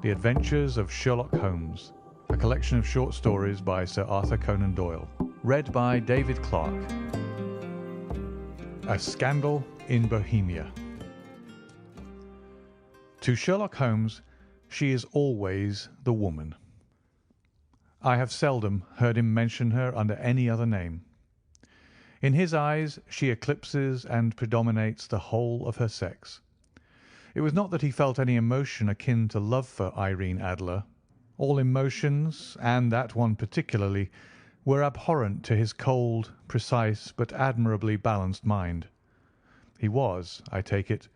The Adventures of Sherlock Holmes, a collection of short stories by Sir Arthur Conan Doyle, read by David Clarke. A Scandal in Bohemia. To Sherlock Holmes, she is always the woman. I have seldom heard him mention her under any other name. In his eyes she eclipses and predominates the whole of her sex. It was not that he felt any emotion akin to love for Irene Adler. All emotions, and that one particularly, were abhorrent to his cold, precise, but admirably balanced mind. He was, I take it,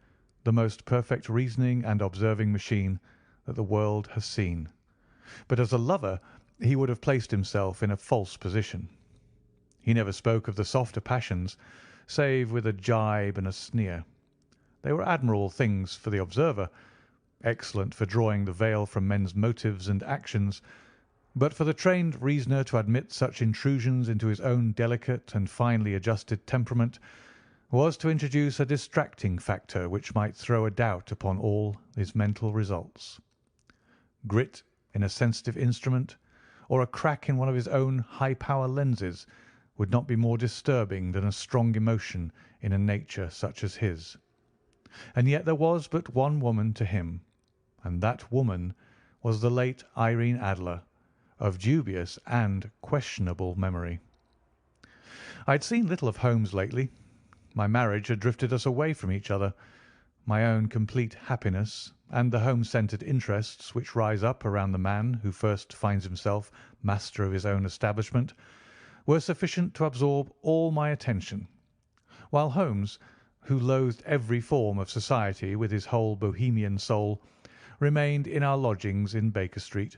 the most perfect reasoning and observing machine that the world has seen. But as a lover he would have placed himself in a false position. He never spoke of the softer passions, save with a gibe and a sneer. They were admirable things for the observer, excellent for drawing the veil from men's motives and actions, but for the trained reasoner to admit such intrusions into his own delicate and finely adjusted temperament was to introduce a distracting factor which might throw a doubt upon all his mental results. Grit in a sensitive instrument, or a crack in one of his own high-power lenses, would not be more disturbing than a strong emotion in a nature such as his. And yet there was but one woman to him, and that woman was the late Irene Adler, of dubious and questionable memory. I had seen little of Holmes lately. My marriage had drifted us away from each other. My own complete happiness, and the home-centred interests which rise up around the man who first finds himself master of his own establishment, were sufficient to absorb all my attention, while Holmes, who loathed every form of society with his whole Bohemian soul, remained in our lodgings in Baker Street,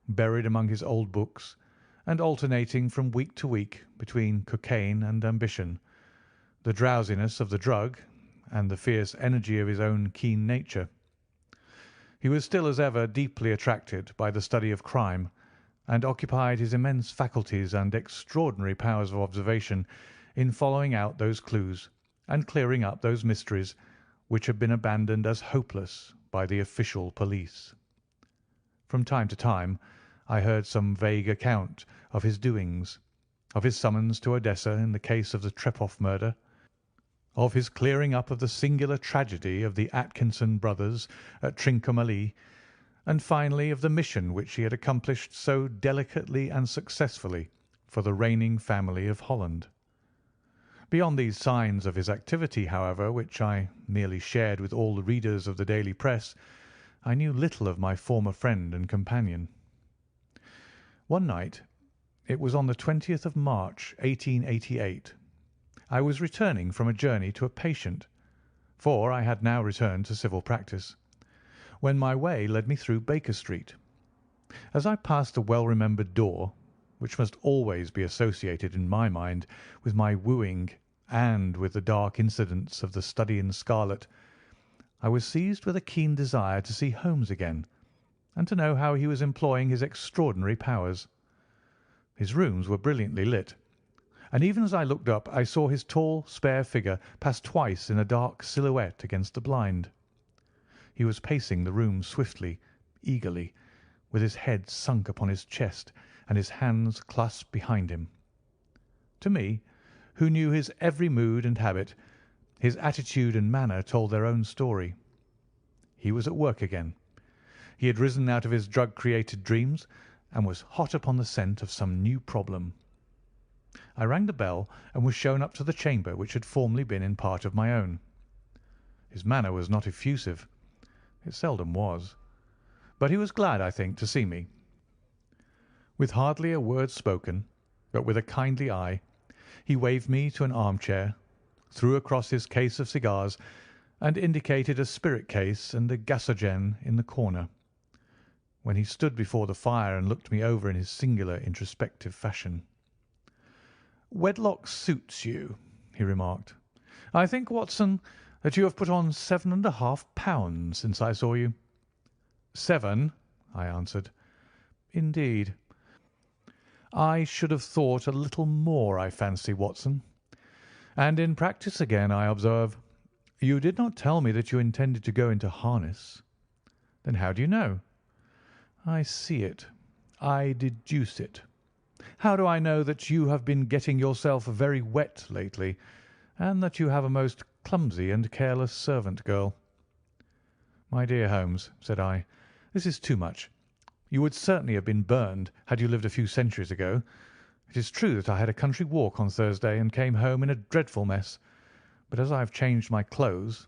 buried among his old books, and alternating from week to week between cocaine and ambition, the drowsiness of the drug and the fierce energy of his own keen nature. He was still as ever deeply attracted by the study of crime, and occupied his immense faculties and extraordinary powers of observation in following out those clues and clearing up those mysteries which had been abandoned as hopeless by the official police. From time to time I heard some vague account of his doings, of his summons to Odessa in the case of the Trepoff murder, of his clearing up of the singular tragedy of the Atkinson brothers at Trincomalee, and finally of the mission which he had accomplished so delicately and successfully for the reigning family of Holland. Beyond these signs of his activity, however, which I merely shared with all the readers of the daily press, I knew little of my former friend and companion. One night, it was on the 20th of March, 1888, I was returning from a journey to a patient, for I had now returned to civil practice, when my way led me through Baker Street. As I passed the well-remembered door, which must always be associated in my mind with my wooing and with the dark incidents of the Study in Scarlet, I was seized with a keen desire to see Holmes again, and to know how he was employing his extraordinary powers. His rooms were brilliantly lit, and even as I looked up I saw his tall, spare figure pass twice in a dark silhouette against the blind. He was pacing the room swiftly, eagerly, with his head sunk upon his chest and his hands clasped behind him. To me, who knew his every mood and habit, his attitude and manner told their own story. He was at work again. He had risen out of his drug-created dreams and was hot upon the scent of some new problem. I rang the bell and was shown up to the chamber which had formerly been in part of my own. His manner was not effusive. It seldom was. But he was glad, I think, to see me. With hardly a word spoken, but with a kindly eye, he waved me to an armchair, threw across his case of cigars, and indicated a spirit case and a gasogen in the corner, when he stood before the fire and looked me over in his singular introspective fashion. "Wedlock suits you," he remarked. "I think, Watson, that you have put on 7½ pounds since I saw you." "7," I answered. "Indeed. I should have thought a little more, I fancy, Watson. And in practice again, I observe. You did not tell me that you intended to go into harness." "Then how do you know?" I see it. I deduce it. How do I know that you have been getting yourself very wet lately, and that you have a most clumsy and careless servant girl?" "My dear Holmes," said I, "this is too much. You would certainly have been burned had you lived a few centuries ago. It is true that I had a country walk on Thursday and came home in a dreadful mess, but as I have changed my clothes,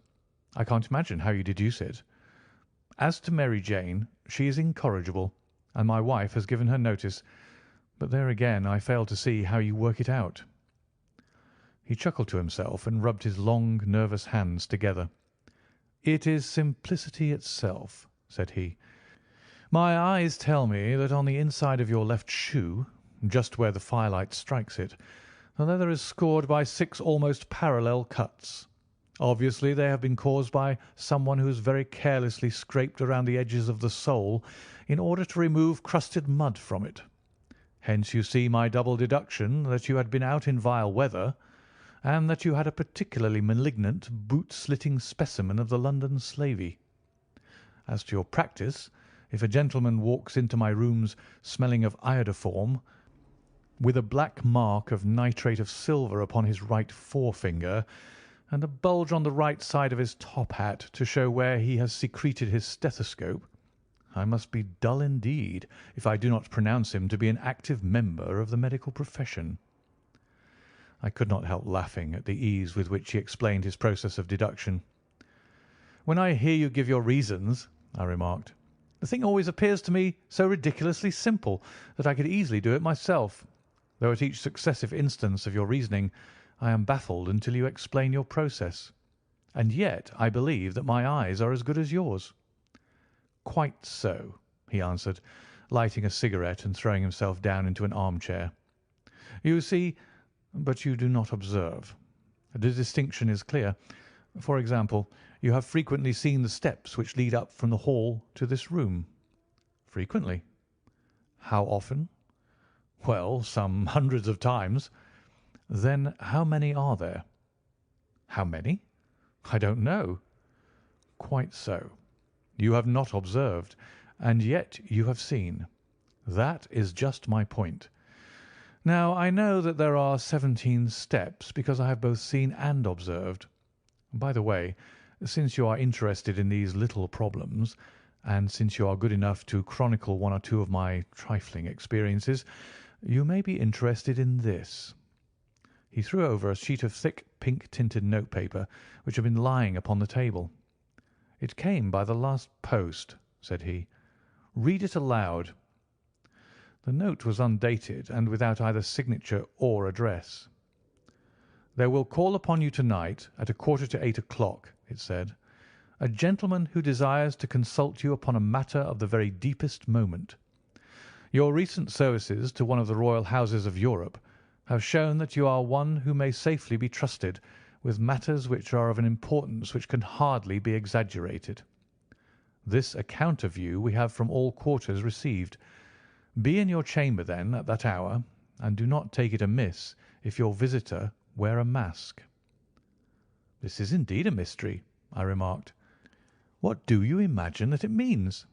I can't imagine how you deduce it. As to Mary Jane, she is incorrigible, and my wife has given her notice, but there again I fail to see how you work it out." He chuckled to himself and rubbed his long, nervous hands together. "It is simplicity itself," said he. "My eyes tell me that on the inside of your left shoe, just where the firelight strikes it, the leather is scored by 6 almost parallel cuts. Obviously they have been caused by someone who has very carelessly scraped around the edges of the sole in order to remove crusted mud from it. Hence you see my double deduction that you had been out in vile weather, and that you had a particularly malignant boot-slitting specimen of the London slavey. As to your practice, if a gentleman walks into my rooms smelling of iodoform, with a black mark of nitrate of silver upon his right forefinger, and a bulge on the right side of his top hat to show where he has secreted his stethoscope, I must be dull indeed if I do not pronounce him to be an active member of the medical profession." I could not help laughing at the ease with which he explained his process of deduction. "When I hear you give your reasons," I remarked, "the thing always appears to me so ridiculously simple that I could easily do it myself, though at each successive instance of your reasoning I am baffled until you explain your process. And yet I believe that my eyes are as good as yours." "Quite so," he answered, lighting a cigarette and throwing himself down into an armchair. "You see, but you do not observe. The distinction is clear. For example, you have frequently seen the steps which lead up from the hall to this room?" "Frequently." "How often?" "Well, some hundreds of times." "Then how many are there?" "How many? I don't know." "Quite so. You have not observed, and yet you have seen. That is just my point. Now, I know that there are 17 steps because I have both seen and observed. By the way, since you are interested in these little problems, and since you are good enough to chronicle one or two of my trifling experiences, you may be interested in this." He threw over a sheet of thick pink-tinted notepaper which had been lying upon the table. "It came by the last post," said he. "Read it aloud." The note was undated and without either signature or address. "There will call upon you tonight at 7:45 o'clock," it said, "a gentleman who desires to consult you upon a matter of the very deepest moment. Your recent services to one of the royal houses of Europe have shown that you are one who may safely be trusted with matters which are of an importance which can hardly be exaggerated. This account of you we have from all quarters received. Be in your chamber, then, at that hour, and do not take it amiss if your visitor wear a mask." "This is indeed a mystery," I remarked. "What do you imagine that it means?"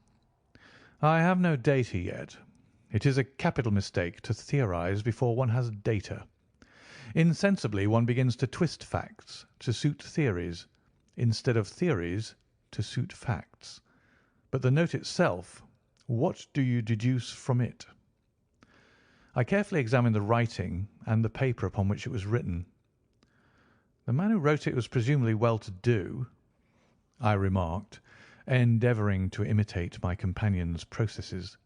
"I have no data yet. It is a capital mistake to theorise before one has data. Insensibly one begins to twist facts to suit theories, instead of theories to suit facts. But the note itself, what do you deduce from it?" I carefully examined the writing and the paper upon which it was written. "The man who wrote it was presumably well-to-do," I remarked, endeavouring to imitate my companion's processes.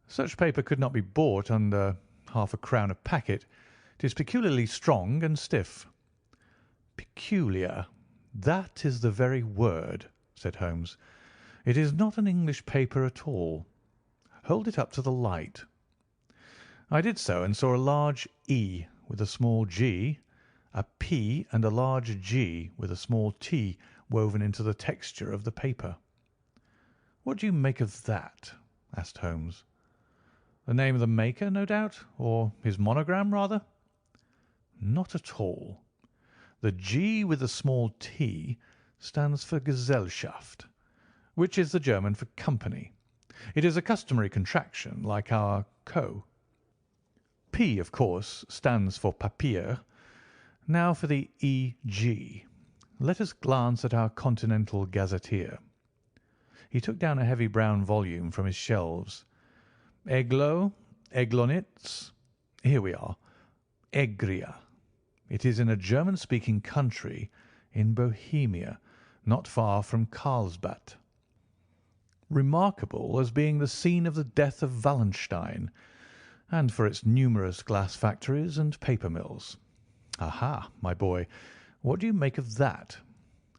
"Such paper could not be bought under half-a-crown a packet. It is peculiarly strong and stiff." "Peculiar. That is the very word," said Holmes. "It is not an English paper at all. Hold it up to the light." I did so and saw a large E with a small g, a P and a large G with a small t woven into the texture of the paper. "What do you make of that?" asked Holmes. "The name of the maker, no doubt, or his monogram, rather?" "Not at all. The G with the small t stands for Gesellschaft, which is the German for company, It is a customary contraction, like our co. P, of course, stands for papier. Now for the E.G. Let us glance at our Continental Gazetteer. He took down a heavy brown volume from his shelves. Eglo, Eglonitz. Here we are. Egria. It is in a German-speaking country in Bohemia, not far from Carlsbad. Remarkable as being the scene of the death of Wallenstein, and for its numerous glass factories and paper mills. Aha, my boy, what do you make of that?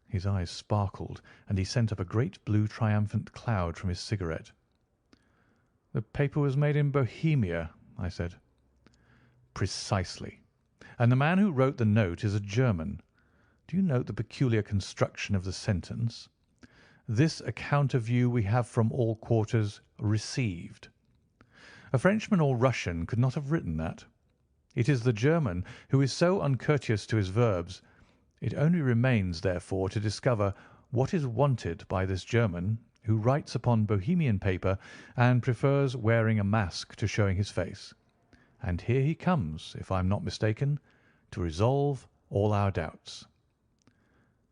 His eyes sparkled, and he sent up a great blue triumphant cloud from his cigarette. The paper was made in Bohemia, I said. Precisely. And the man who wrote the note is a German. Do you note the peculiar construction of the sentence? This account of you we have from all quarters received. A Frenchman or Russian could not have written that. It is the German who is so uncourteous to his verbs. It only remains, therefore, to discover what is wanted by this German who writes upon Bohemian paper and prefers wearing a mask to showing his face. And here he comes, if I am not mistaken, to resolve all our doubts.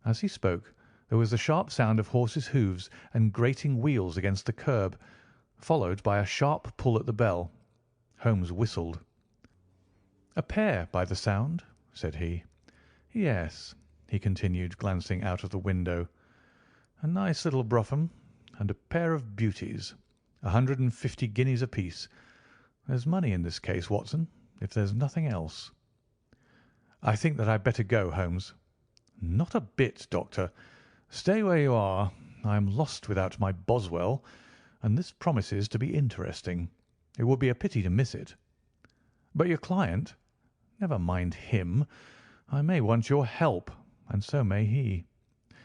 As he spoke, there was the sharp sound of horses' hoofs and grating wheels against the curb, followed by a sharp pull at the bell. Holmes whistled. "A pair, by the sound," said he. "Yes," he continued, glancing out of the window. "A nice little brougham, and a pair of beauties. 150 guineas apiece. There's money in this case, Watson, if there's nothing else." "I think that I'd better go, Holmes." "Not a bit, Doctor. Stay where you are. I am lost without my Boswell, and this promises to be interesting. It would be a pity to miss it." "But your client?" "Never mind him. I may want your help, and so may he.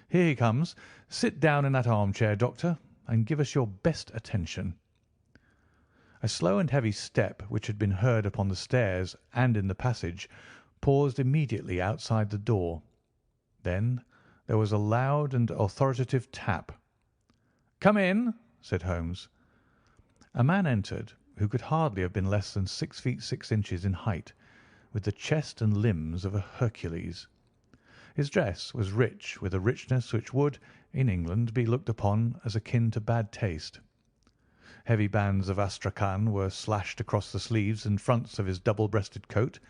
Here he comes. Sit down in that armchair, Doctor, and give us your best attention." A slow and heavy step, which had been heard upon the stairs and in the passage, paused immediately outside the door. Then there was a loud and authoritative tap. "Come in," said Holmes. A man entered who could hardly have been less than 6 feet 6 inches in height, with the chest and limbs of a Hercules. His dress was rich, with a richness which would, in England, be looked upon as akin to bad taste. Heavy bands of astrakhan were slashed across the sleeves and fronts of his double-breasted coat,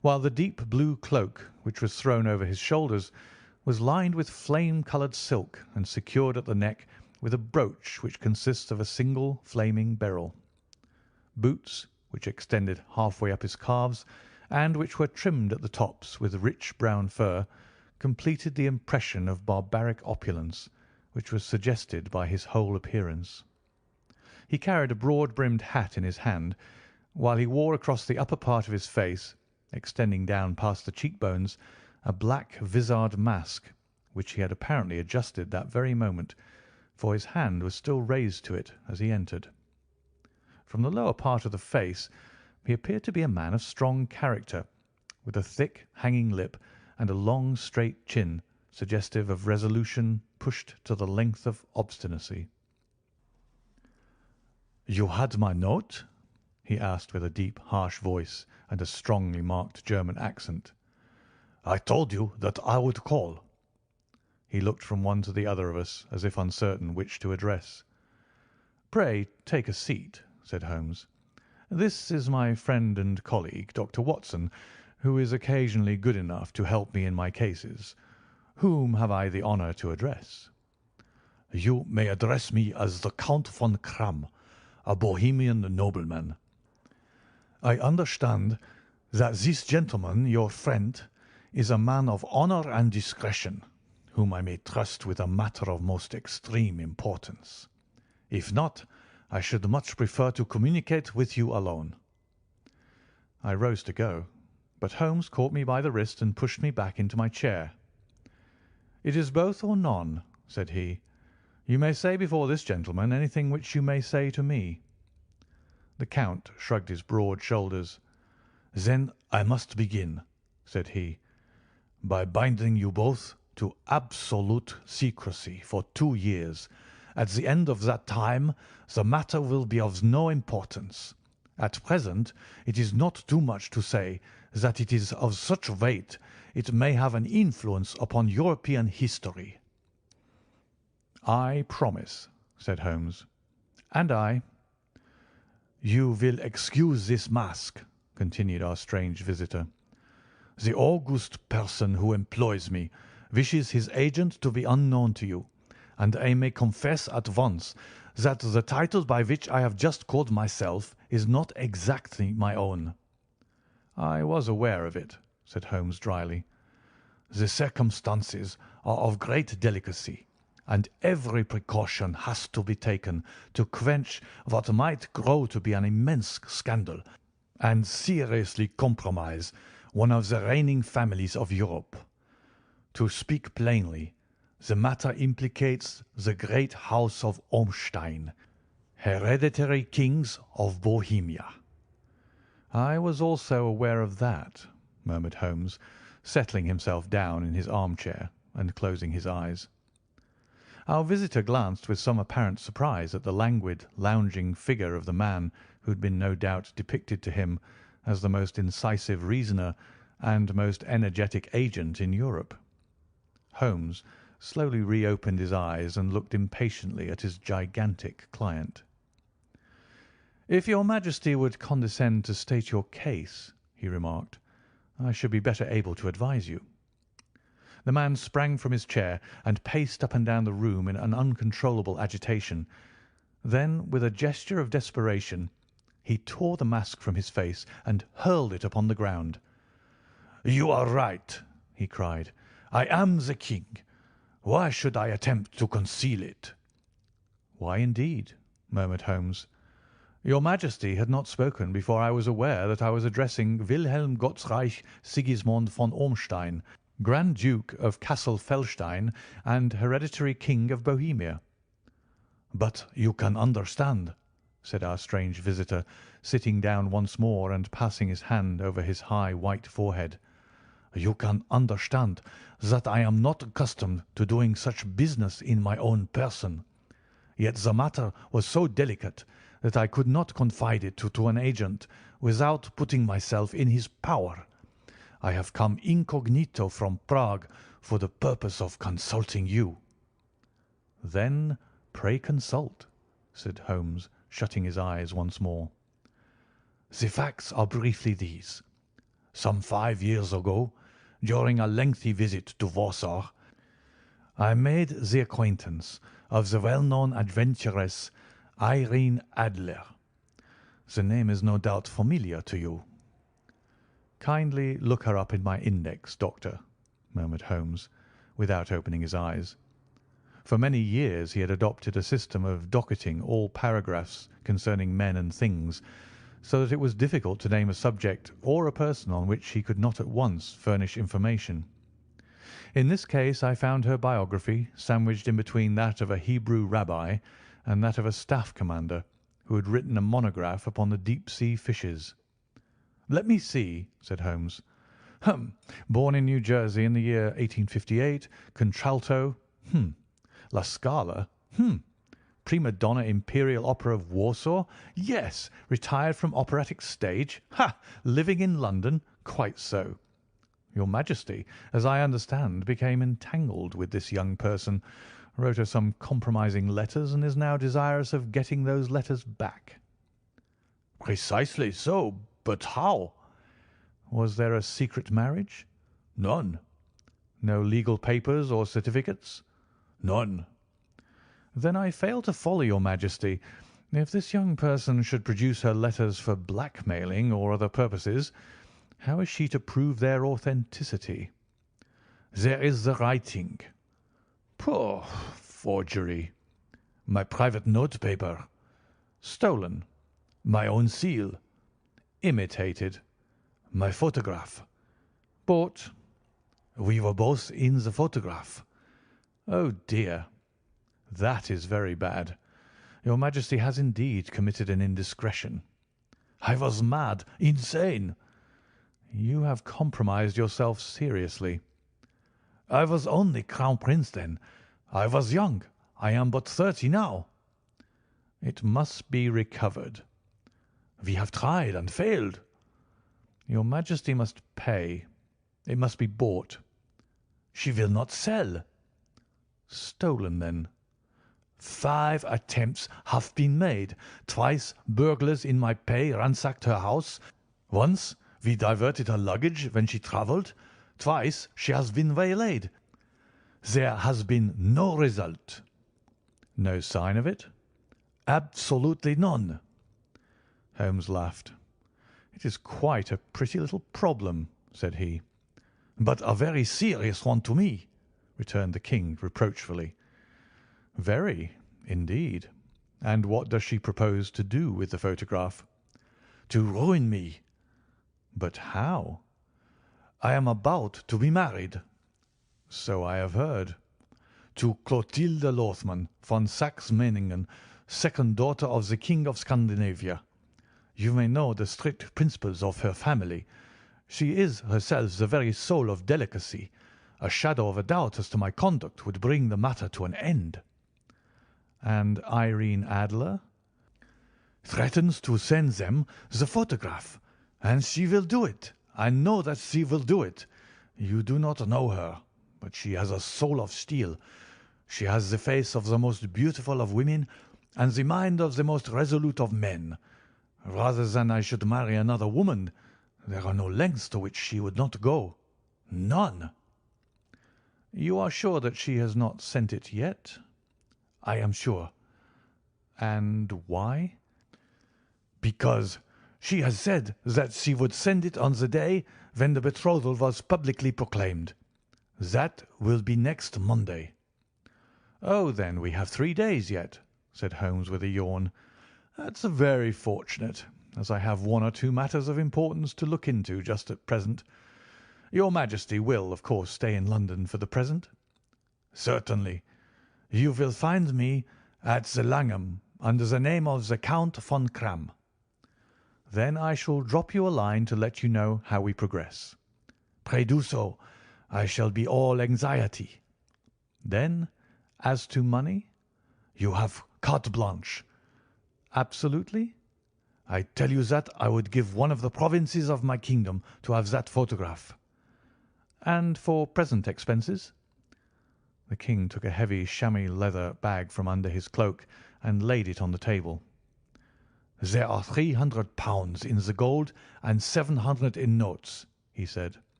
while the deep blue cloak, which was thrown over his shoulders, was lined with flame-coloured silk and secured at the neck with a brooch which consists of a single flaming beryl. Boots, which extended half-way up his calves, and which were trimmed at the tops with rich brown fur, completed the impression of barbaric opulence which was suggested by his whole appearance. He carried a broad-brimmed hat in his hand, while he wore across the upper part of his face, extending down past the cheekbones, a black vizard mask, which he had apparently adjusted that very moment, for his hand was still raised to it as he entered. From the lower part of the face he appeared to be a man of strong character, with a thick, hanging lip and a long, straight chin, suggestive of resolution pushed to the length of obstinacy. "You had my note?" he asked with a deep, harsh voice and a strongly marked German accent. "I told you that I would call." He looked from one to the other of us, as if uncertain which to address. "Pray take a seat," said Holmes. "This is my friend and colleague, Dr. Watson, who is occasionally good enough to help me in my cases. Whom have I the honour to address?" "You may address me as the Count von Kramm, a Bohemian nobleman. I understand that this gentleman, your friend, is a man of honour and discretion, whom I may trust with a matter of most extreme importance. If not, I should much prefer to communicate with you alone." I rose to go, but Holmes caught me by the wrist and pushed me back into my chair. "It is both or none," said he. "You may say before this gentleman anything which you may say to me." The Count shrugged his broad shoulders. "Then I must begin," said he, "by binding you both to absolute secrecy for 2 years, At the end of that time, the matter will be of no importance. At present, it is not too much to say that it is of such weight it may have an influence upon European history." "I promise," said Holmes. "And I." "You will excuse this mask," continued our strange visitor. "The august person who employs me wishes his agent to be unknown to you, and I may confess at once that the title by which I have just called myself is not exactly my own." "I was aware of it," said Holmes dryly. "The circumstances are of great delicacy, and every precaution has to be taken to quench what might grow to be an immense scandal and seriously compromise one of the reigning families of Europe. To speak plainly, the matter implicates the great house of Ormstein, hereditary kings of Bohemia." "I was also aware of that," murmured Holmes, settling himself down in his armchair and closing his eyes. Our visitor glanced with some apparent surprise at the languid, lounging figure of the man who had been no doubt depicted to him as the most incisive reasoner and most energetic agent in Europe. Holmes slowly reopened his eyes and looked impatiently at his gigantic client. "If your Majesty would condescend to state your case," he remarked, "I should be better able to advise you." The man sprang from his chair and paced up and down the room in an uncontrollable agitation. Then, with a gesture of desperation, he tore the mask from his face and hurled it upon the ground. "You are right," he cried. "I am the king. Why should I attempt to conceal it?" "Why, indeed?" murmured Holmes. "Your Majesty had not spoken before I was aware that I was addressing Wilhelm Gottsreich Sigismund von Ormstein, Grand Duke of Cassel-Felstein and hereditary King of Bohemia." "But you can understand," said our strange visitor, sitting down once more and passing his hand over his high white forehead. "You can understand that I am not accustomed to doing such business in my own person. Yet the matter was so delicate that I could not confide it to an agent without putting myself in his power. I have come incognito from Prague for the purpose of consulting you." "Then pray consult," said Holmes, shutting his eyes once more. "The facts are briefly these. Some 5 years ago, during a lengthy visit to Warsaw, I made the acquaintance of the well-known adventuress Irene Adler. The name is no doubt familiar to you." "Kindly look her up in my index, Doctor," murmured Holmes, without opening his eyes. For many years he had adopted a system of docketing all paragraphs concerning men and things, so that it was difficult to name a subject or a person on which he could not at once furnish information. In this case I found her biography sandwiched in between that of a Hebrew rabbi and that of a staff commander who had written a monograph upon the deep-sea fishes. "Let me see," said Holmes. Born in New Jersey in the year 1858, contralto. La Scala. Prima donna Imperial Opera of Warsaw. Yes. Retired from operatic stage. Ha! Living in London. Quite so. Your Majesty, as I understand, became entangled with this young person, wrote her some compromising letters, and is now desirous of getting those letters back." "Precisely so. But how?" "Was there a secret marriage?" "None." "No legal papers or certificates?" "None." "Then I fail to follow your Majesty. If this young person should produce her letters for blackmailing or other purposes, how is she to prove their authenticity?" "There is the writing." "Poor forgery." "My private notepaper." "Stolen." "My own seal." "Imitated." "My photograph." "Bought." "We were both in the photograph." "Oh dear. That is very bad. Your Majesty has indeed committed an indiscretion." "I was mad, insane." "You have compromised yourself seriously." "I was only Crown Prince then. I was young. I am but 30 now." "It must be recovered." "We have tried and failed." "Your Majesty must pay. It must be bought." "She will not sell." "Stolen, then?" "5 attempts have been made. Twice burglars in my pay ransacked her house. Once we diverted her luggage when she travelled. Twice she has been waylaid. There has been no result." "No sign of it?" "Absolutely none." Holmes laughed. "It is quite a pretty little problem," said he. "But a very serious one to me," returned the King reproachfully. "Very, indeed. And what does she propose to do with the photograph?" "To ruin me." "But how?" "I am about to be married." "So I have heard." "To Clotilde Lothman von Saxe-Meiningen, second daughter of the King of Scandinavia. You may know the strict principles of her family. She is herself the very soul of delicacy. A shadow of a doubt as to my conduct would bring the matter to an end." "And Irene Adler?" "Threatens to send them the photograph. And she will do it. I know that she will do it. You do not know her, but she has a soul of steel. She has the face of the most beautiful of women and the mind of the most resolute of men. Rather than I should marry another woman, there are no lengths to which she would not go. None." "You are sure that she has not sent it yet?" "I am sure." "And why?" "Because she has said that she would send it on the day when the betrothal was publicly proclaimed. That will be next Monday." "Oh, then we have 3 days yet," said Holmes with a yawn. "That's very fortunate, as I have 1 or 2 matters of importance to look into just at present. Your Majesty will, of course, stay in London for the present?" "Certainly. You will find me at the Langham under the name of the Count von Kramm." "Then I shall drop you a line to let you know how we progress." "Pray do so. I shall be all anxiety." "Then, as to money?" "You have carte blanche." "Absolutely?" "I tell you that I would give one of the provinces of my kingdom to have that photograph." "And for present expenses?" The King took a heavy chamois leather bag from under his cloak and laid it on the table. "There are £300 in the gold and 700 in notes," he said.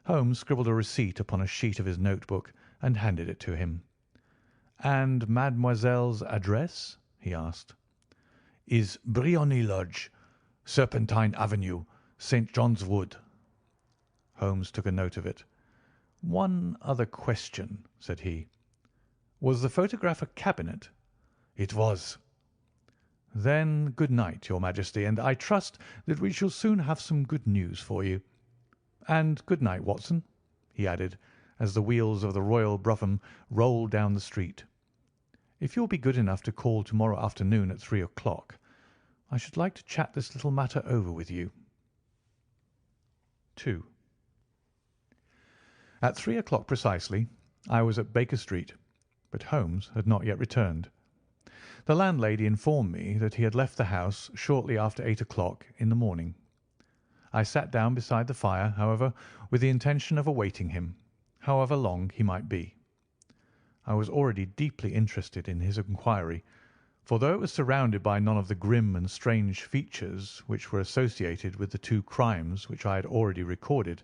Holmes scribbled a receipt upon a sheet of his notebook and handed it to him. "And mademoiselle's address?" he asked. "Is Briony Lodge, Serpentine Avenue, St. John's Wood." Holmes took a note of it. "One other question," said he. "Was the photograph a cabinet?" "It was." "Then good night, your Majesty, and I trust that we shall soon have some good news for you. And good night, Watson," he added, as the wheels of the royal brougham rolled down the street. "If you will be good enough to call to-morrow afternoon at 3 o'clock, I should like to chat this little matter over with you." 2. At 3 o'clock precisely I was at Baker Street, but Holmes had not yet returned. The landlady informed me that he had left the house shortly after 8 o'clock in the morning. I sat down beside the fire, however, with the intention of awaiting him, however long he might be. I was already deeply interested in his inquiry, for though it was surrounded by none of the grim and strange features which were associated with the 2 crimes which I had already recorded,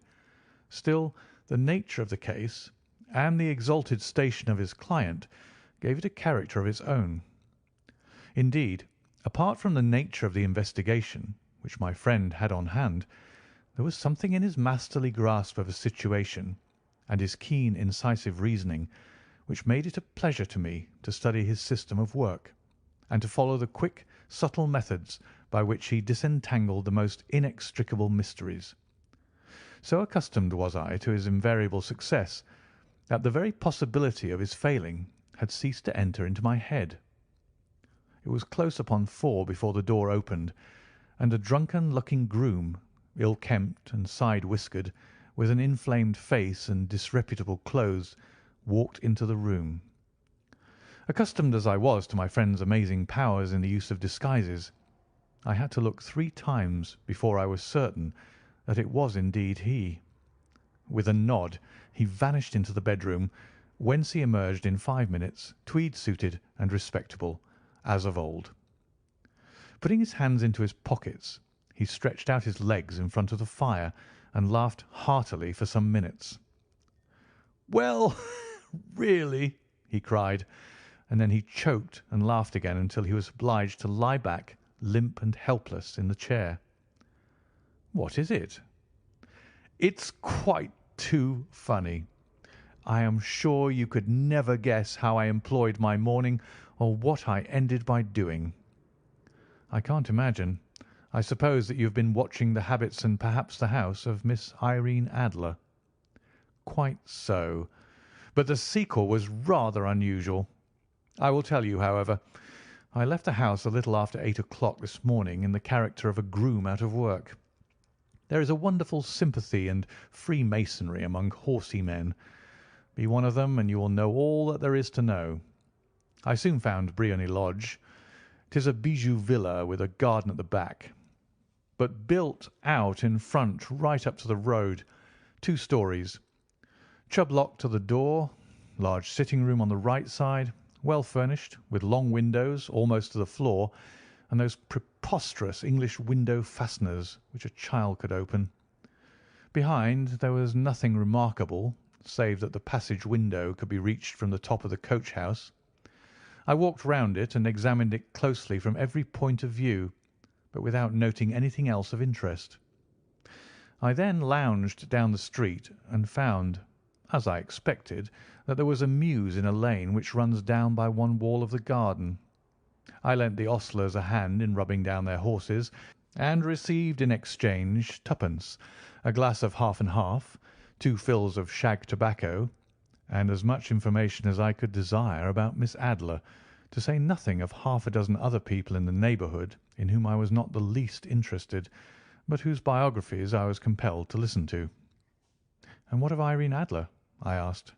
still the nature of the case and the exalted station of his client gave it a character of its own. Indeed, apart from the nature of the investigation which my friend had on hand, there was something in his masterly grasp of a situation and his keen, incisive reasoning which made it a pleasure to me to study his system of work, and to follow the quick, subtle methods by which he disentangled the most inextricable mysteries. So accustomed was I to his invariable success that the very possibility of his failing had ceased to enter into my head. It was close upon 4 before the door opened, and a drunken-looking groom, ill-kempt and side-whiskered, with an inflamed face and disreputable clothes, walked into the room. Accustomed as I was to my friend's amazing powers in the use of disguises, I had to look 3 times before I was certain that it was indeed he. With a nod he vanished into the bedroom, whence he emerged in 5 minutes, tweed-suited and respectable, as of old. Putting his hands into his pockets, he stretched out his legs in front of the fire and laughed heartily for some minutes. "Well, really," he cried, and then he choked and laughed again until he was obliged to lie back, limp and helpless, in the chair. "What is it?" "It's quite too funny. I am sure you could never guess how I employed my morning or what I ended by doing." "I can't imagine. I suppose that you have been watching the habits and perhaps the house of Miss Irene Adler." "Quite so. But the sequel was rather unusual. I will tell you, however. I left the house a little after 8 o'clock this morning in the character of a groom out of work. There is a wonderful sympathy and freemasonry among horsey men. Be one of them, and you will know all that there is to know. I soon found Briony Lodge. 'Tis a bijou villa with a garden at the back, but built out in front right up to the road, 2 stories. Chubb lock to the door, large sitting room on the right side, well furnished, with long windows almost to the floor, and those preposterous English window fasteners which a child could open. Behind there was nothing remarkable, save that the passage window could be reached from the top of the coach house. I walked round it and examined it closely from every point of view, but without noting anything else of interest. I then lounged down the street and found, as I expected, that there was a mews in a lane which runs down by one wall of the garden. I lent the ostlers a hand in rubbing down their horses, and received in exchange 2d, a glass of half and half, 2 fills of shag tobacco, and as much information as I could desire about Miss Adler, to say nothing of half a dozen other people in the neighbourhood in whom I was not the least interested, but whose biographies I was compelled to listen to. "And what of Irene Adler?" I asked.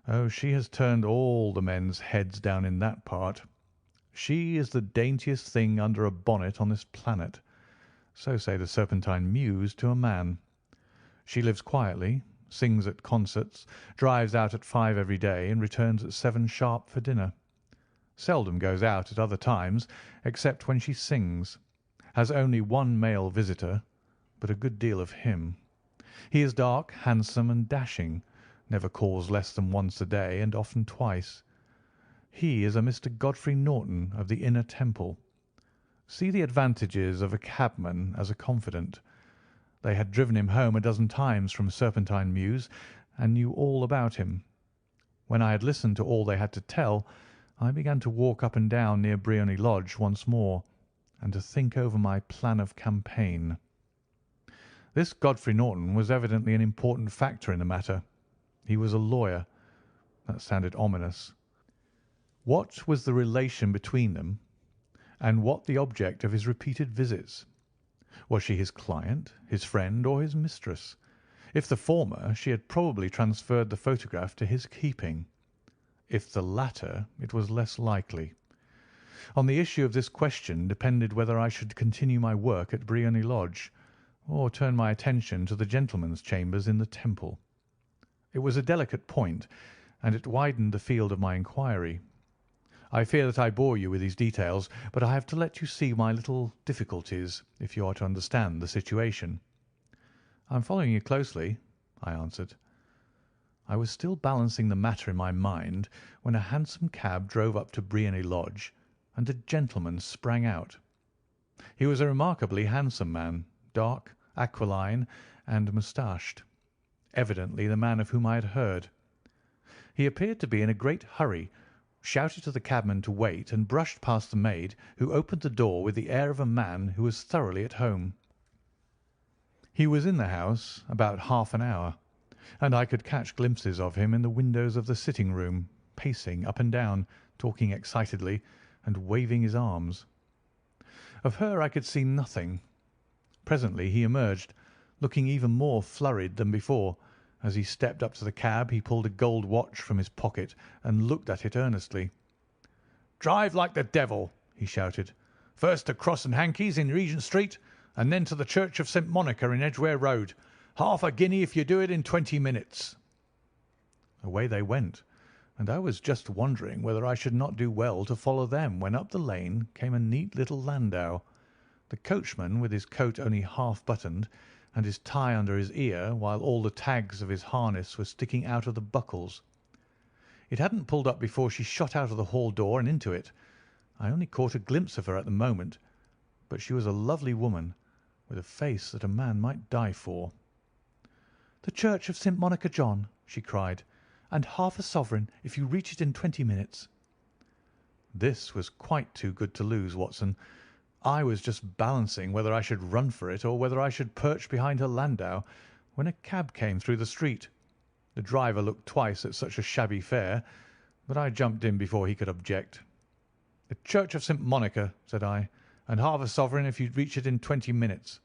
"Oh, she has turned all the men's heads down in that part. She is the daintiest thing under a bonnet on this planet. So say the Serpentine Mews to a man. She lives quietly, sings at concerts, drives out at 5 every day, and returns at 7 sharp for dinner. Seldom goes out at other times, except when she sings. Has only 1 male visitor, but a good deal of him. He is dark, handsome, and dashing, never calls less than once a day, and often twice. He is a Mr. Godfrey Norton of the Inner Temple. See the advantages of a cabman as a confidant. They had driven him home a dozen times from Serpentine Mews, and knew all about him. When I had listened to all they had to tell, I began to walk up and down near Briony Lodge once more, and to think over my plan of campaign. This Godfrey Norton was evidently an important factor in the matter. He was a lawyer. That sounded ominous. What was the relation between them, and what the object of his repeated visits? Was she his client, his friend, or his mistress? If the former, she had probably transferred the photograph to his keeping. If the latter, it was less likely. On the issue of this question depended whether I should continue my work at Briony Lodge, or turn my attention to the gentlemen's chambers in the Temple. It was a delicate point, and it widened the field of my inquiry. I fear that I bore you with these details, but I have to let you see my little difficulties if you are to understand the situation. "I am following you closely," I answered. I was still balancing the matter in my mind when a hansom cab drove up to Briony Lodge, and a gentleman sprang out. He was a remarkably handsome man, dark, aquiline, and moustached, evidently the man of whom I had heard. He appeared to be in a great hurry, shouted to the cabman to wait, and brushed past the maid, who opened the door with the air of a man who was thoroughly at home. He was in the house about half an hour, and I could catch glimpses of him in the windows of the sitting-room, pacing up and down, talking excitedly, and waving his arms. Of her I could see nothing. Presently he emerged, looking even more flurried than before. As he stepped up to the cab he pulled a gold watch from his pocket and looked at it earnestly. "Drive like the devil," he shouted. "First to Cross and Hankey's in Regent Street, and then to the Church of St. Monica in Edgware Road. Half a guinea if you do it in 20 minutes." Away they went, and I was just wondering whether I should not do well to follow them when up the lane came a neat little landau, the coachman with his coat only half buttoned and his tie under his ear, while all the tags of his harness were sticking out of the buckles. It hadn't pulled up before she shot out of the hall door and into it. I only caught a glimpse of her at the moment, but she was a lovely woman, with a face that a man might die for. "The Church of St. Monica, John," she cried, "and half a sovereign if you reach it in 20 minutes." This was quite too good to lose, Watson. I was just balancing whether I should run for it or whether I should perch behind her landau, when a cab came through the street. The driver looked twice at such a shabby fare, but I jumped in before he could object. "The Church of St. Monica," said I, "and half a sovereign if you reach it in 20 minutes."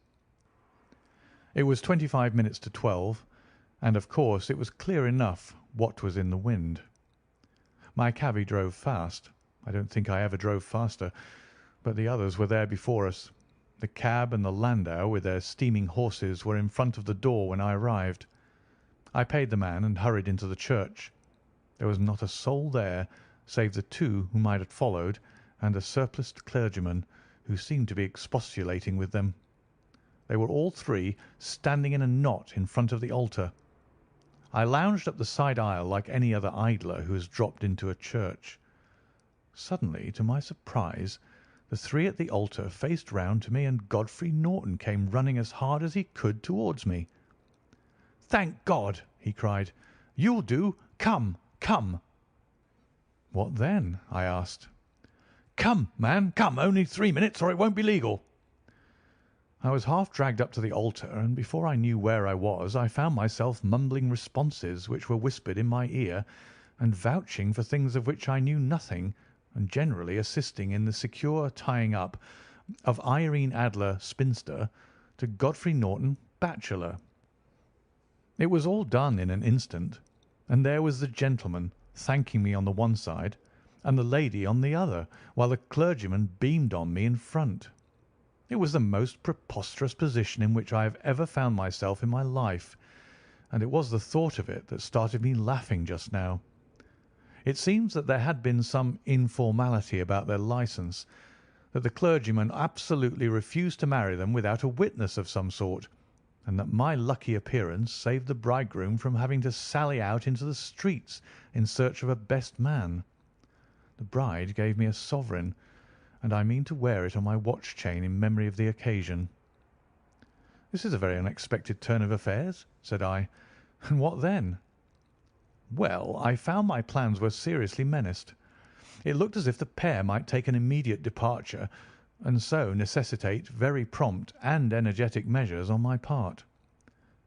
It was 25 minutes to 12, and of course it was clear enough what was in the wind. My cabby drove fast. I don't think I ever drove faster, but the others were there before us. The cab and the landau with their steaming horses were in front of the door when I arrived. I paid the man and hurried into the church. There was not a soul there save the two whom I had followed and a surpliced clergyman who seemed to be expostulating with them. They were all three standing in a knot in front of the altar. I lounged up the side aisle like any other idler who has dropped into a church. Suddenly, to my surprise, the three at the altar faced round to me, and Godfrey Norton came running as hard as he could towards me. "Thank God!" he cried. "You'll do. Come, come." "What then?" I asked. "Come, man, come. Only 3 minutes, or it won't be legal." I was half dragged up to the altar, and before I knew where I was, I found myself mumbling responses which were whispered in my ear, and vouching for things of which I knew nothing, and generally assisting in the secure tying up of Irene Adler, spinster, to Godfrey Norton, bachelor. It was all done in an instant, and there was the gentleman thanking me on the one side, and the lady on the other, while the clergyman beamed on me in front. It was the most preposterous position in which I have ever found myself in my life, and it was the thought of it that started me laughing just now. It seems that there had been some informality about their licence, that the clergyman absolutely refused to marry them without a witness of some sort, and that my lucky appearance saved the bridegroom from having to sally out into the streets in search of a best man. The bride gave me a sovereign, and I mean to wear it on my watch chain in memory of the occasion. "This is a very unexpected turn of affairs," said I. "And what then?" "Well, I found my plans were seriously menaced. It looked as if the pair might take an immediate departure, and so necessitate very prompt and energetic measures on my part.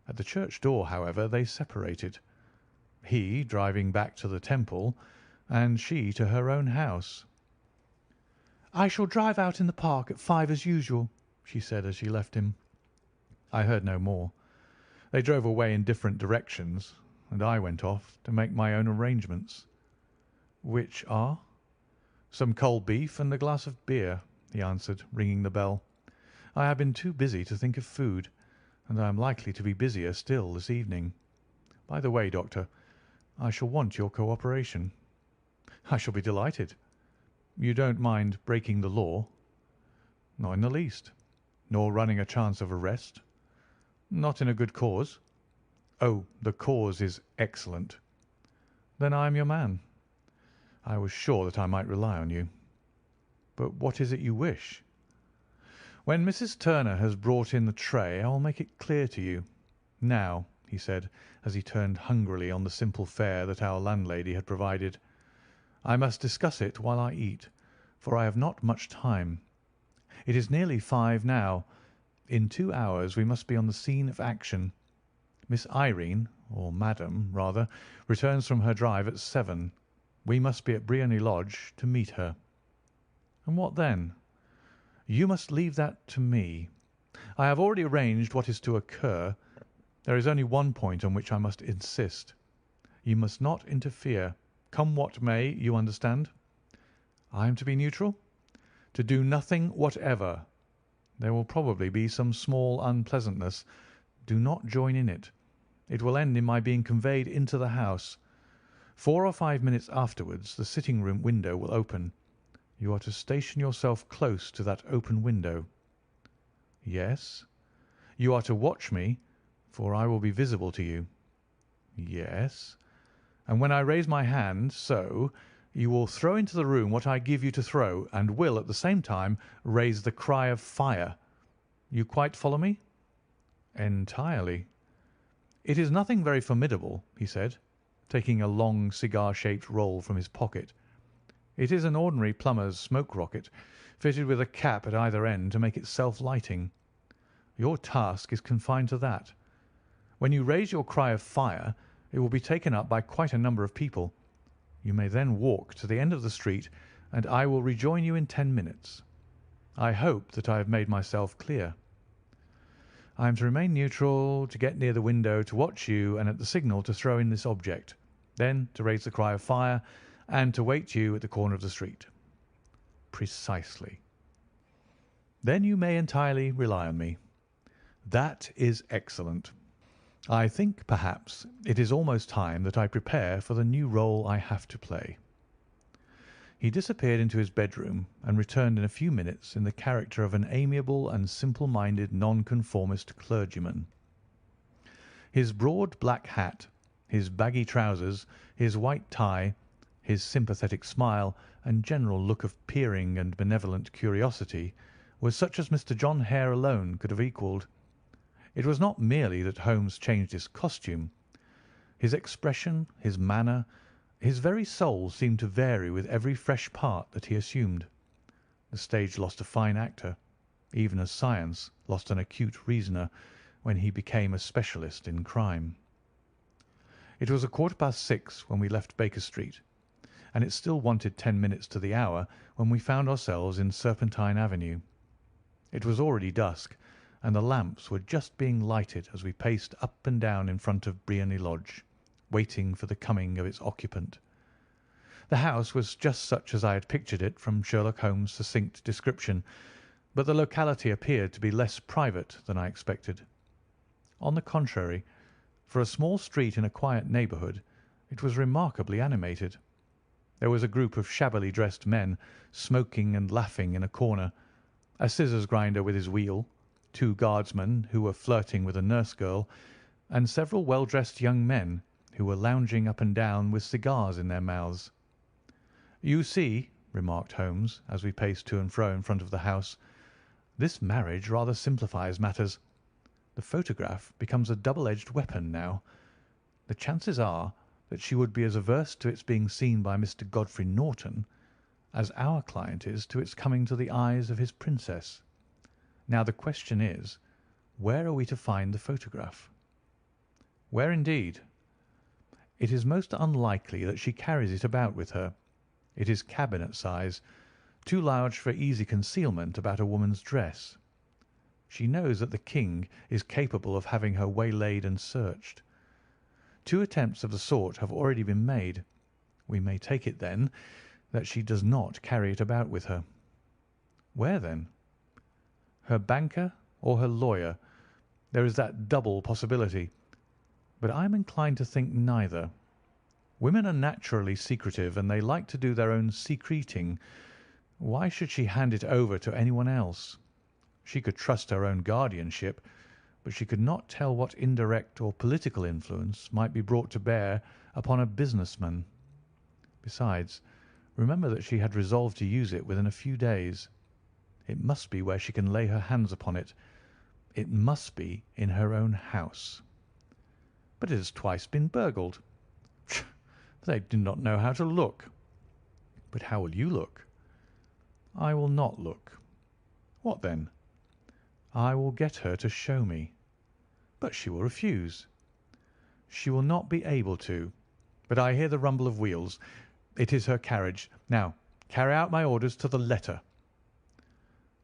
At the church door, however, they separated, he driving back to the Temple, and she to her own house. "I shall drive out in the park at 5 as usual," she said as she left him. I heard no more. They drove away in different directions, and I went off to make my own arrangements. "Which are?" "Some cold beef and a glass of beer," he answered, ringing the bell. "I have been too busy to think of food, and I am likely to be busier still this evening. By the way, Doctor, I shall want your cooperation." "I shall be delighted." "You don't mind breaking the law?" "Not in the least." "Nor running a chance of arrest?" "Not in a good cause." "Oh, the cause is excellent." "Then I am your man." "I was sure that I might rely on you." "But what is it you wish?" "When Mrs. Turner has brought in the tray I will make it clear to you. Now," he said, as he turned hungrily on the simple fare that our landlady had provided, "I must discuss it while I eat, for I have not much time. It is nearly 5 now. In 2 hours we must be on the scene of action. Miss Irene, or Madam, rather, returns from her drive at 7. We must be at Briony Lodge to meet her." "And what then?" "You must leave that to me. I have already arranged what is to occur. There is only one point on which I must insist. You must not interfere. Come what may, you understand?" I am to be neutral? To do nothing whatever. There will probably be some small unpleasantness. Do not join in it. It will end in my being conveyed into the house. 4 or 5 minutes afterwards the sitting-room window will open. You are to station yourself close to that open window. Yes. You are to watch me, for I will be visible to you. Yes. And when I raise my hand, so, you will throw into the room what I give you to throw, and will, at the same time, raise the cry of fire. You quite follow me? Entirely. It is nothing very formidable, he said, taking a long cigar-shaped roll from his pocket. It is an ordinary plumber's smoke rocket, fitted with a cap at either end to make it self-lighting. Your task is confined to that. When you raise your cry of fire, it will be taken up by quite a number of people. You may then walk to the end of the street, and I will rejoin you in 10 minutes. I hope that I have made myself clear. I am to remain neutral, to get near the window, to watch you, and at the signal to throw in this object, then to raise the cry of fire, and to wait you at the corner of the street. Precisely. Then you may entirely rely on me. That is excellent. I think, perhaps, it is almost time that I prepare for the new role I have to play. He disappeared into his bedroom and returned in a few minutes in the character of an amiable and simple-minded nonconformist clergyman. His broad black hat, his baggy trousers, his white tie, his sympathetic smile, and general look of peering and benevolent curiosity was such as Mr. John Hare alone could have equalled. It was not merely that Holmes changed his costume. His expression, his manner, his very soul seemed to vary with every fresh part that he assumed. The stage lost a fine actor, even as science lost an acute reasoner when he became a specialist in crime. It was 6:15 when we left Baker Street, and it still wanted 10 minutes to the hour when we found ourselves in Serpentine Avenue. It was already dusk, and the lamps were just being lighted as we paced up and down in front of Briony Lodge, waiting for the coming of its occupant. The house was just such as I had pictured it from Sherlock Holmes' succinct description, but the locality appeared to be less private than I expected. On the contrary, for a small street in a quiet neighbourhood, it was remarkably animated. There was a group of shabbily dressed men smoking and laughing in a corner, a scissors grinder with his wheel, 2 guardsmen who were flirting with a nurse girl, and several well-dressed young men who were lounging up and down with cigars in their mouths. "You see," remarked Holmes, as we paced to and fro in front of the house, "this marriage rather simplifies matters. The photograph becomes a double-edged weapon now. The chances are that she would be as averse to its being seen by Mr. Godfrey Norton as our client is to its coming to the eyes of his princess. Now the question is, where are we to find the photograph?" "Where indeed?" "It is most unlikely that she carries it about with her. It is cabinet size, too large for easy concealment about a woman's dress. She knows that the king is capable of having her waylaid and searched. 2 attempts of the sort have already been made. We may take it, then, that she does not carry it about with her." "Where, then?" "Her banker or her lawyer. There is that double possibility. But I am inclined to think neither. Women are naturally secretive, and they like to do their own secreting. Why should she hand it over to anyone else? She could trust her own guardianship, but she could not tell what indirect or political influence might be brought to bear upon a businessman. Besides, remember that she had resolved to use it within a few days. It must be where she can lay her hands upon it. It must be in her own house." "But it has twice been burgled." "They do not know how to look." "But how will you look?" "I will not look." "What then?" "I will get her to show me." "But she will refuse." "She will not be able to. But I hear the rumble of wheels. It is her carriage. Now carry out my orders to the letter."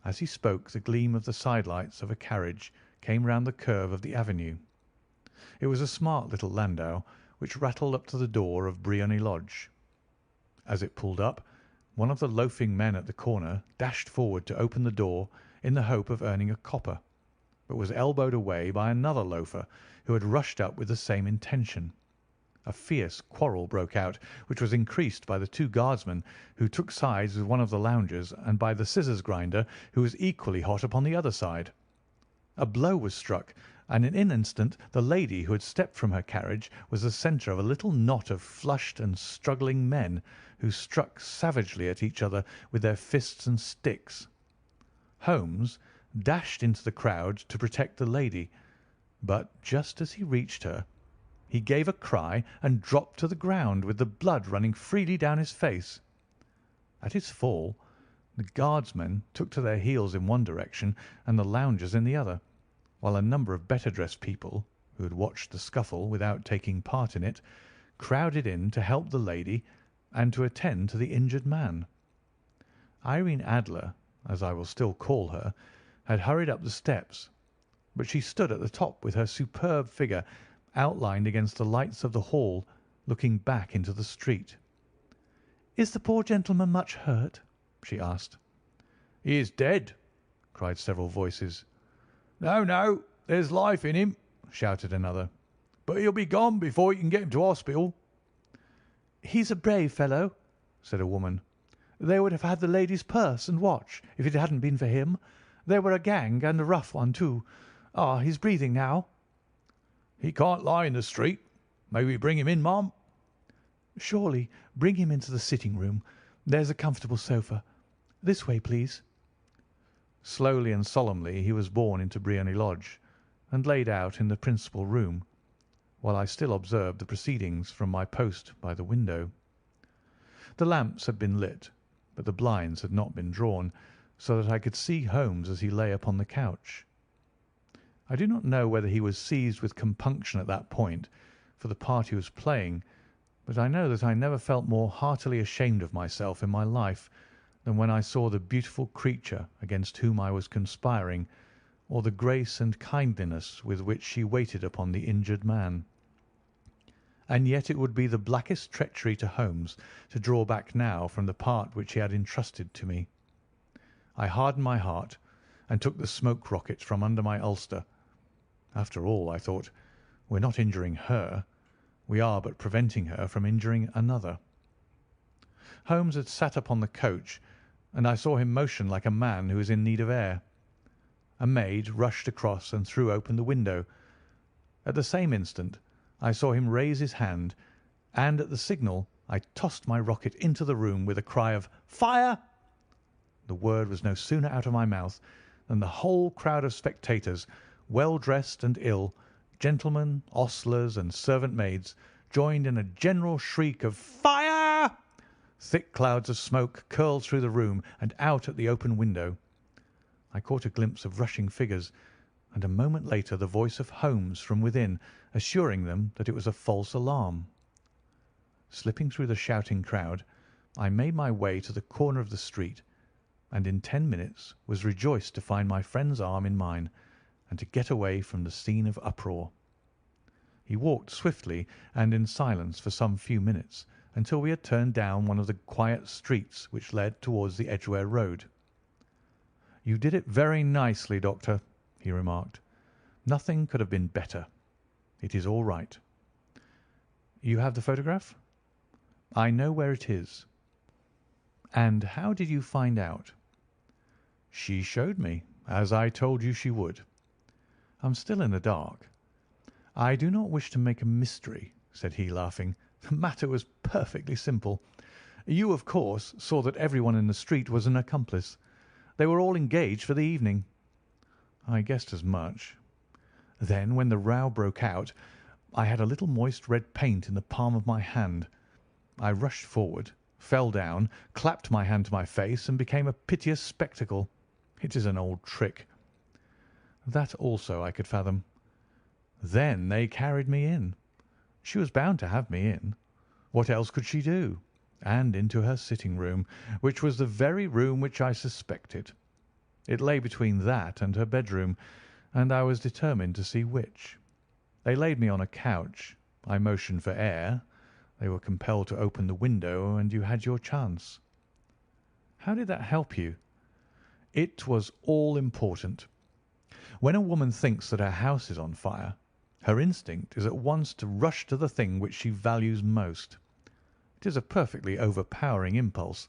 As he spoke, the gleam of the sidelights of a carriage came round the curve of the avenue. It was a smart little landau which rattled up to the door of Briony Lodge. As it pulled up, one of the loafing men at the corner dashed forward to open the door in the hope of earning a copper, but was elbowed away by another loafer who had rushed up with the same intention. A fierce quarrel broke out, which was increased by the two guardsmen who took sides with one of the loungers and by the scissors grinder who was equally hot upon the other side. A blow was struck, and in an instant the lady who had stepped from her carriage was the centre of a little knot of flushed and struggling men who struck savagely at each other with their fists and sticks. Holmes dashed into the crowd to protect the lady, but just as he reached her, he gave a cry and dropped to the ground with the blood running freely down his face. At his fall, the guardsmen took to their heels in one direction and the loungers in the other, while a number of better-dressed people, who had watched the scuffle without taking part in it, crowded in to help the lady and to attend to the injured man. Irene Adler, as I will still call her, had hurried up the steps, but she stood at the top with her superb figure outlined against the lights of the hall, looking back into the street. "Is the poor gentleman much hurt?" she asked. "He is dead," cried several voices. "No, no, there's life in him," shouted another. "But he'll be gone before you can get him to hospital." "He's a brave fellow," said a woman. "They would have had the lady's purse and watch if it hadn't been for him. They were a gang, and a rough one, too. Ah, he's breathing now." "He can't lie in the street. May we bring him in, ma'am?" "Surely. Bring him into the sitting-room. There's a comfortable sofa. This way, please." Slowly and solemnly he was borne into Briony Lodge, and laid out in the principal room, while I still observed the proceedings from my post by the window. The lamps had been lit, but the blinds had not been drawn, so that I could see Holmes as he lay upon the couch. I do not know whether he was seized with compunction at that point for the part he was playing, but I know that I never felt more heartily ashamed of myself in my life than when I saw the beautiful creature against whom I was conspiring, or the grace and kindliness with which she waited upon the injured man. And yet it would be the blackest treachery to Holmes to draw back now from the part which he had entrusted to me. I hardened my heart and took the smoke rocket from under my ulster. After all, I thought, we're not injuring her. We are but preventing her from injuring another. Holmes had sat upon the coach, and I saw him motion like a man who is in need of air. A maid rushed across and threw open the window. At the same instant I saw him raise his hand, and at the signal I tossed my rocket into the room with a cry of "Fire!" The word was no sooner out of my mouth than the whole crowd of spectators, well dressed and ill, gentlemen, ostlers, and servant maids, joined in a general shriek of "Fire!" Thick clouds of smoke curled through the room and out at the open window. I caught a glimpse of rushing figures, and a moment later the voice of Holmes from within, assuring them that it was a false alarm. Slipping through the shouting crowd, I made my way to the corner of the street, and in 10 minutes was rejoiced to find my friend's arm in mine, and to get away from the scene of uproar. He walked swiftly and in silence for some few minutes, until we had turned down one of the quiet streets which led towards the Edgware Road. "You did it very nicely, Doctor," he remarked. "Nothing could have been better. It is all right." "You have the photograph?" "I know where it is." "And how did you find out?" "She showed me, as I told you she would." "I'm still in the dark." "I do not wish to make a mystery," said he, laughing. "The matter was perfectly simple. You, of course, saw that everyone in the street was an accomplice. They were all engaged for the evening." "I guessed as much." "Then, when the row broke out, I had a little moist red paint in the palm of my hand. I rushed forward, fell down, clapped my hand to my face, and became a piteous spectacle. It is an old trick." "That also I could fathom." "Then they carried me in. She was bound to have me in. What else could she do? And into her sitting-room, which was the very room which I suspected. It lay between that and her bedroom, and I was determined to see which. They laid me on a couch. I motioned for air. They were compelled to open the window, and you had your chance." How did that help you?" "It was all important. When a woman thinks that her house is on fire, her instinct is at once to rush to the thing which she values most. It is a perfectly overpowering impulse,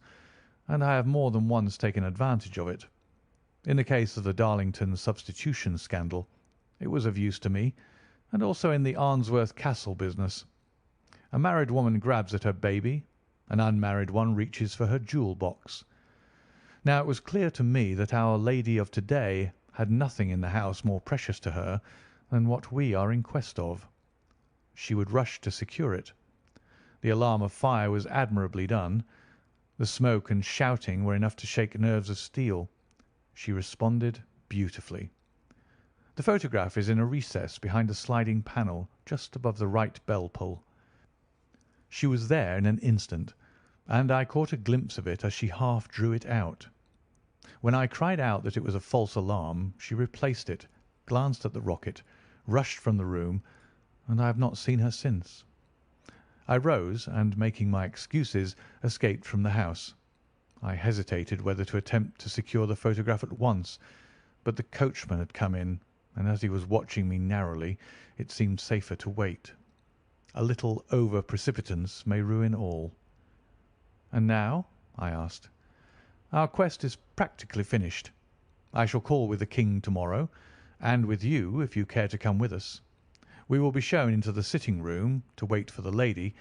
and I have more than once taken advantage of it. In the case of the Darlington substitution scandal, it was of use to me, and also in the Arnsworth Castle business. A married woman grabs at her baby, an unmarried one reaches for her jewel box. Now it was clear to me that our lady of to-day had nothing in the house more precious to her than what we are in quest of. She would rush to secure it. The alarm of fire was admirably done. The smoke and shouting were enough to shake nerves of steel. She responded beautifully. The photograph is in a recess behind a sliding panel just above the right bell pull. She was there in an instant, and I caught a glimpse of it as she half drew it out. When I cried out that it was a false alarm, she replaced it, glanced at the rocket, rushed from the room, and I have not seen her since. I rose, and making my excuses, escaped from the house. I hesitated whether to attempt to secure the photograph at once, but the coachman had come in, and as he was watching me narrowly, it seemed safer to wait. A little over-precipitance may ruin all. "And now?" I asked. "Our quest is practically finished. I shall call with the King to-morrow, and with you if you care to come with us. We will be shown into the sitting-room to wait for the lady,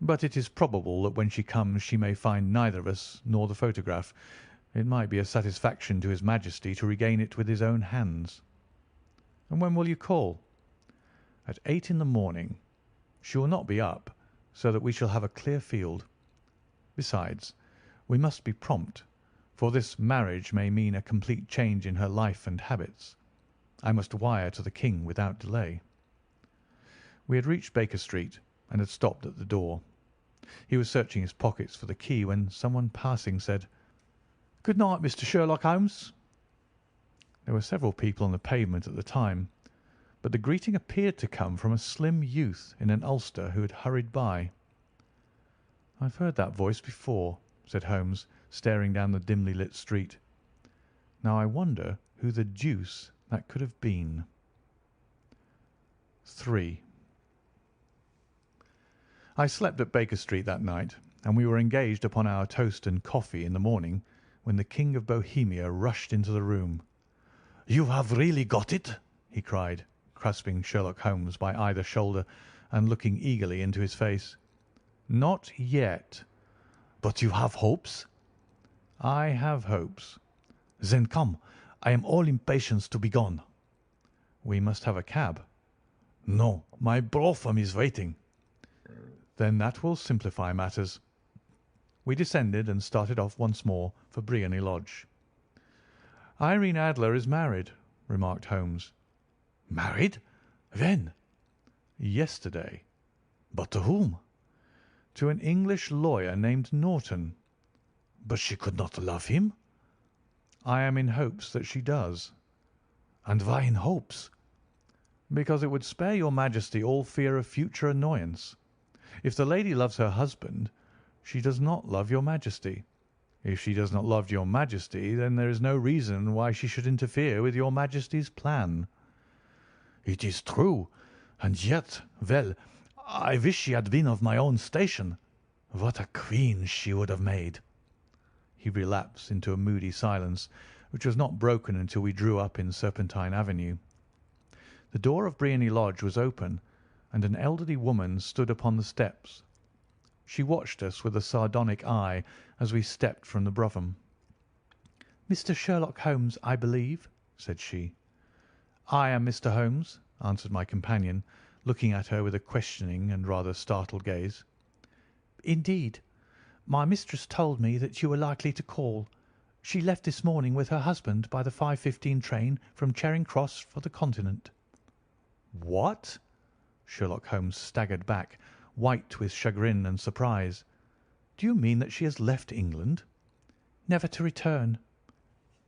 but it is probable that when she comes she may find neither of us nor the photograph. It might be a satisfaction to His Majesty to regain it with his own hands." "And when will you call?" "At 8 in the morning. She will not be up, so that we shall have a clear field. Besides, we must be prompt, for this marriage may mean a complete change in her life and habits. I must wire to the King without delay." We had reached Baker Street and had stopped at the door. He was searching his pockets for the key when someone passing said, "Good night, Mr. Sherlock Holmes." There were several people on the pavement at the time, but the greeting appeared to come from a slim youth in an ulster who had hurried by. "I've heard that voice before," said Holmes, staring down the dimly lit street. "Now I wonder who the deuce that could have been." 3. I slept at Baker Street that night, and we were engaged upon our toast and coffee in the morning when the King of Bohemia rushed into the room. "You have really got it?" he cried, grasping Sherlock Holmes by either shoulder and looking eagerly into his face. "Not yet." "But you have hopes?" "I have hopes." "Then come. I am all impatience to be gone." "We must have a cab." "No, my brougham is waiting." "Then that will simplify matters." We descended and started off once more for Briony Lodge. "Irene Adler is married," remarked Holmes. "Married? When?" "Yesterday." "But to whom?" "To an English lawyer named Norton." "But she could not love him?" "I am in hopes that she does." "And why in hopes?" "Because it would spare your Majesty all fear of future annoyance. If the lady loves her husband, she does not love your Majesty. If she does not love your Majesty, then there is no reason why she should interfere with your Majesty's plan." "It is true. And yet, well, I wish she had been of my own station. What a queen she would have made!" He relapsed into a moody silence, which was not broken until we drew up in Serpentine Avenue. The door of Briony Lodge was open, and an elderly woman stood upon the steps. She watched us with a sardonic eye as we stepped from the brougham. "Mr. Sherlock Holmes, I believe," said she. "I am Mr. Holmes," answered my companion, looking at her with a questioning and rather startled gaze. "Indeed. My mistress told me that you were likely to call. She left this morning with her husband by the 5:15 train from Charing Cross for the Continent." "What?" Sherlock Holmes staggered back, white with chagrin and surprise. "Do you mean that she has left England?" "Never to return."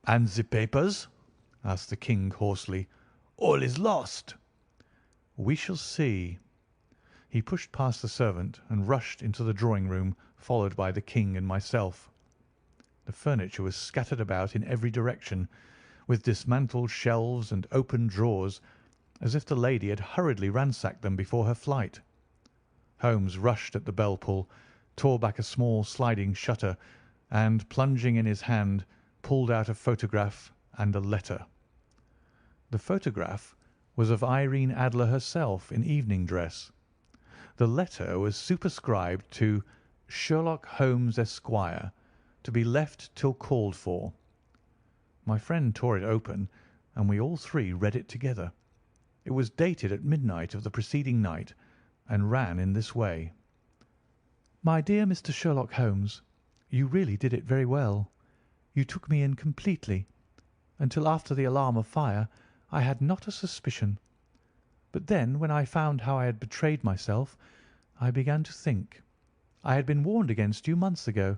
"And the papers?" asked the King hoarsely. "All is lost." "We shall see." He pushed past the servant and rushed into the drawing-room, followed by the King and myself. The furniture was scattered about in every direction, with dismantled shelves and open drawers, as if the lady had hurriedly ransacked them before her flight. Holmes rushed at the bell pull, tore back a small sliding shutter, and, plunging in his hand, pulled out a photograph and a letter. The photograph was of Irene Adler herself in evening dress. The letter was superscribed to Sherlock Holmes, Esquire, to be left till called for. My friend tore it open, and we all three read it together. It was dated at midnight of the preceding night, and ran in this way: "My dear Mr. Sherlock Holmes, you really did it very well. You took me in completely. Until after the alarm of fire I had not a suspicion. But then, when I found how I had betrayed myself, I began to think. I had been warned against you months ago.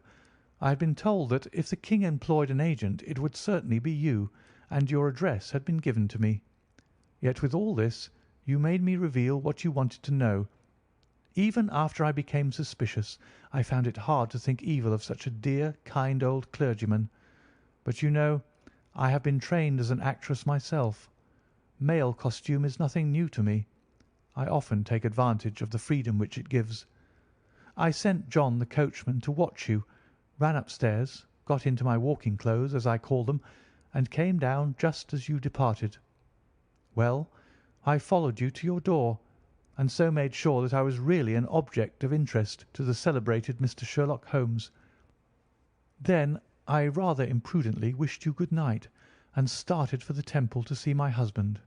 I had been told that if the King employed an agent it would certainly be you, and your address had been given to me. Yet with all this you made me reveal what you wanted to know. Even after I became suspicious, I found it hard to think evil of such a dear, kind old clergyman. But you know, I have been trained as an actress myself. Male costume is nothing new to me. I often take advantage of the freedom which it gives. I sent John the coachman to watch you, ran upstairs, got into my walking clothes, as I call them, and came down just as you departed. Well, I followed you to your door, and so made sure that I was really an object of interest to the celebrated Mr. Sherlock Holmes. Then I rather imprudently wished you good night, and started for the Temple to see my husband.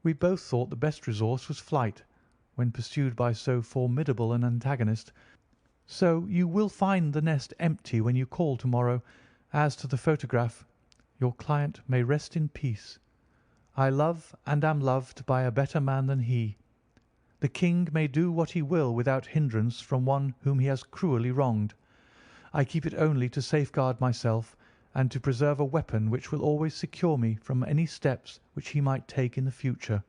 We both thought the best resource was flight, when pursued by so formidable an antagonist, so you will find the nest empty when you call to-morrow. As to the photograph, your client may rest in peace. I love and am loved by a better man than he. The King may do what he will without hindrance from one whom he has cruelly wronged. I keep it only to safeguard myself, and to preserve a weapon which will always secure me from any steps which he might take in the future.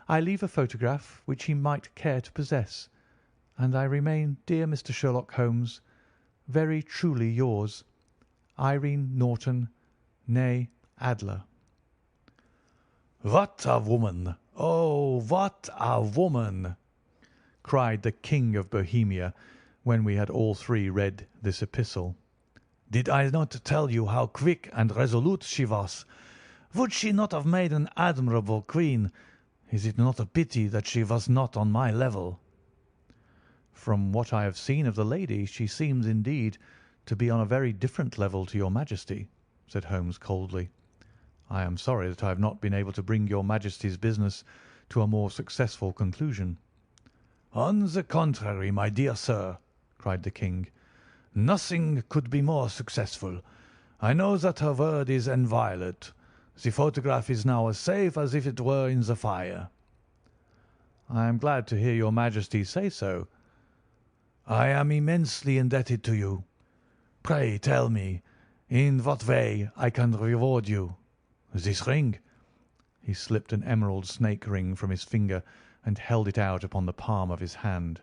I leave a photograph which he might care to possess, and I remain, dear Mr. Sherlock Holmes, very truly yours, Irene Norton, née Adler." "What a woman! Oh, what a woman!" cried the King of Bohemia, when we had all three read this epistle. "Did I not tell you how quick and resolute she was? Would she not have made an admirable queen? Is it not a pity that she was not on my level?" "From what I have seen of the lady, she seems, indeed, to be on a very different level to your Majesty," said Holmes coldly. "I am sorry that I have not been able to bring your Majesty's business to a more successful conclusion." "On the contrary, my dear sir," cried the King, "nothing could be more successful. I know that her word is inviolate. The photograph is now as safe as if it were in the fire." "I am glad to hear your Majesty say so." "I am immensely indebted to you. Pray tell me in what way I can reward you. This ring?" He slipped an emerald snake ring from his finger and held it out upon the palm of his hand.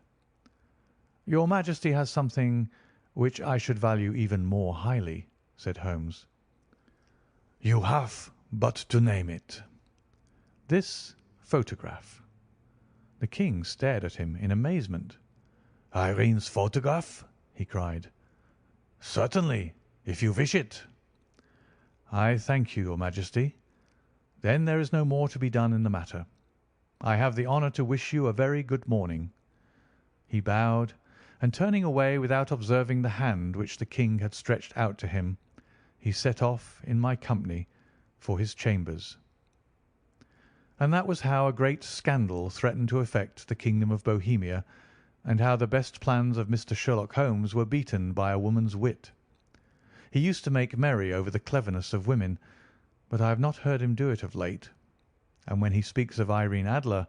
"Your Majesty has something which I should value even more highly," said Holmes. "You have but to name it." "This photograph." The King stared at him in amazement. "Irene's photograph?" he cried. "Certainly, if you wish it." "I thank you, your Majesty. Then there is no more to be done in the matter. I have the honour to wish you a very good morning." He bowed, and turning away without observing the hand which the King had stretched out to him, he set off in my company for his chambers. And that was how a great scandal threatened to affect the kingdom of Bohemia, and how the best plans of Mr. Sherlock Holmes were beaten by a woman's wit. He used to make merry over the cleverness of women, but I have not heard him do it of late, and when he speaks of Irene Adler,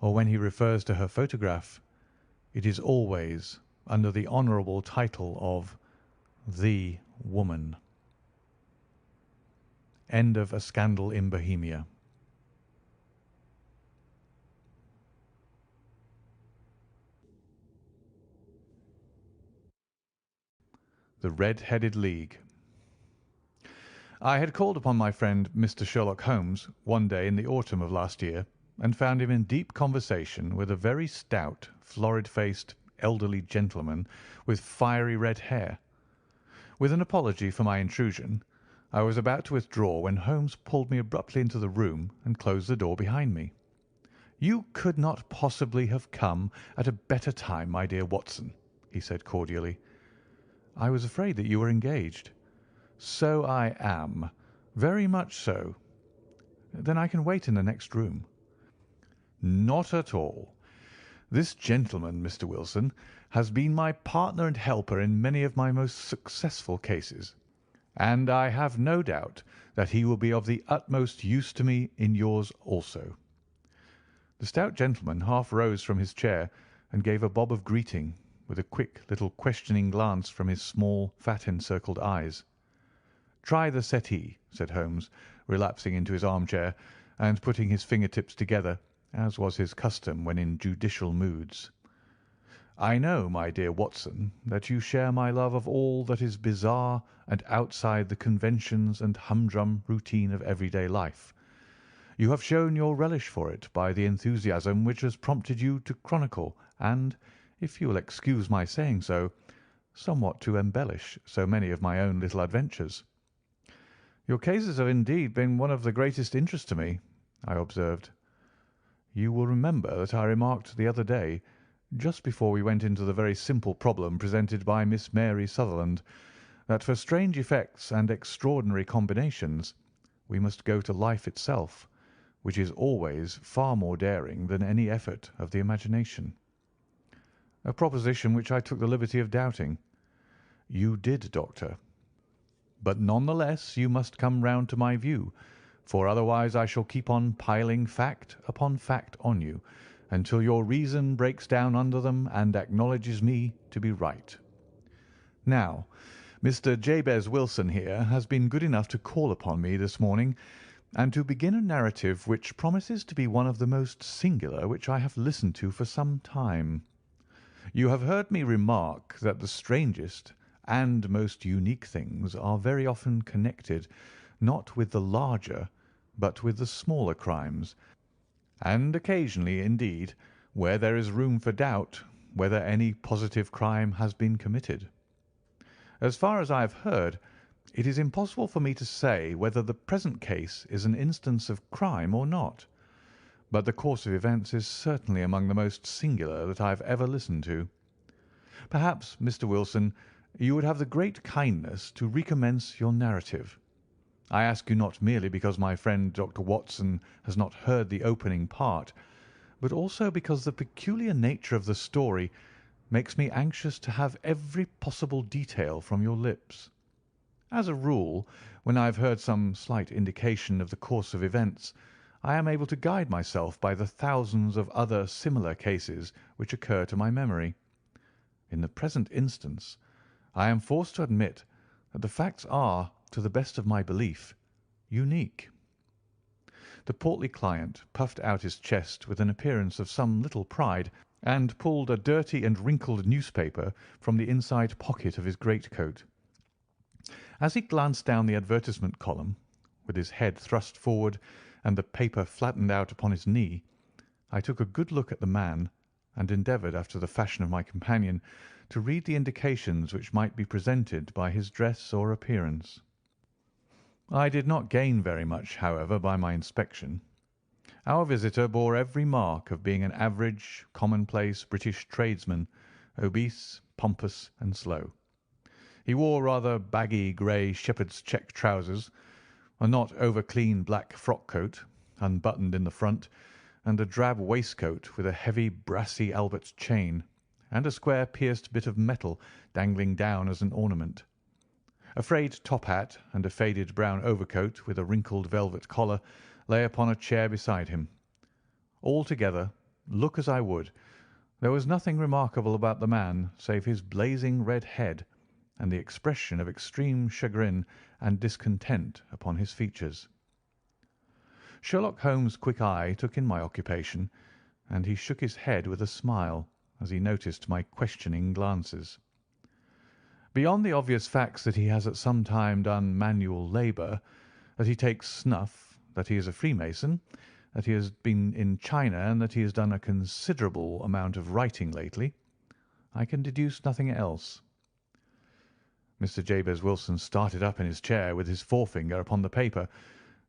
or when he refers to her photograph, it is always under the honourable title of the woman. End of A Scandal in Bohemia. The Red-Headed League. I had called upon my friend Mr. Sherlock Holmes one day in the autumn of last year, and found him in deep conversation with a very stout, florid-faced, elderly gentleman with fiery red hair. With an apology for my intrusion, I was about to withdraw when Holmes pulled me abruptly into the room and closed the door behind me. "You could not possibly have come at a better time, my dear Watson," he said cordially. "I was afraid that you were engaged." "So I am. Very much so." "Then I can wait in the next room." "Not at all. This gentleman, Mr. Wilson, has been my partner and helper in many of my most successful cases, and I have no doubt that he will be of the utmost use to me in yours also." The stout gentleman half rose from his chair and gave a bob of greeting, with a quick little questioning glance from his small, fat-encircled eyes. "Try the settee," said Holmes, relapsing into his armchair and putting his finger-tips together, as was his custom when in judicial moods. "I know, my dear Watson, that you share my love of all that is bizarre and outside the conventions and humdrum routine of everyday life. You have shown your relish for it by the enthusiasm which has prompted you to chronicle and, if you will excuse my saying so, somewhat to embellish so many of my own little adventures." "Your cases have indeed been one of the greatest interest to me," I observed. "You will remember that I remarked the other day, just before we went into the very simple problem presented by Miss Mary Sutherland, that for strange effects and extraordinary combinations we must go to life itself, which is always far more daring than any effort of the imagination." "A proposition which I took the liberty of doubting." "You did, Doctor. But none the less you must come round to my view, for otherwise I shall keep on piling fact upon fact on you, until your reason breaks down under them and acknowledges me to be right. Now, Mr. Jabez Wilson here has been good enough to call upon me this morning, and to begin a narrative which promises to be one of the most singular which I have listened to for some time. You have heard me remark that the strangest and most unique things are very often connected, not with the larger, but with the smaller crimes, and occasionally, indeed, where there is room for doubt whether any positive crime has been committed. As far as I have heard, it is impossible for me to say whether the present case is an instance of crime or not, but the course of events is certainly among the most singular that I have ever listened to. Perhaps, Mr. Wilson, you would have the great kindness to recommence your narrative. I ask you not merely because my friend Dr. Watson has not heard the opening part, but also because the peculiar nature of the story makes me anxious to have every possible detail from your lips. As a rule, when I have heard some slight indication of the course of events, I am able to guide myself by the thousands of other similar cases which occur to my memory. In the present instance, I am forced to admit that the facts are, to the best of my belief, unique." The portly client puffed out his chest with an appearance of some little pride, and pulled a dirty and wrinkled newspaper from the inside pocket of his greatcoat. As he glanced down the advertisement column, with his head thrust forward and the paper flattened out upon his knee, I took a good look at the man, and endeavoured, after the fashion of my companion, to read the indications which might be presented by his dress or appearance. I did not gain very much, however, by my inspection. Our visitor bore every mark of being an average, commonplace British tradesman, obese, pompous, and slow. He wore rather baggy grey shepherd's check trousers, a not over-clean black frock-coat, unbuttoned in the front, and a drab waistcoat with a heavy brassy Albert chain, and a square pierced bit of metal dangling down as an ornament. A frayed top hat and a faded brown overcoat with a wrinkled velvet collar lay upon a chair beside him. Altogether, look as I would, there was nothing remarkable about the man save his blazing red head and the expression of extreme chagrin and discontent upon his features. Sherlock Holmes' quick eye took in my occupation, and he shook his head with a smile as he noticed my questioning glances. Beyond the obvious facts that he has at some time done manual labour, that he takes snuff, that he is a Freemason, that he has been in China, and that he has done a considerable amount of writing lately, I can deduce nothing else." Mr. Jabez Wilson started up in his chair with his forefinger upon the paper,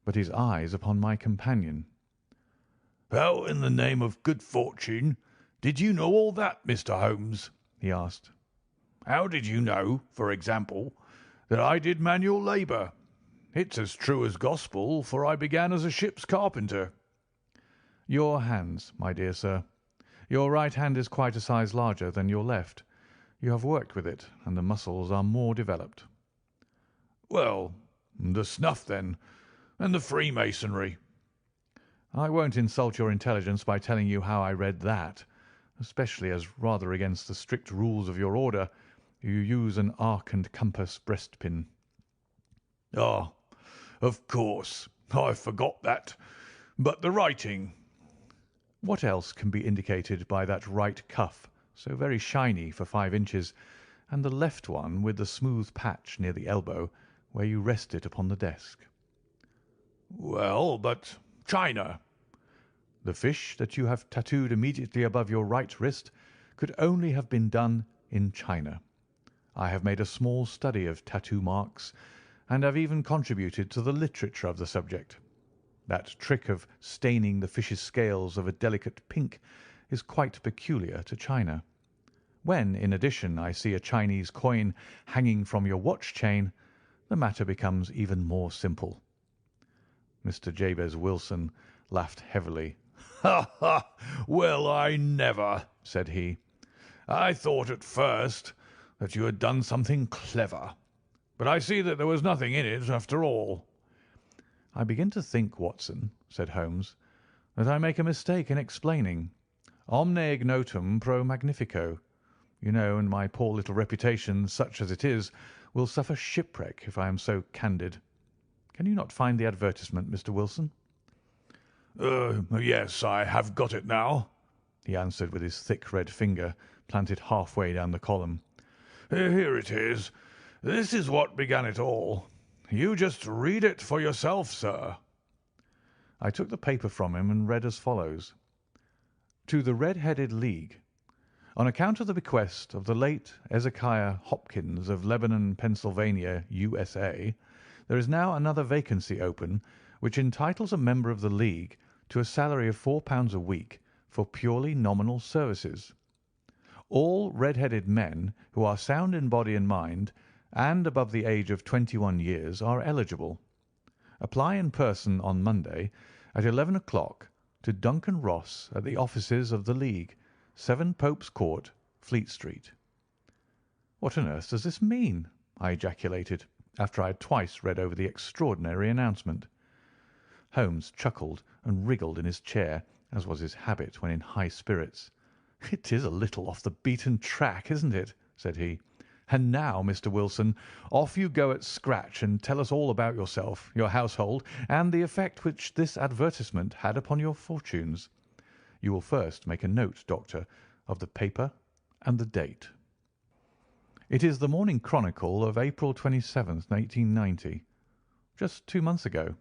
but his eyes upon my companion. "How in the name of good fortune did you know all that, Mr. Holmes?" he asked. "How did you know, for example, that I did manual labour? It's as true as gospel, for I began as a ship's carpenter." "Your hands, my dear sir. Your right hand is quite a size larger than your left. You have worked with it, and the muscles are more developed." "Well, the snuff, then, and the Freemasonry." "I won't insult your intelligence by telling you how I read that, especially as, rather against the strict rules of your order, you use an arc and compass breastpin." "Ah, of course. I forgot that. But the writing?" "What else can be indicated by that right cuff, so very shiny for 5 inches, and the left one with the smooth patch near the elbow, where you rest it upon the desk?" "Well, but China?" "The fish that you have tattooed immediately above your right wrist could only have been done in China. I have made a small study of tattoo marks, and have even contributed to the literature of the subject. That trick of staining the fish's scales of a delicate pink is quite peculiar to China. When, in addition, I see a Chinese coin hanging from your watch chain, the matter becomes even more simple." Mr. Jabez Wilson laughed heavily. "Ha, ha! Well, I never!" said he. "I thought at first that you had done something clever, but I see that there was nothing in it after all." "I begin to think, Watson," said Holmes, "that I make a mistake in explaining. Omne ignotum pro magnifico, you know, and my poor little reputation, such as it is, will suffer shipwreck if I am so candid. Can you not find the advertisement, Mr. Wilson?" "Yes, I have got it now," he answered with his thick red finger planted halfway down the column. "Here it is. This is what began it all. You just read it for yourself, sir." I took the paper from him and read as follows: "To the Red-Headed League. On account of the bequest of the late Ezekiah Hopkins of Lebanon, Pennsylvania, USA, there is now another vacancy open which entitles a member of the League to a salary of £4 a week for purely nominal services. All red-headed men who are sound in body and mind and above the age of 21 years are eligible. Apply in person on Monday at 11 o'clock to Duncan Ross at the offices of the League, 7 Pope's Court, Fleet Street." "What on earth does this mean?" I ejaculated, after I had twice read over the extraordinary announcement. Holmes chuckled and wriggled in his chair, as was his habit when in high spirits. "It is a little off the beaten track, isn't it?" said he. "And now, Mr. Wilson, off you go at scratch and tell us all about yourself, your household, and the effect which this advertisement had upon your fortunes. You will first make a note, Doctor, of the paper and the date." "It is the Morning Chronicle of April 27th, 1890. Just 2 months ago."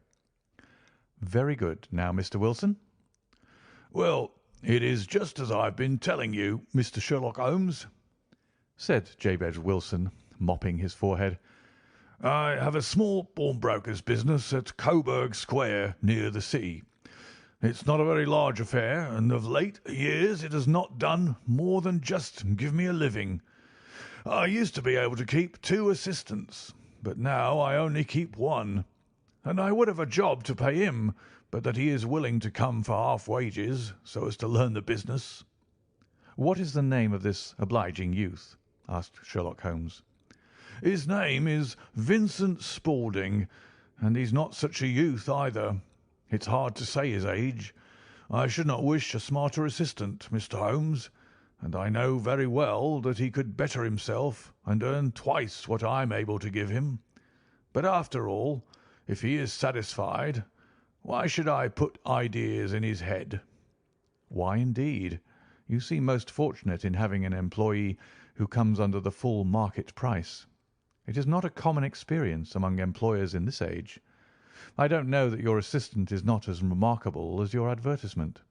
"Very good. Now, Mr. Wilson?" "Well, it is just as I've been telling you, Mr. Sherlock Holmes," said Jabez Wilson, mopping his forehead. "I have a small pawnbroker's business at Coburg Square, near the sea. It's not a very large affair, and of late years it has not done more than just give me a living. I used to be able to keep 2 assistants, but now I only keep 1, and I would have a job to pay him, but that he is willing to come for half wages so as to learn the business." "What is the name of this obliging youth?" asked Sherlock Holmes. "His name is Vincent Spaulding, and he's not such a youth either. It's hard to say his age. I should not wish a smarter assistant, Mr. Holmes, and I know very well that he could better himself and earn twice what I'm able to give him. But after all, if he is satisfied, why should I put ideas in his head?" "Why, indeed? You seem most fortunate in having an employee who comes under the full market price. It is not a common experience among employers in this age. I don't know that your assistant is not as remarkable as your advertisement."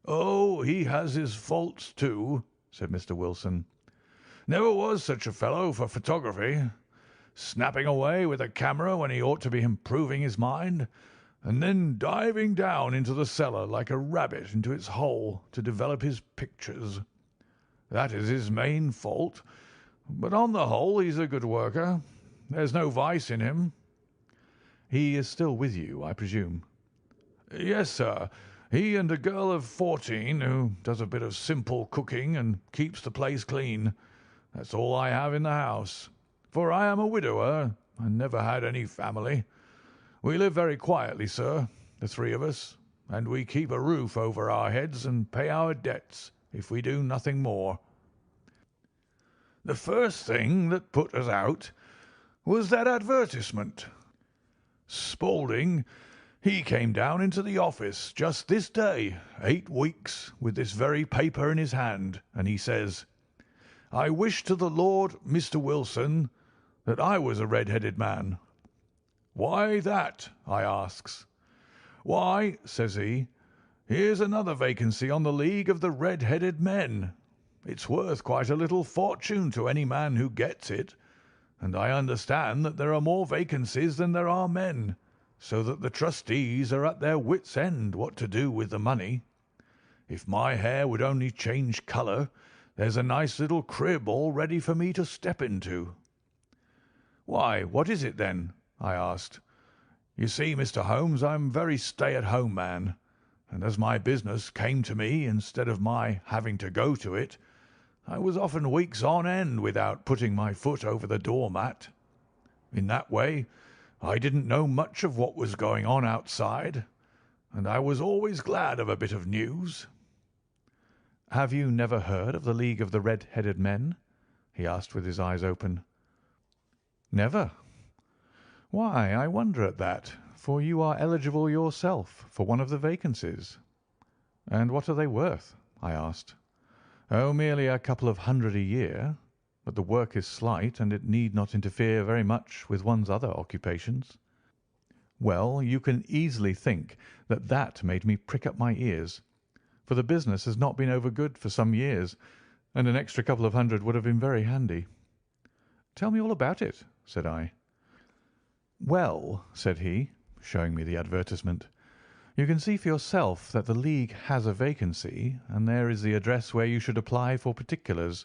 "Oh, he has his faults too," said Mr. Wilson. "Never was such a fellow for photography. Snapping away with a camera when he ought to be improving his mind, and then diving down into the cellar like a rabbit into its hole to develop his pictures. That is his main fault, but on the whole he's a good worker. There's no vice in him." "He is still with you, I presume?" "Yes, sir. He and a girl of 14 who does a bit of simple cooking and keeps the place clean. That's all I have in the house, for I am a widower and never had any family. We live very quietly, sir, the three of us, and we keep a roof over our heads and pay our debts if we do nothing more. The first thing that put us out was that advertisement. Spaulding, he came down into the office just this day, 8 weeks, with this very paper in his hand, and he says, 'I wish to the Lord, Mr. Wilson, that I was a red-headed man.' 'Why that?' I asks. 'Why,' says he, 'here's another vacancy on the League of the Red-Headed Men. It's worth quite a little fortune to any man who gets it, and I understand that there are more vacancies than there are men, so that the trustees are at their wits' end what to do with the money. If my hair would only change colour, there's a nice little crib all ready for me to step into.' 'Why, what is it then?' I asked. 'You see, Mr. Holmes, I'm a very stay-at-home man, and as my business came to me instead of my having to go to it, I was often weeks on end without putting my foot over the door-mat. In that way, I didn't know much of what was going on outside, and I was always glad of a bit of news.' 'Have you never heard of the League of the Red-Headed Men?' he asked with his eyes open. "'Never. Why, I wonder at that, for you are eligible yourself for one of the vacancies.' 'And what are they worth?' I asked. "'Oh, merely a couple of hundred a year, but the work is slight, and it need not interfere very much with one's other occupations.' Well, you can easily think that that made me prick up my ears, for the business has not been over good for some years, and an extra couple of hundred would have been very handy. "'Tell me all about it,' said I. "'Well,' said he, showing me the advertisement, "you can see for yourself that the League has a vacancy, and there is the address where you should apply for particulars.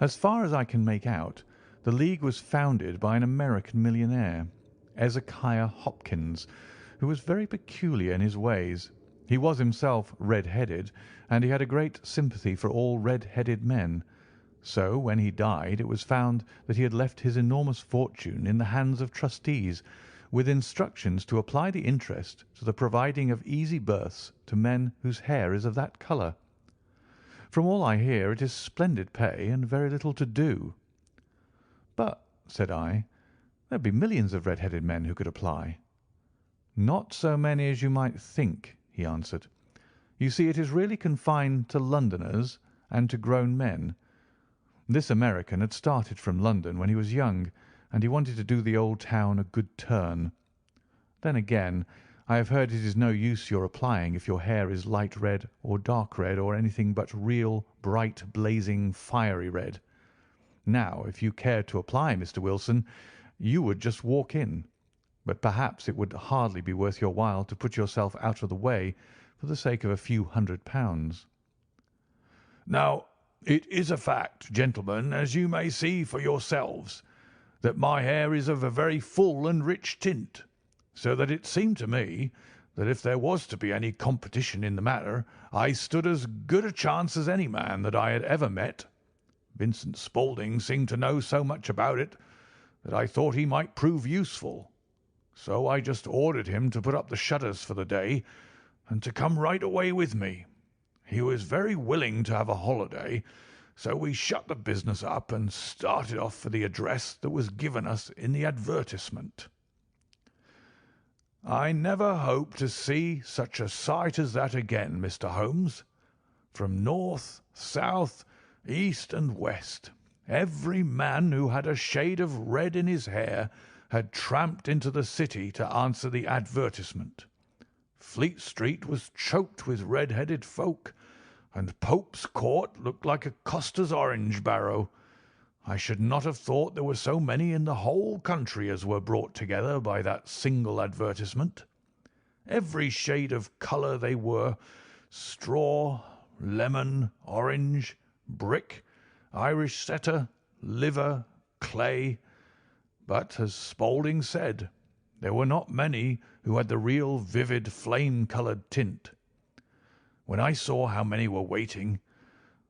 As far as I can make out, the League was founded by an American millionaire, Ezekiah Hopkins, who was very peculiar in his ways. He was himself red-headed, and he had a great sympathy for all red-headed men. So when he died it was found that he had left his enormous fortune in the hands of trustees, with instructions to apply the interest to the providing of easy berths to men whose hair is of that colour. From all I hear it is splendid pay and very little to do.' "'But,' said I, "'there'd be millions of red-headed men who could apply.' "'Not so many as you might think,' he answered. "'You see, it is really confined to Londoners and to grown men. This American had started from London when he was young, and he wanted to do the old town a good turn. Then again, I have heard it is no use your applying if your hair is light red or dark red or anything but real bright, blazing, fiery red. Now, if you cared to apply, Mr. Wilson, you would just walk in, but perhaps it would hardly be worth your while to put yourself out of the way for the sake of a few £100. Now, it is a fact, gentlemen, as you may see for yourselves, that my hair is of a very full and rich tint, so that it seemed to me that if there was to be any competition in the matter, I stood as good a chance as any man that I had ever met. Vincent Spaulding seemed to know so much about it that I thought he might prove useful. So I just ordered him to put up the shutters for the day and to come right away with me. He was very willing to have a holiday, so we shut the business up and started off for the address that was given us in the advertisement. I never hope to see such a sight as that again, Mr. Holmes. From north, south, east, and west, Every man who had a shade of red in his hair had tramped into the city to answer the advertisement. Fleet Street was choked with red-headed folk, and Pope's Court looked like a coster's orange barrow. I should not have thought there were so many in the whole country as were brought together by that single advertisement. Every shade of colour they were: straw, lemon, orange, brick, Irish setter, liver, clay. But, as Spaulding said, there were not many who had the real vivid flame-coloured tint. When I saw how many were waiting,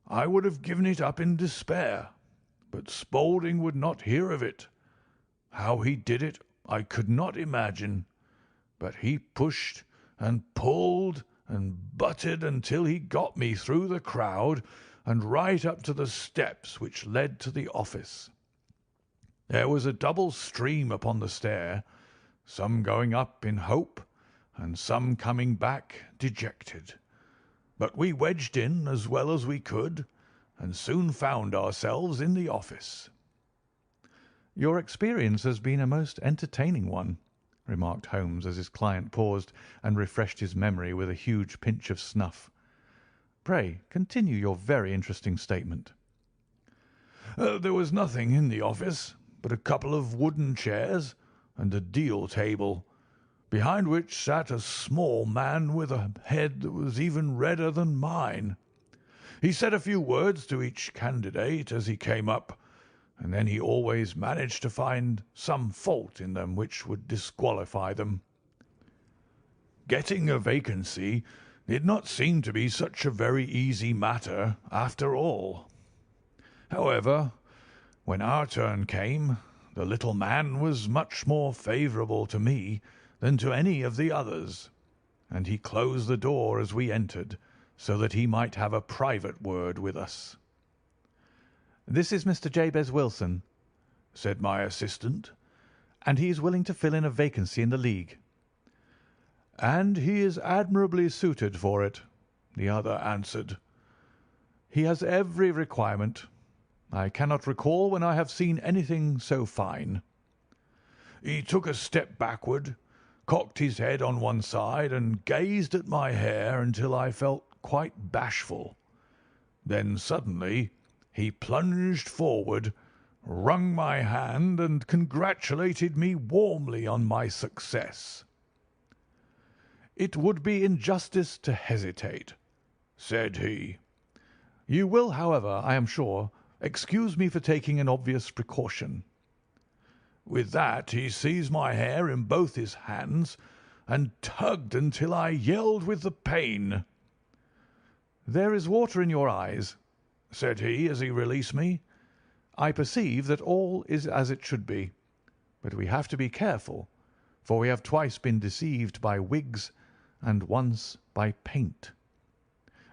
I would have given it up in despair, but Spaulding would not hear of it. How he did it I could not imagine, but he pushed and pulled and butted until he got me through the crowd and right up to the steps which led to the office. There was a double stream upon the stair, some going up in hope and some coming back dejected. But we wedged in as well as we could and soon found ourselves in the office. "Your experience has been a most entertaining one," remarked Holmes as his client paused and refreshed his memory with a huge pinch of snuff. "Pray continue your very interesting statement." There was nothing in the office but a couple of wooden chairs and a deal table, behind which sat a small man with a head that was even redder than mine. He said a few words to each candidate as he came up, and then he always managed to find some fault in them which would disqualify them. Getting a vacancy did not seem to be such a very easy matter after all. However, when our turn came, the little man was much more favourable to me than to any of the others, and he closed the door as we entered, so that he might have a private word with us. "This is Mr. Jabez Wilson," said my assistant. "and he is willing to fill in a vacancy in the League." "And he is admirably suited for it," the other answered. "He has every requirement. I cannot recall when I have seen anything so fine." He took a step backward, cocked his head on one side, and gazed at my hair until I felt quite bashful. Then suddenly he plunged forward, wrung my hand, and congratulated me warmly on my success. "It would be injustice to hesitate," said he. "You will, however, I am sure, excuse me for taking an obvious precaution." With that he seized my hair in both his hands and tugged until I yelled with the pain. "There is water in your eyes," said he as he released me. "I perceive that all is as it should be, but we have to be careful, for we have twice been deceived by wigs and once by paint.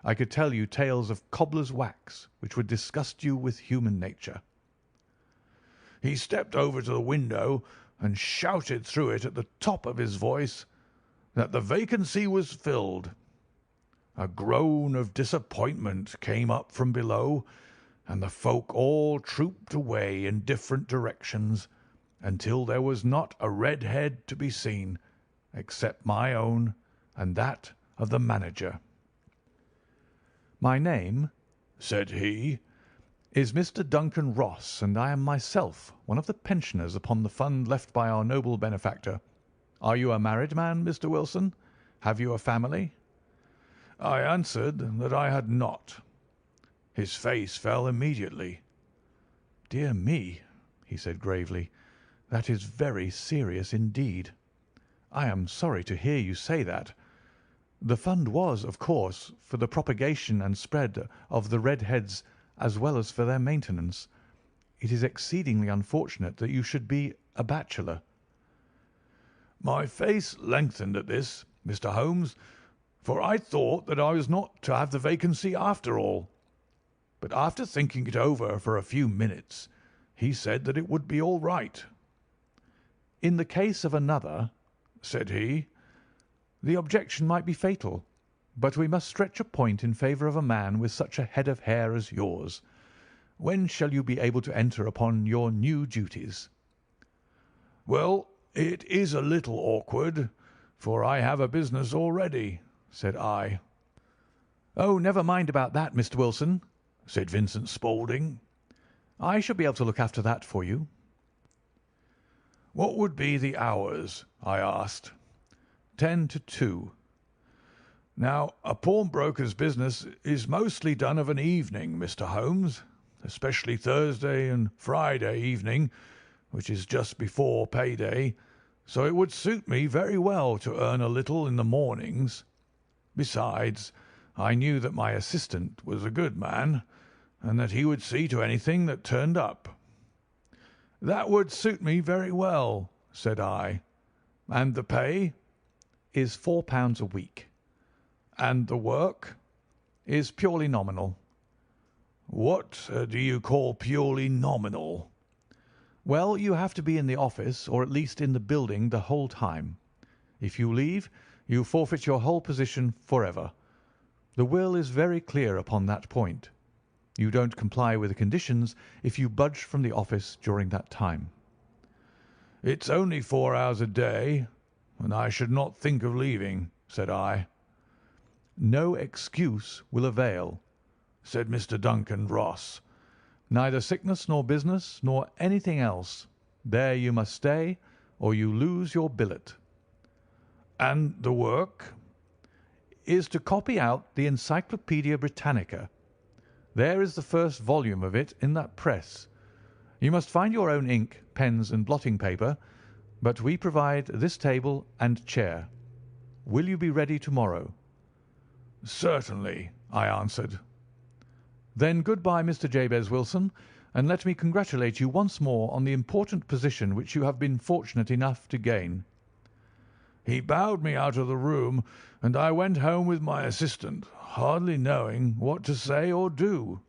I could tell you tales of cobbler's wax which would disgust you with human nature." He stepped over to the window and shouted through it at the top of his voice that the vacancy was filled. A groan of disappointment came up from below, and the folk all trooped away in different directions until there was not a red head to be seen, except my own and that of the manager. "My name," said he, "is Mr. Duncan Ross, and I am myself one of the pensioners upon the fund left by our noble benefactor. Are you a married man, Mr. Wilson? Have you a family?" I answered that I had not. His face fell immediately. "Dear me," he said gravely, "that is very serious indeed. I am sorry to hear you say that. The fund was, of course, for the propagation and spread of the red heads as well as for their maintenance. It is exceedingly unfortunate that you should be a bachelor." My face lengthened at this, Mr. Holmes, for I thought that I was not to have the vacancy after all. But after thinking it over for a few minutes, he said that it would be all right. "In the case of another," said he, "the objection might be fatal, but we must stretch a point in favour of a man with such a head of hair as yours. When shall you be able to enter upon your new duties?" "Well, it is a little awkward, for I have a business already," said I. "Oh, never mind about that, Mr. Wilson," said Vincent Spaulding. "I shall be able to look after that for you." "What would be the hours?" I asked. 10 to 2. "Now, a pawnbroker's business is mostly done of an evening, Mr. Holmes, especially Thursday and Friday evening, which is just before pay-day, so it would suit me very well to earn a little in the mornings. Besides, I knew that my assistant was a good man, and that he would see to anything that turned up." "That would suit me very well," said I. "And the pay?" "Is £4 a week." "And the work?" "Is purely nominal." "What do you call purely nominal?" "Well, you have to be in the office, or at least in the building, the whole time. If you leave, you forfeit your whole position for ever. The will is very clear upon that point. You don't comply with the conditions if you budge from the office during that time." "It's only 4 hours a day, and I should not think of leaving," said I. "No excuse will avail," said Mr. Duncan Ross. "Neither sickness nor business nor anything else. There you must stay, or you lose your billet." "And the work?" "Is to copy out the Encyclopaedia Britannica. There is the first volume of it in that press. You must find your own ink, pens, and blotting paper, but we provide this table and chair. Will you be ready to-morrow?" "Certainly," I answered. "Then good-bye, Mr. Jabez Wilson, and let me congratulate you once more on the important position which you have been fortunate enough to gain." He bowed me out of the room, and I went home with my assistant, hardly knowing what to say or do.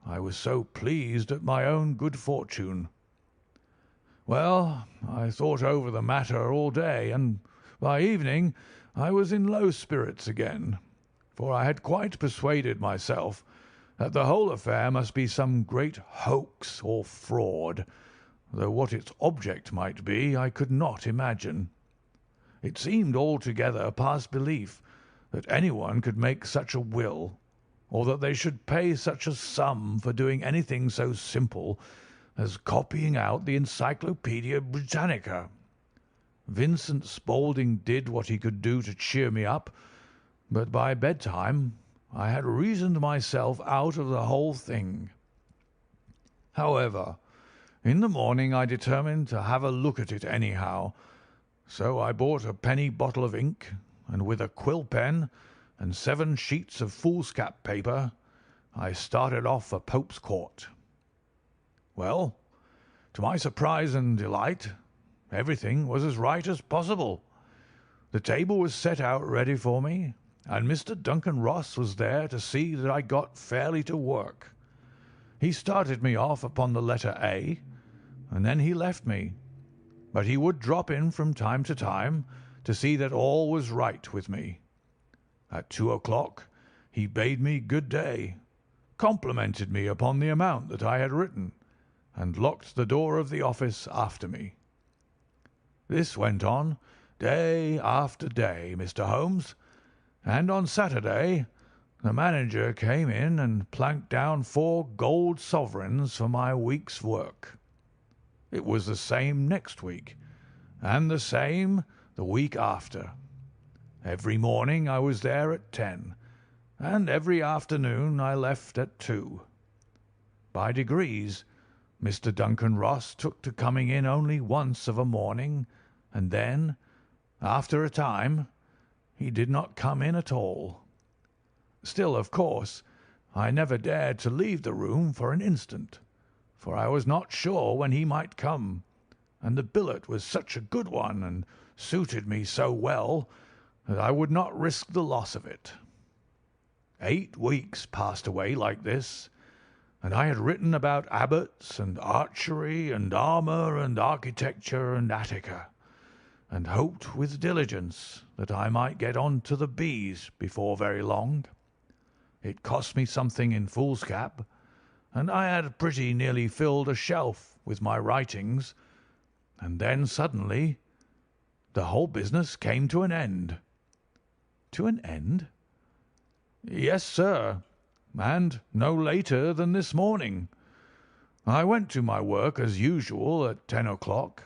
I was so pleased at my own good fortune. Well, I thought over the matter all day, and by evening I was in low spirits again, for I had quite persuaded myself that the whole affair must be some great hoax or fraud, though what its object might be I could not imagine. It seemed altogether past belief that anyone could make such a will, or that they should pay such a sum for doing anything so simple as copying out the Encyclopaedia Britannica. Vincent Spaulding did what he could do to cheer me up, but by bedtime I had reasoned myself out of the whole thing. However, in the morning I determined to have a look at it anyhow, so I bought a penny bottle of ink, and with a quill pen and 7 sheets of foolscap paper I started off for Pope's Court. Well, to my surprise and delight, everything was as right as possible. The table was set out ready for me, and Mr. Duncan Ross was there to see that I got fairly to work. He started me off upon the letter A, and then he left me, but he would drop in from time to time to see that all was right with me. At 2 o'clock he bade me good day, complimented me upon the amount that I had written, and locked the door of the office after me. This went on day after day, Mr. Holmes, and on Saturday the manager came in and planked down 4 gold sovereigns for my week's work. It was the same next week, and the same the week after. Every morning I was there at 10, and every afternoon I left at 2. By degrees, Mr. Duncan Ross took to coming in only once of a morning, and then, after a time, he did not come in at all. Still, of course, I never dared to leave the room for an instant, for I was not sure when he might come, and the billet was such a good one and suited me so well that I would not risk the loss of it. 8 weeks passed away like this, and I had written about abbots and archery and armour and architecture and Attica, and hoped with diligence that I might get on to the B's before very long. It cost me something in foolscap, and I had pretty nearly filled a shelf with my writings, and then suddenly the whole business came to an end." "To an end?" "Yes, sir, and no later than this morning. I went to my work as usual at 10 o'clock,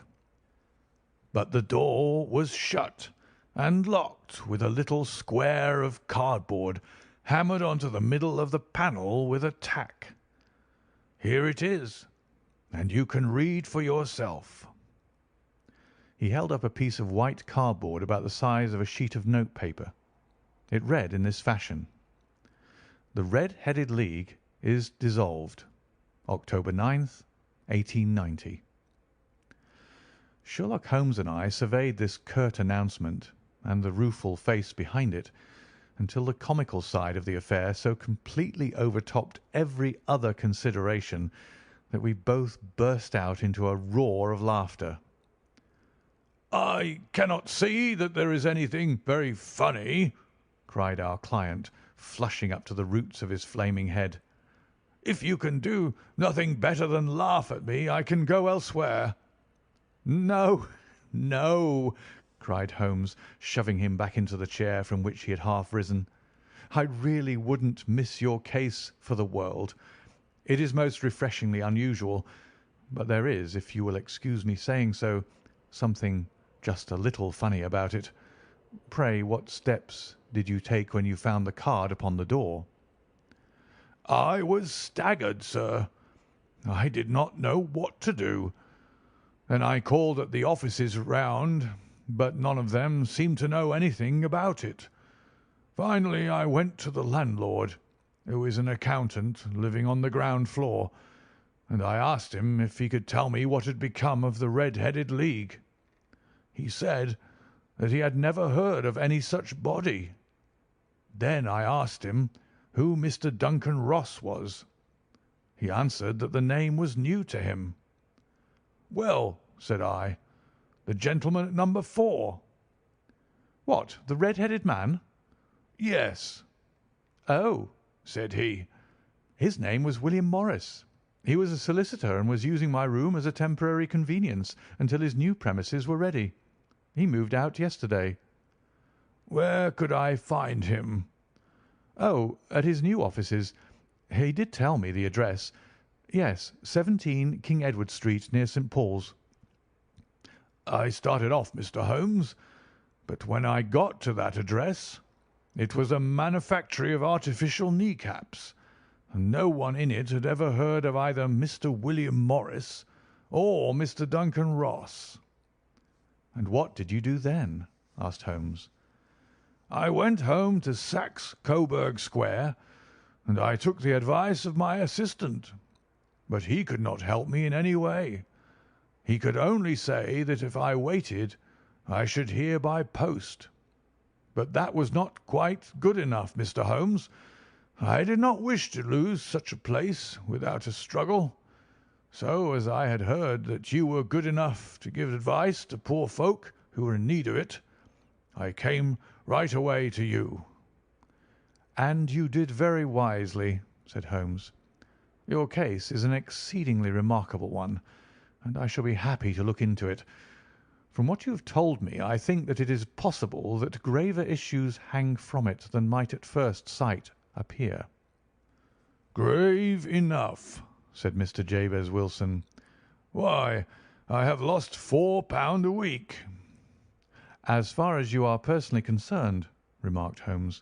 but the door was shut and locked with a little square of cardboard hammered onto the middle of the panel with a tack. Here it is, and you can read for yourself." He held up a piece of white cardboard about the size of a sheet of notepaper. It read in this fashion: "The Red-Headed League is dissolved. October 9th, 1890. Sherlock Holmes and I surveyed this curt announcement and the rueful face behind it until the comical side of the affair so completely overtopped every other consideration that we both burst out into a roar of laughter. "I cannot see that there is anything very funny," cried our client, flushing up to the roots of his flaming head. "If you can do nothing better than laugh at me, I can go elsewhere." "No, no," cried Holmes, shoving him back into the chair from which he had half risen. "I really wouldn't miss your case for the world. It is most refreshingly unusual, but there is, if you will excuse me saying so, something just a little funny about it. Pray, what steps did you take when you found the card upon the door?" "I was staggered, sir. I did not know what to do. Then I called at the offices round, but none of them seemed to know anything about it. Finally, I went to the landlord, who is an accountant living on the ground floor, and I asked him if he could tell me what had become of the Red-Headed League. He said that he had never heard of any such body. Then I asked him who Mr. Duncan Ross was. He answered that the name was new to him. 'Well,' said I, 'the gentleman at number 4. "What, the red-headed man?" "Yes." "Oh," said he. "His name was William Morris. He was a solicitor and was using my room as a temporary convenience until his new premises were ready. He moved out yesterday." "Where could I find him?" "Oh, at his new offices. He did tell me the address. Yes, 17 King Edward Street, near St. Paul's." "I started off, Mr. Holmes, but when I got to that address, it was a manufactory of artificial kneecaps, and no one in it had ever heard of either Mr. William Morris or Mr. Duncan Ross." "And what did you do then?" asked Holmes. "I went home to Saxe Coburg Square, and I took the advice of my assistant, but he could not help me in any way. He could only say that if I waited I should hear by post. But that was not quite good enough, Mr. Holmes. I did not wish to lose such a place without a struggle. So, as I had heard that you were good enough to give advice to poor folk who were in need of it, I came right away to you." "And you did very wisely," said Holmes. "Your case is an exceedingly remarkable one, and I shall be happy to look into it. From what you have told me, I think that it is possible that graver issues hang from it than might at first sight appear." "Grave enough," said Mr. Jabez Wilson. "Why, I have lost £4 a week." "As far as you are personally concerned," remarked Holmes,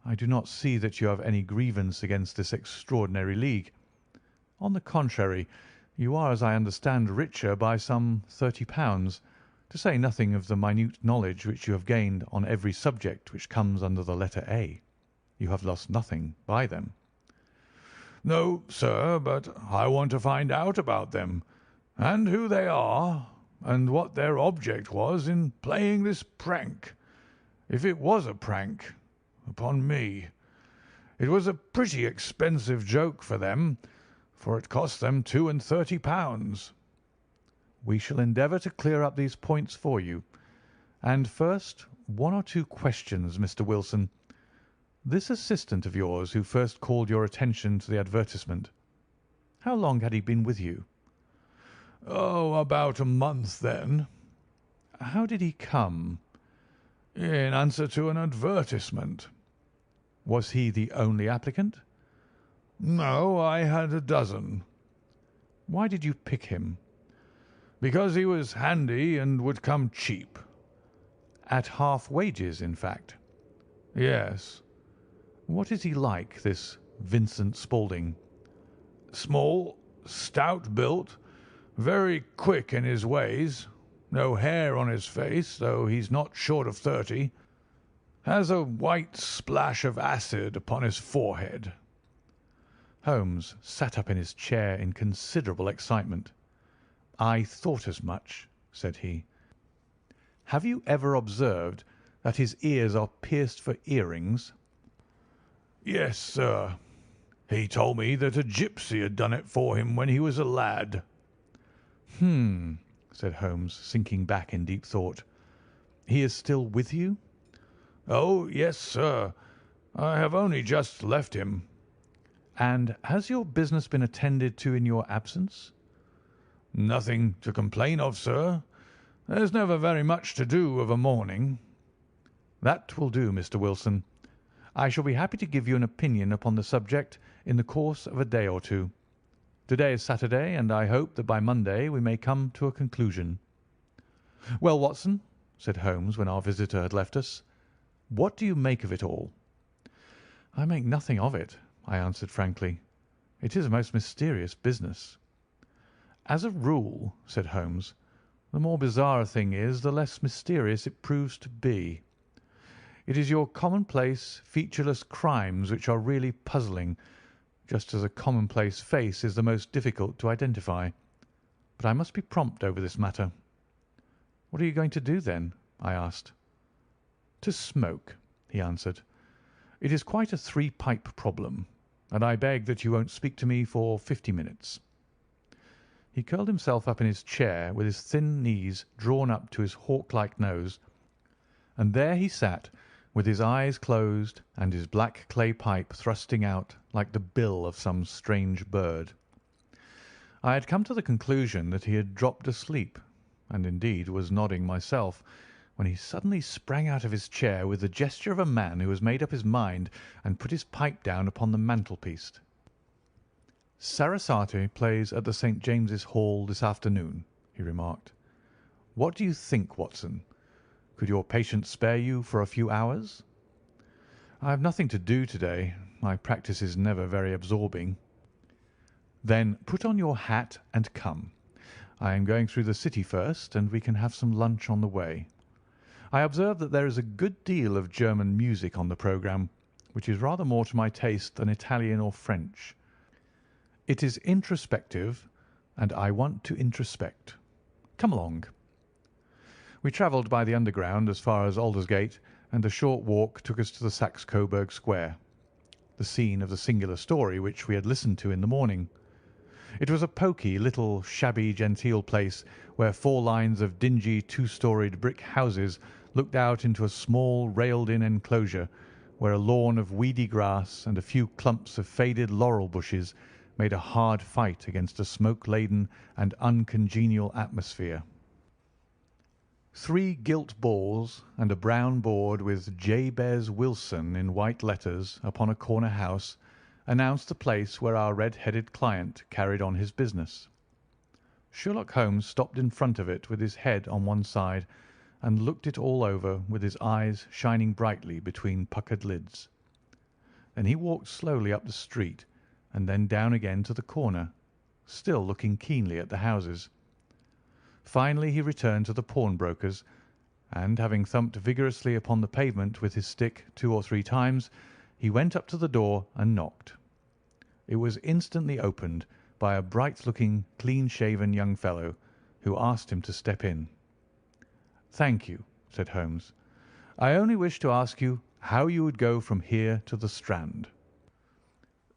"I do not see that you have any grievance against this extraordinary league. On the contrary, you are, as I understand, richer by some £30, to say nothing of the minute knowledge which you have gained on every subject which comes under the letter A. You have lost nothing by them." "No, sir, but I want to find out about them, and who they are, and what their object was in playing this prank, if it was a prank, upon me. It was a pretty expensive joke for them, for it cost them £32. "We shall endeavour to clear up these points for you. And first, one or two questions, Mr. Wilson. This assistant of yours who first called your attention to the advertisement, How long had he been with you?" "Oh, about a month then." "How did he come?" "In answer to an advertisement." "Was he the only applicant?" "No, I had a dozen." "Why did you pick him?" "Because he was handy and would come cheap." "At half wages, in fact?" "Yes." "What is he like, this Vincent Spaulding?" "Small, stout built, very quick in his ways, no hair on his face, though he's not short of 30, has a white splash of acid upon his forehead." Holmes sat up in his chair in considerable excitement. "I thought as much," said he. "Have you ever observed that his ears are pierced for earrings?" "Yes, sir. He told me that a gipsy had done it for him when he was a lad." "Hmm," said Holmes, sinking back in deep thought. "He is still with you?" "Oh, yes, sir. I have only just left him." "And has your business been attended to in your absence?" "Nothing to complain of, sir. There's never very much to do of a morning." "That will do, Mr. Wilson. I shall be happy to give you an opinion upon the subject in the course of a day or two. To-day is Saturday, and I hope that by Monday we may come to a conclusion." "Well, Watson," said Holmes when our visitor had left us, "what do you make of it all?" "I make nothing of it," I answered frankly. "It is a most mysterious business." "As a rule," said Holmes, "the more bizarre a thing is, the less mysterious it proves to be. It is your commonplace, featureless crimes which are really puzzling, just as a commonplace face is the most difficult to identify. But I must be prompt over this matter." "What are you going to do, then?" I asked. "To smoke," he answered. "It is quite a three-pipe problem, and I beg that you won't speak to me for 50 minutes." He curled himself up in his chair with his thin knees drawn up to his hawk-like nose, and there he sat with his eyes closed and his black clay pipe thrusting out like the bill of some strange bird. I had come to the conclusion that he had dropped asleep, and indeed was nodding myself, when he suddenly sprang out of his chair with the gesture of a man who has made up his mind and put his pipe down upon the mantelpiece. "Sarasate plays at the St. James's Hall this afternoon," he remarked. "What do you think, Watson? Could your patient spare you for a few hours?" "I have nothing to do to-day. My practice is never very absorbing." "Then put on your hat and come. I am going through the city first, and we can have some lunch on the way. I observe that there is a good deal of German music on the programme, which is rather more to my taste than Italian or French. It is introspective, and I want to introspect. Come along." We travelled by the Underground as far as Aldersgate, and a short walk took us to the Saxe Coburg Square, the scene of the singular story which we had listened to in the morning. It was a poky, little, shabby, genteel place where 4 lines of dingy, 2-storied brick houses looked out into a small, railed-in enclosure, where a lawn of weedy grass and a few clumps of faded laurel bushes made a hard fight against a smoke-laden and uncongenial atmosphere. 3 gilt balls and a brown board with Jabez Wilson in white letters upon a corner house announced the place where our red-headed client carried on his business. Sherlock Holmes stopped in front of it with his head on one side and looked it all over with his eyes shining brightly between puckered lids. Then he walked slowly up the street and then down again to the corner, still looking keenly at the houses. Finally he returned to the pawnbroker's, and having thumped vigorously upon the pavement with his stick 2 or 3 times, he went up to the door and knocked. It was instantly opened by a bright-looking, clean-shaven young fellow, who asked him to step in. "Thank you," said Holmes. "I only wished to ask you how you would go from here to the Strand."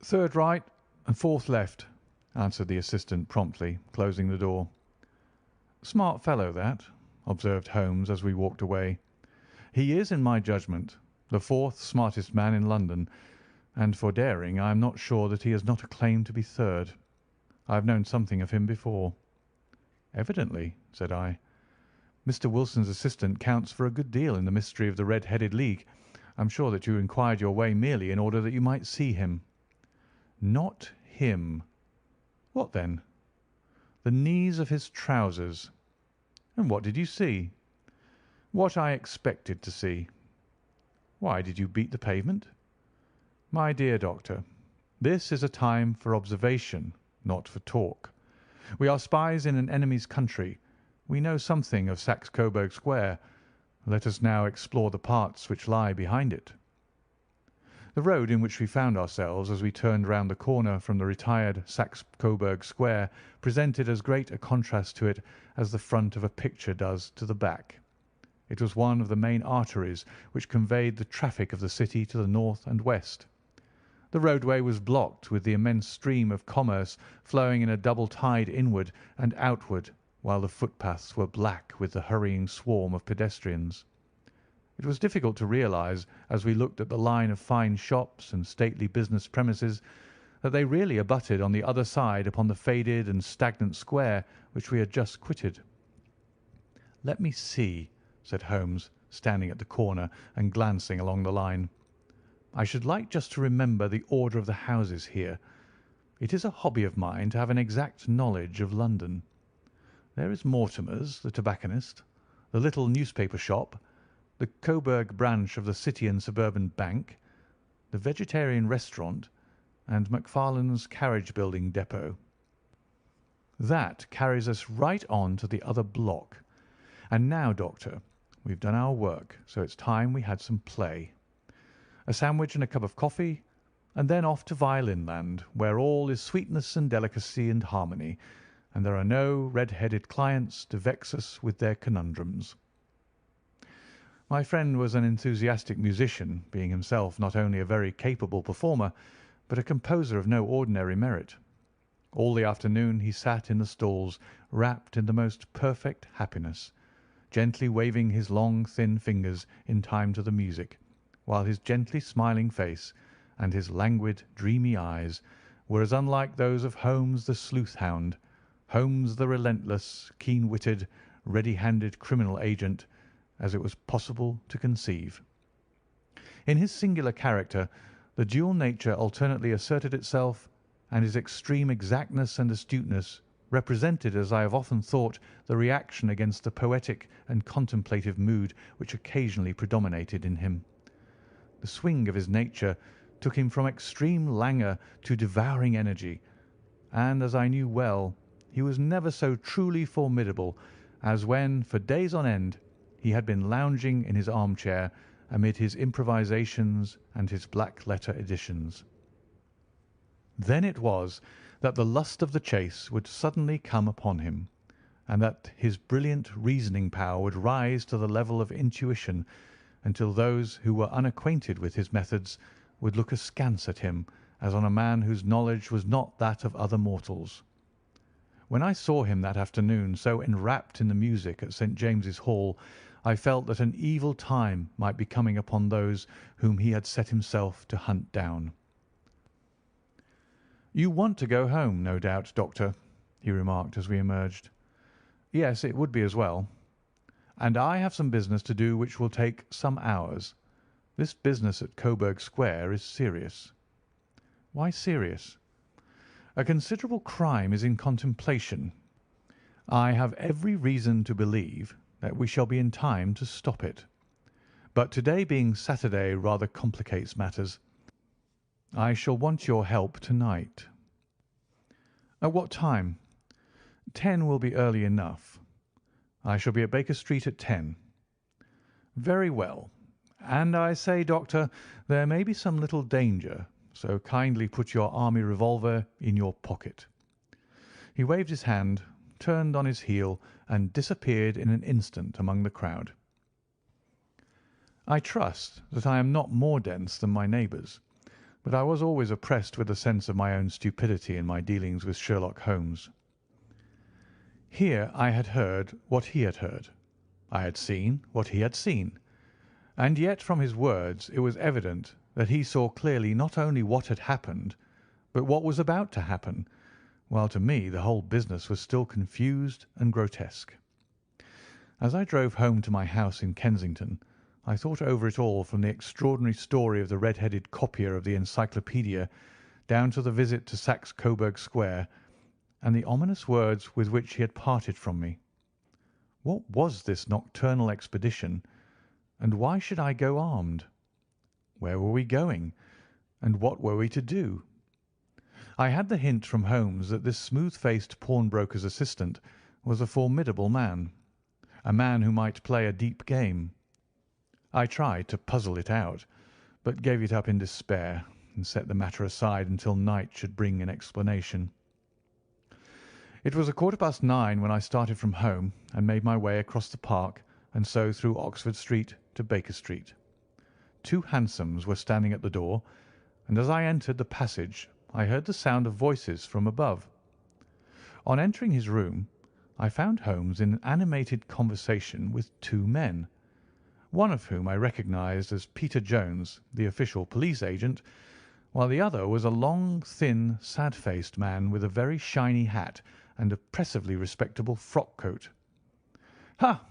"3rd right and 4th left," answered the assistant promptly, closing the door. "Smart fellow, that," observed Holmes as we walked away. "He is, in my judgment, the 4th smartest man in London, and for daring I am not sure that he has not a claim to be 3rd. I have known something of him before." "Evidently," said I. "Mr. Wilson's assistant counts for a good deal in the mystery of the Red-headed League. I am sure that you inquired your way merely in order that you might see him." "Not him." "What then?" "The knees of his trousers." "And what did you see?" "What I expected to see." "Why did you beat the pavement?" "My dear doctor, this is a time for observation, not for talk. We are spies in an enemy's country. We know something of Saxe Coburg Square. Let us now explore the parts which lie behind it." The road in which we found ourselves as we turned round the corner from the retired Saxe Coburg Square presented as great a contrast to it as the front of a picture does to the back. It was one of the main arteries which conveyed the traffic of the city to the north and west. The roadway was blocked with the immense stream of commerce flowing in a double tide inward and outward, while the footpaths were black with the hurrying swarm of pedestrians. It was difficult to realise, as we looked at the line of fine shops and stately business premises, that they really abutted on the other side upon the faded and stagnant square which we had just quitted. "Let me see," said Holmes, standing at the corner and glancing along the line. "I should like just to remember the order of the houses here. It is a hobby of mine to have an exact knowledge of London. There is Mortimer's, the tobacconist, the little newspaper shop, the Coburg branch of the City and Suburban Bank, the Vegetarian Restaurant, and Macfarlane's carriage building depot. That carries us right on to the other block. And now, Doctor, we've done our work, so it's time we had some play. A sandwich and a cup of coffee, and then off to Violin Land, where all is sweetness and delicacy and harmony, and there are no red-headed clients to vex us with their conundrums." My friend was an enthusiastic musician, being himself not only a very capable performer, but a composer of no ordinary merit. All the afternoon he sat in the stalls, wrapped in the most perfect happiness, gently waving his long, thin fingers in time to the music, while his gently smiling face and his languid, dreamy eyes were as unlike those of Holmes the sleuth-hound, Holmes the relentless, keen-witted, ready-handed criminal agent, as it was possible to conceive. In his singular character, the dual nature alternately asserted itself, and his extreme exactness and astuteness represented, as I have often thought, the reaction against the poetic and contemplative mood which occasionally predominated in him. The swing of his nature took him from extreme languor to devouring energy, and, as I knew well, he was never so truly formidable as when, for days on end, he had been lounging in his armchair amid his improvisations and his black-letter editions. Then it was that the lust of the chase would suddenly come upon him, and that his brilliant reasoning power would rise to the level of intuition, until those who were unacquainted with his methods would look askance at him as on a man whose knowledge was not that of other mortals. When I saw him that afternoon so enwrapped in the music at St. James's Hall, I felt that an evil time might be coming upon those whom he had set himself to hunt down. "You want to go home, no doubt, Doctor," he remarked as we emerged. "Yes, it would be as well. And I have some business to do which will take some hours. This business at Coburg Square is serious." "Why serious?" "A considerable crime is in contemplation. I have every reason to believe that we shall be in time to stop it. But today being Saturday rather complicates matters. I shall want your help tonight." "At what time?" 10 will be early enough. I shall be at Baker Street at 10. "Very well. And I say, Doctor, there may be some little danger, so kindly put your army revolver in your pocket." He waved his hand, turned on his heel, and disappeared in an instant among the crowd. I trust that I am not more dense than my neighbours, but I was always oppressed with a sense of my own stupidity in my dealings with Sherlock Holmes. Here I had heard what he had heard. I had seen what he had seen. And yet from his words it was evident that he saw clearly not only what had happened, but what was about to happen, while to me the whole business was still confused and grotesque. As I drove home to my house in Kensington, I thought over it all, from the extraordinary story of the red-headed copier of the encyclopaedia down to the visit to Saxe Coburg Square, and the ominous words with which he had parted from me. What was this nocturnal expedition, and why should I go armed? Where were we going, and what were we to do? I had the hint from Holmes that this smooth-faced pawnbroker's assistant was a formidable man, a man who might play a deep game. I tried to puzzle it out, but gave it up in despair and set the matter aside until night should bring an explanation. It was 9:15 when I started from home and made my way across the park and so through Oxford Street to Baker Street. 2 hansoms were standing at the door, and as I entered the passage I heard the sound of voices from above. On entering his room, I found Holmes in animated conversation with 2 men, one of whom I recognised as Peter Jones, the official police agent, while the other was a long, thin, sad-faced man with a very shiny hat and oppressively respectable frock-coat. "Ha!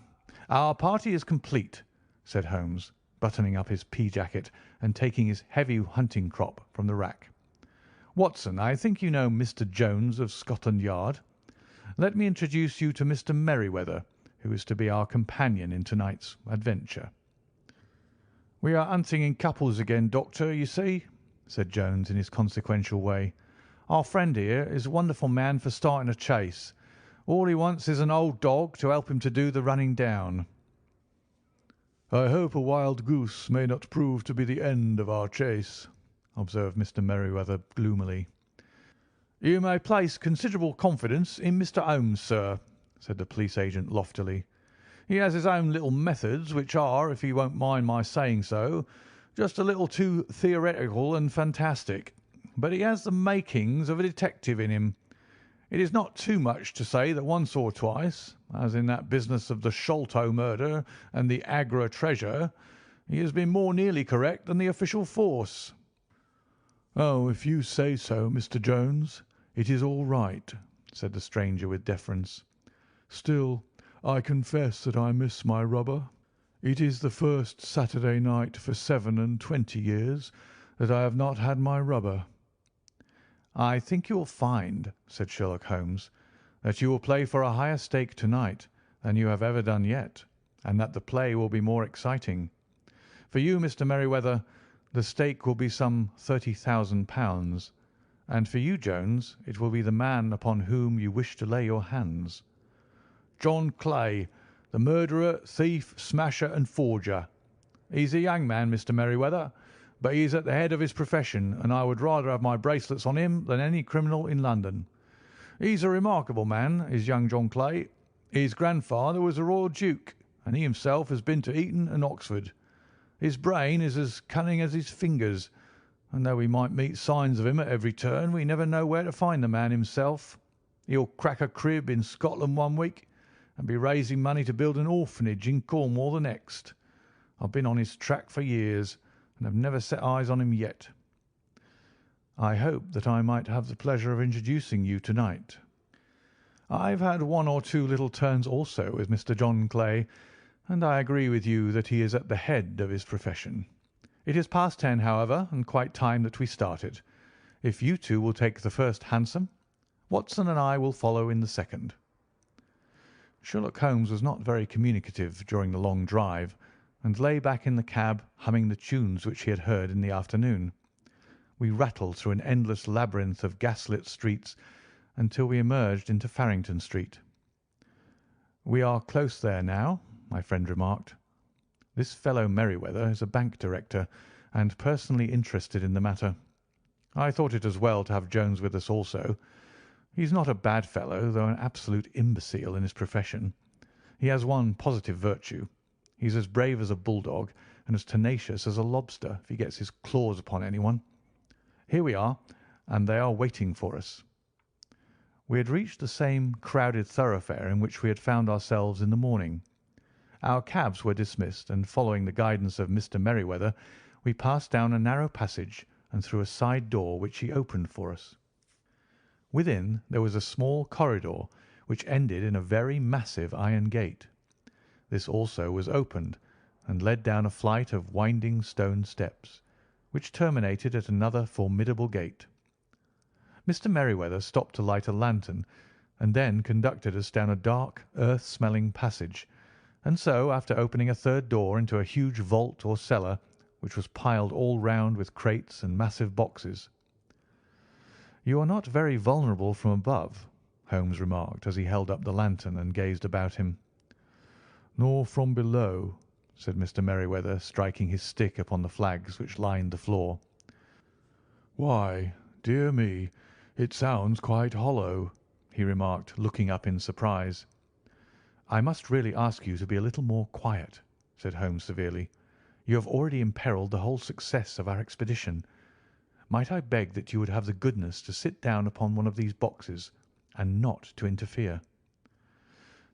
Our party is complete," said Holmes, buttoning up his pea-jacket and taking his heavy hunting crop from the rack. "Watson, I think you know Mr. Jones of Scotland Yard. Let me introduce you to Mr. Merryweather, who is to be our companion in tonight's adventure." "We are hunting in couples again, Doctor, you see," said Jones in his consequential way. "Our friend here is a wonderful man for starting a chase. All he wants is an old dog to help him to do the running down." "I hope a wild goose may not prove to be the end of our chase," observed Mr. Merryweather gloomily. "You may place considerable confidence in Mr. Holmes, sir," said the police agent loftily. "He has his own little methods, which are, if you won't mind my saying so, just a little too theoretical and fantastic, but he has the makings of a detective in him. It is not too much to say that once or twice, as in that business of the Sholto murder and the Agra treasure, he has been more nearly correct than the official force." "Oh, if you say so, Mr. Jones, it is all right," said the stranger with deference. "Still, I confess that I miss my rubber. It is the first Saturday night for 27 years that I have not had my rubber." "I think you will find," said Sherlock Holmes, "that you will play for a higher stake tonight than you have ever done yet, and that the play will be more exciting. For you, Mr. Merryweather, the stake will be some £30,000, and for you, Jones, it will be the man upon whom you wish to lay your hands." "John Clay, the murderer, thief, smasher, and forger. He's a young man, Mr. Merryweather, but he is at the head of his profession, and I would rather have my bracelets on him than any criminal in London. He's a remarkable man, is young John Clay. His grandfather was a royal duke, and he himself has been to Eton and Oxford. His brain is as cunning as his fingers, and though we might meet signs of him at every turn, we never know where to find the man himself. He'll crack a crib in Scotland one week, and be raising money to build an orphanage in Cornwall the next. I've been on his track for years, and have never set eyes on him yet." "I hope that I might have the pleasure of introducing you tonight." "I've had 1 or 2 little turns also with Mr. John Clay, and I agree with you that he is at the head of his profession. It is past 10, however, and quite time that we started. If you two will take the first hansom, Watson and I will follow in the second." Sherlock Holmes was not very communicative during the long drive, and lay back in the cab humming the tunes which he had heard in the afternoon. We rattled through an endless labyrinth of gaslit streets until we emerged into Farrington Street. "We are close there now," my friend remarked. "This fellow Merryweather is a bank director, and personally interested in the matter. I thought it as well to have Jones with us also. He's not a bad fellow, though an absolute imbecile in his profession. He has one positive virtue. He's as brave as a bulldog and as tenacious as a lobster if he gets his claws upon anyone. Here we are, and they are waiting for us." We had reached the same crowded thoroughfare in which we had found ourselves in the morning. Our cabs were dismissed, and following the guidance of Mr. Merryweather, we passed down a narrow passage and through a side door which he opened for us. Within there was a small corridor which ended in a very massive iron gate. This also was opened, and led down a flight of winding stone steps, which terminated at another formidable gate. Mr. Merryweather stopped to light a lantern, and then conducted us down a dark, earth-smelling passage, and so, after opening a third door into a huge vault or cellar, which was piled all round with crates and massive boxes. "You are not very vulnerable from above," Holmes remarked, as he held up the lantern and gazed about him. "Nor from below," said Mr. Merryweather, striking his stick upon the flags which lined the floor. "Why, dear me, it sounds quite hollow," he remarked, looking up in surprise. "I must really ask you to be a little more quiet," said Holmes severely. "You have already imperilled the whole success of our expedition. Might I beg that you would have the goodness to sit down upon one of these boxes, and not to interfere?"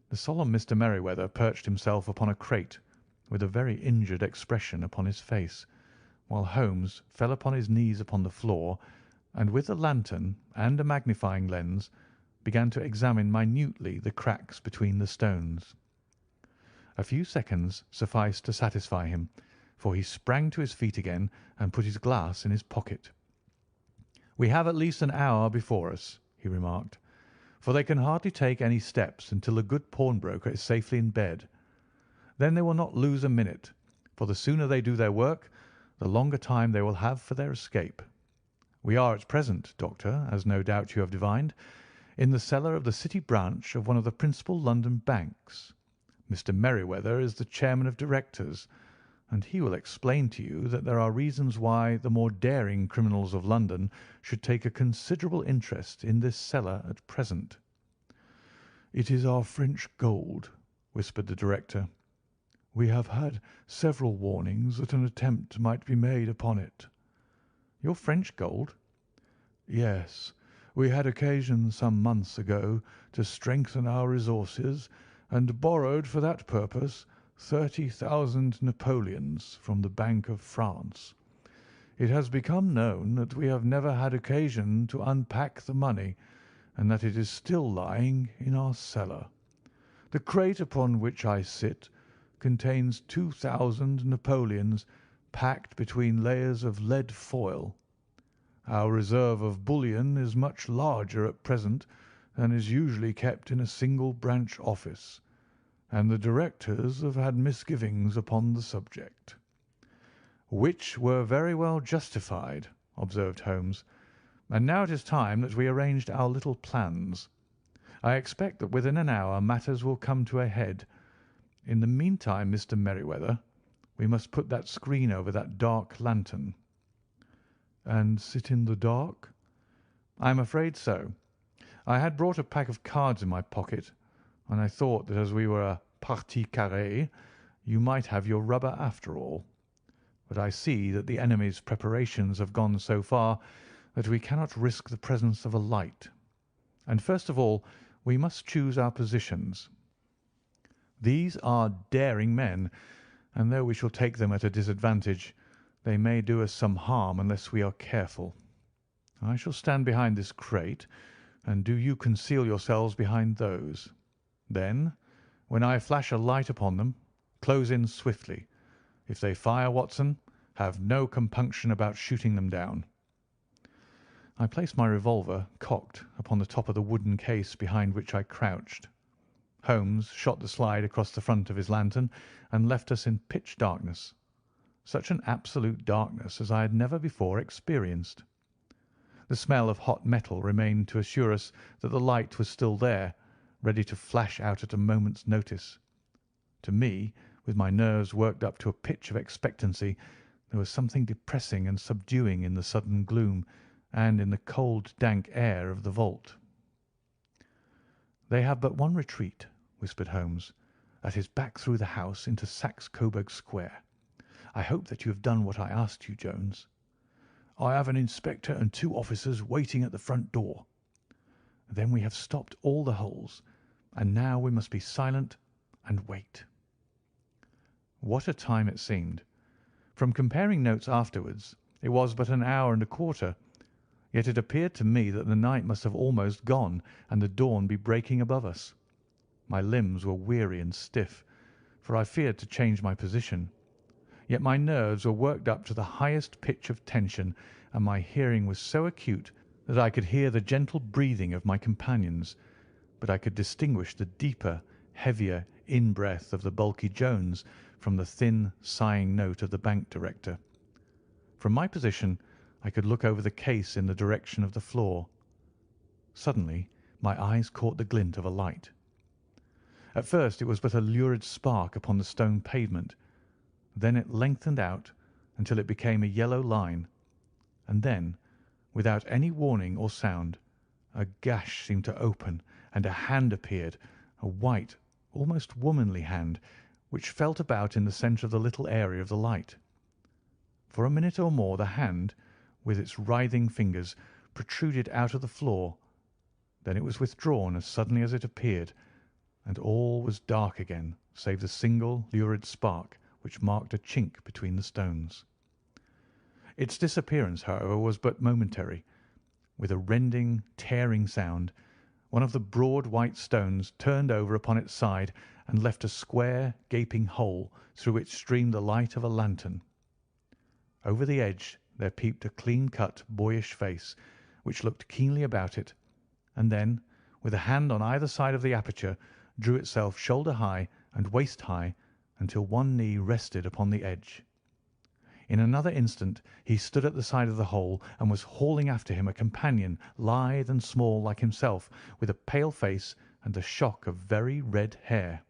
The solemn Mr. Merryweather perched himself upon a crate, with a very injured expression upon his face, while Holmes fell upon his knees upon the floor, and with the lantern and a magnifying lens began to examine minutely the cracks between the stones. A few seconds sufficed to satisfy him, for he sprang to his feet again and put his glass in his pocket. "We have at least an hour before us," he remarked, "for they can hardly take any steps until the good pawnbroker is safely in bed. Then they will not lose a minute, for the sooner they do their work, the longer time they will have for their escape. We are at present, Doctor, as no doubt you have divined, in the cellar of the City branch of one of the principal London banks. Mr. Merryweather is the chairman of directors, and he will explain to you that there are reasons why the more daring criminals of London should take a considerable interest in this cellar at present." "It is our French gold," whispered the director. "We have had several warnings that an attempt might be made upon it." "Your French gold?" "Yes. We had occasion some months ago to strengthen our resources, and borrowed for that purpose 30,000 napoleons from the Bank of France. It has become known that we have never had occasion to unpack the money, and that it is still lying in our cellar. The crate upon which I sit contains 2,000 napoleons packed between layers of lead foil. Our reserve of bullion is much larger at present than is usually kept in a single branch office, and the directors have had misgivings upon the subject." "Which were very well justified," observed Holmes. "And now it is time that we arranged our little plans. I expect that within an hour matters will come to a head. In the meantime, Mr. Merryweather, we must put that screen over that dark lantern." "And sit in the dark?" "I am afraid so. I had brought a pack of cards in my pocket, and I thought that as we were a partie carrée, you might have your rubber after all. But I see that the enemy's preparations have gone so far that we cannot risk the presence of a light. And first of all, we must choose our positions. These are daring men, and though we shall take them at a disadvantage, they may do us some harm unless we are careful. I shall stand behind this crate, and do you conceal yourselves behind those. Then, when I flash a light upon them, close in swiftly. If they fire, Watson, have no compunction about shooting them down." I placed my revolver, cocked, upon the top of the wooden case behind which I crouched. Holmes shot the slide across the front of his lantern and left us in pitch darkness. Such an absolute darkness as I had never before experienced. The smell of hot metal remained to assure us that the light was still there, ready to flash out at a moment's notice. To me, with my nerves worked up to a pitch of expectancy, there was something depressing and subduing in the sudden gloom and in the cold, dank air of the vault. "They have but one retreat," whispered Holmes. "That is back through the house into Saxe Coburg Square. I hope that you have done what I asked you, Jones." "I have an inspector and 2 officers waiting at the front door." "Then we have stopped all the holes, and now we must be silent and wait." What a time it seemed! From comparing notes afterwards, it was but an hour and a quarter. Yet it appeared to me that the night must have almost gone and the dawn be breaking above us. My limbs were weary and stiff, for I feared to change my position. Yet my nerves were worked up to the highest pitch of tension, and my hearing was so acute that I could hear the gentle breathing of my companions, but I could distinguish the deeper, heavier in-breath of the bulky Jones from the thin, sighing note of the bank director. From my position I could look over the case in the direction of the floor. Suddenly my eyes caught the glint of a light. At first it was but a lurid spark upon the stone pavement. Then it lengthened out until it became a yellow line, and then, without any warning or sound, a gash seemed to open and a hand appeared, a white, almost womanly hand, which felt about in the centre of the little area of the light. For a minute or more the hand, with its writhing fingers, protruded out of the floor. Then it was withdrawn as suddenly as it appeared, and all was dark again save the single lurid spark which marked a chink between the stones. Its disappearance, however, was but momentary. With a rending, tearing sound, one of the broad white stones turned over upon its side and left a square, gaping hole through which streamed the light of a lantern. Over the edge there peeped a clean-cut, boyish face, which looked keenly about it, and then, with a hand on either side of the aperture, drew itself shoulder-high and waist-high until one knee rested upon the edge. In another instant he stood at the side of the hole and was hauling after him a companion, lithe and small like himself, with a pale face and a shock of very red hair.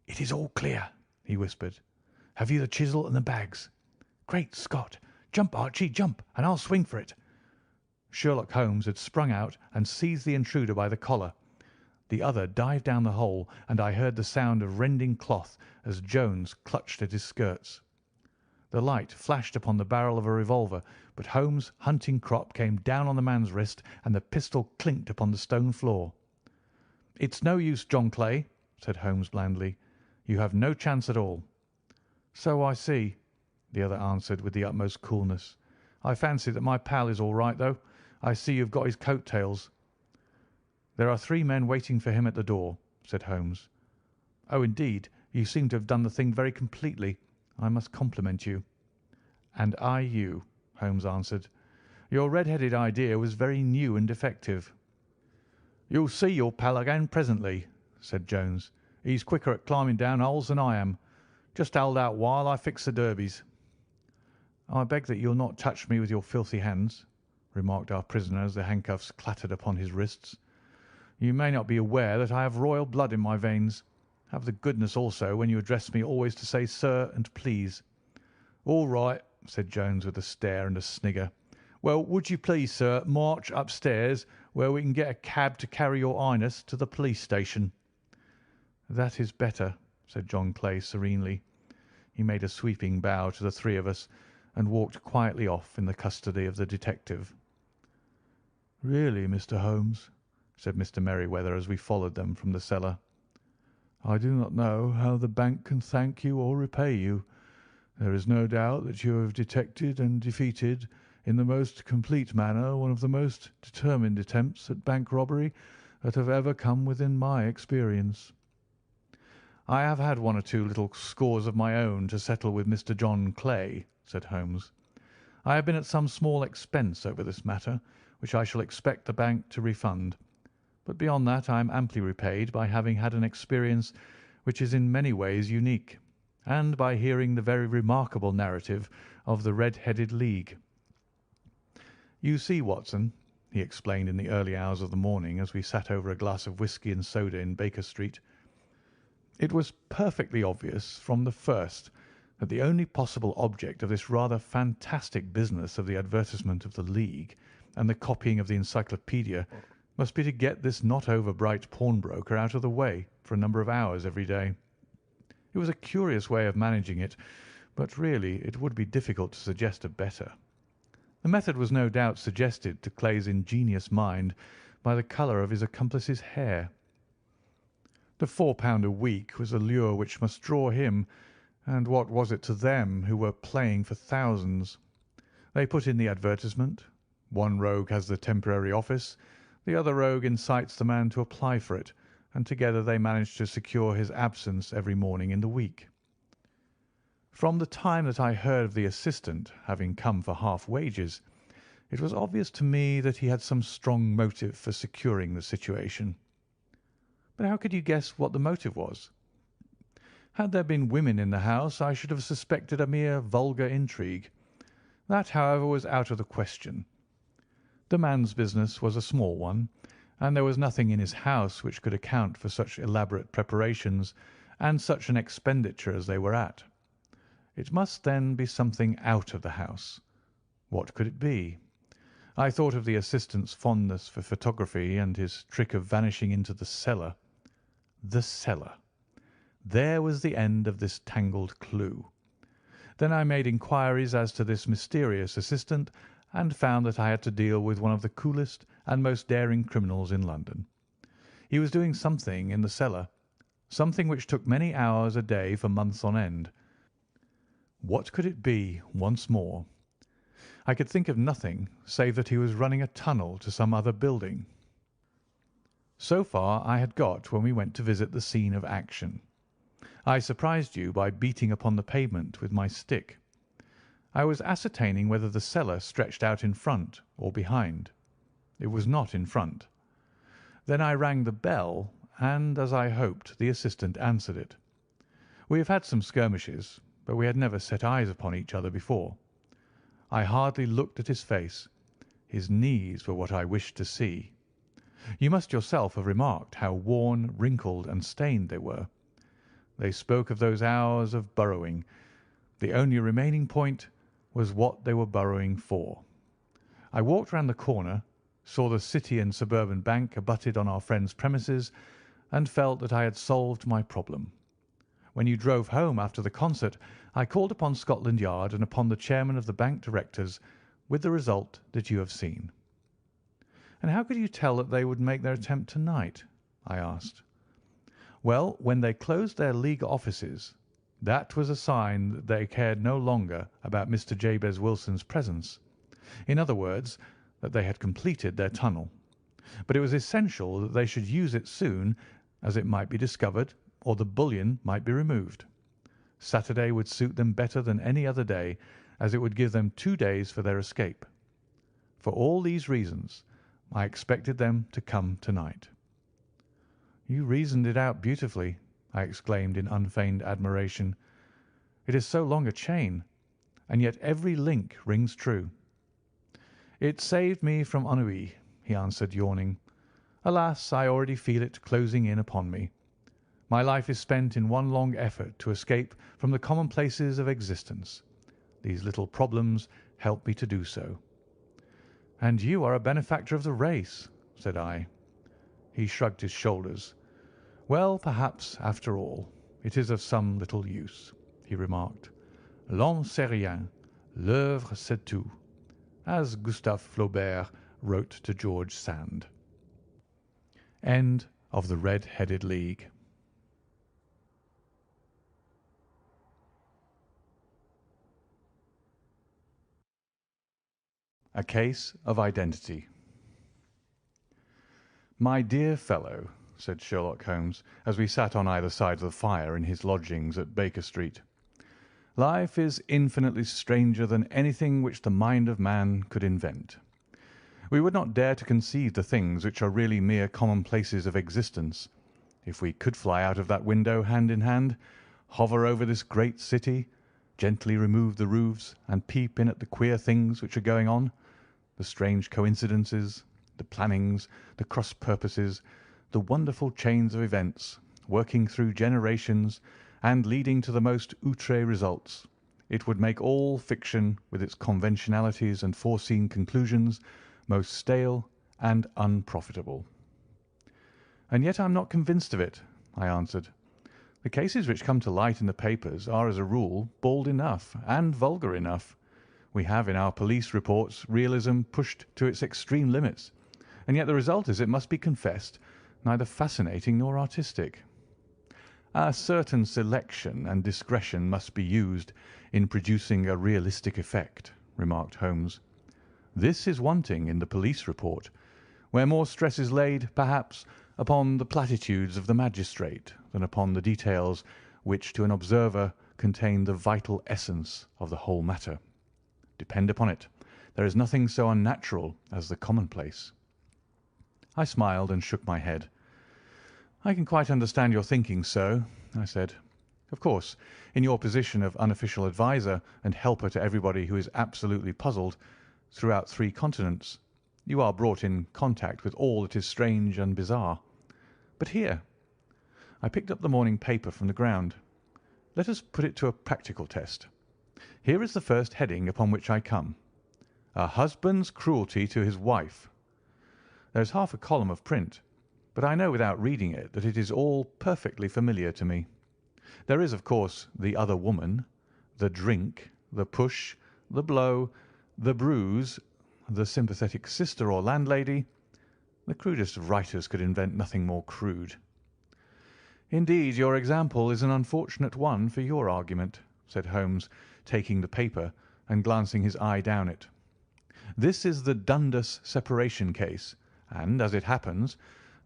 "It is all clear," he whispered. "Have you the chisel and the bags? Great Scott! Jump, Archie, jump, and I'll swing for it." Sherlock Holmes had sprung out and seized the intruder by the collar. The other dived down the hole, and I heard the sound of rending cloth as Jones clutched at his skirts. The light flashed upon the barrel of a revolver, but Holmes' hunting crop came down on the man's wrist, and the pistol clinked upon the stone floor. "It's no use, John Clay," said Holmes blandly. "You have no chance at all." "So I see," the other answered with the utmost coolness. "I fancy that my pal is all right, though. I see you've got his coat-tails." "There are 3 men waiting for him at the door," said Holmes. "Oh, indeed, you seem to have done the thing very completely. I must compliment you." "And I you," Holmes answered. "Your red-headed idea was very new and effective." "You'll see your pal again presently," said Jones. "He's quicker at climbing down holes than I am. Just hold out while I fix the derbies." "I beg that you'll not touch me with your filthy hands," remarked our prisoner as the handcuffs clattered upon his wrists. "You may not be aware that I have royal blood in my veins. Have the goodness also, when you address me, always to say 'sir' and 'please.'" "All right," said Jones with a stare and a snigger. "Well, would you please, sir, march upstairs where we can get a cab to carry your highness to the police station?" "That is better," said John Clay serenely. He made a sweeping bow to the 3 of us and walked quietly off in the custody of the detective. "Really, Mr. Holmes," said Mr. Merryweather as we followed them from the cellar, "I do not know how the bank can thank you or repay you. There is no doubt that you have detected and defeated in the most complete manner one of the most determined attempts at bank robbery that have ever come within my experience." "I have had 1 or 2 little scores of my own to settle with Mr. John Clay," said Holmes. "I have been at some small expense over this matter, which I shall expect the bank to refund. But beyond that I am amply repaid by having had an experience which is in many ways unique, and by hearing the very remarkable narrative of the Red-Headed League. You see, Watson," he explained in the early hours of the morning as we sat over a glass of whisky and soda in Baker Street, "it was perfectly obvious from the first that the only possible object of this rather fantastic business of the advertisement of the League and the copying of the encyclopaedia must be to get this not over-bright pawnbroker out of the way for a number of hours every day. It was a curious way of managing it, but really it would be difficult to suggest a better. The method was no doubt suggested to Clay's ingenious mind by the colour of his accomplice's hair. The £4 a week was a lure which must draw him, and what was it to them who were playing for thousands? They put in the advertisement, One rogue has the temporary office, the other rogue incites the man to apply for it, and together they manage to secure his absence every morning in the week. From the time that I heard of the assistant having come for half wages, it was obvious to me that he had some strong motive for securing the situation. But how could you guess what the motive was? Had there been women in the house, I should have suspected a mere vulgar intrigue. That, however, was out of the question. The man's business was a small one, and there was nothing in his house which could account for such elaborate preparations and such an expenditure as they were at. It must then be something out of the house. What could it be? I thought of the assistant's fondness for photography and his trick of vanishing into the cellar. The cellar. There was the end of this tangled clue. Then I made inquiries as to this mysterious assistant and found that I had to deal with one of the coolest and most daring criminals in London. He was doing something in the cellar, something which took many hours a day for months on end. What could it be once more? I could think of nothing save that he was running a tunnel to some other building. So far I had got when we went to visit the scene of action. I surprised you by beating upon the pavement with my stick. I was ascertaining whether the cellar stretched out in front or behind. It was not in front. Then I rang the bell, and, as I hoped, the assistant answered it. We have had some skirmishes, but we had never set eyes upon each other before. I hardly looked at his face. His knees were what I wished to see. You must yourself have remarked how worn, wrinkled, and stained they were. They spoke of those hours of burrowing. The only remaining point was what they were burrowing for. I walked round the corner, saw the City and Suburban Bank abutted on our friend's premises, and felt that I had solved my problem. When you drove home after the concert, I called upon Scotland Yard and upon the chairman of the bank directors, with the result that you have seen. And how could you tell that they would make their attempt tonight? I asked. Well, when they closed their League offices, that was a sign that they cared no longer about Mr. Jabez Wilson's presence. In other words, that they had completed their tunnel. But it was essential that they should use it soon, as it might be discovered or the bullion might be removed. Saturday would suit them better than any other day, as it would give them 2 days for their escape. For all these reasons, I expected them to come tonight. You reasoned it out beautifully, I exclaimed in unfeigned admiration. It is so long a chain, and yet every link rings true. It saved me from ennui, he answered, yawning. Alas, I already feel it closing in upon me. My life is spent in one long effort to escape from the commonplaces of existence. These little problems help me to do so. And you are a benefactor of the race, said I. He shrugged his shoulders. Well, perhaps, after all, it is of some little use, he remarked. L'homme c'est rien, l'œuvre c'est tout, as Gustave Flaubert wrote to George Sand. End of The Red-Headed League. A Case of Identity. My dear fellow, said Sherlock Holmes, as we sat on either side of the fire in his lodgings at Baker Street, life is infinitely stranger than anything which the mind of man could invent. We would not dare to conceive the things which are really mere commonplaces of existence. If we could fly out of that window hand in hand, hover over this great city, gently remove the roofs, and peep in at the queer things which are going on, the strange coincidences, the plannings, the cross purposes, the wonderful chains of events, working through generations and leading to the most outre results, it would make all fiction, with its conventionalities and foreseen conclusions, most stale and unprofitable. And yet I am not convinced of it, I answered. The cases which come to light in the papers are, as a rule, bald enough and vulgar enough. We have in our police reports realism pushed to its extreme limits, and yet the result is, it must be confessed, neither fascinating nor artistic. A certain selection and discretion must be used in producing a realistic effect, remarked Holmes. This is wanting in the police report, where more stress is laid, perhaps, upon the platitudes of the magistrate than upon the details which to an observer contain the vital essence of the whole matter. Depend upon it, there is nothing so unnatural as the commonplace." I smiled and shook my head. "I can quite understand your thinking so," I said. "Of course, in your position of unofficial adviser and helper to everybody who is absolutely puzzled throughout 3 continents, you are brought in contact with all that is strange and bizarre. But here—" I picked up the morning paper from the ground. "Let us put it to a practical test. Here is the first heading upon which I come. 'A husband's cruelty to his wife.' There is half a column of print, but I know without reading it that it is all perfectly familiar to me. There is, of course, the other woman, the drink, the push, the blow, the bruise, the sympathetic sister or landlady. The crudest of writers could invent nothing more crude." "Indeed, your example is an unfortunate one for your argument," said Holmes, taking the paper and glancing his eye down it. "This is the Dundas separation case, and, as it happens,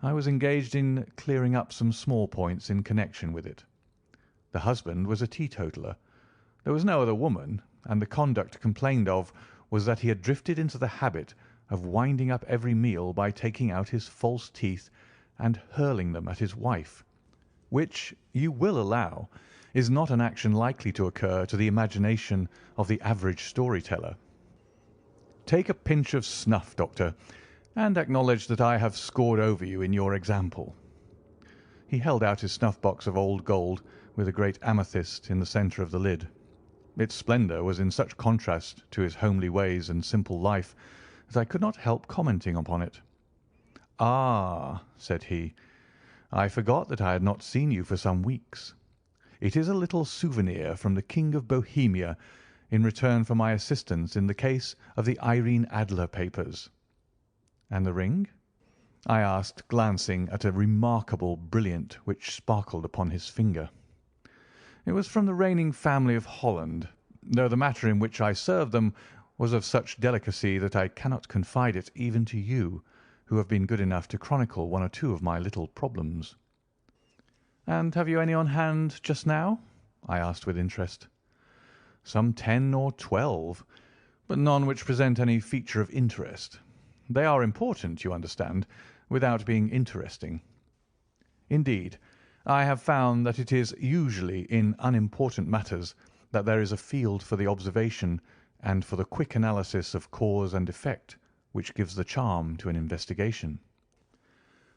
I was engaged in clearing up some small points in connection with it. The husband was a teetotaler. There was no other woman, and the conduct complained of was that he had drifted into the habit of winding up every meal by taking out his false teeth and hurling them at his wife, which, you will allow, is not an action likely to occur to the imagination of the average story-teller. Take a pinch of snuff, Doctor, and acknowledge that I have scored over you in your example." He held out his snuff-box of old gold with a great amethyst in the centre of the lid. Its splendour was in such contrast to his homely ways and simple life that I could not help commenting upon it. "Ah," said he, "I forgot that I had not seen you for some weeks. It is a little souvenir from the King of Bohemia in return for my assistance in the case of the Irene Adler papers." "And the ring?" I asked, glancing at a remarkable brilliant which sparkled upon his finger. "It was from the reigning family of Holland, though the matter in which I served them was of such delicacy that I cannot confide it even to you, who have been good enough to chronicle 1 or 2 of my little problems." "And have you any on hand just now?" I asked with interest. "Some 10 or 12, but none which present any feature of interest. They are important, you understand, without being interesting. Indeed, I have found that it is usually in unimportant matters that there is a field for the observation and for the quick analysis of cause and effect which gives the charm to an investigation.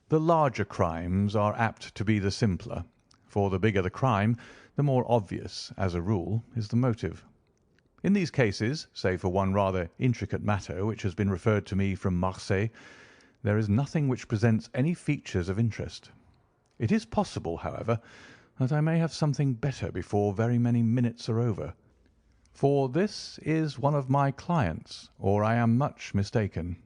The larger crimes are apt to be the simpler, for the bigger the crime, the more obvious, as a rule, is the motive. In these cases, save for one rather intricate matter which has been referred to me from Marseilles, there is nothing which presents any features of interest. It is possible, however, that I may have something better before very many minutes are over, for this is one of my clients, or I am much mistaken."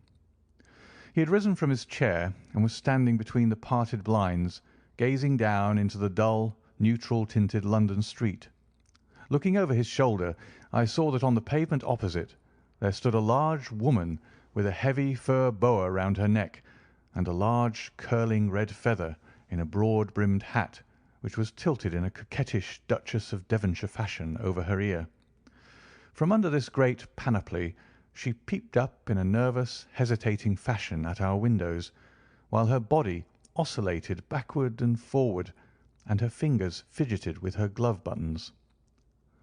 He had risen from his chair and was standing between the parted blinds, gazing down into the dull, neutral-tinted London street. Looking over his shoulder, I saw that on the pavement opposite there stood a large woman with a heavy fur boa round her neck and a large curling red feather in a broad-brimmed hat which was tilted in a coquettish Duchess of Devonshire fashion over her ear. From under this great panoply she peeped up in a nervous, hesitating fashion at our windows, while her body oscillated backward and forward, and her fingers fidgeted with her glove buttons.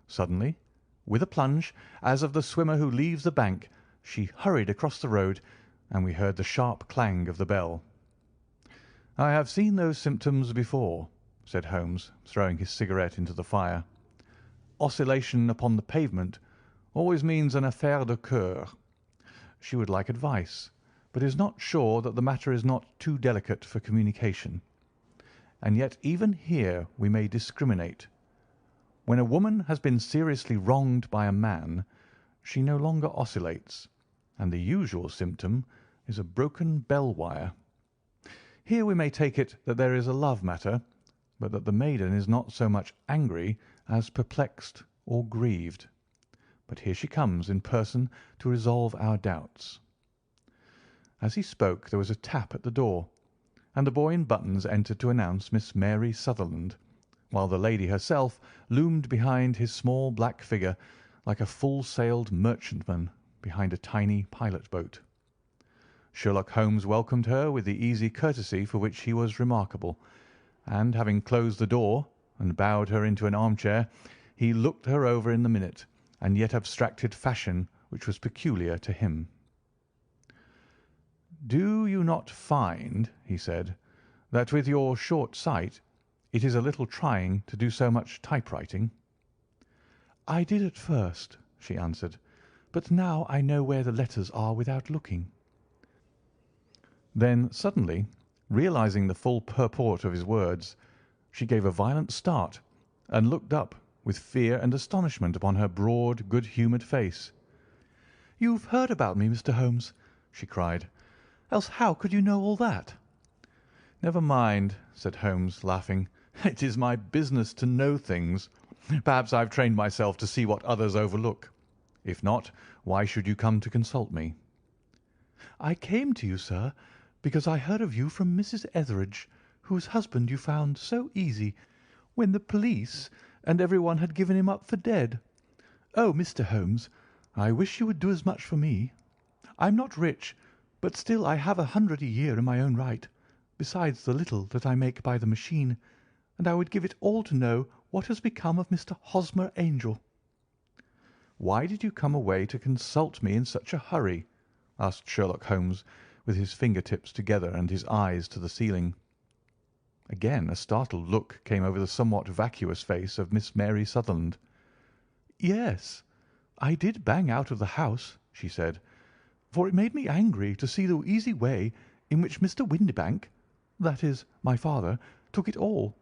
Suddenly, with a plunge, as of the swimmer who leaves the bank, she hurried across the road, and we heard the sharp clang of the bell. "I have seen those symptoms before," said Holmes, throwing his cigarette into the fire. "Oscillation upon the pavement always means an affaire de coeur. She would like advice, but is not sure that the matter is not too delicate for communication. And yet even here we may discriminate. When a woman has been seriously wronged by a man, she no longer oscillates, and the usual symptom is a broken bell wire. Here we may take it that there is a love matter, but that the maiden is not so much angry as perplexed or grieved. but here she comes in person to resolve our doubts." As he spoke there was a tap at the door, and the boy in buttons entered to announce Miss Mary Sutherland, while the lady herself loomed behind his small black figure like a full-sailed merchantman behind a tiny pilot-boat. Sherlock Holmes welcomed her with the easy courtesy for which he was remarkable, and having closed the door and bowed her into an armchair, he looked her over in the minute and yet abstracted fashion which was peculiar to him. "Do you not find," he said, "that with your short sight it is a little trying to do so much typewriting?" "I did at first," she answered, "but now I know where the letters are without looking." Then suddenly, realizing the full purport of his words, she gave a violent start and looked up with fear and astonishment upon her broad, good-humoured face. "You've heard about me, Mr. Holmes," she cried, "else how could you know all that?" "Never mind," said Holmes, laughing. "It is my business to know things. Perhaps I have trained myself to see what others overlook. If not, why should you come to consult me?" "I came to you, sir, because I heard of you from Mrs. Etheridge, whose husband you found so easy when the police and everyone had given him up for dead. Oh, Mr. Holmes, I wish you would do as much for me. I'm not rich, but still I have 100 a year in my own right, besides the little that I make by the machine, and I would give it all to know what has become of Mr. Hosmer Angel." "Why did you come away to consult me in such a hurry?" asked Sherlock Holmes, with his finger-tips together and his eyes to the ceiling. Again a startled look came over the somewhat vacuous face of Miss Mary Sutherland. "Yes, I did bang out of the house," she said, "for it made me angry to see the easy way in which Mr. Windibank, that is, my father, took it all.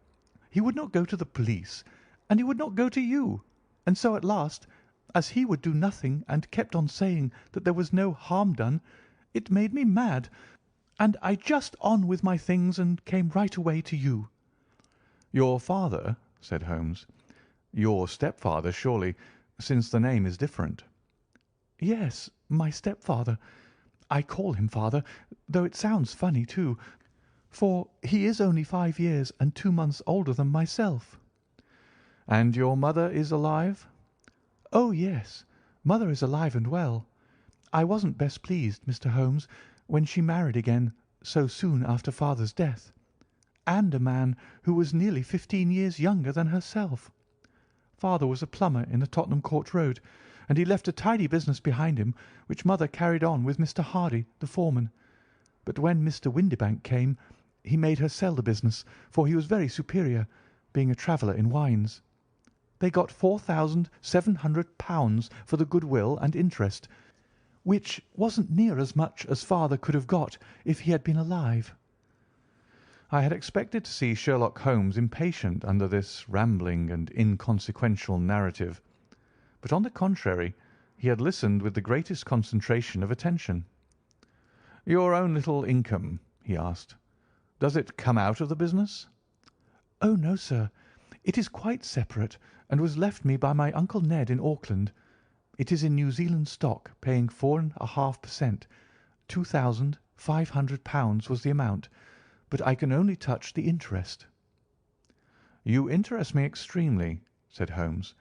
He would not go to the police, and he would not go to you, and so at last, as he would do nothing and kept on saying that there was no harm done, it made me mad, and I just on with my things and came right away to you." "Your father?" said Holmes. "Your stepfather, surely, since the name is different." "Yes, my stepfather. I call him father, though it sounds funny too, for he is only 5 years and 2 months older than myself." "And your mother is alive?" "Oh, yes, mother is alive and well. I wasn't best pleased, Mr. Holmes, when she married again so soon after father's death, and a man who was nearly 15 years younger than herself. Father was a plumber in the Tottenham Court Road, and he left a tidy business behind him, which mother carried on with Mr. Hardy, the foreman. But when Mr. Windibank came, he made her sell the business, for he was very superior, being a traveller in wines. They got £4,700 for the goodwill and interest, which wasn't near as much as father could have got if he had been alive." I had expected to see Sherlock Holmes impatient under this rambling and inconsequential narrative, but on the contrary he had listened with the greatest concentration of attention. "Your own little income," he asked, "does it come out of the business?" "Oh, no, sir. It is quite separate, and was left me by my Uncle Ned in Auckland. It is in New Zealand stock, paying 4.5%. £2,500 was the amount, but I can only touch the interest." "You interest me extremely," said Holmes,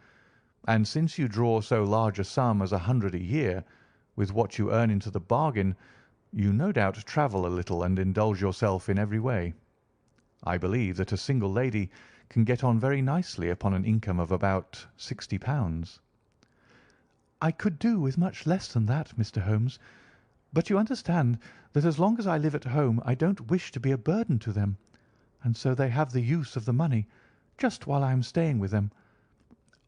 "and since you draw so large a sum as 100 a year, with what you earn into the bargain, you no doubt travel a little and indulge yourself in every way. I believe that a single lady can get on very nicely upon an income of about £60. "I could do with much less than that, Mr. Holmes, but you understand that as long as I live at home I don't wish to be a burden to them, and so they have the use of the money just while I am staying with them.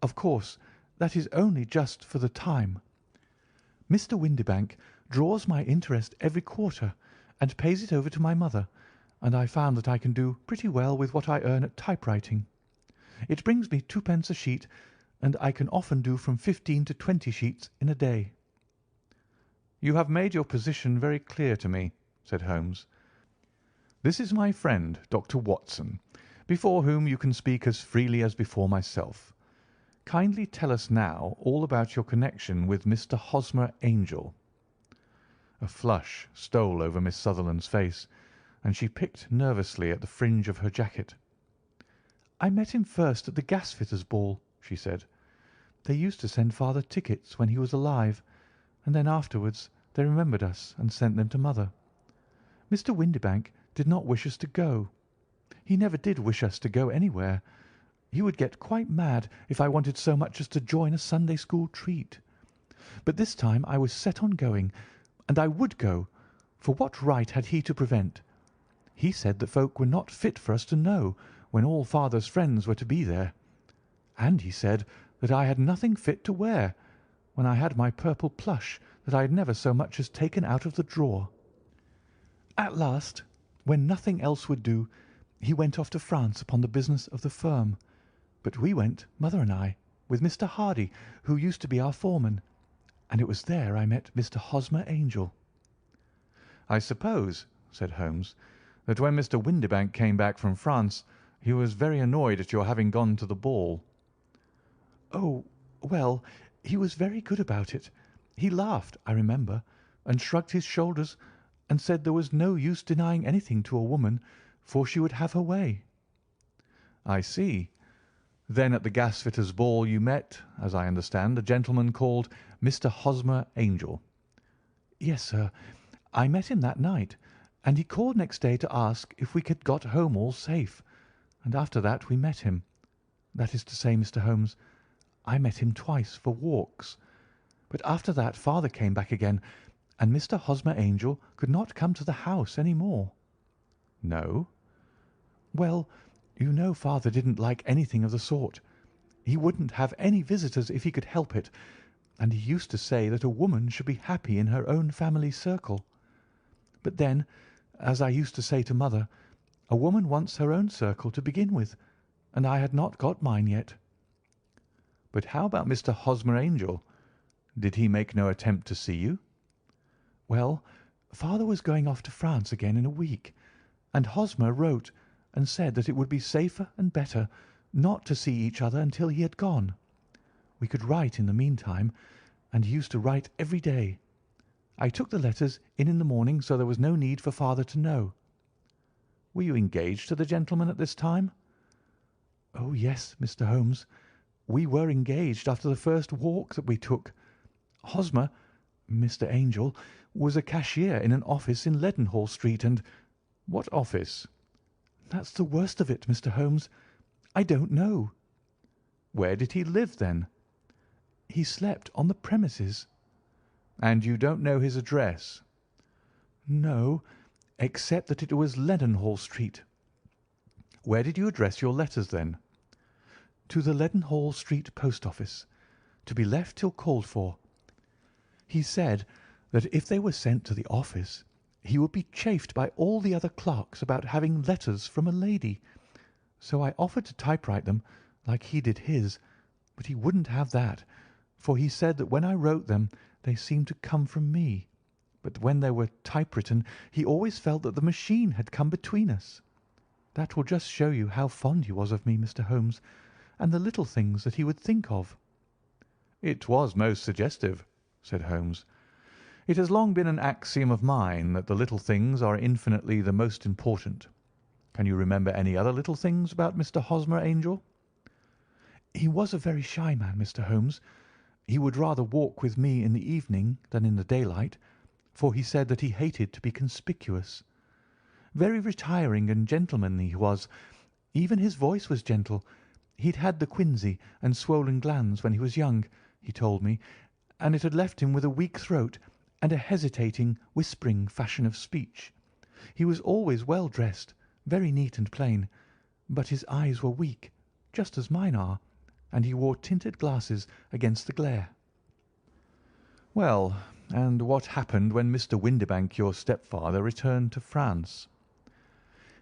Of course, that is only just for the time. Mr. Windibank draws my interest every quarter and pays it over to my mother, and I found that I can do pretty well with what I earn at typewriting. It brings me 2d. a sheet, and I can often do from 15 to 20 sheets in a day." "You have made your position very clear to me," said Holmes. "This is my friend, Dr. Watson, before whom you can speak as freely as before myself. Kindly tell us now all about your connection with Mr. Hosmer Angel." A flush stole over Miss Sutherland's face, and she picked nervously at the fringe of her jacket. "I met him first at the gasfitters' ball," she said. "They used to send father tickets when he was alive, and then afterwards they remembered us and sent them to mother. Mr. Windibank did not wish us to go. He never did wish us to go anywhere. He would get quite mad if I wanted so much as to join a Sunday school treat. But this time I was set on going, and I would go, for what right had he to prevent? He said that folk were not fit for us to know when all father's friends were to be there. And he said that I had nothing fit to wear, when I had my purple plush that I had never so much as taken out of the drawer. At last, when nothing else would do, he went off to France upon the business of the firm. But we went, mother and I, with Mr. Hardy, who used to be our foreman, and it was there I met Mr. Hosmer Angel." "I suppose," said Holmes, "that when Mr. Windibank came back from France he was very annoyed at your having gone to the ball." "Oh, well, he was very good about it. He laughed, I remember, and shrugged his shoulders, and said there was no use denying anything to a woman, for she would have her way." "I see. Then at the gasfitters' ball you met, as I understand, a gentleman called Mr. Hosmer Angel." "Yes, sir. I met him that night, and he called next day to ask if we had got home all safe, and after that we met him. That is to say, Mr. Holmes, I met him twice for walks. But after that father came back again, and Mr. Hosmer Angel could not come to the house any more." "No?" "Well, you know father didn't like anything of the sort. He wouldn't have any visitors if he could help it, and he used to say that a woman should be happy in her own family circle. But then, as I used to say to mother, a woman wants her own circle to begin with, and I had not got mine yet." "But how about Mr. Hosmer Angel? Did he make no attempt to see you?" "Well, father was going off to France again in a week, and Hosmer wrote and said that it would be safer and better not to see each other until he had gone. We could write in the meantime, and he used to write every day. I took the letters in the morning, so there was no need for father to know." "Were you engaged to the gentleman at this time?" "Oh, yes, Mr. Holmes. We were engaged after the first walk that we took. Hosmer, Mr. Angel, was a cashier in an office in Leadenhall Street, and—" "What office?" "That's the worst of it, Mr. Holmes. I don't know." "Where did he live, then?" "He slept on the premises." "And you don't know his address?" "No, except that it was Leadenhall Street." "Where did you address your letters, then?" "To the Leadenhall Street post office, to be left till called for. He said that if they were sent to the office he would be chaffed by all the other clerks about having letters from a lady. So I offered to typewrite them, like he did his, but he wouldn't have that, for he said that when I wrote them they seemed to come from me, but when they were typewritten he always felt that the machine had come between us. That will just show you how fond he was of me, Mr. Holmes, and the little things that he would think of." "It was most suggestive," said Holmes. "It has long been an axiom of mine that the little things are infinitely the most important. Can you remember any other little things about Mr. Hosmer Angel?" "He was a very shy man, Mr. Holmes. He would rather walk with me in the evening than in the daylight, for he said that he hated to be conspicuous. Very retiring and gentlemanly he was. Even his voice was gentle. He'd had the quinsy and swollen glands when he was young, he told me, and it had left him with a weak throat and a hesitating, whispering fashion of speech. He was always well dressed, very neat and plain, but his eyes were weak, just as mine are, and he wore tinted glasses against the glare." "Well, and what happened when Mr. Windibank, your stepfather, returned to France?"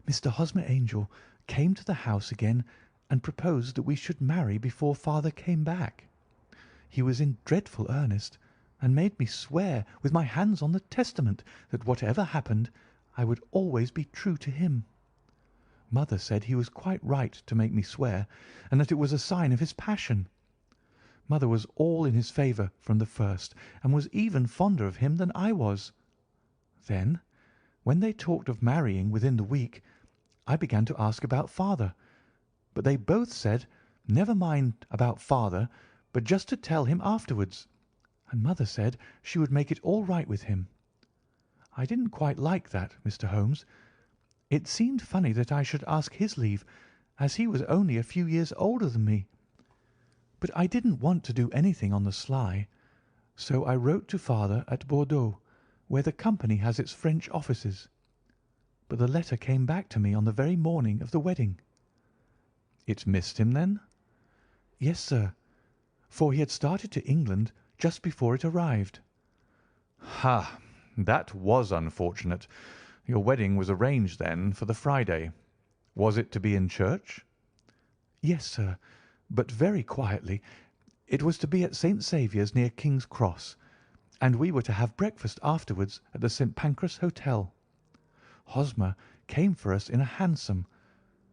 "Mr. Hosmer Angel came to the house again and proposed that we should marry before father came back. He was in dreadful earnest, and made me swear with my hands on the testament that whatever happened I would always be true to him. Mother said he was quite right to make me swear, and that it was a sign of his passion. Mother was all in his favour from the first, and was even fonder of him than I was. Then, when they talked of marrying within the week, I began to ask about father, but they both said never mind about father, but just to tell him afterwards, and mother said she would make it all right with him. I didn't quite like that, Mr. Holmes. It seemed funny that I should ask his leave, as he was only a few years older than me. But I didn't want to do anything on the sly, so I wrote to father at Bordeaux, where the company has its French offices. But the letter came back to me on the very morning of the wedding." "It missed him, then?" "Yes, sir, for he had started to England just before it arrived." "Ha! That was unfortunate. Your wedding was arranged, then, for the Friday. Was it to be in church?" "Yes, sir, but very quietly. It was to be at St. Saviour's, near King's Cross, and we were to have breakfast afterwards at the St. Pancras Hotel. Hosmer came for us in a hansom,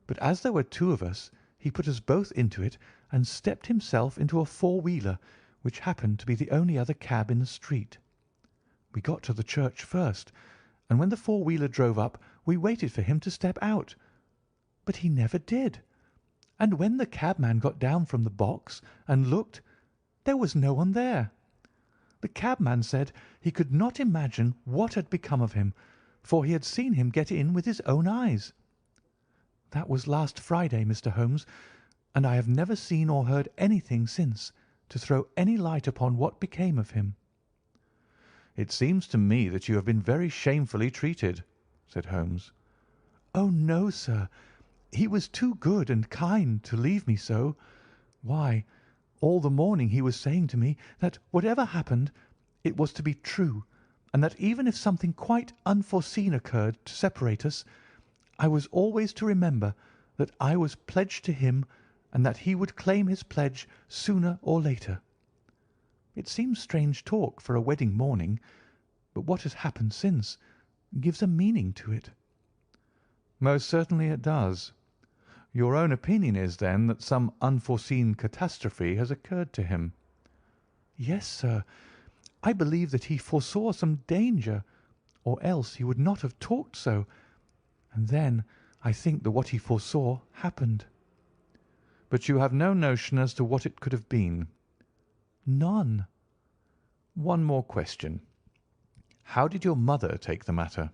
but as there were two of us, he put us both into it and stepped himself into a four-wheeler, which happened to be the only other cab in the street. We got to the church first, and when the four-wheeler drove up, we waited for him to step out. But he never did, and when the cabman got down from the box and looked, there was no one there. The cabman said he could not imagine what had become of him, for he had seen him get in with his own eyes. That was last Friday, Mr. Holmes, and I have never seen or heard anything since to throw any light upon what became of him." "It seems to me that you have been very shamefully treated," said Holmes. "Oh, no, sir. He was too good and kind to leave me so. Why, all the morning he was saying to me that whatever happened, it was to be true, and that even if something quite unforeseen occurred to separate us, I was always to remember that I was pledged to him and that he would claim his pledge sooner or later. It seems strange talk for a wedding morning, but what has happened since gives a meaning to it." "Most certainly it does. Your own opinion is, then, that some unforeseen catastrophe has occurred to him?" "Yes, sir. I believe that he foresaw some danger, or else he would not have talked so, and then I think that what he foresaw happened." "But you have no notion as to what it could have been?" "None." "One more question. How did your mother take the matter?"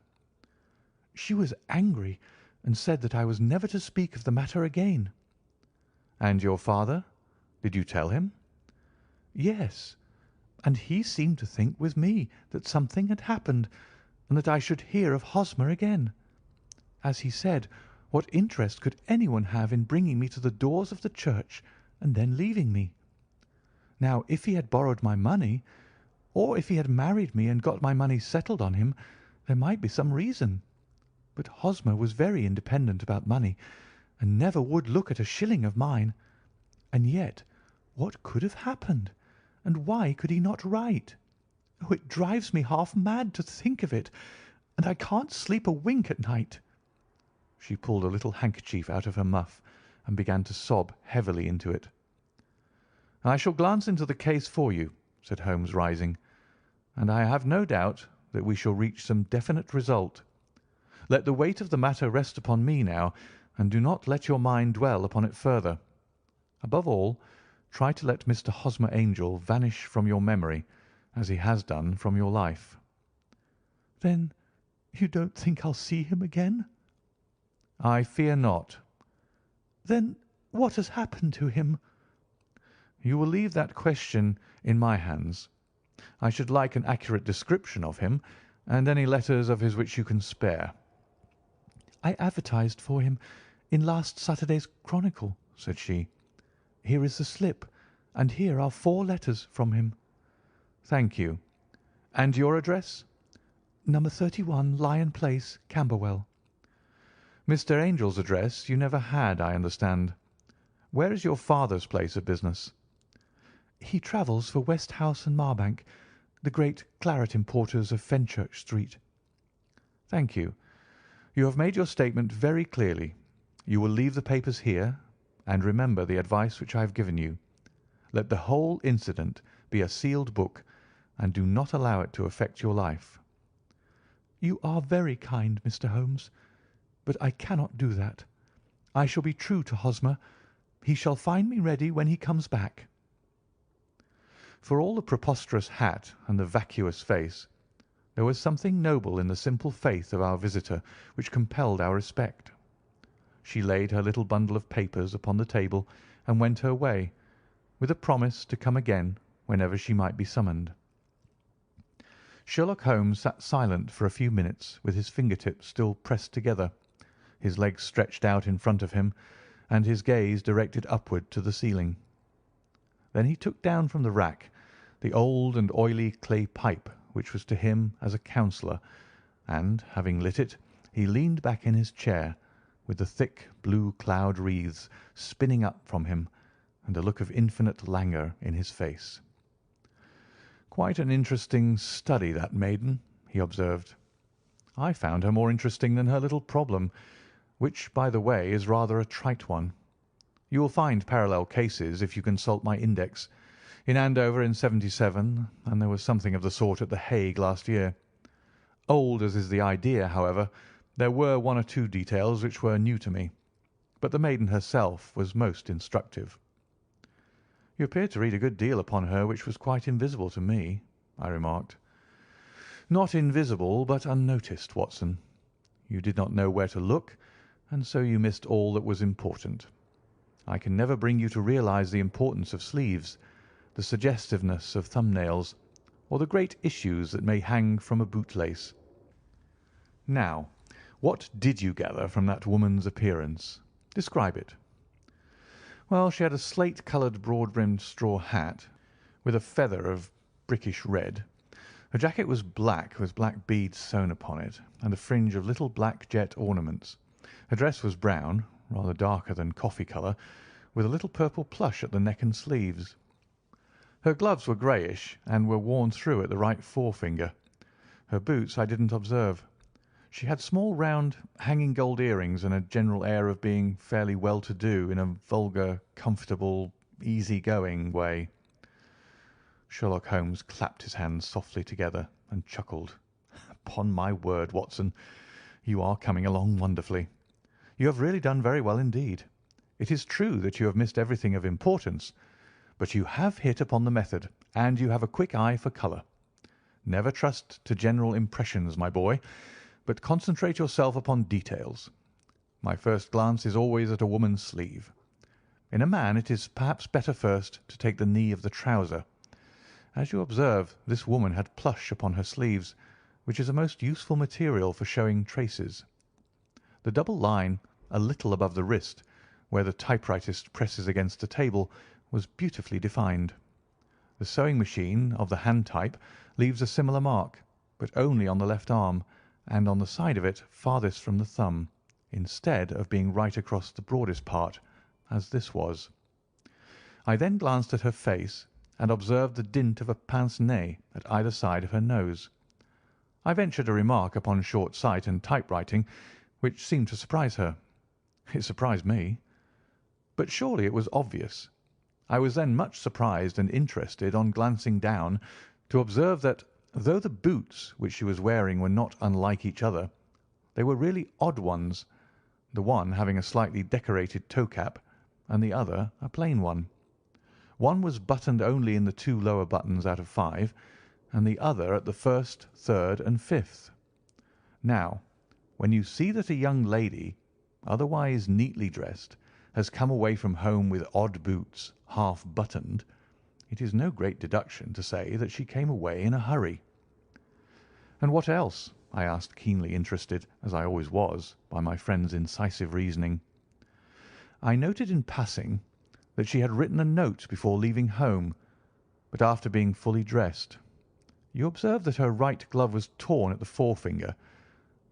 "She was angry, and said that I was never to speak of the matter again." "And your father? Did you tell him?" "Yes, and he seemed to think with me that something had happened, and that I should hear of Hosmer again. As he said, what interest could anyone have in bringing me to the doors of the church and then leaving me? Now, if he had borrowed my money, or if he had married me and got my money settled on him, there might be some reason. But Hosmer was very independent about money, and never would look at a shilling of mine. And yet, what could have happened, and why could he not write? Oh, it drives me half mad to think of it, and I can't sleep a wink at night." She pulled a little handkerchief out of her muff and began to sob heavily into it. "I shall glance into the case for you," said Holmes, rising, "and I have no doubt that we shall reach some definite result. Let the weight of the matter rest upon me now, and do not let your mind dwell upon it further. Above all, try to let Mr. Hosmer Angel vanish from your memory, as he has done from your life." "Then you don't think I'll see him again?" "I fear not." "Then what has happened to him?" "You will leave that question in my hands. I should like an accurate description of him, and any letters of his which you can spare." "I advertised for him in last Saturday's Chronicle," said she. "Here is the slip, and here are 4 letters from him." "Thank you. And your address?" "No. 31 Lion Place, Camberwell." "Mr. Angel's address you never had, I understand. Where is your father's place of business?" "He travels for Westhouse and Marbank, the great claret importers of Fenchurch Street." "Thank you. You have made your statement very clearly. You will leave the papers here, and remember the advice which I have given you. Let the whole incident be a sealed book, and do not allow it to affect your life." "You are very kind, Mr. Holmes, but I cannot do that. I shall be true to Hosmer. He shall find me ready when he comes back." For all the preposterous hat and the vacuous face, there was something noble in the simple faith of our visitor which compelled our respect. She laid her little bundle of papers upon the table and went her way, with a promise to come again whenever she might be summoned. Sherlock Holmes sat silent for a few minutes with his fingertips still pressed together, his legs stretched out in front of him, and his gaze directed upward to the ceiling. Then he took down from the rack the old and oily clay pipe which was to him as a counsellor, and, having lit it, he leaned back in his chair, with the thick blue cloud wreaths spinning up from him, and a look of infinite languor in his face. "Quite an interesting study, that maiden," he observed. "I found her more interesting than her little problem, which, by the way, is rather a trite one. You will find parallel cases if you consult my index. In Andover in '77, and there was something of the sort at The Hague last year. Old as is the idea, however, there were one or two details which were new to me, but the maiden herself was most instructive." "You appeared to read a good deal upon her which was quite invisible to me," I remarked. "Not invisible, but unnoticed, Watson. You did not know where to look, and so you missed all that was important. I can never bring you to realize the importance of sleeves, the suggestiveness of thumbnails, or the great issues that may hang from a bootlace. Now, what did you gather from that woman's appearance? Describe it." "Well, she had a slate-coloured, broad-brimmed straw hat, with a feather of brickish red. Her jacket was black, with black beads sewn upon it, and a fringe of little black jet ornaments. Her dress was brown, rather darker than coffee colour, with a little purple plush at the neck and sleeves. Her gloves were greyish, and were worn through at the right forefinger. Her boots I didn't observe. She had small round hanging gold earrings and a general air of being fairly well-to-do in a vulgar, comfortable, easy-going way." Sherlock Holmes clapped his hands softly together and chuckled. "Upon my word, Watson, you are coming along wonderfully. You have really done very well indeed. It is true that you have missed everything of importance, but you have hit upon the method, and you have a quick eye for colour. Never trust to general impressions, my boy, but concentrate yourself upon details. My first glance is always at a woman's sleeve. In a man it is perhaps better first to take the knee of the trouser. As you observe, this woman had plush upon her sleeves, which is a most useful material for showing traces. The double line a little above the wrist, where the typewritist presses against the table, was beautifully defined. The sewing machine of the hand type leaves a similar mark, but only on the left arm, and on the side of it farthest from the thumb, instead of being right across the broadest part, as this was. I then glanced at her face, and observed the dint of a pince-nez at either side of her nose. I ventured a remark upon short sight and typewriting, which seemed to surprise her. It surprised me. But surely it was obvious. I was then much surprised and interested, on glancing down, to observe that, though the boots which she was wearing were not unlike each other, they were really odd ones, the one having a slightly decorated toe-cap, and the other a plain one. One was buttoned only in the 2 lower buttons out of 5, and the other at the 1st, 3rd, and 5th. Now, when you see that a young lady, otherwise neatly dressed, has come away from home with odd boots, half buttoned, it is no great deduction to say that she came away in a hurry." "And what else?" I asked, keenly interested, as I always was, by my friend's incisive reasoning. "I noted in passing that she had written a note before leaving home, but after being fully dressed. You observed that her right glove was torn at the forefinger,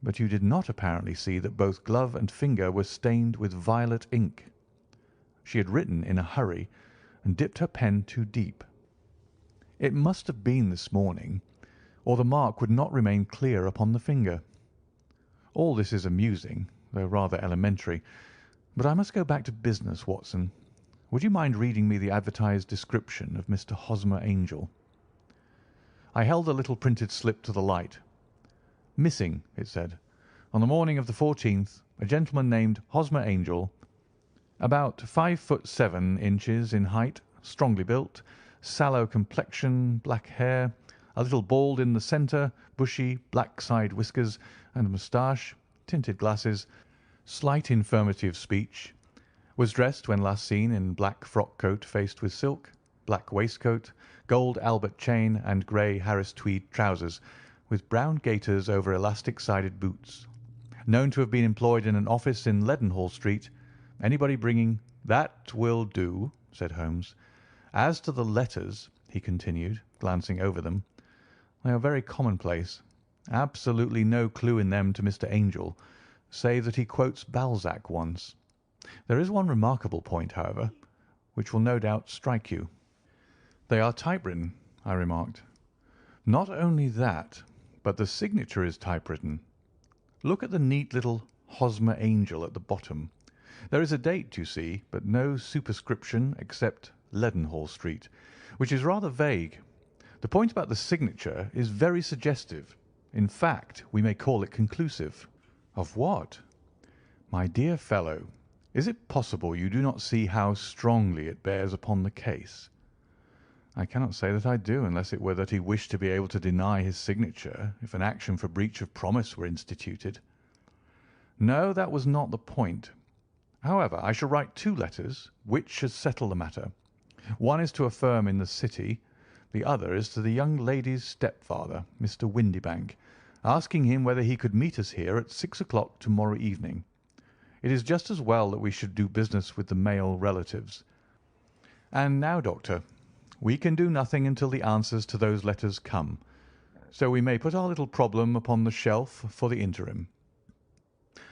but you did not apparently see that both glove and finger were stained with violet ink. She had written in a hurry and dipped her pen too deep. It must have been this morning, or the mark would not remain clear upon the finger. All this is amusing, though rather elementary, but I must go back to business, Watson. Would you mind reading me the advertised description of Mr. Hosmer Angel?" I held the little printed slip to the light. "Missing," it said. "On the morning of the 14th, a gentleman named Hosmer Angel, about 5 foot 7 inches in height, strongly built, sallow complexion, black hair, a little bald in the centre, bushy black side whiskers and moustache, tinted glasses, slight infirmity of speech, was dressed when last seen in black frock coat faced with silk, black waistcoat, gold Albert chain and grey Harris tweed trousers, with brown gaiters over elastic-sided boots. Known to have been employed in an office in Leadenhall Street. Anybody bringing—" "That will do," said Holmes. "As to the letters," he continued, glancing over them, "they are very commonplace. Absolutely no clue in them to Mr. Angel, save that he quotes Balzac once. There is one remarkable point, however, which will no doubt strike you." "They are typewritten," I remarked. "Not only that, but the signature is typewritten. Look at the neat little Hosmer Angel at the bottom. There is a date, you see, but no superscription except Leadenhall Street, which is rather vague. The point about the signature is very suggestive. In fact, we may call it conclusive." "Of what?" "My dear fellow, is it possible you do not see how strongly it bears upon the case?" "I cannot say that I do, unless it were that he wished to be able to deny his signature if an action for breach of promise were instituted." "No, that was not the point. However, I shall write 2 letters, which should settle the matter. One is to a firm in the City, the other is to the young lady's stepfather, Mr. Windibank, asking him whether he could meet us here at 6 o'clock to-morrow evening. It is just as well that we should do business with the male relatives. And now, Doctor, we can do nothing until the answers to those letters come, so we may put our little problem upon the shelf for the interim."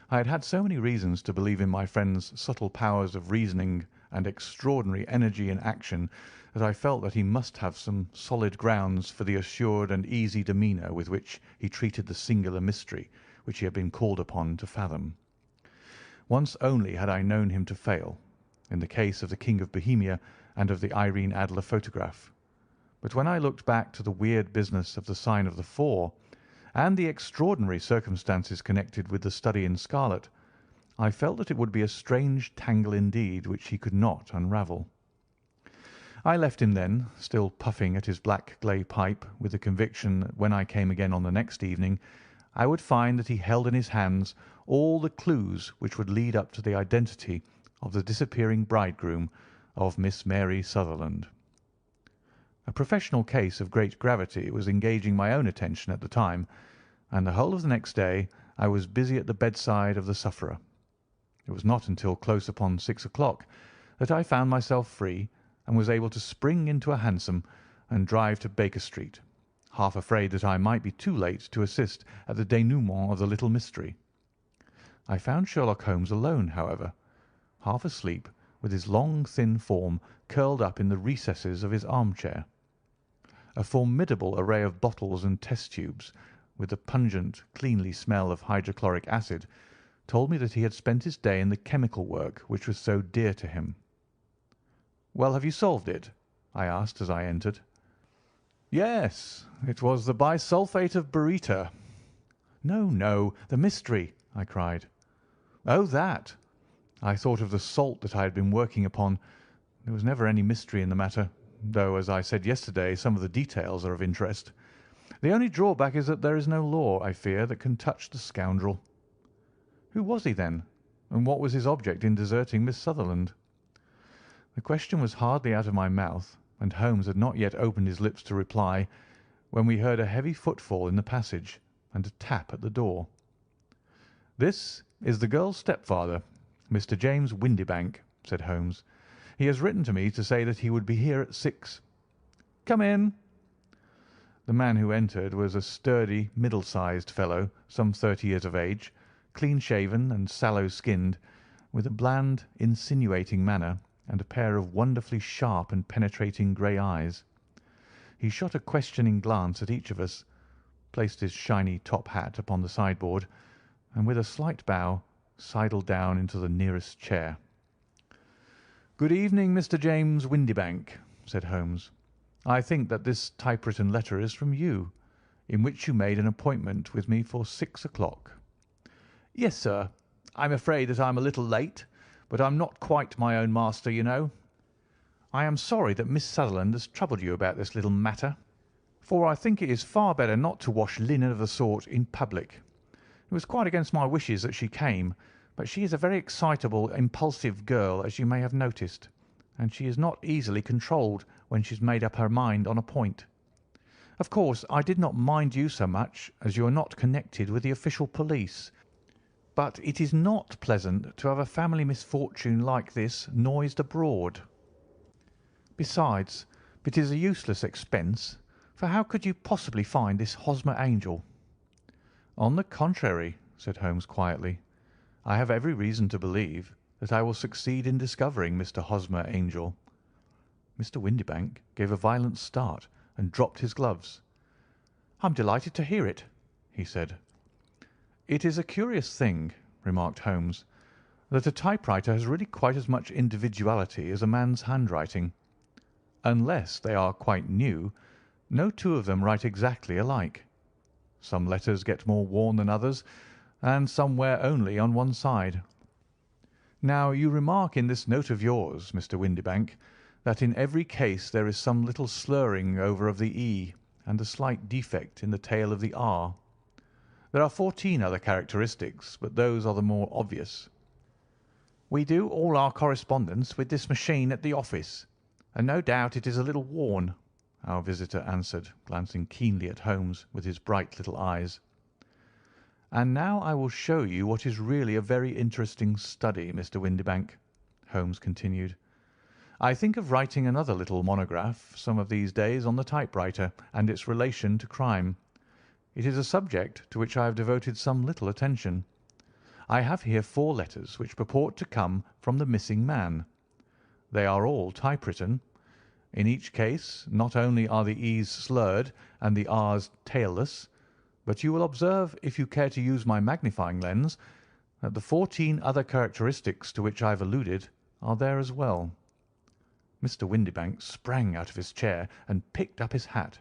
I had had so many reasons to believe in my friend's subtle powers of reasoning and extraordinary energy in action that I felt that he must have some solid grounds for the assured and easy demeanour with which he treated the singular mystery which he had been called upon to fathom. Once only had I known him to fail, in the case of the King of Bohemia and of the Irene Adler photograph. But when I looked back to the weird business of the sign of the 4, and the extraordinary circumstances connected with the study in scarlet, I felt that it would be a strange tangle indeed which he could not unravel. I left him then, still puffing at his black clay pipe, with the conviction that when I came again on the next evening I would find that he held in his hands all the clues which would lead up to the identity of the disappearing bridegroom of Miss Mary Sutherland. A professional case of great gravity was engaging my own attention at the time, and the whole of the next day I was busy at the bedside of the sufferer. It was not until close upon 6 o'clock that I found myself free and was able to spring into a hansom and drive to Baker Street, half afraid that I might be too late to assist at the denouement of the little mystery. I found Sherlock Holmes alone, however, half asleep, with his long thin form curled up in the recesses of his armchair. A formidable array of bottles and test tubes, with the pungent, cleanly smell of hydrochloric acid, told me that he had spent his day in the chemical work which was so dear to him. "Well, have you solved it?" I asked as I entered. "Yes, it was the bisulphate of baryta." "No, no, the mystery!" I cried. "Oh, that! I thought of the salt that I had been working upon. There was never any mystery in the matter, though, as I said yesterday, some of the details are of interest. The only drawback is that there is no law, I fear, that can touch the scoundrel." "Who was he, then, and what was his object in deserting Miss Sutherland?" The question was hardly out of my mouth, and Holmes had not yet opened his lips to reply, when we heard a heavy footfall in the passage and a tap at the door. "This is the girl's stepfather, Mr. James Windibank," said Holmes. "He has written to me to say that he would be here at 6. Come in." The man who entered was a sturdy, middle-sized fellow, some 30 years of age, clean-shaven and sallow-skinned, with a bland, insinuating manner and a pair of wonderfully sharp and penetrating grey eyes. He shot a questioning glance at each of us, placed his shiny top hat upon the sideboard, and with a slight bow sidled down into the nearest chair. "Good evening, Mr. James Windibank," said Holmes. "I think that this typewritten letter is from you, in which you made an appointment with me for 6 o'clock." "Yes, sir. I'm afraid that I'm a little late, but I'm not quite my own master, you know. I am sorry that Miss Sutherland has troubled you about this little matter, for I think it is far better not to wash linen of the sort in public. It was quite against my wishes that she came, but she is a very excitable, impulsive girl, as you may have noticed, and she is not easily controlled when she's made up her mind on a point. Of course, I did not mind you so much, as you are not connected with the official police, but it is not pleasant to have a family misfortune like this noised abroad. Besides, it is a useless expense, for how could you possibly find this Hosmer Angel?" "On the contrary," said Holmes quietly, "I have every reason to believe that I will succeed in discovering Mr. Hosmer Angel." Mr. Windibank gave a violent start and dropped his gloves. "I'm delighted to hear it," he said. "It is a curious thing," remarked Holmes, "that a typewriter has really quite as much individuality as a man's handwriting. Unless they are quite new, no two of them write exactly alike. Some letters get more worn than others, and some wear only on one side. Now, you remark in this note of yours, Mr. Windibank, that in every case there is some little slurring over of the E and a slight defect in the tail of the R. There are 14 other characteristics, but those are the more obvious. We do all our correspondence with this machine at the office, and no doubt it is a little worn," our visitor answered, glancing keenly at Holmes with his bright little eyes. "And now I will show you what is really a very interesting study, Mr. Windibank," Holmes continued. "I think of writing another little monograph some of these days on the typewriter and its relation to crime. It is a subject to which I have devoted some little attention. I have here 4 letters which purport to come from the missing man. They are all typewritten. In each case not only are the E's slurred and the R's tailless, but you will observe, if you care to use my magnifying lens, that the 14 other characteristics to which I have alluded are there as well." Mr. Windibank sprang out of his chair and picked up his hat.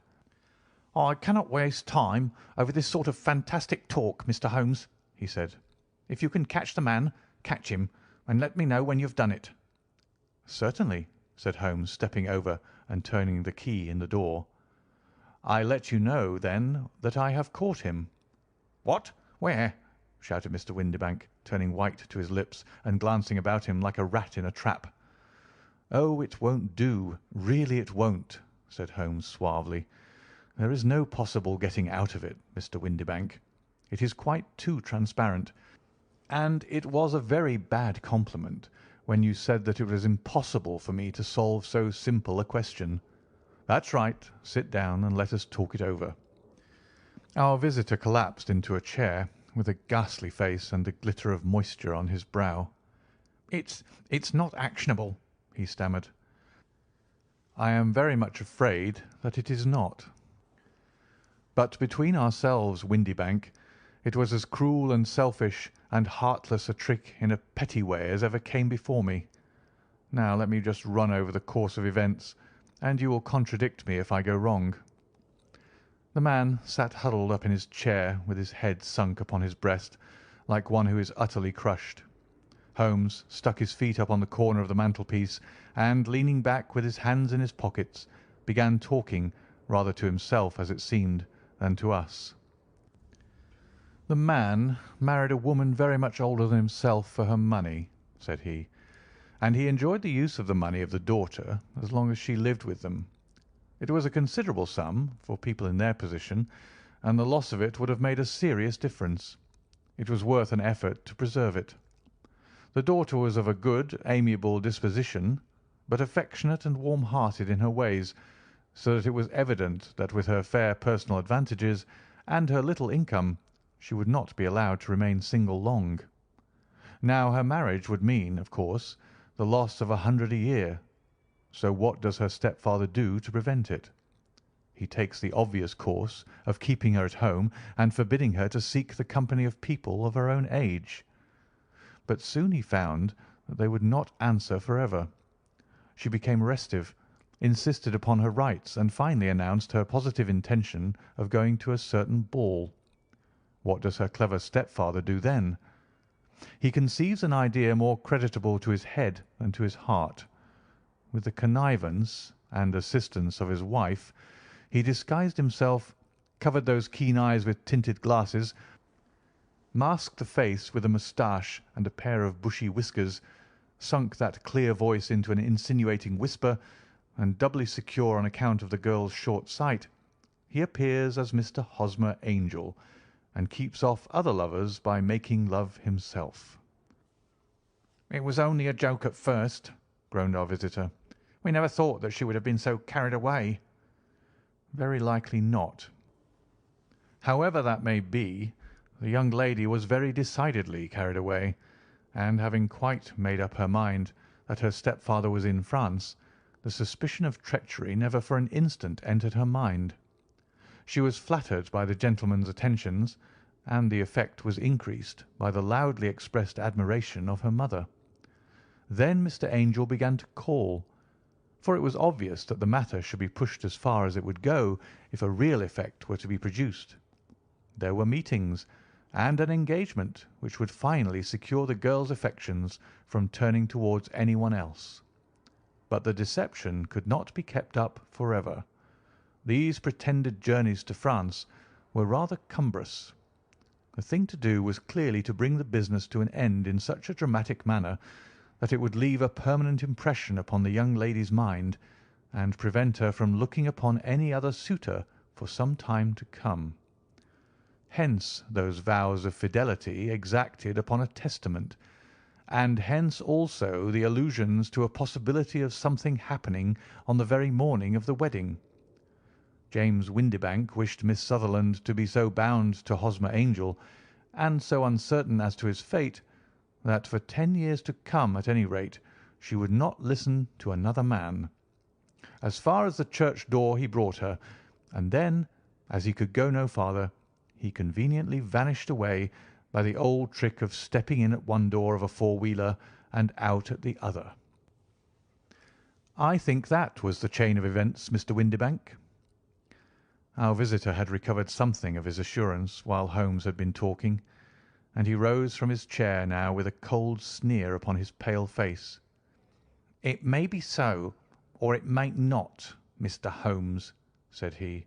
"I cannot waste time over this sort of fantastic talk, Mr. Holmes," he said. "If you can catch the man, catch him, and let me know when you have done it." "Certainly," said Holmes, stepping over and turning the key in the door. "I let you know, then, that I have caught him." "What? Where?" shouted Mr. Windibank, turning white to his lips and glancing about him like a rat in a trap. "Oh, it won't do, really it won't," said Holmes suavely. "There is no possible getting out of it, Mr. Windibank. It is quite too transparent, and it was a very bad compliment when you said that it was impossible for me to solve so simple a question. That's right. Sit down and let us talk it over." Our visitor collapsed into a chair with a ghastly face and a glitter of moisture on his brow. It's not actionable," he stammered. "I am very much afraid that it is not. But between ourselves, Windibank, it was as cruel and selfish and heartless a trick in a petty way as ever came before me. Now let me just run over the course of events, and you will contradict me if I go wrong." The man sat huddled up in his chair with his head sunk upon his breast, like one who is utterly crushed. Holmes stuck his feet up on the corner of the mantelpiece, and, leaning back with his hands in his pockets, began talking, rather to himself, as it seemed, than to us. "The man married a woman very much older than himself for her money," said he, "and he enjoyed the use of the money of the daughter as long as she lived with them. It was a considerable sum for people in their position, and the loss of it would have made a serious difference. It was worth an effort to preserve it. The daughter was of a good, amiable disposition, but affectionate and warm-hearted in her ways, so that it was evident that with her fair personal advantages and her little income she would not be allowed to remain single long. Now her marriage would mean, of course, the loss of 100 a year. So what does her stepfather do to prevent it? He takes the obvious course of keeping her at home and forbidding her to seek the company of people of her own age. But soon he found that they would not answer for ever. she became restive, insisted upon her rights, and finally announced her positive intention of going to a certain ball. What does her clever stepfather do then? He conceives an idea more creditable to his head than to his heart. With the connivance and assistance of his wife, he disguised himself, covered those keen eyes with tinted glasses, masked the face with a moustache and a pair of bushy whiskers, sunk that clear voice into an insinuating whisper, and doubly secure on account of the girl's short sight, he appears as Mr. Hosmer Angel, and keeps off other lovers by making love himself. "It was only a joke at first," groaned our visitor. "We never thought that she would have been so carried away." "Very likely not. However that may be, the young lady was very decidedly carried away, and having quite made up her mind that her stepfather was in France, the suspicion of treachery never for an instant entered her mind. She was flattered by the gentleman's attentions, and the effect was increased by the loudly expressed admiration of her mother. Then Mr. Angel began to call, for it was obvious that the matter should be pushed as far as it would go if a real effect were to be produced. There were meetings, and an engagement which would finally secure the girl's affections from turning towards anyone else. But the deception could not be kept up for ever. These pretended journeys to France were rather cumbrous. The thing to do was clearly to bring the business to an end in such a dramatic manner that it would leave a permanent impression upon the young lady's mind, and prevent her from looking upon any other suitor for some time to come. Hence those vows of fidelity exacted upon a testament, and hence also the allusions to a possibility of something happening on the very morning of the wedding. James Windibank wished Miss Sutherland to be so bound to Hosmer Angel, and so uncertain as to his fate, that for 10 years to come, at any rate, she would not listen to another man. As far as the church door he brought her, and then, as he could go no farther, he conveniently vanished away by the old trick of stepping in at one door of a four-wheeler and out at the other. I think that was the chain of events, Mr. Windibank." Our visitor had recovered something of his assurance while Holmes had been talking, and he rose from his chair now with a cold sneer upon his pale face. "It may be so, or it may not, Mr. Holmes," said he.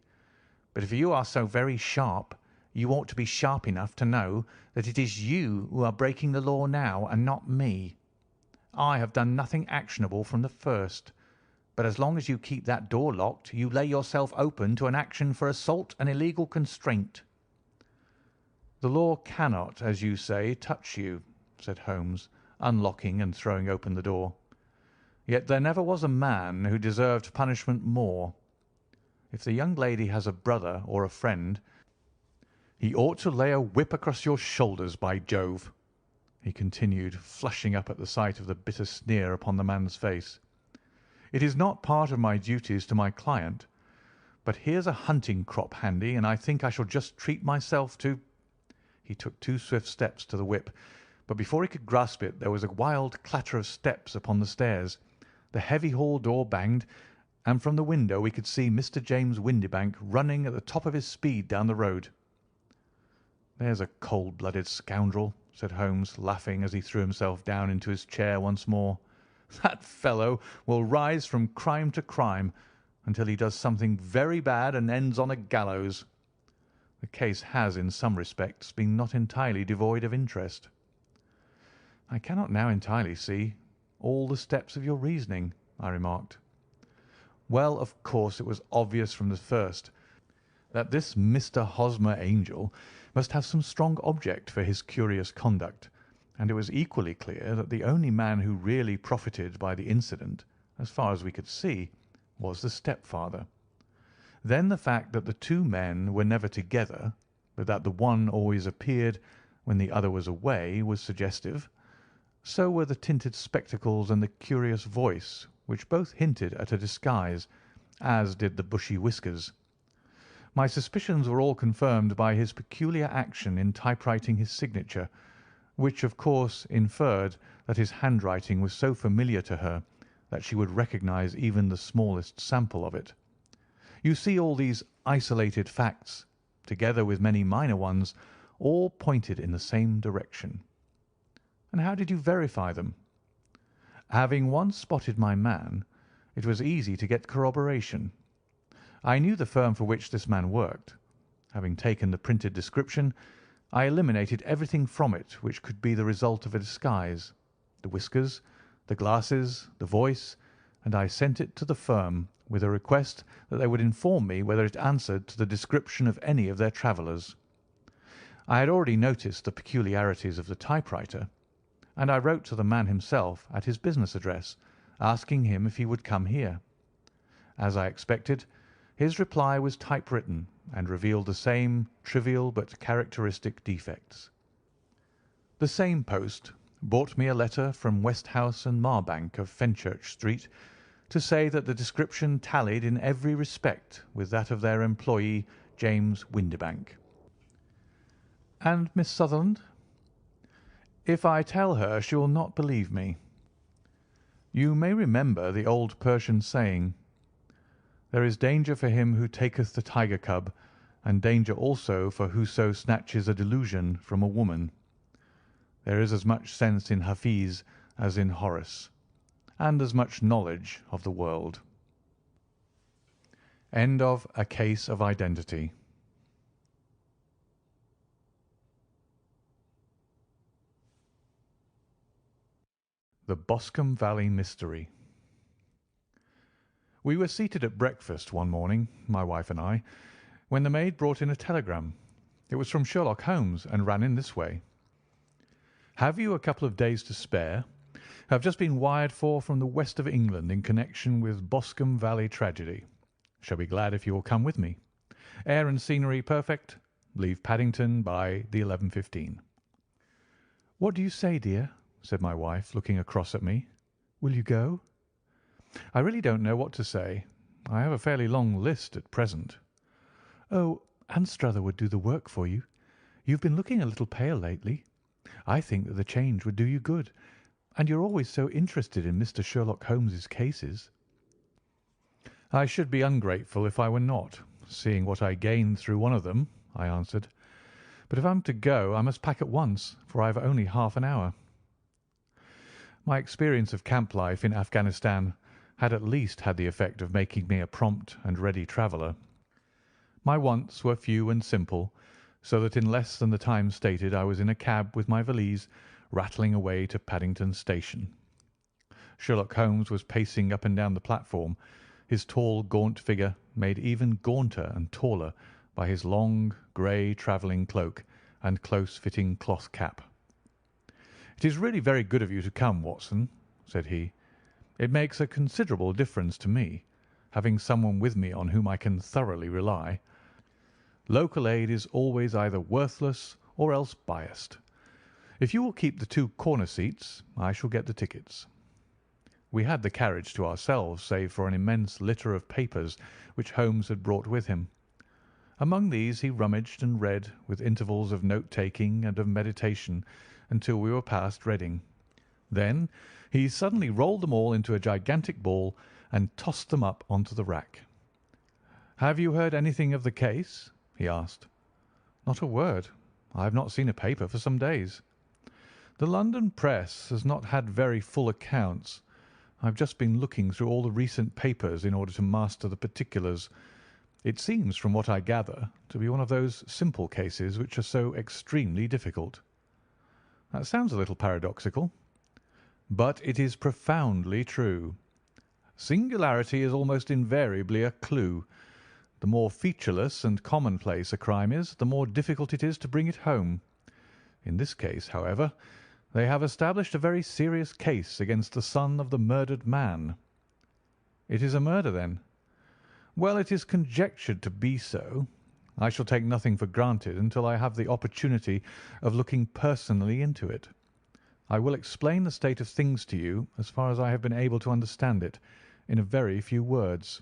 "But if you are so very sharp, you ought to be sharp enough to know that it is you who are breaking the law now, and not me. I have done nothing actionable from the first, but as long as you keep that door locked, you lay yourself open to an action for assault and illegal constraint." "The law cannot, as you say, touch you," said Holmes, unlocking and throwing open the door. "Yet there never was a man who deserved punishment more. If the young lady has a brother or a friend, he ought to lay a whip across your shoulders, by Jove," he continued, flushing up at the sight of the bitter sneer upon the man's face. "It is not part of my duties to my client, but here's a hunting crop handy, and I think I shall just treat myself to—" He took 2 swift steps to the whip, but before he could grasp it there was a wild clatter of steps upon the stairs, the heavy hall door banged, and from the window we could see Mr. James Windibank running at the top of his speed down the road. "There's a cold-blooded scoundrel," said Holmes, laughing as he threw himself down into his chair once more. "That fellow will rise from crime to crime until he does something very bad and ends on a gallows. The case has, in some respects, been not entirely devoid of interest." "I cannot now entirely see all the steps of your reasoning," I remarked. "Well, of course, it was obvious from the first that this Mr. Hosmer Angel must have some strong object for his curious conduct, and it was equally clear that the only man who really profited by the incident, as far as we could see, was the stepfather. Then the fact that the 2 men were never together, but that the one always appeared when the other was away, was suggestive. So were the tinted spectacles and the curious voice, which both hinted at a disguise, as did the bushy whiskers. My suspicions were all confirmed by his peculiar action in typewriting his signature, which of course inferred that his handwriting was so familiar to her that she would recognize even the smallest sample of it. You see, all these isolated facts, together with many minor ones, all pointed in the same direction. And how did you verify them? Having once spotted my man, it was easy to get corroboration. I knew the firm for which this man worked. Having taken the printed description, I eliminated everything from it which could be the result of a disguise, the whiskers, the glasses, the voice, and I sent it to the firm with a request that they would inform me whether it answered to the description of any of their travellers. I had already noticed the peculiarities of the typewriter, and I wrote to the man himself at his business address, asking him if he would come here. As I expected, his reply was typewritten and revealed the same trivial but characteristic defects. The same post brought me a letter from Westhouse and Marbank of Fenchurch Street to say that the description tallied in every respect with that of their employee, James Windibank. And Miss Sutherland? If I tell her, she will not believe me. You may remember the old Persian saying, "There is danger for him who taketh the tiger cub, and danger also for whoso snatches a delusion from a woman." There is as much sense in Hafiz as in Horace, and as much knowledge of the world. End of A Case of Identity. The Boscombe Valley Mystery. We were seated at breakfast one morning, my wife and I, when the maid brought in a telegram. It was from Sherlock Holmes and ran in this way: "Have you a couple of days to spare? Have just been wired for from the west of England in connection with Boscombe Valley tragedy. Shall be glad if you will come with me. Air and scenery perfect. Leave Paddington by the 11:15. "What do you say, dear?" said my wife, looking across at me. "Will you go?" "I really don't know what to say. I have a fairly long list at present." "Oh, Anstruther would do the work for you. You've been looking a little pale lately. I think that the change would do you good, and you're always so interested in Mr. Sherlock Holmes's cases." "I should be ungrateful if I were not, seeing what I gained through one of them," I answered. "But if I'm to go, I must pack at once, for I have only half an hour." My experience of camp life in Afghanistan had at least had the effect of making me a prompt and ready traveller. My wants were few and simple, so that in less than the time stated I was in a cab with my valise, rattling away to Paddington Station. Sherlock Holmes was pacing up and down the platform, his tall, gaunt figure made even gaunter and taller by his long, grey travelling cloak and close-fitting cloth cap. "It is really very good of you to come, Watson," said he. "It makes a considerable difference to me, having someone with me on whom I can thoroughly rely. Local aid is always either worthless or else biased. If you will keep the 2 corner seats, I shall get the tickets." We had the carriage to ourselves, save for an immense litter of papers which Holmes had brought with him. Among these he rummaged and read, with intervals of note-taking and of meditation, until we were past Reading. Then he suddenly rolled them all into a gigantic ball and tossed them up onto the rack. "Have you heard anything of the case?" he asked. "Not a word. I have not seen a paper for some days." "The London press has not had very full accounts. I have just been looking through all the recent papers in order to master the particulars. It seems, from what I gather, to be one of those simple cases which are so extremely difficult." "That sounds a little paradoxical." "But it is profoundly true. Singularity is almost invariably a clue. The more featureless and commonplace a crime is, the more difficult it is to bring it home. In this case, however, they have established a very serious case against the son of the murdered man." "It is a murder, then?" "Well, it is conjectured to be so. I shall take nothing for granted until I have the opportunity of looking personally into it. I will explain the state of things to you, as far as I have been able to understand it, in a very few words.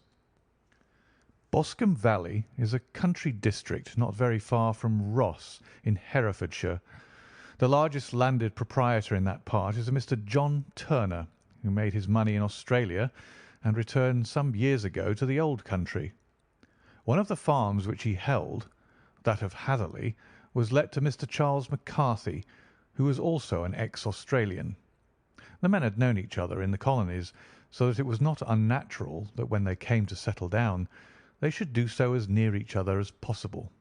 Boscombe Valley is a country district not very far from Ross, in Herefordshire. The largest landed proprietor in that part is a Mr. John Turner, who made his money in Australia and returned some years ago to the old country. One of the farms which he held, that of Hatherley, was let to Mr. Charles McCarthy, who was also an ex-Australian. The men had known each other in the colonies, so that it was not unnatural that when they came to settle down they should do so as near each other as possible.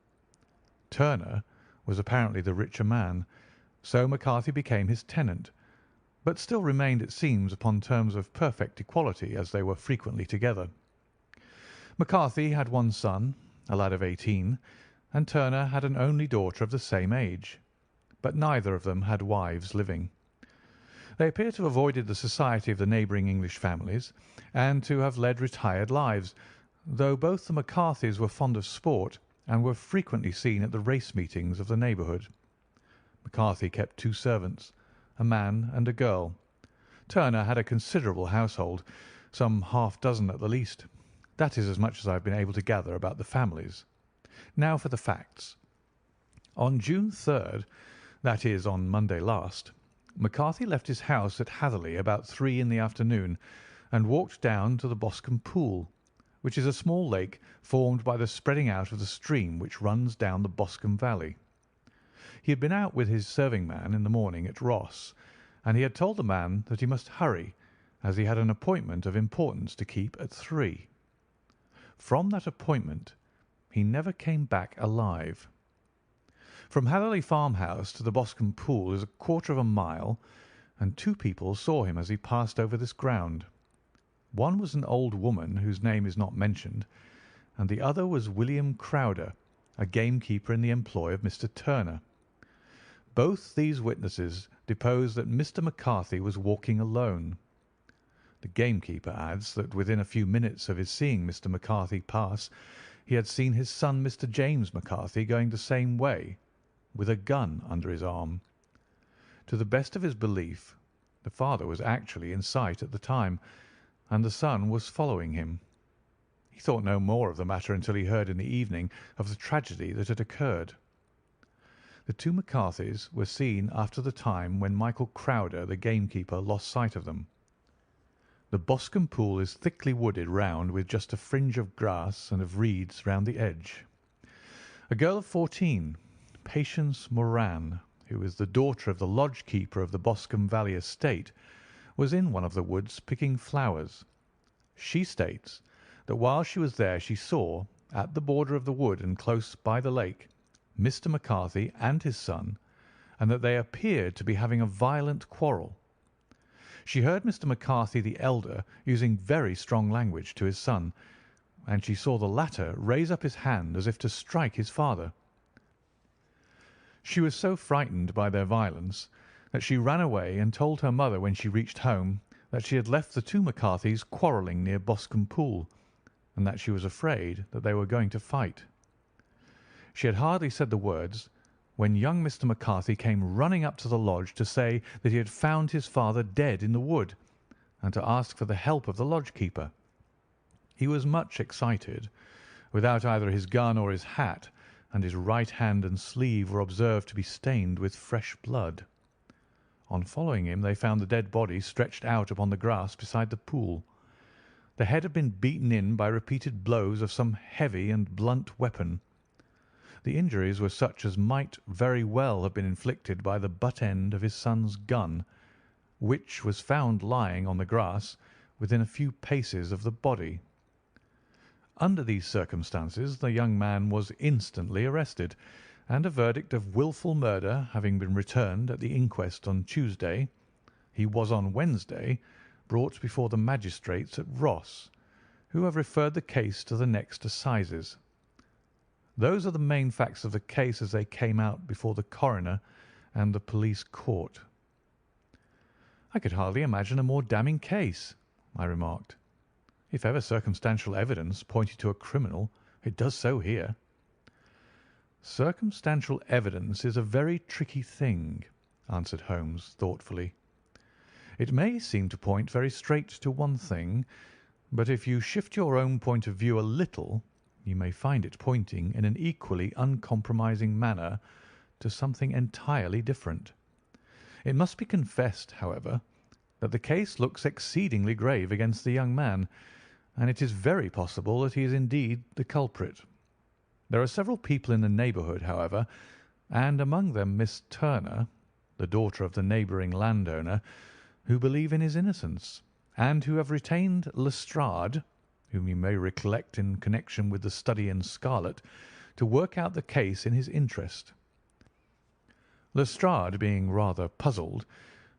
Turner was apparently the richer man, so McCarthy became his tenant, but still remained, it seems, upon terms of perfect equality, as they were frequently together. McCarthy had one son, a lad of 18, and Turner had an only daughter of the same age, but neither of them had wives living. They appear to have avoided the society of the neighbouring English families, and to have led retired lives, though both the McCarthys were fond of sport and were frequently seen at the race meetings of the neighbourhood. McCarthy kept 2 servants, a man and a girl. Turner had a considerable household, some half-dozen at the least. That is as much as I have been able to gather about the families. Now for the facts. On June 3rd, that is, on Monday last, McCarthy left his house at Hatherley about 3 in the afternoon and walked down to the Boscombe Pool, which is a small lake formed by the spreading out of the stream which runs down the Boscombe Valley. He had been out with his serving man in the morning at Ross, and he had told the man that he must hurry, as he had an appointment of importance to keep at 3. From that appointment he never came back alive. From Hatherley farmhouse to the Boscombe Pool is 1/4 of a mile, and 2 people saw him as he passed over this ground. One was an old woman whose name is not mentioned, and the other was William Crowder, a gamekeeper in the employ of Mr. Turner. Both these witnesses depose that Mr. McCarthy was walking alone. The gamekeeper adds that within a few minutes of his seeing Mr. McCarthy pass, he had seen his son, Mr. James McCarthy, going the same way, with a gun under his arm. To the best of his belief, the father was actually in sight at the time, and the son was following him. He thought no more of the matter until he heard in the evening of the tragedy that had occurred. The 2 McCarthys were seen after the time when Michael Crowder, the gamekeeper, lost sight of them. The Boscombe Pool is thickly wooded round with just a fringe of grass and of reeds round the edge. A girl of 14, Patience Moran, who is the daughter of the lodge keeper of the Boscombe Valley estate, was in one of the woods picking flowers. She states that while she was there she saw, at the border of the wood and close by the lake, Mr. McCarthy and his son, and that they appeared to be having a violent quarrel. She heard Mr. McCarthy the elder using very strong language to his son, and she saw the latter raise up his hand as if to strike his father. She was so frightened by their violence that she ran away and told her mother when she reached home that she had left the 2 McCarthys quarrelling near Boscombe Pool, and that she was afraid that they were going to fight. She had hardly said the words when young Mr. McCarthy came running up to the lodge to say that he had found his father dead in the wood, and to ask for the help of the lodge keeper. He was much excited, without either his gun or his hat, and his right hand and sleeve were observed to be stained with fresh blood. On following him they found the dead body stretched out upon the grass beside the pool. The head had been beaten in by repeated blows of some heavy and blunt weapon. The injuries were such as might very well have been inflicted by the butt end of his son's gun, which was found lying on the grass within a few paces of the body. Under these circumstances the young man was instantly arrested, and a verdict of wilful murder having been returned at the inquest on Tuesday, he was on Wednesday brought before the magistrates at Ross, who have referred the case to the next assizes. Those are the main facts of the case as they came out before the coroner and the police court. "I could hardly imagine a more damning case," I remarked. "If ever circumstantial evidence pointed to a criminal, it does so here." "Circumstantial evidence is a very tricky thing," answered Holmes thoughtfully. "It may seem to point very straight to one thing, but if you shift your own point of view a little, you may find it pointing in an equally uncompromising manner to something entirely different. It must be confessed, however, that the case looks exceedingly grave against the young man, and it is very possible that he is indeed the culprit. There are several people in the neighbourhood, however, and among them Miss Turner, the daughter of the neighbouring landowner, who believe in his innocence, and who have retained Lestrade, whom you may recollect in connection with the study in scarlet, to work out the case in his interest. Lestrade, being rather puzzled,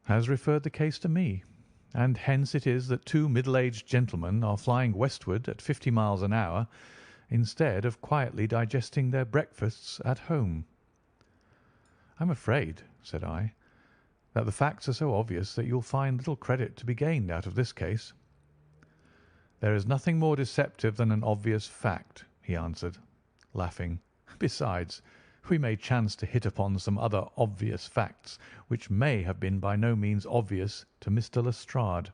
has referred the case to me, and hence it is that two middle-aged gentlemen are flying westward at 50 miles an hour instead of quietly digesting their breakfasts at home. "I'm afraid," said I, "that the facts are so obvious that you'll find little credit to be gained out of this case." "There is nothing more deceptive than an obvious fact," he answered, laughing. "Besides, we may chance to hit upon some other obvious facts which may have been by no means obvious to Mr. Lestrade.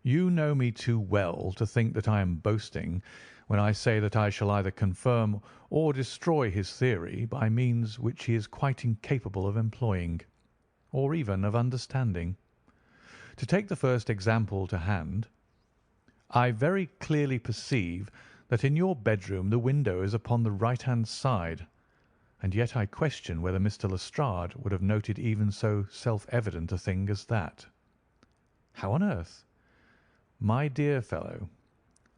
You know me too well to think that I am boasting when I say that I shall either confirm or destroy his theory by means which he is quite incapable of employing, or even of understanding. To take the first example to hand, I very clearly perceive that in your bedroom the window is upon the right-hand side, and yet I question whether Mr. Lestrade would have noted even so self-evident a thing as that. How on earth? My dear fellow,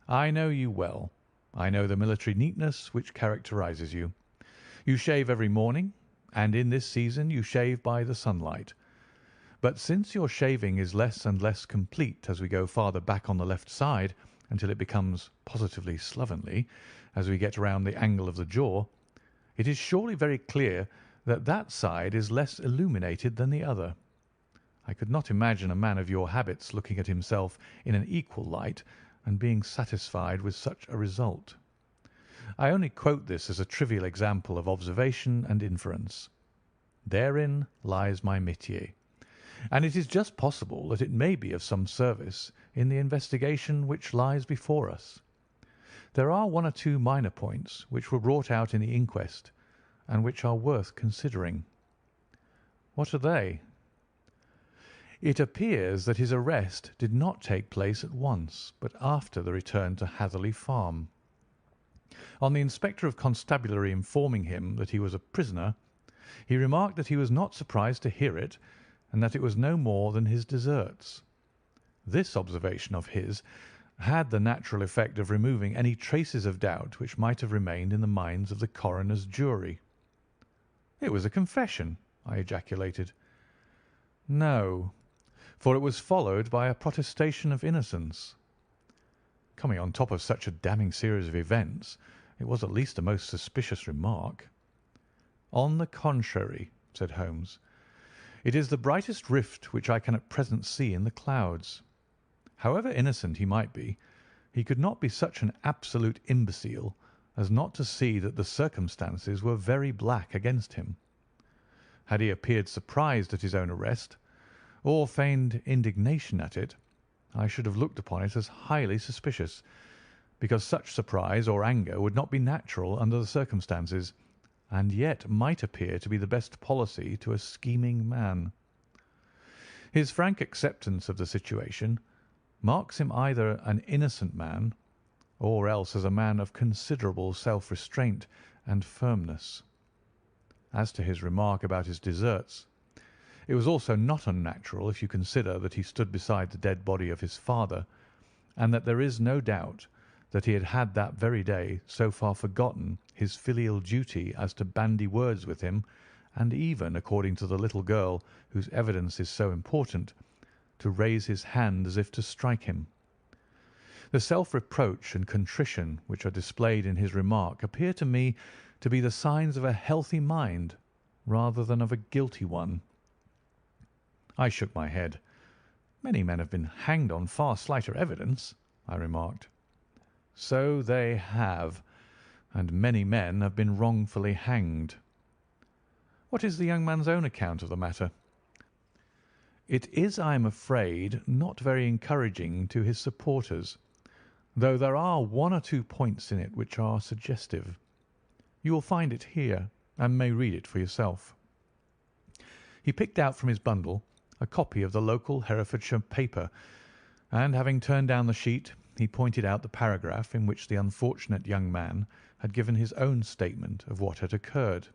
I know you well. I know the military neatness which characterises you. You shave every morning, and in this season you shave by the sunlight. But since your shaving is less and less complete as we go farther back on the left side, until it becomes positively slovenly as we get round the angle of the jaw, it is surely very clear that that side is less illuminated than the other. I could not imagine a man of your habits looking at himself in an equal light and being satisfied with such a result. I only quote this as a trivial example of observation and inference. Therein lies my métier, and it is just possible that it may be of some service in the investigation which lies before us. There are one or two minor points which were brought out in the inquest, and which are worth considering." "What are they?" "It appears that his arrest did not take place at once, but after the return to Hatherley Farm. On the Inspector of Constabulary informing him that he was a prisoner, he remarked that he was not surprised to hear it, and that it was no more than his deserts. This observation of his had the natural effect of removing any traces of doubt which might have remained in the minds of the coroner's jury." "It was a confession!" I ejaculated. "No, for it was followed by a protestation of innocence. Coming on top of such a damning series of events, it was at least a most suspicious remark." "On the contrary," said Holmes, "it is the brightest rift which I can at present see in the clouds. However innocent he might be, he could not be such an absolute imbecile as not to see that the circumstances were very black against him. Had he appeared surprised at his own arrest, or feigned indignation at it, I should have looked upon it as highly suspicious, because such surprise or anger would not be natural under the circumstances, and yet might appear to be the best policy to a scheming man. His frank acceptance of the situation marks him either an innocent man, or else as a man of considerable self-restraint and firmness. As to his remark about his deserts, it was also not unnatural if you consider that he stood beside the dead body of his father, and that there is no doubt that he had that very day so far forgotten his filial duty as to bandy words with him, and even, according to the little girl whose evidence is so important, to raise his hand as if to strike him. The self-reproach and contrition which are displayed in his remark appear to me to be the signs of a healthy mind rather than of a guilty one." I shook my head. "Many men have been hanged on far slighter evidence," I remarked. "So they have, and many men have been wrongfully hanged. What is the young man's own account of the matter?" "It is, I am afraid, not very encouraging to his supporters, though there are one or two points in it which are suggestive. You will find it here, and may read it for yourself." He picked out from his bundle a copy of the local Herefordshire paper, and having turned down the sheet, he pointed out the paragraph in which the unfortunate young man had given his own statement of what had occurred.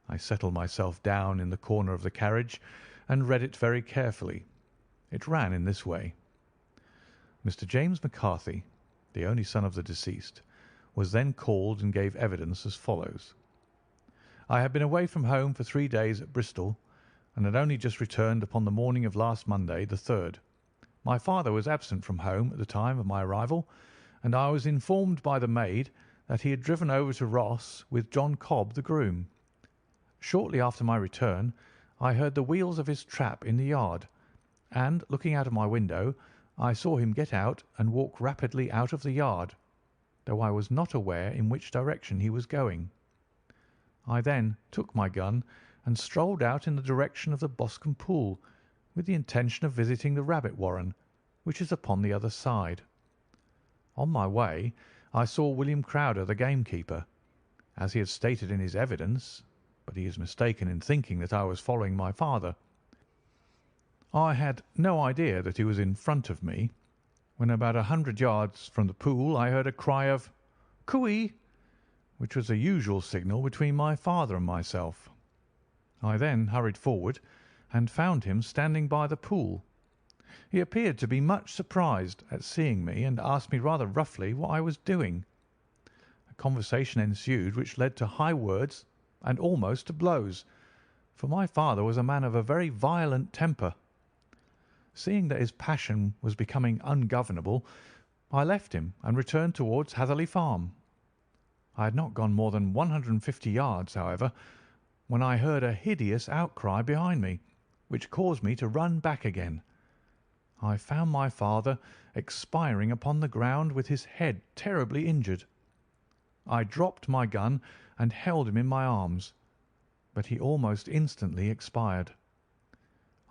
I settled myself down in the corner of the carriage and read it very carefully. It ran in this way: Mr. James McCarthy, the only son of the deceased, was then called and gave evidence as follows. I had been away from home for 3 days at Bristol, and had only just returned upon the morning of last Monday, the 3rd. My father was absent from home at the time of my arrival, and I was informed by the maid that he had driven over to Ross with John Cobb, the groom. Shortly after my return, I heard the wheels of his trap in the yard, and, looking out of my window, I saw him get out and walk rapidly out of the yard, though I was not aware in which direction he was going. I then took my gun and strolled out in the direction of the Boscombe Pool, with the intention of visiting the rabbit warren, which is upon the other side. On my way, I saw William Crowder, the gamekeeper, as he had stated in his evidence, but he is mistaken in thinking that I was following my father. I had no idea that he was in front of me. When about 100 yards from the pool, I heard a cry of "Cooey," which was the usual signal between my father and myself. I then hurried forward and found him standing by the pool. He appeared to be much surprised at seeing me and asked me rather roughly what I was doing. A conversation ensued which led to high words and almost to blows, for my father was a man of a very violent temper. Seeing that his passion was becoming ungovernable, I left him and returned towards Hatherley Farm. I had not gone more than 150 yards, however, when I heard a hideous outcry behind me, which caused me to run back again. I found my father expiring upon the ground with his head terribly injured. I dropped my gun and held him in my arms, but he almost instantly expired.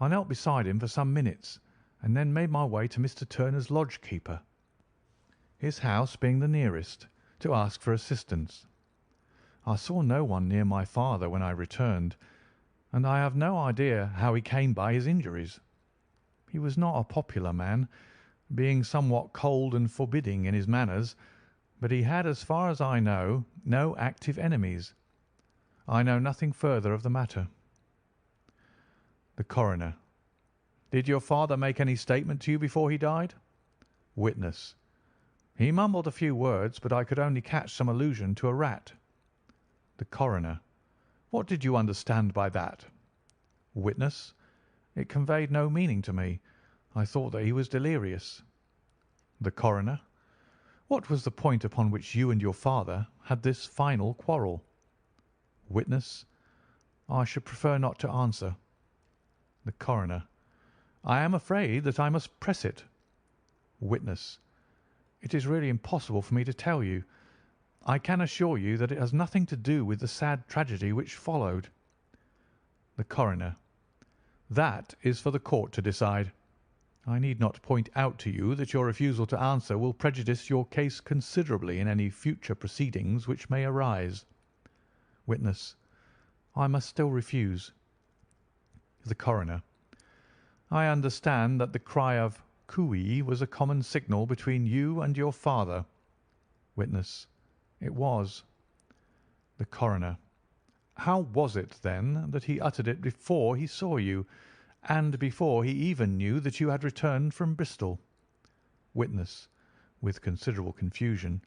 I knelt beside him for some minutes, and then made my way to Mr. Turner's lodge-keeper, his house being the nearest, to ask for assistance. I saw no one near my father when I returned, and I have no idea how he came by his injuries. He was not a popular man, being somewhat cold and forbidding in his manners, but he had, as far as I know, no active enemies. I know nothing further of the matter. The Coroner: Did your father make any statement to you before he died? Witness: He mumbled a few words, but I could only catch some allusion to a rat. The Coroner: What did you understand by that? Witness: It conveyed no meaning to me. I thought that he was delirious. The Coroner: What was the point upon which you and your father had this final quarrel? Witness: I should prefer not to answer. The Coroner: I am afraid that I must press it. Witness: It is really impossible for me to tell you. I can assure you that it has nothing to do with the sad tragedy which followed. The Coroner: That is for the court to decide. I need not point out to you that your refusal to answer will prejudice your case considerably in any future proceedings which may arise. Witness: I must still refuse. The Coroner: I understand that the cry of "Cooey" was a common signal between you and your father. Witness: It was. The Coroner: How was it, then, that he uttered it before he saw you, and before he even knew that you had returned from Bristol? Witness, with considerable confusion: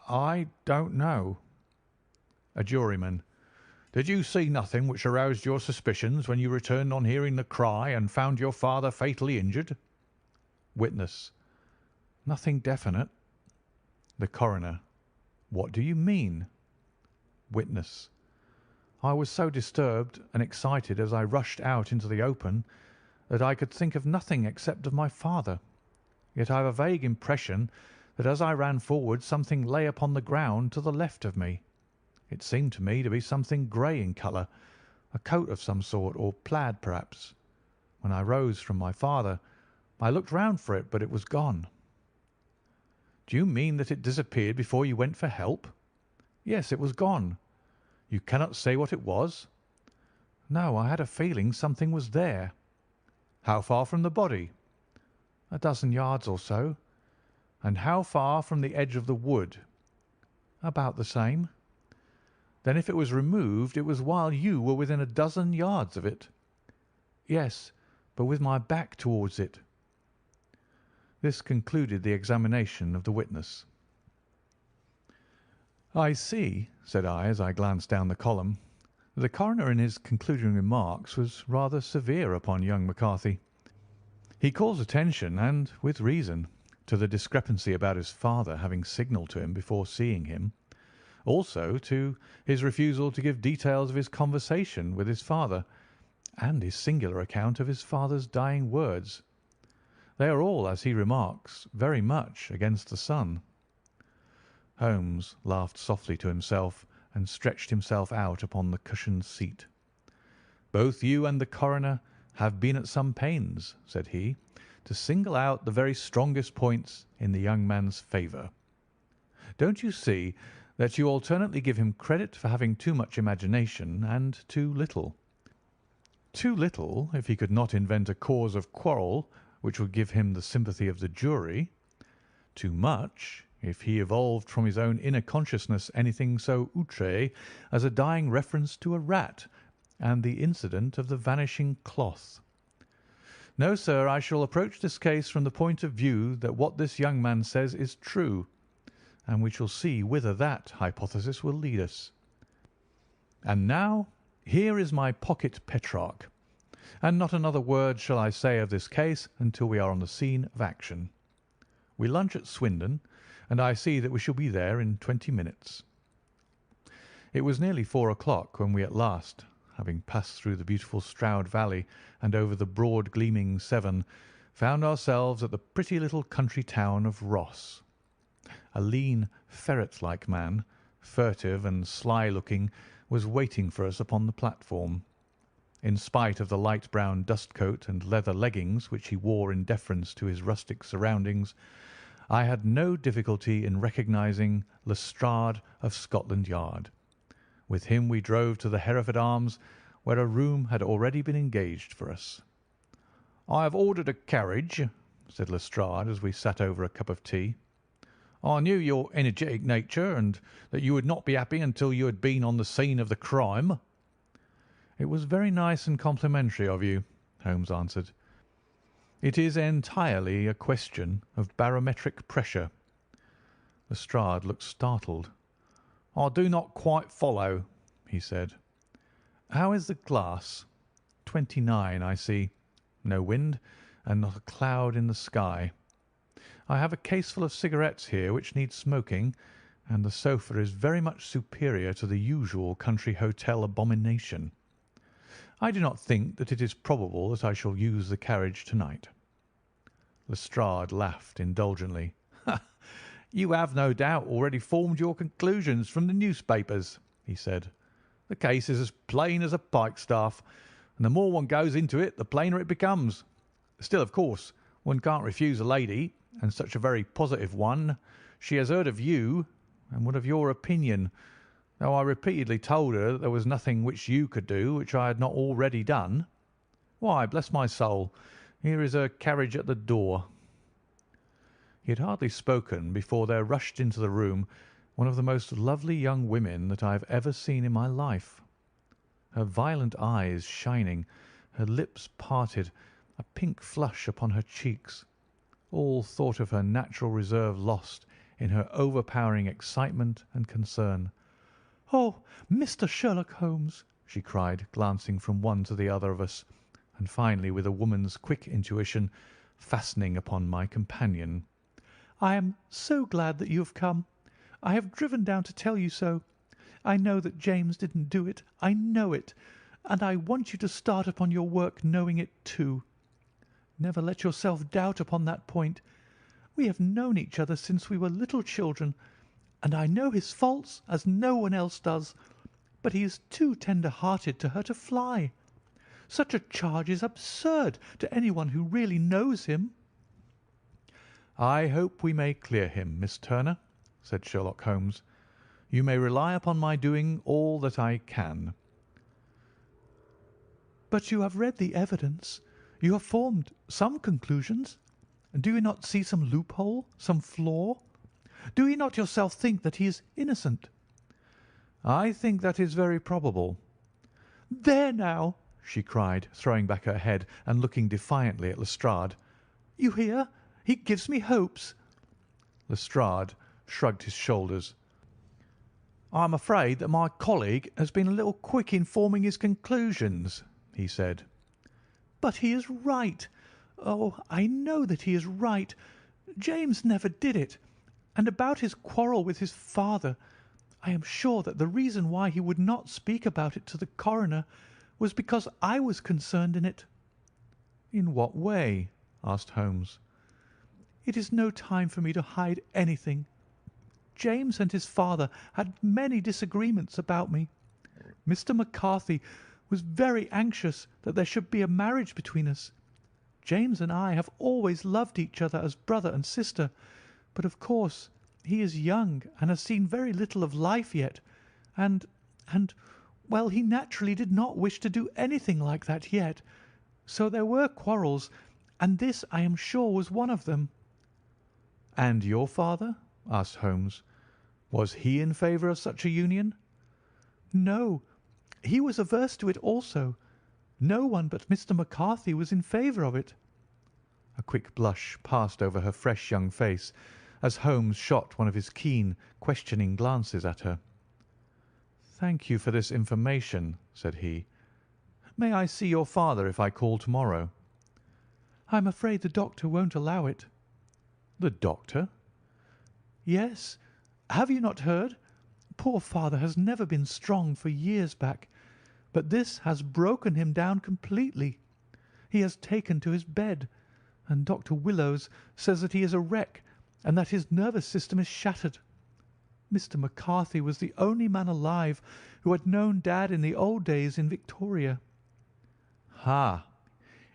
I don't know. A Juryman: Did you see nothing which aroused your suspicions when you returned on hearing the cry and found your father fatally injured? Witness: Nothing definite. The Coroner: What do you mean? Witness: I was so disturbed and excited as I rushed out into the open that I could think of nothing except of my father. Yet I have a vague impression that as I ran forward something lay upon the ground to the left of me. It seemed to me to be something grey in colour, a coat of some sort, or plaid perhaps. When I rose from my father, I looked round for it, but it was gone. Do you mean that it disappeared before you went for help? Yes, it was gone. You cannot say what it was? No, I had a feeling something was there. How far from the body? A dozen yards or so. And how far from the edge of the wood? About the same. Then if it was removed, it was while you were within a dozen yards of it? Yes, but with my back towards it. This concluded the examination of the witness. I see, said I, as I glanced down the column, that the coroner in his concluding remarks was rather severe upon young McCarthy. He calls attention, and with reason, to the discrepancy about his father having signalled to him before seeing him, also to his refusal to give details of his conversation with his father, and his singular account of his father's dying words. They are all, as he remarks, very much against the son. Holmes laughed softly to himself and stretched himself out upon the cushioned seat. "Both you and the coroner have been at some pains," said he, "to single out the very strongest points in the young man's favour. Don't you see that you alternately give him credit for having too much imagination and too little? Too little if he could not invent a cause of quarrel which would give him the sympathy of the jury. Too much if he evolved from his own inner consciousness anything so outré as a dying reference to a rat and the incident of the vanishing cloth. No, sir, I shall approach this case from the point of view that what this young man says is true, and we shall see whither that hypothesis will lead us. And now here is my pocket Petrarch, and not another word shall I say of this case until we are on the scene of action. We lunch at Swindon, and I see that we shall be there in 20 minutes. It was nearly 4 o'clock when we at last, having passed through the beautiful Stroud Valley and over the broad gleaming Severn, found ourselves at the pretty little country town of Ross. A lean, ferret-like man, furtive and sly-looking, was waiting for us upon the platform. In spite of the light brown dust-coat and leather leggings which he wore in deference to his rustic surroundings, I had no difficulty in recognising Lestrade of Scotland Yard. With him we drove to the Hereford Arms, where a room had already been engaged for us. "I have ordered a carriage," said Lestrade as we sat over a cup of tea. "I knew your energetic nature, and that you would not be happy until you had been on the scene of the crime." "It was very nice and complimentary of you," Holmes answered. "It is entirely a question of barometric pressure." Lestrade looked startled. "I do not quite follow," he said. "How is the glass?" 29, I see. No wind, and not a cloud in the sky. I have a caseful of cigarettes here which need smoking, and the sofa is very much superior to the usual country hotel abomination. I do not think that it is probable that I shall use the carriage tonight." Lestrade laughed indulgently. "You have no doubt already formed your conclusions from the newspapers," he said. "The case is as plain as a pikestaff, and the more one goes into it, the plainer it becomes. Still, of course, one can't refuse a lady, and such a very positive one. She has heard of you, and would have your opinion, though I repeatedly told her that there was nothing which you could do which I had not already done. Why, bless my soul, here is her carriage at the door." He had hardly spoken before there rushed into the room one of the most lovely young women that I have ever seen in my life. Her violet eyes shining, her lips parted, a pink flush upon her cheeks, all thought of her natural reserve lost in her overpowering excitement and concern. "Oh, Mr. Sherlock Holmes!" she cried, glancing from one to the other of us, and finally, with a woman's quick intuition, fastening upon my companion. "I am so glad that you have come. I have driven down to tell you so. I know that James didn't do it. I know it. And I want you to start upon your work knowing it too. Never let yourself doubt upon that point. We have known each other since we were little children, and I know his faults as no one else does, but he is too tender-hearted to hurt a fly. Such a charge is absurd to anyone who really knows him." "I hope we may clear him, Miss Turner," said Sherlock Holmes. "You may rely upon my doing all that I can." "But you have read the evidence. You have formed some conclusions. Do you not see some loophole, some flaw? Do you not yourself think that he is innocent?" "I think that is very probable." "There now!" she cried, throwing back her head and looking defiantly at Lestrade. "You hear? He gives me hopes." Lestrade shrugged his shoulders. "I am afraid that my colleague has been a little quick in forming his conclusions," he said. "But he is right. Oh, I know that he is right. James never did it. And about his quarrel with his father, I am sure that the reason why he would not speak about it to the coroner was because I was concerned in it." "In what way?" asked Holmes. "It is no time for me to hide anything. James and his father had many disagreements about me. Mr. McCarthy was very anxious that there should be a marriage between us. James and I have always loved each other as brother and sister, but of course he is young and has seen very little of life yet, well, he naturally did not wish to do anything like that yet. So there were quarrels, and this I am sure was one of them." "And your father?" asked Holmes. "Was he in favour of such a union?" "No, he was averse to it also. No one but Mr. McCarthy was in favour of it." A quick blush passed over her fresh young face as Holmes shot one of his keen, questioning glances at her. "Thank you for this information," said he. "May I see your father if I call to-morrow?" "I'm afraid the doctor won't allow it." "The doctor?" "Yes. Have you not heard? Poor father has never been strong for years back, but this has broken him down completely. He has taken to his bed, and Dr. Willows says that he is a wreck and that his nervous system is shattered. Mr. McCarthy was the only man alive who had known Dad in the old days in Victoria." "Ha!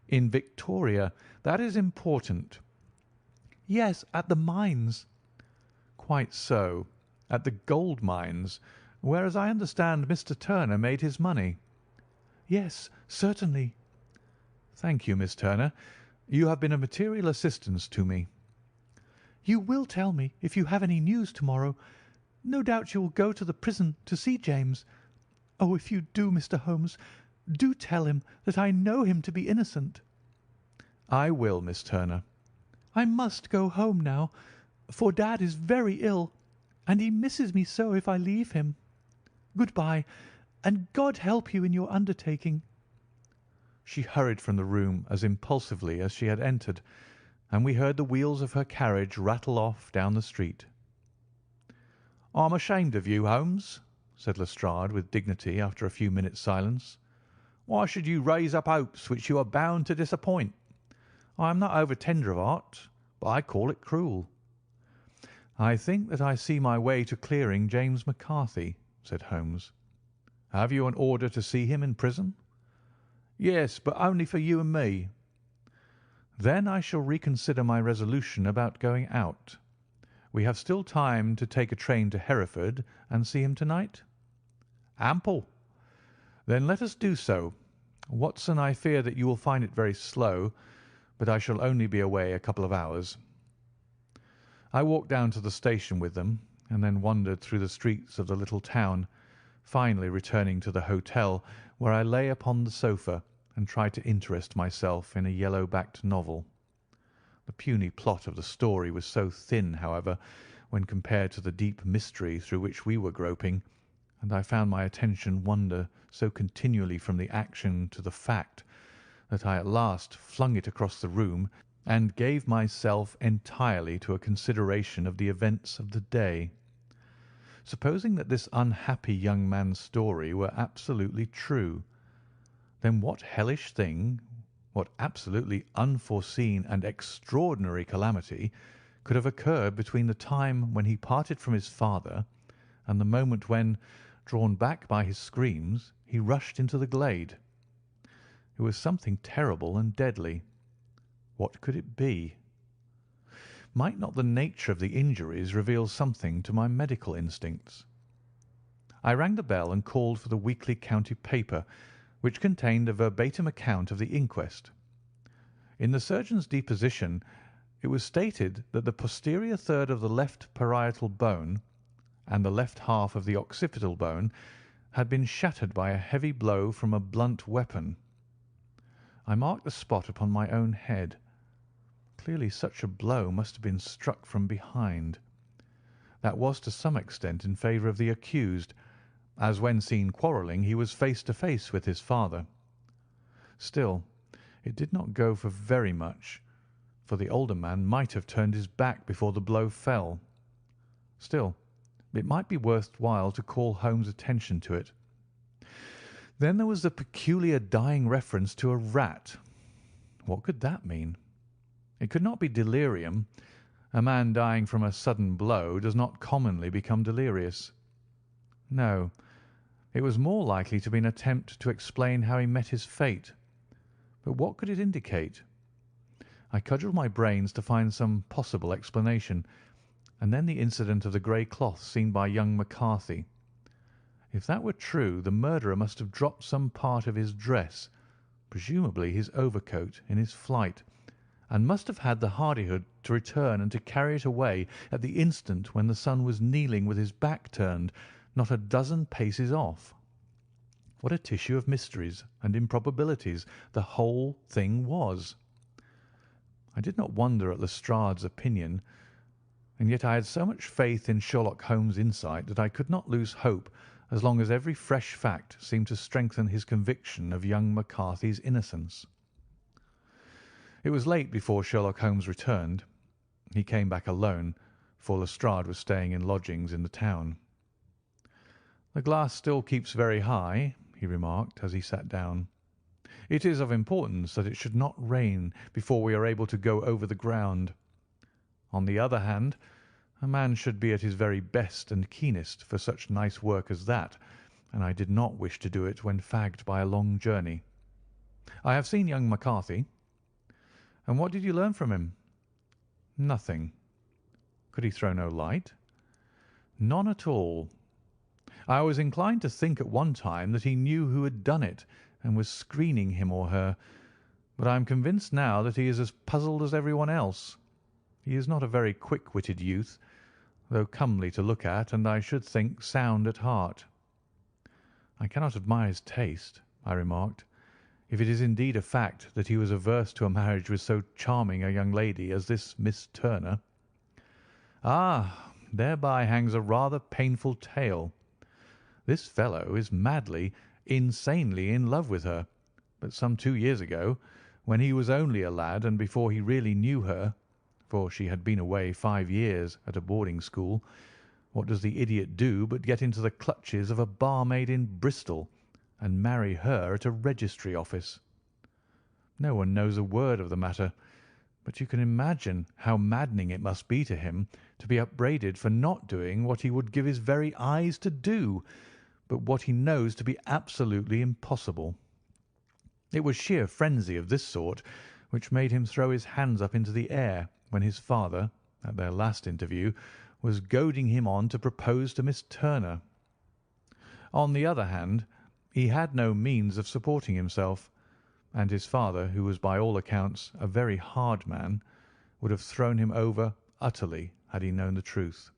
In Victoria. That is important." "Yes, at the mines." "Quite so. At the gold mines, where, as I understand, Mr. Turner made his money." "Yes, certainly." "Thank you, Miss Turner. You have been a material assistance to me." "You will tell me if you have any news to-morrow. No doubt you will go to the prison to see James. Oh, if you do, Mr. Holmes, do tell him that I know him to be innocent." "I will, Miss Turner." "I must go home now, for Dad is very ill, and he misses me so if I leave him. Good-bye, and God help you in your undertaking." She hurried from the room as impulsively as she had entered, and we heard the wheels of her carriage rattle off down the street. "I'm ashamed of you, Holmes," said Lestrade with dignity after a few minutes' silence. "Why should you raise up hopes which you are bound to disappoint? I am not over tender of heart, but I call it cruel." "I think that I see my way to clearing James McCarthy," said Holmes. "Have you an order to see him in prison?" "Yes, but only for you and me." "Then I shall reconsider my resolution about going out. We have still time to take a train to Hereford and see him to-night?" "Ample." "Then let us do so. Watson, I fear that you will find it very slow, but I shall only be away a couple of hours." I walked down to the station with them, and then wandered through the streets of the little town, finally returning to the hotel, where I lay upon the sofa and tried to interest myself in a yellow-backed novel. The puny plot of the story was so thin, however, when compared to the deep mystery through which we were groping, and I found my attention wander so continually from the action to the fact, that I at last flung it across the room and gave myself entirely to a consideration of the events of the day. Supposing that this unhappy young man's story were absolutely true, then what hellish thing, what absolutely unforeseen and extraordinary calamity could have occurred between the time when he parted from his father and the moment when, drawn back by his screams, he rushed into the glade? It was something terrible and deadly. What could it be? Might not the nature of the injuries reveal something to my medical instincts? I rang the bell and called for the weekly county paper, which contained a verbatim account of the inquest. In the surgeon's deposition it was stated that the posterior third of the left parietal bone and the left half of the occipital bone had been shattered by a heavy blow from a blunt weapon. I marked the spot upon my own head. Clearly such a blow must have been struck from behind. That was to some extent in favour of the accused, as when seen quarrelling he was face to face with his father. Still, it did not go for very much, for the older man might have turned his back before the blow fell. Still, it might be worth while to call Holmes' attention to it. Then there was the peculiar dying reference to a rat. What could that mean? It could not be delirium. A man dying from a sudden blow does not commonly become delirious. No, it was more likely to be an attempt to explain how he met his fate. But what could it indicate? I cudgelled my brains to find some possible explanation, and then the incident of the grey cloth seen by young McCarthy. If that were true, the murderer must have dropped some part of his dress, presumably his overcoat, in his flight, and must have had the hardihood to return and to carry it away at the instant when the son was kneeling with his back turned, not a dozen paces off. What a tissue of mysteries and improbabilities the whole thing was! I did not wonder at Lestrade's opinion, and yet I had so much faith in Sherlock Holmes' insight that I could not lose hope as long as every fresh fact seemed to strengthen his conviction of young McCarthy's innocence. It was late before Sherlock Holmes returned. He came back alone, for Lestrade was staying in lodgings in the town. "The glass still keeps very high," he remarked as he sat down. "It is of importance that it should not rain before we are able to go over the ground. On the other hand, a man should be at his very best and keenest for such nice work as that, and I did not wish to do it when fagged by a long journey. I have seen young McCarthy." "And what did you learn from him?" "Nothing." "Could he throw no light?" "None at all. I was inclined to think at one time that he knew who had done it and was screening him or her, but I am convinced now that he is as puzzled as everyone else. He is not a very quick-witted youth, though comely to look at, and I should think sound at heart." "I cannot admire his taste," I remarked, "if it is indeed a fact that he was averse to a marriage with so charming a young lady as this Miss Turner." "Ah, thereby hangs a rather painful tale. This fellow is madly, insanely in love with her, but some 2 years ago, when he was only a lad and before he really knew her, for she had been away 5 years at a boarding school, what does the idiot do but get into the clutches of a barmaid in Bristol and marry her at a registry office? No one knows a word of the matter, but you can imagine how maddening it must be to him to be upbraided for not doing what he would give his very eyes to do, but what he knows to be absolutely impossible. It was sheer frenzy of this sort which made him throw his hands up into the air when his father, at their last interview, was goading him on to propose to Miss Turner. On the other hand, he had no means of supporting himself, and his father, who was by all accounts a very hard man, would have thrown him over utterly had he known the truth.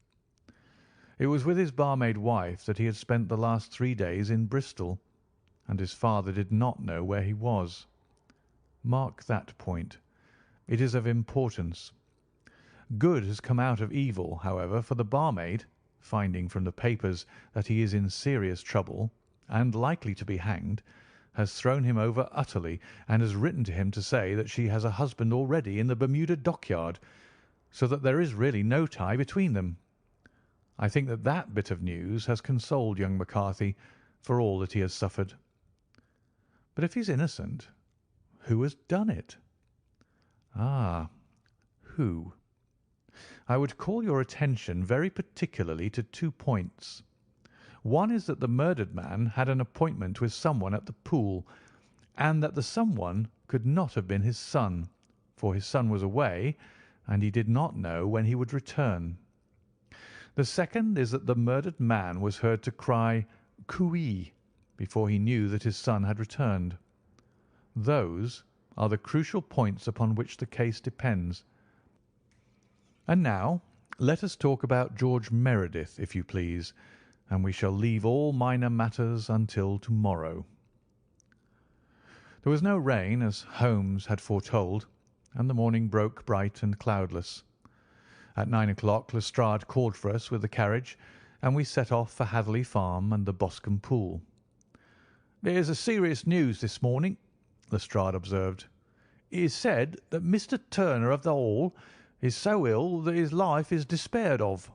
It was with his barmaid wife that he had spent the last 3 days in Bristol, and his father did not know where he was. Mark that point. It is of importance. Good has come out of evil, however, for the barmaid, finding from the papers that he is in serious trouble and likely to be hanged, has thrown him over utterly, and has written to him to say that she has a husband already in the Bermuda dockyard, so that there is really no tie between them. I think that that bit of news has consoled young McCarthy for all that he has suffered. But if he's innocent, who has done it? Ah, who? I would call your attention very particularly to 2 points. One is that the murdered man had an appointment with someone at the pool, and that the someone could not have been his son, for his son was away, and he did not know when he would return. The second is that the murdered man was heard to cry "Cooee" before he knew that his son had returned. Those are the crucial points upon which the case depends. And now let us talk about George Meredith, if you please, and we shall leave all minor matters until tomorrow." There was no rain, as Holmes had foretold, and the morning broke bright and cloudless. At 9 o'clock Lestrade called for us with the carriage, and we set off for Hatherley Farm and the Boscombe Pool. "There's a serious news this morning," Lestrade observed. "It is said that Mr. Turner of the Hall is so ill that his life is despaired of."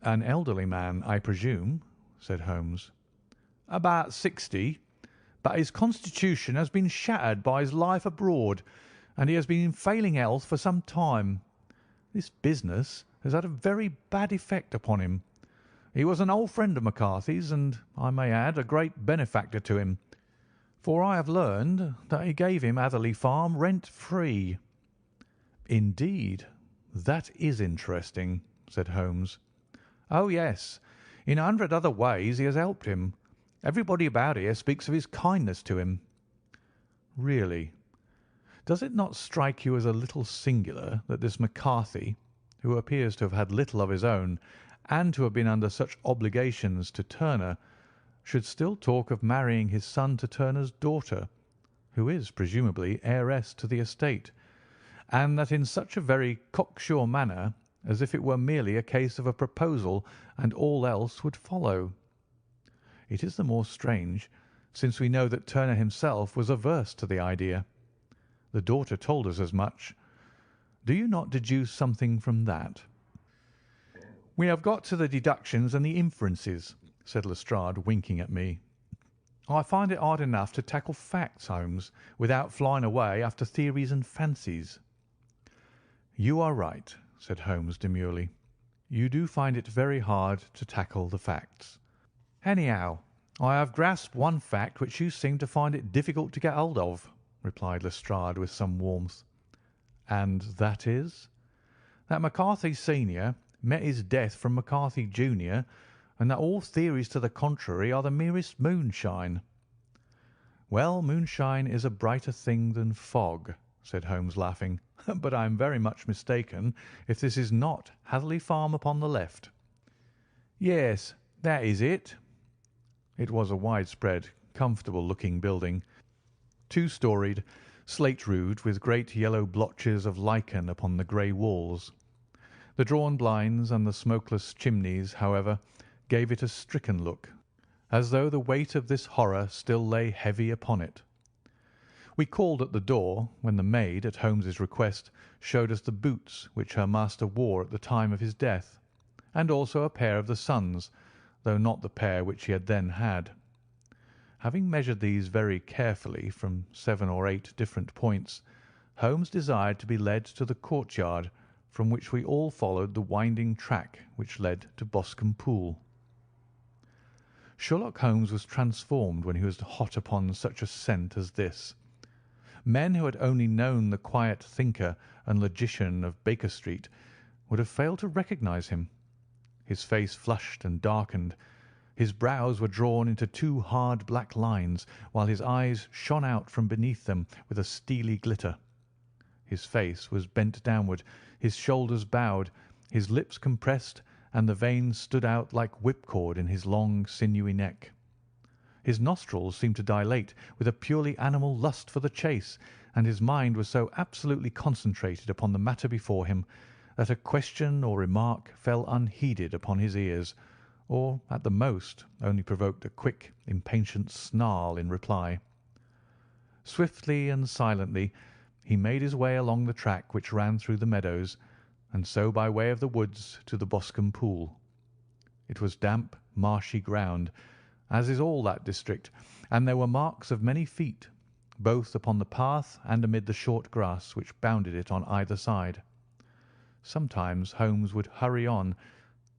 "An elderly man, I presume," said Holmes. "About 60, but his constitution has been shattered by his life abroad, and he has been in failing health for some time. This business has had a very bad effect upon him. He was an old friend of McCarthy's, and, I may add, a great benefactor to him, for I have learned that he gave him Hatherley Farm rent-free." "Indeed, that is interesting," said Holmes. "Oh, yes. In 100 other ways he has helped him. Everybody about here speaks of his kindness to him." "Really? Does it not strike you as a little singular that this McCarthy, who appears to have had little of his own, and to have been under such obligations to Turner, should still talk of marrying his son to Turner's daughter, who is presumably heiress to the estate, and that in such a very cocksure manner, as if it were merely a case of a proposal and all else would follow? It is the more strange, since we know that Turner himself was averse to the idea. The daughter told us as much. Do you not deduce something from that?" "We have got to the deductions and the inferences," said Lestrade, winking at me. "I find it hard enough to tackle facts, Holmes, without flying away after theories and fancies." "You are right," said Holmes demurely. "You do find it very hard to tackle the facts." "Anyhow, I have grasped one fact which you seem to find it difficult to get hold of," replied Lestrade with some warmth. "And that is?" "That McCarthy senior met his death from McCarthy junior, and that all theories to the contrary are the merest moonshine." "Well, moonshine is a brighter thing than fog," said Holmes, laughing. "But I am very much mistaken if this is not Hatherley Farm upon the left." "Yes, that is it." It was a widespread, comfortable-looking building, two-storied, slate-roofed, with great yellow blotches of lichen upon the grey walls. The drawn blinds and the smokeless chimneys, however, gave it a stricken look, as though the weight of this horror still lay heavy upon it. We called at the door, when the maid, at Holmes's request, showed us the boots which her master wore at the time of his death, and also a pair of the son's, though not the pair which he had then had. Having measured these very carefully from 7 or 8 different points, Holmes desired to be led to the courtyard, from which we all followed the winding track which led to Boscombe Pool. Sherlock Holmes was transformed when he was hot upon such a scent as this. Men who had only known the quiet thinker and logician of Baker Street would have failed to recognize him. His face flushed and darkened. His brows were drawn into 2 hard black lines, while his eyes shone out from beneath them with a steely glitter. His face was bent downward, his shoulders bowed, his lips compressed, and the veins stood out like whipcord in his long, sinewy neck. His nostrils seemed to dilate with a purely animal lust for the chase, and his mind was so absolutely concentrated upon the matter before him that a question or remark fell unheeded upon his ears, or, at the most, only provoked a quick, impatient snarl in reply. Swiftly and silently he made his way along the track which ran through the meadows, and so by way of the woods to the Boscombe Pool. It was damp, marshy ground, as is all that district, and there were marks of many feet, both upon the path and amid the short grass which bounded it on either side. Sometimes Holmes would hurry on,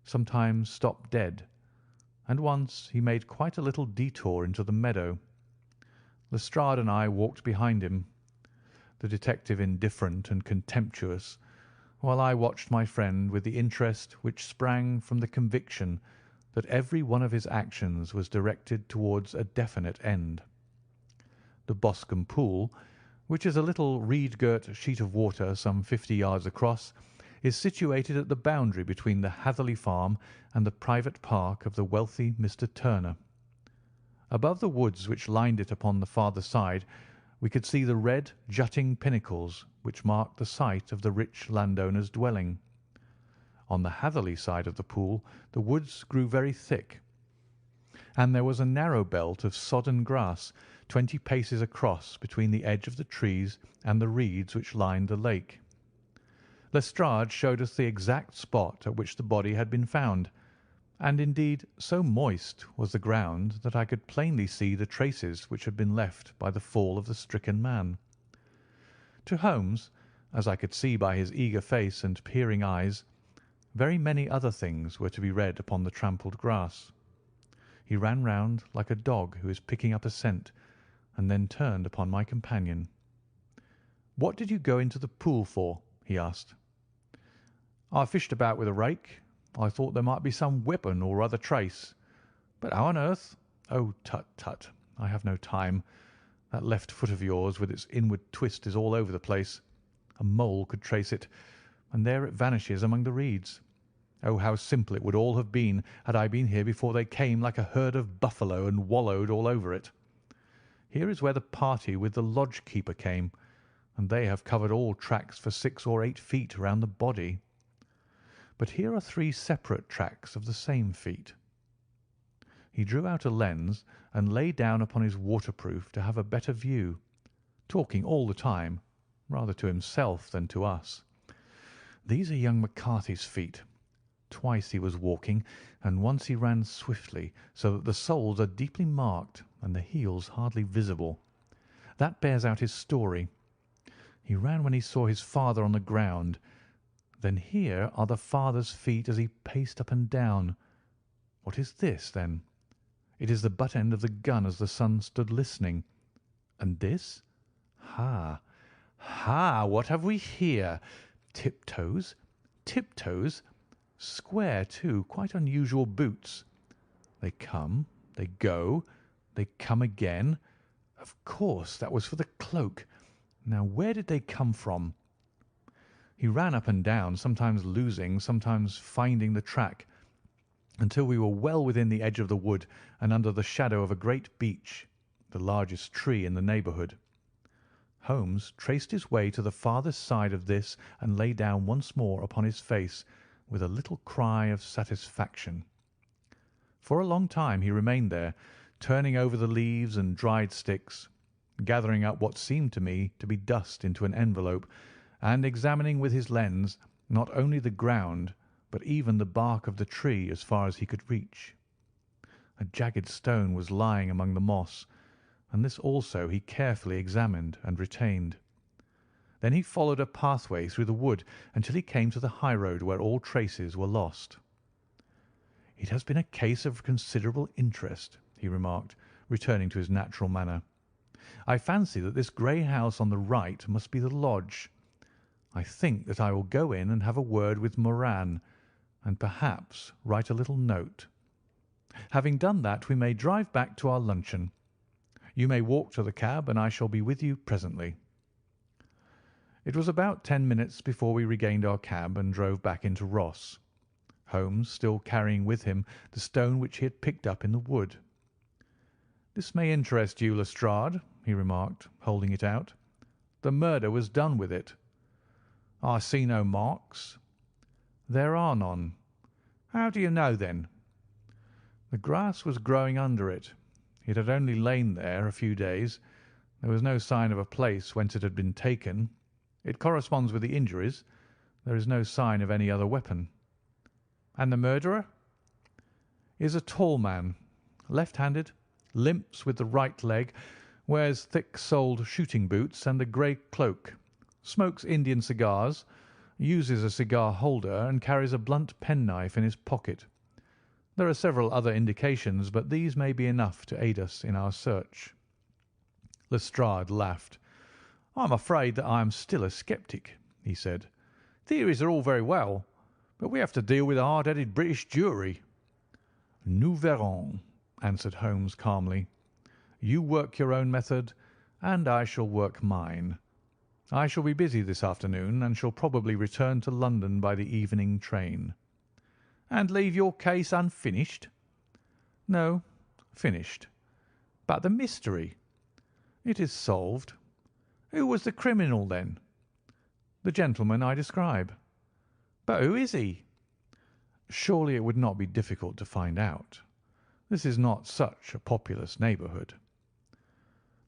sometimes stop dead, and once he made quite a little detour into the meadow. Lestrade and I walked behind him, the detective indifferent and contemptuous, while I watched my friend with the interest which sprang from the conviction that every one of his actions was directed towards a definite end. The Boscombe Pool which is a little reed-girt sheet of water some 50 yards across, is situated at the boundary between the Hatherley Farm and the private park of the wealthy Mr. Turner. Above the woods which lined it upon the farther side, we could see the red, jutting pinnacles which marked the site of the rich landowner's dwelling. On the Hatherley side of the pool the woods grew very thick, and there was a narrow belt of sodden grass 20 paces across between the edge of the trees and the reeds which lined the lake. Lestrade showed us the exact spot at which the body had been found, and indeed so moist was the ground that I could plainly see the traces which had been left by the fall of the stricken man. To Holmes, as I could see by his eager face and peering eyes, very many other things were to be read upon the trampled grass. He ran round like a dog who is picking up a scent, and then turned upon my companion. "What did you go into the pool for?" he asked. "I fished about with a rake. I thought there might be some weapon or other trace. But how on earth—" "Oh, tut, tut! I have no time. That left foot of yours with its inward twist is all over the place. A mole could trace it, and there it vanishes among the reeds. Oh, how simple it would all have been had I been here before they came like a herd of buffalo and wallowed all over it. Here is where the party with the lodge-keeper came, and they have covered all tracks for 6 or 8 feet round the body. But here are 3 separate tracks of the same feet." He drew out a lens and lay down upon his waterproof to have a better view, talking all the time, rather to himself than to us. "These are young McCarthy's feet. Twice he was walking, and once he ran swiftly, so that the soles are deeply marked and the heels hardly visible. That bears out his story. He ran when he saw his father on the ground. Then here are the father's feet as he paced up and down. What is this, then? It is the butt end of the gun as the son stood listening. And this? Ha! Ha! What have we here? Tiptoes? Tiptoes? Square, too, quite unusual boots. They come, they go, they come again. Of course, that was for the cloak. Now, where did they come from?" He ran up and down, sometimes losing, sometimes finding the track, until we were well within the edge of the wood and under the shadow of a great beech, the largest tree in the neighbourhood. Holmes traced his way to the farthest side of this and lay down once more upon his face with a little cry of satisfaction. For a long time he remained there, turning over the leaves and dried sticks, gathering up what seemed to me to be dust into an envelope, and examining with his lens not only the ground but even the bark of the tree as far as he could reach. A jagged stone was lying among the moss, and this also he carefully examined and retained. Then he followed a pathway through the wood until he came to the high road where all traces were lost. "It has been a case of considerable interest," he remarked, returning to his natural manner. "I fancy that this grey house on the right must be the lodge. I think that I will go in and have a word with Moran, and perhaps write a little note. Having done that, we may drive back to our luncheon. You may walk to the cab, and I shall be with you presently." It was about 10 minutes before we regained our cab and drove back into Ross, Holmes still carrying with him the stone which he had picked up in the wood. "This may interest you, Lestrade," he remarked, holding it out. "The murder was done with it." "I see no marks." "There are none." "How do you know, then?" "The grass was growing under it. It had only lain there a few days. There was no sign of a place whence it had been taken. It corresponds with the injuries. There is no sign of any other weapon." "And the murderer?" "Is a tall man, left-handed, limps with the right leg, wears thick-soled shooting boots and a grey cloak, smokes Indian cigars, uses a cigar holder, and carries a blunt penknife in his pocket. There are several other indications, but these may be enough to aid us in our search." Lestrade laughed. "I am afraid that I am still a sceptic," he said. "Theories are all very well, but we have to deal with a hard-headed British jury." "Nous verrons," answered Holmes calmly. "You work your own method, and I shall work mine. I shall be busy this afternoon, and shall probably return to London by the evening train." "And leave your case unfinished?" "No, finished." "But the mystery?" "It is solved." "Who was the criminal, then?" "The gentleman I describe." "But who is he?" "Surely it would not be difficult to find out. This is not such a populous neighbourhood."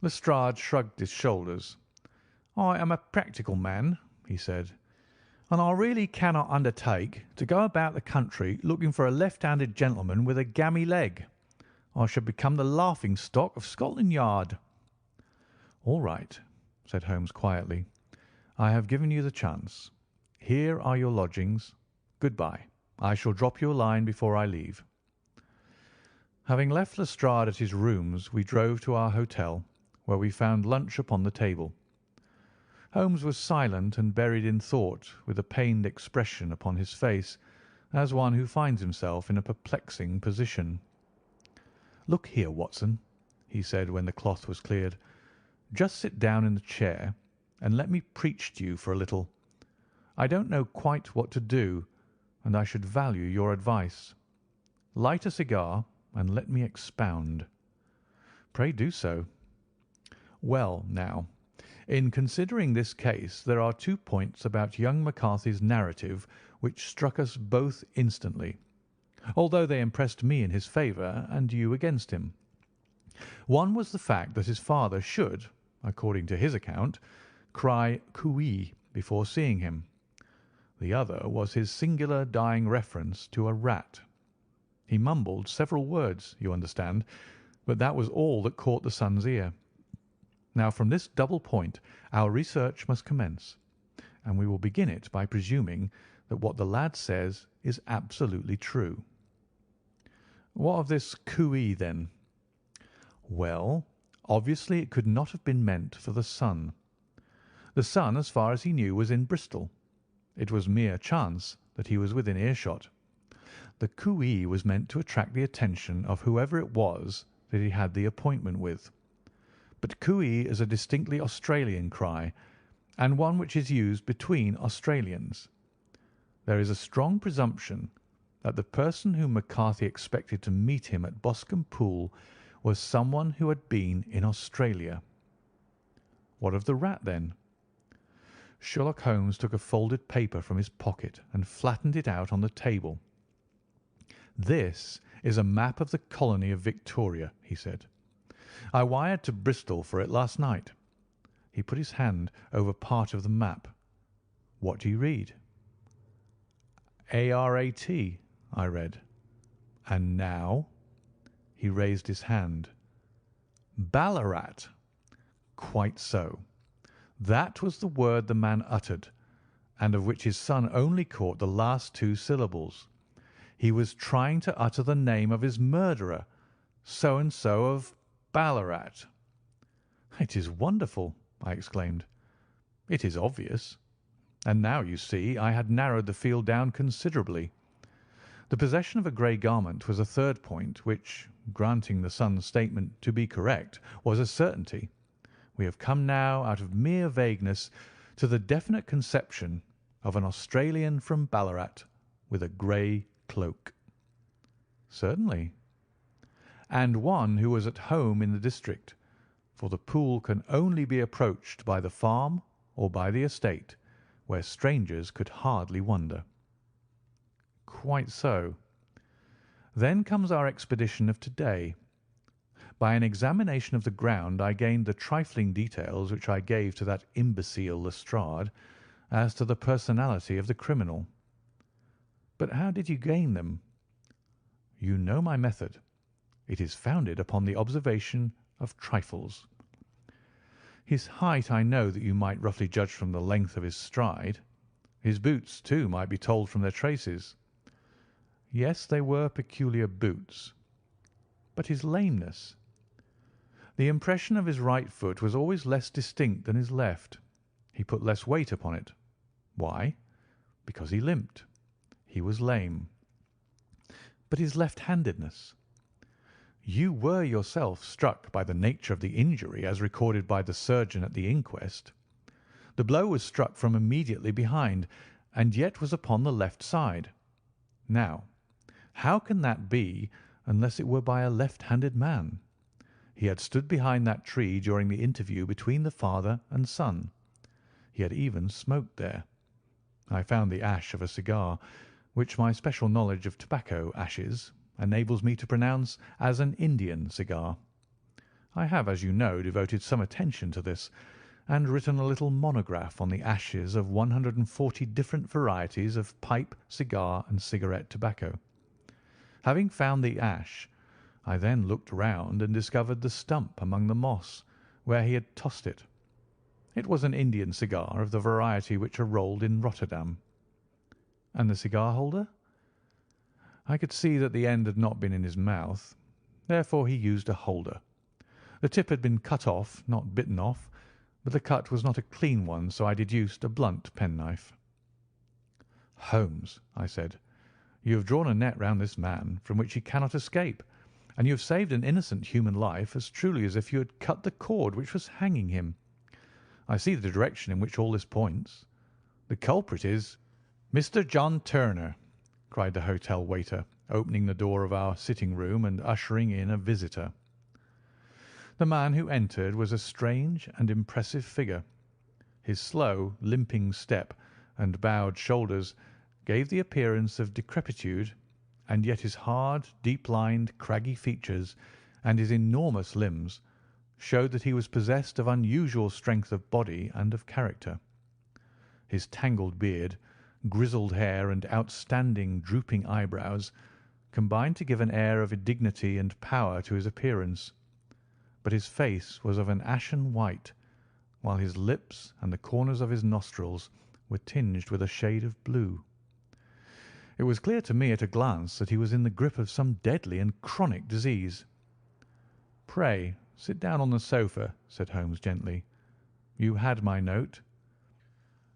Lestrade shrugged his shoulders. "I am a practical man," he said, "and I really cannot undertake to go about the country looking for a left-handed gentleman with a gammy leg. I should become the laughing stock of Scotland Yard." "All right," said Holmes quietly. "I have given you the chance. Here are your lodgings. Good-bye. I shall drop you a line before I leave." Having left Lestrade at his rooms, we drove to our hotel, where we found lunch upon the table. Holmes was silent and buried in thought, with a pained expression upon his face, as one who finds himself in a perplexing position. "Look here, Watson," he said when the cloth was cleared. "Just sit down in the chair and let me preach to you for a little. I don't know quite what to do, and I should value your advice. Light a cigar and let me expound." "Pray do so." "Well, now, in considering this case there are 2 points about young McCarthy's narrative which struck us both instantly, although they impressed me in his favour and you against him. One was the fact that his father should, according to his account, cry cooee before seeing him. The other was his singular dying reference to a rat. He mumbled several words, you understand, but that was all that caught the son's ear. Now, from this double point our research must commence, and we will begin it by presuming that what the lad says is absolutely true." "What of this cooee, then?" "Well, obviously it could not have been meant for the son. The son, as far as he knew, was in Bristol. It was mere chance that he was within earshot. The cooee was meant to attract the attention of whoever it was that he had the appointment with. But cooee is a distinctly Australian cry, and one which is used between Australians. There is a strong presumption that the person whom McCarthy expected to meet him at Boscombe Pool was someone who had been in Australia." "What of the rat, then?" Sherlock Holmes took a folded paper from his pocket and flattened it out on the table. "This is a map of the colony of Victoria," he said. "I wired to Bristol for it last night." He put his hand over part of the map. "What do you read?" "ARAT," I read. "And now?" He raised his hand. "Ballarat." "Quite so. That was the word the man uttered, and of which his son only caught the last 2 syllables. He was trying to utter the name of his murderer, so-and-so of Ballarat." "It is wonderful!" I exclaimed. "It is obvious. And now, you see, I had narrowed the field down considerably. The possession of a grey garment was a third point which, granting the son's statement to be correct, was a certainty. We have come now out of mere vagueness to the definite conception of an Australian from Ballarat with a grey cloak." "Certainly." "And one who was at home in the district, for the pool can only be approached by the farm or by the estate, where strangers could hardly wander." "Quite so. Then comes our expedition of to-day. By an examination of the ground I gained the trifling details which I gave to that imbecile Lestrade as to the personality of the criminal." "But how did you gain them?" "You know my method. It is founded upon the observation of trifles. His height I know that you might roughly judge from the length of his stride. His boots, too, might be told from their traces." "Yes, they were peculiar boots." "But his lameness?" "The impression of his right foot was always less distinct than his left. He put less weight upon it. Why? Because he limped. He was lame." "But his left-handedness?" "You were yourself struck by the nature of the injury as recorded by the surgeon at the inquest. The blow was struck from immediately behind, and yet was upon the left side. Now, how can that be unless it were by a left-handed man? He had stood behind that tree during the interview between the father and son. He had even smoked there. I found the ash of a cigar, which my special knowledge of tobacco ashes enables me to pronounce as an Indian cigar. I have, as you know, devoted some attention to this, and written a little monograph on the ashes of 140 different varieties of pipe, cigar, and cigarette tobacco. Having found the ash, I then looked round and discovered the stump among the moss, where he had tossed it. It was an Indian cigar of the variety which are rolled in Rotterdam. And the cigar holder? I could see that the end had not been in his mouth. Therefore he used a holder. The tip had been cut off, not bitten off, but the cut was not a clean one, so I deduced a blunt penknife. "Holmes," I said, "you have drawn a net round this man from which he cannot escape, and you have saved an innocent human life as truly as if you had cut the cord which was hanging him. I see the direction in which all this points. The culprit is—" "Mr. John Turner," cried the hotel waiter, opening the door of our sitting-room and ushering in a visitor. The man who entered was a strange and impressive figure. His slow, limping step and bowed shoulders gave the appearance of decrepitude, and yet his hard, deep-lined, craggy features and his enormous limbs showed that he was possessed of unusual strength of body and of character. His tangled beard, grizzled hair, and outstanding, drooping eyebrows combined to give an air of dignity and power to his appearance, but his face was of an ashen white, while his lips and the corners of his nostrils were tinged with a shade of blue. It was clear to me at a glance that he was in the grip of some deadly and chronic disease. "Pray sit down on the sofa," said Holmes gently. "You had my note?"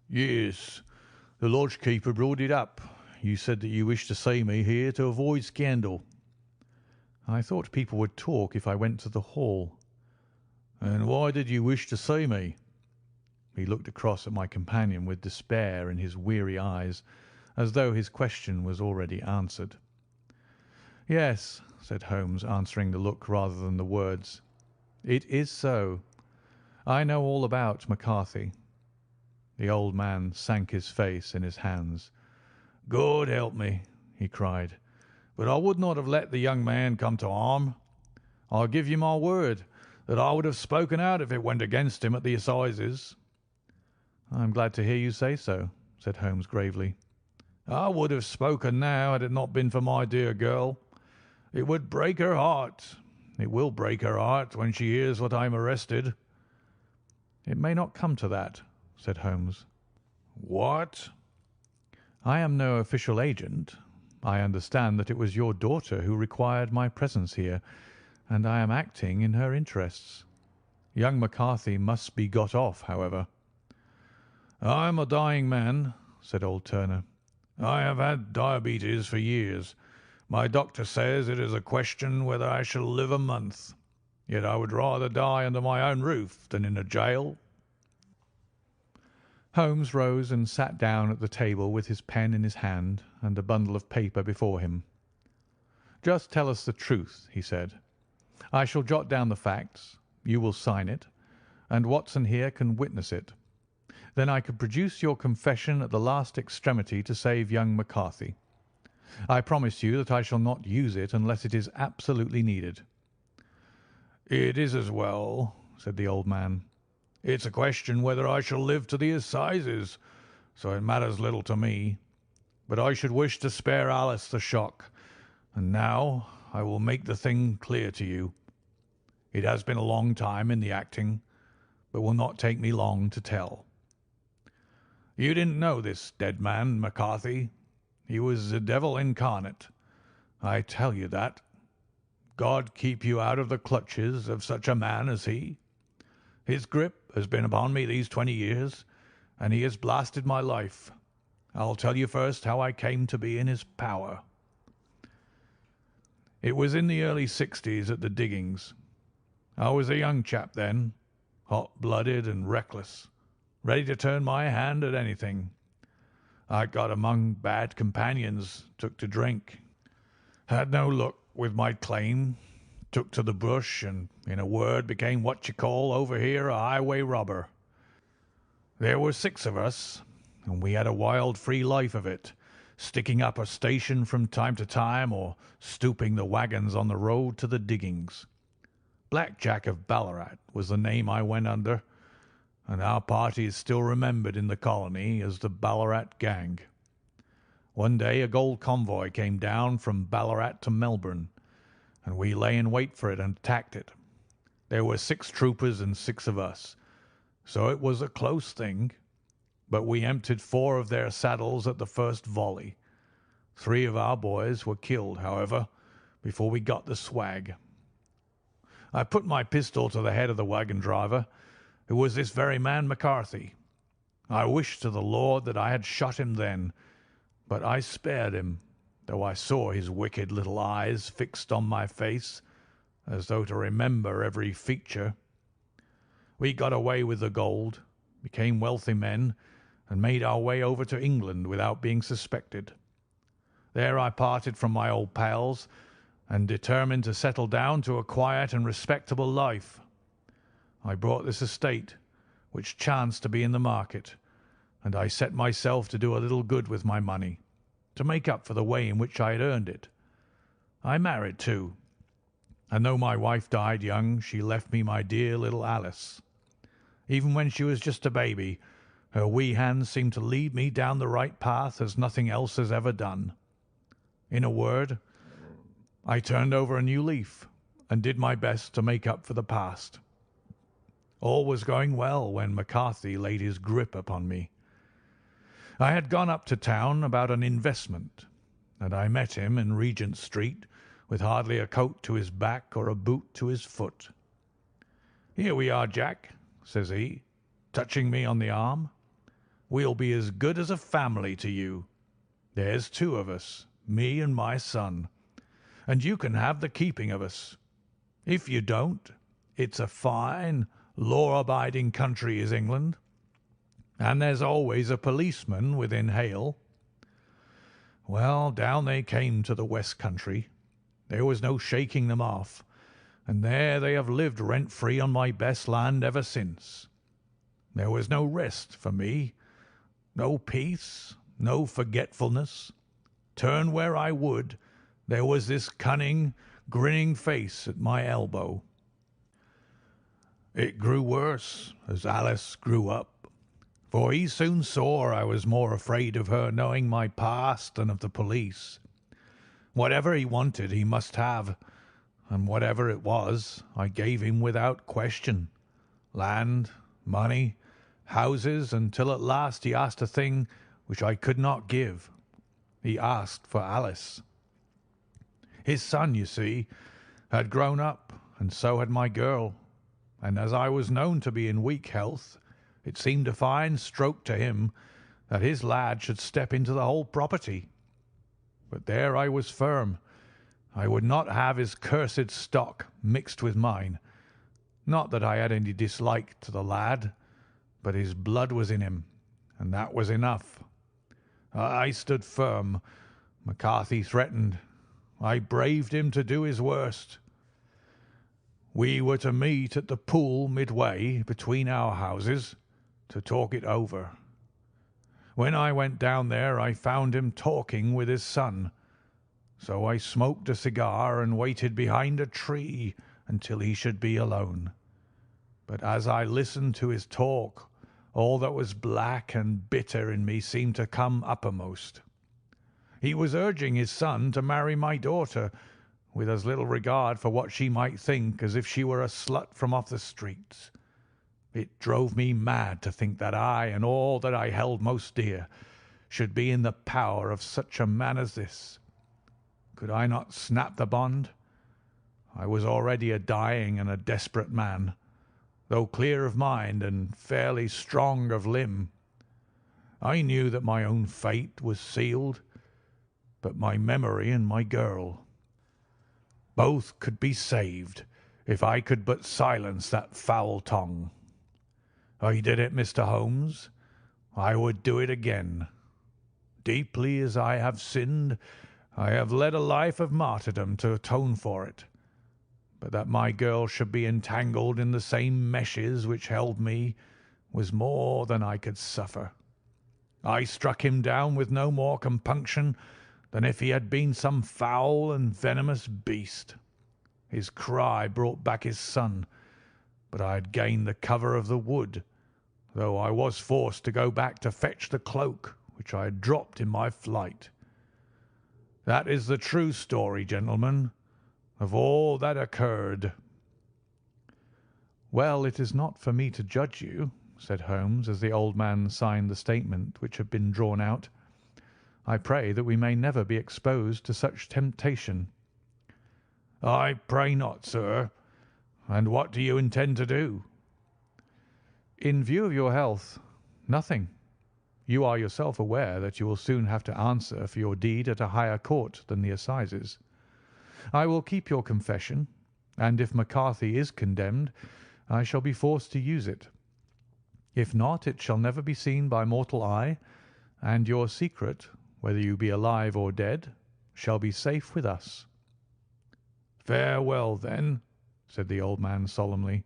"Yes. The lodge-keeper brought it up. You said that you wished to see me here to avoid scandal." "I thought people would talk if I went to the hall." "And why did you wish to see me?" He looked across at my companion with despair in his weary eyes, as though his question was already answered. "Yes," said Holmes, answering the look rather than the words. "It is so. I know all about McCarthy." The old man sank his face in his hands. "God help me!" he cried. "But I would not have let the young man come to harm. I give you my word that I would have spoken out if it went against him at the assizes." "I am glad to hear you say so," said Holmes gravely. "I would have spoken now had it not been for my dear girl. It would break her heart. It will break her heart when she hears what I am arrested." "It may not come to that," said Holmes. "What?" "I am no official agent. I understand that it was your daughter who required my presence here, and I am acting in her interests. Young McCarthy must be got off, however." "I am a dying man," said old Turner. "I have had diabetes for years. My doctor says it is a question whether I shall live a month. Yet I would rather die under my own roof than in a jail." Holmes rose and sat down at the table with his pen in his hand and a bundle of paper before him. "Just tell us the truth," he said. "I shall jot down the facts, you will sign it, and Watson here can witness it. Then I could produce your confession at the last extremity to save young McCarthy. I promise you that I shall not use it unless it is absolutely needed." "It is as well," said the old man. "It's a question whether I shall live to the assizes, so it matters little to me. But I should wish to spare Alice the shock, and now I will make the thing clear to you. It has been a long time in the acting, but will not take me long to tell. You didn't know this dead man, McCarthy. He was the devil incarnate. I tell you that. God keep you out of the clutches of such a man as he. His grip has been upon me these 20 years, and he has blasted my life. I'll tell you first how I came to be in his power. It was in the early 60s at the diggings. I was a young chap then, hot-blooded and reckless. ready to turn my hand at anything. I got among bad companions, took to drink, had no luck with my claim, took to the bush, and, in a word, became what you call over here a highway robber. There were 6 of us, and we had a wild, free life of it, sticking up a station from time to time or stooping the wagons on the road to the diggings. Black Jack of Ballarat was the name I went under, and our party is still remembered in the colony as the Ballarat Gang. One day a gold convoy came down from Ballarat to Melbourne, and we lay in wait for it and attacked it. There were 6 troopers and 6 of us, so it was a close thing, but we emptied 4 of their saddles at the first volley. 3 of our boys were killed, however, before we got the swag. I put my pistol to the head of the wagon driver, who was this very man McCarthy. I wished to the Lord that I had shot him then, but I spared him, though I saw his wicked little eyes fixed on my face, as though to remember every feature. We got away with the gold, became wealthy men, and made our way over to England without being suspected. There I parted from my old pals and determined to settle down to a quiet and respectable life. I bought this estate, which chanced to be in the market, and I set myself to do a little good with my money, to make up for the way in which I had earned it. I married too, and though my wife died young, she left me my dear little Alice. Even when she was just a baby, her wee hands seemed to lead me down the right path as nothing else has ever done. In a word, I turned over a new leaf and did my best to make up for the past. All was going well when McCarthy laid his grip upon me. I had gone up to town about an investment, and I met him in Regent Street with hardly a coat to his back or a boot to his foot. "Here we are, Jack," says he, touching me on the arm. "We'll be as good as a family to you. There's 2 of us, me and my son, and you can have the keeping of us. If you don't, it's a fine, law-abiding country is England, and there's always a policeman within hail." Well, down they came to the West Country. There was no shaking them off, and there they have lived rent-free on my best land ever since. There was no rest for me, no peace, no forgetfulness. Turn where I would, there was this cunning, grinning face at my elbow. It grew worse as Alice grew up, for he soon saw I was more afraid of her knowing my past than of the police. Whatever he wanted he must have, and whatever it was I gave him without question. Land, money, houses, until at last he asked a thing which I could not give. He asked for Alice. His son, you see, had grown up, and so had my girl, and as I was known to be in weak health, it seemed a fine stroke to him that his lad should step into the whole property. But there I was firm. I would not have his cursed stock mixed with mine. Not that I had any dislike to the lad, but his blood was in him, and that was enough. I stood firm. McCarthy threatened. I braved him to do his worst. We were to meet at the pool midway between our houses to talk it over. When I went down there I found him talking with his son, so I smoked a cigar and waited behind a tree until he should be alone. But as I listened to his talk, all that was black and bitter in me seemed to come uppermost. He was urging his son to marry my daughter, with as little regard for what she might think as if she were a slut from off the streets. It drove me mad to think that I and all that I held most dear should be in the power of such a man as this. Could I not snap the bond? I was already a dying and a desperate man, though clear of mind and fairly strong of limb. I knew that my own fate was sealed, but my memory and my girl, both could be saved if I could but silence that foul tongue. I did it, Mr. Holmes. I would do it again. Deeply as I have sinned, I have led a life of martyrdom to atone for it. But that my girl should be entangled in the same meshes which held me was more than I could suffer. I struck him down with no more compunction than if he had been some foul and venomous beast. His cry brought back his son, but I had gained the cover of the wood, though I was forced to go back to fetch the cloak which I had dropped in my flight. That is the true story, gentlemen, of all that occurred." "Well, it is not for me to judge you," said Holmes, as the old man signed the statement which had been drawn out. "I pray that we may never be exposed to such temptation." "I pray not, sir. And what do you intend to do?" "In view of your health, nothing. You are yourself aware that you will soon have to answer for your deed at a higher court than the assizes. I will keep your confession, and if McCarthy is condemned, I shall be forced to use it. If not, it shall never be seen by mortal eye, and your secret, whether you be alive or dead, shall be safe with us." "Farewell, then," said the old man solemnly.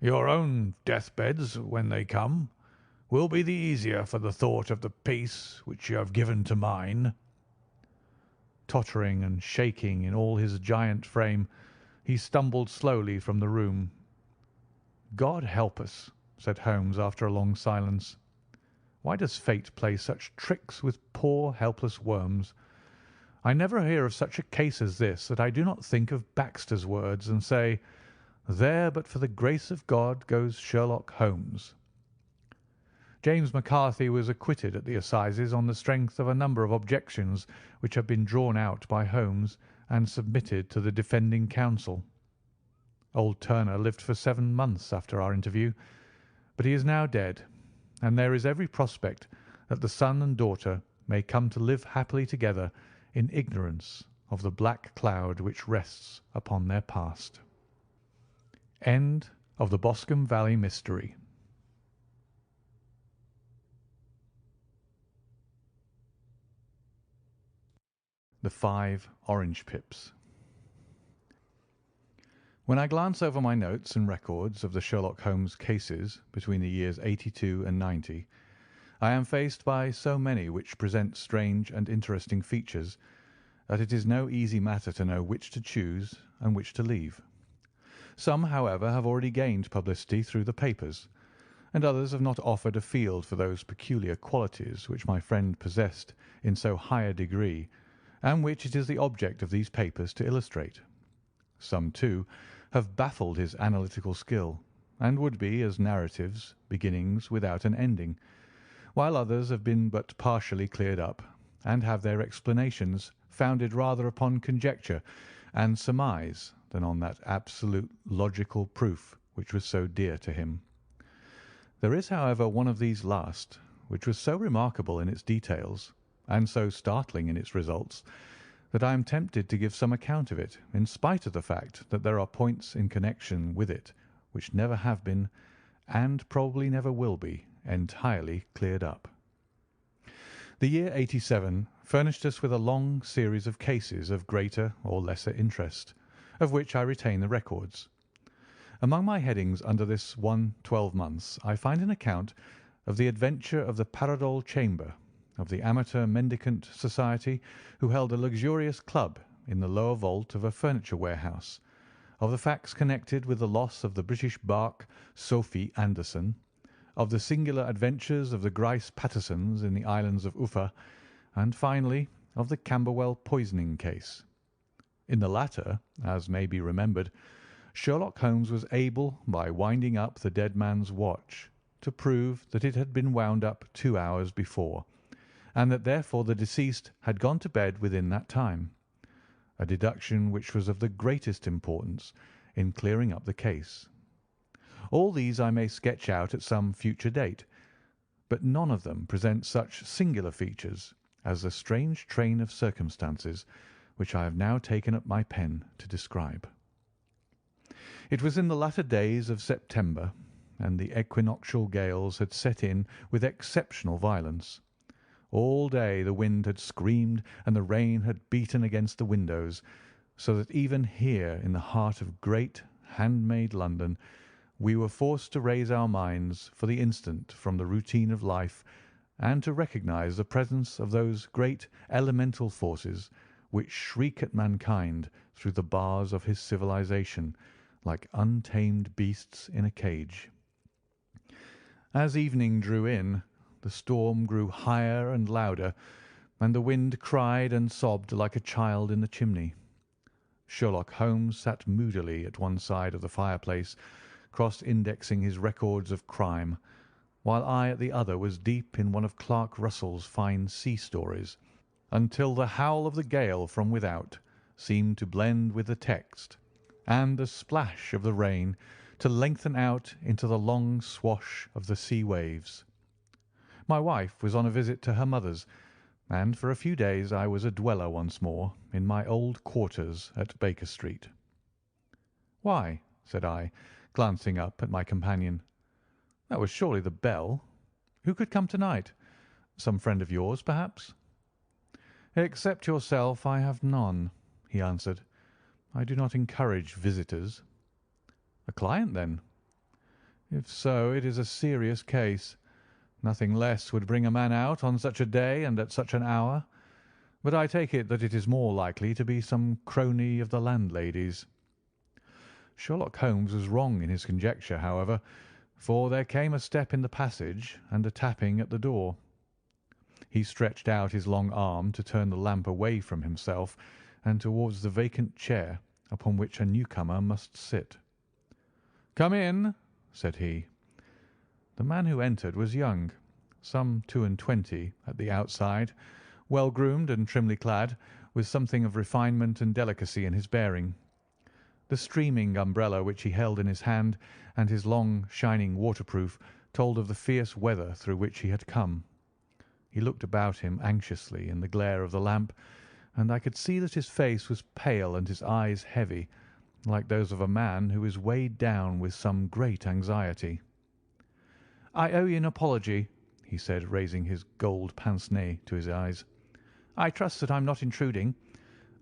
"Your own deathbeds, when they come, will be the easier for the thought of the peace which you have given to mine." Tottering and shaking in all his giant frame, he stumbled slowly from the room. "God help us," said Holmes after a long silence. "Why does fate play such tricks with poor helpless worms? I never hear of such a case as this that I do not think of Baxter's words and say, 'There but for the grace of God goes Sherlock Holmes.'" James McCarthy was acquitted at the assizes on the strength of a number of objections which had been drawn out by Holmes and submitted to the defending counsel. Old Turner lived for 7 months after our interview, but he is now dead, and there is every prospect that the son and daughter may come to live happily together in ignorance of the black cloud which rests upon their past. End of the Boscombe Valley Mystery. The 5 Orange Pips. When I glance over my notes and records of the Sherlock Holmes cases between the years 82 and 90, I am faced by so many which present strange and interesting features that it is no easy matter to know which to choose and which to leave. Some, however, have already gained publicity through the papers, and others have not offered a field for those peculiar qualities which my friend possessed in so high a degree, and which it is the object of these papers to illustrate. Some, too, have baffled his analytical skill, and would be as narratives, beginnings without an ending, while others have been but partially cleared up, and have their explanations founded rather upon conjecture and surmise than on that absolute logical proof which was so dear to him. There is, however, one of these last, which was so remarkable in its details, and so startling in its results, that I am tempted to give some account of it, in spite of the fact that there are points in connection with it which never have been, and probably never will be, entirely cleared up. The year 87 furnished us with a long series of cases of greater or lesser interest, of which I retain the records. Among my headings under this one 12 months I find an account of the adventure of the Paradol Chamber, of the Amateur Mendicant Society who held a luxurious club in the lower vault of a furniture warehouse, of the facts connected with the loss of the British barque Sophie Anderson, of the singular adventures of the Grice Pattersons in the islands of Uffa, and finally of the Camberwell poisoning case. In the latter, as may be remembered, Sherlock Holmes was able, by winding up the dead man's watch, to prove that it had been wound up 2 hours before, and that therefore the deceased had gone to bed within that time, a deduction which was of the greatest importance in clearing up the case. All these I may sketch out at some future date, but none of them present such singular features as the strange train of circumstances which I have now taken up my pen to describe. It was in the latter days of September, and the equinoctial gales had set in with exceptional violence. All day the wind had screamed and the rain had beaten against the windows, so that even here in the heart of great, handmade London we were forced to raise our minds for the instant from the routine of life and to recognise the presence of those great elemental forces which shriek at mankind through the bars of his civilization like untamed beasts in a cage. As evening drew in, the storm grew higher and louder, and the wind cried and sobbed like a child in the chimney. Sherlock Holmes sat moodily at one side of the fireplace, cross-indexing his records of crime, while I at the other was deep in one of Clark Russell's fine sea stories, until the howl of the gale from without seemed to blend with the text, and the splash of the rain to lengthen out into the long swash of the sea waves. My wife was on a visit to her mother's, and for a few days I was a dweller once more in my old quarters at Baker Street. "Why?" said I, glancing up at my companion. "That was surely the bell. Who could come tonight? Some friend of yours, perhaps?" "Except yourself, I have none," he answered. "I do not encourage visitors." "A client, then?" "If so, it is a serious case. Nothing less would bring a man out on such a day and at such an hour. But I take it that it is more likely to be some crony of the landlady's." Sherlock Holmes was wrong in his conjecture, however, for there came a step in the passage and a tapping at the door. He stretched out his long arm to turn the lamp away from himself and towards the vacant chair upon which a newcomer must sit. "Come in," said he. The man who entered was young, some 22 at the outside, well groomed and trimly clad, with something of refinement and delicacy in his bearing. The streaming umbrella which he held in his hand and his long, shining waterproof told of the fierce weather through which he had come. He looked about him anxiously in the glare of the lamp, and I could see that his face was pale and his eyes heavy, like those of a man who is weighed down with some great anxiety. "I owe you an apology," he said, raising his gold pince-nez to his eyes. "I trust that I am not intruding.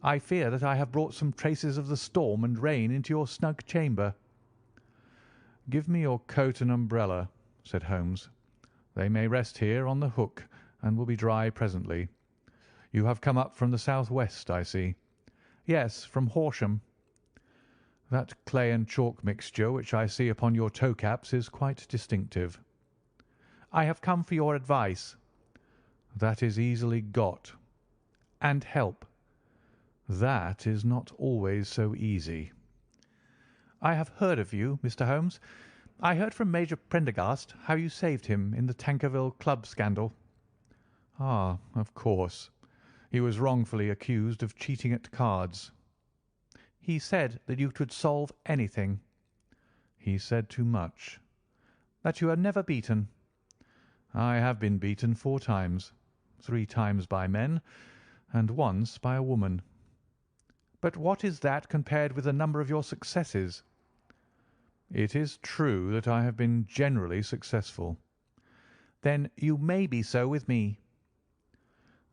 I fear that I have brought some traces of the storm and rain into your snug chamber." "Give me your coat and umbrella," said Holmes. "They may rest here on the hook and will be dry presently. You have come up from the south-west, I see." "Yes, from Horsham." "That clay and chalk mixture which I see upon your toe-caps is quite distinctive." "I have come for your advice." "That is easily got." "And help." "That is not always so easy." "I have heard of you, Mr. Holmes. I heard from Major Prendergast how you saved him in the Tankerville Club scandal." "Ah, of course. He was wrongfully accused of cheating at cards." "He said that you could solve anything." "He said too much." "That you are never beaten." "I have been beaten 4 times, 3 times by men, and once by a woman." "But what is that compared with the number of your successes?" "It is true that I have been generally successful." "Then you may be so with me."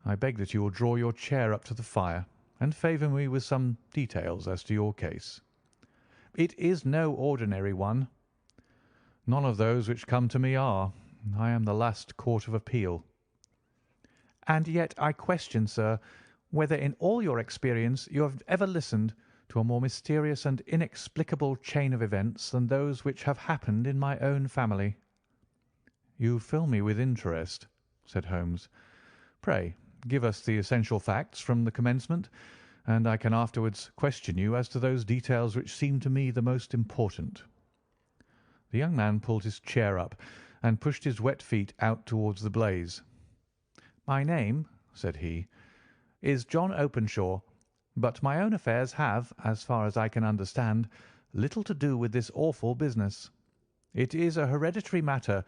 "I beg that you will draw your chair up to the fire and favour me with some details as to your case." "It is no ordinary one." "None of those which come to me are. I am the last court of appeal." "And yet I question, sir, whether in all your experience you have ever listened to a more mysterious and inexplicable chain of events than those which have happened in my own family." "You fill me with interest," said Holmes. "Pray give us the essential facts from the commencement, and I can afterwards question you as to those details which seem to me the most important." The young man pulled his chair up and pushed his wet feet out towards the blaze. "My name," said he, "is John Openshaw, but my own affairs have, as far as I can understand, little to do with this awful business. It is a hereditary matter,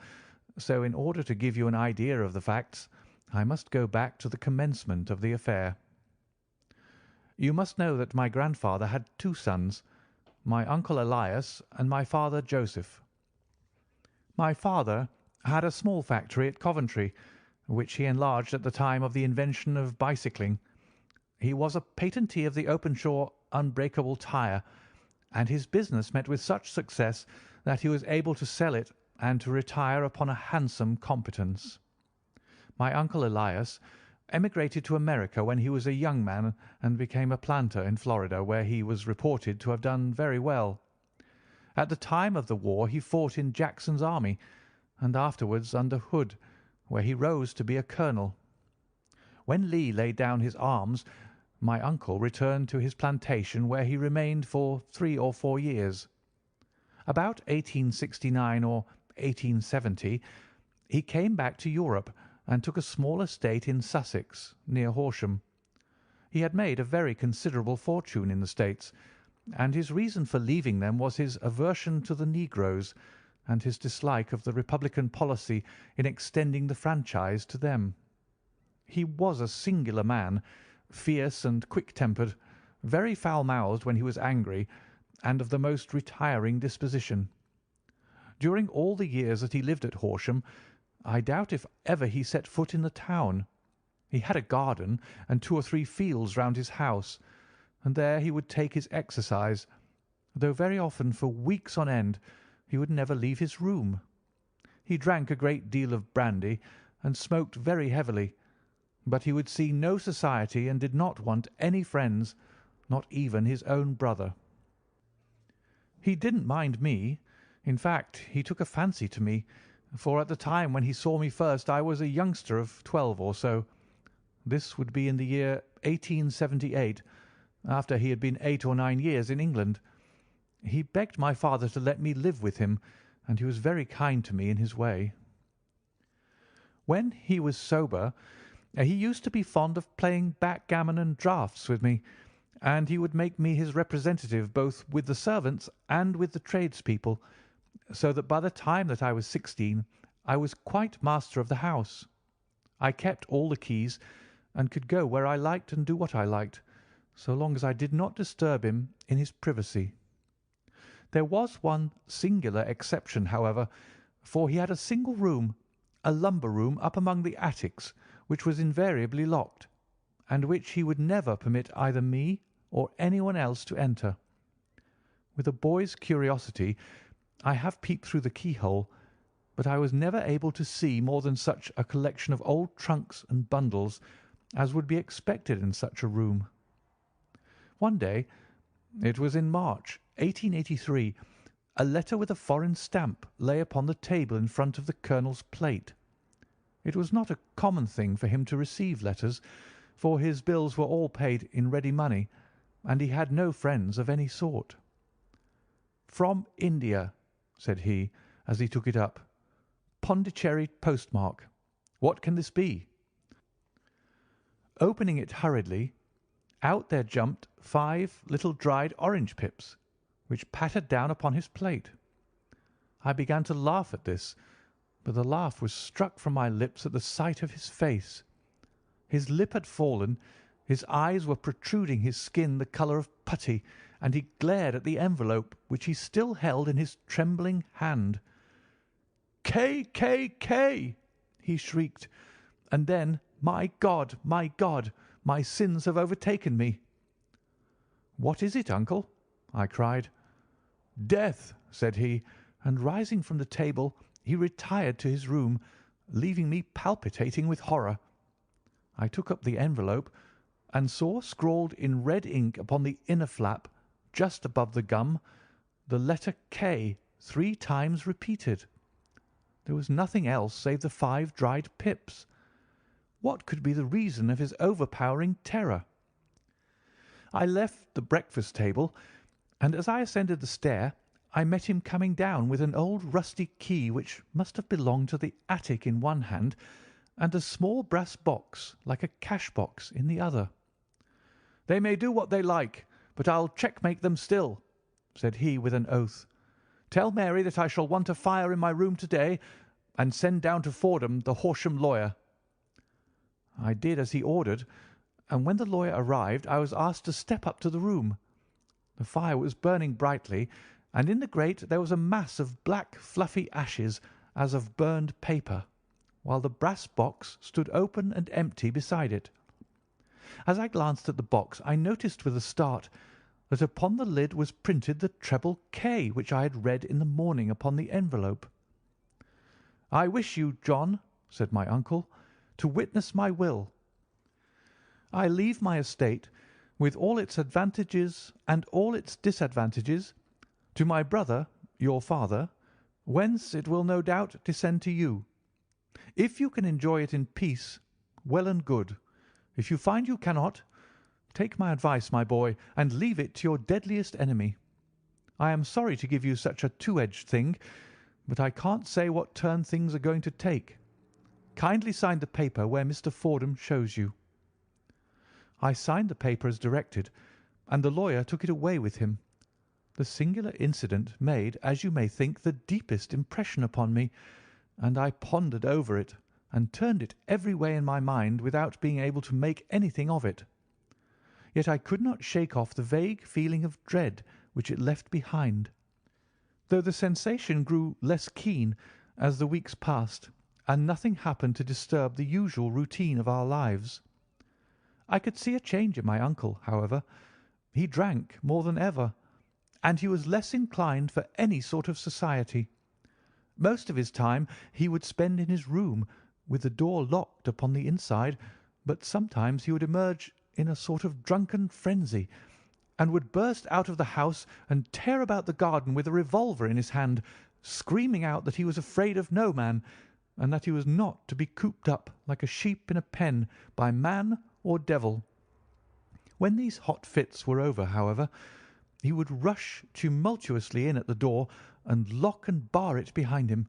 so in order to give you an idea of the facts, I must go back to the commencement of the affair. You must know that my grandfather had 2 sons, my uncle Elias and my father Joseph. My father had a small factory at Coventry, which he enlarged at the time of the invention of bicycling. He was a patentee of the Openshaw unbreakable tyre, and his business met with such success that he was able to sell it and to retire upon a handsome competence. My uncle Elias emigrated to America when he was a young man and became a planter in Florida, where he was reported to have done very well. At the time of the war he fought in Jackson's army, and afterwards under Hood, where he rose to be a colonel. When Lee laid down his arms, my uncle returned to his plantation, where he remained for 3 or 4 years. About 1869 or 1870 he came back to Europe and took a small estate in Sussex, near Horsham. He had made a very considerable fortune in the States, and his reason for leaving them was his aversion to the negroes and his dislike of the Republican policy in extending the franchise to them. He was a singular man, fierce and quick-tempered, very foul-mouthed when he was angry, and of the most retiring disposition. During all the years that he lived at Horsham, I doubt if ever he set foot in the town. He had a garden and 2 or 3 fields round his house, and there he would take his exercise, though very often for weeks on end he would never leave his room. He drank a great deal of brandy and smoked very heavily, but he would see no society and did not want any friends, not even his own brother. He didn't mind me. In fact, he took a fancy to me, for at the time when he saw me first I was a youngster of 12 or so. This would be in the year 1878, after he had been 8 or 9 years in England. He begged my father to let me live with him, and he was very kind to me in his way. When he was sober, he used to be fond of playing backgammon and draughts with me, and he would make me his representative both with the servants and with the tradespeople, so that by the time that I was 16 I was quite master of the house. I kept all the keys, and could go where I liked and do what I liked, so long as I did not disturb him in his privacy. There was one singular exception, however, for he had a single room, a lumber room up among the attics, which was invariably locked, and which he would never permit either me or anyone else to enter. With a boy's curiosity, I have peeped through the keyhole, but I was never able to see more than such a collection of old trunks and bundles as would be expected in such a room. One day, it was in March, 1883, a letter with a foreign stamp lay upon the table in front of the colonel's plate. It was not a common thing for him to receive letters, for his bills were all paid in ready money, and he had no friends of any sort. "From India," said he, as he took it up. "Pondicherry postmark. What can this be?" Opening it hurriedly, out there jumped 5 little dried orange pips, which pattered down upon his plate. I began to laugh at this, but the laugh was struck from my lips at the sight of his face. His lip had fallen, his eyes were protruding, his skin the colour of putty, and he glared at the envelope which he still held in his trembling hand. "K, K, K!" he shrieked, and then, my God, my sins have overtaken me." "What is it, uncle?" I cried. "Death," said he, and rising from the table he retired to his room, leaving me palpitating with horror. I took up the envelope and saw scrawled in red ink upon the inner flap, just above the gum, the letter K 3 times repeated. There was nothing else save the 5 dried pips. What could be the reason of his overpowering terror? I left the breakfast table, and as I ascended the stair I met him coming down with an old rusty key which must have belonged to the attic in one hand, and a small brass box like a cash box in the other. "They may do what they like, but I'll checkmate them still," said he with an oath. "Tell Mary that I shall want a fire in my room to-day, and send down to Fordham the Horsham lawyer." I did as he ordered, and when the lawyer arrived I was asked to step up to the room. The fire was burning brightly, and in the grate there was a mass of black fluffy ashes, as of burned paper, while the brass box stood open and empty beside it. As I glanced at the box, I noticed with a start that upon the lid was printed the treble K which I had read in the morning upon the envelope. "I wish you, John," said my uncle, "to witness my will. I leave my estate, with all its advantages and all its disadvantages, to my brother, your father, whence it will no doubt descend to you. If you can enjoy it in peace, well and good. If you find you cannot, take my advice, my boy, and leave it to your deadliest enemy. I am sorry to give you such a two-edged thing, but I can't say what turn things are going to take. Kindly sign the paper where Mr. Fordham shows you." I signed the paper as directed, and the lawyer took it away with him. The singular incident made, as you may think, the deepest impression upon me, and I pondered over it and turned it every way in my mind without being able to make anything of it. Yet I could not shake off the vague feeling of dread which it left behind, though the sensation grew less keen as the weeks passed and nothing happened to disturb the usual routine of our lives. I could see a change in my uncle, however. He drank more than ever, and he was less inclined for any sort of society. Most of his time he would spend in his room, with the door locked upon the inside, but sometimes he would emerge in a sort of drunken frenzy, and would burst out of the house and tear about the garden with a revolver in his hand, screaming out that he was afraid of no man, and that he was not to be cooped up like a sheep in a pen by man or devil. When these hot fits were over, however, he would rush tumultuously in at the door and lock and bar it behind him,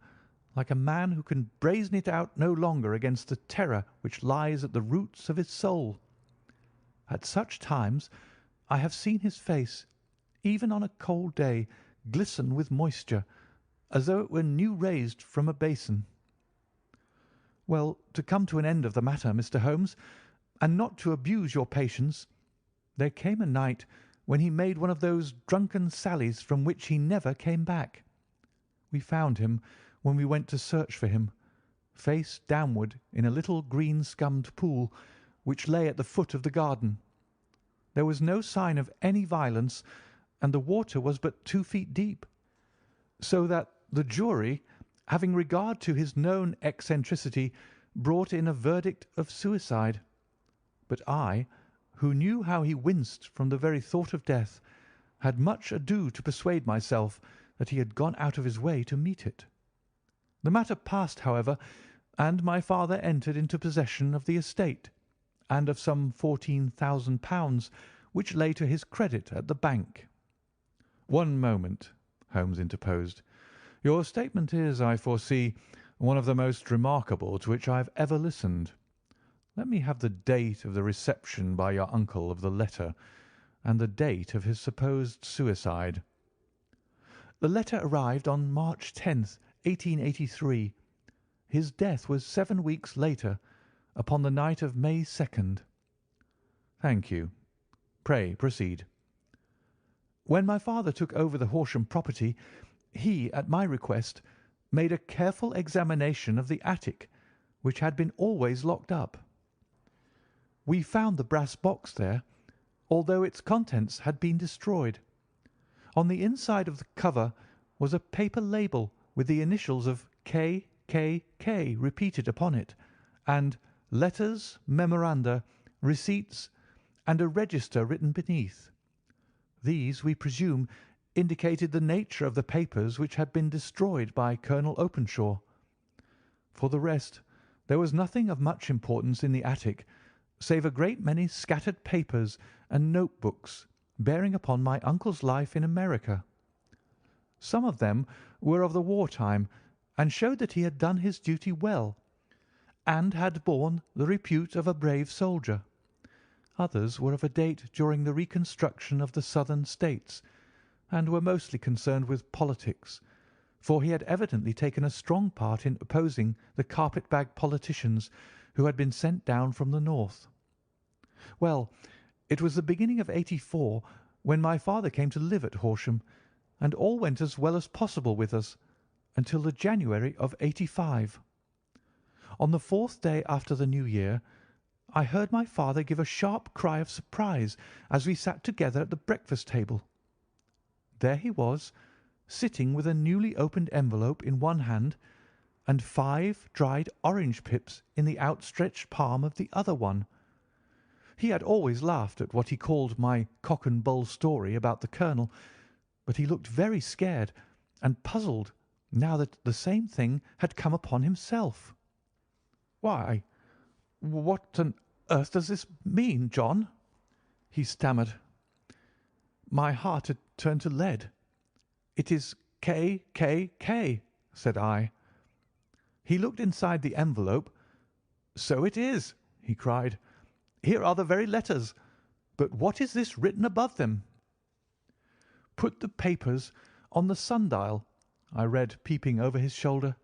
like a man who can brazen it out no longer against the terror which lies at the roots of his soul. At such times I have seen his face, even on a cold day, glisten with moisture, as though it were new raised from a basin. Well, to come to an end of the matter, Mr. Holmes, and not to abuse your patience, there came a night when he made one of those drunken sallies from which he never came back. We found him, when we went to search for him, face downward in a little green-scummed pool which lay at the foot of the garden. There was no sign of any violence, and the water was but 2 feet deep, so that the jury, having regard to his known eccentricity, brought in a verdict of suicide. But I, who knew how he winced from the very thought of death, had much ado to persuade myself that he had gone out of his way to meet it. The matter passed, however, and my father entered into possession of the estate, and of some £14,000 which lay to his credit at the bank. "One moment," Holmes interposed. "Your statement is, I foresee, one of the most remarkable to which I have ever listened. Let me have the date of the reception by your uncle of the letter, and the date of his supposed suicide." "The letter arrived on March 10th, 1883. His death was 7 weeks later, upon the night of May 2nd. "Thank you. Pray proceed." "When my father took over the Horsham property, he, at my request, made a careful examination of the attic, which had been always locked up. We found the brass box there, although its contents had been destroyed. On the inside of the cover was a paper label with the initials of K.K.K. repeated upon it, and letters, memoranda, receipts, and a register written beneath. These, we presume, indicated the nature of the papers which had been destroyed by Colonel Openshaw. For the rest, there was nothing of much importance in the attic, save a great many scattered papers and notebooks bearing upon my uncle's life in America. Some of them were of the war time, and showed that he had done his duty well, and had borne the repute of a brave soldier. Others were of a date during the reconstruction of the Southern States, and were mostly concerned with politics, for he had evidently taken a strong part in opposing the carpet-bag politicians who had been sent down from the north. Well, it was the beginning of '84 when my father came to live at Horsham, and all went as well as possible with us, until the January of '85. On the 4th day after the New Year, I heard my father give a sharp cry of surprise as we sat together at the breakfast table. There he was, sitting with a newly opened envelope in one hand and 5 dried orange pips in the outstretched palm of the other one. He had always laughed at what he called my cock and bull story about the colonel, but he looked very scared and puzzled now that the same thing had come upon himself. "Why, what on earth does this mean, John?" he stammered. My heart had turned to lead. "It is K, K, K," said I. He looked inside the envelope. "So it is," he cried. "Here are the very letters. But what is this written above them?" "Put the papers on the sundial," I read, peeping over his shoulder.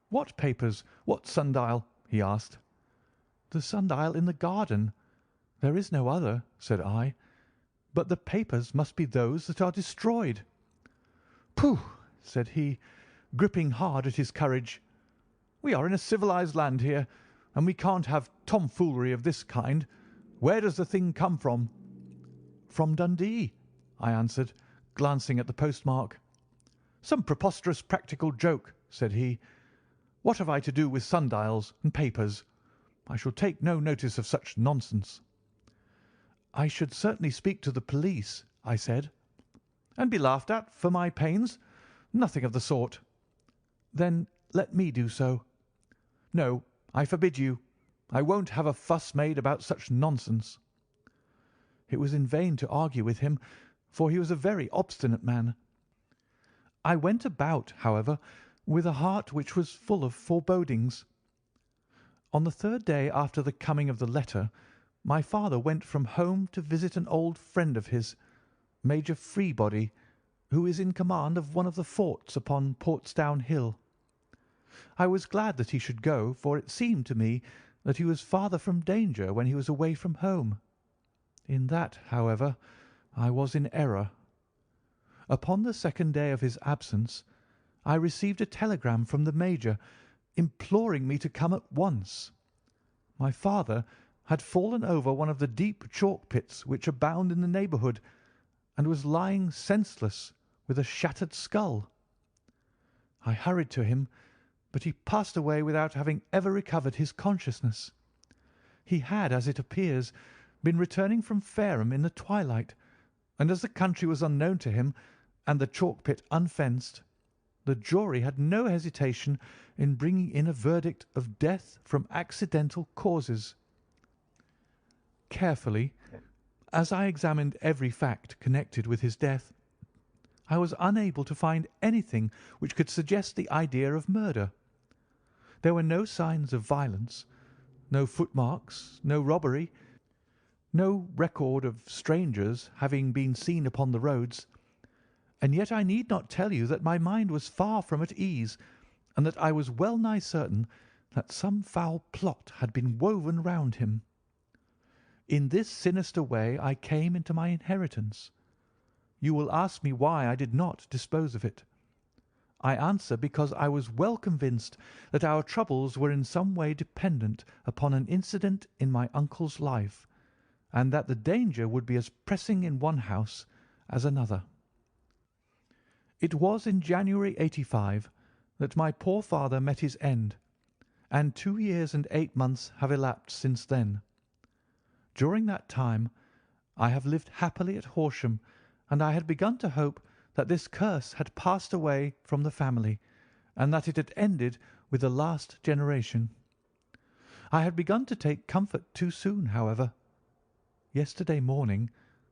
"What papers? What sundial?" he asked. "The sundial in the garden. There is no other," said I. "But the papers must be those that are destroyed." "Pooh!" said he, gripping hard at his courage. "We are in a civilized land here, and we can't have tomfoolery of this kind. Where does the thing come from?" "From Dundee," I answered, glancing at the postmark. "Some preposterous practical joke," said he. "What have I to do with sundials and papers? I shall take no notice of such nonsense." "I should certainly speak to the police," I said. "And be laughed at for my pains? Nothing of the sort." "Then let me do so." "No, I forbid you. I won't have a fuss made about such nonsense." It was in vain to argue with him, for he was a very obstinate man. I went about, however, with a heart which was full of forebodings. On the 3rd day after the coming of the letter, my father went from home to visit an old friend of his, Major Freebody, who is in command of one of the forts upon Portsdown Hill. I was glad that he should go, for it seemed to me that he was farther from danger when he was away from home. In that, however, I was in error. Upon the 2nd day of his absence, I received a telegram from the Major imploring me to come at once. My father had fallen over one of the deep chalk pits which abound in the neighbourhood, and was lying senseless with a shattered skull. I hurried to him, but he passed away without having ever recovered his consciousness. He had, as it appears, been returning from Fareham in the twilight, and as the country was unknown to him and the chalk pit unfenced, the jury had no hesitation in bringing in a verdict of death from accidental causes. Carefully, as I examined every fact connected with his death, I was unable to find anything which could suggest the idea of murder. There were no signs of violence, no footmarks, no robbery, no record of strangers having been seen upon the roads, and yet I need not tell you that my mind was far from at ease, and that I was well nigh certain that some foul plot had been woven round him. In this sinister way I came into my inheritance. You will ask me why I did not dispose of it. I answer because I was well convinced that our troubles were in some way dependent upon an incident in my uncle's life, and that the danger would be as pressing in one house as another. It was in January '85 that my poor father met his end, and 2 years and 8 months have elapsed since then. During that time I have lived happily at Horsham, and I had begun to hope that this curse had passed away from the family, and that it had ended with the last generation. I had begun to take comfort too soon, however. Yesterday morning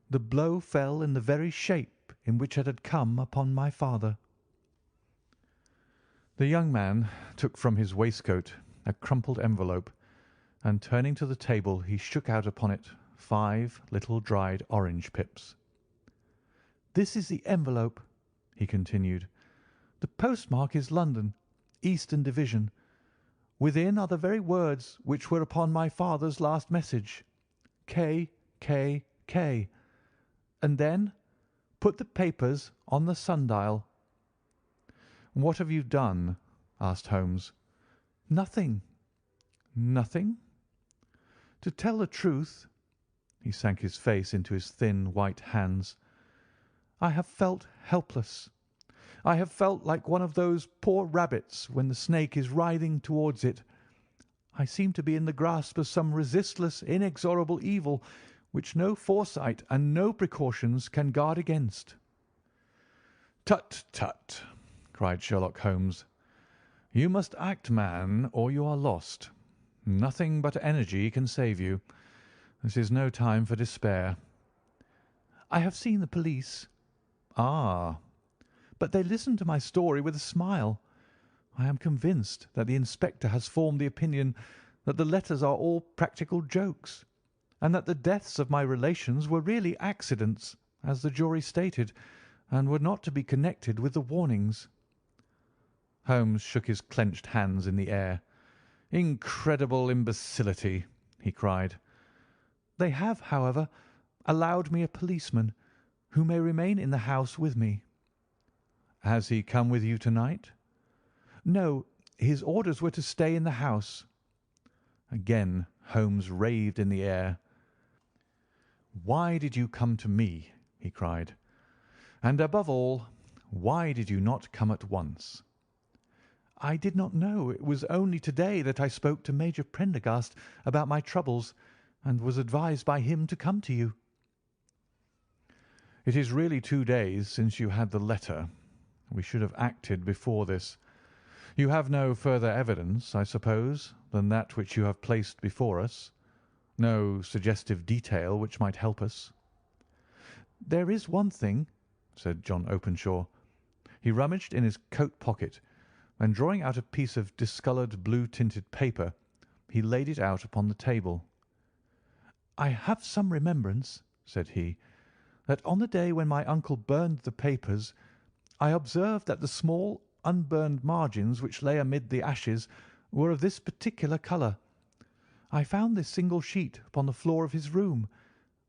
the blow fell in the very shape in which it had come upon my father. The young man took from his waistcoat a crumpled envelope, and turning to the table he shook out upon it 5 little dried orange pips. "This is the envelope," he continued. "The postmark is London, Eastern Division. Within are the very words which were upon my father's last message, K, K, K. And then put the papers on the sundial." "What have you done?" asked Holmes. Nothing." "Nothing?" "To tell the truth," he sank his face into his thin, white hands, "I have felt helpless. I have felt like one of those poor rabbits when the snake is writhing towards it. I seem to be in the grasp of some resistless, inexorable evil which no foresight and no precautions can guard against." "Tut, tut!" cried Sherlock Holmes. "You must act man, or you are lost. Nothing but energy can save you. This is no time for despair." "I have seen the police." "Ah!" "But they listened to my story with a smile. I am convinced that the inspector has formed the opinion that the letters are all practical jokes, and that the deaths of my relations were really accidents, as the jury stated, and were not to be connected with the warnings." Holmes shook his clenched hands in the air. "Incredible imbecility!" he cried. "They have, however, allowed me a policeman, who may remain in the house with me." "Has he come with you to-night?" "No, his orders were to stay in the house." Again Holmes raved in the air. "Why did you come to me?" he cried. "And above all, why did you not come at once?" "I did not know. It was only to-day that I spoke to Major Prendergast about my troubles, and was advised by him to come to you." "It is really 2 days since you had the letter. We should have acted before this. You have no further evidence, I suppose, than that which you have placed before us? No suggestive detail which might help us?" "There is one thing," said John Openshaw. He rummaged in his coat pocket, and drawing out a piece of discoloured blue-tinted paper, he laid it out upon the table. "I have some remembrance," said he, "that on the day when my uncle burned the papers, I observed that the small unburned margins which lay amid the ashes were of this particular colour. I found this single sheet upon the floor of his room,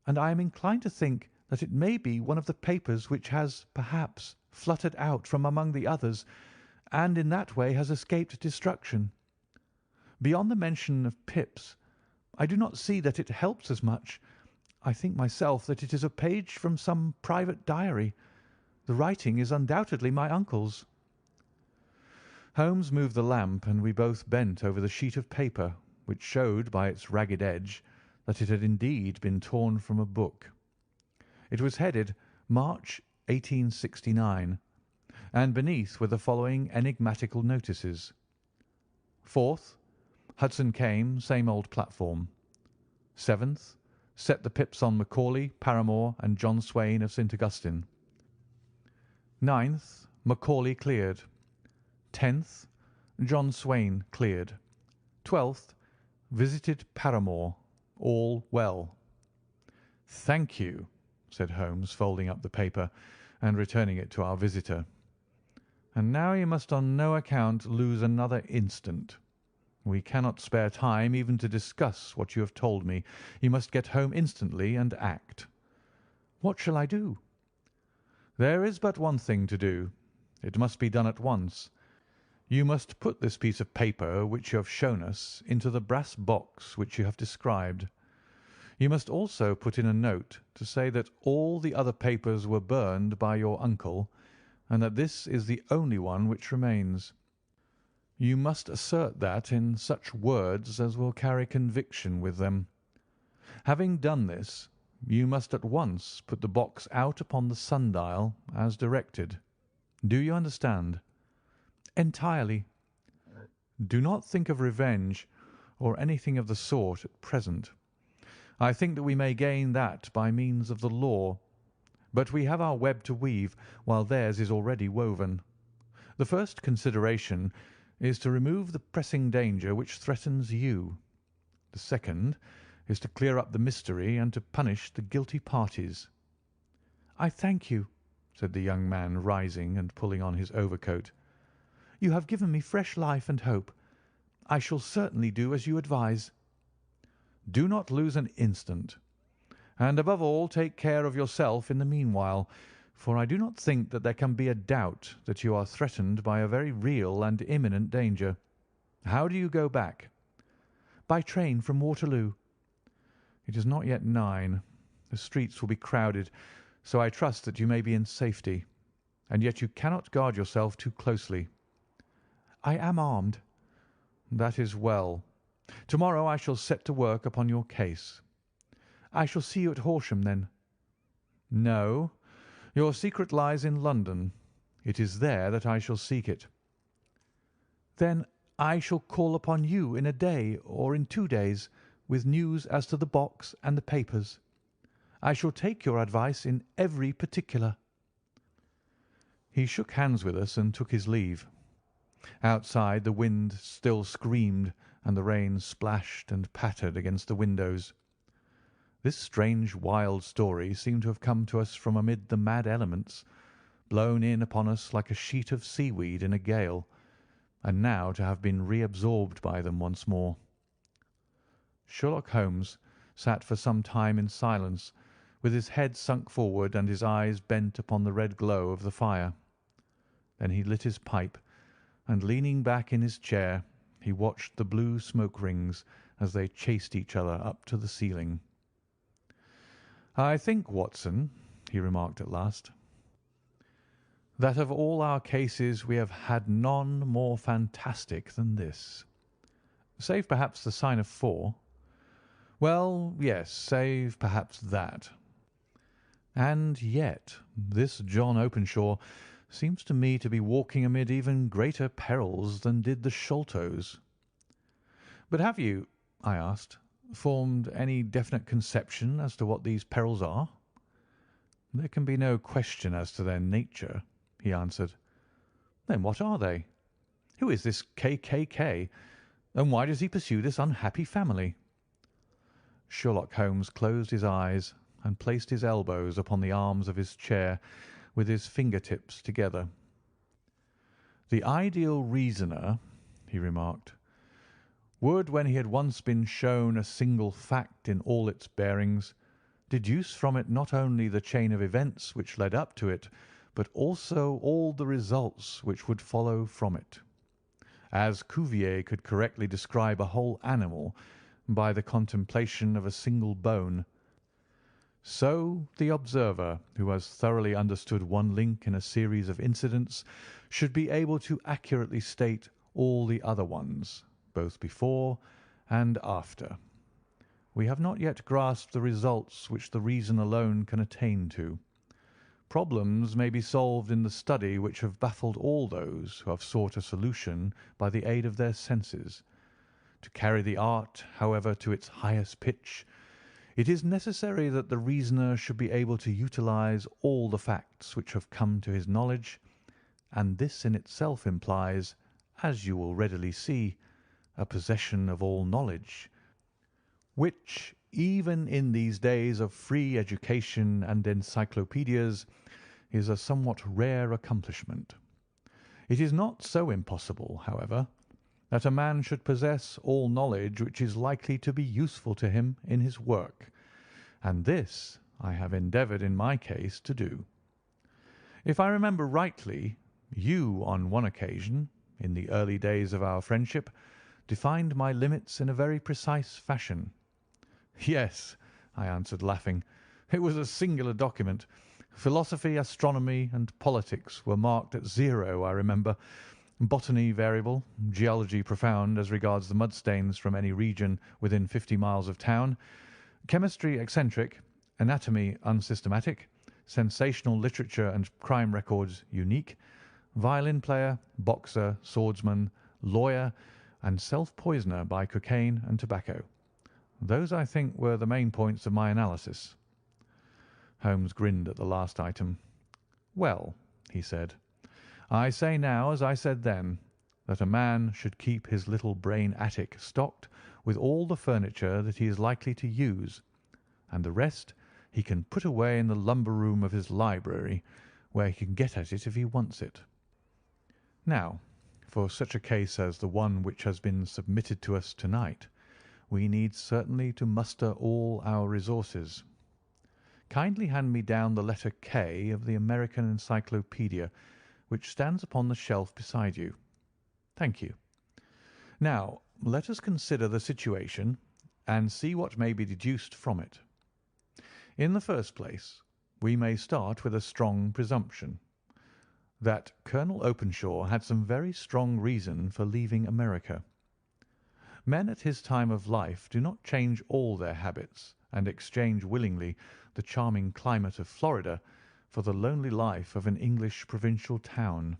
and I am inclined to think that it may be one of the papers which has, perhaps, fluttered out from among the others, and in that way has escaped destruction. Beyond the mention of pips, I do not see that it helps us much. I think myself that it is a page from some private diary. The writing is undoubtedly my uncle's." Holmes moved the lamp, and we both bent over the sheet of paper, which showed by its ragged edge that it had indeed been torn from a book. It was headed March, 1869, and beneath were the following enigmatical notices: 4th, Hudson came, same old platform. 7th, set the pips on Macaulay, Paramore, and John Swain of St. Augustine. 9th, Macaulay cleared. 10th, John Swain cleared. 12th, visited Paramore. All well. "Thank you," said Holmes, folding up the paper and returning it to our visitor. "And now you must on no account lose another instant. We cannot spare time even to discuss what you have told me. You must get home instantly and act." "What shall I do?" "There is but one thing to do. It must be done at once. You must put this piece of paper which you have shown us into the brass box which you have described. You must also put in a note to say that all the other papers were burned by your uncle, and that this is the only one which remains. You must assert that in such words as will carry conviction with them. Having done this, you must at once put the box out upon the sundial as directed. Do you understand?" "Entirely." "Do not think of revenge or anything of the sort at present. I think that we may gain that by means of the law. But we have our web to weave, while theirs is already woven. The first consideration is to remove the pressing danger which threatens you. The second is to clear up the mystery and to punish the guilty parties." "I thank you," said the young man, rising and pulling on his overcoat. "You have given me fresh life and hope. I shall certainly do as you advise." "Do not lose an instant. And above all, take care of yourself in the meanwhile. for I do not think that there can be a doubt that you are threatened by a very real and imminent danger. How do you go back?" "By train from Waterloo." "It is not yet 9. The streets will be crowded, so I trust that you may be in safety. And yet you cannot guard yourself too closely." "I am armed." "That is well. To-morrow I shall set to work upon your case." "I shall see you at Horsham, then?" "No. Your secret lies in London. It is there that I shall seek it." "Then I shall call upon you in a day or in 2 days with news as to the box and the papers. I shall take your advice in every particular." He shook hands with us and took his leave. Outside the wind still screamed and the rain splashed and pattered against the windows. This strange wild story seemed to have come to us from amid the mad elements, blown in upon us like a sheet of seaweed in a gale, and now to have been reabsorbed by them once more. Sherlock Holmes sat for some time in silence, with his head sunk forward and his eyes bent upon the red glow of the fire. Then he lit his pipe, and leaning back in his chair, he watched the blue smoke rings as they chased each other up to the ceiling. "I think, Watson," he remarked at last, "that of all our cases we have had none more fantastic than this. Save perhaps the sign of 4. Well, yes, save perhaps that. And yet this John Openshaw seems to me to be walking amid even greater perils than did the Sholtos." "But have you," I asked, "formed any definite conception as to what these perils are?" "There can be no question as to their nature," he answered. "Then what are they? Who is this K., and why does he pursue this unhappy family?" Sherlock Holmes closed his eyes and placed his elbows upon the arms of his chair with his finger-tips together. "The ideal reasoner," he remarked, "would, when he had once been shown a single fact in all its bearings, deduce from it not only the chain of events which led up to it, but also all the results which would follow from it. As Cuvier could correctly describe a whole animal by the contemplation of a single bone, so the observer, who has thoroughly understood one link in a series of incidents, should be able to accurately state all the other ones, both before and after. We have not yet grasped the results which the reason alone can attain to. Problems may be solved in the study which have baffled all those who have sought a solution by the aid of their senses. To carry the art, however, to its highest pitch, it is necessary that the reasoner should be able to utilize all the facts which have come to his knowledge, and this in itself implies, as you will readily see, a possession of all knowledge, which, even in these days of free education and encyclopedias, is a somewhat rare accomplishment. It is not so impossible, however, that a man should possess all knowledge which is likely to be useful to him in his work, and this I have endeavoured in my case to do. If I remember rightly, you on one occasion, in the early days of our friendship, defined my limits in a very precise fashion." "Yes," I answered, laughing. "It was a singular document. Philosophy, astronomy, and politics were marked at 0, I remember. Botany variable, geology profound as regards the mudstains from any region within 50 miles of town, chemistry eccentric, anatomy unsystematic, sensational literature and crime records unique, violin player, boxer, swordsman, lawyer, and self-poisoner by cocaine and tobacco. Those, I think, were the main points of my analysis." Holmes grinned at the last item. "Well," he said, "I say now, as I said then, that a man should keep his little brain attic stocked with all the furniture that he is likely to use, and the rest he can put away in the lumber room of his library, where he can get at it if he wants it. Now, for such a case as the one which has been submitted to us tonight, we need certainly to muster all our resources. kindly hand me down the letter K of the American Encyclopedia, which stands upon the shelf beside you. Thank you. Now, let us consider the situation and see what may be deduced from it. In the first place, we may start with a strong presumption that Colonel Openshaw had some very strong reason for leaving America. Men at his time of life do not change all their habits and exchange willingly the charming climate of Florida for the lonely life of an English provincial town.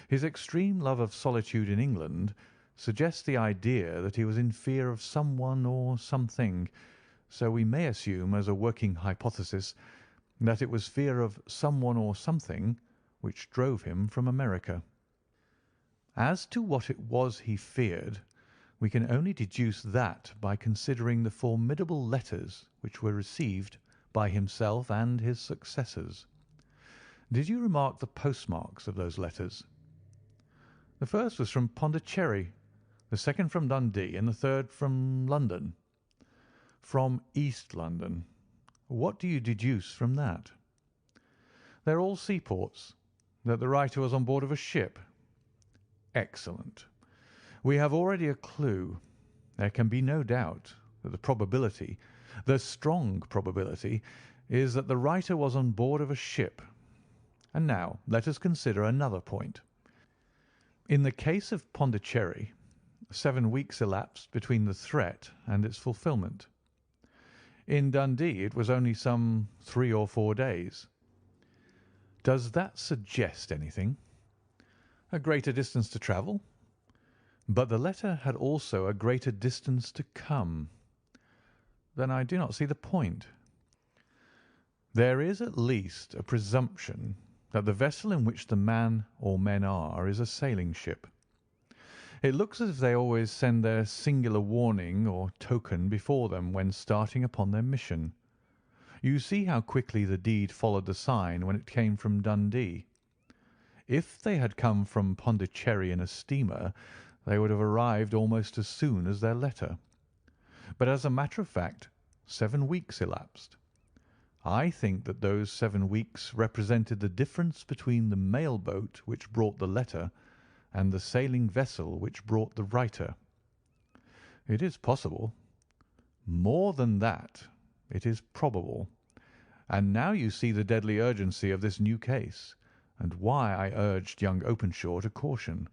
His extreme love of solitude in England suggests the idea that he was in fear of someone or something, so we may assume as a working hypothesis that it was fear of someone or something which drove him from America. As to what it was he feared, we can only deduce that by considering the formidable letters which were received by himself and his successors. Did you remark the postmarks of those letters? The first was from Pondicherry, the second from Dundee, and the third from London. From East London. What do you deduce from that? They're all seaports. That the writer was on board of a ship. Excellent. We have already a clue. There can be no doubt that the strong probability, is that the writer was on board of a ship. And now let us consider another point. In the case of Pondicherry, 7 weeks elapsed between the threat and its fulfilment. In Dundee it was only some 3 or 4 days. Does that suggest anything? A greater distance to travel? But the letter had also a greater distance to come. Then I do not see the point. There is at least a presumption that the vessel in which the man or men are is a sailing ship. It looks as if they always send their singular warning or token before them when starting upon their mission. You see how quickly the deed followed the sign when it came from Dundee. If they had come from Pondicherry in a steamer, they would have arrived almost as soon as their letter. But as a matter of fact, 7 weeks elapsed. I think that those 7 weeks represented the difference between the mail boat which brought the letter and the sailing vessel which brought the writer. It is possible. More than that, it is probable. And now you see the deadly urgency of this new case, and why I urged young Openshaw to caution.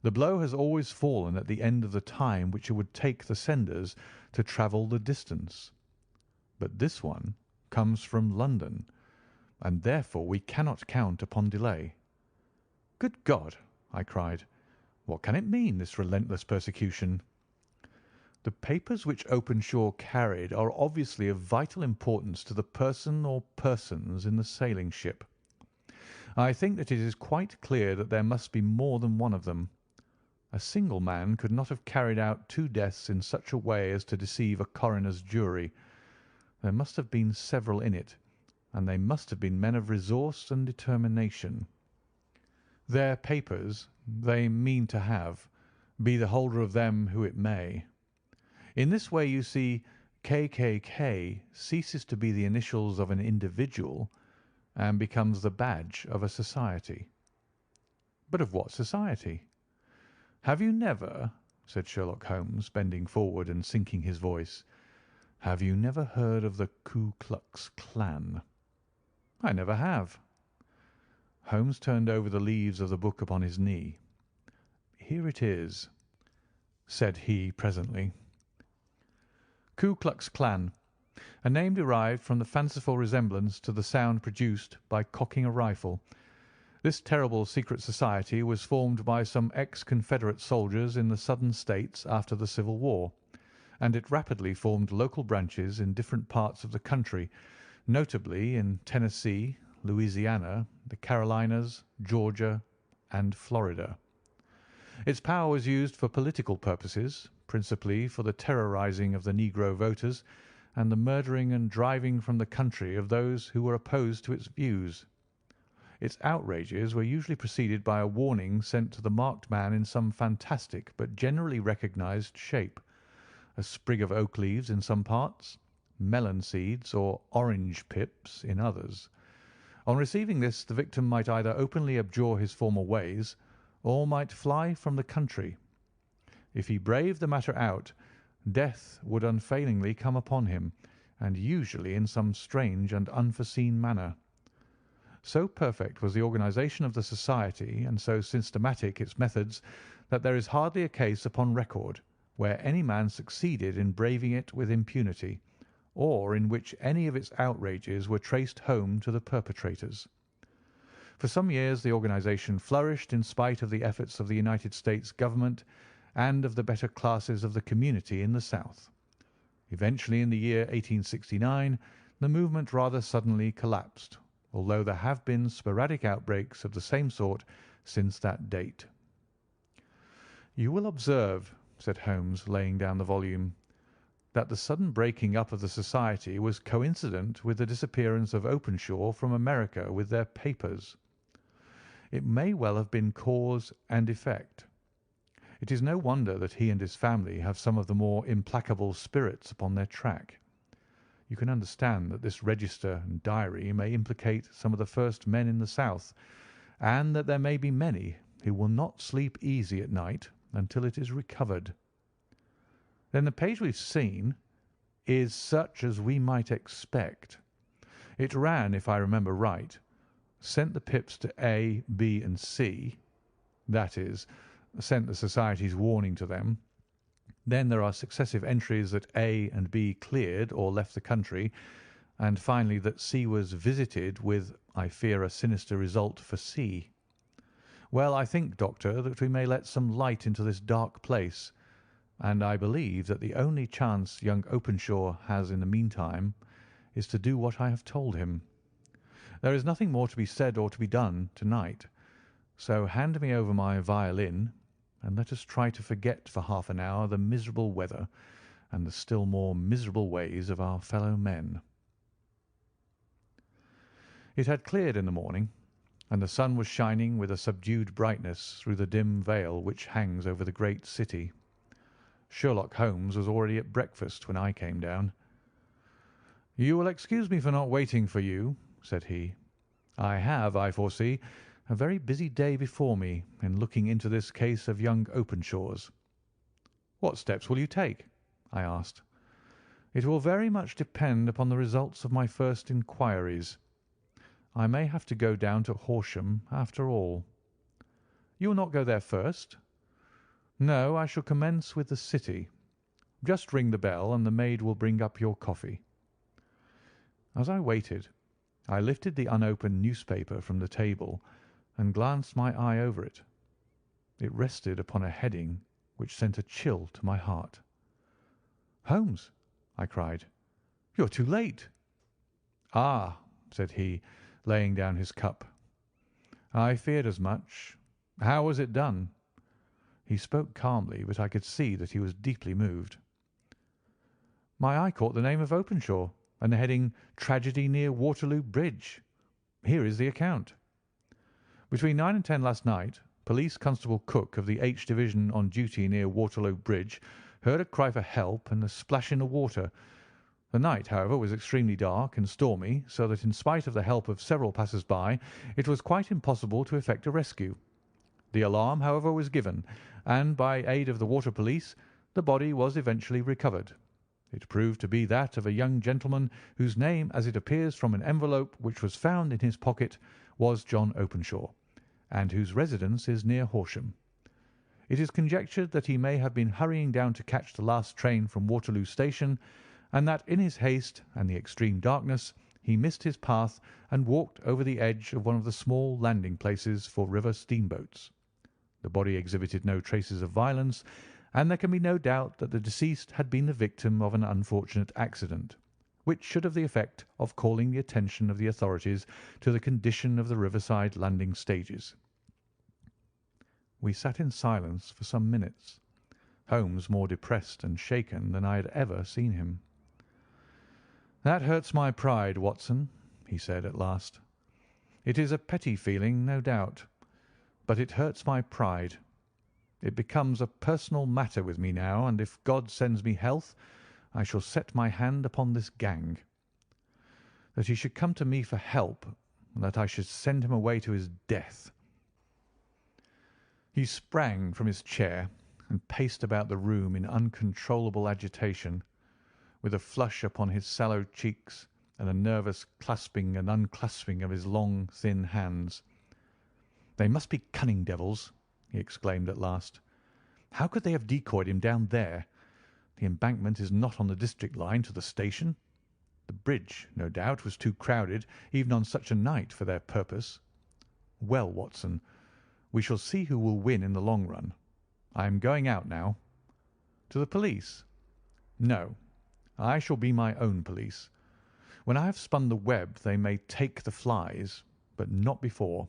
The blow has always fallen at the end of the time which it would take the senders to travel the distance. But this one comes from London, and therefore we cannot count upon delay. Good God! I cried. What can it mean, this relentless persecution? The papers which Openshaw carried are obviously of vital importance to the person or persons in the sailing ship. I think that it is quite clear that there must be more than one of them. A single man could not have carried out 2 deaths in such a way as to deceive a coroner's jury. There must have been several in it, and they must have been men of resource and determination. Their papers they mean to have, be the holder of them who it may. In this way, you see, KKK ceases to be the initials of an individual and becomes the badge of a society. But of what society? Have you never, said Sherlock Holmes, bending forward and sinking his voice, have you never heard of the Ku Klux Klan? I never have. Holmes turned over the leaves of the book upon his knee. Here it is, said he presently. Ku Klux Klan, a name derived from the fanciful resemblance to the sound produced by cocking a rifle. This terrible secret society was formed by some ex-Confederate soldiers in the Southern States after the Civil War, and it rapidly formed local branches in different parts of the country, notably in Tennessee, Louisiana, the Carolinas, Georgia, and Florida. Its power was used for political purposes, principally for the terrorizing of the negro voters and the murdering and driving from the country of those who were opposed to its views. Its outrages were usually preceded by a warning sent to the marked man in some fantastic but generally recognized shape: a sprig of oak leaves in some parts, melon seeds, or orange pips in others. On receiving this, the victim might either openly abjure his former ways, or might fly from the country. If he braved the matter out, death would unfailingly come upon him, and usually in some strange and unforeseen manner. So perfect was the organisation of the society, and so systematic its methods, that there is hardly a case upon record where any man succeeded in braving it with impunity, or in which any of its outrages were traced home to the perpetrators. For some years the organisation flourished in spite of the efforts of the United States Government and of the better classes of the community in the South. Eventually, in the year 1869, the movement rather suddenly collapsed, although there have been sporadic outbreaks of the same sort since that date. "You will observe," said Holmes, laying down the volume, "that the sudden breaking up of the society was coincident with the disappearance of Openshaw from America with their papers. It may well have been cause and effect. It is no wonder that he and his family have some of the more implacable spirits upon their track. You can understand that this register and diary may implicate some of the first men in the South, and that there may be many who will not sleep easy at night until it is recovered. Then the page we've seen is such as we might expect. It ran, if I remember right, sent the pips to A, B, and C, that is, sent the society's warning to them. Then there are successive entries that A and B cleared or left the country, and finally that C was visited with, I fear, a sinister result for C. Well, I think, Doctor, that we may let some light into this dark place, and I believe that the only chance young Openshaw has in the meantime is to do what I have told him. There is nothing more to be said or to be done to-night, so hand me over my violin, and let us try to forget for half an hour the miserable weather and the still more miserable ways of our fellow men." It had cleared in the morning, and the sun was shining with a subdued brightness through the dim veil which hangs over the great city. Sherlock Holmes was already at breakfast when I came down. "You will excuse me for not waiting for you," said he. "I have, I foresee, a very busy day before me in looking into this case of young Openshaw's." "What steps will you take?" I asked. "It will very much depend upon the results of my first inquiries. I may have to go down to Horsham after all." "You will not go there first?" "No, I shall commence with the city. Just ring the bell, and the maid will bring up your coffee." As I waited, I lifted the unopened newspaper from the table and glanced my eye over it. It rested upon a heading which sent a chill to my heart. "Holmes," I cried, "you are too late." "Ah," said he, laying down his cup. "I feared as much. How was it done?" He spoke calmly, but I could see that he was deeply moved. "My eye caught the name of Openshaw and the heading 'Tragedy near Waterloo Bridge.' Here is the account. Between 9 and 10 last night, Police Constable Cook of the H Division on duty near Waterloo Bridge heard a cry for help and a splash in the water. The night, however, was extremely dark and stormy, so that in spite of the help of several passers-by, it was quite impossible to effect a rescue. The alarm, however, was given, and by aid of the water police, the body was eventually recovered. It proved to be that of a young gentleman whose name, as it appears from an envelope which was found in his pocket, was John Openshaw, and whose residence is near Horsham. It is conjectured that he may have been hurrying down to catch the last train from Waterloo Station, and that in his haste and the extreme darkness he missed his path and walked over the edge of one of the small landing places for river steamboats. The body exhibited no traces of violence, and there can be no doubt that the deceased had been the victim of an unfortunate accident, which should have the effect of calling the attention of the authorities to the condition of the riverside landing stages. We sat in silence for some minutes, Holmes more depressed and shaken than I had ever seen him. "That hurts my pride, Watson," he said at last. "It is a petty feeling, no doubt, but it hurts my pride. It becomes a personal matter with me now, and if God sends me health, I shall set my hand upon this gang. That he should come to me for help, and that I should send him away to his death." He sprang from his chair and paced about the room in uncontrollable agitation, with a flush upon his sallow cheeks and a nervous clasping and unclasping of his long, thin hands. "They must be cunning devils," he exclaimed at last. "How could they have decoyed him down there? The embankment is not on the district line to the station. The bridge, no doubt, was too crowded, even on such a night, for their purpose. Well, Watson, we shall see who will win in the long run. I am going out now." "To the police?" "No, I shall be my own police. When I have spun the web they may take the flies, but not before."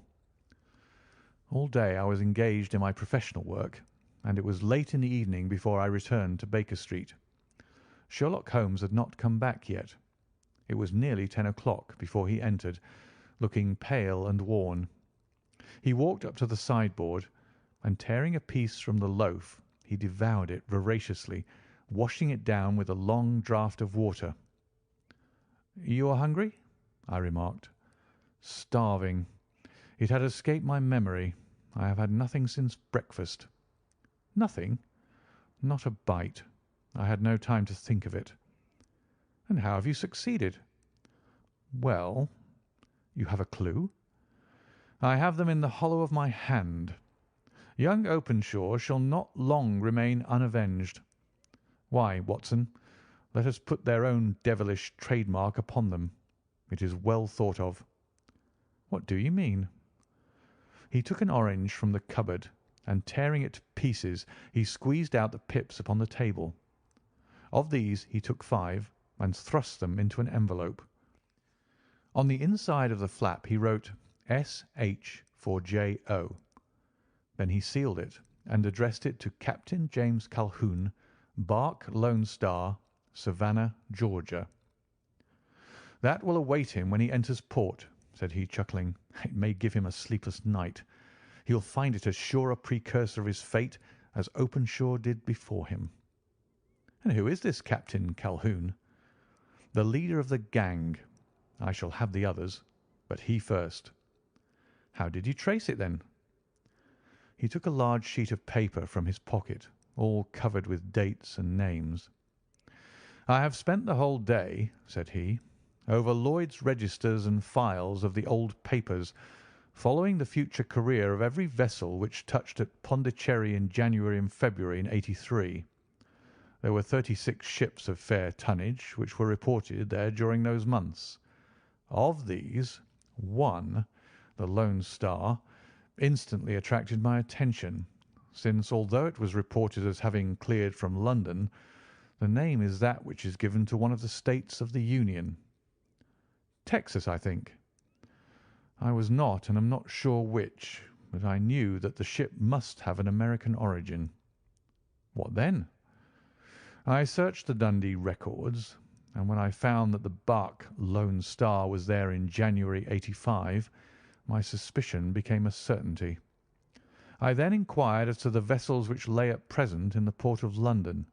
All day I was engaged in my professional work, and it was late in the evening before I returned to Baker Street. Sherlock Holmes had not come back yet. It was nearly 10 o'clock before he entered, looking pale and worn. He walked up to the sideboard, and tearing a piece from the loaf, he devoured it voraciously, washing it down with a long draught of water. "You are hungry?" I remarked. "Starving. It had escaped my memory. I have had nothing since breakfast." "Nothing?" "Not a bite. I had no time to think of it." "And how have you succeeded?" "Well, you have a clue?" "I have them in the hollow of my hand. Young Openshaw shall not long remain unavenged. Why, Watson, let us put their own devilish trademark upon them. It is well thought of." "What do you mean?" He took an orange from the cupboard, and tearing it to pieces, he squeezed out the pips upon the table. Of these he took 5 and thrust them into an envelope. On the inside of the flap he wrote S.H. for J.O. Then he sealed it and addressed it to Captain James Calhoun, Bark Lone Star, Savannah, Georgia. "That will await him when he enters port," said he, chuckling. "It may give him a sleepless night. He'll find it as sure a precursor of his fate as Openshaw did before him." "And who is this Captain Calhoun?" "The leader of the gang. I shall have the others, but he first." "How did you trace it, then?" He took a large sheet of paper from his pocket, all covered with dates and names. "I have spent the whole day," said he, "over Lloyd's registers and files of the old papers, following the future career of every vessel which touched at Pondicherry in January and February in '83. There were 36 ships of fair tonnage which were reported there during those months. Of these, one, the Lone Star, instantly attracted my attention, since, although it was reported as having cleared from London, the name is that which is given to one of the states of the Union. Texas, I think. I was not and am not sure which, but I knew that the ship must have an American origin." "What then?" "I searched the Dundee records, and when I found that the barque Lone Star was there in January '85, my suspicion became a certainty. I then inquired as to the vessels which lay at present in the port of London."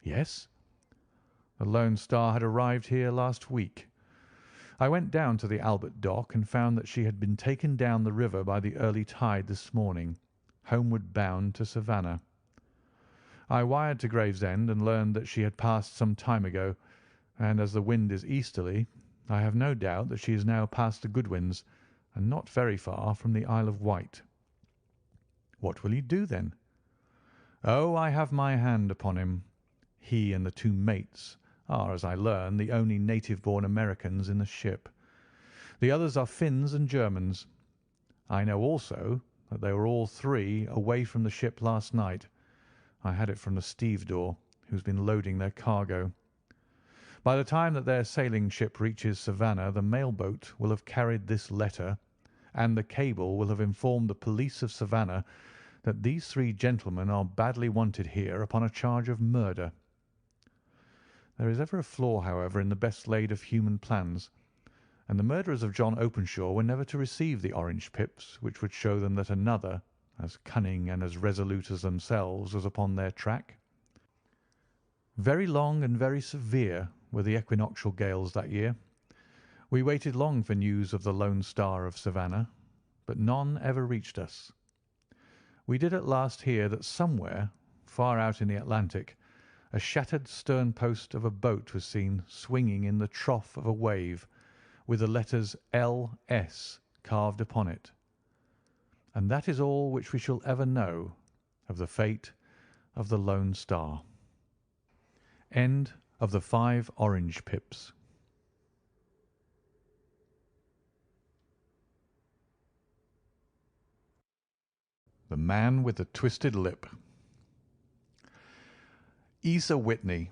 "Yes?" "The Lone Star had arrived here last week. I went down to the Albert Dock and found that she had been taken down the river by the early tide this morning, homeward bound to Savannah. I wired to Gravesend and learned that she had passed some time ago, and as the wind is easterly, I have no doubt that she is now past the Goodwins and not very far from the Isle of Wight." "What will you do, then?" "Oh, I have my hand upon him. He and the 2 mates are, as I learn, the only native-born Americans in the ship. The others are Finns and Germans. I know also that they were all 3 away from the ship last night. I had it from the stevedore, who's been loading their cargo. By the time that their sailing ship reaches Savannah, the mail-boat will have carried this letter, and the cable will have informed the police of Savannah that these 3 gentlemen are badly wanted here upon a charge of murder. There is ever a flaw, however, in the best laid of human plans, and the murderers of John Openshaw were never to receive the orange pips which would show them that another, as cunning and as resolute as themselves, was upon their track." Very long and very severe were the equinoctial gales that year. We waited long for news of the Lone Star of Savannah, but none ever reached us. We did at last hear that somewhere, far out in the Atlantic, a shattered stern post of a boat was seen swinging in the trough of a wave, with the letters L.S. carved upon it. And that is all which we shall ever know of the fate of the Lone Star. End of the 5 Orange Pips. The Man with the Twisted Lip. Asa Whitney,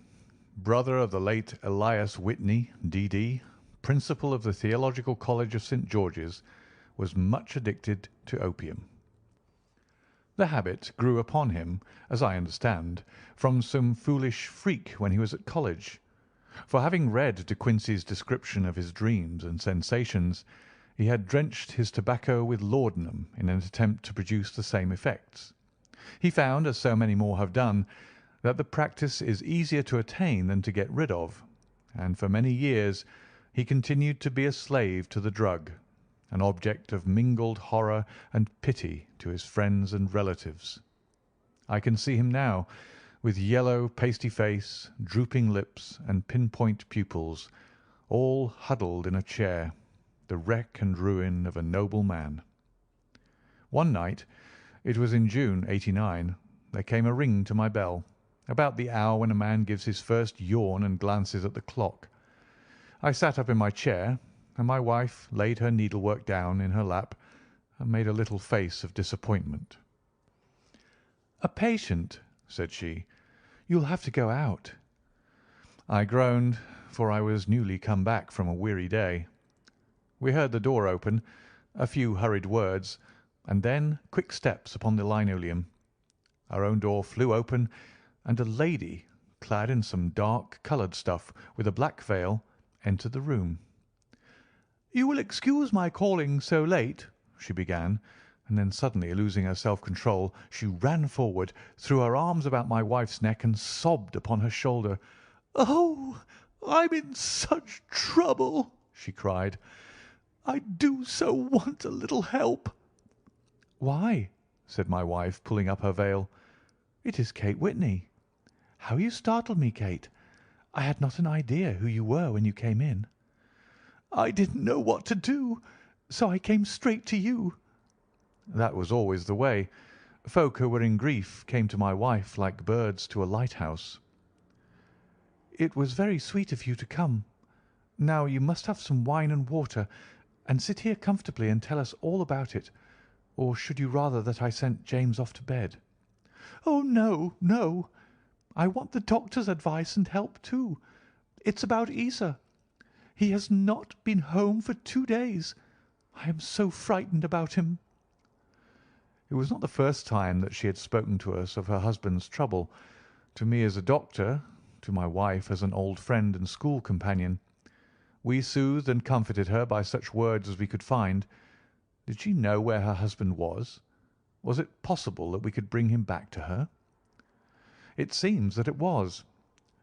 brother of the late Elias Whitney, D.D., principal of the Theological College of St. George's, was much addicted to opium. The habit grew upon him, as I understand, from some foolish freak when he was at college, for having read De Quincey's description of his dreams and sensations, he had drenched his tobacco with laudanum in an attempt to produce the same effects. He found, as so many more have done, that the practice is easier to attain than to get rid of, and for many years he continued to be a slave to the drug, an object of mingled horror and pity to his friends and relatives. I can see him now, with yellow, pasty face, drooping lips, and pinpoint pupils, all huddled in a chair, the wreck and ruin of a noble man. One night, it was in June, '89, there came a ring to my bell, about the hour when a man gives his first yawn and glances at the clock. I sat up in my chair, and my wife laid her needlework down in her lap and made a little face of disappointment. "A patient," said she. "You'll have to go out." I groaned, for I was newly come back from a weary day. We heard the door open, a few hurried words, and then quick steps upon the linoleum. Our own door flew open, and a lady, clad in some dark coloured stuff, with a black veil, entered the room. "You will excuse my calling so late," she began, and then suddenly losing her self-control, she ran forward, threw her arms about my wife's neck, and sobbed upon her shoulder. "Oh, I'm in such trouble!" she cried. "I do so want a little help." "Why?" said my wife, pulling up her veil. "It is Kate Whitney. How you startled me, Kate! I had not an idea who you were when you came in." "I didn't know what to do, so I came straight to you." That was always the way. Folk who were in grief came to my wife like birds to a lighthouse. "It was very sweet of you to come. Now you must have some wine and water, and sit here comfortably and tell us all about it. Or should you rather that I sent James off to bed?" "Oh, no, no. I want the doctor's advice and help too. It's about Isa. He has not been home for 2 days. I am so frightened about him." It was not the first time that she had spoken to us of her husband's trouble, to me as a doctor, to my wife as an old friend and school companion. We soothed and comforted her by such words as we could find. Did she know where her husband was? Was it possible that we could bring him back to her? It seems that it was.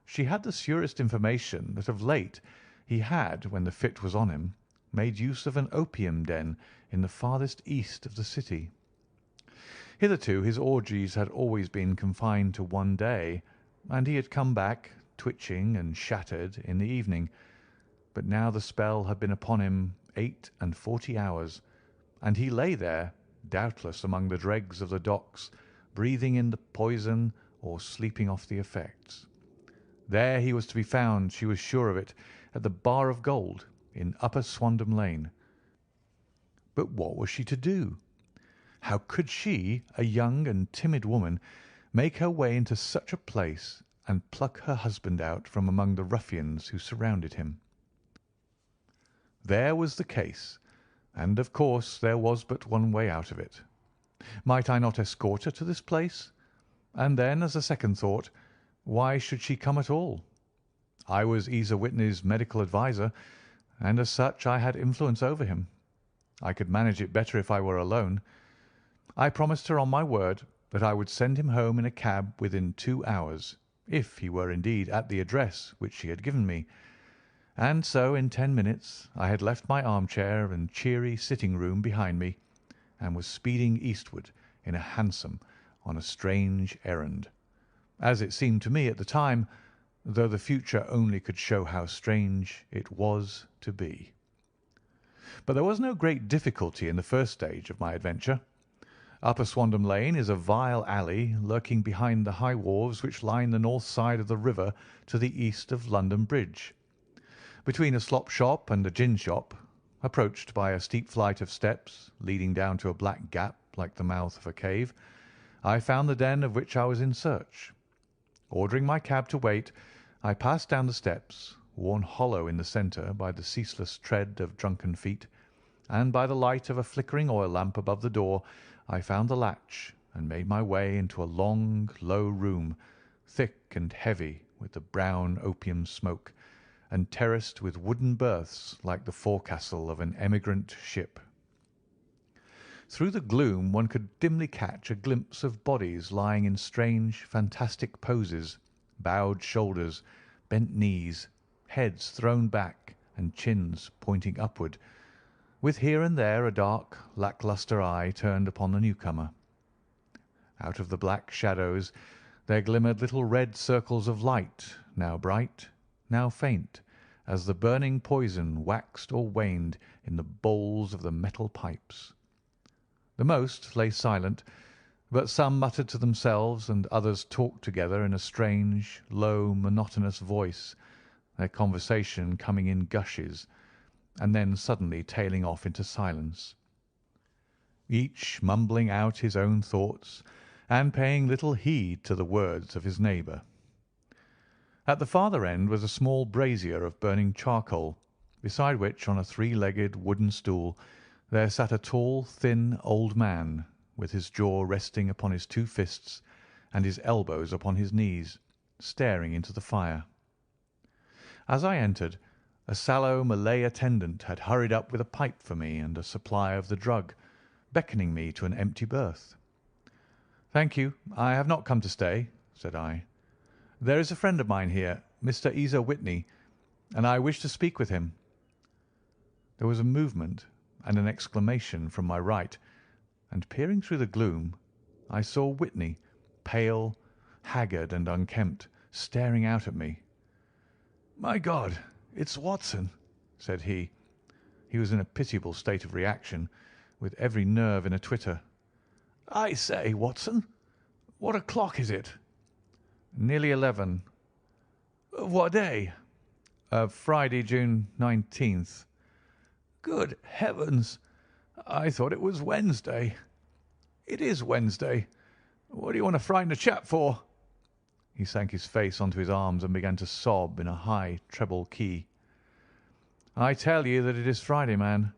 She had the surest information that of late he had, when the fit was on him, made use of an opium den in the farthest east of the city. Hitherto his orgies had always been confined to one day, and he had come back, twitching and shattered, in the evening. But now the spell had been upon him 48 hours, and he lay there, doubtless among the dregs of the docks, breathing in the poison or sleeping off the effects. There he was to be found, she was sure of it, at the Bar of Gold in Upper Swandam Lane. But what was she to do? How could she, a young and timid woman, make her way into such a place and pluck her husband out from among the ruffians who surrounded him? There was the case, and of course there was but one way out of it. Might I not escort her to this place? And then, as a second thought, why should she come at all? I was Isa Whitney's medical adviser, and as such I had influence over him. I could manage it better if I were alone. I promised her on my word that I would send him home in a cab within 2 hours, if he were indeed at the address which she had given me. And so in 10 minutes I had left my armchair and cheery sitting-room behind me, and was speeding eastward in a hansom on a strange errand, as it seemed to me at the time, though the future only could show how strange it was to be. But there was no great difficulty in the first stage of my adventure. Upper Swandam Lane is a vile alley lurking behind the high wharves which line the north side of the river to the east of London Bridge. Between a slop shop and a gin shop, approached by a steep flight of steps leading down to a black gap like the mouth of a cave, I found the den of which I was in search. Ordering my cab to wait, I passed down the steps, worn hollow in the centre by the ceaseless tread of drunken feet, and by the light of a flickering oil lamp above the door I found the latch and made my way into a long, low room, thick and heavy with the brown opium smoke, and terraced with wooden berths like the forecastle of an emigrant ship. Through the gloom one could dimly catch a glimpse of bodies lying in strange, fantastic poses, bowed shoulders, bent knees, heads thrown back, and chins pointing upward, with here and there a dark, lack-lustre eye turned upon the newcomer. Out of the black shadows there glimmered little red circles of light, now bright, now faint, as the burning poison waxed or waned in the bowls of the metal pipes. The most lay silent, but some muttered to themselves and others talked together in a strange, low, monotonous voice, their conversation coming in gushes, and then suddenly tailing off into silence, each mumbling out his own thoughts and paying little heed to the words of his neighbour. At the farther end was a small brazier of burning charcoal, beside which, on a three-legged wooden stool, there sat a tall, thin old man, with his jaw resting upon his two fists and his elbows upon his knees, staring into the fire. As I entered, a sallow Malay attendant had hurried up with a pipe for me and a supply of the drug, beckoning me to an empty berth. "Thank you, I have not come to stay," said I. "There is a friend of mine here, Mr. Ezer Whitney, and I wish to speak with him." There was a movement and an exclamation from my right, and peering through the gloom, I saw Whitney, pale, haggard, and unkempt, staring out at me. "My God, it's Watson," said he. He was in a pitiable state of reaction, with every nerve in a twitter. "I say, Watson, what o'clock is it?" "Nearly 11. "Of what day?" Friday, June 19th. "Good heavens! I thought it was Wednesday." "It is Wednesday. What do you want to frighten a chap for?" He sank his face onto his arms and began to sob in a high treble key. "I tell you that it is Friday, man.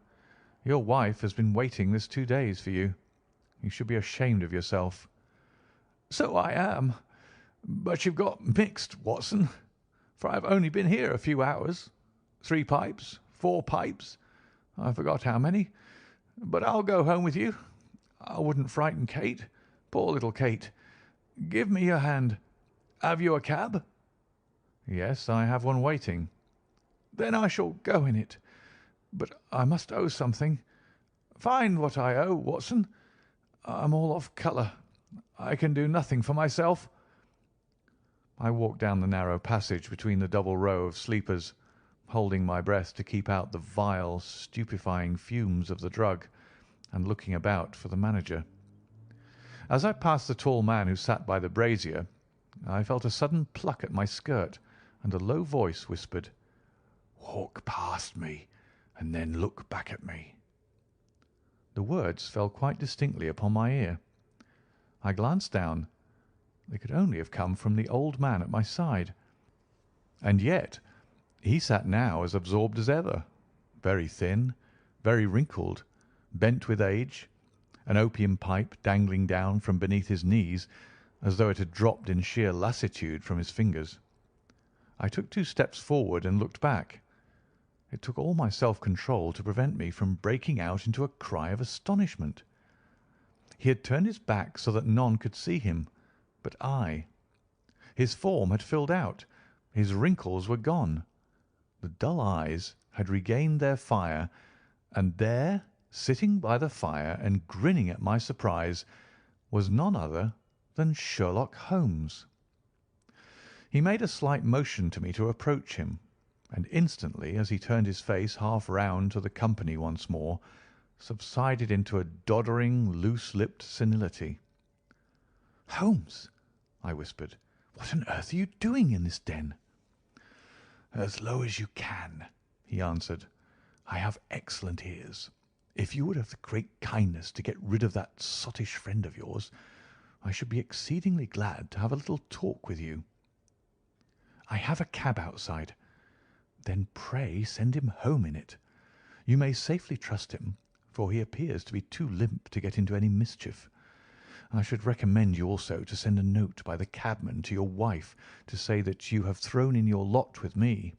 Your wife has been waiting this 2 days for you. You should be ashamed of yourself." "So I am. But you've got mixed, Watson, for I've only been here a few hours. 3 pipes, 4 pipes, I forgot how many. But I'll go home with you. I wouldn't frighten Kate. Poor little Kate. Give me your hand. Have you a cab?" "Yes, I have one waiting." "Then I shall go in it. But I must owe something. Find what I owe, Watson. I'm all off colour. I can do nothing for myself." I walked down the narrow passage between the double row of sleepers, holding my breath to keep out the vile, stupefying fumes of the drug, and looking about for the manager. As I passed the tall man who sat by the brazier, I felt a sudden pluck at my skirt, and a low voice whispered, "Walk past me, and then look back at me." The words fell quite distinctly upon my ear. I glanced down. They could only have come from the old man at my side. And yet he sat now as absorbed as ever, very thin, very wrinkled, bent with age, an opium pipe dangling down from beneath his knees as though it had dropped in sheer lassitude from his fingers. I took 2 steps forward and looked back. It took all my self-control to prevent me from breaking out into a cry of astonishment. He had turned his back so that none could see him but I. His form had filled out. His wrinkles were gone. The dull eyes had regained their fire, and there, sitting by the fire and grinning at my surprise, was none other than Sherlock Holmes. He made a slight motion to me to approach him, and instantly, as he turned his face half round to the company once more, subsided into a doddering, loose-lipped senility. "Holmes," I whispered, "what on earth are you doing in this den?" "As low as you can," he answered. "I have excellent ears. If you would have the great kindness to get rid of that sottish friend of yours, I should be exceedingly glad to have a little talk with you." "I have a cab outside." "Then pray send him home in it. You may safely trust him, for he appears to be too limp to get into any mischief. I should recommend you also to send a note by the cabman to your wife to say that you have thrown in your lot with me.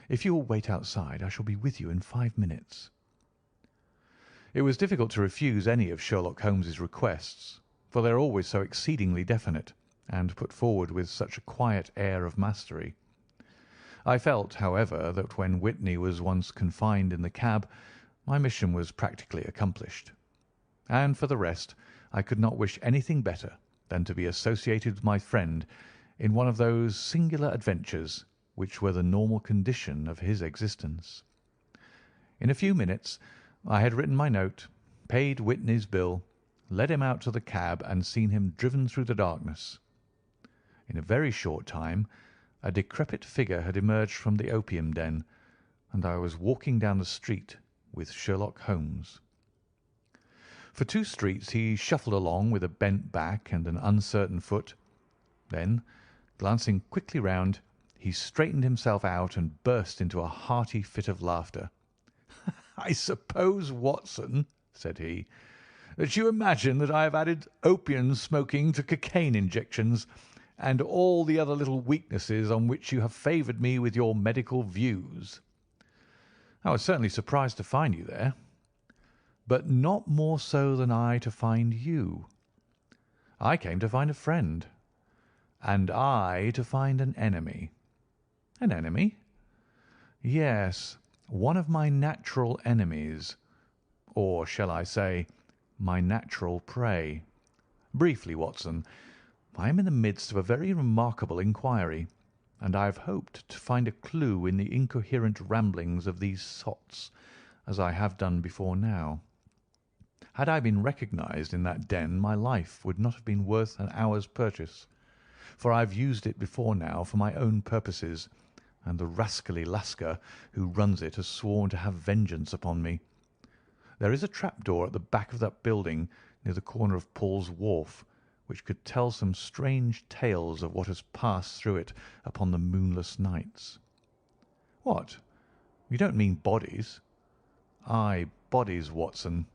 If you will wait outside, I shall be with you in 5 minutes." It was difficult to refuse any of Sherlock Holmes's requests, for they are always so exceedingly definite, and put forward with such a quiet air of mastery. I felt, however, that when Whitney was once confined in the cab, my mission was practically accomplished. And for the rest, I could not wish anything better than to be associated with my friend in one of those singular adventures which were the normal condition of his existence. In a few minutes I had written my note, paid Whitney's bill, led him out to the cab, and seen him driven through the darkness. In a very short time a decrepit figure had emerged from the opium den, and I was walking down the street with Sherlock Holmes. For 2 streets he shuffled along with a bent back and an uncertain foot. Then, glancing quickly round, he straightened himself out and burst into a hearty fit of laughter. "I suppose, Watson," said he, "that you imagine that I have added opium smoking to cocaine injections and all the other little weaknesses on which you have favoured me with your medical views. I was certainly surprised to find you there, but not more so than I to find you. I came to find a friend, and I to find an enemy." "An enemy?" "Yes, one of my natural enemies, or shall I say, my natural prey. Briefly, Watson, I am in the midst of a very remarkable inquiry, and I have hoped to find a clue in the incoherent ramblings of these sots, as I have done before now. Had I been recognised in that den, my life would not have been worth an hour's purchase, for I have used it before now for my own purposes, and the rascally Lascar who runs it has sworn to have vengeance upon me. There is a trapdoor at the back of that building near the corner of Paul's Wharf, which could tell some strange tales of what has passed through it upon the moonless nights." "What? You don't mean bodies?" "Aye, bodies, Watson.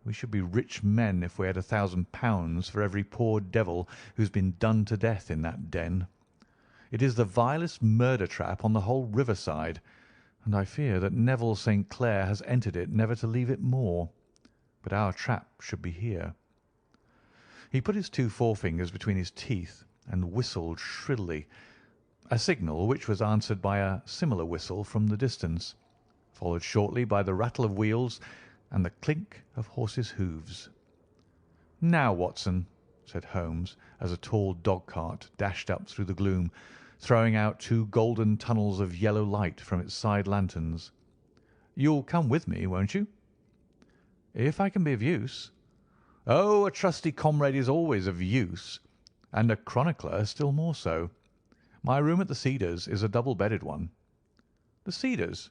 We should be rich men if we had £1,000 for every poor devil who's been done to death in that den. It is the vilest murder trap on the whole riverside, and I fear that Neville St. Clair has entered it never to leave it more. But our trap should be here." He put his 2 forefingers between his teeth and whistled shrilly, a signal which was answered by a similar whistle from the distance, followed shortly by the rattle of wheels and the clink of horses' hoofs. "Now, Watson," said Holmes, as a tall dog-cart dashed up through the gloom, throwing out 2 golden tunnels of yellow light from its side lanterns. "You'll come with me, won't you?" "If I can be of use." "Oh, a trusty comrade is always of use, and a chronicler still more so. My room at the Cedars is a double-bedded one." "The Cedars?"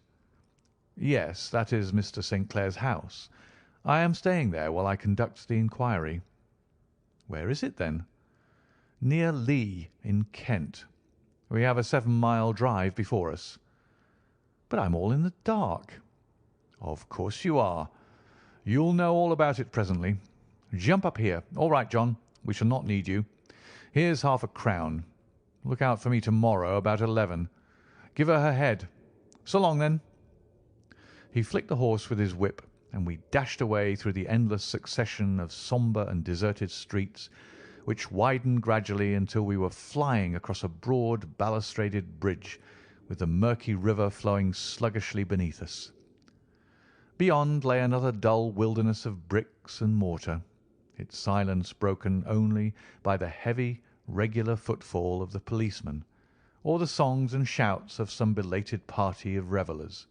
"Yes, that is Mr. St. Clair's house. I am staying there while I conduct the inquiry." "Where is it, then?" "Near Lee, in Kent. We have a 7-mile drive before us." "But I'm all in the dark." "Of course you are. You'll know all about it presently. Jump up here. All right, John, we shall not need you. Here's £0.50. Look out for me tomorrow about 11. Give her head. So long, then." He flicked the horse with his whip, and we dashed away through the endless succession of sombre and deserted streets, which widened gradually until we were flying across a broad balustraded bridge, with the murky river flowing sluggishly beneath us. Beyond lay another dull wilderness of bricks and mortar, its silence broken only by the heavy, regular footfall of the policeman, or the songs and shouts of some belated party of revellers.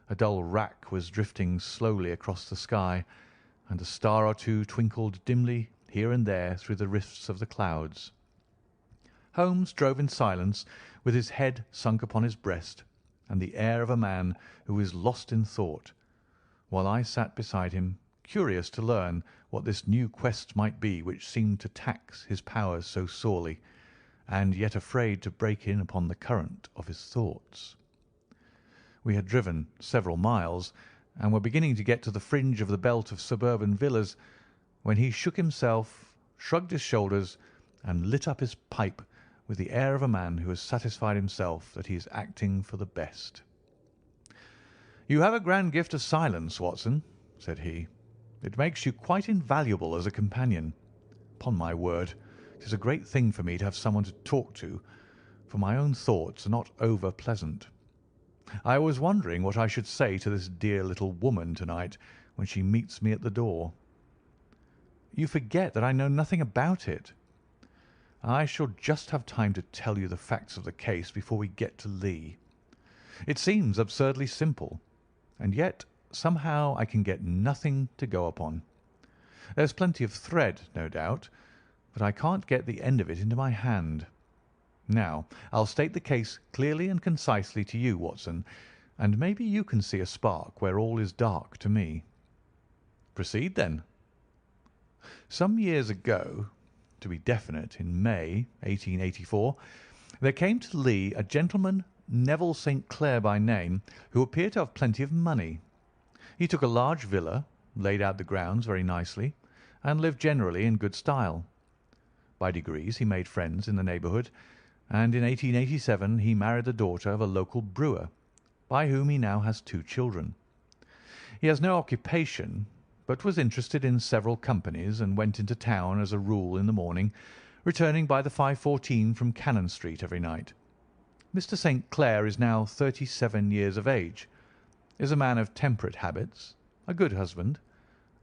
A dull wrack was drifting slowly across the sky, and a star or two twinkled dimly here and there through the rifts of the clouds. Holmes drove in silence, with his head sunk upon his breast, and the air of a man who is lost in thought, while I sat beside him, curious to learn what this new quest might be which seemed to tax his powers so sorely, and yet afraid to break in upon the current of his thoughts. We had driven several miles, and were beginning to get to the fringe of the belt of suburban villas, when he shook himself, shrugged his shoulders, and lit up his pipe with the air of a man who has satisfied himself that he is acting for the best. "You have a grand gift of silence, Watson," said he. "It makes you quite invaluable as a companion. Upon my word, it is a great thing for me to have someone to talk to, for my own thoughts are not over pleasant. I was wondering what I should say to this dear little woman to-night when she meets me at the door." "You forget that I know nothing about it." "I shall just have time to tell you the facts of the case before we get to Lee. It seems absurdly simple, and yet somehow I can get nothing to go upon. There's plenty of thread, no doubt, but I can't get the end of it into my hand. Now, I'll state the case clearly and concisely to you, Watson, and maybe you can see a spark where all is dark to me." "Proceed, then." Some years ago, to be definite, in May, 1884, there came to Lee a gentleman, Neville St. Clair by name, who appeared to have plenty of money. He took a large villa, laid out the grounds very nicely, and lived generally in good style. By degrees he made friends in the neighbourhood, and in 1887 he married the daughter of a local brewer, by whom he now has 2 children. He has no occupation, but was interested in several companies, and went into town as a rule in the morning, returning by the 5:14 from Cannon Street every night. Mr. St. Clair is now 37 years of age, is a man of temperate habits, a good husband,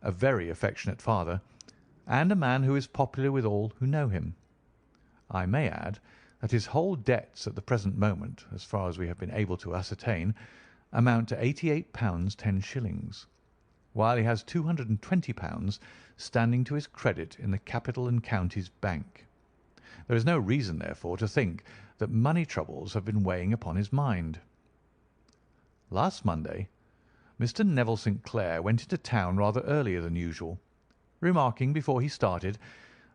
a very affectionate father, and a man who is popular with all who know him. I may add that his whole debts at the present moment, as far as we have been able to ascertain, amount to £88 10s, while he has £220 standing to his credit in the Capital and Counties Bank. There is no reason, therefore, to think that money troubles have been weighing upon his mind. Last Monday, Mr. Neville St. Clair went into town rather earlier than usual, remarking before he started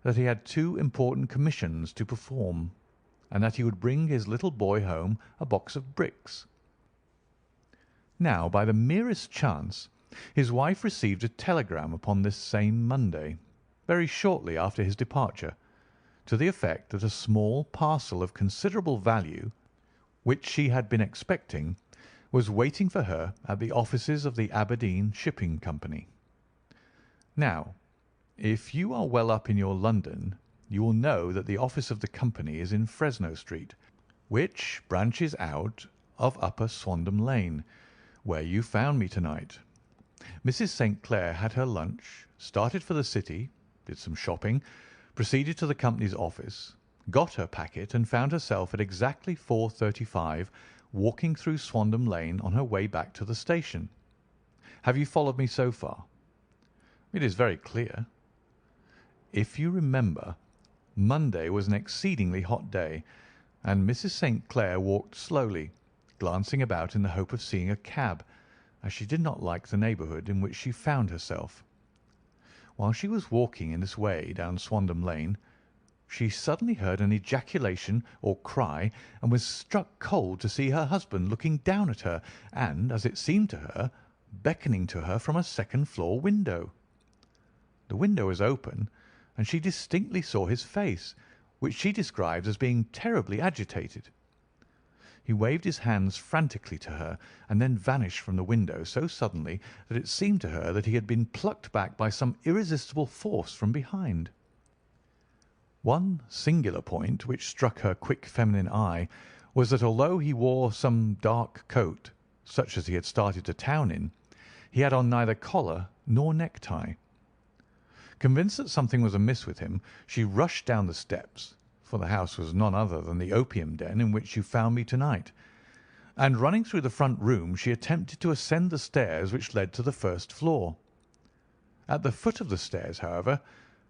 that he had 2 important commissions to perform, and that he would bring his little boy home a box of bricks. Now, by the merest chance, his wife received a telegram upon this same Monday, very shortly after his departure, to the effect that a small parcel of considerable value, which she had been expecting, was waiting for her at the offices of the Aberdeen Shipping Company. Now, if you are well up in your London, you will know that the office of the company is in Fresno Street, which branches out of Upper Swandam Lane, where you found me to-night. Mrs. St. Clair had her lunch, started for the city, did some shopping, proceeded to the company's office, got her packet, and found herself at exactly 4:35 walking through Swandam Lane on her way back to the station. Have you followed me so far? It is very clear. If you remember, Monday was an exceedingly hot day, and Mrs. St. Clair walked slowly, glancing about in the hope of seeing a cab, as she did not like the neighbourhood in which she found herself. While she was walking in this way down Swandam Lane, she suddenly heard an ejaculation or cry, and was struck cold to see her husband looking down at her and, as it seemed to her, beckoning to her from a second-floor window. The window was open, and she distinctly saw his face, which she described as being terribly agitated. He waved his hands frantically to her, and then vanished from the window so suddenly that it seemed to her that he had been plucked back by some irresistible force from behind. One singular point which struck her quick feminine eye was that although he wore some dark coat, such as he had started to town in, he had on neither collar nor necktie. Convinced that something was amiss with him, she rushed down the steps, for the house was none other than the opium den in which you found me tonight, and running through the front room, she attempted to ascend the stairs which led to the first floor. At the foot of the stairs, however,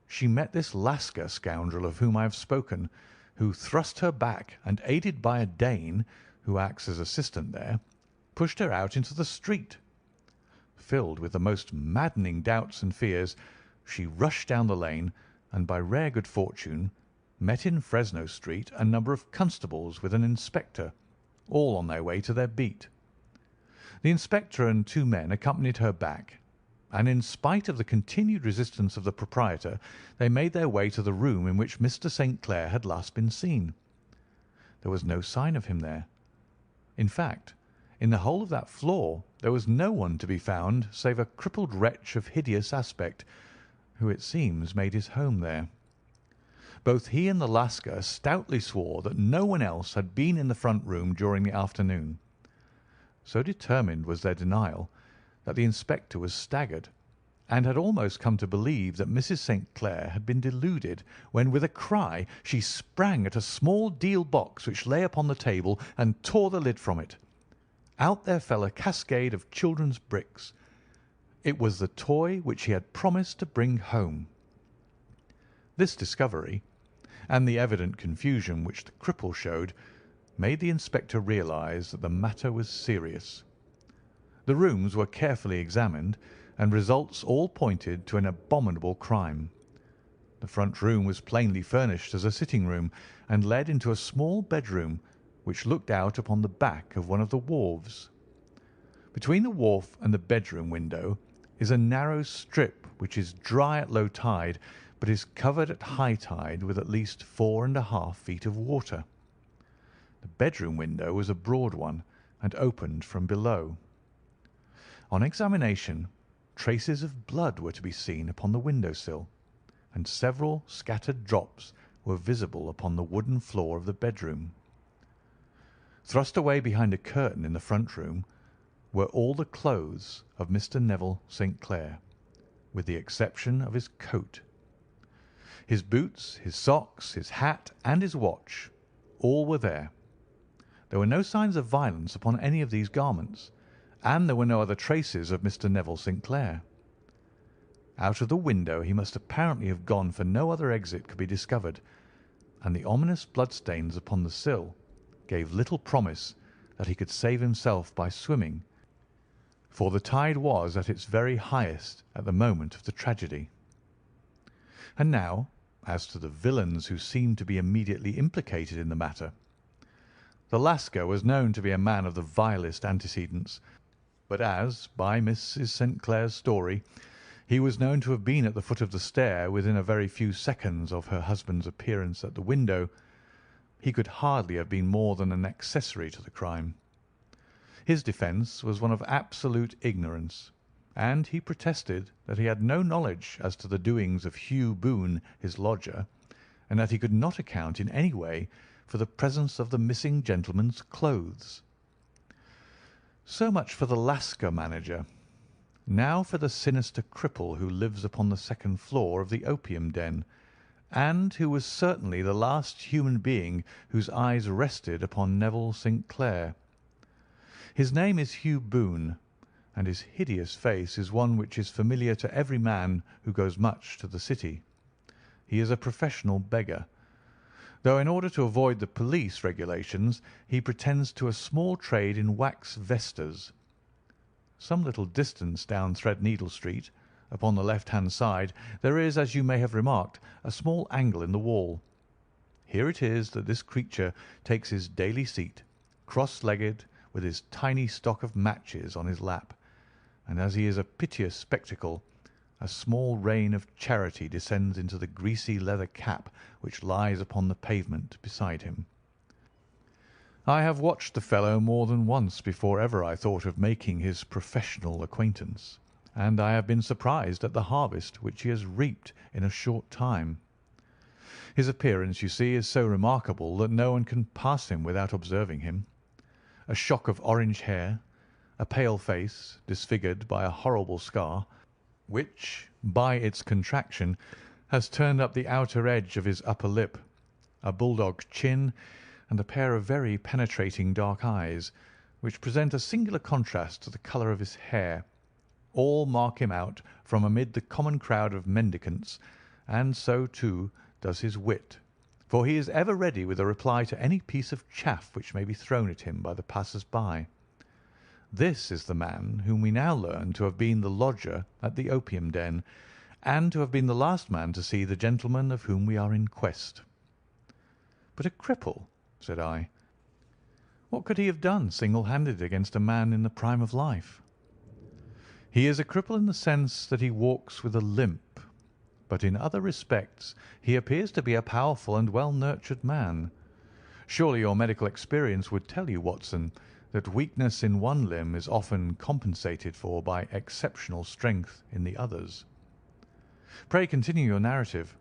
she met this Lascar scoundrel of whom I have spoken, who thrust her back and, aided by a Dane, who acts as assistant there, pushed her out into the street. Filled with the most maddening doubts and fears, she rushed down the lane, and by rare good fortune met in Fresno Street a number of constables with an inspector, all on their way to their beat. The inspector and two men accompanied her back, and in spite of the continued resistance of the proprietor, they made their way to the room in which Mr. St. Clair had last been seen. There was no sign of him there. In fact, in the whole of that floor there was no one to be found save a crippled wretch of hideous aspect, who it seems made his home there. Both he and the Lascar stoutly swore that no one else had been in the front room during the afternoon. So determined was their denial that the inspector was staggered, and had almost come to believe that Mrs. St. Clair had been deluded, when with a cry she sprang at a small deal box which lay upon the table and tore the lid from it. Out there fell a cascade of children's bricks. It was the toy which he had promised to bring home. This discovery, and the evident confusion which the cripple showed, made the inspector realize that the matter was serious. The rooms were carefully examined, and results all pointed to an abominable crime. The front room was plainly furnished as a sitting room, and led into a small bedroom which looked out upon the back of one of the wharves. Between the wharf and the bedroom window is a narrow strip which is dry at low tide, but is covered at high tide with at least 4½ feet of water. The bedroom window was a broad one, and opened from below. On examination, traces of blood were to be seen upon the window-sill, and several scattered drops were visible upon the wooden floor of the bedroom. Thrust away behind a curtain in the front room were all the clothes of Mr. Neville St. Clair, with the exception of his coat. His boots, his socks, his hat, and his watch, all were there. There were no signs of violence upon any of these garments, and there were no other traces of Mr. Neville St. Clair. Out of the window he must apparently have gone, for no other exit could be discovered, and the ominous bloodstains upon the sill gave little promise that he could save himself by swimming, for the tide was at its very highest at the moment of the tragedy. And now, as to the villains who seemed to be immediately implicated in the matter. The Lascar was known to be a man of the vilest antecedents, but as, by Mrs. St. Clair's story, he was known to have been at the foot of the stair within a very few seconds of her husband's appearance at the window, he could hardly have been more than an accessory to the crime. His defence was one of absolute ignorance, and he protested that he had no knowledge as to the doings of Hugh Boone, his lodger, and that he could not account in any way for the presence of the missing gentleman's clothes. So much for the Lascar manager. Now for the sinister cripple who lives upon the second floor of the opium den, and who was certainly the last human being whose eyes rested upon Neville St. Clair. His name is Hugh Boone, and his hideous face is one which is familiar to every man who goes much to the city. He is a professional beggar, though in order to avoid the police regulations he pretends to a small trade in wax vestas. Some little distance down Threadneedle Street, upon the left-hand side, there is, as you may have remarked, a small angle in the wall. Here it is that this creature takes his daily seat, cross-legged, with his tiny stock of matches on his lap, and as he is a piteous spectacle, a small rain of charity descends into the greasy leather cap which lies upon the pavement beside him. I have watched the fellow more than once before ever I thought of making his professional acquaintance, and I have been surprised at the harvest which he has reaped in a short time. His appearance, you see, is so remarkable that no one can pass him without observing him. A shock of orange hair, a pale face disfigured by a horrible scar, which, by its contraction, has turned up the outer edge of his upper lip, a bulldog chin, and a pair of very penetrating dark eyes, which present a singular contrast to the colour of his hair, all mark him out from amid the common crowd of mendicants, and so, too, does his wit, for he is ever ready with a reply to any piece of chaff which may be thrown at him by the passers-by. This is the man whom we now learn to have been the lodger at the opium den, and to have been the last man to see the gentleman of whom we are in quest. But a cripple, said I. What could he have done single-handed against a man in the prime of life? He is a cripple in the sense that he walks with a limp, but in other respects he appears to be a powerful and well-nurtured man. Surely your medical experience would tell you, Watson, that weakness in one limb is often compensated for by exceptional strength in the others. Pray continue your narrative.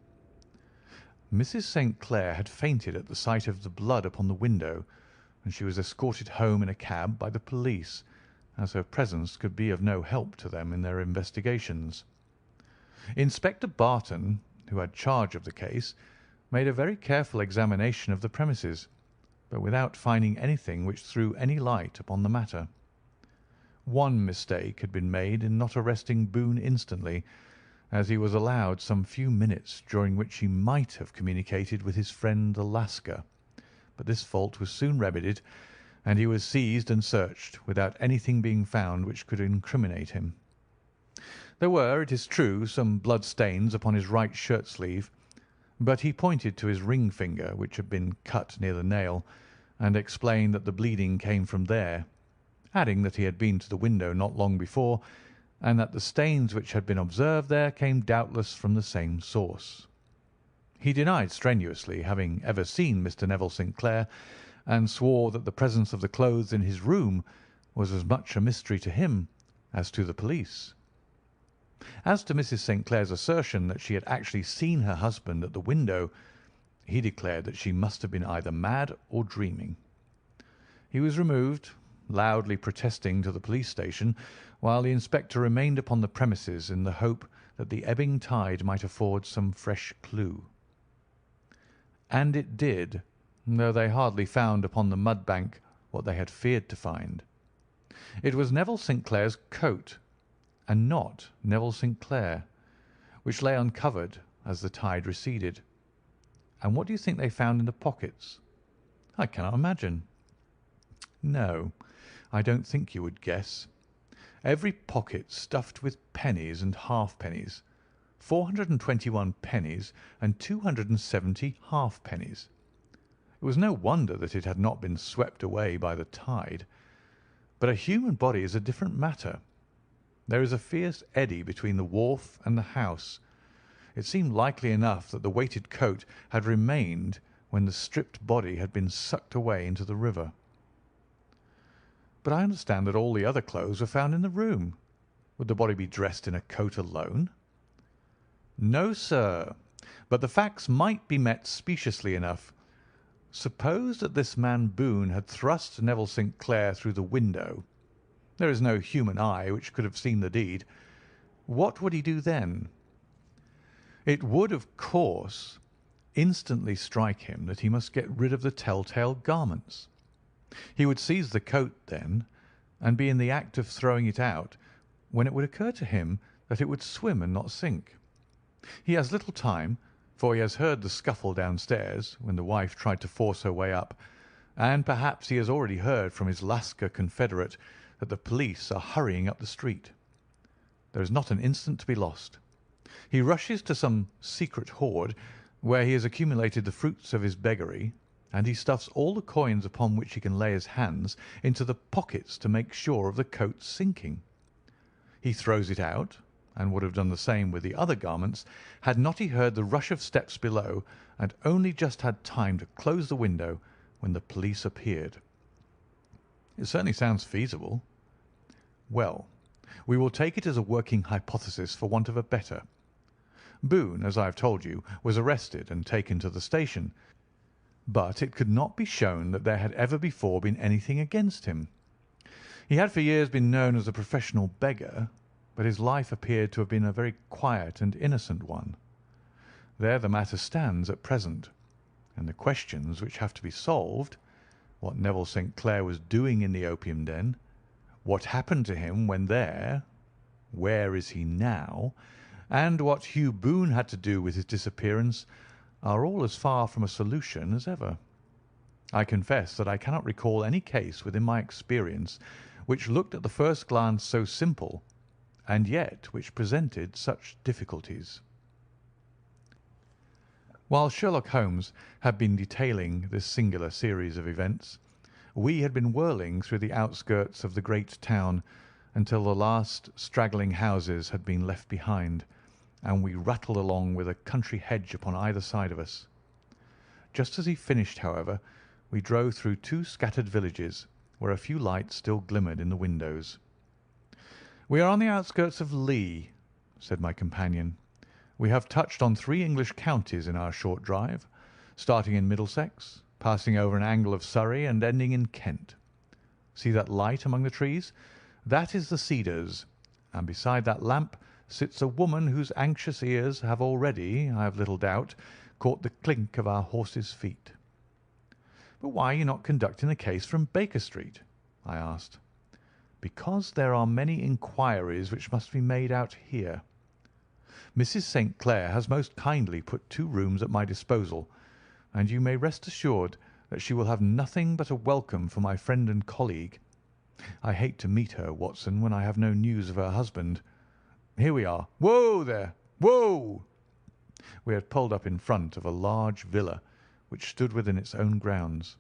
Mrs. St. Clair had fainted at the sight of the blood upon the window, and she was escorted home in a cab by the police, as her presence could be of no help to them in their investigations. Inspector Barton, who had charge of the case, made a very careful examination of the premises, but without finding anything which threw any light upon the matter. One mistake had been made in not arresting Boone instantly, as he was allowed some few minutes during which he might have communicated with his friend the Lascar, but this fault was soon remedied, and he was seized and searched without anything being found which could incriminate him. There were, it is true, some blood stains upon his right shirt sleeve, but he pointed to his ring finger, which had been cut near the nail, and explained that the bleeding came from there, adding that he had been to the window not long before, and that the stains which had been observed there came doubtless from the same source. He denied strenuously having ever seen Mr. Neville St. Clair, and swore that the presence of the clothes in his room was as much a mystery to him as to the police. As to Mrs. St. Clair's assertion that she had actually seen her husband at the window, he declared that she must have been either mad or dreaming. He was removed, loudly protesting, to the police station, while the inspector remained upon the premises in the hope that the ebbing tide might afford some fresh clue. And it did, though they hardly found upon the mud bank what they had feared to find. It was Neville St. Clair's coat, and not Neville St. Clair, which lay uncovered as the tide receded. And what do you think they found in the pockets? I cannot imagine. No, I don't think you would guess. Every pocket stuffed with pennies and halfpennies, 421 pennies and 270 halfpennies. It was no wonder that it had not been swept away by the tide. But a human body is a different matter. There is a fierce eddy between the wharf and the house. It seemed likely enough that the weighted coat had remained when the stripped body had been sucked away into the river. But I understand that all the other clothes were found in the room. Would the body be dressed in a coat alone? No, sir, but the facts might be met speciously enough. Suppose that this man Boone had thrust Neville St. Clair through the window. There is no human eye which could have seen the deed. What would he do then? It would, of course, instantly strike him that he must get rid of the tell-tale garments. He would seize the coat then, and be in the act of throwing it out, when it would occur to him that it would swim and not sink. He has little time, for he has heard the scuffle downstairs when the wife tried to force her way up, and perhaps he has already heard from his Lascar confederate that the police are hurrying up the street. There is not an instant to be lost. He rushes to some secret hoard where he has accumulated the fruits of his beggary, and he stuffs all the coins upon which he can lay his hands into the pockets to make sure of the coat's sinking. He throws it out, and would have done the same with the other garments, had not he heard the rush of steps below, and only just had time to close the window when the police appeared. It certainly sounds feasible. Well, we will take it as a working hypothesis for want of a better. Boone, as I have told you, was arrested and taken to the station, but it could not be shown that there had ever before been anything against him. He had for years been known as a professional beggar, but his life appeared to have been a very quiet and innocent one. There the matter stands at present, and the questions which have to be solved, what Neville St. Clair was doing in the opium den, what happened to him when there, where is he now, and what Hugh Boone had to do with his disappearance, are all as far from a solution as ever. I confess that I cannot recall any case within my experience which looked at the first glance so simple, and yet which presented such difficulties. While Sherlock Holmes had been detailing this singular series of events, we had been whirling through the outskirts of the great town until the last straggling houses had been left behind, and we rattled along with a country hedge upon either side of us. Just as he finished, however, we drove through two scattered villages, where a few lights still glimmered in the windows. "We are on the outskirts of Lee," said my companion. "We have touched on 3 English counties in our short drive, starting in Middlesex, passing over an angle of Surrey, and ending in Kent. See that light among the trees? That is the Cedars, and beside that lamp sits a woman whose anxious ears have already, I have little doubt, caught the clink of our horses' feet." "But why are you not conducting the case from Baker Street?" I asked. "Because there are many inquiries which must be made out here. Mrs. St. Clair has most kindly put 2 rooms at my disposal, and you may rest assured that she will have nothing but a welcome for my friend and colleague. I hate to meet her, Watson, when I have no news of her husband. Here we are. Whoa there! Whoa!" We had pulled up in front of a large villa which stood within its own grounds.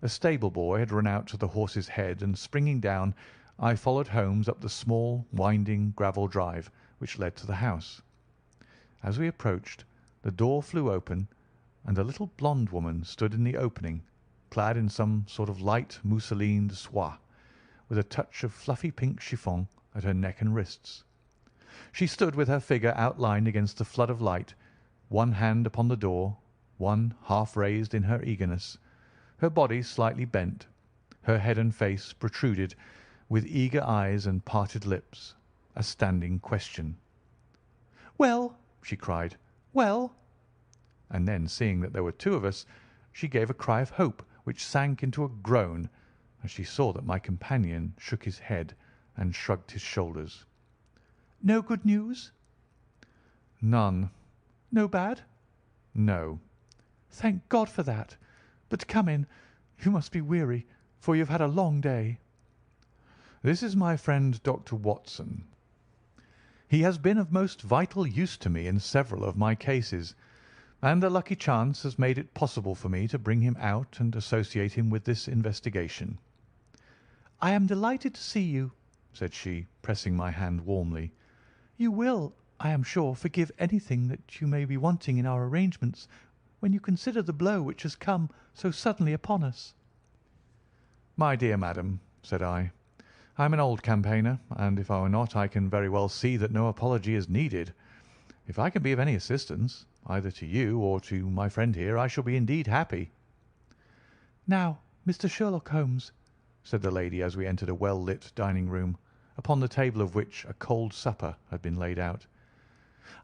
A stable boy had run out to the horse's head, and springing down, I followed Holmes up the small, winding gravel drive which led to the house. As we approached, the door flew open, and a little blonde woman stood in the opening, clad in some sort of light mousseline de soie, with a touch of fluffy pink chiffon at her neck and wrists. She stood with her figure outlined against the flood of light, one hand upon the door, one half raised in her eagerness, her body slightly bent, her head and face protruded, with eager eyes and parted lips, a standing question. "Well," she cried, "well!" And then, seeing that there were 2 of us, she gave a cry of hope which sank into a groan as she saw that my companion shook his head and shrugged his shoulders. "No good news?" "None." "No bad?" "No." "Thank God for that. But come in. You must be weary, for you have had a long day." "This is my friend Dr. Watson. He has been of most vital use to me in several of my cases, and a lucky chance has made it possible for me to bring him out and associate him with this investigation." "I am delighted to see you," said she, pressing my hand warmly. "You will, I am sure, forgive anything that you may be wanting in our arrangements when you consider the blow which has come so suddenly upon us." "My dear madam," said I am an old campaigner, and if I were not, I can very well see that no apology is needed. If I can be of any assistance, either to you or to my friend here, I shall be indeed happy." "Now, Mr. Sherlock Holmes," said the lady as we entered a well-lit dining-room, upon the table of which a cold supper had been laid out,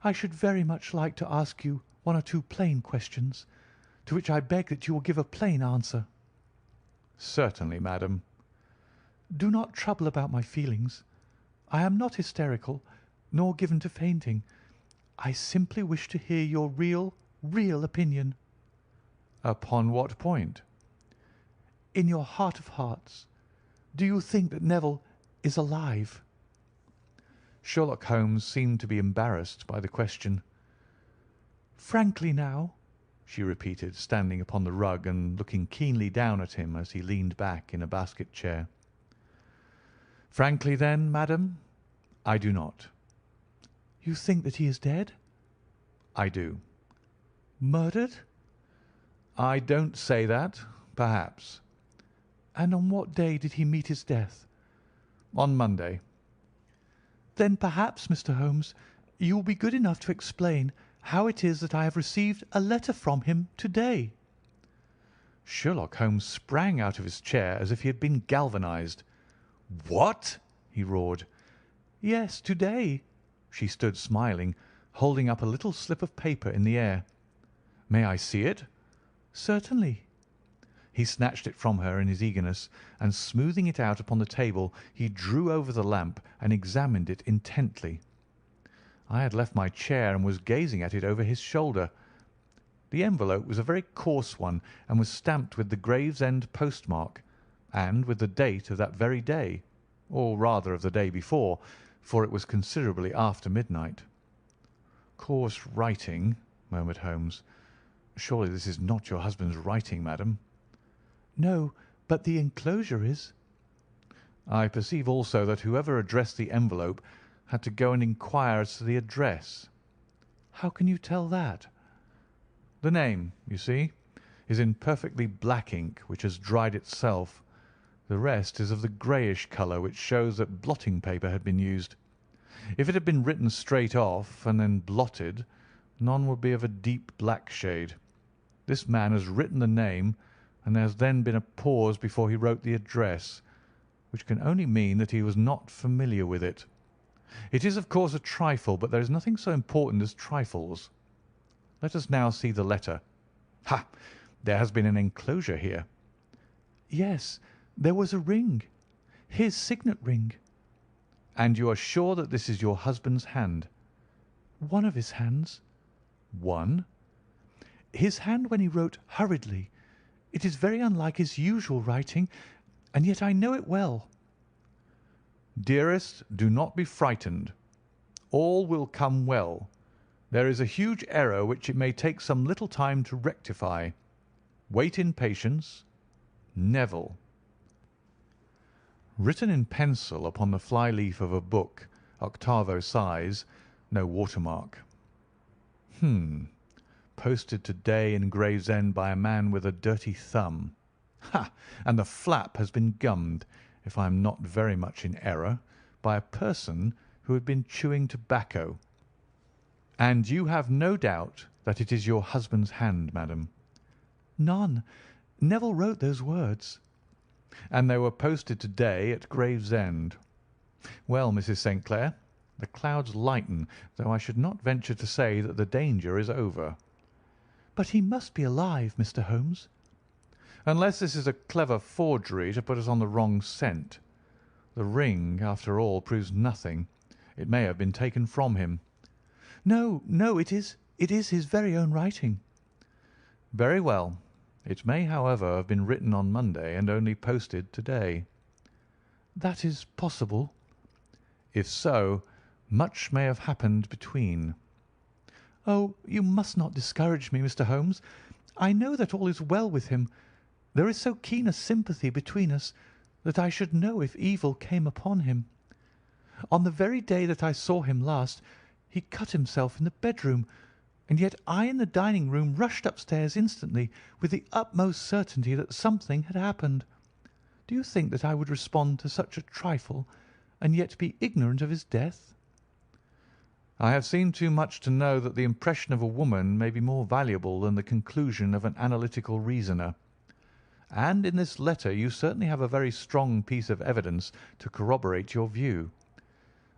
"I should very much like to ask you 1 or 2 plain questions, to which I beg that you will give a plain answer." "Certainly, madam." "Do not trouble about my feelings. I am not hysterical, nor given to fainting. I simply wish to hear your real opinion." "Upon what point?" "In your heart of hearts, do you think that Neville is alive?" Sherlock Holmes seemed to be embarrassed by the question. "Frankly now," she repeated, standing upon the rug and looking keenly down at him as he leaned back in a basket chair. "Frankly, then, madam, I do not." "You think that he is dead?" "I do." "Murdered?" "I don't say that. Perhaps." "And on what day did he meet his death?" "On Monday." "Then perhaps, Mr. Holmes, You will be good enough to explain how it is that I have received a letter from him to-day." Sherlock Holmes sprang out of his chair as if he had been galvanized. "What?" he roared. "Yes, to-day." She stood smiling, holding up a little slip of paper in the air. "May I see it?" "Certainly." He snatched it from her in his eagerness, and smoothing it out upon the table, he drew over the lamp and examined it intently. I had left my chair and was gazing at it over his shoulder. The envelope was a very coarse one, and was stamped with the Gravesend postmark, and with the date of that very day, or rather of the day before, for it was considerably after midnight. "Coarse writing," murmured Holmes. "Surely this is not your husband's writing, madam?" "No, but the enclosure is." "I perceive also that whoever addressed the envelope had to go and inquire as to the address." "How can you tell that?" "The name, you see, is in perfectly black ink, which has dried itself. The rest is of the greyish colour, which shows that blotting paper had been used. If it had been written straight off and then blotted, none would be of a deep black shade. This man has written the name, and there has then been a pause before he wrote the address, which can only mean that he was not familiar with it. It is, of course, a trifle, but there is nothing so important as trifles. Let us now see the letter. Ha! There has been an enclosure here." "Yes, there was a ring. His signet ring." "And you are sure that this is your husband's hand?" "One of his hands." "One?" "His hand when he wrote hurriedly. It is very unlike his usual writing, and yet I know it well." "Dearest, do not be frightened. All will come well. There is a huge error which it may take some little time to rectify. Wait in patience. Neville." Written in pencil upon the fly-leaf of a book, octavo size, no watermark. Posted to-day in Gravesend by a man with a dirty thumb. Ha! And the flap has been gummed, if I am not very much in error, by a person who had been chewing tobacco. "And you have no doubt that it is your husband's hand, madam?" "None. Neville wrote those words." "And they were posted to-day at Gravesend. Well, Mrs. St. Clair, the clouds lighten, though I should not venture to say that the danger is over." "But he must be alive, Mr. Holmes." "Unless this is a clever forgery to put us on the wrong scent. The ring, after all, proves nothing. It may have been taken from him." "No, no, it is his very own writing." "Very well. It may, however, have been written on Monday and only posted to-day." "That is possible." "If so, much may have happened between." "Oh, you must not discourage me, Mr. Holmes. I know that all is well with him. There is so keen a sympathy between us that I should know if evil came upon him. On the very day that I saw him last, he cut himself in the bedroom, and yet I in the dining-room rushed upstairs instantly with the utmost certainty that something had happened. Do you think that I would respond to such a trifle and yet be ignorant of his death?" "I have seen too much to know that the impression of a woman may be more valuable than the conclusion of an analytical reasoner. And in this letter you certainly have a very strong piece of evidence to corroborate your view.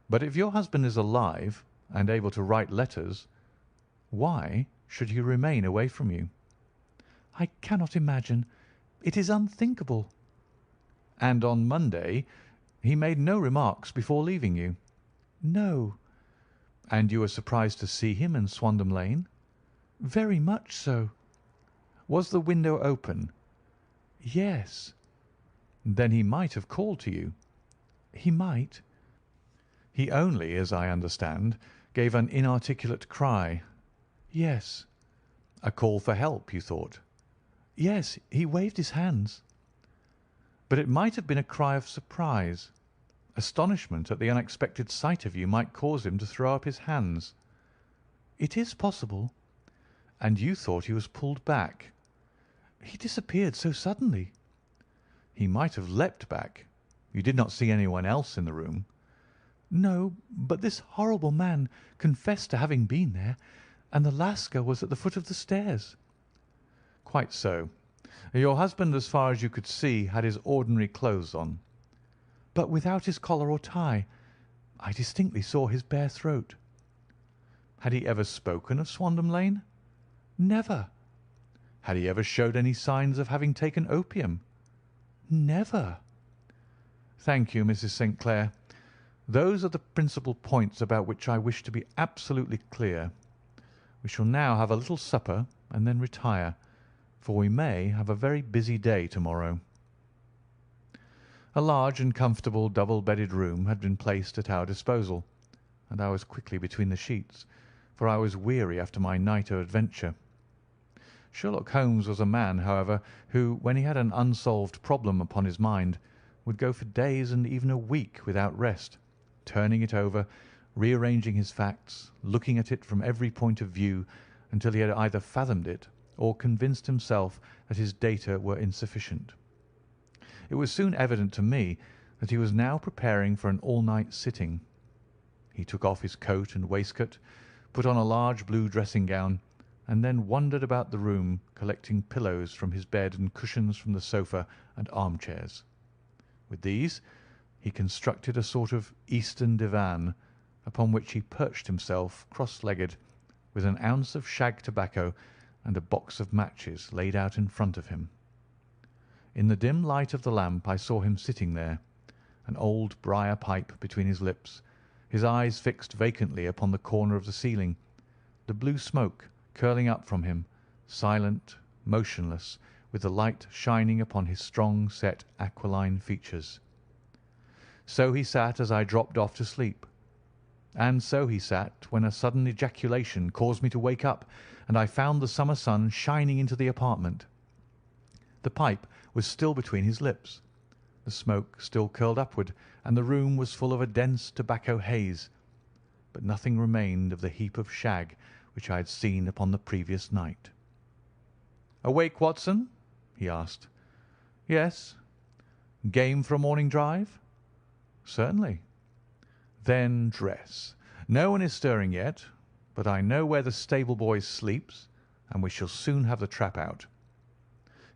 But if your husband is alive and able to write letters, why should he remain away from you?" "I cannot imagine. It is unthinkable." "And on Monday he made no remarks before leaving you?" "No." "And you were surprised to see him in Swandam Lane?" "Very much so." "Was the window open?" "Yes." "Then he might have called to you?" "He might." "He only, as I understand, gave an inarticulate cry?" "Yes." "A call for help, you thought?" "Yes, he waved his hands." "But it might have been a cry of surprise. Astonishment at the unexpected sight of you might cause him to throw up his hands." "It is possible." "And you thought he was pulled back?" "He disappeared so suddenly." "He might have leapt back. You did not see anyone else in the room?" "No, but this horrible man confessed to having been there, and the Lascar was at the foot of the stairs." "Quite so. Your husband, as far as you could see, had his ordinary clothes on." "But without his collar or tie. I distinctly saw his bare throat." "Had he ever spoken of Swandam Lane?" "Never." "Had he ever showed any signs of having taken opium?" "Never." "Thank you, Mrs. St. Clair. Those are the principal points about which I wish to be absolutely clear. We shall now have a little supper and then retire, for we may have a very busy day to-morrow." A large and comfortable double-bedded room had been placed at our disposal, and I was quickly between the sheets, for I was weary after my night of adventure. Sherlock Holmes was a man, however, who, when he had an unsolved problem upon his mind, would go for days and even a week without rest, turning it over, rearranging his facts, looking at it from every point of view until he had either fathomed it or convinced himself that his data were insufficient. It was soon evident to me that he was now preparing for an all-night sitting. He took off his coat and waistcoat, put on a large blue dressing-gown, and then wandered about the room, collecting pillows from his bed and cushions from the sofa and armchairs. With these he constructed a sort of Eastern divan, upon which he perched himself cross-legged, with an ounce of shag tobacco and a box of matches laid out in front of him. In the dim light of the lamp I saw him sitting there, an old briar pipe between his lips, his eyes fixed vacantly upon the corner of the ceiling, the blue smoke curling up from him, silent, motionless, with the light shining upon his strong-set aquiline features. So he sat as I dropped off to sleep, and so he sat when a sudden ejaculation caused me to wake up, and I found the summer sun shining into the apartment. The pipe was still between his lips, the smoke still curled upward, and the room was full of a dense tobacco haze, but nothing remained of the heap of shag which I had seen upon the previous night. "Awake, Watson?" he asked. "Yes." "Game for a morning drive?" "Certainly." "Then dress. No one is stirring yet, but I know where the stable boy sleeps, and we shall soon have the trap out."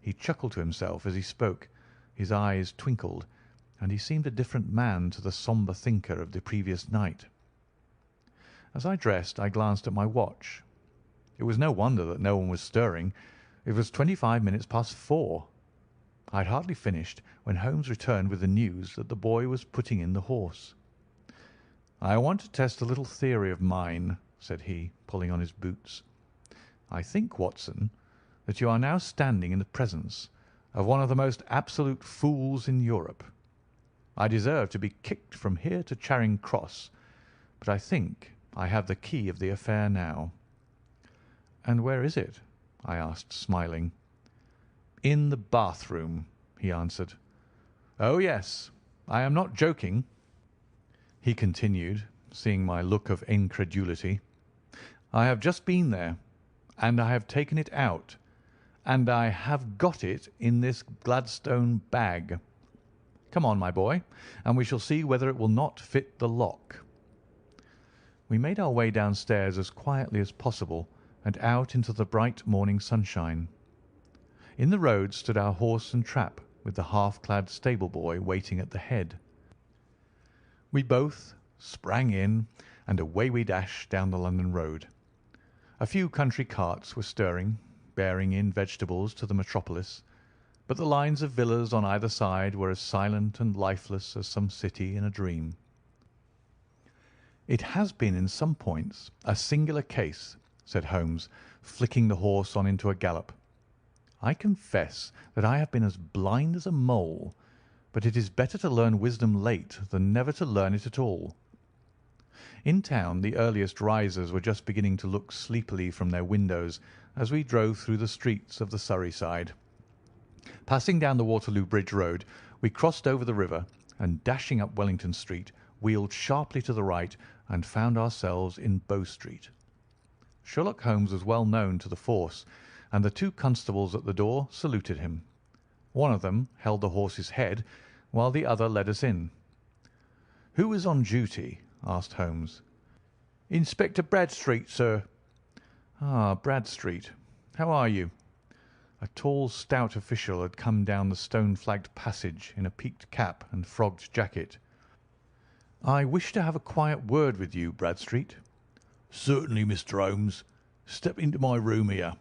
He chuckled to himself as he spoke, his eyes twinkled, and he seemed a different man to the sombre thinker of the previous night. As I dressed I glanced at my watch. It was no wonder that no one was stirring. It was 25 minutes past 4. I had hardly finished when Holmes returned with the news that the boy was putting in the horse. "I want to test a little theory of mine," said he, pulling on his boots. "I think, Watson, that you are now standing in the presence of one of the most absolute fools in Europe. I deserve to be kicked from here to Charing Cross, but I think I have the key of the affair now." "And where is it?" I asked, smiling. "In the bathroom," he answered. "Oh, yes, I am not joking," he continued, seeing my look of incredulity. "I have just been there, and I have taken it out, and I have got it in this Gladstone bag. Come on, my boy, and we shall see whether it will not fit the lock." We made our way downstairs as quietly as possible and out into the bright morning sunshine. In the road stood our horse and trap, with the half-clad stable boy waiting at the head. We both sprang in, and away we dashed down the London road. A few country carts were stirring, bearing in vegetables to the metropolis, but the lines of villas on either side were as silent and lifeless as some city in a dream. "It has been in some points a singular case," said Holmes, flicking the horse on into a gallop. "I confess that I have been as blind as a mole, but it is better to learn wisdom late than never to learn it at all." In town the earliest risers were just beginning to look sleepily from their windows as we drove through the streets of the Surrey side. Passing down the Waterloo Bridge Road, we crossed over the river, and dashing up Wellington Street, wheeled sharply to the right and found ourselves in Bow Street. Sherlock Holmes was well known to the force, and the two constables at the door saluted him. One of them held the horse's head, while the other led us in. "Who is on duty?" asked Holmes. Inspector Bradstreet, sir. Ah, Bradstreet. How are you? A tall, stout official had come down the stone-flagged passage in a peaked cap and frogged jacket. "I wish to have a quiet word with you, Bradstreet." Certainly, Mr. Holmes. Step into my room here.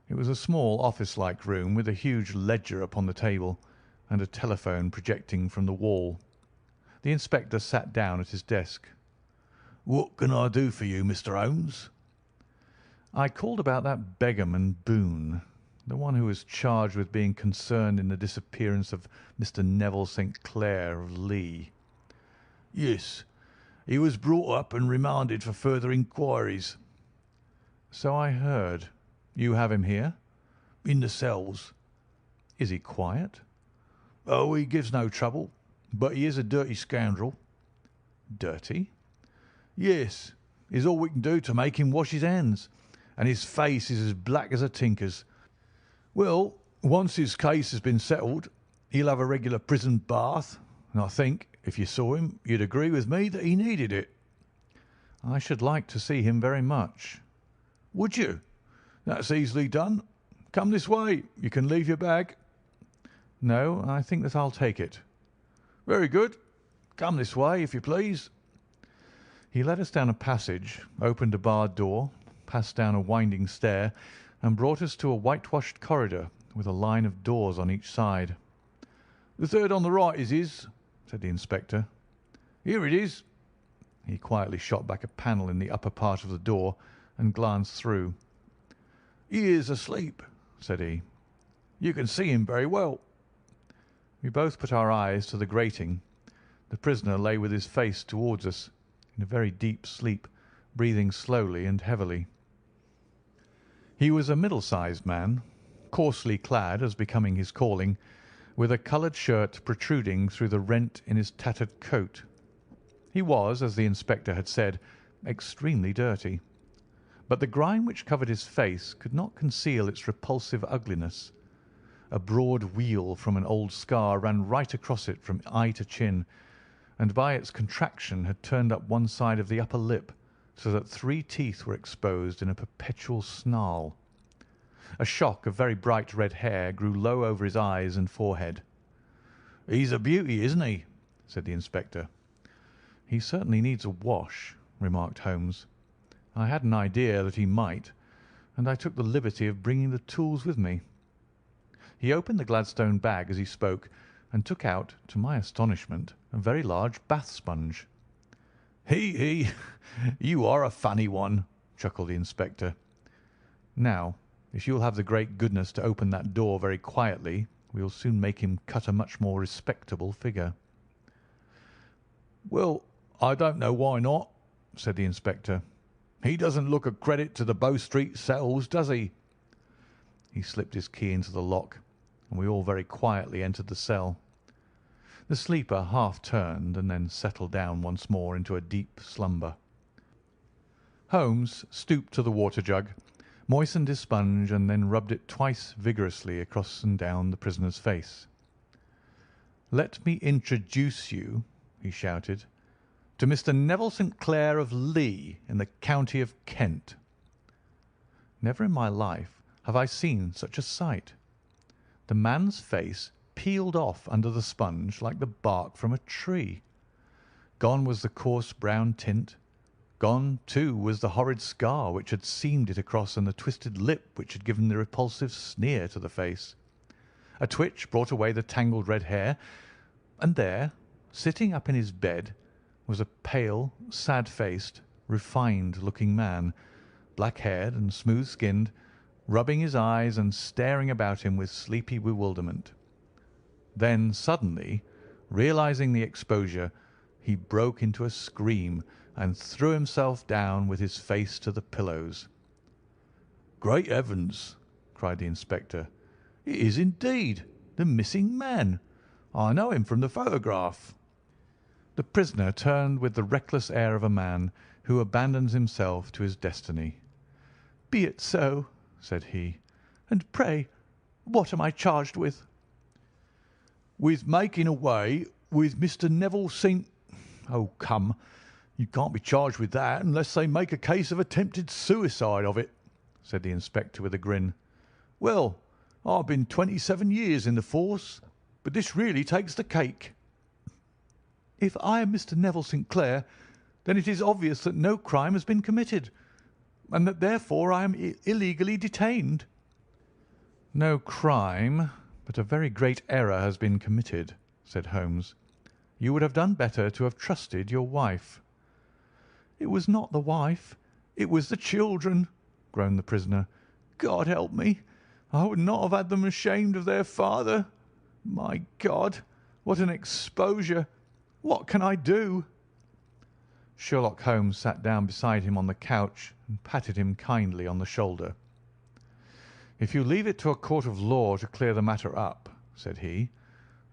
It was a small office-like room with a huge ledger upon the table and a telephone projecting from the wall. The inspector sat down at his desk. What can I do for you, Mr. Holmes? "I called about that beggarman Boone, the one who was charged with being concerned in the disappearance of Mr. Neville St. Clair of Lee." Yes, he was brought up and remanded for further inquiries. "So I heard. You have him here?" In the cells. "Is he quiet?" Oh, he gives no trouble, but he is a dirty scoundrel. "Dirty?" Yes, it's all we can do to make him wash his hands, and his face is as black as a tinker's. Well, once his case has been settled, he'll have a regular prison bath, and I think, if you saw him, you'd agree with me that he needed it. "I should like to see him very much." Would you? That's easily done. Come this way. You can leave your bag. "No, I think that I'll take it." Very good. Come this way, if you please. He led us down a passage, opened a barred door, passed down a winding stair, and brought us to a whitewashed corridor with a line of doors on each side. The third on the right is his, said the inspector. Here it is. He quietly shot back a panel in the upper part of the door and glanced through. He is asleep, said he. You can see him very well. We both put our eyes to the grating. The prisoner lay with his face towards us, in a very deep sleep, breathing slowly and heavily. He was a middle-sized man, coarsely clad as becoming his calling, with a coloured shirt protruding through the rent in his tattered coat. He was, as the inspector had said, extremely dirty, but the grime which covered his face could not conceal its repulsive ugliness. A broad weal from an old scar ran right across it from eye to chin, and by its contraction had turned up one side of the upper lip, so that 3 teeth were exposed in a perpetual snarl. A shock of very bright red hair grew low over his eyes and forehead. "He's a beauty, isn't he?" said the inspector. "He certainly needs a wash," remarked Holmes. "I had an idea that he might, and I took the liberty of bringing the tools with me." He opened the Gladstone bag as he spoke, and took out, to my astonishment, a very large bath sponge. He! You are a funny one," chuckled the inspector. "Now, if you will have the great goodness to open that door very quietly, we will soon make him cut a much more respectable figure." "Well, I don't know why not," said the inspector. "He doesn't look a credit to the Bow Street cells, does he?" He slipped his key into the lock, and we all very quietly entered the cell. The sleeper half turned and then settled down once more into a deep slumber. Holmes stooped to the water jug, moistened his sponge, and then rubbed it twice vigorously across and down the prisoner's face. "Let me introduce you," he shouted, "to Mr. Neville St. Clair of Lee in the county of Kent." Never in my life have I seen such a sight. The man's face peeled off under the sponge like the bark from a tree. Gone was the coarse brown tint. Gone, too, was the horrid scar which had seamed it across and the twisted lip which had given the repulsive sneer to the face. A twitch brought away the tangled red hair, and there, sitting up in his bed, was a pale, sad-faced, refined-looking man, black-haired and smooth-skinned, rubbing his eyes and staring about him with sleepy bewilderment. Then suddenly, realizing the exposure, he broke into a scream and threw himself down with his face to the pillows. "Great heavens!" cried the inspector. "It is indeed the missing man. I know him from the photograph." The prisoner turned with the reckless air of a man who abandons himself to his destiny. "Be it so," said he. "And pray, what am I charged with?" "With making away with Mr. Neville St. "Oh, come, you can't be charged with that unless they make a case of attempted suicide of it," said the inspector with a grin. "Well, I've been 27 years in the force, but this really takes the cake." "If I am Mr. Neville St. Clair, then it is obvious that no crime has been committed, and that therefore I am illegally detained." "No crime, but a very great error has been committed," said Holmes. "You would have done better to have trusted your wife." "It was not the wife, it was the children," groaned the prisoner. "God help me, I would not have had them ashamed of their father. My God, what an exposure! What can I do?" Sherlock Holmes sat down beside him on the couch and patted him kindly on the shoulder. "If you leave it to a court of law to clear the matter up," said he,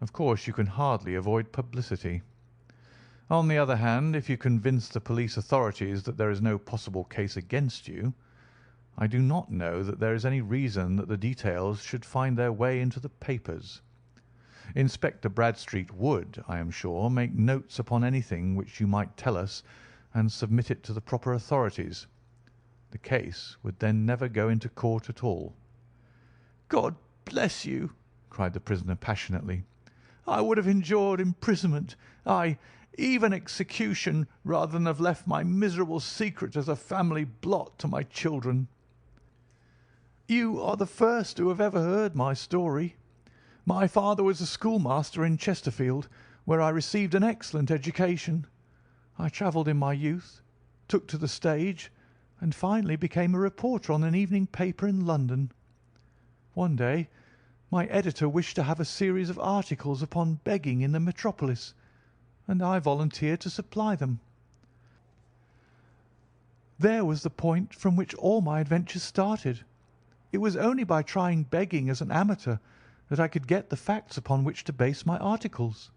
"of course you can hardly avoid publicity. On the other hand, if you convince the police authorities that there is no possible case against you, I do not know that there is any reason that the details should find their way into the papers. Inspector Bradstreet would, I am sure, make notes upon anything which you might tell us and submit it to the proper authorities. The case would then never go into court at all." "God bless you!" cried the prisoner passionately. "I would have endured imprisonment, aye, even execution, rather than have left my miserable secret as a family blot to my children. You are the first who have ever heard my story. My father was a schoolmaster in Chesterfield, where I received an excellent education. I travelled in my youth, took to the stage, and finally became a reporter on an evening paper in London. One day my editor wished to have a series of articles upon begging in the metropolis, and I volunteered to supply them. There was the point from which all my adventures started. It was only by trying begging as an amateur that I could get the facts upon which to base my articles.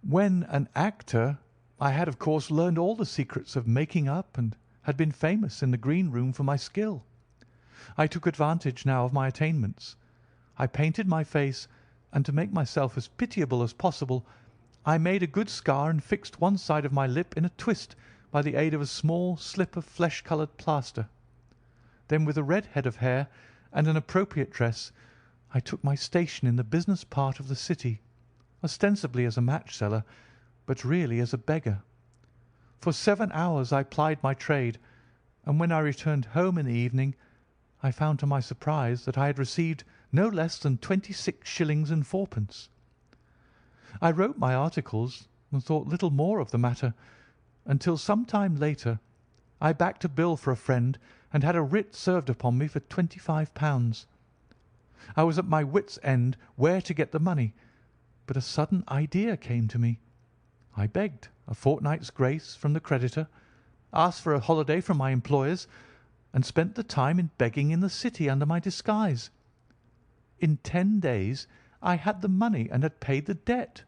When an actor, I had of course learned all the secrets of making up and had been famous in the green room for my skill. I took advantage now of my attainments. I painted my face, and to make myself as pitiable as possible, I made a good scar and fixed one side of my lip in a twist by the aid of a small slip of flesh-coloured plaster. Then, with a red head of hair and an appropriate dress, I took my station in the business part of the city, ostensibly as a match-seller, but really as a beggar. For 7 hours I plied my trade, and when I returned home in the evening, I found to my surprise that I had received no less than 26 shillings and fourpence. I wrote my articles and thought little more of the matter, until some time later I backed a bill for a friend and had a writ served upon me for £25. I was at my wits' end where to get the money, but a sudden idea came to me. I begged a fortnight's grace from the creditor, asked for a holiday from my employers, and spent the time in begging in the city under my disguise. In 10 days I had the money and had paid the debt.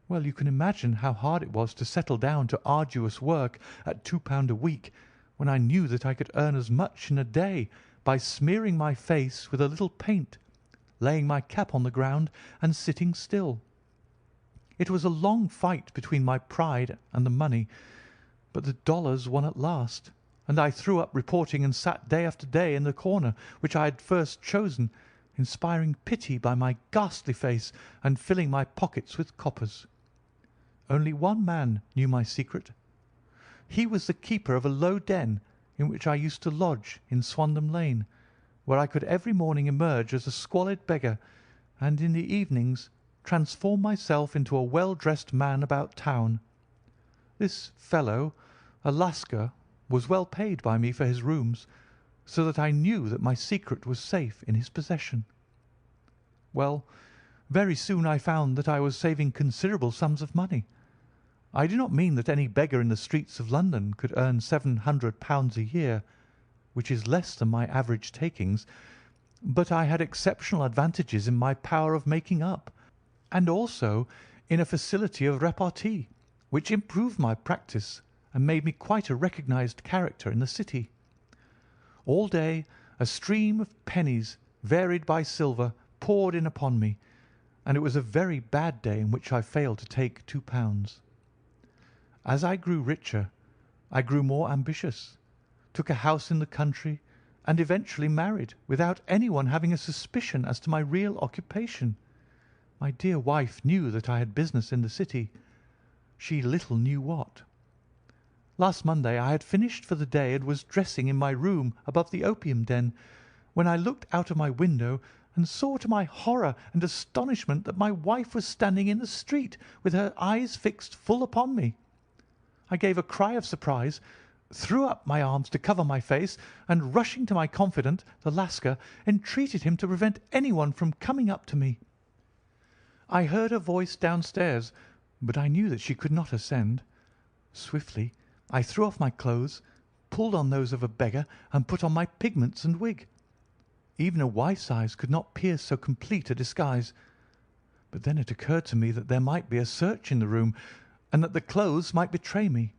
Well, you can imagine how hard it was to settle down to arduous work at £2 a week, when I knew that I could earn as much in a day by smearing my face with a little paint, laying my cap on the ground, and sitting still. It was a long fight between my pride and the money, but the dollars won at last, and I threw up reporting and sat day after day in the corner which I had first chosen, inspiring pity by my ghastly face and filling my pockets with coppers. Only one man knew my secret. He was the keeper of a low den in which I used to lodge in Swandam Lane, where I could every morning emerge as a squalid beggar, and in the evenings transform myself into a well-dressed man about town. This fellow, a Lascar, was well paid by me for his rooms, so that I knew that my secret was safe in his possession. Well, very soon I found that I was saving considerable sums of money. I do not mean that any beggar in the streets of London could earn £700 a year, which is less than my average takings, but I had exceptional advantages in my power of making up, and also in a facility of repartee, which improved my practice and made me quite a recognised character in the city. All day a stream of pennies, varied by silver, poured in upon me, and it was a very bad day in which I failed to take £2. As I grew richer, I grew more ambitious, took a house in the country, and eventually married without anyone having a suspicion as to my real occupation. My dear wife knew that I had business in the city. She little knew what. Last Monday I had finished for the day and was dressing in my room above the opium den, when I looked out of my window and saw to my horror and astonishment that my wife was standing in the street with her eyes fixed full upon me. I gave a cry of surprise, threw up my arms to cover my face, and rushing to my confidant, the Lascar, entreated him to prevent anyone from coming up to me. I heard her voice downstairs, but I knew that she could not ascend. Swiftly I threw off my clothes, pulled on those of a beggar, and put on my pigments and wig. Even a wife's eyes could not pierce so complete a disguise. But then it occurred to me that there might be a search in the room, and that the clothes might betray me.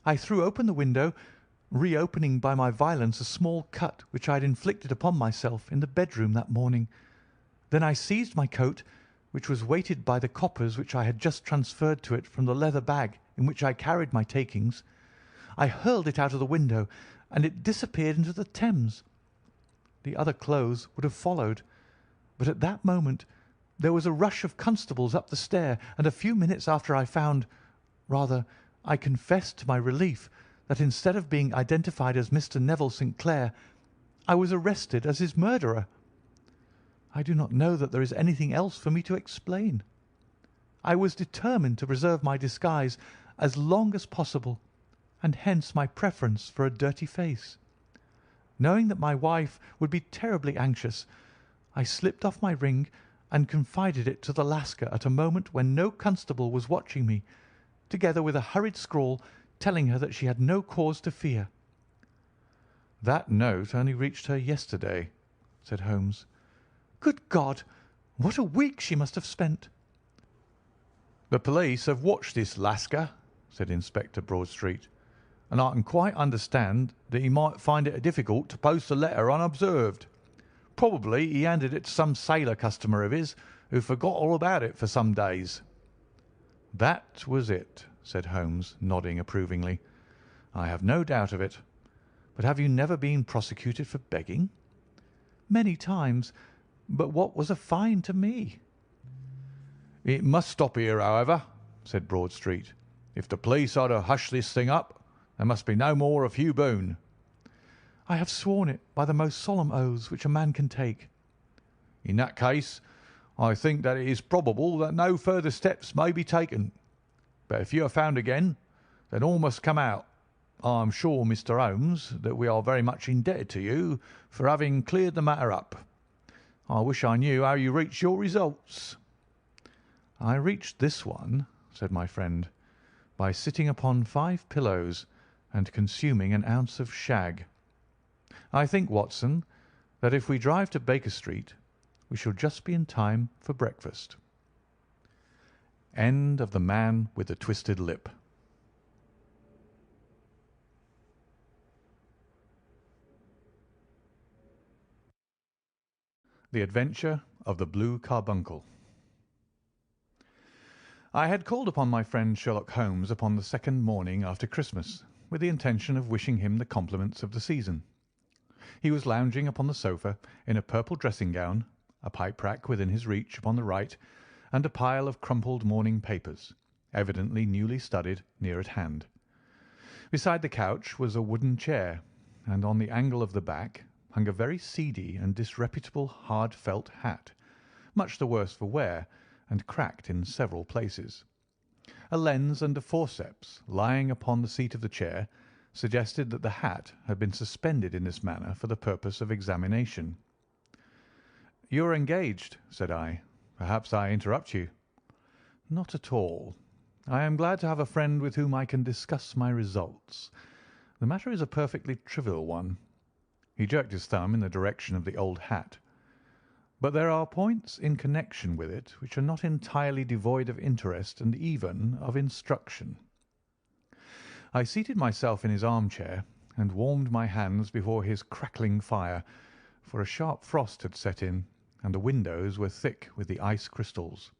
I threw open the window, reopening by my violence a small cut which I had inflicted upon myself in the bedroom that morning. Then I seized my coat, which was weighted by the coppers which I had just transferred to it from the leather bag in which I carried my takings. I hurled it out of the window, and it disappeared into the Thames. The other clothes would have followed, but at that moment there was a rush of constables up the stair, and a few minutes after I confessed to my relief that instead of being identified as Mr. Neville St. Clair, I was arrested as his murderer. I do not know that there is anything else for me to explain. I was determined to preserve my disguise as long as possible, and hence my preference for a dirty face. Knowing that my wife would be terribly anxious, I slipped off my ring and confided it to the Lascar at a moment when no constable was watching me, together with a hurried scrawl telling her that she had no cause to fear. "That note only reached her yesterday," said Holmes. Good God! What a week she must have spent! "The police have watched this Lascar," said Inspector Broadstreet, "and I can quite understand that he might find it difficult to post a letter unobserved. Probably he handed it to some sailor customer of his who forgot all about it for some days." "That was it," said Holmes, nodding approvingly. "I have no doubt of it. But have you never been prosecuted for begging?" Many times, but what was a fine to me? "It must stop here, however," said Broadstreet. "If the police are to hush this thing up, there must be no more of Hugh Boone." I have sworn it by the most solemn oaths which a man can take. "In that case, I think that it is probable that no further steps may be taken. But if you are found again, then all must come out. I am sure, Mr. Holmes, that we are very much indebted to you for having cleared the matter up. I wish I knew how you reached your results." "I reached this one," said my friend, "by sitting upon 5 pillows and consuming an ounce of shag. I think, Watson, that if we drive to Baker Street, we shall just be in time for breakfast." End of The Man with the Twisted Lip. The Adventure of the Blue Carbuncle. I had called upon my friend Sherlock Holmes upon the second morning after Christmas, with the intention of wishing him the compliments of the season. He was lounging upon the sofa in a purple dressing-gown, a pipe-rack within his reach upon the right, and a pile of crumpled morning papers, evidently newly studied, near at hand. Beside the couch was a wooden chair, and on the angle of the back hung a very seedy and disreputable hard felt hat, much the worse for wear, and cracked in several places. A lens and a forceps lying upon the seat of the chair suggested that the hat had been suspended in this manner for the purpose of examination. "You are engaged," said I. "Perhaps I interrupt you." "Not at all. I am glad to have a friend with whom I can discuss my results. The matter is a perfectly trivial one." He jerked his thumb in the direction of the old hat. "But there are points in connection with it which are not entirely devoid of interest and even of instruction." I seated myself in his armchair and warmed my hands before his crackling fire, for a sharp frost had set in, and the windows were thick with the ice crystals.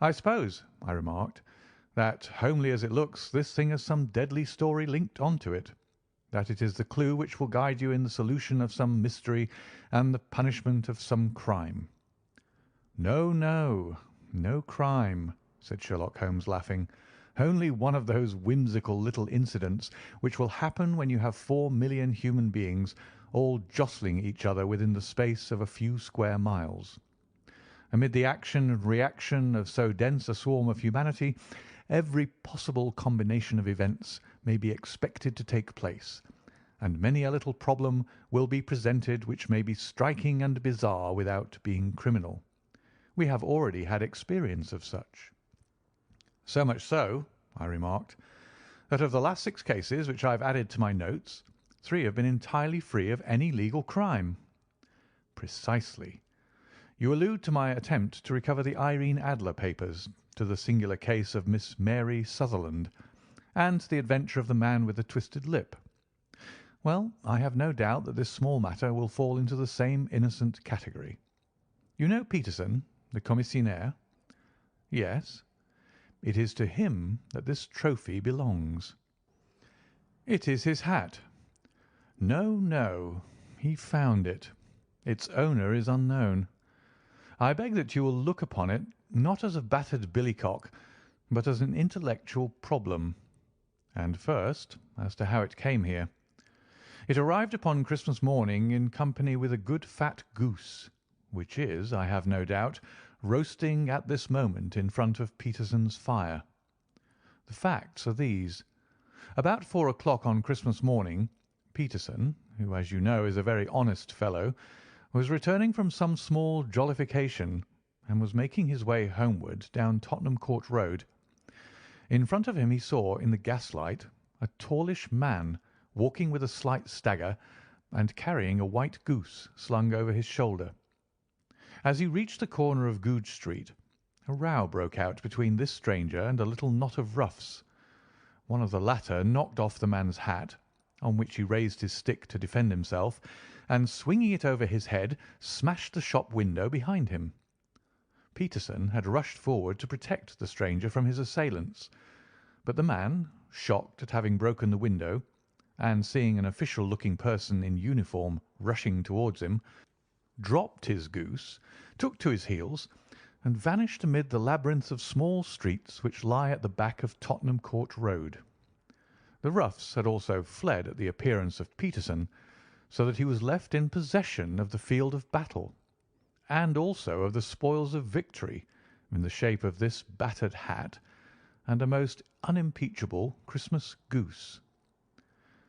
"I suppose," I remarked, "that, homely as it looks, this thing has some deadly story linked on to it, that it is the clue which will guide you in the solution of some mystery and the punishment of some crime." "No, no, no crime," said Sherlock Holmes, laughing. "Only one of those whimsical little incidents which will happen when you have 4,000,000 human beings all jostling each other within the space of a few square miles. Amid the action and reaction of so dense a swarm of humanity, every possible combination of events may be expected to take place, and many a little problem will be presented which may be striking and bizarre without being criminal. We have already had experience of such." "So much so," I remarked, "that of the last 6 cases which I have added to my notes, 3 have been entirely free of any legal crime." "Precisely. You allude to my attempt to recover the Irene Adler papers, to the singular case of Miss Mary Sutherland, and to the adventure of the man with the twisted lip. Well, I have no doubt that this small matter will fall into the same innocent category. You know Peterson, the commissionaire?" "Yes." "It is to him that this trophy belongs." "It is his hat." "No, no. He found it. Its owner is unknown. I beg that you will look upon it, not as a battered billycock, but as an intellectual problem. And first, as to how it came here. It arrived upon Christmas morning in company with a good fat goose, which is, I have no doubt, roasting at this moment in front of Peterson's fire. The facts are these. About 4 o'clock on Christmas morning, Peterson, who, as you know, is a very honest fellow, was returning from some small jollification, and was making his way homeward down Tottenham Court Road. In front of him he saw, in the gaslight, a tallish man walking with a slight stagger and carrying a white goose slung over his shoulder. As he reached the corner of Goodge Street, a row broke out between this stranger and a little knot of roughs. One of the latter knocked off the man's hat, on which he raised his stick to defend himself, and swinging it over his head, smashed the shop window behind him. Peterson had rushed forward to protect the stranger from his assailants, but the man, shocked at having broken the window, and seeing an official-looking person in uniform rushing towards him, dropped his goose, took to his heels, and vanished amid the labyrinth of small streets which lie at the back of Tottenham Court Road. The roughs had also fled at the appearance of Peterson, so that he was left in possession of the field of battle, and also of the spoils of victory in the shape of this battered hat and a most unimpeachable Christmas goose,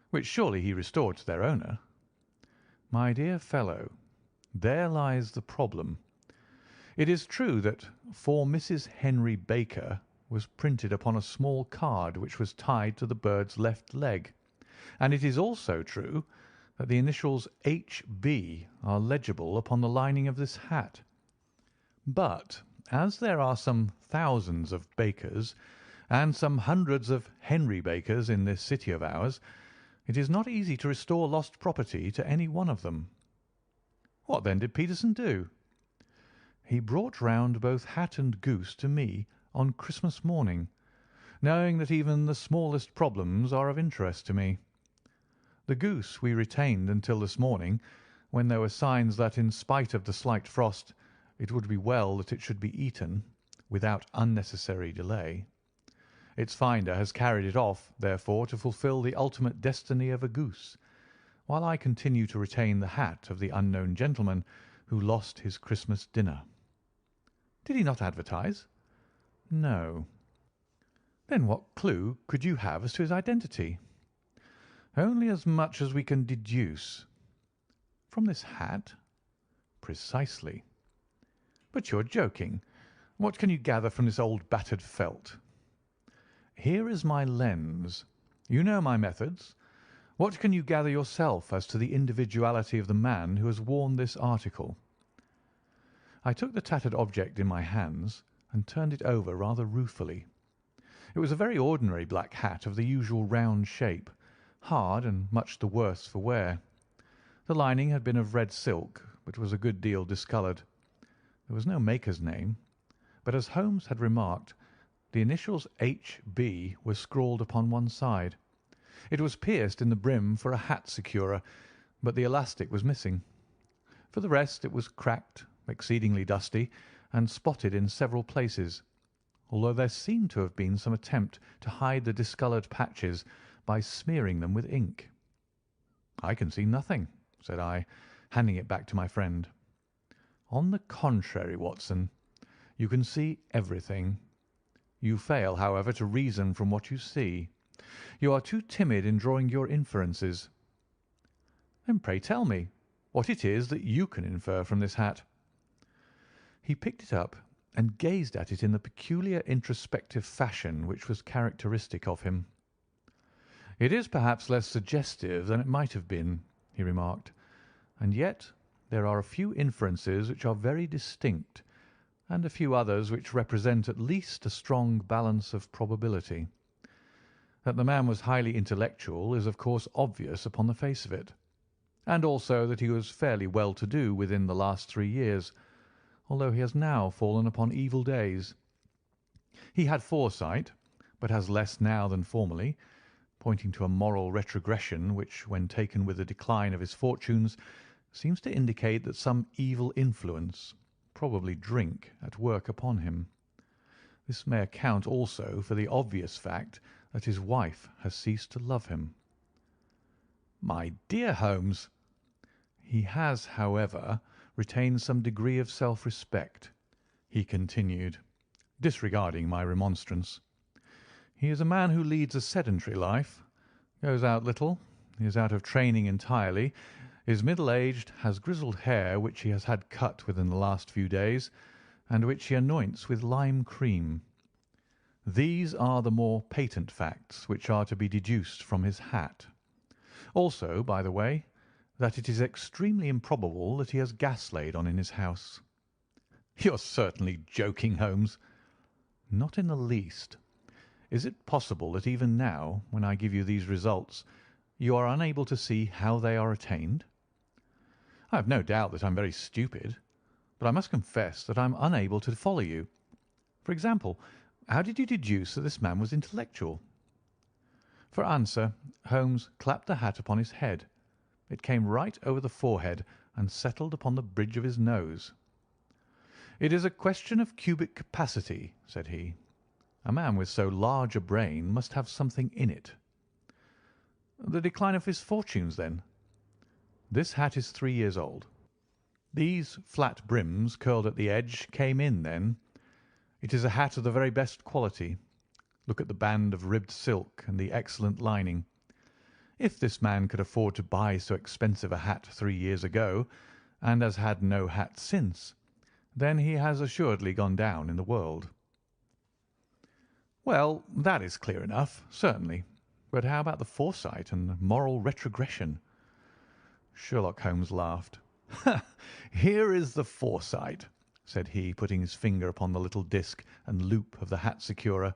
which surely he restored to their owner. My dear fellow, there lies the problem. It is true that "For Mrs. Henry Baker" was printed upon a small card which was tied to the bird's left leg, and it is also true that the initials H.B. are legible upon the lining of this hat. But as there are some thousands of Bakers and some hundreds of Henry Bakers in this city of ours, it is not easy to restore lost property to any one of them. What then did Peterson do? He brought round both hat and goose to me on Christmas morning, knowing that even the smallest problems are of interest to me. The goose we retained until this morning, when there were signs that, in spite of the slight frost, it would be well that it should be eaten without unnecessary delay. Its finder has carried it off, therefore, to fulfil the ultimate destiny of a goose, while I continue to retain the hat of the unknown gentleman who lost his Christmas dinner. Did he not advertise? No. Then what clue could you have as to his identity? Only as much as we can deduce. From this hat? Precisely. But you're joking. What can you gather from this old battered felt? Here is my lens. You know my methods. What can you gather yourself as to the individuality of the man who has worn this article? I took the tattered object in my hands and turned it over rather ruefully. It was a very ordinary black hat of the usual round shape, hard and much the worse for wear. The lining had been of red silk, but was a good deal discoloured. There was no maker's name, but as Holmes had remarked, the initials H.B. were scrawled upon one side. It was pierced in the brim for a hat securer, but the elastic was missing. For the rest, it was cracked, exceedingly dusty, and spotted in several places, although there seemed to have been some attempt to hide the discoloured patches by smearing them with ink. "I can see nothing," said I, handing it back to my friend. "On the contrary, Watson, you can see everything. You fail, however, to reason from what you see. You are too timid in drawing your inferences." "Then pray tell me what it is that you can infer from this hat." He picked it up and gazed at it in the peculiar introspective fashion which was characteristic of him. "It is perhaps less suggestive than it might have been," he remarked, "and yet there are a few inferences which are very distinct, and a few others which represent at least a strong balance of probability. That the man was highly intellectual is of course obvious upon the face of it, and also that he was fairly well-to-do within the last 3 years, although he has now fallen upon evil days. He had foresight, but has less now than formerly, pointing to a moral retrogression which, when taken with the decline of his fortunes, seems to indicate that some evil influence, probably drink, at work upon him. This may account also for the obvious fact that his wife has ceased to love him." "My dear Holmes!" "He has, however, retained some degree of self-respect," he continued, disregarding my remonstrance. "He is a man who leads a sedentary life, goes out little, is out of training entirely, is middle-aged, has grizzled hair which he has had cut within the last few days, and which he anoints with lime cream. These are the more patent facts which are to be deduced from his hat. Also, by the way, that it is extremely improbable that he has gas laid on in his house." "You're certainly joking, Holmes." "Not in the least. Is it possible that even now, when I give you these results, you are unable to see how they are attained?" "I have no doubt that I am very stupid, but I must confess that I am unable to follow you. For example, how did you deduce that this man was intellectual?" For answer, Holmes clapped the hat upon his head. It came right over the forehead and settled upon the bridge of his nose. "It is a question of cubic capacity," said he. "A man with so large a brain must have something in it." "The decline of his fortunes, then?" "This hat is 3 years old. These flat brims curled at the edge came in then. It is a hat of the very best quality. Look at the band of ribbed silk and the excellent lining. If this man could afford to buy so expensive a hat 3 years ago, and has had no hat since, then he has assuredly gone down in the world." "Well, that is clear enough, certainly. But how about the foresight and moral retrogression?" Sherlock Holmes laughed. "Here is the foresight," said he, putting his finger upon the little disc and loop of the hat securer.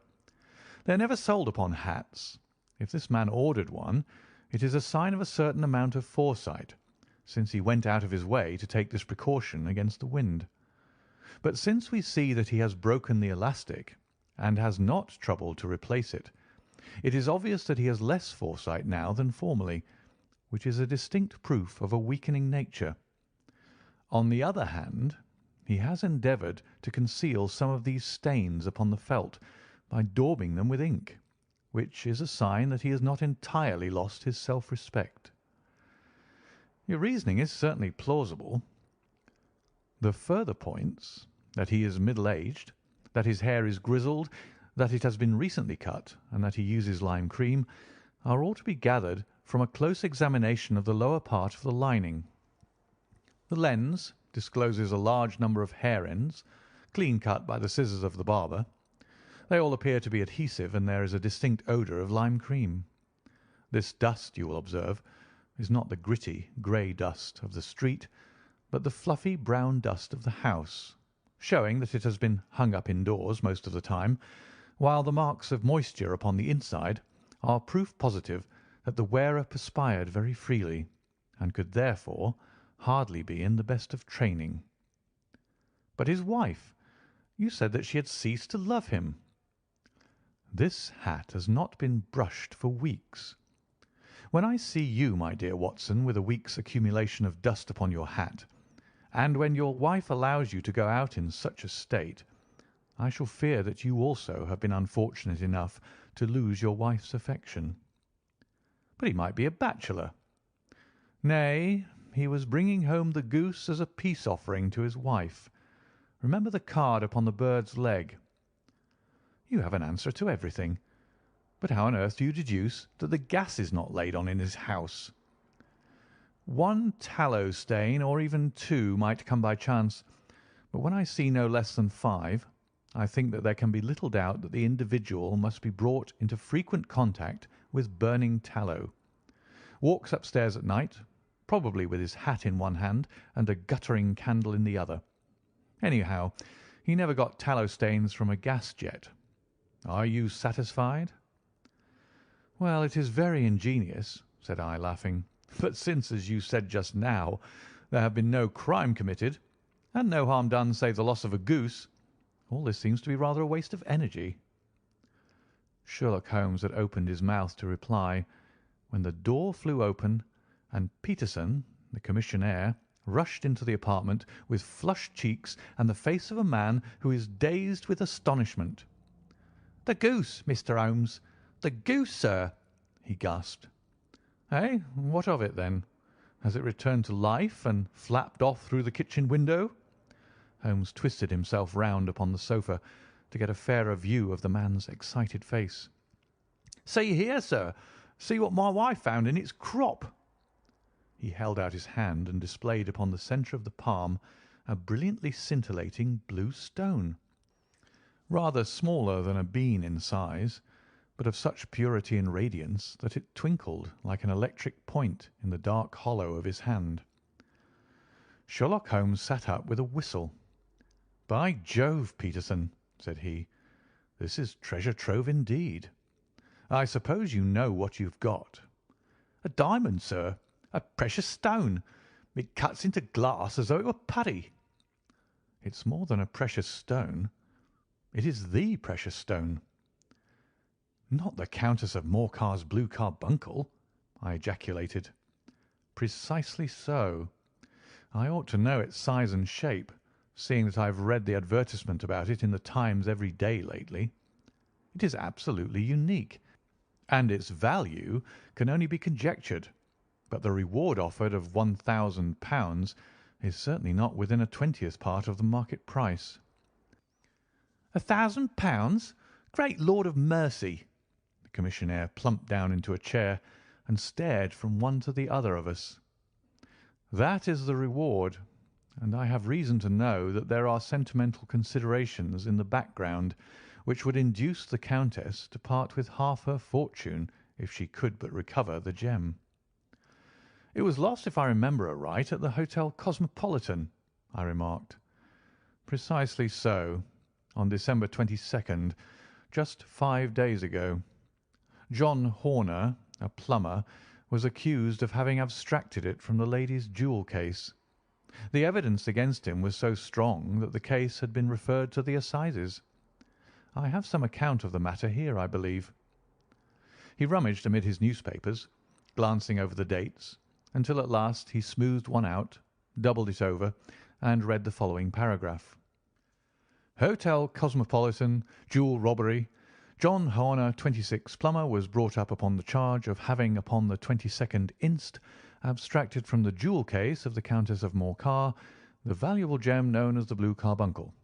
"They are never sold upon hats. If this man ordered one, it is a sign of a certain amount of foresight, since he went out of his way to take this precaution against the wind. But since we see that he has broken the elastic and has not troubled to replace it, it is obvious that he has less foresight now than formerly, which is a distinct proof of a weakening nature. On the other hand, he has endeavoured to conceal some of these stains upon the felt by daubing them with ink, which is a sign that he has not entirely lost his self-respect." "Your reasoning is certainly plausible." "The further points, that he is middle-aged, that his hair is grizzled, that it has been recently cut, and that he uses lime cream, are all to be gathered from a close examination of the lower part of the lining. The lens discloses a large number of hair ends, clean cut by the scissors of the barber. They all appear to be adhesive, and there is a distinct odour of lime cream. This dust, you will observe, is not the gritty, grey dust of the street, but the fluffy brown dust of the house, showing that it has been hung up indoors most of the time, while the marks of moisture upon the inside are proof positive that the wearer perspired very freely, and could therefore, hardly be in the best of training. But his wife, you said that she had ceased to love him. This hat has not been brushed for weeks. When I see you, my dear Watson, with a week's accumulation of dust upon your hat, and when your wife allows you to go out in such a state, I shall fear that you also have been unfortunate enough to lose your wife's affection. But he might be a bachelor. Nay, he was bringing home the goose as a peace offering to his wife. Remember the card upon the bird's leg. You have an answer to everything. But how on earth do you deduce that the gas is not laid on in his house? One tallow stain, or even two, might come by chance, but when I see no less than 5, I think that there can be little doubt that the individual must be brought into frequent contact with burning tallow. Walks upstairs at night, probably with his hat in one hand and a guttering candle in the other. Anyhow, he never got tallow stains from a gas jet. Are you satisfied? Well, it is very ingenious, said I, laughing. But since, as you said just now, there have been no crime committed, and no harm done save the loss of a goose, all this seems to be rather a waste of energy. Sherlock Holmes had opened his mouth to reply, when the door flew open, and Peterson, the commissionaire, rushed into the apartment with flushed cheeks and the face of a man who is dazed with astonishment. "The goose, Mr. Holmes! The goose, sir!" he gasped. "Eh? What of it, then? Has it returned to life and flapped off through the kitchen window?" Holmes twisted himself round upon the sofa to get a fairer view of the man's excited face. "See here, sir! See what my wife found in its crop!" He held out his hand and displayed upon the centre of the palm a brilliantly scintillating blue stone, rather smaller than a bean in size, but of such purity and radiance that it twinkled like an electric point in the dark hollow of his hand. Sherlock Holmes sat up with a whistle. "By Jove, Peterson," said he, "this is treasure trove indeed. I suppose you know what you've got." "A diamond, sir. A precious stone. It cuts into glass as though it were putty." "It's more than a precious stone. It is the precious stone." "Not the Countess of Morcar's blue carbuncle?" I ejaculated. "Precisely so. I ought to know its size and shape, seeing that I have read the advertisement about it in the Times every day lately. It is absolutely unique, and its value can only be conjectured, but the reward offered of £1,000 is certainly not within a 20th part of the market price." £1,000? Great Lord of mercy! The commissionaire plumped down into a chair and stared from one to the other of us. "That is the reward, and I have reason to know that there are sentimental considerations in the background which would induce the Countess to part with half her fortune if she could but recover the gem." "It was lost, if I remember aright, at the Hotel Cosmopolitan," I remarked. "Precisely so, on December 22nd, just 5 days ago. John Horner, a plumber, was accused of having abstracted it from the lady's jewel case. The evidence against him was so strong that the case had been referred to the assizes. I have some account of the matter here, I believe." He rummaged amid his newspapers, glancing over the dates, until at last he smoothed one out, doubled it over, and read the following paragraph: "Hotel Cosmopolitan, jewel robbery. John Horner, 26, plumber, was brought up upon the charge of having, upon the 22nd inst., abstracted from the jewel case of the Countess of Morcar the valuable gem known as the blue carbuncle.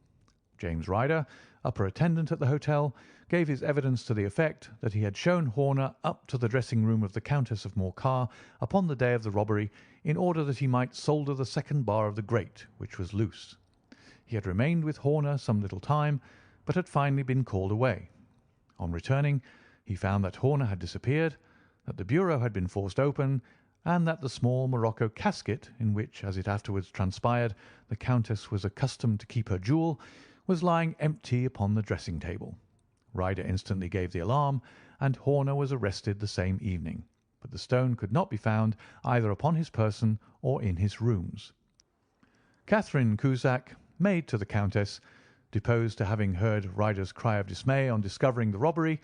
James Ryder, upper attendant at the hotel, gave his evidence to the effect that he had shown Horner up to the dressing-room of the Countess of Morcar upon the day of the robbery in order that he might solder the second bar of the grate, which was loose. He had remained with Horner some little time, but had finally been called away. On returning, he found that Horner had disappeared, that the bureau had been forced open, and that the small morocco casket, in which, as it afterwards transpired, the Countess was accustomed to keep her jewel, was lying empty upon the dressing-table. Ryder instantly gave the alarm, and Horner was arrested the same evening, but the stone could not be found either upon his person or in his rooms. Catherine Cusack, maid to the Countess, deposed to having heard Ryder's cry of dismay on discovering the robbery,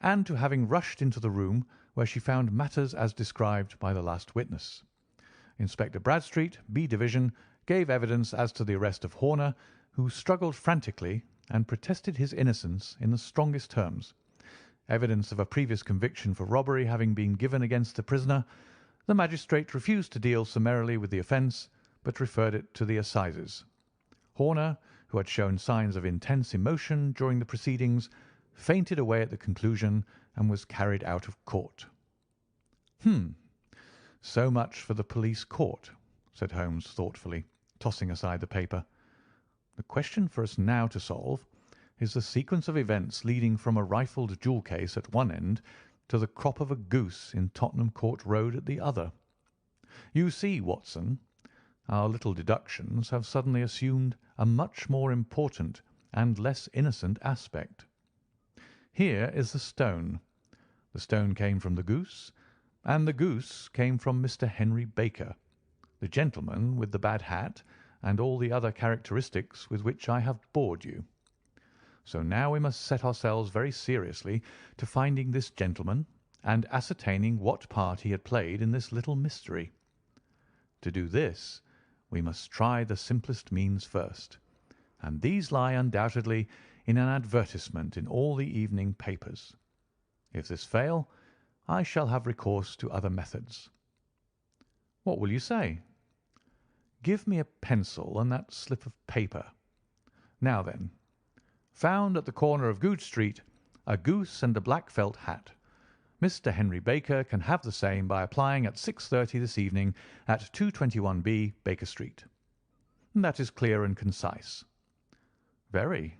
and to having rushed into the room where she found matters as described by the last witness. Inspector Bradstreet, B Division, gave evidence as to the arrest of Horner, who struggled frantically and protested his innocence in the strongest terms. Evidence of a previous conviction for robbery having been given against the prisoner, the magistrate refused to deal summarily with the offence, but referred it to the assizes. Horner, who had shown signs of intense emotion during the proceedings, fainted away at the conclusion and was carried out of court. So much for the police court," said Holmes thoughtfully, tossing aside the paper. "The question for us now to solve is the sequence of events leading from a rifled jewel case at one end to the crop of a goose in Tottenham Court Road at the other. You see, Watson, our little deductions have suddenly assumed a much more important and less innocent aspect. Here is the stone. The stone came from the goose, and the goose came from Mr. Henry Baker, the gentleman with the bad hat and all the other characteristics with which I have bored you. So now we must set ourselves very seriously to finding this gentleman and ascertaining what part he had played in this little mystery. To do this, we must try the simplest means first, and these lie undoubtedly in an advertisement in all the evening papers. If this fail, I shall have recourse to other methods. What will you say? Give me a pencil and that slip of paper. Now then, found at the corner of Goodge Street a goose and a black felt hat. Mr. Henry Baker can have the same by applying at 6:30 this evening at 221B Baker Street. That is clear and concise. Very.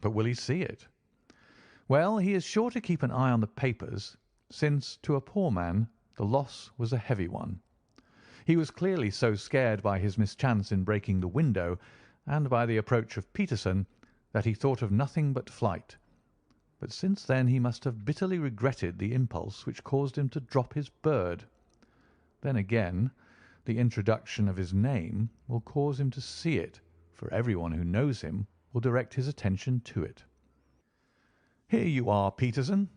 But will he see it? Well, he is sure to keep an eye on the papers, since to a poor man the loss was a heavy one. He was clearly so scared by his mischance in breaking the window and by the approach of Peterson that he thought of nothing but flight. But since then he must have bitterly regretted the impulse which caused him to drop his bird. Then again, the introduction of his name will cause him to see it, for everyone who knows him will direct his attention to it. Here you are, Peterson.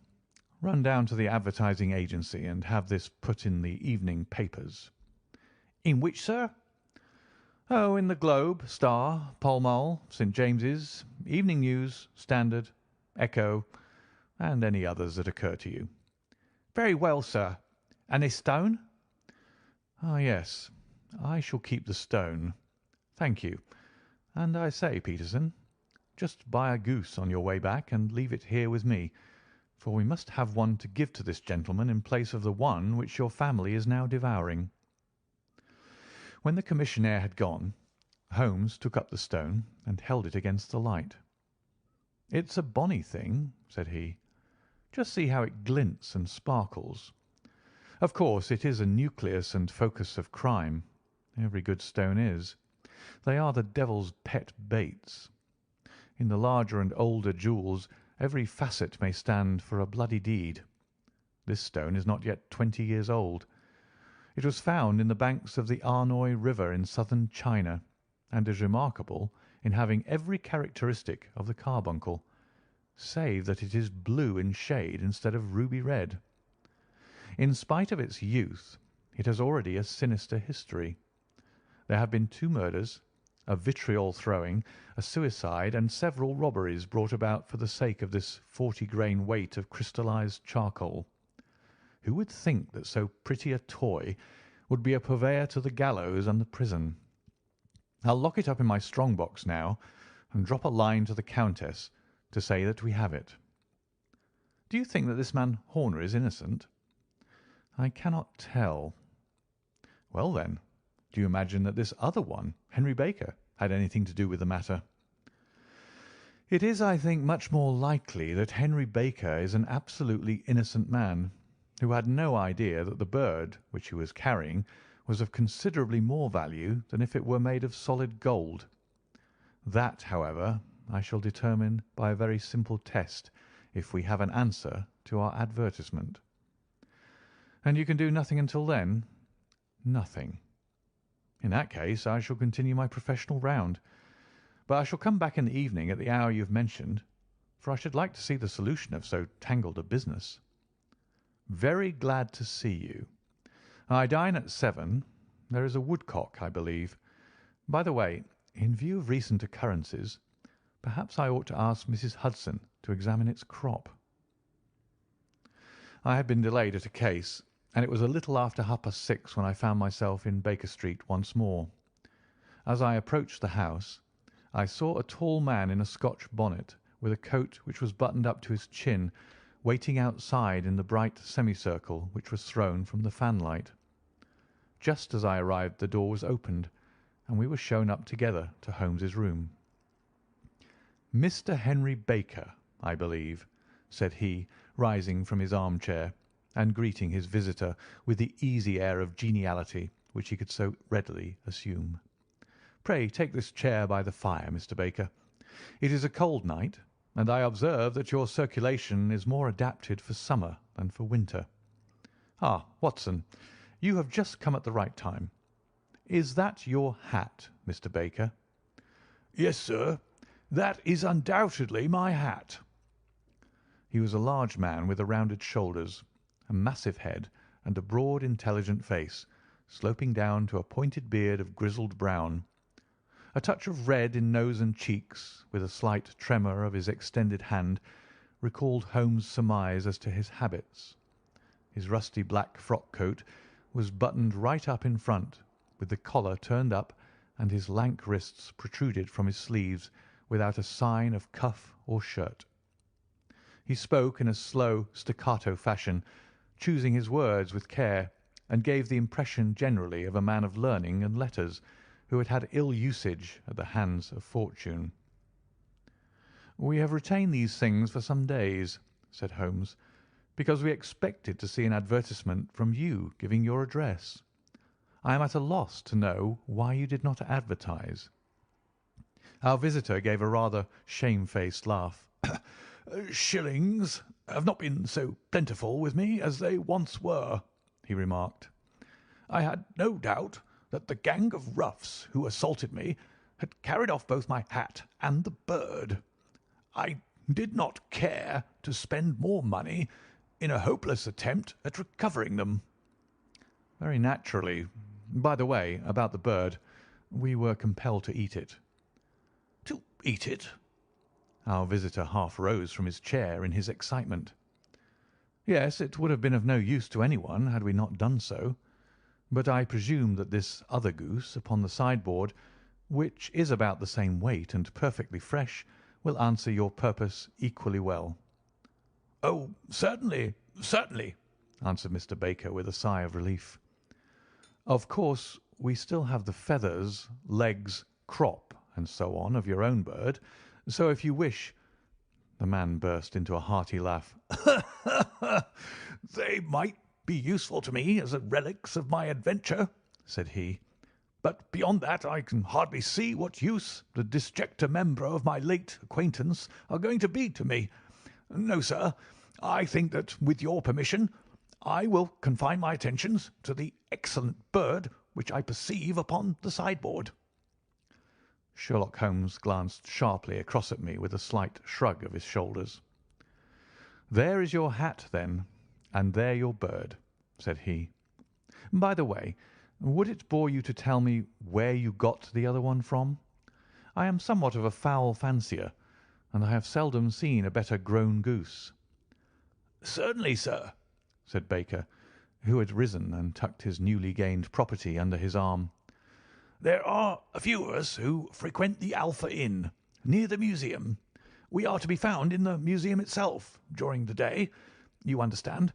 Run down to the advertising agency and have this put in the evening papers. In which, sir? Oh, in the Globe, Star, Pall Mall, St. James's, Evening News, Standard, Echo, and any others that occur to you. Very well, sir. And this stone? Ah, yes. I shall keep the stone. Thank you. And I say, Peterson, just buy a goose on your way back and leave it here with me, for we must have one to give to this gentleman in place of the one which your family is now devouring. When the commissionaire had gone, Holmes took up the stone and held it against the light. "It's a bonny thing," said he. "Just see how it glints and sparkles. Of course, it is a nucleus and focus of crime. Every good stone is. They are the devil's pet baits. In the larger and older jewels, every facet may stand for a bloody deed. This stone is not yet 20 years old. It was found in the banks of the Arnoy River in southern China, and is remarkable in having every characteristic of the carbuncle, save that it is blue in shade instead of ruby red. In spite of its youth, it has already a sinister history. There have been 2 murders, a vitriol throwing, a suicide, and several robberies brought about for the sake of this 40-grain weight of crystallized charcoal. Who would think that so pretty a toy would be a purveyor to the gallows and the prison? I'll lock it up in my strong box now, and drop a line to the Countess to say that we have it. Do you think that this man Horner is innocent? I cannot tell. Well, then, do you imagine that this other one, Henry Baker, had anything to do with the matter? It is, I think, much more likely that Henry Baker is an absolutely innocent man, who had no idea that the bird which he was carrying was of considerably more value than if it were made of solid gold. That, however, I shall determine by a very simple test if we have an answer to our advertisement. And you can do nothing until then? Nothing. In that case, I shall continue my professional round. But I shall come back in the evening at the hour you have mentioned, for I should like to see the solution of so tangled a business. Very glad to see you. I dine at 7. There is a woodcock, I believe. By the way, in view of recent occurrences, perhaps I ought to ask Mrs. Hudson to examine its crop. I had been delayed at a case, and it was a little after 6:30 when I found myself in Baker Street once more. As I approached the house, I saw a tall man in a Scotch bonnet, with a coat which was buttoned up to his chin, waiting outside in the bright semicircle which was thrown from the fanlight. Just as I arrived, the door was opened, and we were shown up together to Holmes's room. "Mr. Henry Baker, I believe," said he, rising from his armchair, and greeting his visitor with the easy air of geniality which he could so readily assume. "Pray take this chair by the fire, Mr. Baker. It is a cold night, and I observe that your circulation is more adapted for summer than for winter. Ah, Watson, you have just come at the right time. Is that your hat, Mr. Baker?" "Yes, sir. That is undoubtedly my hat." He was a large man with rounded shoulders, a massive head, and a broad, intelligent face, sloping down to a pointed beard of grizzled brown. A touch of red in nose and cheeks, with a slight tremor of his extended hand, recalled Holmes' surmise as to his habits. His rusty black frock coat was buttoned right up in front, with the collar turned up, and his lank wrists protruded from his sleeves without a sign of cuff or shirt. He spoke in a slow, staccato fashion, choosing his words with care, and gave the impression generally of a man of learning and letters who had had ill usage at the hands of fortune. "We have retained these things for some days," said Holmes, "because we expected to see an advertisement from you giving your address. I am at a loss to know why you did not advertise." Our visitor gave a rather shamefaced laugh. "Shillings have not been so plentiful with me as they once were," he remarked. "I had no doubt that the gang of roughs who assaulted me had carried off both my hat and the bird. I did not care to spend more money in a hopeless attempt at recovering them." "Very naturally. By the way, about the bird, we were compelled to eat it." "To eat it?" Our visitor half rose from his chair in his excitement. "Yes, it would have been of no use to anyone had we not done so. But I presume that this other goose upon the sideboard, which is about the same weight and perfectly fresh, will answer your purpose equally well." "Oh, certainly, certainly," answered Mr. Baker with a sigh of relief. "Of course, we still have the feathers, legs, crop, and so on of your own bird, so if you wish—" The man burst into a hearty laugh. "They might be useful to me as relics of my adventure," said he, "but beyond that I can hardly see what use the disjecta membra of my late acquaintance are going to be to me. No, sir, I think that, with your permission, I will confine my attentions to the excellent bird which I perceive upon the sideboard." Sherlock Holmes glanced sharply across at me with a slight shrug of his shoulders. "There is your hat, then, and there your bird," said he. "By the way, would it bore you to tell me where you got the other one from? I am somewhat of a fowl fancier, and I have seldom seen a better grown goose." "Certainly, sir," said Baker, who had risen and tucked his newly gained property under his arm. "There are a few of us who frequent the Alpha Inn, near the museum. We are to be found in the museum itself during the day, you understand.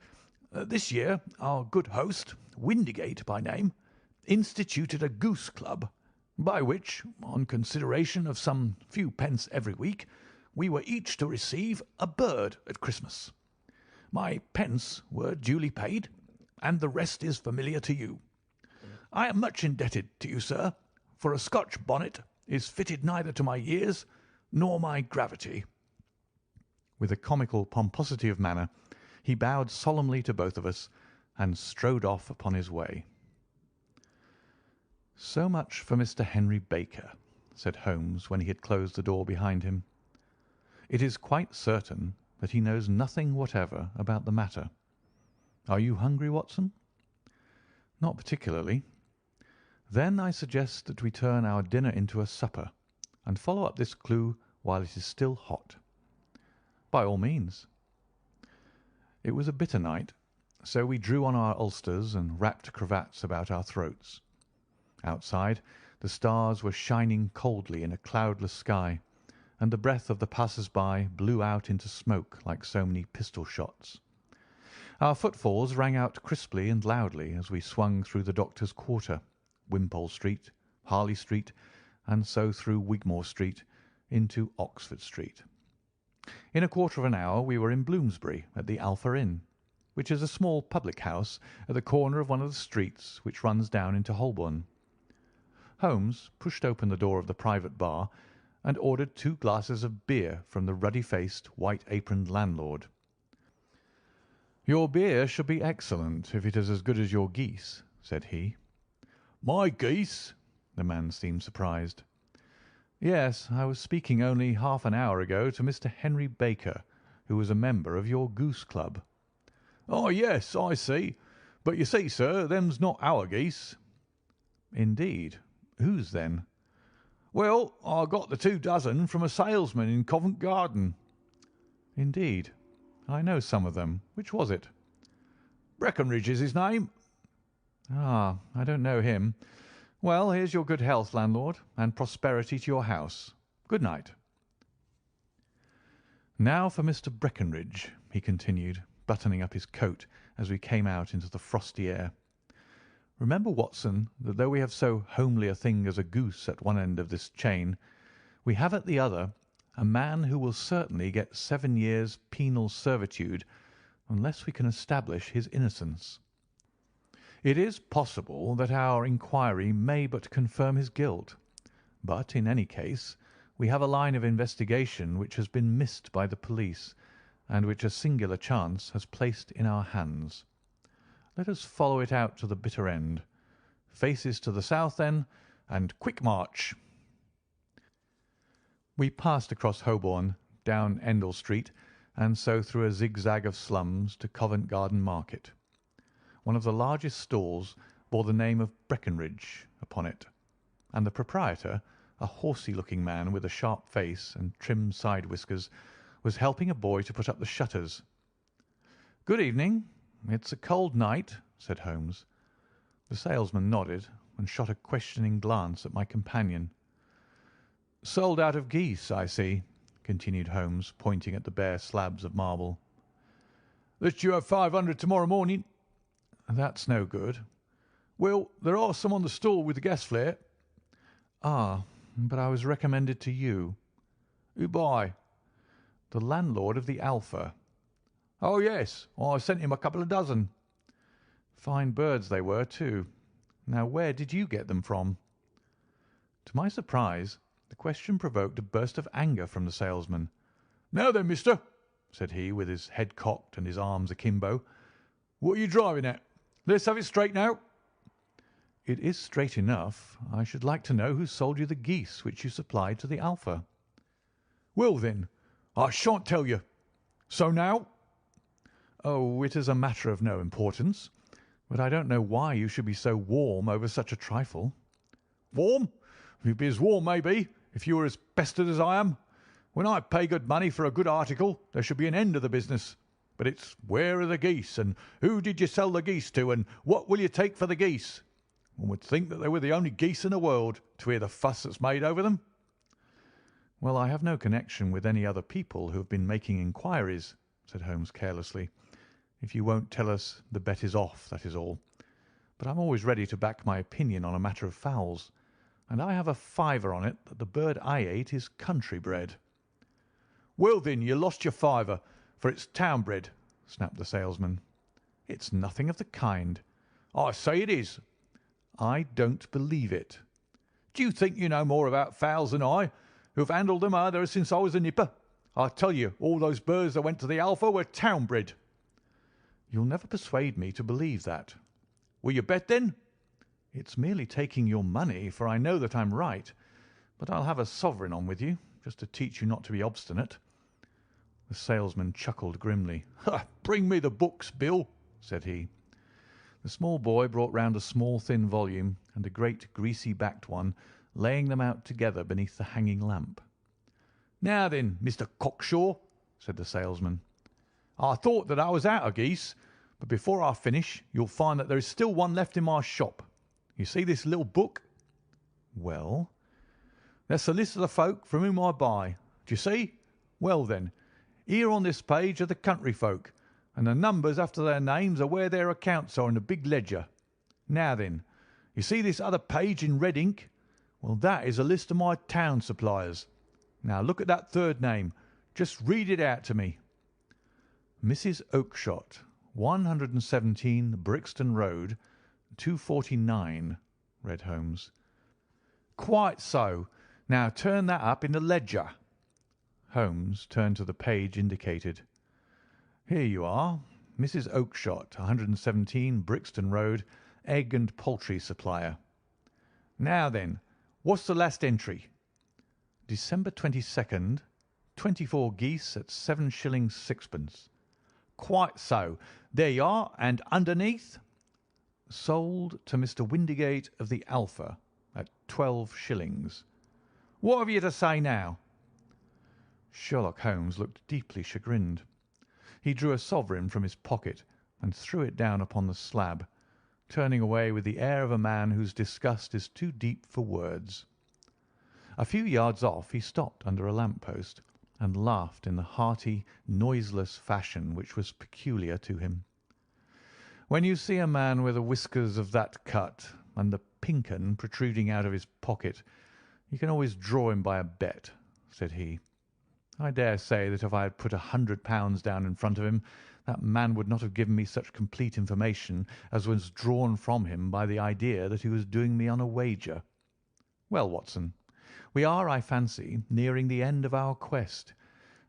This year our good host, Windigate by name, instituted a goose club, by which, on consideration of some few pence every week, we were each to receive a bird at Christmas. My pence were duly paid, and the rest is familiar to you. I am much indebted to you, sir, for a Scotch bonnet is fitted neither to my years nor my gravity." With a comical pomposity of manner, he bowed solemnly to both of us, and strode off upon his way. "So much for Mr. Henry Baker," said Holmes when he had closed the door behind him. "It is quite certain that he knows nothing whatever about the matter. Are you hungry, Watson?" "Not particularly." "Then I suggest that we turn our dinner into a supper, and follow up this clue while it is still hot." "By all means." It was a bitter night, so we drew on our ulsters and wrapped cravats about our throats. Outside, the stars were shining coldly in a cloudless sky, and the breath of the passers-by blew out into smoke like so many pistol shots. Our footfalls rang out crisply and loudly as we swung through the Doctor's Quarter, Wimpole Street, Harley Street, and so through Wigmore Street into Oxford Street. In a quarter of an hour we were in Bloomsbury at the Alpha Inn, which is a small public house at the corner of one of the streets which runs down into Holborn. Holmes pushed open the door of the private bar and ordered 2 glasses of beer from the ruddy-faced, white-aproned landlord. "Your beer should be excellent if it is as good as your geese," said he. "My geese?" The man seemed surprised. "Yes, I was speaking only half an hour ago to Mr. Henry Baker, who was a member of your goose club." "Oh, yes, I see. But you see, sir, them's not our geese." "Indeed. Whose, then?" "Well, I got the 2 dozen from a salesman in Covent Garden." "Indeed. I know some of them. Which was it?" "Breckenridge is his name." "Ah, I don't know him. Well, here's your good health, landlord, and prosperity to your house. Good night." "Now for Mr. Breckenridge," he continued, buttoning up his coat as we came out into the frosty air. "Remember, Watson, that though we have so homely a thing as a goose at one end of this chain, we have at the other a man who will certainly get 7 years' penal servitude unless we can establish his innocence. It is possible that our inquiry may but confirm his guilt, but in any case we have a line of investigation which has been missed by the police, and which a singular chance has placed in our hands. Let us follow it out to the bitter end. Faces to the south, then, and quick march." We passed across Holborn, down Endell Street, and so through a zigzag of slums to Covent Garden Market. One of the largest stalls bore the name of Breckenridge upon it, and the proprietor, a horsey-looking man with a sharp face and trim side whiskers, was helping a boy to put up the shutters. "Good evening. It's a cold night," said Holmes. The salesman nodded and shot a questioning glance at my companion. "Sold out of geese, I see," continued Holmes, pointing at the bare slabs of marble. "Let you have 500 tomorrow morning." "That's no good." "Well, there are some on the stall with the gas flare." "Ah, but I was recommended to you." "Who by?" "The landlord of the Alpha." "Oh, yes, I sent him a couple of dozen." "Fine birds they were, too. Now, where did you get them from?" To my surprise, the question provoked a burst of anger from the salesman. "Now then, mister," said he, with his head cocked and his arms akimbo, "what are you driving at? Let's have it straight now." "It is straight enough. I should like to know who sold you the geese which you supplied to the Alpha." "Well, then, I shan't tell you. So now?" "Oh, it is a matter of no importance, but I don't know why you should be so warm over such a trifle." "Warm? You'd be as warm, maybe, if you were as pestered as I am. When I pay good money for a good article, there should be an end of the business. But it's where are the geese, and who did you sell the geese to, and what will you take for the geese? One would think that they were the only geese in the world, to hear the fuss that's made over them." "Well, I have no connection with any other people who have been making inquiries," said Holmes carelessly. "If you won't tell us, the bet is off, that is all. But I'm always ready to back my opinion on a matter of fowls, and I have a fiver on it that the bird I ate is country bred." "Well, then, you lost your fiver, for it's town bred," snapped the salesman. "It's nothing of the kind." "I say it is." "I don't believe it." "Do you think you know more about fowls than I, who have handled them ever since I was a nipper? I tell you, all those birds that went to the Alpha were town bred." You'll never persuade me to believe that. Will you bet, then? It's merely taking your money, for I know that I'm right. But I'll have a sovereign on with you, just to teach you not to be obstinate." The salesman chuckled grimly. "Ha! Bring me the books, Bill," said he. The small boy brought round a small thin volume and a great greasy-backed one, laying them out together beneath the hanging lamp. "Now then, Mr. Cocksure," said the salesman. "I thought that I was out of geese, but before I finish you'll find that there is still one left in my shop. You see this little book?" "Well?" "That's the list of the folk from whom I buy. Do you see? Well, then, here on this page are the country folk, and the numbers after their names are where their accounts are in the big ledger. Now then, you see this other page in red ink? Well, that is a list of my town suppliers. Now look at that third name. Just read it out to me." "Mrs. Oakshott, 117 Brixton Road, 249, read Holmes. "Quite so. Now turn that up in the ledger." Holmes turned to the page indicated. "Here you are. Mrs. Oakshott, 117 Brixton Road, egg and poultry supplier. Now then, what's the last entry?" "December 22nd, 24 geese at 7s. 6d." "Quite so. There you are. And underneath?" "Sold to Mr. Windigate of the Alpha at 12 shillings. What have you to say now?" Sherlock Holmes looked deeply chagrined. He drew a sovereign from his pocket and threw it down upon the slab, turning away with the air of a man whose disgust is too deep for words. A few yards off he stopped under a lamp-post and laughed in the hearty, noiseless fashion which was peculiar to him. "When you see a man with the whiskers of that cut and the pink 'un protruding out of his pocket, you can always draw him by a bet," said he. "I dare say that if I had put £100 down in front of him, that man would not have given me such complete information as was drawn from him by the idea that he was doing me on a wager. Well, Watson, we are, I fancy, nearing the end of our quest,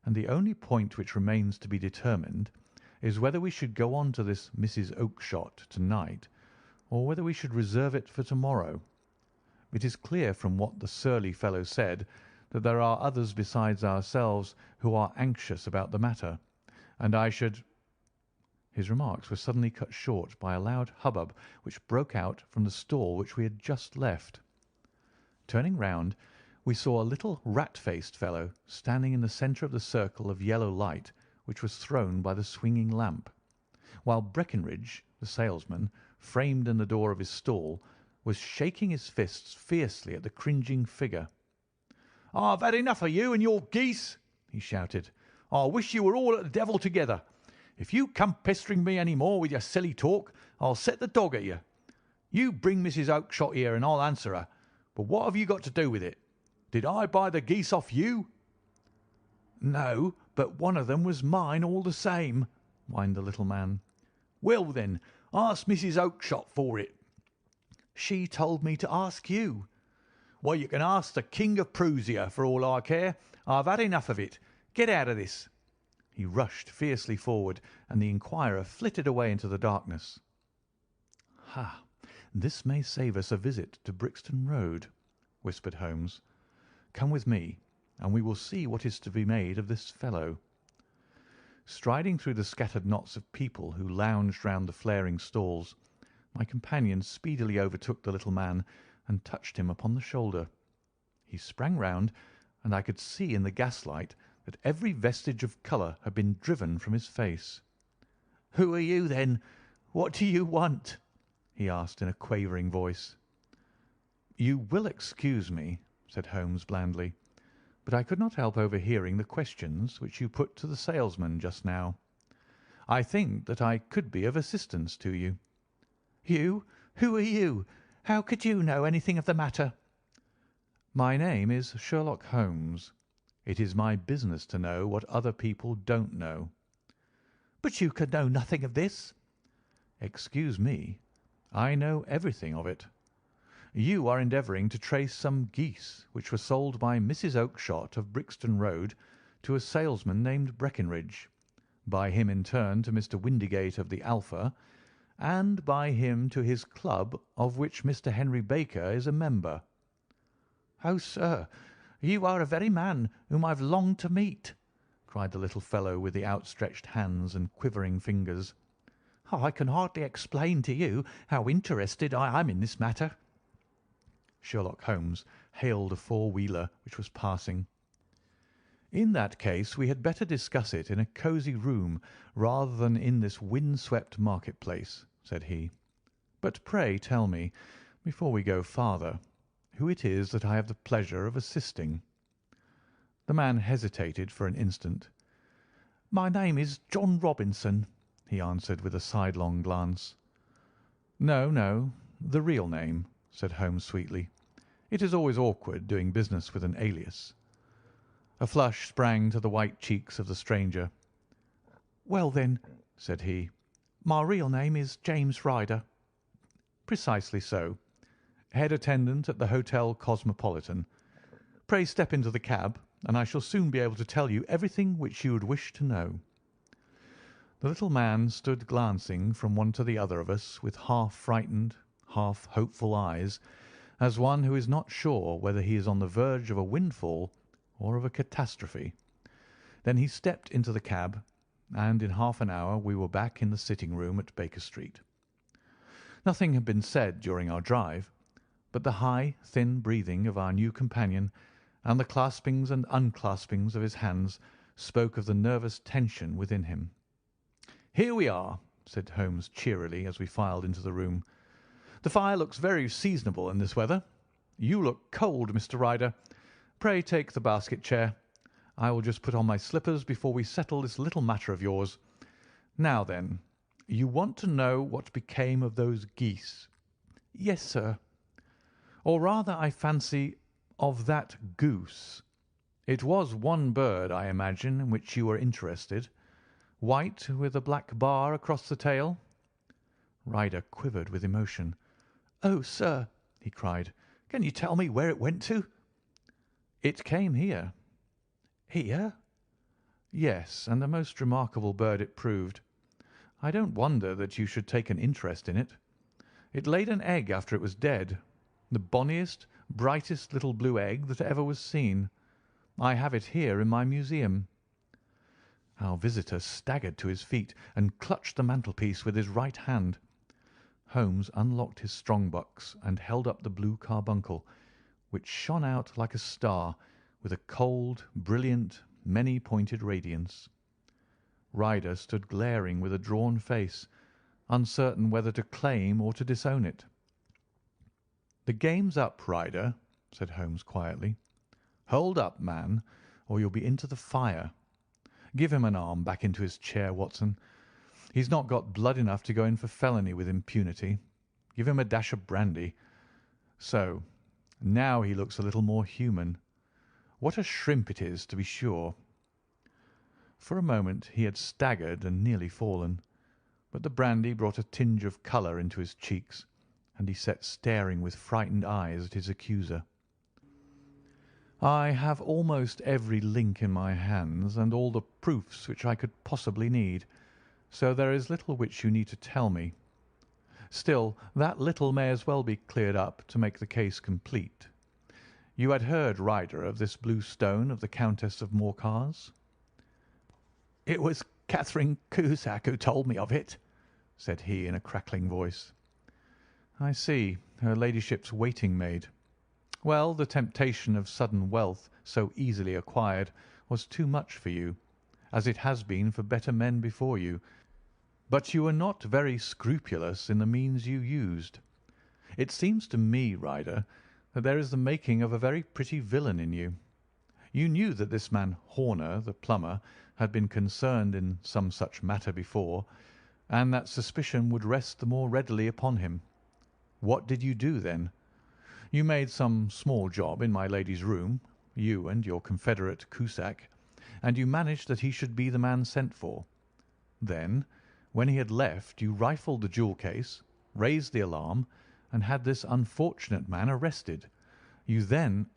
and the only point which remains to be determined is whether we should go on to this Mrs. Oakshott to-night, or whether we should reserve it for to-morrow. It is clear from what the surly fellow said that there are others besides ourselves who are anxious about the matter, and I should—" His remarks were suddenly cut short by a loud hubbub which broke out from the stall which we had just left. Turning round, we saw a little rat-faced fellow standing in the centre of the circle of yellow light which was thrown by the swinging lamp, while Breckinridge, the salesman, framed in the door of his stall, was shaking his fists fiercely at the cringing figure. "I've had enough of you and your geese," he shouted. "I wish you were all at the devil together. If you come pestering me any more with your silly talk, I'll set the dog at you. You bring Mrs. Oakshott here and I'll answer her. But what have you got to do with it? Did I buy the geese off you?" "No, but one of them was mine all the same," whined the little man. "Well, then, ask Mrs. Oakshott for it." "She told me to ask you." "Well, you can ask the King of Prussia for all I care. I've had enough of it. Get out of this." He rushed fiercely forward, and the inquirer flitted away into the darkness. "Ha! This may save us a visit to Brixton Road," whispered Holmes. "Come with me, and we will see what is to be made of this fellow." Striding through the scattered knots of people who lounged round the flaring stalls, my companion speedily overtook the little man and touched him upon the shoulder. He sprang round, and I could see in the gaslight that every vestige of colour had been driven from his face. "Who are you, then? What do you want?" he asked in a quavering voice. "You will excuse me," said Holmes blandly, "but I could not help overhearing the questions which you put to the salesman just now. I think that I could be of assistance to you." "You? Who are you? How could you know anything of the matter?" "My name is Sherlock Holmes. It is my business to know what other people don't know." "But you can know nothing of this." "Excuse me. I know everything of it. You are endeavouring to trace some geese which were sold by Mrs. Oakshott of Brixton Road to a salesman named Breckinridge. by him in turn to Mr. Windigate of the Alpha, and by him to his club, of which Mr. Henry Baker is a member." "Oh, sir, you are the very man whom I've longed to meet," cried the little fellow with the outstretched hands and quivering fingers. "I can hardly explain to you how interested I am in this matter." Sherlock Holmes hailed a four-wheeler which was passing. "In that case we had better discuss it in a cosy room rather than in this wind-swept market-place," said he. "But pray tell me, before we go farther, who it is that I have the pleasure of assisting." The man hesitated for an instant. "My name is John Robinson," he answered with a sidelong glance. "No, no, the real name," said Holmes sweetly. "It is always awkward doing business with an alias." A flush sprang to the white cheeks of the stranger. "Well, then," said he, "my real name is James Ryder." "Precisely so. Head attendant at the Hotel Cosmopolitan. Pray step into the cab, and I shall soon be able to tell you everything which you would wish to know." The little man stood glancing from one to the other of us with half-frightened, half-hopeful eyes, as one who is not sure whether he is on the verge of a windfall or of a catastrophe. Then he stepped into the cab, and in half an hour we were back in the sitting-room at Baker Street. Nothing had been said during our drive, but the high, thin breathing of our new companion and the claspings and unclaspings of his hands spoke of the nervous tension within him. "Here we are," said Holmes cheerily as we filed into the room. "The fire looks very seasonable in this weather. You look cold, Mr. Ryder. Pray take the basket chair. I will just put on my slippers before we settle this little matter of yours. Now then, you want to know what became of those geese?" "Yes, sir." "Or rather, I fancy, of that goose. It was one bird, I imagine, in which you were interested. White with a black bar across the tail?" Ryder quivered with emotion. "Oh, sir," he cried, "can you tell me where it went to?" "It came here." "Here?" "Yes, and a most remarkable bird it proved. I don't wonder that you should take an interest in it. It laid an egg after it was dead, the bonniest, brightest little blue egg that ever was seen. I have it here in my museum." Our visitor staggered to his feet and clutched the mantelpiece with his right hand. Holmes unlocked his strong-box and held up the blue carbuncle, which shone out like a star with a cold, brilliant, many-pointed radiance. Ryder stood glaring with a drawn face, uncertain whether to claim or to disown it. "The game's up, Ryder," said Holmes quietly. "Hold up, man, or you'll be into the fire. Give him an arm back into his chair, Watson. He's not got blood enough to go in for felony with impunity. Give him a dash of brandy. So, now he looks a little more human. What a shrimp it is, to be sure." For a moment he had staggered and nearly fallen, but the brandy brought a tinge of colour into his cheeks, and he sat staring with frightened eyes at his accuser. "I have almost every link in my hands and all the proofs which I could possibly need, so there is little which you need to tell me. Still, that little may as well be cleared up to make the case complete. You had heard, Ryder, of this blue stone of the Countess of Morcar's?" "It was Catherine Cusack who told me of it," said he in a crackling voice. "I see, her ladyship's waiting maid. Well, the temptation of sudden wealth so easily acquired was too much for you, as it has been for better men before you, but you were not very scrupulous in the means you used. It seems to me, Ryder, that there is the making of a very pretty villain in you. You knew that this man Horner, the plumber, had been concerned in some such matter before, and that suspicion would rest the more readily upon him. What did you do then? You made some small job in my lady's room, you and your confederate Cusack, and you managed that he should be the man sent for. Then, when he had left, you rifled the jewel case, raised the alarm, and had this unfortunate man arrested. You then—"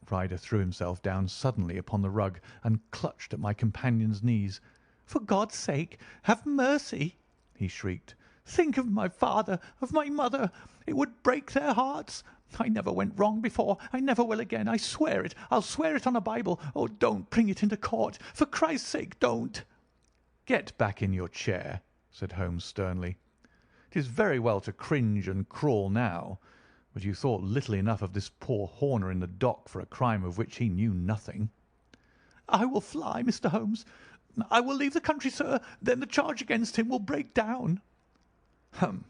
Ryder threw himself down suddenly upon the rug and clutched at my companion's knees. For God's sake, have mercy!" he shrieked. "Think of my father, of my mother. It would break their hearts. I never went wrong before. I never will again. I swear it. I'll swear it on a Bible. Oh, don't bring it into court. For Christ's sake, don't." "Get back in your chair," said Holmes sternly. "It is very well to cringe and crawl now, but you thought little enough of this poor Horner in the dock for a crime of which he knew nothing." "I will fly, Mr. Holmes. I will leave the country, sir. Then the charge against him will break down." "Hum!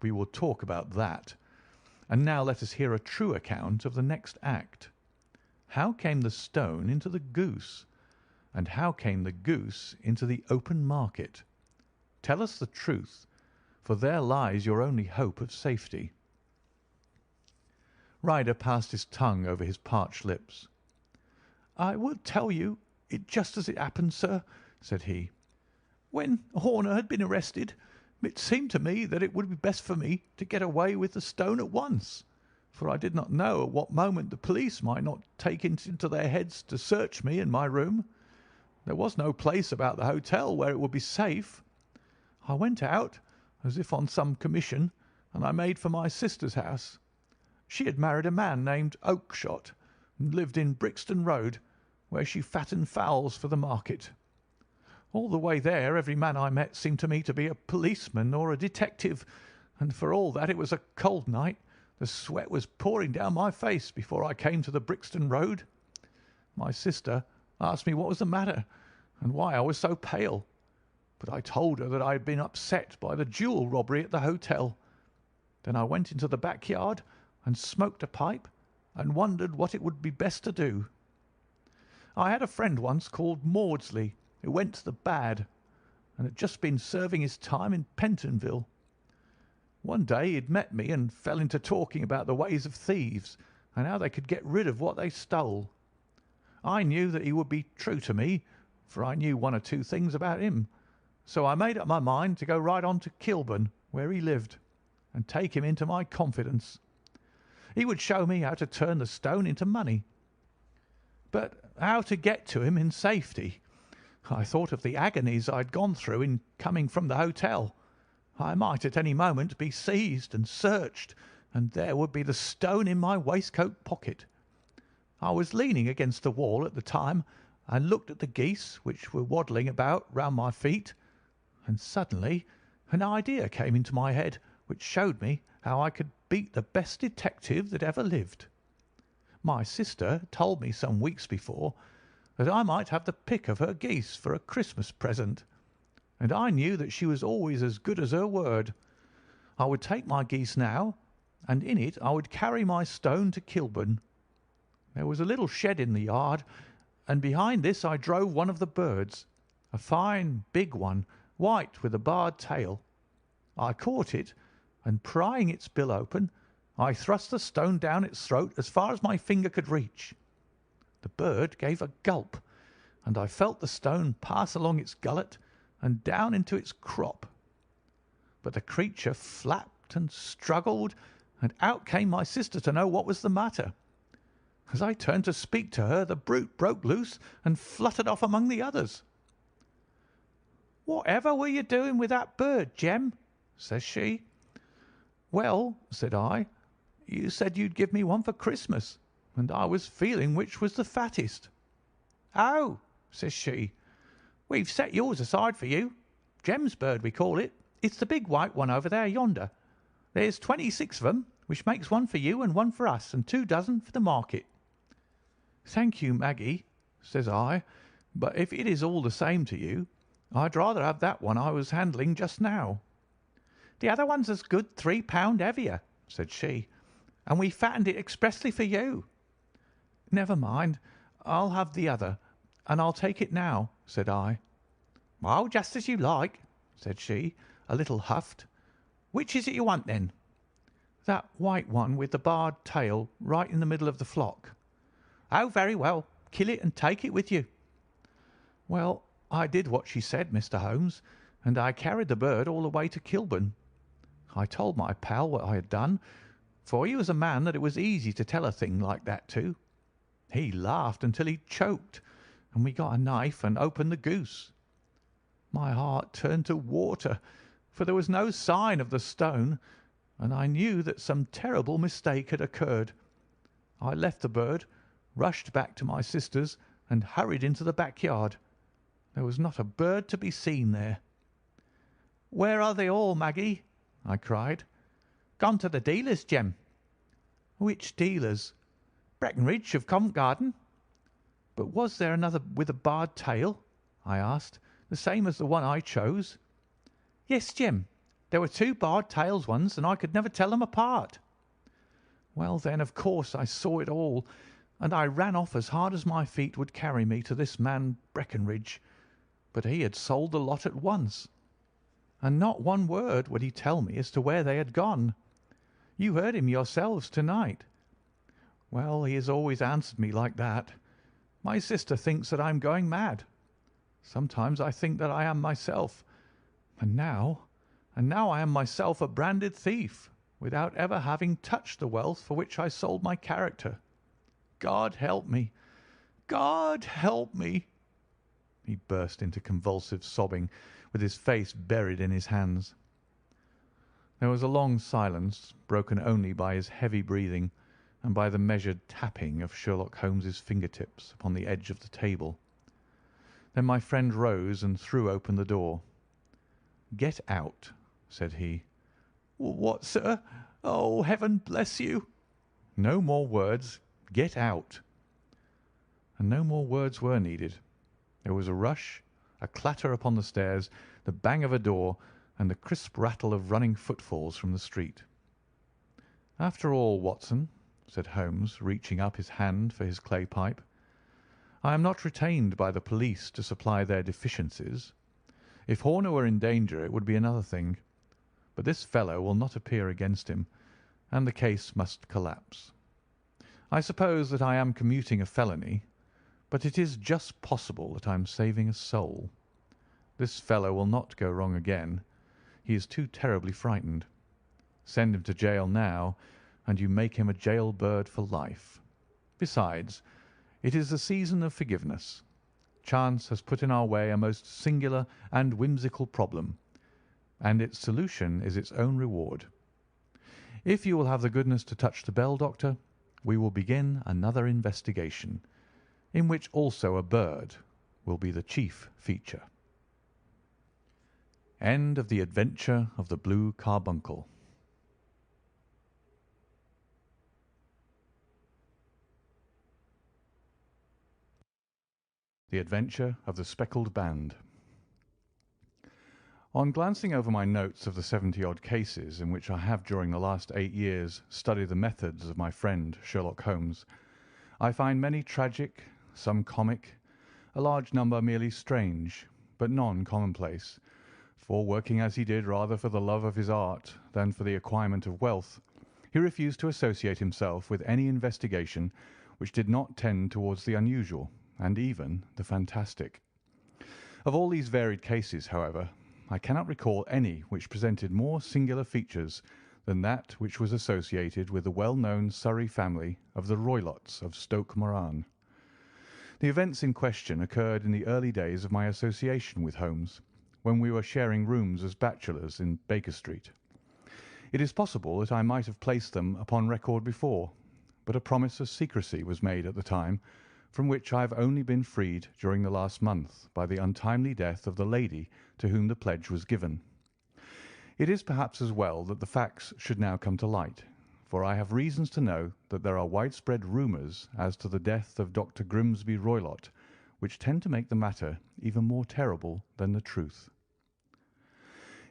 We will talk about that. And now let us hear a true account of the next act. How came the stone into the goose? And how came the goose into the open market? Tell us the truth, for there lies your only hope of safety." Ryder passed his tongue over his parched lips. "I will tell you it just as it happened, sir," said he. "When Horner had been arrested, it seemed to me that it would be best for me to get away with the stone at once, for I did not know at what moment the police might not take it into their heads to search me in my room. There was no place about the hotel where it would be safe. I went out, as if on some commission, and I made for my sister's house. She had married a man named Oakshott, and lived in Brixton Road, where she fattened fowls for the market. All the way there every man I met seemed to me to be a policeman or a detective, and for all that it was a cold night, the sweat was pouring down my face before I came to the Brixton Road. My sister asked me what was the matter, and why I was so pale, but I told her that I had been upset by the jewel robbery at the hotel. Then I went into the backyard and smoked a pipe and wondered what it would be best to do. I had a friend once called Maudsley, who went to the bad, and had just been serving his time in Pentonville. One day he had met me and fell into talking about the ways of thieves and how they could get rid of what they stole. I knew that he would be true to me, for I knew one or two things about him, so I made up my mind to go right on to Kilburn, where he lived, and take him into my confidence. He would show me how to turn the stone into money. But how to get to him in safety? I thought of the agonies I had gone through in coming from the hotel. I might at any moment be seized and searched, and there would be the stone in my waistcoat pocket. I was leaning against the wall at the time and looked at the geese which were waddling about round my feet, and suddenly an idea came into my head which showed me how I could beat the best detective that ever lived. My sister told me some weeks before that I might have the pick of her geese for a Christmas present, and I knew that she was always as good as her word. I would take my geese now, and in it I would carry my stone to Kilburn. There was a little shed in the yard, and behind this I drove one of the birds, a fine big one, white with a barred tail. I caught it, and prying its bill open, I thrust the stone down its throat as far as my finger could reach. The bird gave a gulp, and I felt the stone pass along its gullet and down into its crop. But the creature flapped and struggled, and out came my sister to know what was the matter. As I turned to speak to her, the brute broke loose and fluttered off among the others. "Whatever were you doing with that bird, Jem?" says she. "Well," said I, "you said you'd give me one for Christmas, and I was feeling which was the fattest." "Oh," says she, "we've set yours aside for you. Jem's bird, we call it. It's the big white one over there yonder. There's 26 of them, which makes one for you and one for us, and 2 dozen for the market." "Thank you, Maggie," says I, "but if it is all the same to you, I'd rather have that one I was handling just now." "The other one's as good 3 pound heavier," said she, "and we fattened it expressly for you." "Never mind, I'll have the other, and I'll take it now," said I. "Oh, just as you like," said she, a little huffed. "Which is it you want, then?" "That white one with the barred tail right in the middle of the flock." "Oh, very well. Kill it and take it with you." Well, I did what she said, Mr. Holmes, and I carried the bird all the way to Kilburn. I told my pal what I had done, for he was a man that it was easy to tell a thing like that to. He laughed until he choked, and we got a knife and opened the goose. My heart turned to water, for there was no sign of the stone, and I knew that some terrible mistake had occurred. I left the bird, rushed back to my sister's, and hurried into the backyard. There was not a bird to be seen there. "Where are they all, Maggie?" I cried. "Gone to the dealer's, Jem." "Which dealer's?" "Breckenridge of Covent Garden." "But was there another with a barred tail?" I asked, "the same as the one I chose?" "Yes, Jem. There were two barred tails once, and I could never tell them apart." Well, then, of course, I saw it all, and I ran off as hard as my feet would carry me to this man Breckenridge. But he had sold the lot at once, and not one word would he tell me as to where they had gone. You heard him yourselves to-night. Well, he has always answered me like that. My sister thinks that I am going mad. Sometimes I think that I am myself, and now I am myself a branded thief, without ever having touched the wealth for which I sold my character. God help me! God help me!" He burst into convulsive sobbing, with his face buried in his hands. There was a long silence, broken only by his heavy breathing and by the measured tapping of Sherlock Holmes's fingertips upon the edge of the table. Then my friend rose and threw open the door. "Get out," said he. "What, sir? Oh, heaven bless you!" "No more words. Get out." And no more words were needed. There was a rush, a clatter upon the stairs, the bang of a door, and the crisp rattle of running footfalls from the street. "After all, Watson," said Holmes, reaching up his hand for his clay pipe, "I am not retained by the police to supply their deficiencies. If Horner were in danger it would be another thing, but this fellow will not appear against him, and the case must collapse. I suppose that I am commuting a felony, but it is just possible that I am saving a soul. This fellow will not go wrong again. He is too terribly frightened. Send him to jail now, and you make him a jail bird for life. Besides, it is the season of forgiveness. Chance has put in our way a most singular and whimsical problem, and its solution is its own reward. If you will have the goodness to touch the bell, Doctor, we will begin another investigation, in which also a bird will be the chief feature." End of The Adventure of the Blue Carbuncle. The Adventure of the Speckled Band. On glancing over my notes of the 70-odd cases in which I have during the last 8 years studied the methods of my friend Sherlock Holmes, I find many tragic, some comic, a large number merely strange, but none commonplace, for working as he did rather for the love of his art than for the acquirement of wealth, he refused to associate himself with any investigation which did not tend towards the unusual and even the fantastic. Of all these varied cases, however, I cannot recall any which presented more singular features than that which was associated with the well-known Surrey family of the Roylotts of Stoke Moran. The events in question occurred in the early days of my association with Holmes, when we were sharing rooms as bachelors in Baker Street. It is possible that I might have placed them upon record before, but a promise of secrecy was made at the time, from which I have only been freed during the last month by the untimely death of the lady to whom the pledge was given. It is perhaps as well that the facts should now come to light, for I have reasons to know that there are widespread rumours as to the death of Dr. Grimesby Roylott, which tend to make the matter even more terrible than the truth.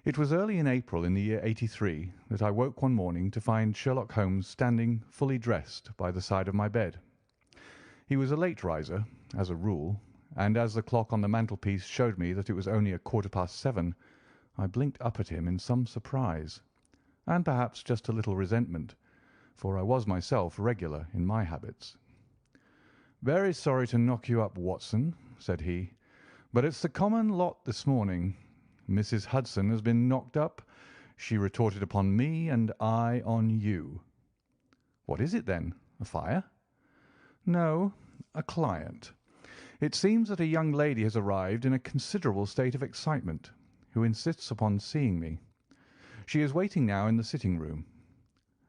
It was early in April in the year '83 that I woke one morning to find Sherlock Holmes standing fully dressed by the side of my bed. He was a late riser, as a rule, and as the clock on the mantelpiece showed me that it was only 7:15, I blinked up at him in some surprise, and perhaps just a little resentment, for I was myself regular in my habits. "Very sorry to knock you up, Watson," said he, "but it's the common lot this morning. Mrs. Hudson has been knocked up. She retorted upon me, and I on you." "What is it, then? A fire?" "No, a client. It seems that a young lady has arrived in a considerable state of excitement, who insists upon seeing me. She is waiting now in the sitting-room.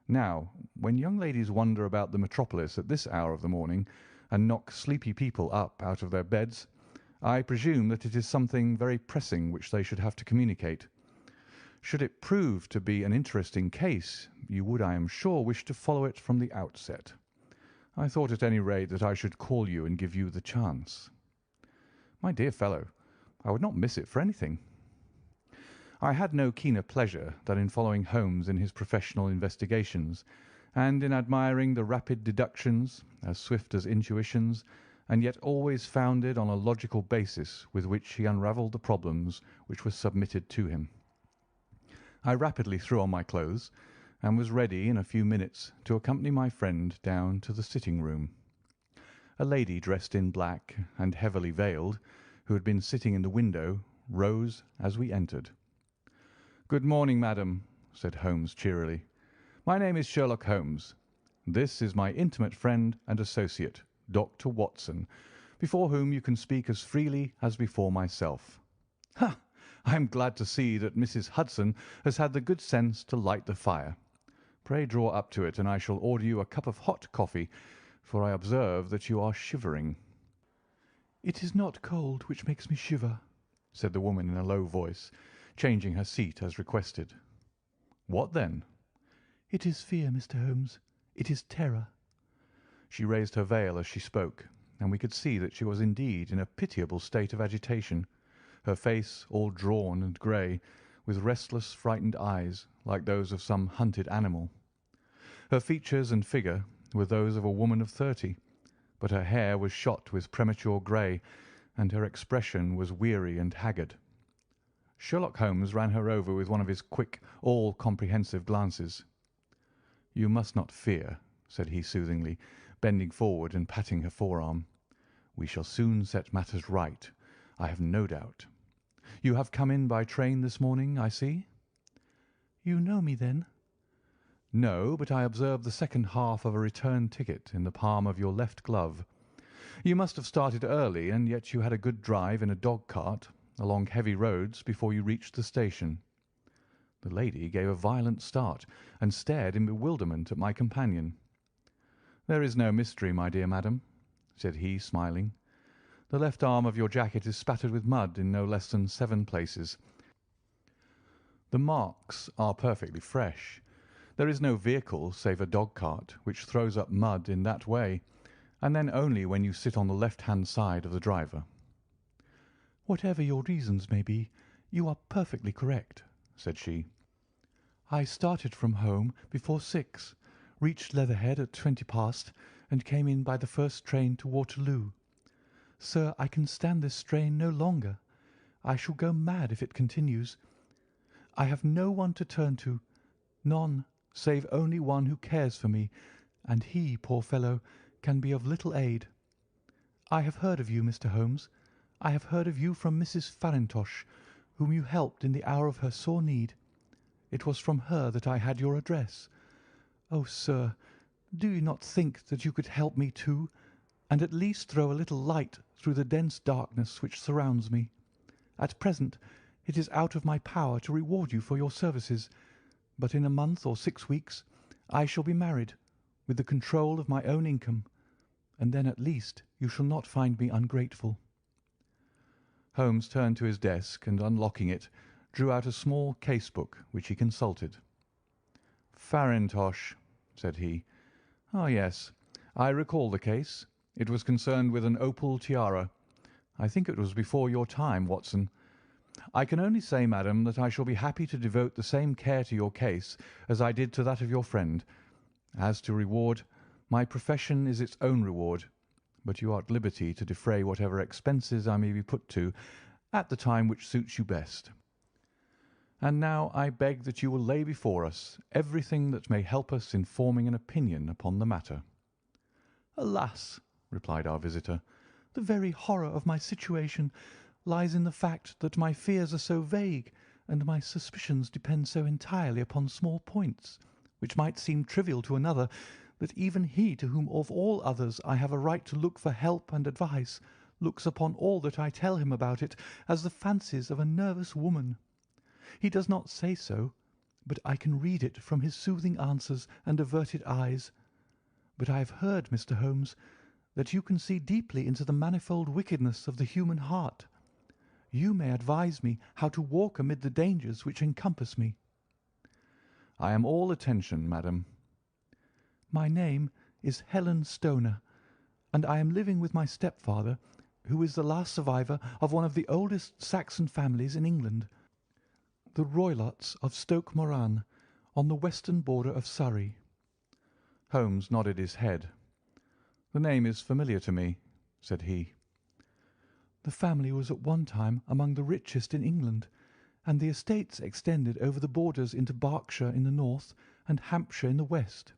Now, when young ladies wander about the metropolis at this hour of the morning and knock sleepy people up out of their beds, I presume that it is something very pressing which they should have to communicate. Should it prove to be an interesting case, you would, I am sure, wish to follow it from the outset. I thought at any rate that I should call you and give you the chance. My dear fellow, I would not miss it for anything. I had no keener pleasure than in following Holmes in his professional investigations, and in admiring the rapid deductions, as swift as intuitions, and yet always founded on a logical basis with which he unravelled the problems which were submitted to him. I rapidly threw on my clothes, and was ready in a few minutes to accompany my friend down to the sitting-room. A lady dressed in black and heavily veiled, who had been sitting in the window, rose as we entered. "Good morning, madam," said Holmes cheerily. "My name is Sherlock Holmes. This is my intimate friend and associate, Dr. Watson, before whom you can speak as freely as before myself. Ha! I am glad to see that Mrs. Hudson has had the good sense to light the fire. Pray draw up to it, and I shall order you a cup of hot coffee, for I observe that you are shivering." "It is not cold which makes me shiver," said the woman in a low voice, changing her seat as requested. "What then?" "It is fear, Mr. Holmes. It is terror." She raised her veil as she spoke, and we could see that she was indeed in a pitiable state of agitation, her face all drawn and grey, with restless, frightened eyes like those of some hunted animal. Her features and figure were those of a woman of 30, but her hair was shot with premature grey, and her expression was weary and haggard. Sherlock Holmes ran her over with one of his quick, all-comprehensive glances. "You must not fear," said he soothingly, bending forward and patting her forearm. "We shall soon set matters right, I have no doubt. You have come in by train this morning, I see?" "You know me, then?" "No, but I observed the second half of a return ticket in the palm of your left glove. You must have started early, and yet you had a good drive in a dog-cart along heavy roads before you reached the station." The lady gave a violent start, and stared in bewilderment at my companion. "There is no mystery, my dear madam," said he, smiling. "The left arm of your jacket is spattered with mud in no less than 7 places. The marks are perfectly fresh. There is no vehicle save a dog-cart which throws up mud in that way, and then only when you sit on the left-hand side of the driver." "Whatever your reasons may be, you are perfectly correct," said she. "I started from home before 6, reached Leatherhead at 20 past, and came in by the first train to Waterloo. Sir, I can stand this strain no longer. I shall go mad if it continues. I have no one to turn to, none, save only one who cares for me, and he, poor fellow, can be of little aid. I have heard of you, Mr. Holmes. I have heard of you from Mrs. Farintosh, whom you helped in the hour of her sore need. It was from her that I had your address. Oh, sir, do you not think that you could help me too, and at least throw a little light through the dense darkness which surrounds me? At present it is out of my power to reward you for your services, but in a month or 6 weeks I shall be married, with the control of my own income, and then at least you shall not find me ungrateful." Holmes turned to his desk and, unlocking it, drew out a small case-book which he consulted. "Farintosh," said he. "Ah, yes, I recall the case. It was concerned with an opal tiara. I think it was before your time, Watson. I can only say, madam, that I shall be happy to devote the same care to your case as I did to that of your friend. As to reward, my profession is its own reward, but you are at liberty to defray whatever expenses I may be put to at the time which suits you best. And now I beg that you will lay before us everything that may help us in forming an opinion upon the matter." "Alas!" replied our visitor, "the very horror of my situation lies in the fact that my fears are so vague and my suspicions depend so entirely upon small points, which might seem trivial to another, that even he to whom of all others I have a right to look for help and advice looks upon all that I tell him about it as the fancies of a nervous woman. He does not say so, but I can read it from his soothing answers and averted eyes. But I have heard, Mr. Holmes, that you can see deeply into the manifold wickedness of the human heart. You may advise me how to walk amid the dangers which encompass me." "I am all attention, madam." "My name is Helen Stoner, and I am living with my stepfather, who is the last survivor of one of the oldest Saxon families in England, the Roylotts of Stoke Moran, on the western border of Surrey." Holmes nodded his head. "The name is familiar to me," said he. "The family was at one time among the richest in England, and the estates extended over the borders into Berkshire in the north and Hampshire in the west.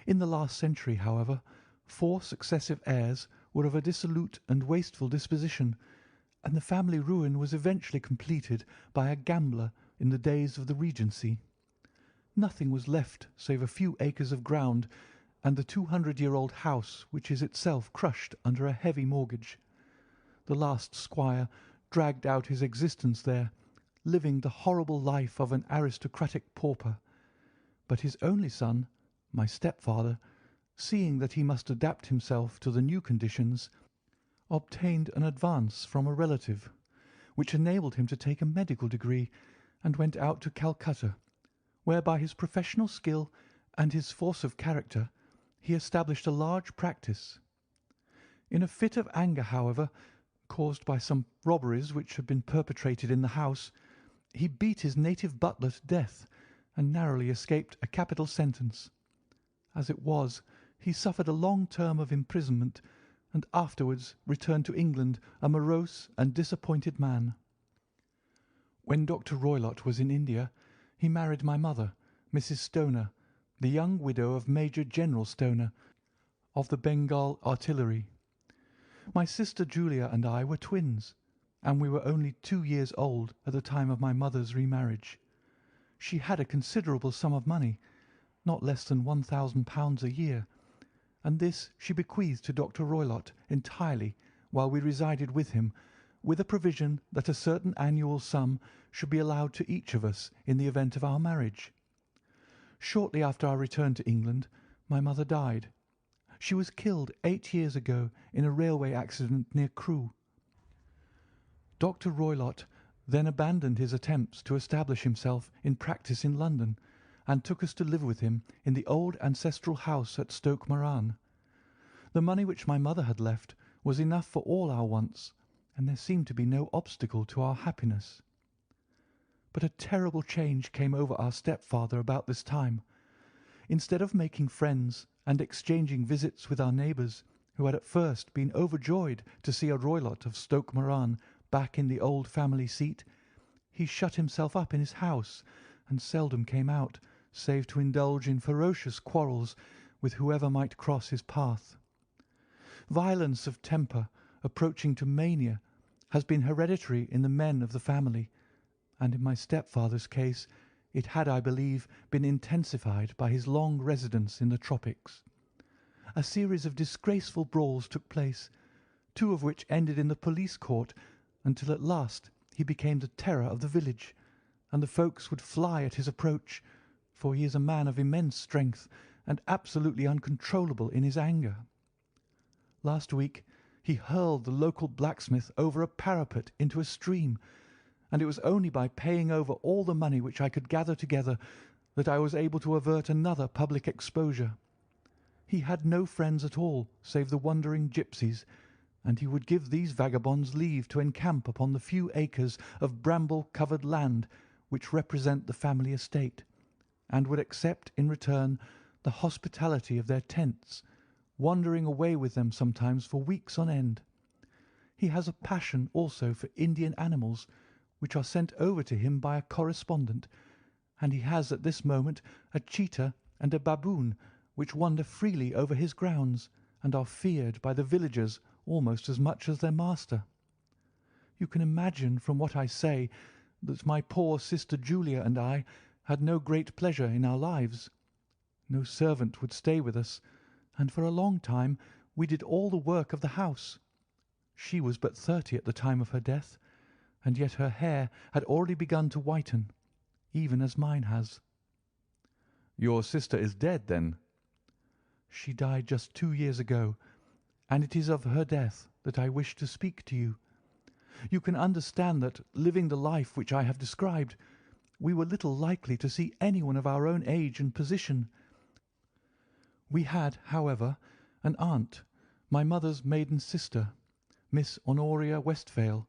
In the last century, however, 4 successive heirs were of a dissolute and wasteful disposition, and the family ruin was eventually completed by a gambler in the days of the Regency. Nothing was left save a few acres of ground and the 200-year-old house, which is itself crushed under a heavy mortgage. The last squire dragged out his existence there, living the horrible life of an aristocratic pauper, but his only son, my stepfather, seeing that he must adapt himself to the new conditions, obtained an advance from a relative, which enabled him to take a medical degree, and went out to Calcutta, where by his professional skill and his force of character he established a large practice. In a fit of anger, however, caused by some robberies which had been perpetrated in the house, he beat his native butler to death, and narrowly escaped a capital sentence. As it was, he suffered a long term of imprisonment, and afterwards returned to England a morose and disappointed man. When Dr. Roylott was in India, he married my mother, Mrs. Stoner, the young widow of Major General Stoner, of the Bengal Artillery. My sister Julia and I were twins, and we were only 2 years old at the time of my mother's remarriage. She had a considerable sum of money, not less than £1,000 a year, and this she bequeathed to Dr. Roylott entirely while we resided with him, with a provision that a certain annual sum should be allowed to each of us in the event of our marriage. Shortly after our return to England, my mother died. She was killed 8 years ago in a railway accident near Crewe. Dr. Roylott then abandoned his attempts to establish himself in practice in London, and took us to live with him in the old ancestral house at Stoke Moran. The money which my mother had left was enough for all our wants, and there seemed to be no obstacle to our happiness. But a terrible change came over our stepfather about this time. Instead of making friends and exchanging visits with our neighbours, who had at first been overjoyed to see a Roylott of Stoke Moran back in the old family seat, he shut himself up in his house and seldom came out, save to indulge in ferocious quarrels with whoever might cross his path. Violence of temper, approaching to mania, has been hereditary in the men of the family, and in my stepfather's case it had, I believe, been intensified by his long residence in the tropics. A series of disgraceful brawls took place, 2 of which ended in the police court, until at last he became the terror of the village, and the folks would fly at his approach, for he is a man of immense strength and absolutely uncontrollable in his anger. Last week he hurled the local blacksmith over a parapet into a stream, and it was only by paying over all the money which I could gather together that I was able to avert another public exposure. He had no friends at all save the wandering gipsies, and he would give these vagabonds leave to encamp upon the few acres of bramble-covered land which represent the family estate, and would accept in return the hospitality of their tents, wandering away with them sometimes for weeks on end. He has a passion also for Indian animals, which are sent over to him by a correspondent, and he has at this moment a cheetah and a baboon which wander freely over his grounds, and are feared by the villagers almost as much as their master. You can imagine from what I say that my poor sister Julia and I had no great pleasure in our lives. No servant would stay with us, and for a long time we did all the work of the house. She was but 30 at the time of her death, and yet her hair had already begun to whiten, even as mine has." "Your sister is dead, then?" "She died just 2 years ago, and it is of her death that I wish to speak to you. You can understand that, living the life which I have described, we were little likely to see anyone of our own age and position. We had, however, an aunt, my mother's maiden sister, Miss Honoria Westphale,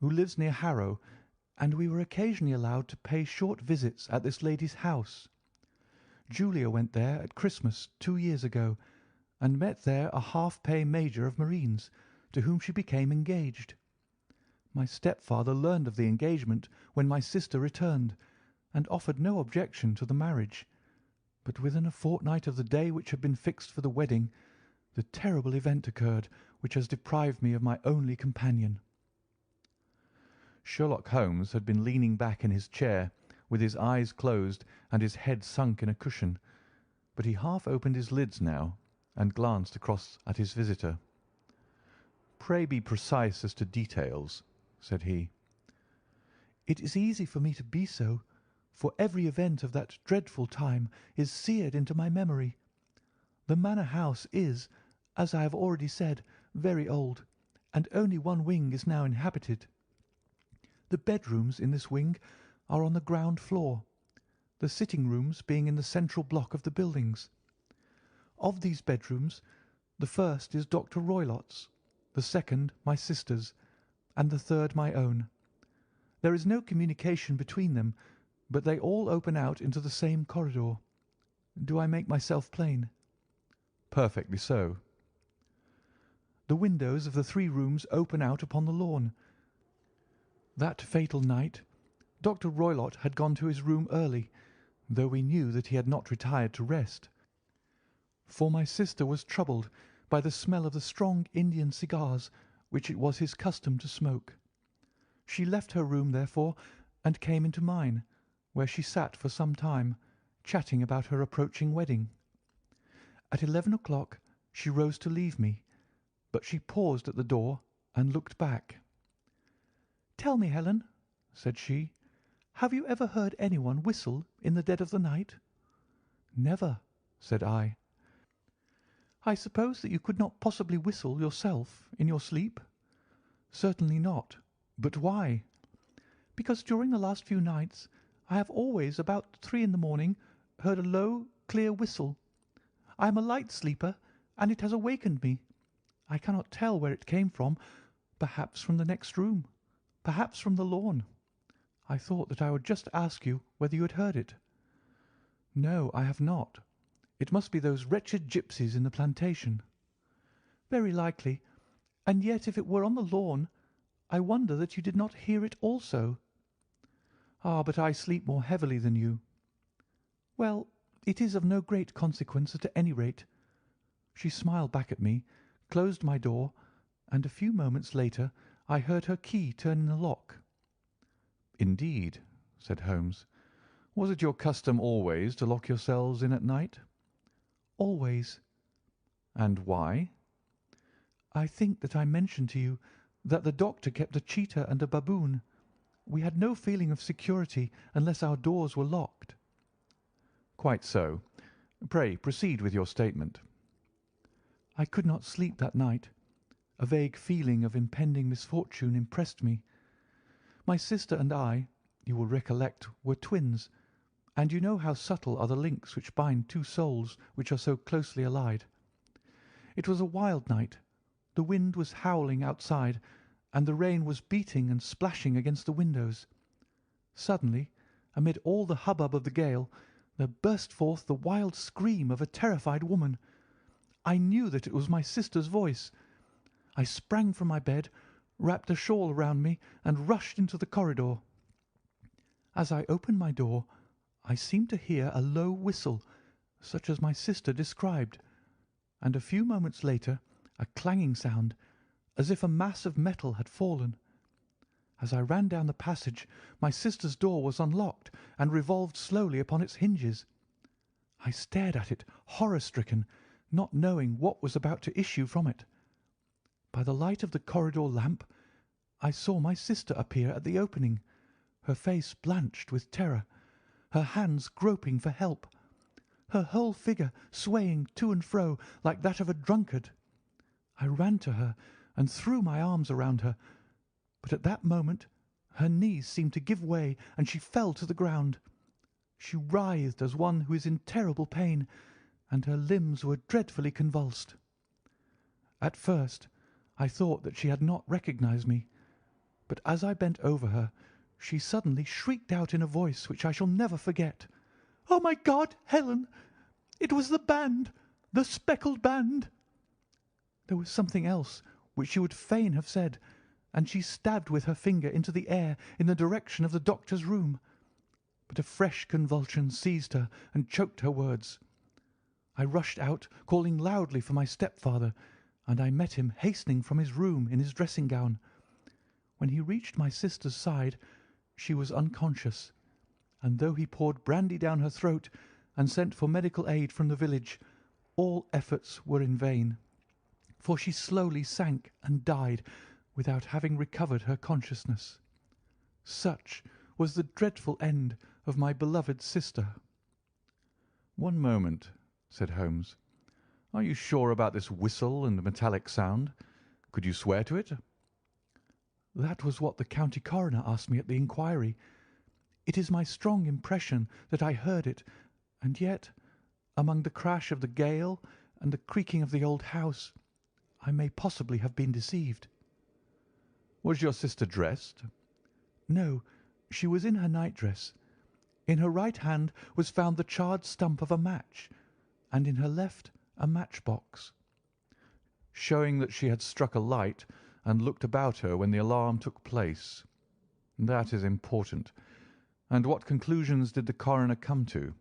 who lives near Harrow, and we were occasionally allowed to pay short visits at this lady's house. Julia went there at Christmas 2 years ago, and met there a half-pay major of marines, to whom she became engaged. My stepfather learned of the engagement when my sister returned, and offered no objection to the marriage, but within a fortnight of the day which had been fixed for the wedding, the terrible event occurred which has deprived me of my only companion." Sherlock Holmes had been leaning back in his chair, with his eyes closed and his head sunk in a cushion, but he half opened his lids now and glanced across at his visitor. "Pray be precise as to details," said he. "It is easy for me to be so, for every event of that dreadful time is seared into my memory. The manor house is, as I have already said, very old, and only one wing is now inhabited. The bedrooms in this wing are on the ground floor, the sitting rooms being in the central block of the buildings. Of these bedrooms, the first is Dr. Roylott's, the second my sister's, and the third my own. There is no communication between them, but they all open out into the same corridor. Do I make myself plain?" "Perfectly so." "The windows of the 3 rooms open out upon the lawn. That fatal night Dr. Roylott had gone to his room early, though we knew that he had not retired to rest, for my sister was troubled by the smell of the strong Indian cigars which it was his custom to smoke. She left her room, therefore, and came into mine, where she sat for some time, chatting about her approaching wedding. At 11 o'clock she rose to leave me, but she paused at the door and looked back. "Tell me, Helen," said she, "have you ever heard anyone whistle in the dead of the night?" "Never," said I. "I suppose that you could not possibly whistle yourself in your sleep?" "Certainly not. But why?" "Because during the last few nights I have always, about 3 in the morning, heard a low, clear whistle. I am a light sleeper, and it has awakened me. I cannot tell where it came from, perhaps from the next room, perhaps from the lawn. I thought that I would just ask you whether you had heard it." "No, I have not. It must be those wretched gipsies in the plantation." "Very likely, and yet if it were on the lawn, I wonder that you did not hear it also." "Ah, but I sleep more heavily than you." "Well, it is of no great consequence at any rate." She smiled back at me, closed my door, and a few moments later I heard her key turn in the lock. "Indeed," said Holmes. "Was it your custom always to lock yourselves in at night?" "Always." "And why?" "I think that I mentioned to you that the doctor kept a cheetah and a baboon. We had no feeling of security unless our doors were locked." "Quite so. Pray proceed with your statement." "I could not sleep that night. A vague feeling of impending misfortune impressed me. My sister and I, you will recollect, were twins, and you know how subtle are the links which bind 2 souls which are so closely allied. It was a wild night. The wind was howling outside, and the rain was beating and splashing against the windows. Suddenly, amid all the hubbub of the gale, there burst forth the wild scream of a terrified woman. I knew that it was my sister's voice. I sprang from my bed, wrapped a shawl around me, and rushed into the corridor. As I opened my door, I seemed to hear a low whistle, such as my sister described, and a few moments later a clanging sound, as if a mass of metal had fallen. As I ran down the passage, my sister's door was unlocked and revolved slowly upon its hinges. I stared at it, horror-stricken, not knowing what was about to issue from it. By the light of the corridor lamp, I saw my sister appear at the opening, her face blanched with terror, her hands groping for help, her whole figure swaying to and fro like that of a drunkard. I ran to her and threw my arms around her, but at that moment her knees seemed to give way and she fell to the ground. She writhed as one who is in terrible pain, and her limbs were dreadfully convulsed. At first I thought that she had not recognized me, but as I bent over her, she suddenly shrieked out in a voice which I shall never forget, "Oh, my God, Helen! It was the band, the speckled band!" There was something else which she would fain have said, and she stabbed with her finger into the air in the direction of the doctor's room. But a fresh convulsion seized her and choked her words. I rushed out, calling loudly for my stepfather, and I met him hastening from his room in his dressing gown. When he reached my sister's side, she was unconscious, and though he poured brandy down her throat and sent for medical aid from the village, all efforts were in vain, for she slowly sank and died without having recovered her consciousness. Such was the dreadful end of my beloved sister. "One moment," said Holmes. "Are you sure about this whistle and metallic sound? Could you swear to it?" That was what the county coroner asked me at the inquiry. It is my strong impression that I heard it, and yet, among the crash of the gale and the creaking of the old house, I may possibly have been deceived. Was your sister dressed? No, she was in her nightdress. In her right hand was found the charred stump of a match, and in her left a matchbox. Showing that she had struck a light and looked about her when the alarm took place. That is important. And what conclusions did the coroner come to?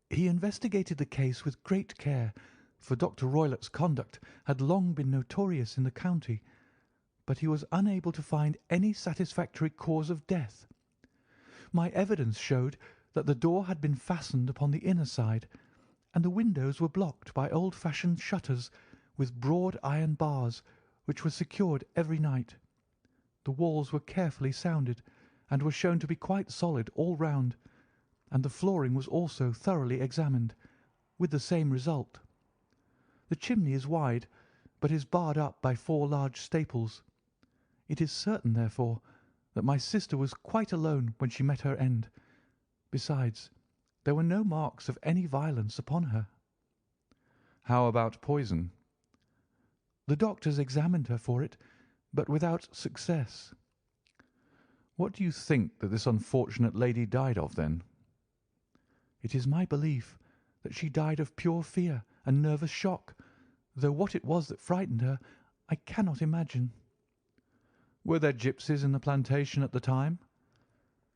He investigated the case with great care, for Dr. Roylott's conduct had long been notorious in the county, but he was unable to find any satisfactory cause of death. My evidence showed that the door had been fastened upon the inner side, and the windows were blocked by old-fashioned shutters with broad iron bars, which were secured every night. The walls were carefully sounded, and were shown to be quite solid all round, and the flooring was also thoroughly examined, with the same result. The chimney is wide, but is barred up by 4 large staples. It is certain, therefore, that my sister was quite alone when she met her end. Besides, there were no marks of any violence upon her. How about poison? The doctors examined her for it, but without success. What do you think that this unfortunate lady died of, then? It is my belief that she died of pure fear and nervous shock, though what it was that frightened her I cannot imagine. Were there gipsies in the plantation at the time?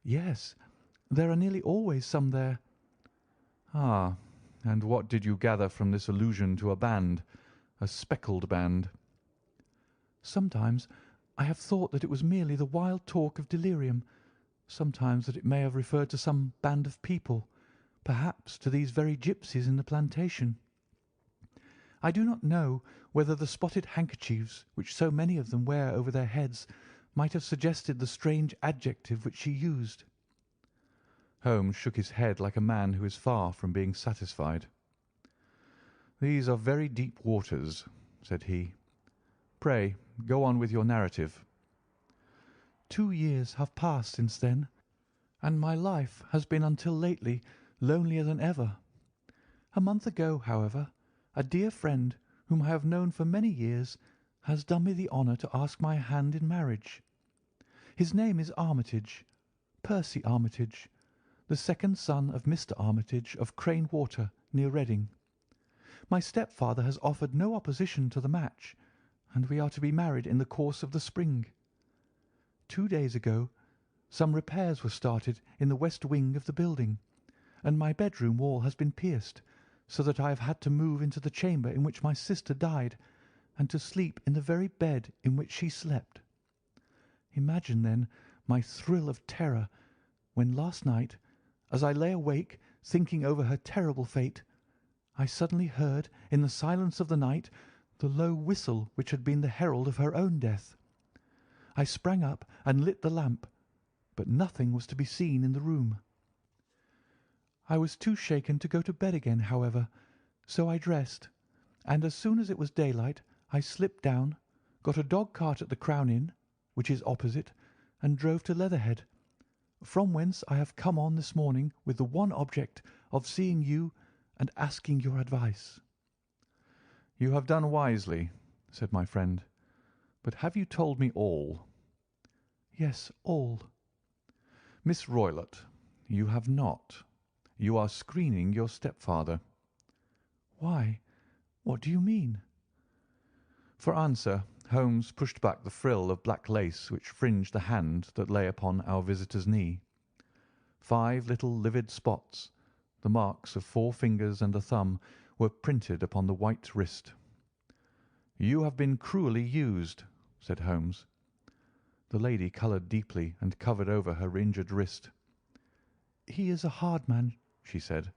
Yes, there are nearly always some there. Ah, and what did you gather from this allusion to a band, a speckled band? Sometimes I have thought that it was merely the wild talk of delirium, sometimes that it may have referred to some band of people, perhaps to these very gipsies in the plantation. I do not know whether the spotted handkerchiefs which so many of them wear over their heads might have suggested the strange adjective which she used. Holmes shook his head like a man who is far from being satisfied. "These are very deep waters," said he. "Pray, go on with your narrative." 2 years have passed since then, and my life has been until lately lonelier than ever. A month ago, however, a dear friend whom I have known for many years has done me the honour to ask my hand in marriage. His name is Armitage, Percy Armitage, the second son of Mr. Armitage of Crane Water, near Reading. My stepfather has offered no opposition to the match, and we are to be married in the course of the spring. 2 days ago some repairs were started in the west wing of the building, and my bedroom wall has been pierced, so that I have had to move into the chamber in which my sister died, and to sleep in the very bed in which she slept. Imagine, then, my thrill of terror when last night, as I lay awake thinking over her terrible fate, I suddenly heard in the silence of the night the low whistle which had been the herald of her own death. I sprang up and lit the lamp, but nothing was to be seen in the room. I was too shaken to go to bed again, however, so I dressed, and as soon as it was daylight I slipped down, got a dog-cart at the Crown Inn, which is opposite, and drove to Leatherhead, from whence I have come on this morning with the one object of seeing you and asking your advice." "You have done wisely," said my friend. "But have you told me all?" "Yes, all." "Miss Roylott, you have not. You are screening your stepfather." "Why, what do you mean?" For answer, Holmes pushed back the frill of black lace which fringed the hand that lay upon our visitor's knee. 5 little livid spots, the marks of 4 fingers and a thumb, were printed upon the white wrist. "You have been cruelly used," said Holmes. The lady coloured deeply and covered over her injured wrist. "He is a hard man," she said,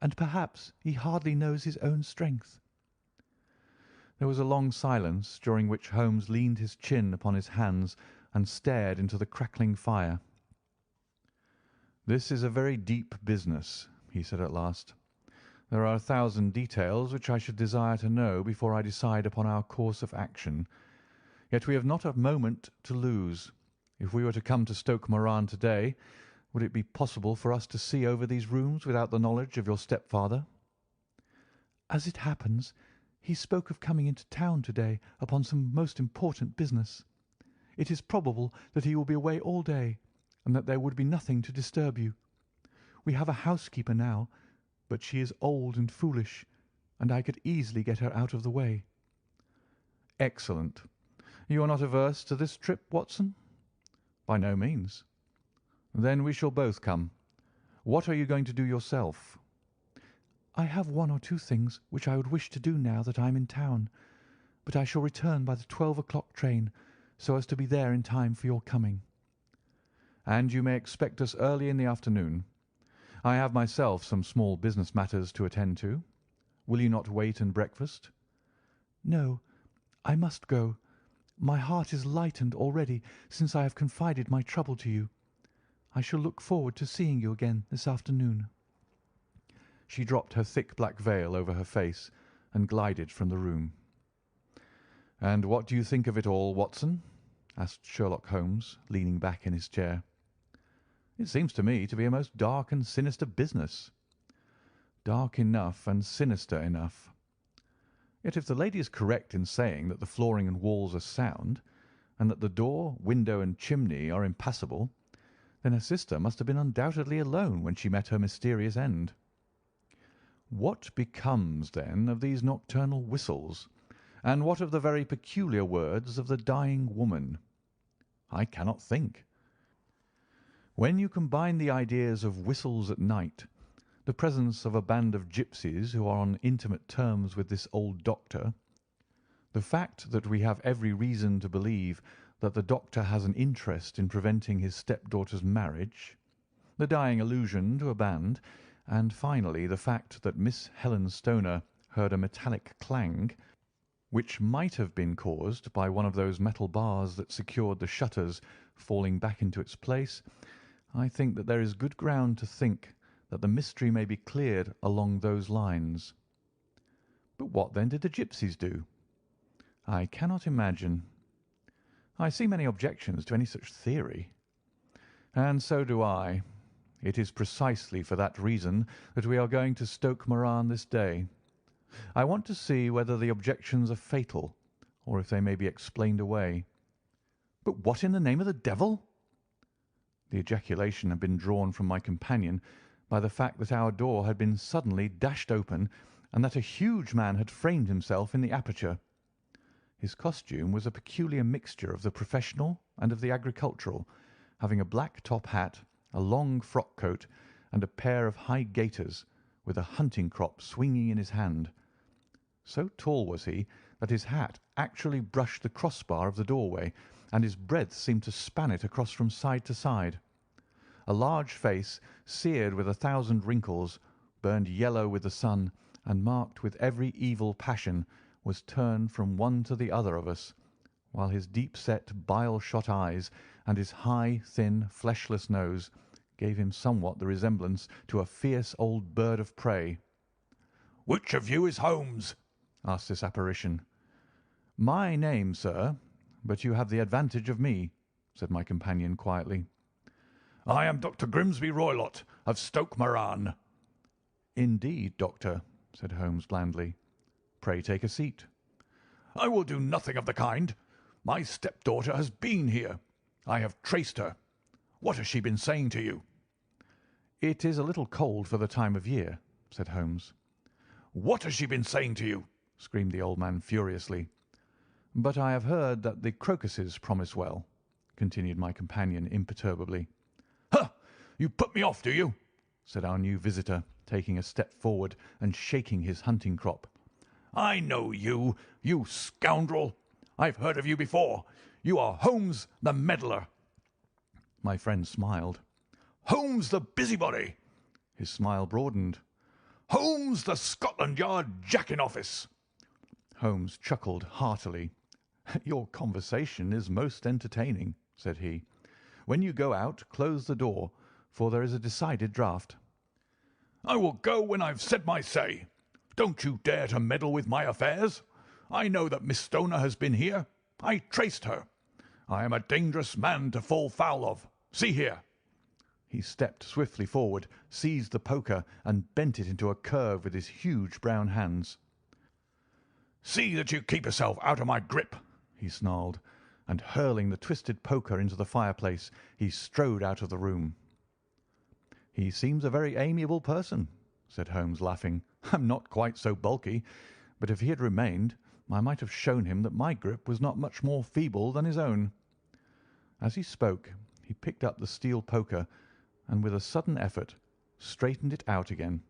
"and perhaps he hardly knows his own strength." There was a long silence, during which Holmes leaned his chin upon his hands and stared into the crackling fire. "This is a very deep business," he said at last. "There are 1,000 details which I should desire to know before I decide upon our course of action. Yet we have not a moment to lose. If we were to come to Stoke Moran to-day, would it be possible for us to see over these rooms without the knowledge of your stepfather?" "As it happens, he spoke of coming into town to-day upon some most important business. It is probable that he will be away all day, and that there would be nothing to disturb you. We have a housekeeper now, but she is old and foolish, and I could easily get her out of the way." "Excellent. You are not averse to this trip, Watson?" "By no means." "Then we shall both come. What are you going to do yourself?" "I have 1 or 2 things which I would wish to do now that I am in town, but I shall return by the 12 o'clock train, so as to be there in time for your coming." "And you may expect us early in the afternoon. I have myself some small business matters to attend to. Will you not wait and breakfast?" "No, I must go. My heart is lightened already since I have confided my trouble to you. I shall look forward to seeing you again this afternoon." She dropped her thick black veil over her face and glided from the room. "And what do you think of it all, Watson?" asked Sherlock Holmes, leaning back in his chair. "It seems to me to be a most dark and sinister business." "Dark enough and sinister enough. Yet if the lady is correct in saying that the flooring and walls are sound, and that the door, window, and chimney are impassable, then her sister must have been undoubtedly alone when she met her mysterious end. What becomes, then, of these nocturnal whistles, and what of the very peculiar words of the dying woman? I cannot think. When you combine the ideas of whistles at night, the presence of a band of gipsies who are on intimate terms with this old doctor, the fact that we have every reason to believe that the doctor has an interest in preventing his stepdaughter's marriage, the dying allusion to a band, and finally the fact that Miss Helen Stoner heard a metallic clang, which might have been caused by one of those metal bars that secured the shutters falling back into its place, I think that there is good ground to think that the mystery may be cleared along those lines. But what then did the gipsies do? I cannot imagine. I see many objections to any such theory. And so do I. It is precisely for that reason that we are going to Stoke Moran this day. I want to see whether the objections are fatal, or if they may be explained away." "But what in the name of the devil—" The ejaculation had been drawn from my companion by the fact that our door had been suddenly dashed open, and that a huge man had framed himself in the aperture. His costume was a peculiar mixture of the professional and of the agricultural, having a black top hat, a long frock coat, and a pair of high gaiters, with a hunting crop swinging in his hand. So tall was he that his hat actually brushed the crossbar of the doorway, and his breadth seemed to span it across from side to side. A large face, seared with 1,000 wrinkles, burned yellow with the sun, and marked with every evil passion, was turned from one to the other of us, while his deep-set, bile-shot eyes and his high, thin, fleshless nose gave him somewhat the resemblance to a fierce old bird of prey. "Which of you is Holmes?" asked this apparition. "My name, sir, but you have the advantage of me," said my companion quietly. "I am Dr. Grimsby Roylott, of Stoke Moran." "Indeed, doctor," said Holmes blandly. "Pray take a seat." "I will do nothing of the kind. My stepdaughter has been here. I have traced her. What has she been saying to you?" "It is a little cold for the time of year," said Holmes. "What has she been saying to you?" screamed the old man furiously. "But I have heard that the crocuses promise well," continued my companion imperturbably. "Ha! You put me off, do you?" said our new visitor, taking a step forward and shaking his hunting crop. "I know you, you scoundrel. I've heard of you before. You are Holmes the meddler." My friend smiled. "Holmes the busybody." His smile broadened. "Holmes the Scotland Yard Jack-in-office." Holmes chuckled heartily. "Your conversation is most entertaining," said he. "When you go out, close the door, for there is a decided draught." "I will go when I've said my say. Don't you dare to meddle with my affairs. I know that Miss Stoner has been here. I traced her. I am a dangerous man to fall foul of. See here." He stepped swiftly forward, seized the poker, and bent it into a curve with his huge brown hands. "See that you keep yourself out of my grip," he snarled, and hurling the twisted poker into the fireplace, he strode out of the room. "He seems a very amiable person," said Holmes, laughing. "I'm not quite so bulky, but if he had remained, I might have shown him that my grip was not much more feeble than his own." As he spoke, he picked up the steel poker, and with a sudden effort straightened it out again.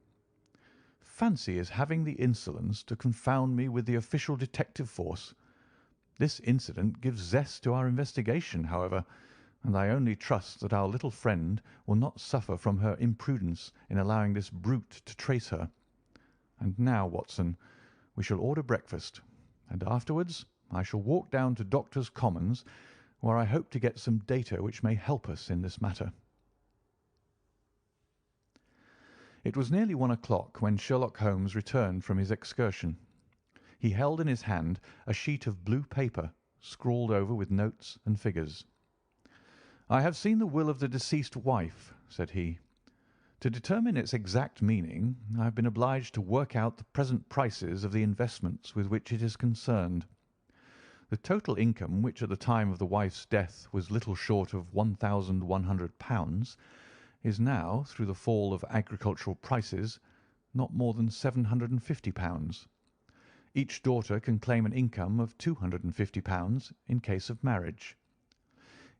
Fancy his having the insolence to confound me with the official detective force. This incident gives zest to our investigation, however, and I only trust that our little friend will not suffer from her imprudence in allowing this brute to trace her. And now, Watson, we shall order breakfast, and afterwards I shall walk down to Doctors' Commons, where I hope to get some data which may help us in this matter. It was nearly 1 o'clock when Sherlock Holmes returned from his excursion. He held in his hand a sheet of blue paper, scrawled over with notes and figures. "I have seen the will of the deceased wife," said he. "To determine its exact meaning, I have been obliged to work out the present prices of the investments with which it is concerned. The total income, which at the time of the wife's death was little short of £1,100, is now, through the fall of agricultural prices, not more than £750. Each daughter can claim an income of £250 in case of marriage.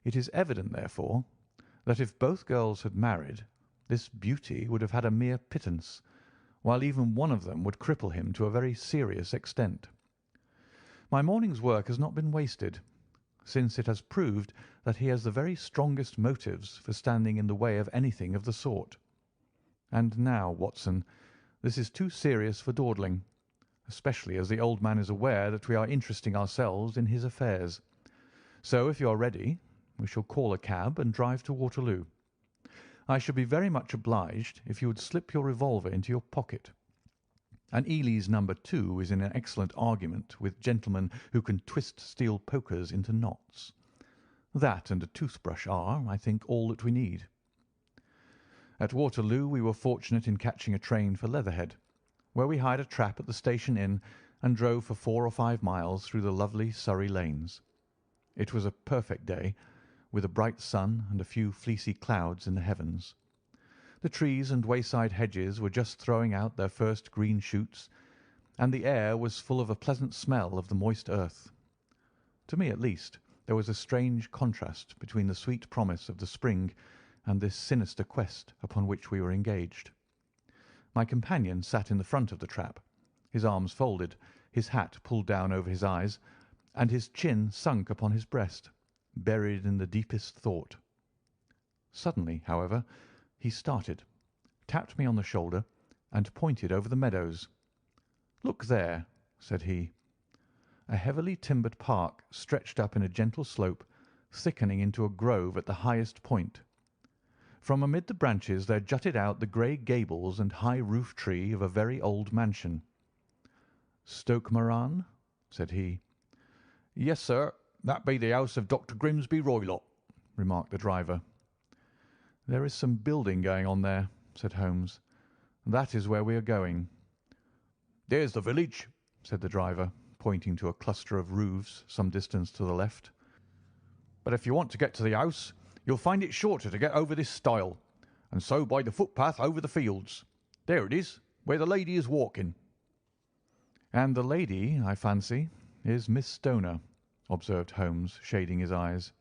It is evident, therefore, that if both girls had married, this beauty would have had a mere pittance, while even one of them would cripple him to a very serious extent. My morning's work has not been wasted, since it has proved that he has the very strongest motives for standing in the way of anything of the sort. And now, Watson, this is too serious for dawdling, especially as the old man is aware that we are interesting ourselves in his affairs. So, if you are ready, we shall call a cab and drive to Waterloo. I should be very much obliged if you would slip your revolver into your pocket. An Ely's No. 2 is in an excellent argument with gentlemen who can twist steel pokers into knots. That and a toothbrush are, I think, all that we need." At Waterloo we were fortunate in catching a train for Leatherhead, where we hired a trap at the station inn and drove for 4 or 5 miles through the lovely Surrey lanes. It was a perfect day, with a bright sun and a few fleecy clouds in the heavens. The trees and wayside hedges were just throwing out their first green shoots, and the air was full of a pleasant smell of the moist earth. To me, at least, there was a strange contrast between the sweet promise of the spring and this sinister quest upon which we were engaged. My companion sat in the front of the trap, his arms folded, his hat pulled down over his eyes, and his chin sunk upon his breast, buried in the deepest thought. Suddenly, however, he started, tapped me on the shoulder, and pointed over the meadows. "Look there," said he. A heavily timbered park stretched up in a gentle slope, thickening into a grove at the highest point. From amid the branches there jutted out the grey gables and high roof tree of a very old mansion. "Stoke Moran?" said he. "Yes, sir, that be the house of Dr. Grimsby Roylott," remarked the driver. "There is some building going on there," said Holmes. "That is where we are going." "There's the village," said the driver, pointing to a cluster of roofs some distance to the left. "But if you want to get to the house, you'll find it shorter to get over this stile, and so by the footpath over the fields. There it is, where the lady is walking." "And the lady, I fancy, is Miss Stoner," observed Holmes, shading his eyes.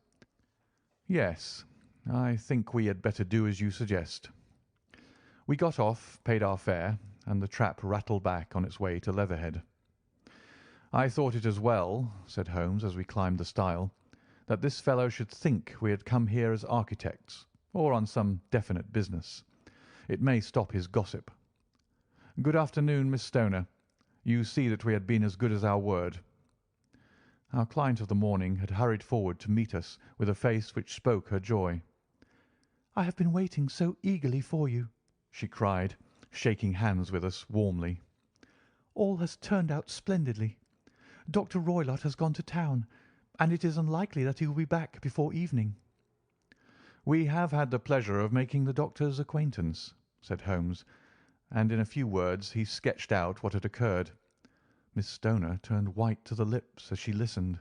"Yes, I think we had better do as you suggest." We got off, paid our fare, and the trap rattled back on its way to Leatherhead. "I thought it as well," said Holmes as we climbed the stile, "that this fellow should think we had come here as architects, or on some definite business. It may stop his gossip. Good afternoon, Miss Stoner. You see that we had been as good as our word." Our client of the morning had hurried forward to meet us with a face which spoke her joy. "I have been waiting so eagerly for you," she cried, shaking hands with us warmly. "All has turned out splendidly. Dr. Roylott has gone to town, and it is unlikely that he will be back before evening." "We have had the pleasure of making the doctor's acquaintance," said Holmes, and in a few words he sketched out what had occurred. Miss Stoner turned white to the lips as she listened.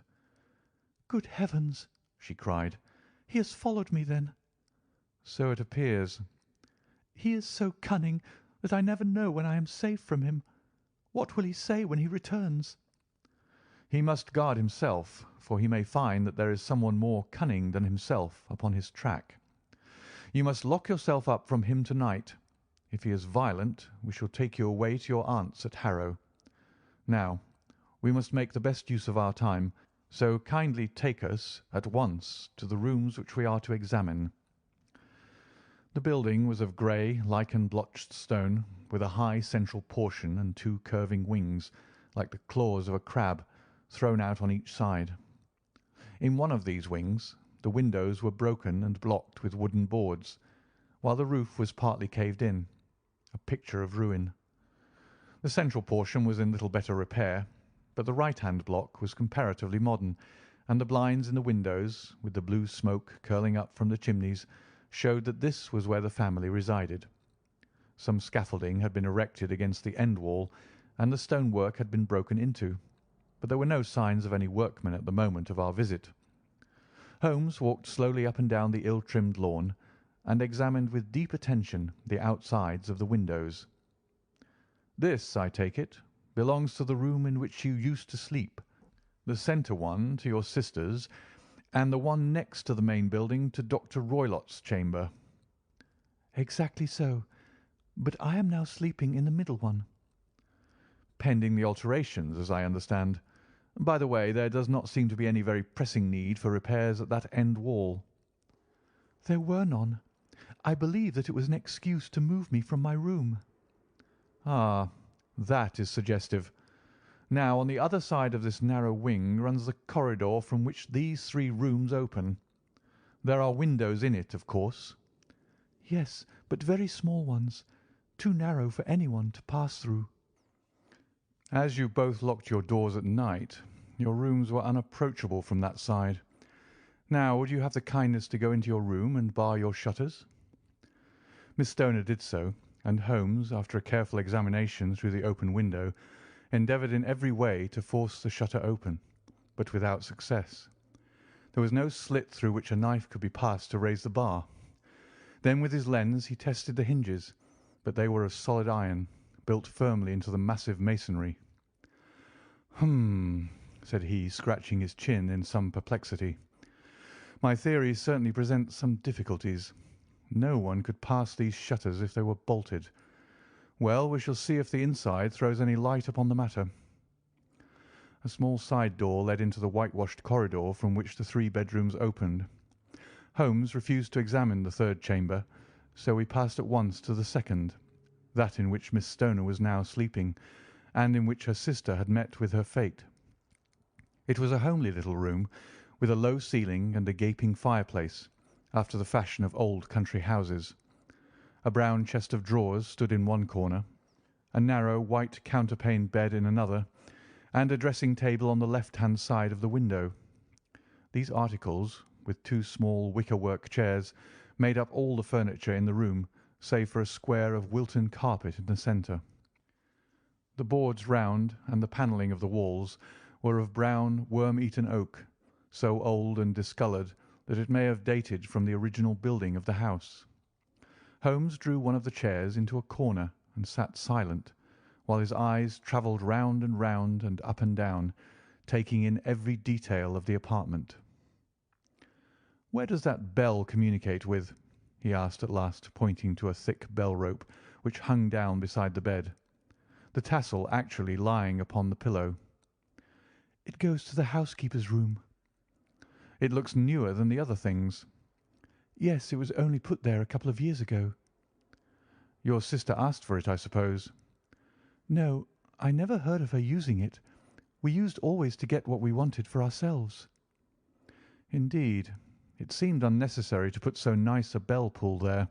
"Good heavens!" she cried. "He has followed me, then?" "So it appears." "He is so cunning that I never know when I am safe from him. What will he say when he returns?" "He must guard himself, for he may find that there is someone more cunning than himself upon his track. You must lock yourself up from him to-night. If he is violent, we shall take you away to your aunt's at Harrow. Now, we must make the best use of our time, so kindly take us at once to the rooms which we are to examine." The building was of grey, lichen-blotched stone, with a high central portion and two curving wings, like the claws of a crab, thrown out on each side. In one of these wings the windows were broken and blocked with wooden boards, while the roof was partly caved in, a picture of ruin. The central portion was in little better repair, but the right-hand block was comparatively modern, and the blinds in the windows, with the blue smoke curling up from the chimneys, showed that this was where the family resided. Some scaffolding had been erected against the end wall, and the stonework had been broken into, but there were no signs of any workmen at the moment of our visit. Holmes walked slowly up and down the ill-trimmed lawn, and examined with deep attention the outsides of the windows. "This, I take it, belongs to the room in which you used to sleep, the centre one to your sister's, and the one next to the main building to Dr. Roylott's chamber." "Exactly so, but I am now sleeping in the middle one." "Pending the alterations, as I understand. By the way, there does not seem to be any very pressing need for repairs at that end wall." "There were none. I believe that it was an excuse to move me from my room." "Ah, that is suggestive. Now, on the other side of this narrow wing runs the corridor from which these three rooms open. There are windows in it, of course?" "Yes, but very small ones, too narrow for anyone to pass through." "As you both locked your doors at night, your rooms were unapproachable from that side. Now, would you have the kindness to go into your room and bar your shutters?" Miss Stoner did so, and Holmes, after a careful examination through the open window, endeavoured in every way to force the shutter open, but without success. There was no slit through which a knife could be passed to raise the bar. Then with his lens he tested the hinges, but they were of solid iron, built firmly into the massive masonry. "Hum," said he, scratching his chin in some perplexity. "My theory certainly presents some difficulties. No one could pass these shutters if they were bolted. Well, we shall see if the inside throws any light upon the matter." A small side door led into the whitewashed corridor from which the three bedrooms opened. Holmes refused to examine the third chamber, so we passed at once to the second, that in which Miss Stoner was now sleeping, and in which her sister had met with her fate. It was a homely little room, with a low ceiling and a gaping fireplace, after the fashion of old country houses. A brown chest of drawers stood in one corner, a narrow white counterpaned bed in another, and a dressing-table on the left-hand side of the window. These articles, with two small wicker-work chairs, made up all the furniture in the room, save for a square of Wilton carpet in the centre. The boards round and the panelling of the walls were of brown, worm-eaten oak, so old and discoloured that it may have dated from the original building of the house. Holmes drew one of the chairs into a corner and sat silent, while his eyes travelled round and up and down, taking in every detail of the apartment. "Where does that bell communicate with?" he asked at last, pointing to a thick bell rope which hung down beside the bed, the tassel actually lying upon the pillow. "It goes to the housekeeper's room." "It looks newer than the other things." "Yes, it was only put there a couple of years ago." "Your sister asked for it, I suppose?" "No, I never heard of her using it. We used always to get what we wanted for ourselves." "Indeed. It seemed unnecessary to put so nice a bell pull there.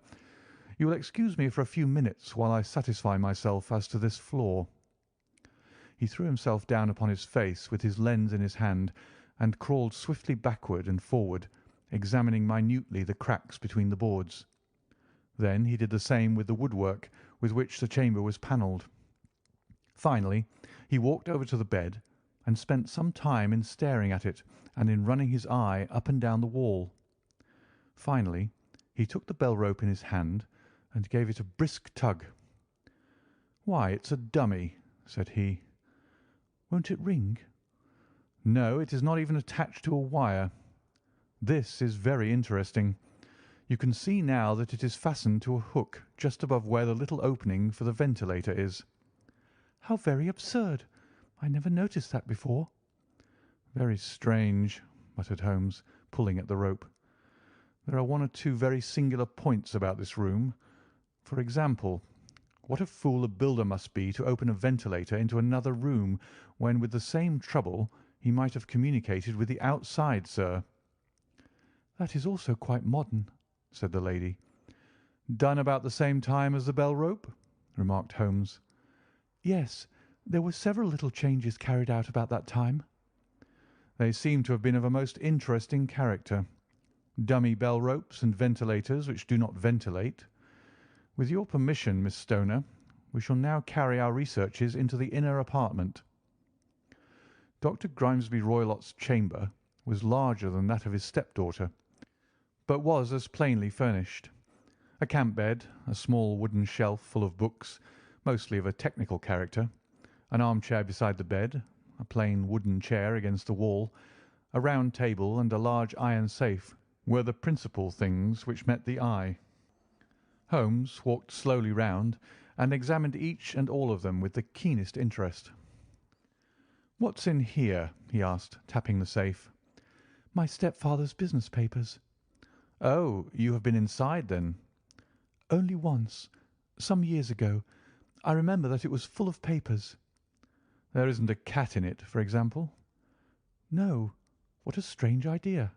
You will excuse me for a few minutes while I satisfy myself as to this floor." He threw himself down upon his face with his lens in his hand and crawled swiftly backward and forward, examining minutely the cracks between the boards. Then he did the same with the woodwork with which the chamber was panelled. Finally, he walked over to the bed and spent some time in staring at it and in running his eye up and down the wall. Finally, he took the bell rope in his hand and gave it a brisk tug. "Why, it's a dummy," said he. "Won't it ring?" "No, it is not even attached to a wire. This is very interesting. You can see now that it is fastened to a hook just above where the little opening for the ventilator is." "How very absurd! I never noticed that before." "Very strange," muttered Holmes, pulling at the rope. "There are one or two very singular points about this room. For example, what a fool a builder must be to open a ventilator into another room when, with the same trouble, he might have communicated with the outside, sir." "That is also quite modern," said the lady. "Done about the same time as the bell rope?" remarked Holmes. "Yes, there were several little changes carried out about that time." "They seem to have been of a most interesting character. Dummy bell ropes and ventilators which do not ventilate. With your permission, Miss Stoner, we shall now carry our researches into the inner apartment." Dr. Grimesby Roylott's chamber was larger than that of his stepdaughter, but was as plainly furnished. A camp bed, a small wooden shelf full of books, mostly of a technical character, an armchair beside the bed, a plain wooden chair against the wall, a round table, and a large iron safe were the principal things which met the eye. Holmes walked slowly round and examined each and all of them with the keenest interest. "What's in here?" he asked, tapping the safe. "My stepfather's business papers." "Oh, you have been inside, then?" "Only once, some years ago. I remember that it was full of papers." "There isn't a cat in it, for example?" "No. What a strange idea."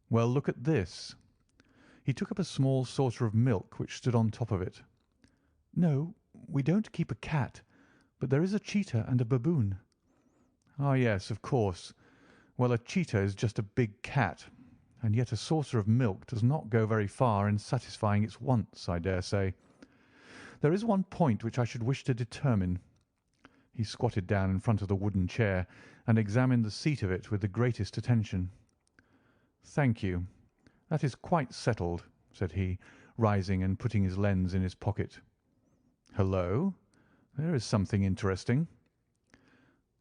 "Well, look at this." He took up a small saucer of milk which stood on top of it. "No, we don't keep a cat, but there is a cheetah and a baboon." "Ah, yes, of course. Well, a cheetah is just a big cat, and yet a saucer of milk does not go very far in satisfying its wants, I dare say. There is one point which I should wish to determine." He squatted down in front of the wooden chair and examined the seat of it with the greatest attention. "Thank you. That is quite settled," said he, rising and putting his lens in his pocket. "Hullo! There is something interesting."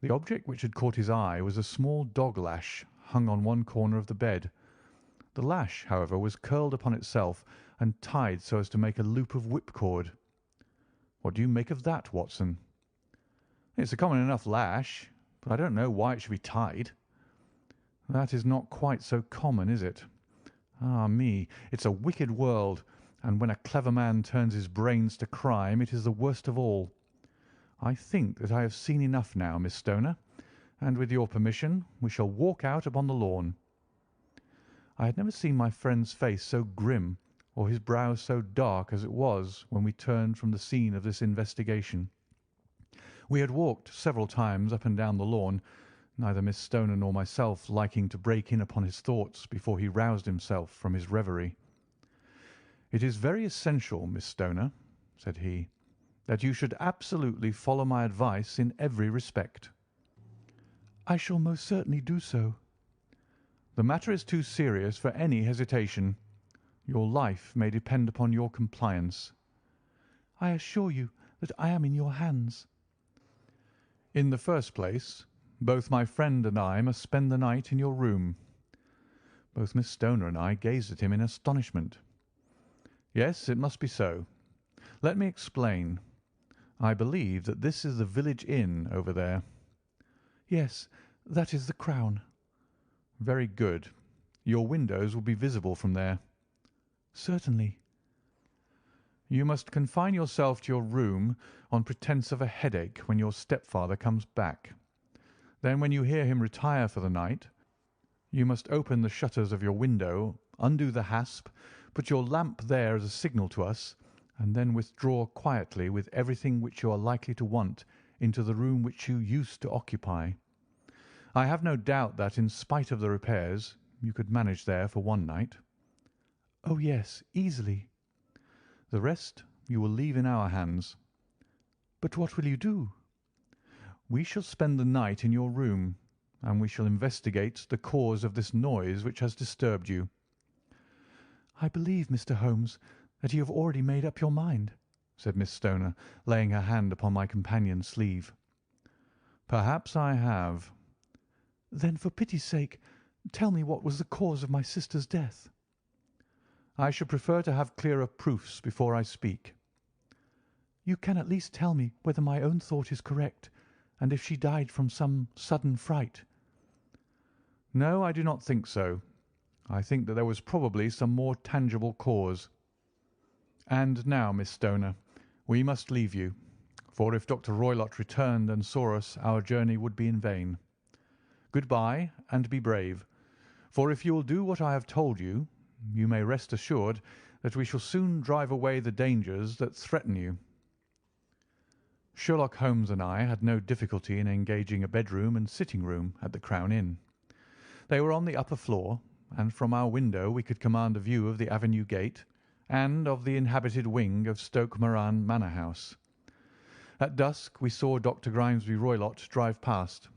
The object which had caught his eye was a small dog lash hung on one corner of the bed. The lash, however, was curled upon itself and tied so as to make a loop of whipcord. "What do you make of that, Watson?" "It's a common enough lash, but I don't know why it should be tied." "That is not quite so common, is it? Ah, me, it's a wicked world, and when a clever man turns his brains to crime, it is the worst of all. I think that I have seen enough now, Miss Stoner. and with your permission we shall walk out upon the lawn." I had never seen my friend's face so grim or his brow so dark as it was when we turned from the scene of this investigation. We had walked several times up and down the lawn, neither Miss Stoner nor myself liking to break in upon his thoughts before he roused himself from his reverie. "It is very essential, Miss Stoner," said he, "that you should absolutely follow my advice in every respect." "I shall most certainly do so." "The matter is too serious for any hesitation. Your life may depend upon your compliance." "I assure you that I am in your hands." "In the first place, both my friend and I must spend the night in your room." Both Miss Stoner and I gazed at him in astonishment. "Yes, it must be so. Let me explain. I believe that this is the village inn over there." "Yes, that is the Crown." "Very good. Your windows will be visible from there." "Certainly." "You must confine yourself to your room on pretence of a headache when your stepfather comes back. Then, when you hear him retire for the night, you must open the shutters of your window, undo the hasp, put your lamp there as a signal to us, and then withdraw quietly with everything which you are likely to want into the room which you used to occupy. I have no doubt that, in spite of the repairs, you could manage there for one night." "Oh, yes, easily." "The rest you will leave in our hands." "But what will you do?" "We shall spend the night in your room, and we shall investigate the cause of this noise which has disturbed you." "I believe, Mr. Holmes, that you have already made up your mind," said Miss Stoner, laying her hand upon my companion's sleeve. "Perhaps I have." "Then, for pity's sake, tell me what was the cause of my sister's death." "I should prefer to have clearer proofs before I speak." "You can at least tell me whether my own thought is correct, and if she died from some sudden fright." "No, I do not think so. I think that there was probably some more tangible cause. And now, Miss Stoner, we must leave you, for if Dr. Roylott returned and saw us, our journey would be in vain. Good-bye, and be brave, for if you will do what I have told you, you may rest assured that we shall soon drive away the dangers that threaten you." Sherlock Holmes and I had no difficulty in engaging a bedroom and sitting-room at the Crown Inn. They were on the upper floor, and from our window we could command a view of the avenue gate and of the inhabited wing of Stoke Moran Manor House. At dusk we saw Dr. Grimesby Roylott drive past,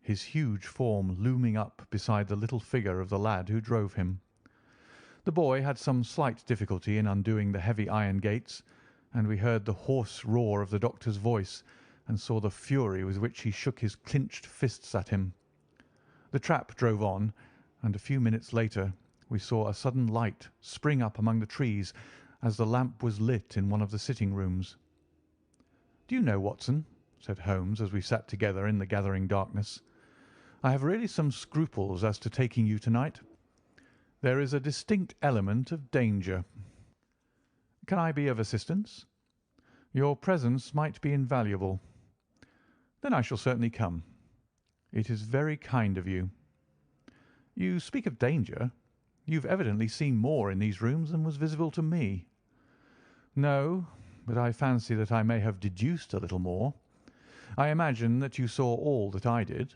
his huge form looming up beside the little figure of the lad who drove him. The boy had some slight difficulty in undoing the heavy iron gates, and we heard the hoarse roar of the doctor's voice and saw the fury with which he shook his clinched fists at him. The trap drove on, and a few minutes later we saw a sudden light spring up among the trees as the lamp was lit in one of the sitting-rooms. "Do you know, Watson," said Holmes as we sat together in the gathering darkness, "I have really some scruples as to taking you to-night. There is a distinct element of danger. Can I be of assistance? Your presence might be invaluable. Then I shall certainly come. It is very kind of you. You speak of danger. You've evidently seen more in these rooms than was visible to me." "No, but I fancy that I may have deduced a little more. I imagine that you saw all that I did."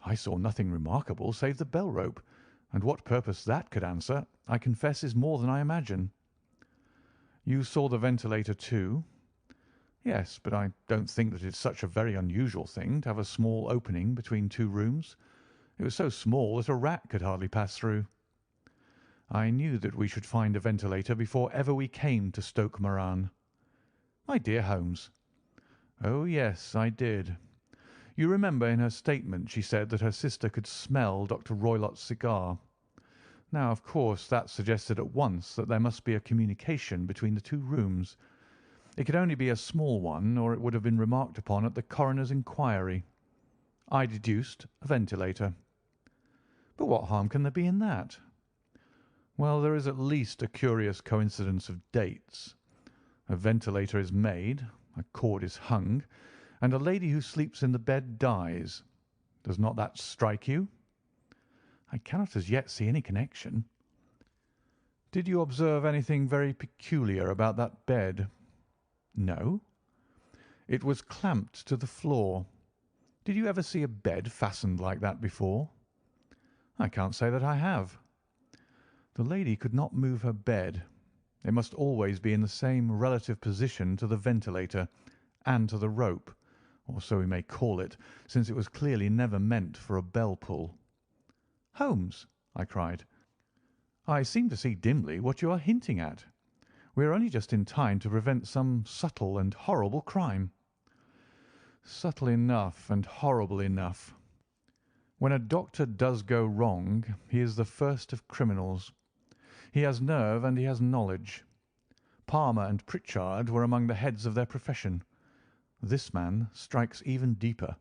"I saw nothing remarkable save the bell-rope, and what purpose that could answer, I confess, is more than I imagine." "You saw the ventilator too?" "Yes, but I don't think that it's such a very unusual thing to have a small opening between two rooms. It was so small that a rat could hardly pass through." "I knew that we should find a ventilator before ever we came to Stoke Moran." "My dear Holmes." "Oh, yes, I did. You remember in her statement she said that her sister could smell Dr. Roylott's cigar. Now, of course, that suggested at once that there must be a communication between the two rooms. It could only be a small one, or it would have been remarked upon at the coroner's inquiry. I deduced a ventilator." "But what harm can there be in that?" "Well, there is at least a curious coincidence of dates. A ventilator is made, a cord is hung, and a lady who sleeps in the bed dies. Does not that strike you?" "I cannot as yet see any connection." "Did you observe anything very peculiar about that bed?" "No." "It was clamped to the floor. Did you ever see a bed fastened like that before?" "I can't say that I have." "The lady could not move her bed. It must always be in the same relative position to the ventilator and to the rope, or so we may call it, since it was clearly never meant for a bell pull." "Holmes," I cried, "I seem to see dimly what you are hinting at. We are only just in time to prevent some subtle and horrible crime." "Subtle enough and horrible enough. When a doctor does go wrong, he is the first of criminals. He has nerve and he has knowledge. Palmer and Pritchard were among the heads of their profession. This man strikes even deeper,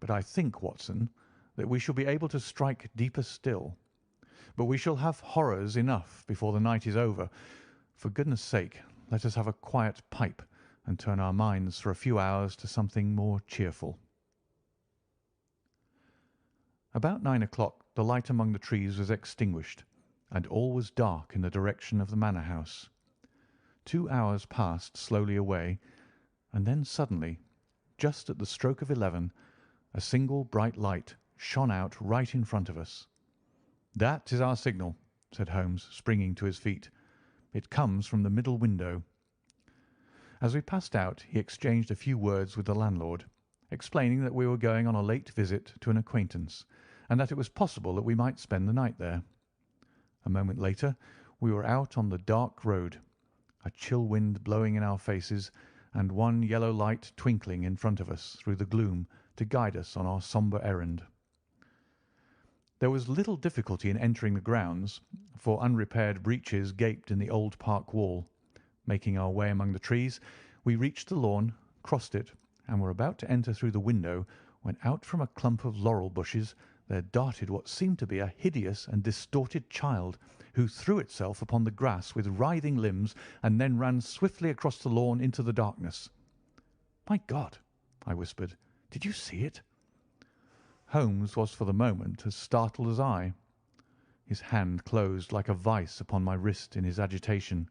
but I think, Watson, that we shall be able to strike deeper still. But we shall have horrors enough before the night is over. For goodness' sake, let us have a quiet pipe and turn our minds for a few hours to something more cheerful." About 9 o'clock the light among the trees was extinguished, and all was dark in the direction of the manor house. 2 hours passed slowly away, and then suddenly, just at the stroke of 11, a single bright light shone out right in front of us. "That is our signal," said Holmes, springing to his feet. "It comes from the middle window." As we passed out he exchanged a few words with the landlord, explaining that we were going on a late visit to an acquaintance, and that it was possible that we might spend the night there. A moment later we were out on the dark road, a chill wind blowing in our faces, and one yellow light twinkling in front of us through the gloom to guide us on our sombre errand. There was little difficulty in entering the grounds, for unrepaired breaches gaped in the old park wall. Making our way among the trees, we reached the lawn, crossed it, and were about to enter through the window when out from a clump of laurel bushes there darted what seemed to be a hideous and distorted child, who threw itself upon the grass with writhing limbs and then ran swiftly across the lawn into the darkness. "My God!" I whispered. "Did you see it?" Holmes was for the moment as startled as I. His hand closed like a vice upon my wrist in his agitation.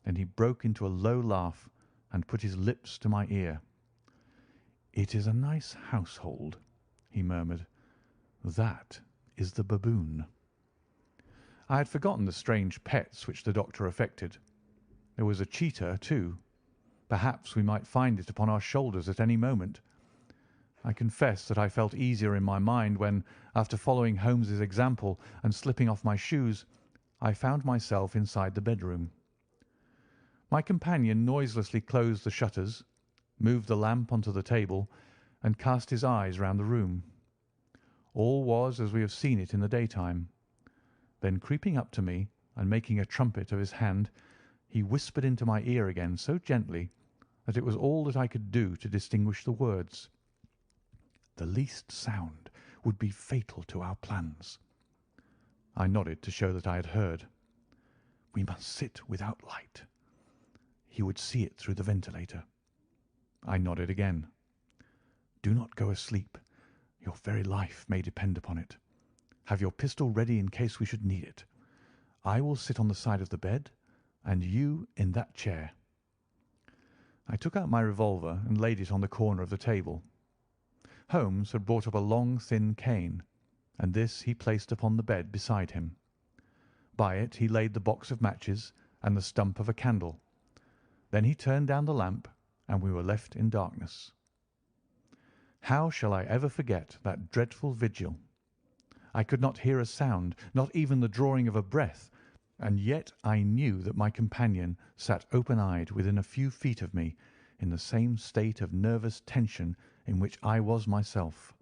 Then he broke into a low laugh and put his lips to my ear. "It is a nice household," he murmured. "That is the baboon." I had forgotten the strange pets which the doctor affected. There was a cheetah, too. Perhaps we might find it upon our shoulders at any moment. I confess that I felt easier in my mind when, after following Holmes's example and slipping off my shoes, I found myself inside the bedroom. My companion noiselessly closed the shutters, moved the lamp onto the table, and cast his eyes round the room. All was as we have seen it in the daytime. Then creeping up to me and making a trumpet of his hand, he whispered into my ear again so gently that it was all that I could do to distinguish the words. "The least sound would be fatal to our plans." I nodded to show that I had heard. "We must sit without light. He would see it through the ventilator." I nodded again. "Do not go asleep. Your very life may depend upon it. Have your pistol ready in case we should need it. I will sit on the side of the bed, and you in that chair." I took out my revolver and laid it on the corner of the table. Holmes had brought up a long, thin cane, and this he placed upon the bed beside him. By it he laid the box of matches and the stump of a candle. Then he turned down the lamp, and we were left in darkness. How shall I ever forget that dreadful vigil? I could not hear a sound, not even the drawing of a breath, and yet I knew that my companion sat open-eyed within a few feet of me, in the same state of nervous tension in which I was myself.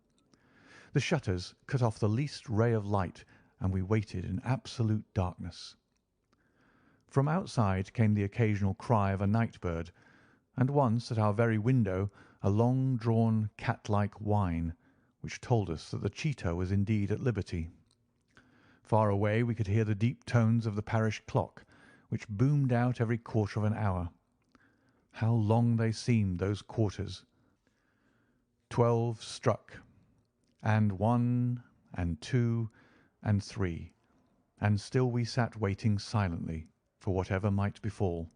The shutters cut off the least ray of light, and we waited in absolute darkness. From outside came the occasional cry of a night bird, and once at our very window a long-drawn cat-like whine, which told us that the cheetah was indeed at liberty. Far away we could hear the deep tones of the parish clock, which boomed out every quarter of an hour. How long they seemed, those quarters! 12 struck, and one, and two, and three, and still we sat waiting silently for whatever might befall.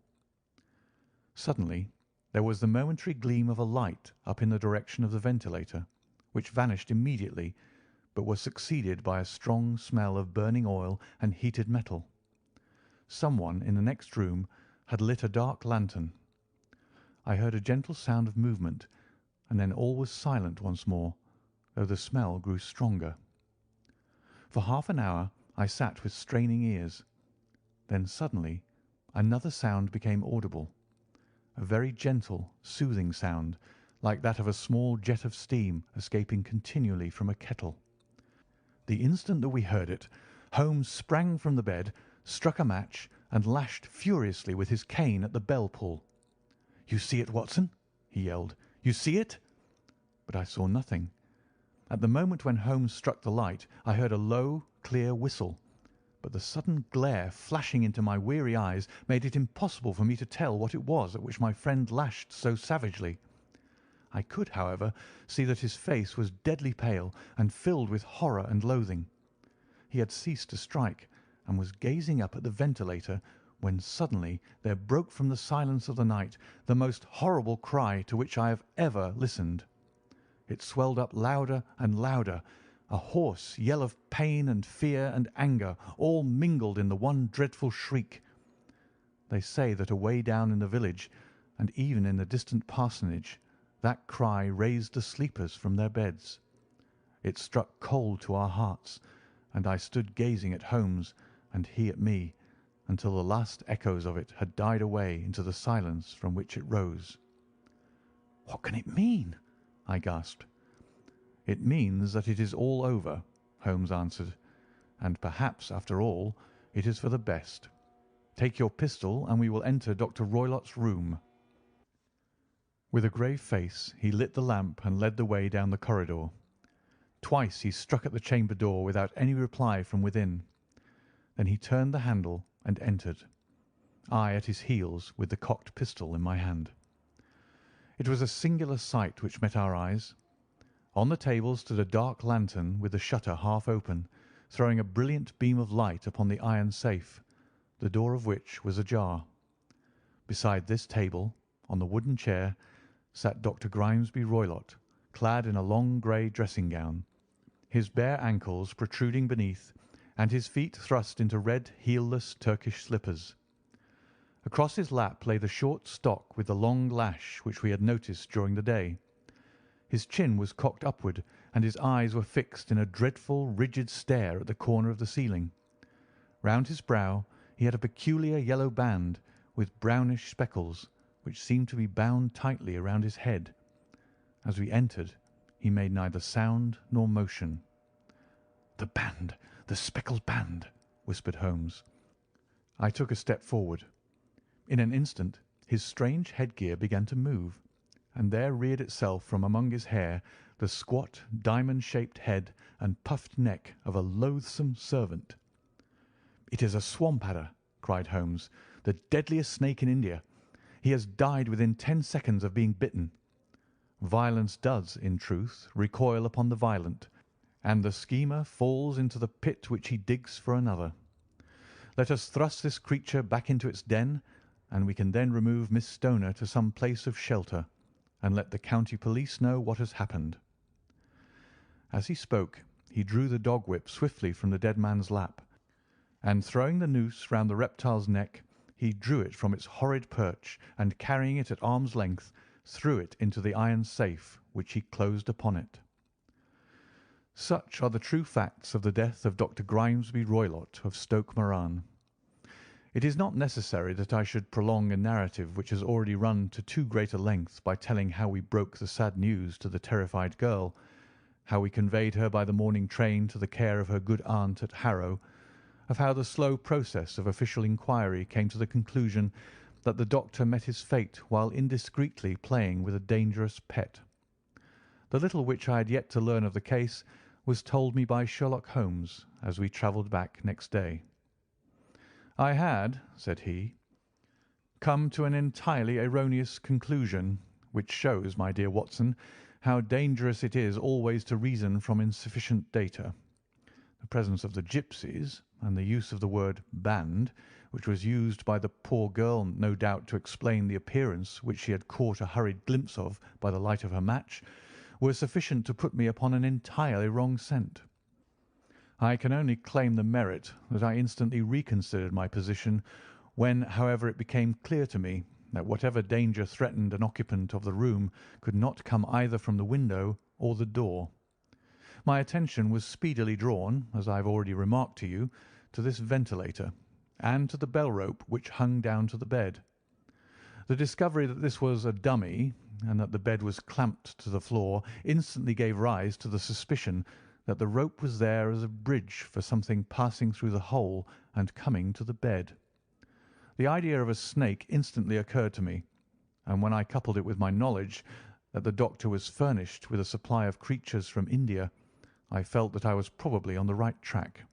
Suddenly there was the momentary gleam of a light up in the direction of the ventilator, which vanished immediately, but was succeeded by a strong smell of burning oil and heated metal. Someone in the next room had lit a dark lantern. I heard a gentle sound of movement, and then all was silent once more, though the smell grew stronger. For half an hour I sat with straining ears. Then suddenly another sound became audible, a very gentle, soothing sound, like that of a small jet of steam escaping continually from a kettle. The instant that we heard it, Holmes sprang from the bed, struck a match, and lashed furiously with his cane at the bell pull. "You see it, Watson?" he yelled. "You see it?" But I saw nothing. At the moment when Holmes struck the light, I heard a low, clear whistle, but the sudden glare flashing into my weary eyes made it impossible for me to tell what it was at which my friend lashed so savagely. I could, however, see that his face was deadly pale and filled with horror and loathing. He had ceased to strike, and was gazing up at the ventilator, when suddenly there broke from the silence of the night the most horrible cry to which I have ever listened. It swelled up louder and louder, a hoarse yell of pain and fear and anger, all mingled in the one dreadful shriek. They say that away down in the village, and even in the distant parsonage, that cry raised the sleepers from their beds. It struck cold to our hearts, and I stood gazing at Holmes and he at me, until the last echoes of it had died away into the silence from which it rose. "What can it mean?" I gasped. "It means that it is all over," Holmes answered, "and perhaps, after all, it is for the best. Take your pistol, and we will enter Dr. Roylott's room." With a grave face he lit the lamp and led the way down the corridor. Twice he struck at the chamber door without any reply from within. Then he turned the handle and entered, I at his heels with the cocked pistol in my hand. It was a singular sight which met our eyes. On the table stood a dark lantern with the shutter half open, throwing a brilliant beam of light upon the iron safe, the door of which was ajar. Beside this table, on the wooden chair, sat Dr. Grimesby Roylott, clad in a long grey dressing-gown, his bare ankles protruding beneath, and his feet thrust into red heelless Turkish slippers. Across his lap lay the short stock with the long lash which we had noticed during the day. His chin was cocked upward, and his eyes were fixed in a dreadful, rigid stare at the corner of the ceiling. Round his brow he had a peculiar yellow band, with brownish speckles, which seemed to be bound tightly around his head. As we entered, he made neither sound nor motion. "The band, the speckled band," whispered Holmes. I took a step forward. In an instant his strange headgear began to move, and there reared itself from among his hair the squat, diamond-shaped head and puffed neck of a loathsome servant. "It is a swamp adder," cried Holmes, "the deadliest snake in India. He has died within 10 seconds of being bitten. Violence does, in truth, recoil upon the violent, and the schemer falls into the pit which he digs for another. Let us thrust this creature back into its den, and we can then remove Miss Stoner to some place of shelter, and let the county police know what has happened." As he spoke, he drew the dog whip swiftly from the dead man's lap, and throwing the noose round the reptile's neck, he drew it from its horrid perch, and carrying it at arm's length, threw it into the iron safe, which he closed upon it. Such are the true facts of the death of Dr. Grimesby Roylott of Stoke Moran. It is not necessary that I should prolong a narrative which has already run to too great a length by telling how we broke the sad news to the terrified girl, how we conveyed her by the morning train to the care of her good aunt at Harrow, of how the slow process of official inquiry came to the conclusion that the doctor met his fate while indiscreetly playing with a dangerous pet. The little which I had yet to learn of the case was told me by Sherlock Holmes as we travelled back next day. "I had," said he, "come to an entirely erroneous conclusion, which shows, my dear Watson, how dangerous it is always to reason from insufficient data. The presence of the gipsies, and the use of the word band, which was used by the poor girl no doubt to explain the appearance which she had caught a hurried glimpse of by the light of her match, were sufficient to put me upon an entirely wrong scent. I can only claim the merit that I instantly reconsidered my position when, however, it became clear to me that whatever danger threatened an occupant of the room could not come either from the window or the door. My attention was speedily drawn, as I have already remarked to you, to this ventilator, and to the bell rope which hung down to the bed. The discovery that this was a dummy, and that the bed was clamped to the floor, instantly gave rise to the suspicion that the rope was there as a bridge for something passing through the hole and coming to the bed. The idea of a snake instantly occurred to me, and when I coupled it with my knowledge that the doctor was furnished with a supply of creatures from India, I felt that I was probably on the right track.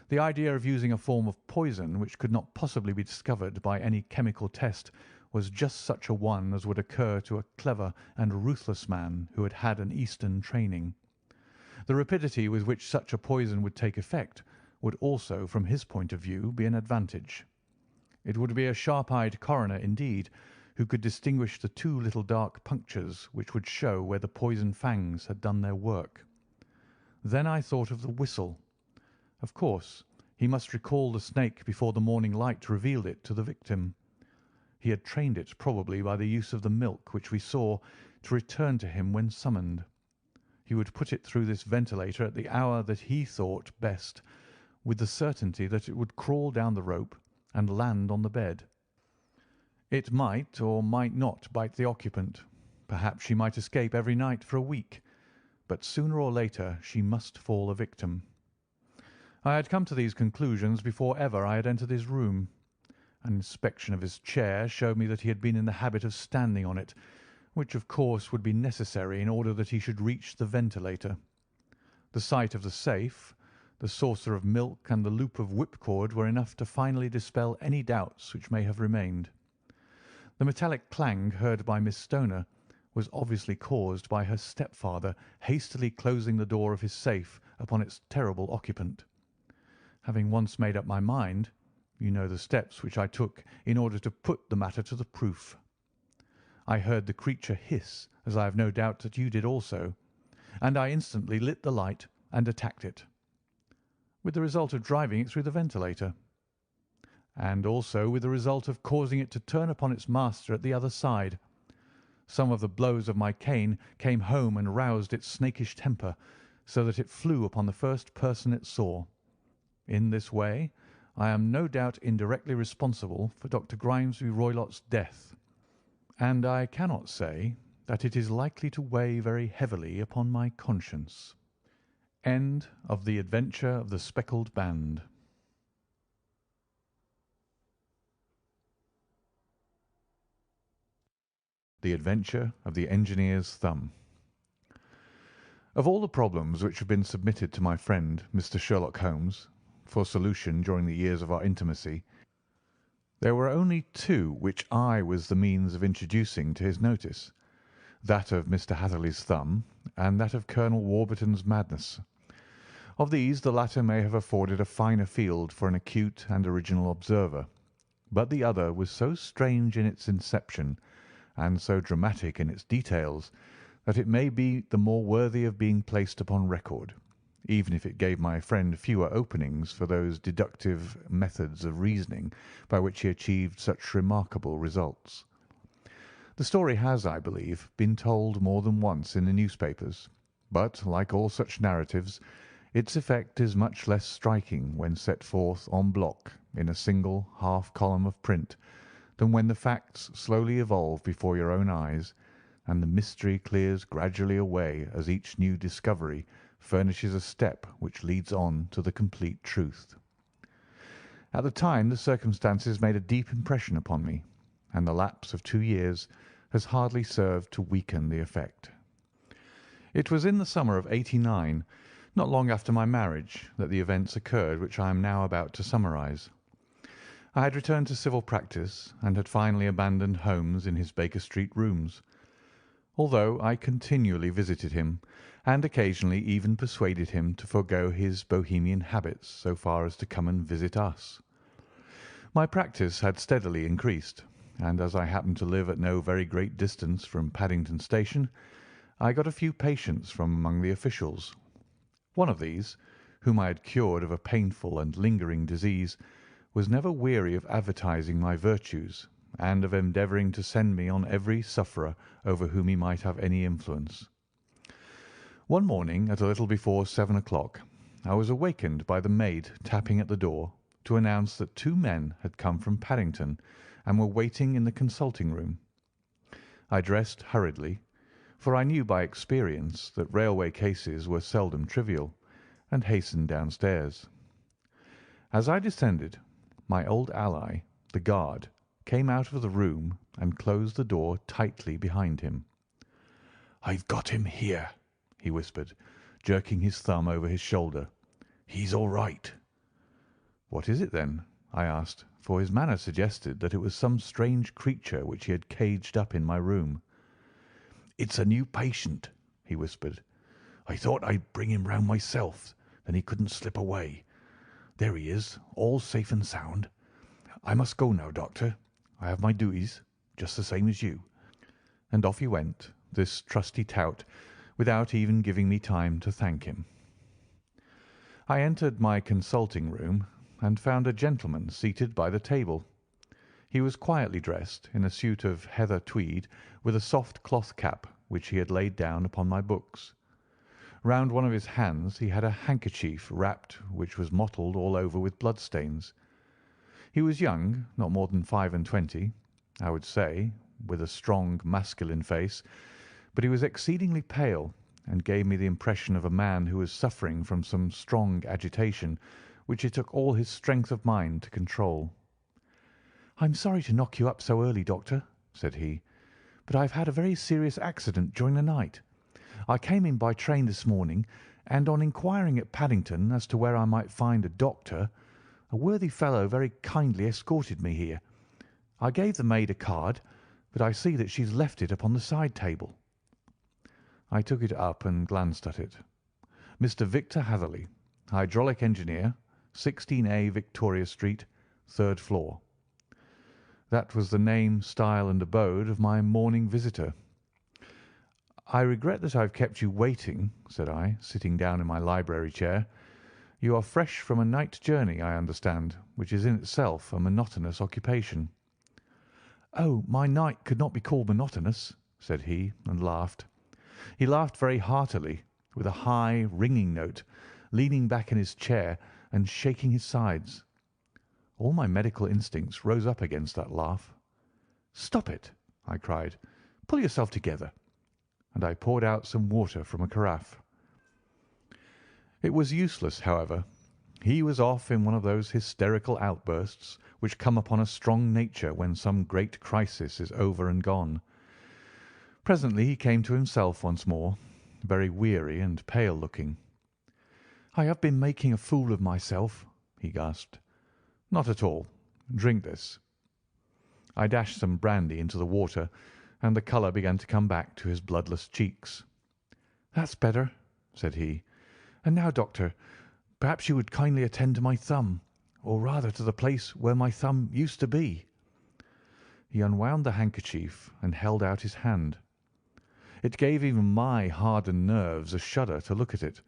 The idea of using a form of poison which could not possibly be discovered by any chemical test was just such a one as would occur to a clever and ruthless man who had had an Eastern training. The rapidity with which such a poison would take effect would also, from his point of view, be an advantage. It would be a sharp-eyed coroner, indeed, who could distinguish the two little dark punctures which would show where the poison fangs had done their work. Then I thought of the whistle. Of course, he must recall the snake before the morning light revealed it to the victim. He had trained it, probably by the use of the milk which we saw, to return to him when summoned. He would put it through this ventilator at the hour that he thought best, with the certainty that it would crawl down the rope and land on the bed. It might or might not bite the occupant. Perhaps she might escape every night for a week, but sooner or later she must fall a victim. I had come to these conclusions before ever I had entered his room. An inspection of his chair showed me that he had been in the habit of standing on it, which of course would be necessary in order that he should reach the ventilator. The sight of the safe, the saucer of milk, and the loop of whipcord were enough to finally dispel any doubts which may have remained. The metallic clang heard by Miss Stoner was obviously caused by her stepfather hastily closing the door of his safe upon its terrible occupant. Having once made up my mind, you know the steps which I took in order to put the matter to the proof. I heard the creature hiss, as I have no doubt that you did also, and I instantly lit the light and attacked it, with the result of driving it through the ventilator, and also with the result of causing it to turn upon its master at the other side. Some of the blows of my cane came home and roused its snakish temper, so that it flew upon the first person it saw. In this way, I am no doubt indirectly responsible for Dr. Grimesby Roylott's death, and I cannot say that it is likely to weigh very heavily upon my conscience. End of The Adventure of the Speckled Band. The Adventure of the Engineer's Thumb. Of all the problems which have been submitted to my friend, Mr. Sherlock Holmes, for solution during the years of our intimacy, there were only two which I was the means of introducing to his notice, that of Mr. Hatherley's thumb and that of Colonel Warburton's madness. Of these the latter may have afforded a finer field for an acute and original observer, but the other was so strange in its inception and so dramatic in its details that it may be the more worthy of being placed upon record, even if it gave my friend fewer openings for those deductive methods of reasoning by which he achieved such remarkable results. The story has, I believe, been told more than once in the newspapers, but, like all such narratives, its effect is much less striking when set forth en bloc in a single half-column of print than when the facts slowly evolve before your own eyes, and the mystery clears gradually away as each new discovery furnishes a step which leads on to the complete truth. At the time the circumstances made a deep impression upon me, and the lapse of 2 years has hardly served to weaken the effect. It was in the summer of '89, not long after my marriage, that the events occurred which I am now about to summarize. I had returned to civil practice, and had finally abandoned Holmes in his Baker Street rooms. although I continually visited him, and occasionally even persuaded him to forego his bohemian habits so far as to come and visit us. My practice had steadily increased, and as I happened to live at no very great distance from Paddington Station, I got a few patients from among the officials. One of these, whom I had cured of a painful and lingering disease, was never weary of advertising my virtues and of endeavouring to send me on every sufferer over whom he might have any influence. One morning at a little before 7 o'clock, I was awakened by the maid tapping at the door to announce that two men had come from Paddington and were waiting in the consulting room. I dressed hurriedly, for I knew by experience that railway cases were seldom trivial, and hastened downstairs. As I descended, my old ally, the guard, came out of the room and closed the door tightly behind him. "I've got him here," he whispered, jerking his thumb over his shoulder. "He's all right." "What is it, then?" I asked, for his manner suggested that it was some strange creature which he had caged up in my room. "It's a new patient," he whispered. "I thought I'd bring him round myself, then he couldn't slip away. There he is, all safe and sound. I must go now, Doctor. I have my duties, just the same as you." And off he went, this trusty tout, without even giving me time to thank him. I entered my consulting room and found a gentleman seated by the table. He was quietly dressed in a suit of heather tweed with a soft cloth cap which he had laid down upon my books. Round one of his hands he had a handkerchief wrapped which was mottled all over with bloodstains. He was young, not more than 25, I would say, with a strong masculine face, but he was exceedingly pale and gave me the impression of a man who was suffering from some strong agitation which it took all his strength of mind to control. "I'm sorry to knock you up so early, Doctor," said he, "but I've had a very serious accident during the night. I came in by train this morning, and on inquiring at Paddington as to where I might find a doctor, a worthy fellow very kindly escorted me here. I gave the maid a card, but I see that she's left it upon the side table." I took it up and glanced at it. "Mr. Victor Hatherley, hydraulic engineer, 16A Victoria Street, 3rd floor." That was the name, style, and abode of my morning visitor. "I regret that I have kept you waiting," said I, sitting down in my library chair. "You are fresh from a night journey, I understand, which is in itself a monotonous occupation." "Oh, my night could not be called monotonous," said he, and laughed. He laughed very heartily, with a high, ringing note, leaning back in his chair and shaking his sides. All my medical instincts rose up against that laugh. "Stop it!" I cried. "Pull yourself together." And I poured out some water from a carafe. It was useless, however. He was off in one of those hysterical outbursts which come upon a strong nature when some great crisis is over and gone. Presently he came to himself once more, very weary and pale-looking. "I have been making a fool of myself," he gasped. "Not at all. Drink this." I dashed some brandy into the water, and the colour began to come back to his bloodless cheeks. "That's better," said he. "And now, Doctor, perhaps you would kindly attend to my thumb, or rather to the place where my thumb used to be." He unwound the handkerchief and held out his hand. It gave even my hardened nerves a shudder to look at it.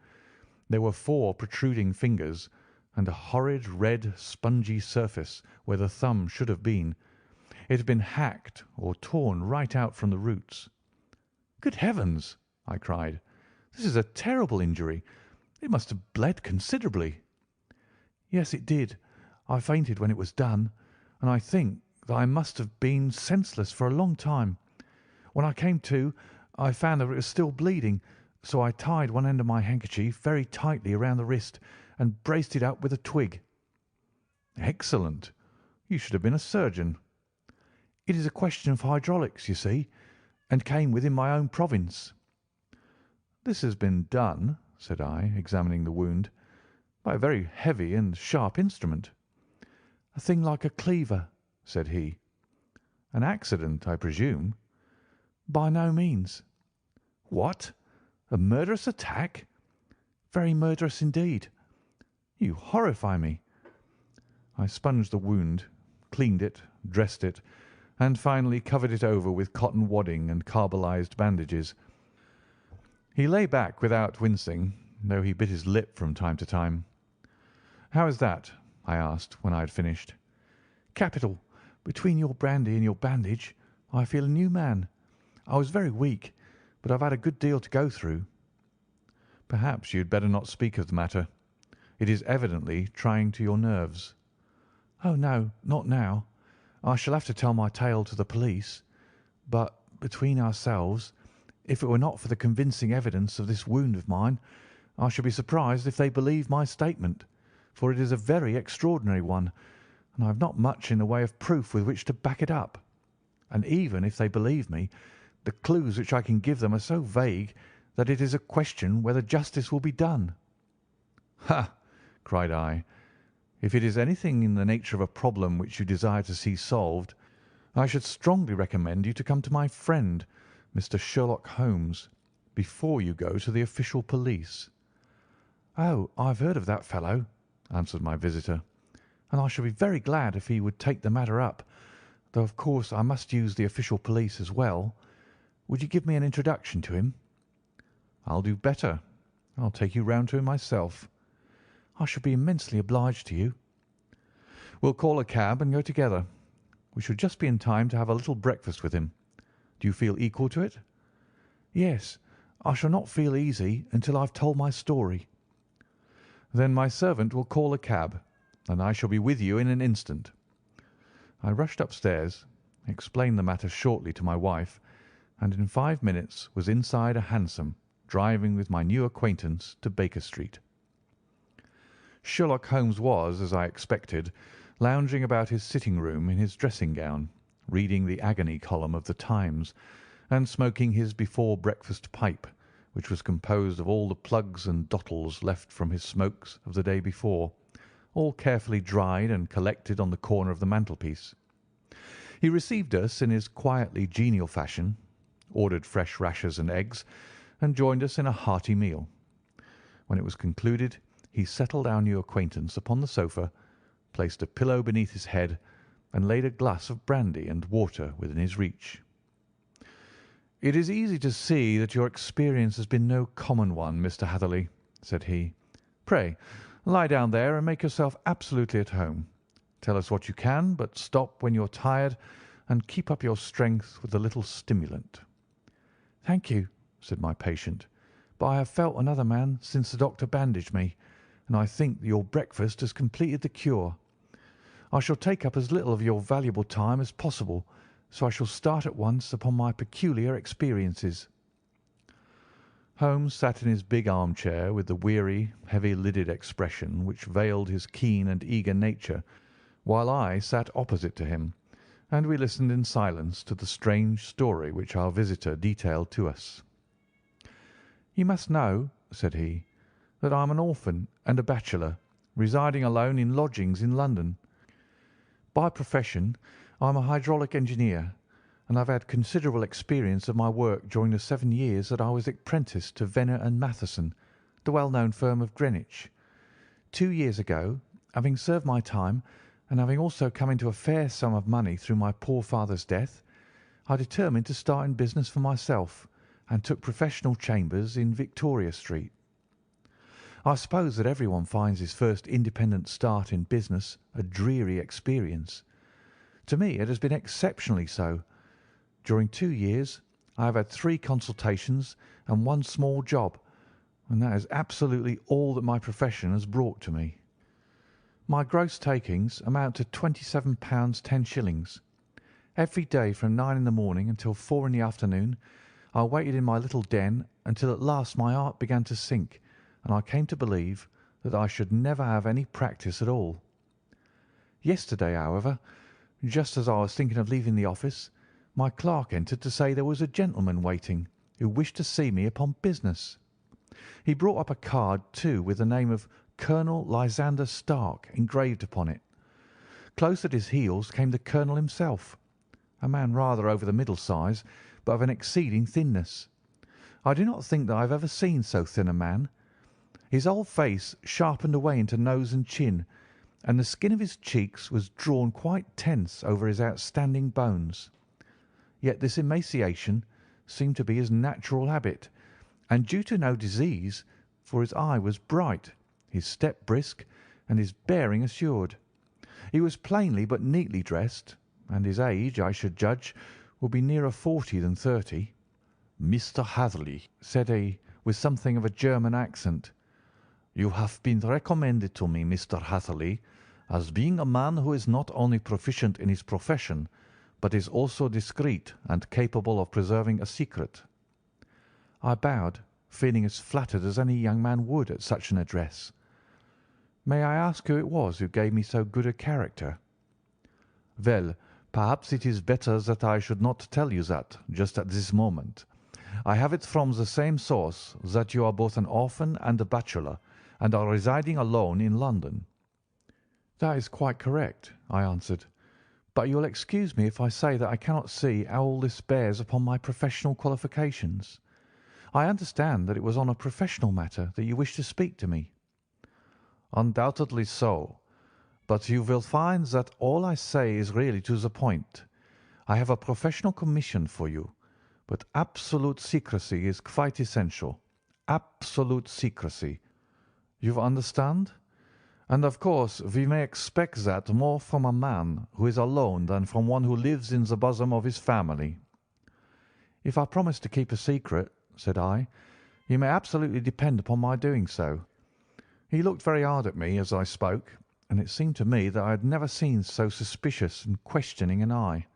There were 4 protruding fingers, and a horrid red spongy surface where the thumb should have been. It had been hacked or torn right out from the roots. "Good heavens!" I cried. "This is a terrible injury. It must have bled considerably." "Yes, it did. I fainted when it was done, and I think that I must have been senseless for a long time. When I came to, I found that it was still bleeding, so I tied one end of my handkerchief very tightly around the wrist and braced it up with a twig." "Excellent. You should have been a surgeon." "It is a question of hydraulics, you see, and came within my own province." "This has been done," said I, examining the wound, "by a very heavy and sharp instrument." "A thing like a cleaver," said he. "An accident, I presume?" "By no means. What? A murderous attack? Very murderous indeed. You horrify me. I sponged the wound, cleaned it, dressed it, and finally covered it over with cotton wadding and carbolized bandages. He lay back without wincing, though he bit his lip from time to time. "How is that?" I asked when I had finished. Capital. Between your brandy and your bandage, I feel a new man. I was very weak, but I've had a good deal to go through." "Perhaps you had better not speak of the matter. It is evidently trying to your nerves." "Oh, no, not now. I shall have to tell my tale to the police. But, between ourselves, if it were not for the convincing evidence of this wound of mine, I should be surprised if they believe my statement, for it is a very extraordinary one, and I have not much in the way of proof with which to back it up. And even if they believe me, the clues which I can give them are so vague that it is a question whether justice will be done." "Ha!" cried I. "If it is anything in the nature of a problem which you desire to see solved, I should strongly recommend you to come to my friend, Mr. Sherlock Holmes, before you go to the official police." "Oh, I have heard of that fellow," answered my visitor, "and I should be very glad if he would take the matter up, though of course I must use the official police as well. Would you give me an introduction to him?" "I'll do better. I'll take you round to him myself." "I should be immensely obliged to you." "We'll call a cab and go together. We should just be in time to have a little breakfast with him. Do you feel equal to it?" "Yes. I shall not feel easy until I've told my story." "Then my servant will call a cab, and I shall be with you in an instant." I rushed upstairs, explained the matter shortly to my wife, and in 5 minutes was inside a hansom, driving with my new acquaintance to Baker Street. Sherlock Holmes was, as I expected, lounging about his sitting-room in his dressing-gown, reading the agony column of the Times, and smoking his before-breakfast pipe, which was composed of all the plugs and dottles left from his smokes of the day before, all carefully dried and collected on the corner of the mantelpiece. He received us in his quietly genial fashion, ordered fresh rashers and eggs, and joined us in a hearty meal. When it was concluded, he settled our new acquaintance upon the sofa, placed a pillow beneath his head, and laid a glass of brandy and water within his reach. "It is easy to see that your experience has been no common one, Mr. Hatherley," said he. "Pray lie down there and make yourself absolutely at home. Tell us what you can, but stop when you're tired, and keep up your strength with a little stimulant." "Thank you," said my patient, "but I have felt another man since the doctor bandaged me, and I think that your breakfast has completed the cure. I shall take up as little of your valuable time as possible, so I shall start at once upon my peculiar experiences." Holmes sat in his big armchair with the weary, heavy-lidded expression which veiled his keen and eager nature, while I sat opposite to him, and we listened in silence to the strange story which our visitor detailed to us. "You must know," said he, "that I am an orphan and a bachelor, residing alone in lodgings in London. By profession I am a hydraulic engineer, and I have had considerable experience of my work during the 7 years that I was apprenticed to Venner and Matheson, the well-known firm of Greenwich. 2 years ago, having served my time, and having also come into a fair sum of money through my poor father's death, I determined to start in business for myself, and took professional chambers in Victoria Street. I suppose that everyone finds his first independent start in business a dreary experience. To me it has been exceptionally so. During 2 years I have had 3 consultations and 1 small job, and that is absolutely all that my profession has brought to me. My gross takings amount to £27 10 Every day from 9 in the morning until 4 in the afternoon I waited in my little den until at last my heart began to sink, and I came to believe that I should never have any practice at all. Yesterday, however, just as I was thinking of leaving the office, my clerk entered to say there was a gentleman waiting who wished to see me upon business. He brought up a card, too, with the name of Colonel Lysander Stark engraved upon it. Close at his heels came the colonel himself, a man rather over the middle size, but of an exceeding thinness. I do not think that I have ever seen so thin a man. His whole face sharpened away into nose and chin, and the skin of his cheeks was drawn quite tense over his outstanding bones. Yet this emaciation seemed to be his natural habit, and due to no disease, for his eye was bright, his step brisk, and his bearing assured. He was plainly but neatly dressed, and his age, I should judge, would be nearer 40 than 30. "Mr. Hatherley," said he, with something of a German accent, "you have been recommended to me, Mr. Hatherley, as being a man who is not only proficient in his profession, but is also discreet and capable of preserving a secret." I bowed, feeling as flattered as any young man would at such an address. "May I ask who it was who gave me so good a character?" "Well, perhaps it is better that I should not tell you that just at this moment. I have it from the same source that you are both an orphan and a bachelor, and are residing alone in London." "That is quite correct," I answered, "but you will excuse me if I say that I cannot see how all this bears upon my professional qualifications. I understand that it was on a professional matter that you wished to speak to me." "Undoubtedly so, but you will find that all I say is really to the point. I have a professional commission for you, but absolute secrecy is quite essential. Absolute secrecy. You understand? And of course we may expect that more from a man who is alone than from one who lives in the bosom of his family." "If I promise to keep a secret," said I, "you may absolutely depend upon my doing so." He looked very hard at me as I spoke, and it seemed to me that I had never seen so suspicious and questioning an eye.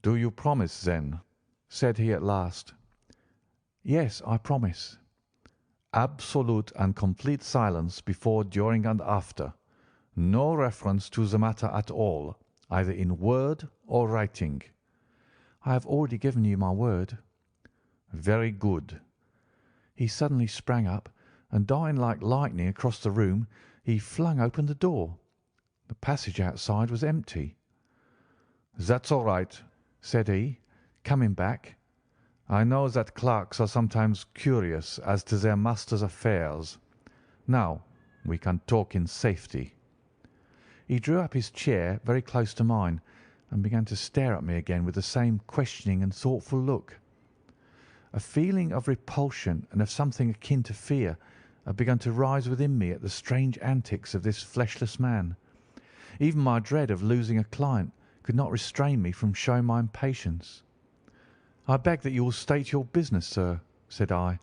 "Do you promise, then?" said he at last. "Yes, I promise." "Absolute and complete silence before, during, and after. No reference to the matter at all, either in word or writing." "I have already given you my word." "Very good." He suddenly sprang up, and darting like lightning across the room, he flung open the door. The passage outside was empty. "That's all right," said he, coming back. "I know that clerks are sometimes curious as to their master's affairs. Now we can talk in safety." He drew up his chair very close to mine, and began to stare at me again with the same questioning and thoughtful look. A feeling of repulsion and of something akin to fear had begun to rise within me at the strange antics of this fleshless man. Even my dread of losing a client could not restrain me from showing my impatience. "I beg that you will state your business, sir," said I.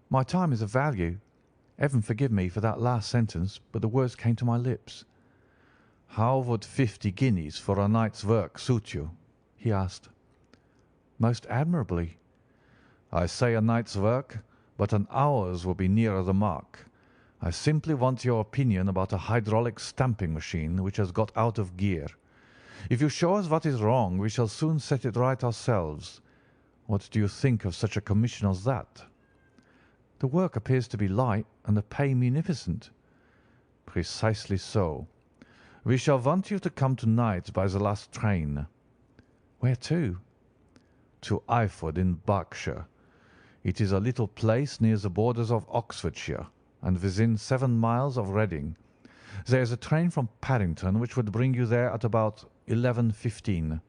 "My time is of value. Heaven forgive me for that last sentence, but the words came to my lips." "How would 50 guineas for a night's work suit you?" he asked. "Most admirably." "I say a night's work, but an hour's will be nearer the mark. I simply want your opinion about a hydraulic stamping machine which has got out of gear. If you show us what is wrong, we shall soon set it right ourselves. What do you think of such a commission as that?" "The work appears to be light and the pay munificent." "Precisely so. We shall want you to come to-night by the last train." "Where to?" "To Eyford in Berkshire. It is a little place near the borders of Oxfordshire, and within 7 miles of Reading. There is a train from Paddington which would bring you there at about 11:15.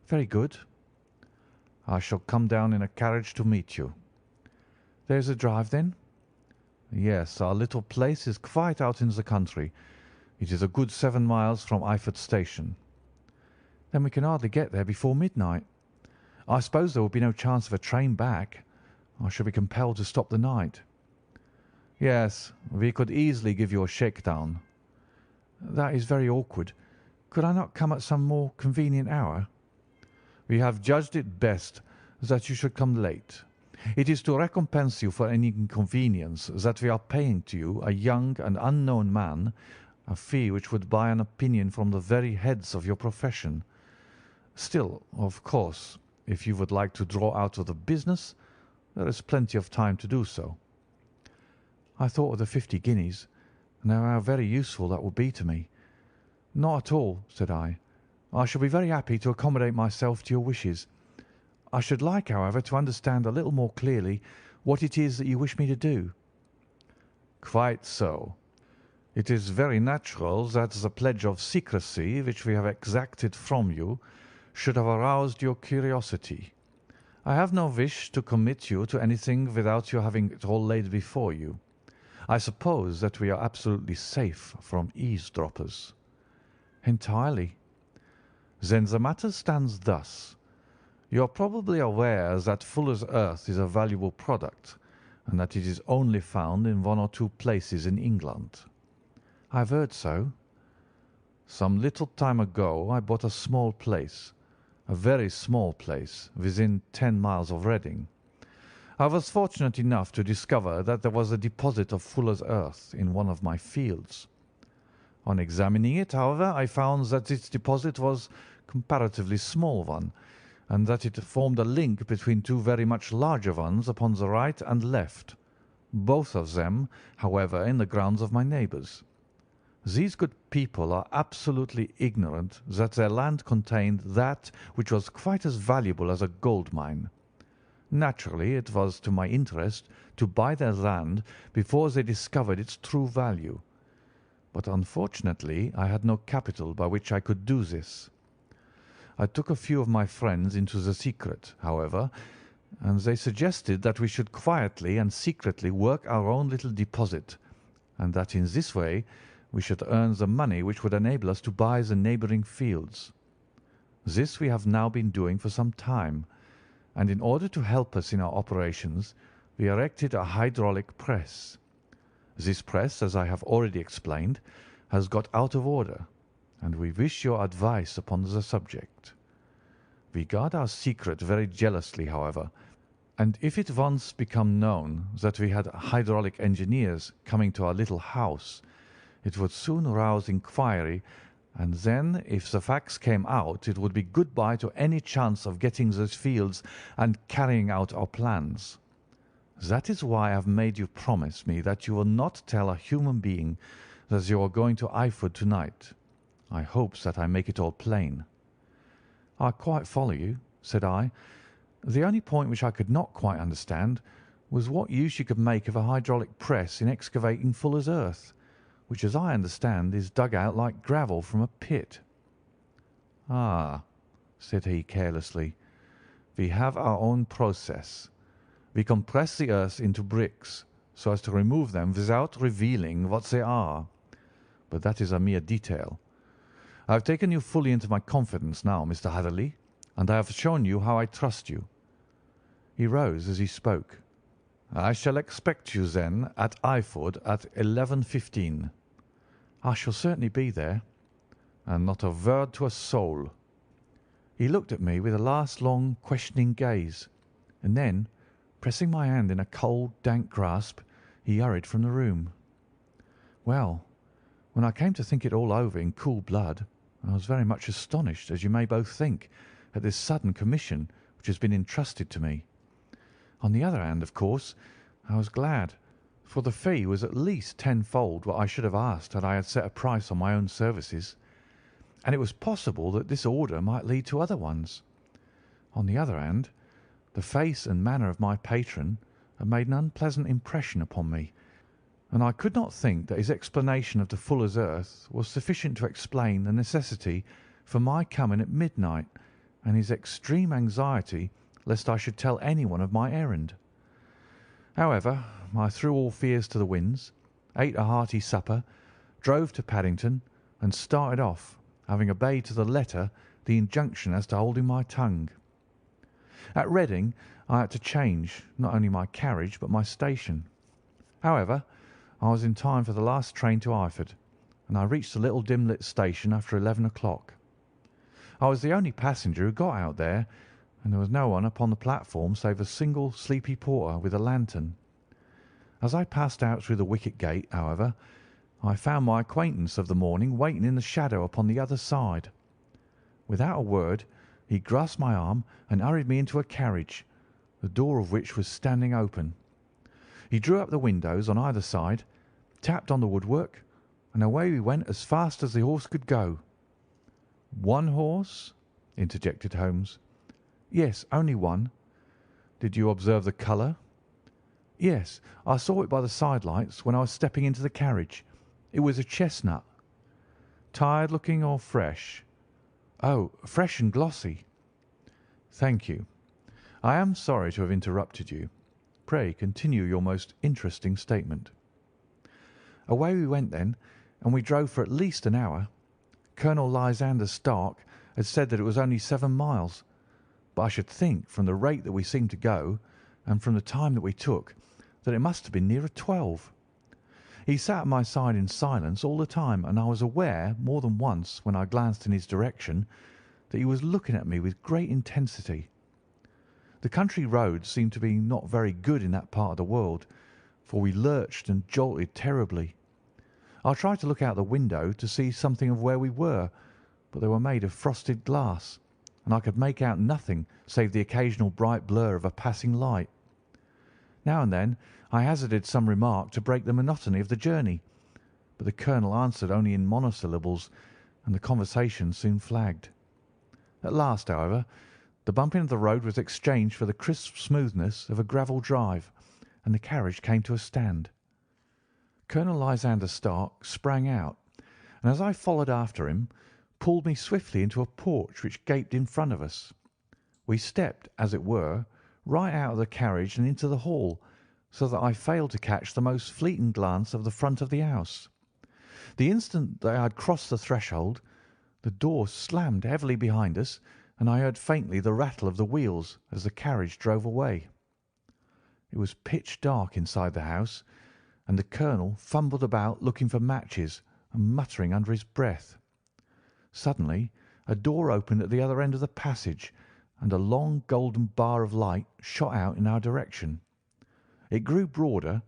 "Very good." "I shall come down in a carriage to meet you." "There is a drive, then?" "Yes, our little place is quite out in the country. It is a good 7 miles from Eyford Station." "Then we can hardly get there before midnight. I suppose there will be no chance of a train back. I shall be compelled to stop the night." "Yes, we could easily give you a shakedown." "That is very awkward. Could I not come at some more convenient hour?" "We have judged it best that you should come late. It is to recompense you for any inconvenience that we are paying to you, a young and unknown man, a fee which would buy an opinion from the very heads of your profession. Still, of course, if you would like to draw out of the business, there is plenty of time to do so." I thought of the 50 guineas, and how very useful that would be to me. "Not at all," said I. "I shall be very happy to accommodate myself to your wishes. I should like, however, to understand a little more clearly what it is that you wish me to do." "Quite so. It is very natural that the pledge of secrecy which we have exacted from you should have aroused your curiosity. I have no wish to commit you to anything without your having it all laid before you. I suppose that we are absolutely safe from eavesdroppers." "Entirely." "Then the matter stands thus. You are probably aware that Fuller's earth is a valuable product, and that it is only found in one or two places in England." "I have heard so." "Some little time ago I bought a small place, a very small place, within 10 miles of Reading. I was fortunate enough to discover that there was a deposit of Fuller's earth in one of my fields. On examining it, however, I found that this deposit was a comparatively small one, and that it formed a link between two very much larger ones upon the right and left, both of them, however, in the grounds of my neighbours. These good people are absolutely ignorant that their land contained that which was quite as valuable as a gold mine. Naturally, it was to my interest to buy their land before they discovered its true value. But unfortunately, I had no capital by which I could do this. I took a few of my friends into the secret, however, and they suggested that we should quietly and secretly work our own little deposit, and that in this way we should earn the money which would enable us to buy the neighbouring fields. This we have now been doing for some time, and in order to help us in our operations we erected a hydraulic press. This press, as I have already explained, has got out of order, and we wish your advice upon the subject. We guard our secret very jealously, however, and if it once become known that we had hydraulic engineers coming to our little house, it would soon rouse inquiry, and then, if the facts came out, it would be good-bye to any chance of getting those fields and carrying out our plans. That is why I have made you promise me that you will not tell a human being that you are going to Eyford tonight. I hope that I make it all plain." "I quite follow you," said I. "The only point which I could not quite understand was what use you could make of a hydraulic press in excavating Fuller's earth, which, as I understand, is dug out like gravel from a pit." "Ah," said he carelessly, "we have our own process. We compress the earth into bricks, so as to remove them without revealing what they are. But that is a mere detail. I have taken you fully into my confidence now, Mr. Hatherley, and I have shown you how I trust you." He rose as he spoke. "I shall expect you, then, at Eyford at 11:15. "I shall certainly be there." "And not a word to a soul." He looked at me with a last long, questioning gaze, and then, pressing my hand in a cold, dank grasp, he hurried from the room. Well, when I came to think it all over in cool blood, I was very much astonished, as you may both think, at this sudden commission which has been entrusted to me. On the other hand, of course, I was glad, for the fee was at least tenfold what I should have asked had I had set a price on my own services, and it was possible that this order might lead to other ones. On the other hand, the face and manner of my patron had made an unpleasant impression upon me, and I could not think that his explanation of the Fuller's earth was sufficient to explain the necessity for my coming at midnight and his extreme anxiety lest I should tell anyone of my errand. However, I threw all fears to the winds, ate a hearty supper, drove to Paddington, and started off, having obeyed to the letter the injunction as to holding my tongue. At Reading I had to change not only my carriage but my station. However, I was in time for the last train to Eyford, and I reached the little dim-lit station after 11 o'clock. I was the only passenger who got out there, and there was no one upon the platform save a single sleepy porter with a lantern. As I passed out through the wicket gate, however, I found my acquaintance of the morning waiting in the shadow upon the other side. Without a word, he grasped my arm and hurried me into a carriage, the door of which was standing open. He drew up the windows on either side, tapped on the woodwork, and away we went as fast as the horse could go. "One horse?" interjected Holmes. Yes, only one. Did you observe the colour? Yes, I saw it by the side lights when I was stepping into the carriage. It was a chestnut. Tired looking or fresh? Oh, fresh and glossy. Thank you. I am sorry to have interrupted you. Pray continue your most interesting statement. Away we went then, and we drove for at least an hour. Colonel Lysander Stark had said that it was only 7 miles, but I should think, from the rate that we seemed to go, and from the time that we took, that it must have been nearer 12. He sat at my side in silence all the time, and I was aware, more than once, when I glanced in his direction, that he was looking at me with great intensity. The country roads seemed to be not very good in that part of the world, for we lurched and jolted terribly. I tried to look out the window to see something of where we were, but they were made of frosted glass, and I could make out nothing save the occasional bright blur of a passing light. Now and then I hazarded some remark to break the monotony of the journey, but the colonel answered only in monosyllables, and the conversation soon flagged. At last, however, the bumping of the road was exchanged for the crisp smoothness of a gravel drive, and the carriage came to a stand. Colonel Lysander Stark sprang out, and as I followed after him, pulled me swiftly into a porch which gaped in front of us. We stepped, as it were, right out of the carriage and into the hall, so that I failed to catch the most fleeting glance of the front of the house. The instant that I had crossed the threshold, the door slammed heavily behind us, and I heard faintly the rattle of the wheels as the carriage drove away. It was pitch dark inside the house, and the colonel fumbled about looking for matches and muttering under his breath. Suddenly a door opened at the other end of the passage, and a long golden bar of light shot out in our direction. It grew broader,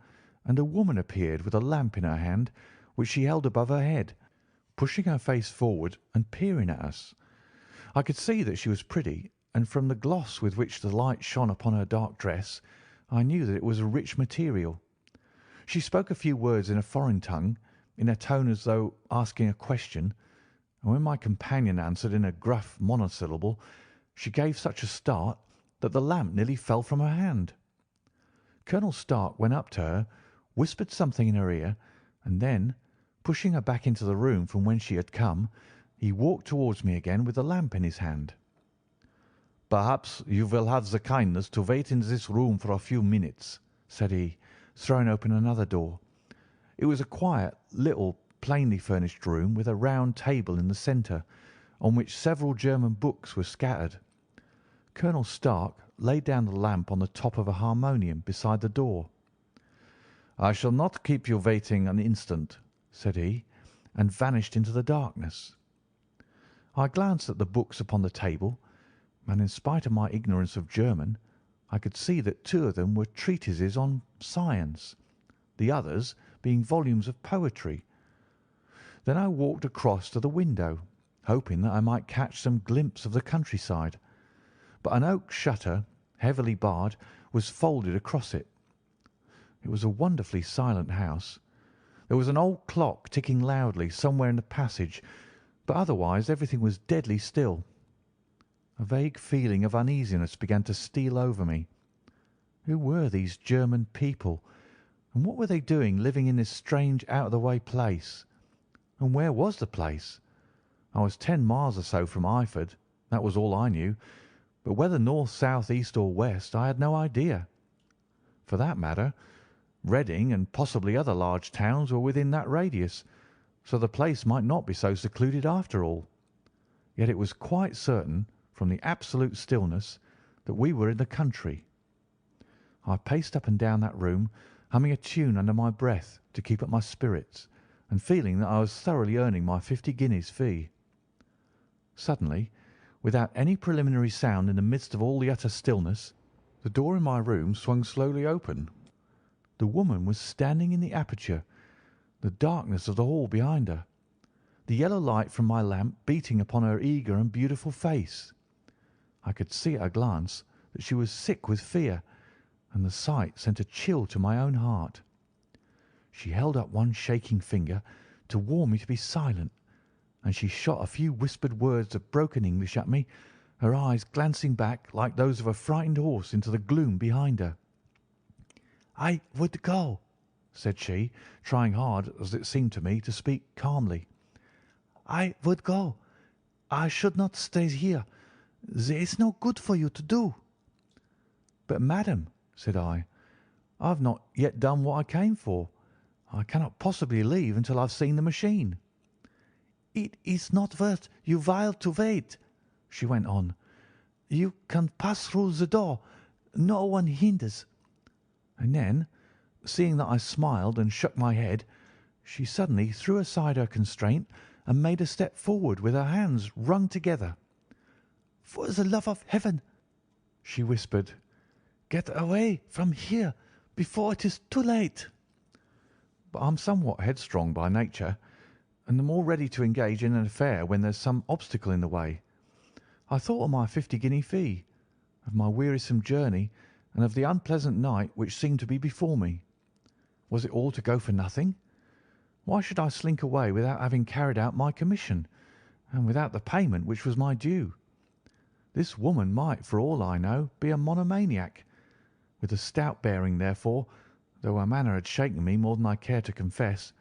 and a woman appeared with a lamp in her hand, which she held above her head, pushing her face forward and peering at us. I could see that she was pretty, and from the gloss with which the light shone upon her dark dress, I knew that it was a rich material. She spoke a few words in a foreign tongue, in a tone as though asking a question, and when my companion answered in a gruff monosyllable, she gave such a start that the lamp nearly fell from her hand. Colonel Stark went up to her, whispered something in her ear, and then, pushing her back into the room from whence she had come, he walked towards me again with the lamp in his hand. "Perhaps you will have the kindness to wait in this room for a few minutes," said he, throwing open another door. It was a quiet, little, plainly furnished room with a round table in the centre, on which several German books were scattered. Colonel Stark laid down the lamp on the top of a harmonium beside the door. "I shall not keep you waiting an instant," said he, and vanished into the darkness. I glanced at the books upon the table, and in spite of my ignorance of German, I could see that 2 of them were treatises on science, the others being volumes of poetry. Then I walked across to the window, hoping that I might catch some glimpse of the countryside, but an oak shutter, heavily barred, was folded across it. It was a wonderfully silent house. There was an old clock ticking loudly somewhere in the passage, but otherwise everything was deadly still. A vague feeling of uneasiness began to steal over me. Who were these German people, and what were they doing living in this strange out-of-the-way place? And where was the place? I was 10 miles or so from Eyford, that was all I knew, but whether north, south, east, or west I had no idea. For that matter, Reading and possibly other large towns were within that radius, so the place might not be so secluded after all. Yet it was quite certain, from the absolute stillness, that we were in the country. I paced up and down that room, humming a tune under my breath to keep up my spirits, and feeling that I was thoroughly earning my 50 guineas fee. Suddenly, without any preliminary sound in the midst of all the utter stillness, the door in my room swung slowly open. The woman was standing in the aperture, the darkness of the hall behind her, the yellow light from my lamp beating upon her eager and beautiful face. I could see at a glance that she was sick with fear, and the sight sent a chill to my own heart. She held up one shaking finger to warn me to be silent, and she shot a few whispered words of broken English at me, her eyes glancing back like those of a frightened horse into the gloom behind her. "I would go," said she, trying hard, as it seemed to me, to speak calmly. "I would go. I should not stay here. There is no good for you to do." "But, madam," said I have not yet done what I came for. I cannot possibly leave until I have seen the machine." "It is not worth your while to wait," she went on. "You can pass through the door. No one hinders." And then, seeing that I smiled and shook my head, she suddenly threw aside her constraint and made a step forward with her hands wrung together. "For the love of heaven," she whispered, "get away from here before it is too late." But I'm somewhat headstrong by nature, and the more ready to engage in an affair when there's some obstacle in the way. I thought of my 50-guinea fee, of my wearisome journey, and of the unpleasant night which seemed to be before me. Was it all to go for nothing? Why should I slink away without having carried out my commission, and without the payment which was my due? This woman might, for all I know, be a monomaniac. With a stout bearing, therefore, though her manner had shaken me more than I cared to confess,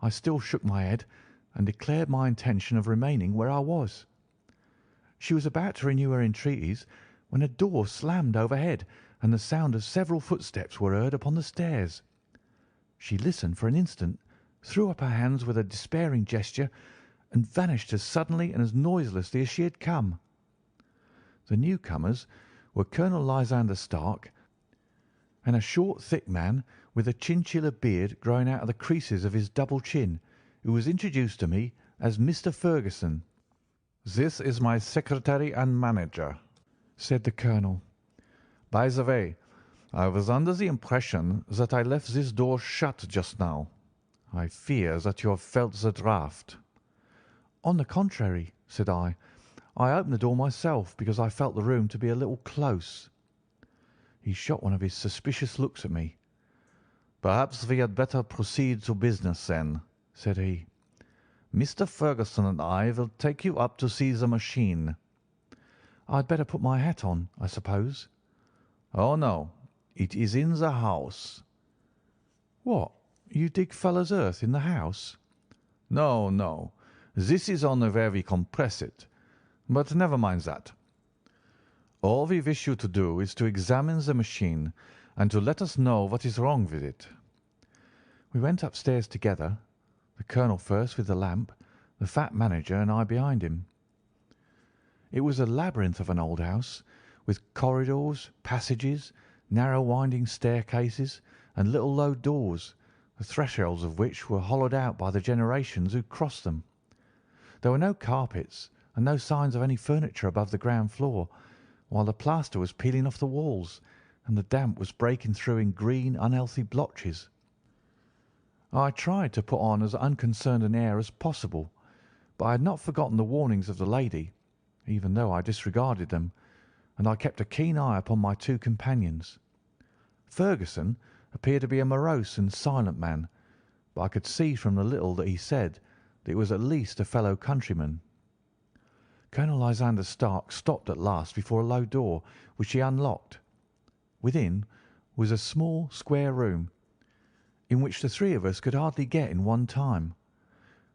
I still shook my head and declared my intention of remaining where I was. She was about to renew her entreaties when a door slammed overhead and the sound of several footsteps were heard upon the stairs. She listened for an instant, threw up her hands with a despairing gesture, and vanished as suddenly and as noiselessly as she had come. The newcomers were Colonel Lysander Stark and a short, thick man with a chinchilla beard growing out of the creases of his double chin, who was introduced to me as Mr. Ferguson. "This is my secretary and manager," said the colonel. "By the way, I was under the impression that I left this door shut just now. I fear that you have felt the draught." "On the contrary," said I opened the door myself because I felt the room to be a little close." He shot one of his suspicious looks at me. "Perhaps we had better proceed to business then," said he. "Mr. Ferguson and I will take you up to see the machine." "I'd better put my hat on, I suppose." "Oh, no. It is in the house." "What? You dig fuller's earth in the house?" "No, no. This is only where we compress it. But never mind that. All we wish you to do is to examine the machine and to let us know what is wrong with it." We went upstairs together, the colonel first with the lamp, the fat manager and I behind him. It was a labyrinth of an old house, with corridors, passages, narrow winding staircases, and little low doors, the thresholds of which were hollowed out by the generations who crossed them. There were no carpets and no signs of any furniture above the ground floor, while the plaster was peeling off the walls, and the damp was breaking through in green, unhealthy blotches. I tried to put on as unconcerned an air as possible, but I had not forgotten the warnings of the lady, even though I disregarded them, and I kept a keen eye upon my two companions. Ferguson appeared to be a morose and silent man, but I could see from the little that he said that he was at least a fellow countryman. Colonel Lysander Stark stopped at last before a low door, which he unlocked. Within was a small square room, in which the three of us could hardly get in one time.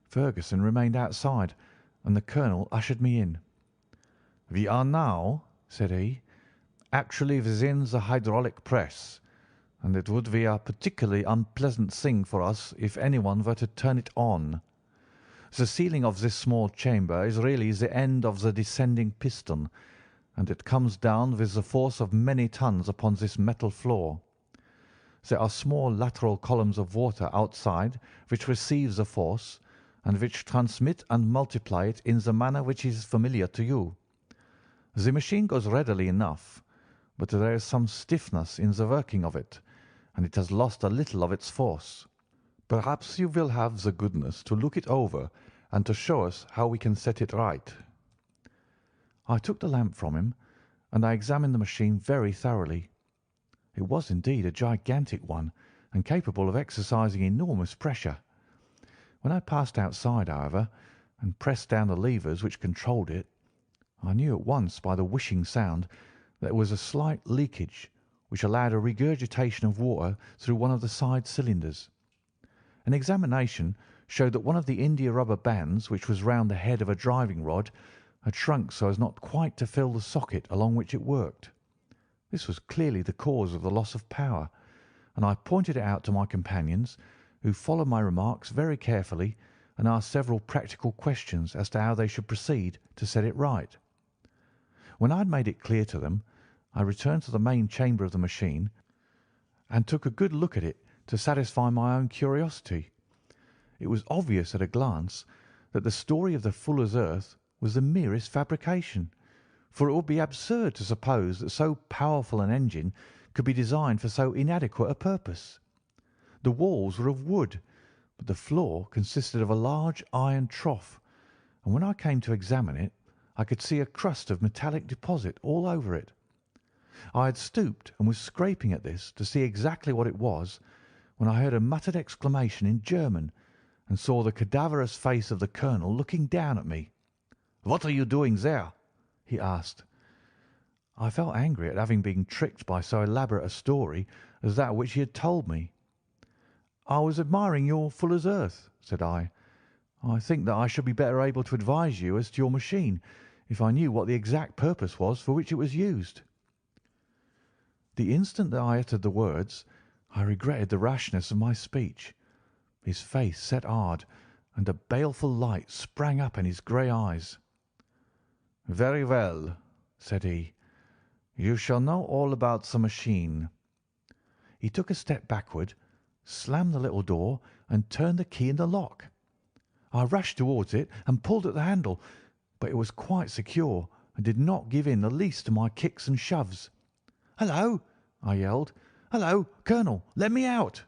Ferguson remained outside, and the colonel ushered me in. "We are now," said he, "actually within the hydraulic press, and it would be a particularly unpleasant thing for us if anyone were to turn it on. The ceiling of this small chamber is really the end of the descending piston, and it comes down with the force of many tons upon this metal floor. There are small lateral columns of water outside which receive the force, and which transmit and multiply it in the manner which is familiar to you. The machine goes readily enough, but there is some stiffness in the working of it, and it has lost a little of its force. Perhaps you will have the goodness to look it over and to show us how we can set it right." I took the lamp from him, and I examined the machine very thoroughly. It was indeed a gigantic one, and capable of exercising enormous pressure. When I passed outside, however, and pressed down the levers which controlled it, I knew at once by the whishing sound that there was a slight leakage, which allowed a regurgitation of water through one of the side cylinders. An examination showed that one of the india-rubber bands, which was round the head of a driving rod, had shrunk so as not quite to fill the socket along which it worked. This was clearly the cause of the loss of power, and I pointed it out to my companions, who followed my remarks very carefully and asked several practical questions as to how they should proceed to set it right. When I had made it clear to them, I returned to the main chamber of the machine and took a good look at it to satisfy my own curiosity. It was obvious at a glance that the story of the fuller's earth was the merest fabrication, for it would be absurd to suppose that so powerful an engine could be designed for so inadequate a purpose. The walls were of wood, but the floor consisted of a large iron trough, and when I came to examine it, I could see a crust of metallic deposit all over it. I had stooped and was scraping at this to see exactly what it was, when I heard a muttered exclamation in German and saw the cadaverous face of the colonel looking down at me. "What are you doing there?" he asked. I felt angry at having been tricked by so elaborate a story as that which he had told me. "I was admiring your fuller's earth," said I. "I think that I should be better able to advise you as to your machine if I knew what the exact purpose was for which it was used." The instant that I uttered the words, I regretted the rashness of my speech. His face set hard, and a baleful light sprang up in his grey eyes. "Very well," said he. "You shall know all about the machine." He took a step backward, slammed the little door, and turned the key in the lock. I rushed towards it and pulled at the handle, but it was quite secure and did not give in the least to my kicks and shoves. "Hello!" I yelled. "Hello, Colonel, let me out!"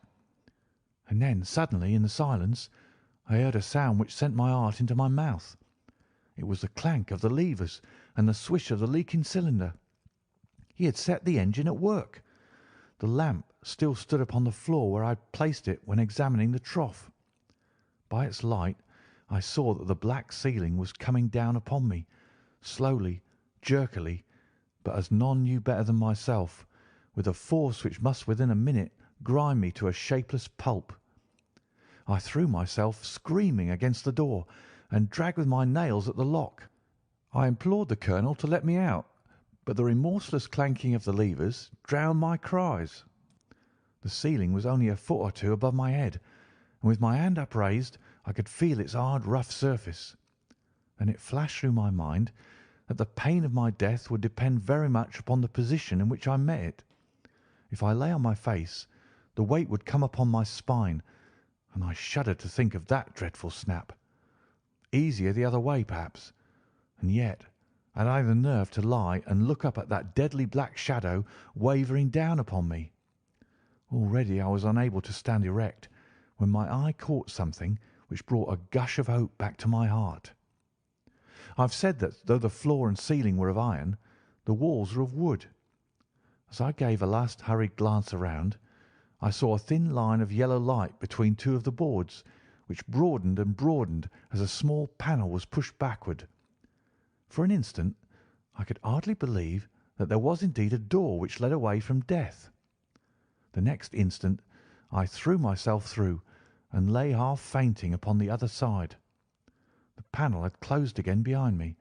And then suddenly in the silence I heard a sound which sent my heart into my mouth. It was the clank of the levers and the swish of the leaking cylinder. He had set the engine at work. The lamp still stood upon the floor where I had placed it when examining the trough. By its light I saw that the black ceiling was coming down upon me, slowly, jerkily, but as none knew better than myself, with a force which must within a minute grind me to a shapeless pulp. I threw myself screaming against the door and dragged with my nails at the lock. I implored the colonel to let me out, but the remorseless clanking of the levers drowned my cries. The ceiling was only a foot or two above my head, and with my hand upraised I could feel its hard, rough surface. Then it flashed through my mind that the pain of my death would depend very much upon the position in which I met it. If I lay on my face, the weight would come upon my spine, and I shuddered to think of that dreadful snap. Easier the other way, perhaps, and yet had I the nerve to lie and look up at that deadly black shadow wavering down upon me? Already I was unable to stand erect when my eye caught something which brought a gush of hope back to my heart. I have said that though the floor and ceiling were of iron, the walls were of wood. As I gave a last hurried glance around, I saw a thin line of yellow light between two of the boards, which broadened and broadened as a small panel was pushed backward. For an instant I could hardly believe that there was indeed a door which led away from death. The next instant I threw myself through and lay half fainting upon the other side. The panel had closed again behind me,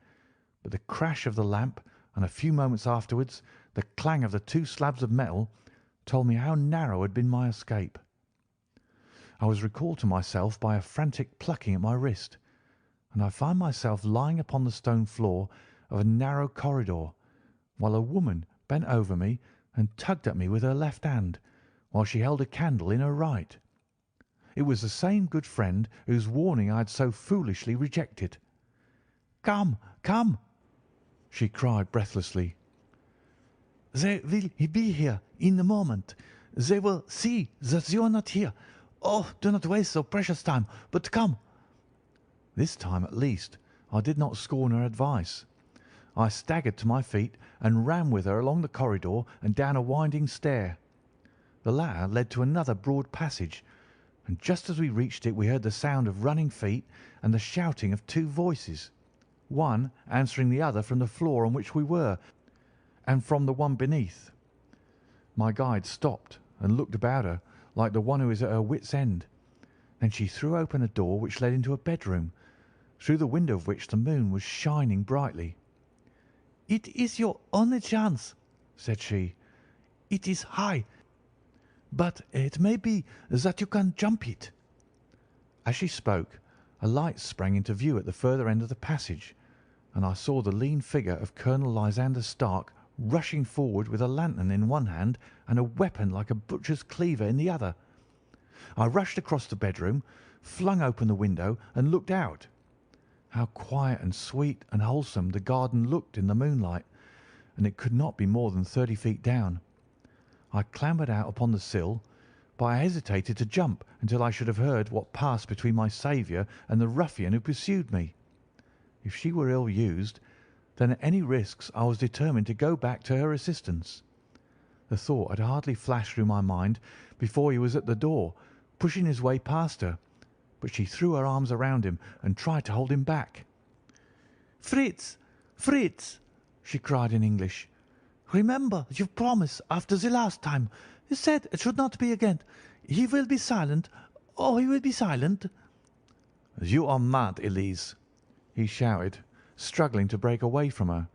but the crash of the lamp and a few moments afterwards the clang of the two slabs of metal told me how narrow had been my escape. I was recalled to myself by a frantic plucking at my wrist, and I found myself lying upon the stone floor of a narrow corridor, while a woman bent over me and tugged at me with her left hand, while she held a candle in her right. It was the same good friend whose warning I had so foolishly rejected. "Come, come!" she cried breathlessly. "They will be here in a moment. They will see that you are not here. Oh, do not waste so precious time, but come." This time, at least, I did not scorn her advice. I staggered to my feet and ran with her along the corridor and down a winding stair. The latter led to another broad passage, and just as we reached it we heard the sound of running feet and the shouting of two voices. one answering the other from the floor on which we were, and from the one beneath. My guide stopped and looked about her like the one who is at her wit's end. Then she threw open a door which led into a bedroom, through the window of which the moon was shining brightly. "It is your only chance," said she. "It is high, but it may be that you can jump it." As she spoke, a light sprang into view at the further end of the passage, and I saw the lean figure of Colonel Lysander Stark rushing forward with a lantern in one hand and a weapon like a butcher's cleaver in the other. I rushed across the bedroom, flung open the window, and looked out. How quiet and sweet and wholesome the garden looked in the moonlight, and it could not be more than 30 feet down. I clambered out upon the sill, but I hesitated to jump until I should have heard what passed between my saviour and the ruffian who pursued me. If she were ill used, then at any risks I was determined to go back to her assistance. The thought had hardly flashed through my mind before he was at the door, pushing his way past her, but she threw her arms around him and tried to hold him back. "Fritz, Fritz!" she cried in English. "Remember your promise after the last time. You said it should not be again. He will be silent. Oh, he will be silent." "You are mad, Elise," he shouted, struggling to break away from her.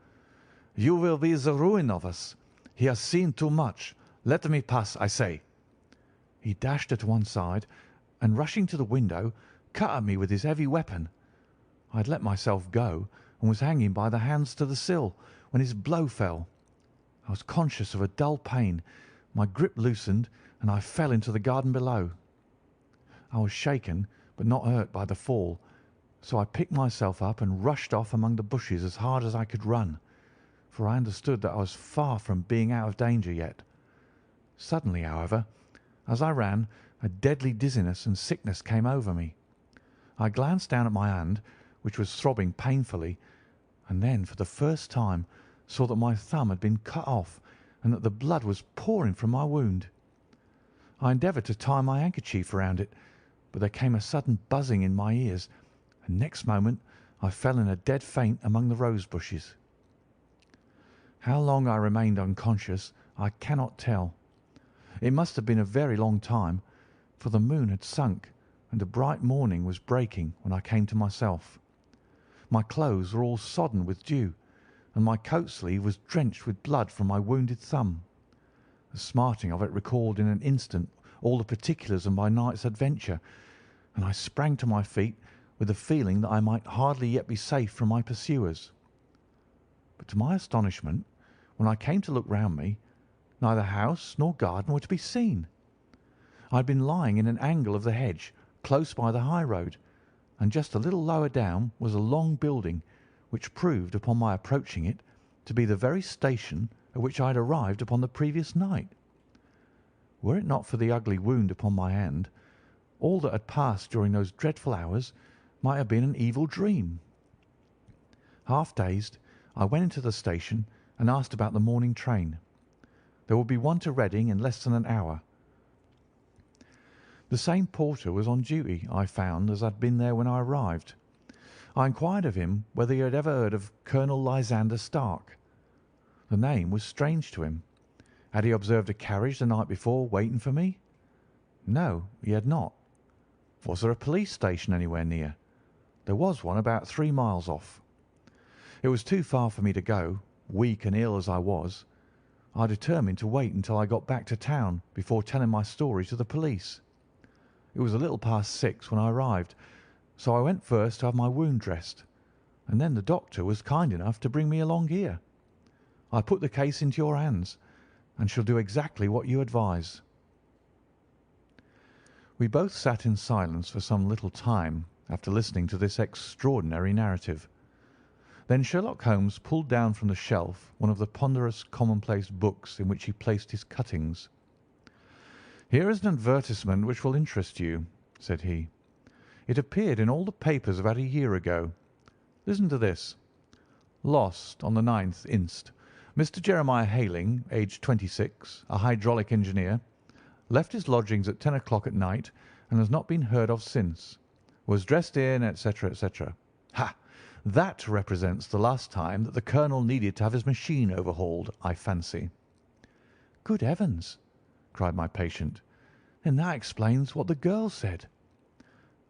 "You will be the ruin of us. He has seen too much. Let me pass, I say." He dashed her to one side, and rushing to the window, cut at me with his heavy weapon. I had let myself go and was hanging by the hands to the sill when his blow fell. I was conscious of a dull pain. My grip loosened, and I fell into the garden below. I was shaken, but not hurt by the fall, so I picked myself up and rushed off among the bushes as hard as I could run, for I understood that I was far from being out of danger yet. Suddenly, however, as I ran, a deadly dizziness and sickness came over me. I glanced down at my hand, which was throbbing painfully, and then for the first time saw that my thumb had been cut off and that the blood was pouring from my wound. I endeavoured to tie my handkerchief around it, but there came a sudden buzzing in my ears, and next moment I fell in a dead faint among the rose bushes. How long I remained unconscious I cannot tell. It must have been a very long time, for the moon had sunk and a bright morning was breaking when I came to myself. My clothes were all sodden with dew, and my coat sleeve was drenched with blood from my wounded thumb. The smarting of it recalled in an instant all the particulars of my night's adventure, and I sprang to my feet with the feeling that I might hardly yet be safe from my pursuers. But to my astonishment, when I came to look round me, neither house nor garden were to be seen. I had been lying in an angle of the hedge, close by the high road, and just a little lower down was a long building, which proved, upon my approaching it, to be the very station at which I had arrived upon the previous night. Were it not for the ugly wound upon my hand, all that had passed during those dreadful hours might have been an evil dream. Half dazed, I went into the station and asked about the morning train. There would be one to Reading in less than an hour. The same porter was on duty, I found, as had been there when I arrived. I inquired of him whether he had ever heard of Colonel Lysander Stark. The name was strange to him. Had he observed a carriage the night before waiting for me? No, he had not. Was there a police station anywhere near? There was one about 3 miles off. It was too far for me to go, weak and ill as I was. I determined to wait until I got back to town before telling my story to the police. It was a little past 6 when I arrived, so I went first to have my wound dressed, and then the doctor was kind enough to bring me along here. I put the case into your hands, and shall do exactly what you advise." We both sat in silence for some little time after listening to this extraordinary narrative. Then Sherlock Holmes pulled down from the shelf one of the ponderous commonplace books in which he placed his cuttings. "Here is an advertisement which will interest you," said he. "It appeared in all the papers about a year ago. Listen to this. 'Lost on the 9th inst. Mr. Jeremiah Hayling, aged 26, a hydraulic engineer, left his lodgings at 10 o'clock at night and has not been heard of since. Was dressed in, etc., etc.' Ha! That represents the last time that the colonel needed to have his machine overhauled, I fancy." "Good heavens!" cried my patient. "Then that explains what the girl said."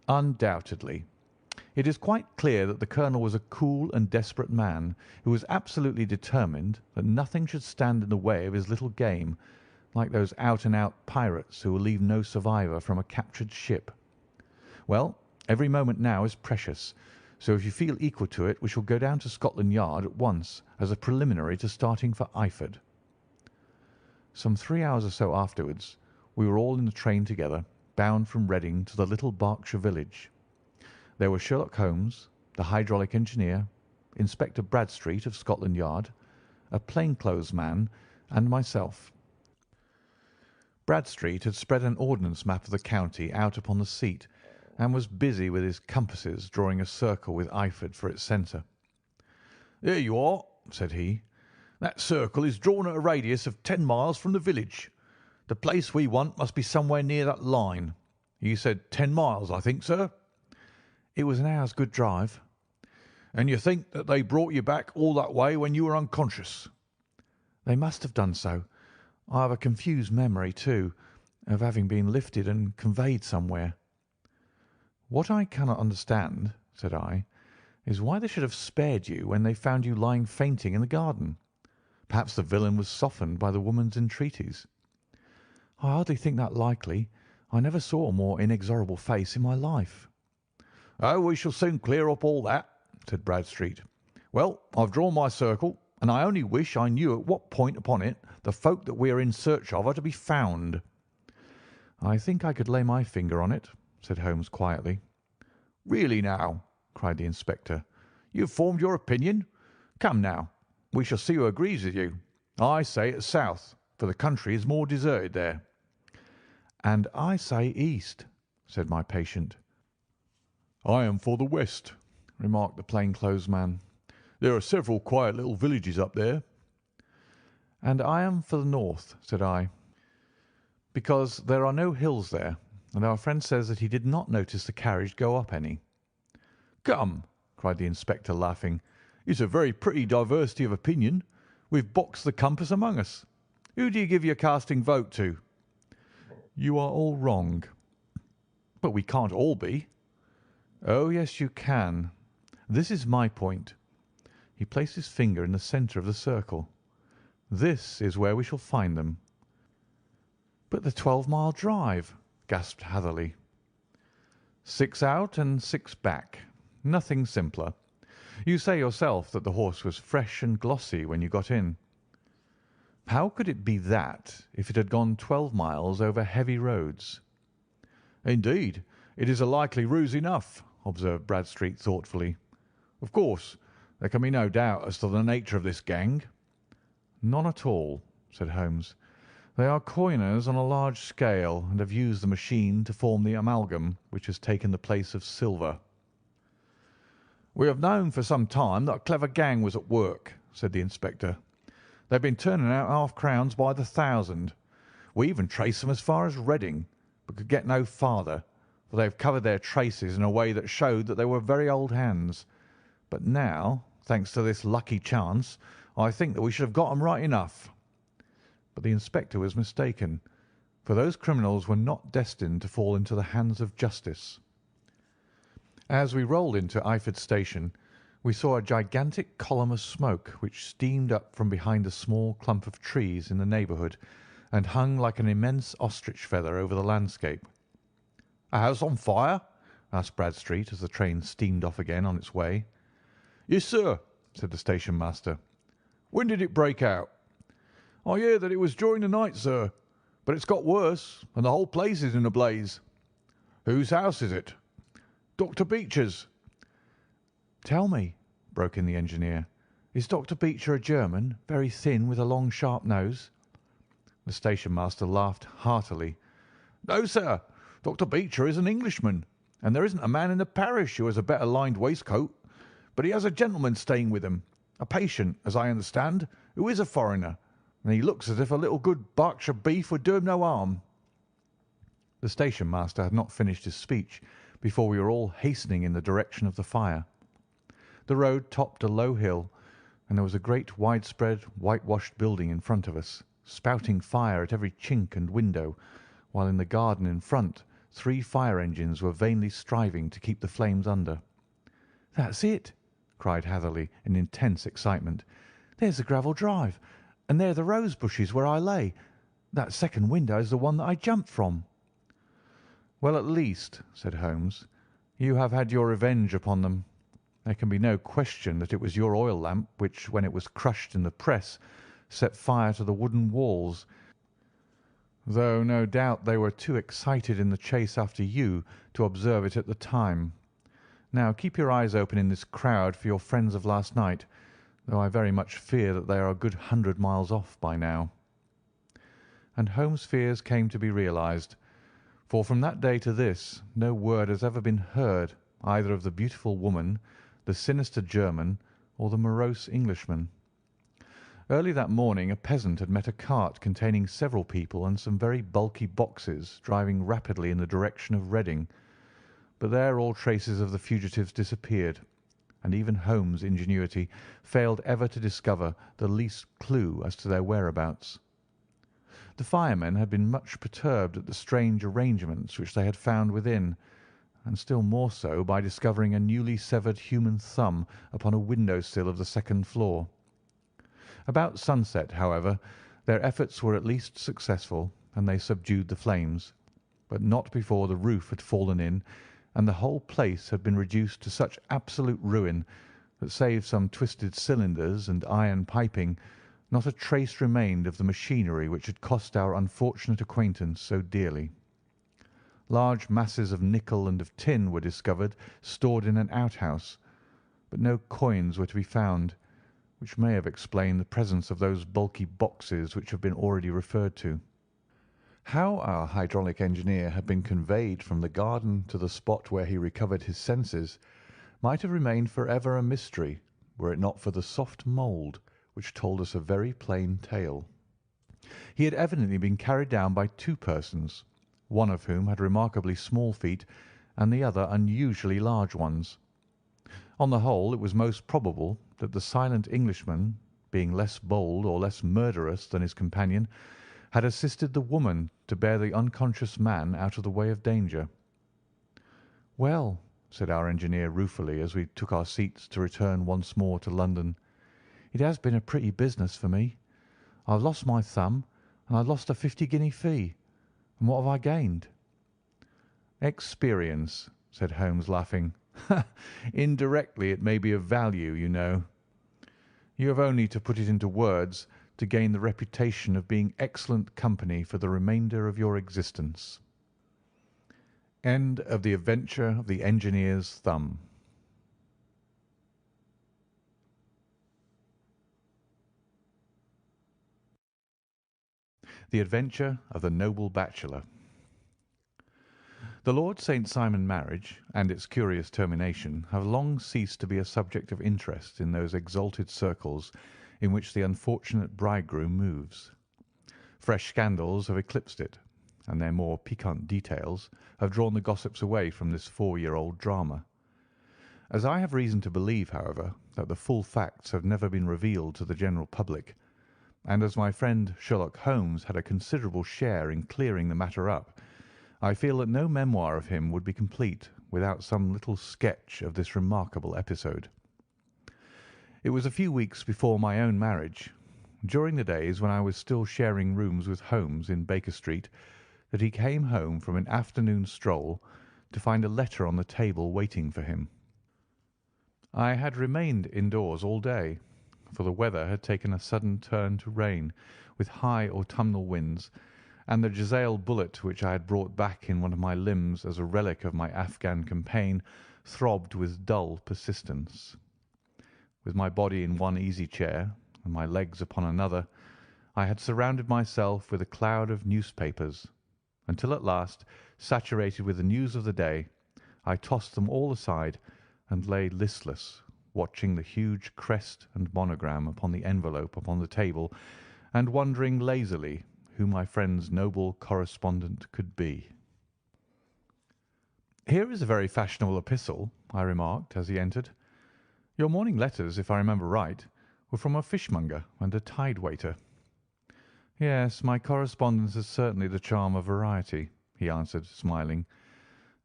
"Undoubtedly. It is quite clear that the colonel was a cool and desperate man who was absolutely determined that nothing should stand in the way of his little game, like those out-and-out pirates who will leave no survivor from a captured ship. Well, every moment now is precious, so if you feel equal to it we shall go down to Scotland Yard at once as a preliminary to starting for Eyford." Some 3 hours or so afterwards we were all in the train together, bound from Reading to the little Berkshire village. There were Sherlock Holmes, the hydraulic engineer, Inspector Bradstreet of Scotland Yard, a plainclothes man, and myself. Bradstreet had spread an ordnance map of the county out upon the seat, and was busy with his compasses drawing a circle with Eyford for its centre. "There you are," said he. "That circle is drawn at a radius of 10 miles from the village. The place we want must be somewhere near that line. You said 10 miles, I think, sir?" "It was an hour's good drive." "And you think that they brought you back all that way when you were unconscious?" "They must have done so. I have a confused memory, too, of having been lifted and conveyed somewhere." "What I cannot understand," said I, "is why they should have spared you when they found you lying fainting in the garden. Perhaps the villain was softened by the woman's entreaties." "I hardly think that likely. I never saw a more inexorable face in my life." "Oh, we shall soon clear up all that," said Bradstreet. "Well, I've drawn my circle, and I only wish I knew at what point upon it the folk that we are in search of are to be found." "I think I could lay my finger on it," said Holmes quietly. "Really now," cried the inspector, "you have formed your opinion? Come now, we shall see who agrees with you. I say it's south, for the country is more deserted there." "And I say east," said my patient. "I am for the west," remarked the plainclothes man. "There are several quiet little villages up there." "And I am for the north," said I, "because there are no hills there, and our friend says that he did not notice the carriage go up any." "Come," cried the inspector, laughing, "it's a very pretty diversity of opinion. We've boxed the compass among us. Who do you give your casting vote to?" "You are all wrong." "But we can't all be." "Oh, yes, you can. This is my point." He placed his finger in the centre of the circle. "This is where we shall find them." "But the 12-mile drive!" gasped Hatherley. 6 out and 6 back. Nothing simpler. You say yourself that the horse was fresh and glossy when you got in. How could it be that if it had gone 12 miles over heavy roads? "Indeed, it is a likely ruse enough," observed Bradstreet thoughtfully. "Of course, there can be no doubt as to the nature of this gang." "None at all," said Holmes. "They are coiners on a large scale, and have used the machine to form the amalgam which has taken the place of silver." "We have known for some time that a clever gang was at work," said the inspector. "They've been turning out half-crowns by the thousand. We even traced them as far as Reading, but could get no farther, for they have covered their traces in a way that showed that they were very old hands. But now, thanks to this lucky chance, I think that we should have got them right enough." But the inspector was mistaken, for those criminals were not destined to fall into the hands of justice. As we rolled into Eyford station, we saw a gigantic column of smoke which steamed up from behind a small clump of trees in the neighbourhood and hung like an immense ostrich feather over the landscape. "A house on fire?" asked Bradstreet as the train steamed off again on its way. "Yes, sir," said the station master. "When did it break out?" "I hear that it was during the night, sir, but it's got worse, and the whole place is in a blaze." "Whose house is it?" "Dr. Beecher's." "Tell me," broke in the engineer, "is Dr. Beecher a German, very thin, with a long, sharp nose?" The station master laughed heartily. "No, sir. Dr. Beecher is an Englishman, and there isn't a man in the parish who has a better lined waistcoat. But he has a gentleman staying with him, a patient, as I understand, who is a foreigner, and he looks as if a little good Berkshire beef would do him no harm." The station master had not finished his speech before we were all hastening in the direction of the fire. The road topped a low hill, and there was a great widespread whitewashed building in front of us, spouting fire at every chink and window, while in the garden in front 3 fire engines were vainly striving to keep the flames under. "That's it!" cried Hatherley in intense excitement. "There's the gravel drive, and there are the rose bushes where I lay. That second window is the one that I jumped from." "Well, at least," said Holmes, "you have had your revenge upon them. There can be no question that it was your oil lamp which, when it was crushed in the press, set fire to the wooden walls, though no doubt they were too excited in the chase after you to observe it at the time. Now keep your eyes open in this crowd for your friends of last night, though I very much fear that they are a good 100 miles off by now." And Holmes' fears came to be realized, for from that day to this no word has ever been heard either of the beautiful woman, the sinister German, or the morose Englishman. Early that morning a peasant had met a cart containing several people and some very bulky boxes driving rapidly in the direction of Reading, but there all traces of the fugitives disappeared, and even Holmes' ingenuity failed ever to discover the least clue as to their whereabouts. The firemen had been much perturbed at the strange arrangements which they had found within, and still more so by discovering a newly severed human thumb upon a window-sill of the second floor. About sunset, however, their efforts were at least successful, and they subdued the flames, but not before the roof had fallen in, and the whole place had been reduced to such absolute ruin that, save some twisted cylinders and iron piping, not a trace remained of the machinery which had cost our unfortunate acquaintance so dearly. Large masses of nickel and of tin were discovered stored in an outhouse, but no coins were to be found, which may have explained the presence of those bulky boxes which have been already referred to. How our hydraulic engineer had been conveyed from the garden to the spot where he recovered his senses might have remained for ever a mystery were it not for the soft mould which told us a very plain tale. He had evidently been carried down by 2 persons, one of whom had remarkably small feet and the other unusually large ones. On the whole, it was most probable that the silent Englishman, being less bold or less murderous than his companion, had assisted the woman to bear the unconscious man out of the way of danger. "Well," said our engineer ruefully as we took our seats to return once more to London, "it has been a pretty business for me. I've lost my thumb, and I've lost a 50-guinea fee. And what have I gained?" "Experience," said Holmes, laughing. "Indirectly it may be of value, you know. You have only to put it into words to gain the reputation of being excellent company for the remainder of your existence." End of The Adventure of the Engineer's Thumb. The Adventure of the Noble Bachelor. The Lord St. Simon marriage and its curious termination have long ceased to be a subject of interest in those exalted circles in which the unfortunate bridegroom moves. Fresh scandals have eclipsed it, and their more piquant details have drawn the gossips away from this 4-year-old drama. As I have reason to believe, however, that the full facts have never been revealed to the general public, and as my friend Sherlock Holmes had a considerable share in clearing the matter up, I feel that no memoir of him would be complete without some little sketch of this remarkable episode. It was a few weeks before my own marriage, during the days when I was still sharing rooms with Holmes in Baker Street, that he came home from an afternoon stroll to find a letter on the table waiting for him. I had remained indoors all day, for the weather had taken a sudden turn to rain, with high autumnal winds, and the Jezail bullet which I had brought back in one of my limbs as a relic of my Afghan campaign throbbed with dull persistence. With my body in one easy chair and my legs upon another, I had surrounded myself with a cloud of newspapers, until at last, saturated with the news of the day, I tossed them all aside and lay listless, watching the huge crest and monogram upon the envelope upon the table, and wondering lazily who my friend's noble correspondent could be. "Here is a very fashionable epistle," I remarked as he entered. Your morning letters, if I remember right, were from a fishmonger and a tide waiter." "Yes, my correspondence has certainly the charm of variety," he answered, smiling,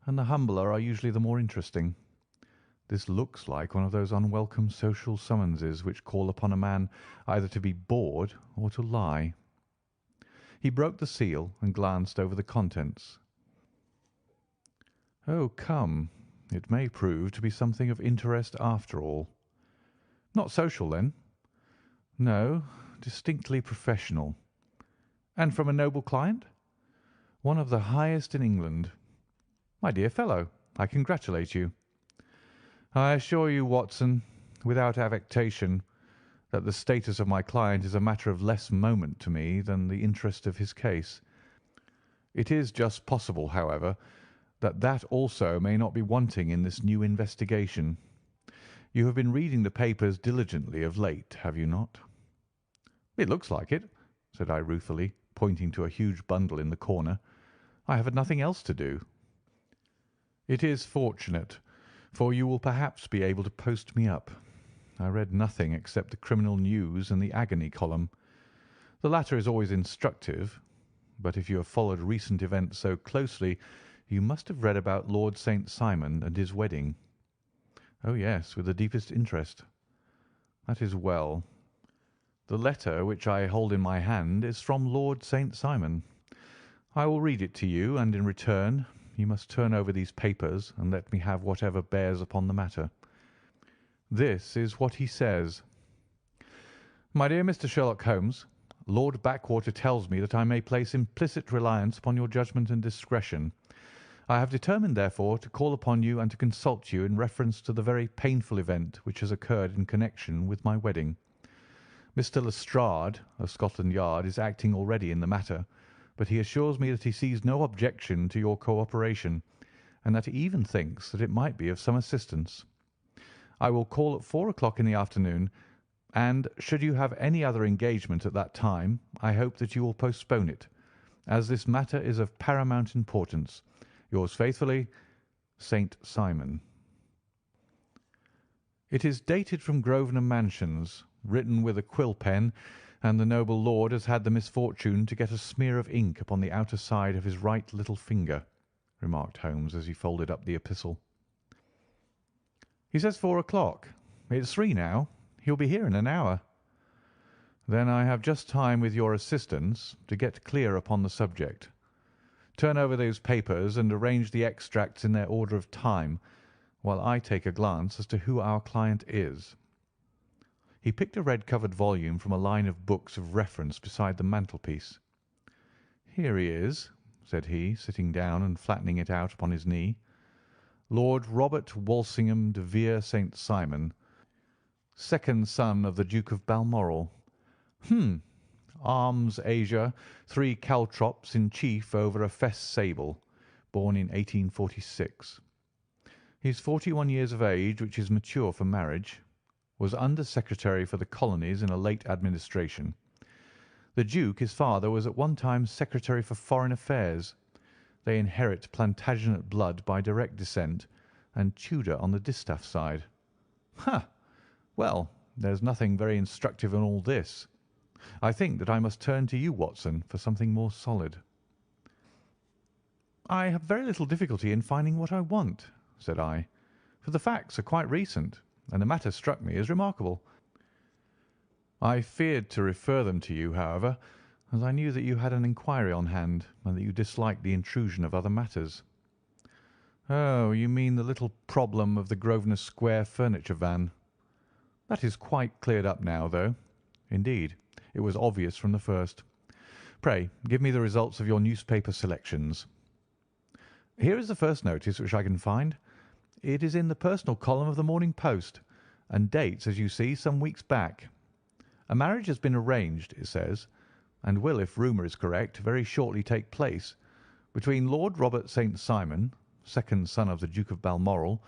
"and the humbler are usually the more interesting. This looks like one of those unwelcome social summonses which call upon a man either to be bored or to lie." He broke the seal and glanced over the contents. "Oh, come, it may prove to be something of interest after all." "Not social, then?" "No, distinctly professional." "And from a noble client?" "One of the highest in England." "My dear fellow, I congratulate you." "I assure you, Watson, without affectation, that the status of my client is a matter of less moment to me than the interest of his case. It is just possible, however, that that also may not be wanting in this new investigation. You have been reading the papers diligently of late, have you not?" "It looks like it," said I ruefully, pointing to a huge bundle in the corner. "I have had nothing else to do." "It is fortunate, for you will perhaps be able to post me up. I read nothing except the criminal news and the agony column. The latter is always instructive, but if you have followed recent events so closely, you must have read about Lord St. Simon and his wedding." "Oh, yes, with the deepest interest." "That is well. The letter which I hold in my hand is from Lord St. Simon. I will read it to you, and in return you must turn over these papers and let me have whatever bears upon the matter. This is what he says: "My dear Mr. Sherlock Holmes, Lord Backwater tells me that I may place implicit reliance upon your judgment and discretion. I have determined, therefore, to call upon you and to consult you in reference to the very painful event which has occurred in connection with my wedding. Mr. Lestrade, of Scotland Yard, is acting already in the matter, but he assures me that he sees no objection to your cooperation, and that he even thinks that it might be of some assistance. I will call at 4 o'clock in the afternoon, and should you have any other engagement at that time, I hope that you will postpone it, as this matter is of paramount importance. Yours faithfully, St. Simon." It is dated from Grosvenor Mansions, written with a quill pen, and the noble lord has had the misfortune to get a smear of ink upon the outer side of his right little finger, remarked Holmes as he folded up the epistle. "He says 4 o'clock. It's 3 now. He'll be here in an hour." "Then I have just time, with your assistance, to get clear upon the subject. Turn over those papers and arrange the extracts in their order of time, while I take a glance as to who our client is." He picked a red-covered volume from a line of books of reference beside the mantelpiece. "Here he is," said he, sitting down and flattening it out upon his knee. "Lord Robert Walsingham de Vere St. Simon, second son of the Duke of Balmoral. Arms azure, 3 caltrops in chief over a fess sable, born in 1846. He is 41 years of age, which is mature for marriage. Was Under Secretary for the Colonies in a late administration. The Duke, his father, was at one time Secretary for Foreign Affairs. They inherit Plantagenet blood by direct descent, and Tudor on the distaff side." "Ha! Well, there's nothing very instructive in all this. I think that I must turn to you, Watson, for something more solid." "I have very little difficulty in finding what I want," said I, "for the facts are quite recent, and the matter struck me as remarkable. I feared to refer them to you, however, as I knew that you had an inquiry on hand, and that you disliked the intrusion of other matters." "Oh, you mean the little problem of the Grosvenor Square furniture van. That is quite cleared up now, though. Indeed, it was obvious from the first. Pray, give me the results of your newspaper selections." "Here is the first notice which I can find. It is in the personal column of the Morning Post, and dates, as you see, some weeks back. A marriage has been arranged, it says, and will, if rumour is correct, very shortly take place, between Lord Robert St. Simon, second son of the Duke of Balmoral,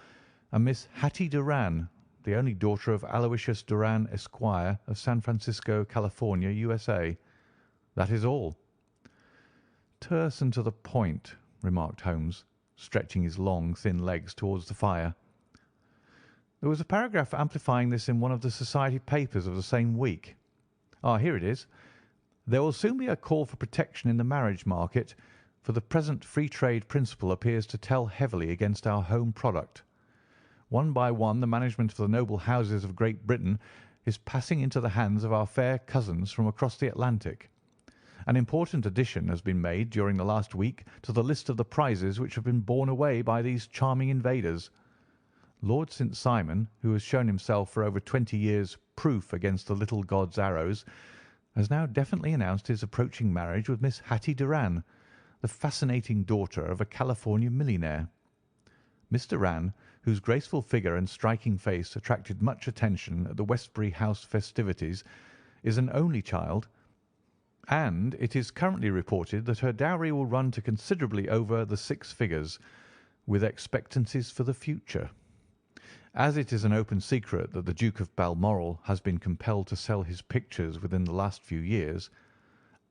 and Miss Hattie Doran, the only daughter of Aloysius Doran, Esquire, of San Francisco, California, USA. That is all." "Terse and to the point," remarked Holmes, stretching his long, thin legs towards the fire. There was a paragraph amplifying this in one of the society papers of the same week. Ah, here it is. There will soon be a call for protection in the marriage market, for the present free trade principle appears to tell heavily against our home product. One by one the management of the noble houses of Great Britain is passing into the hands of our fair cousins from across the Atlantic. An important addition has been made during the last week to the list of the prizes which have been borne away by these charming invaders. Lord St. Simon, who has shown himself for over 20 years proof against the little god's arrows, has now definitely announced his approaching marriage with Miss Hattie Doran, the fascinating daughter of a California millionaire. Miss Doran, whose graceful figure and striking face attracted much attention at the Westbury House festivities, is an only child, and it is currently reported that her dowry will run to considerably over the 6 figures, with expectancies for the future. As it is an open secret that the Duke of Balmoral has been compelled to sell his pictures within the last few years,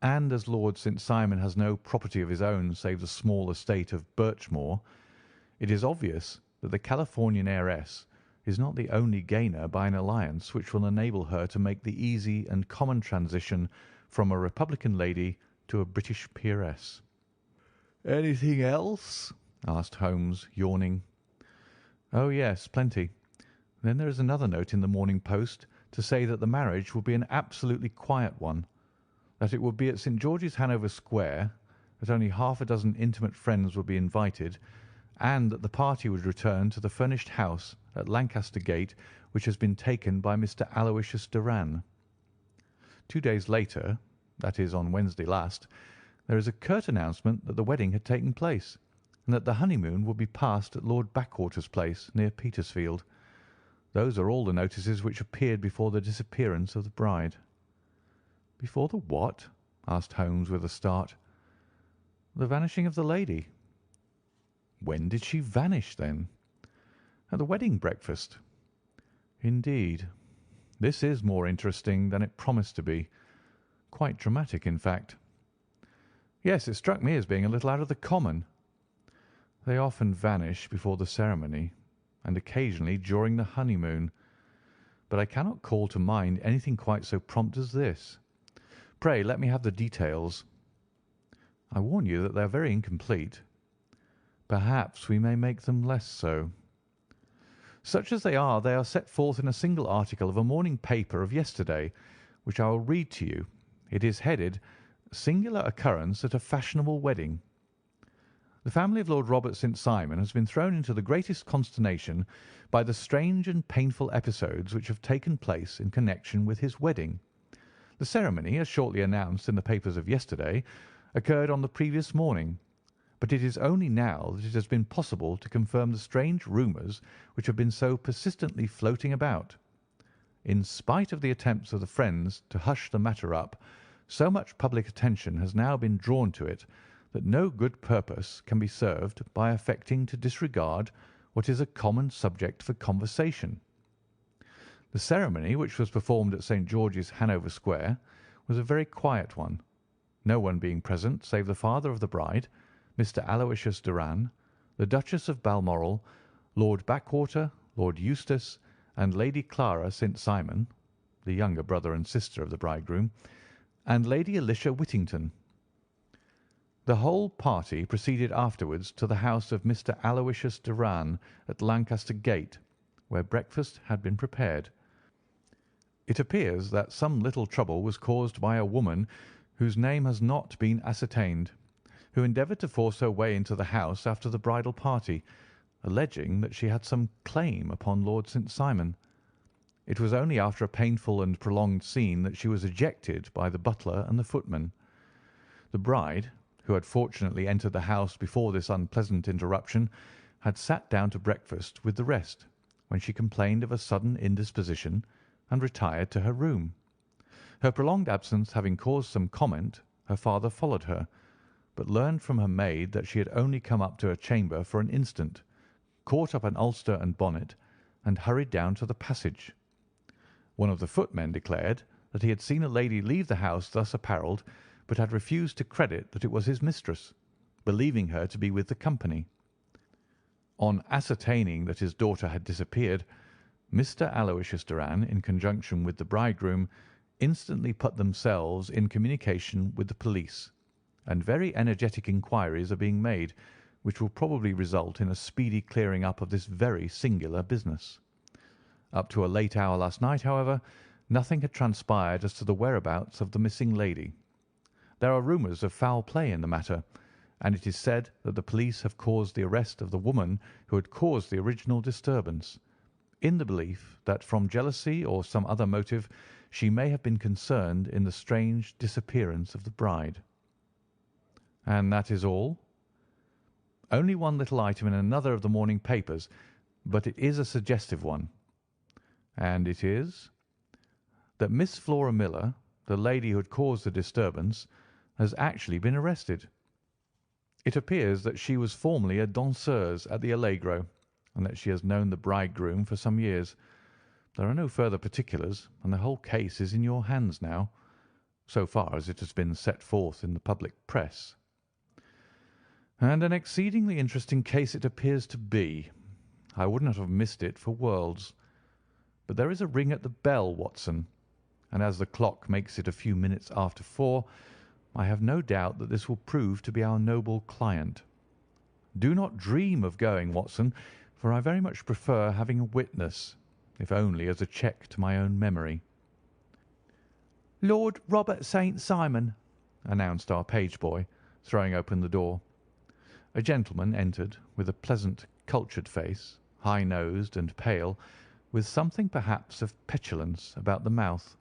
and as Lord St. Simon has no property of his own save the small estate of Birchmoor, it is obvious that the Californian heiress is not the only gainer by an alliance which will enable her to make the easy and common transition from a Republican lady to a British peeress. "Anything else?" asked Holmes, yawning. Oh, yes, plenty. Then there is another note in the Morning Post to say that the marriage will be an absolutely quiet one, that it will be at St. George's, Hanover Square, that only half a dozen intimate friends will be invited, and that the party would return to the furnished house at Lancaster Gate which has been taken by Mr. Aloysius Doran. 2 days later, that is on Wednesday last, there is a curt announcement that the wedding had taken place, and that the honeymoon would be passed at Lord Backwater's place near Petersfield. Those are all the notices which appeared before the disappearance of the bride. "Before the what?" asked Holmes with a start. "The vanishing of the lady." "When did she vanish, then?" "At the wedding breakfast." "Indeed. This is more interesting than it promised to be. Quite dramatic, in fact." "Yes, it struck me as being a little out of the common." "They often vanish before the ceremony, and occasionally during the honeymoon, but I cannot call to mind anything quite so prompt as this. Pray let me have the details." "I warn you that they are very incomplete." "Perhaps we may make them less so." "Such as they are set forth in a single article of a morning paper of yesterday, which I will read to you. It is headed, 'Singular Occurrence at a Fashionable Wedding.' The family of Lord Robert St. Simon has been thrown into the greatest consternation by the strange and painful episodes which have taken place in connection with his wedding. The ceremony, as shortly announced in the papers of yesterday, occurred on the previous morning, but it is only now that it has been possible to confirm the strange rumours which have been so persistently floating about. In spite of the attempts of the friends to hush the matter up, so much public attention has now been drawn to it that no good purpose can be served by affecting to disregard what is a common subject for conversation. The ceremony, which was performed at St. George's, Hanover Square, was a very quiet one, no one being present save the father of the bride, Mr. Aloysius Doran, the Duchess of Balmoral, Lord Backwater, Lord Eustace, and Lady Clara St. Simon, the younger brother and sister of the bridegroom, and Lady Alicia Whittington. The whole party proceeded afterwards to the house of Mr. Aloysius Doran at Lancaster Gate, where breakfast had been prepared. It appears that some little trouble was caused by a woman whose name has not been ascertained, who endeavoured to force her way into the house after the bridal party, alleging that she had some claim upon Lord St. Simon. It was only after a painful and prolonged scene that she was ejected by the butler and the footman. The bride, who had fortunately entered the house before this unpleasant interruption, had sat down to breakfast with the rest, when she complained of a sudden indisposition and retired to her room. Her prolonged absence having caused some comment, her father followed her, but learned from her maid that she had only come up to her chamber for an instant, caught up an ulster and bonnet, and hurried down to the passage. One of the footmen declared that he had seen a lady leave the house thus apparelled, but had refused to credit that it was his mistress, believing her to be with the company. On ascertaining that his daughter had disappeared, Mr. Aloysius Doran, in conjunction with the bridegroom, instantly put themselves in communication with the police, and very energetic inquiries are being made, which will probably result in a speedy clearing up of this very singular business. Up to a late hour last night, however, nothing had transpired as to the whereabouts of the missing lady. There are rumours of foul play in the matter, and it is said that the police have caused the arrest of the woman who had caused the original disturbance, in the belief that from jealousy or some other motive she may have been concerned in the strange disappearance of the bride. And that is all? Only one little item in another of the morning papers, but it is a suggestive one. And it is that Miss Flora Miller, the lady who had caused the disturbance, has actually been arrested. It appears that she was formerly a danseuse at the Allegro, and that she has known the bridegroom for some years. There are no further particulars, and the whole case is in your hands now, so far as it has been set forth in the public press. And an exceedingly interesting case it appears to be. I would not have missed it for worlds. But there is a ring at the bell, Watson, and as the clock makes it a few minutes after 4, I have no doubt that this will prove to be our noble client. Do not dream of going, Watson, for I very much prefer having a witness, if only as a check to my own memory." "Lord Robert St. Simon," announced our page boy, throwing open the door. A gentleman entered with a pleasant, cultured face, high-nosed and pale, with something perhaps of petulance about the mouth,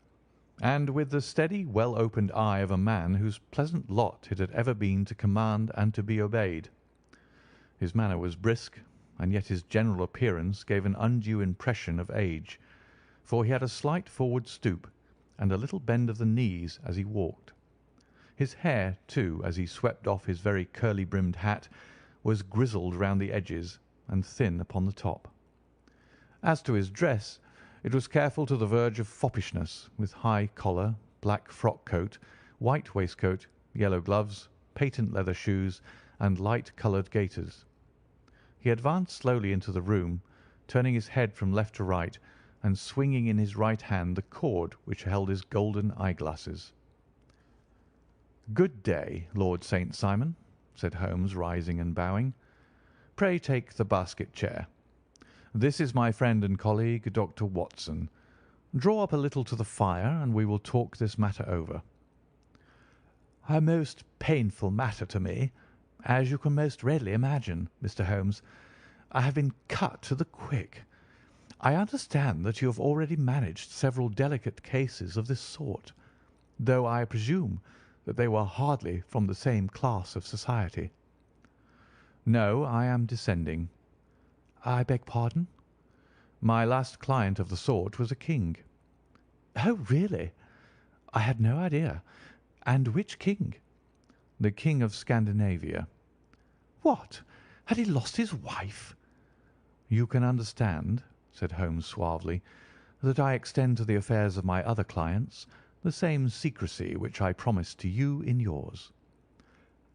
and with the steady, well-opened eye of a man whose pleasant lot it had ever been to command and to be obeyed. His manner was brisk, and yet his general appearance gave an undue impression of age, for he had a slight forward stoop and a little bend of the knees as he walked. His hair, too, as he swept off his very curly-brimmed hat, was grizzled round the edges and thin upon the top. As to his dress, it was careful to the verge of foppishness, with high collar, black frock-coat, white waistcoat, yellow gloves, patent leather shoes, and light-coloured gaiters. He advanced slowly into the room, turning his head from left to right, and swinging in his right hand the cord which held his golden eyeglasses. "Good day, Lord St. Simon," said Holmes, rising and bowing. "Pray take the basket chair. This is my friend and colleague, Dr. Watson. Draw up a little to the fire, and we will talk this matter over." "A most painful matter to me, as you can most readily imagine, Mr. Holmes. I have been cut to the quick. I understand that you have already managed several delicate cases of this sort, though I presume that they were hardly from the same class of society." "No, I am descending." "I beg pardon?" "My last client of the sort was a king." "Oh, really? I had no idea. And which king?" "The King of Scandinavia." "What? Had he lost his wife?" "You can understand," said Holmes suavely, "that I extend to the affairs of my other clients the same secrecy which I promised to you in yours."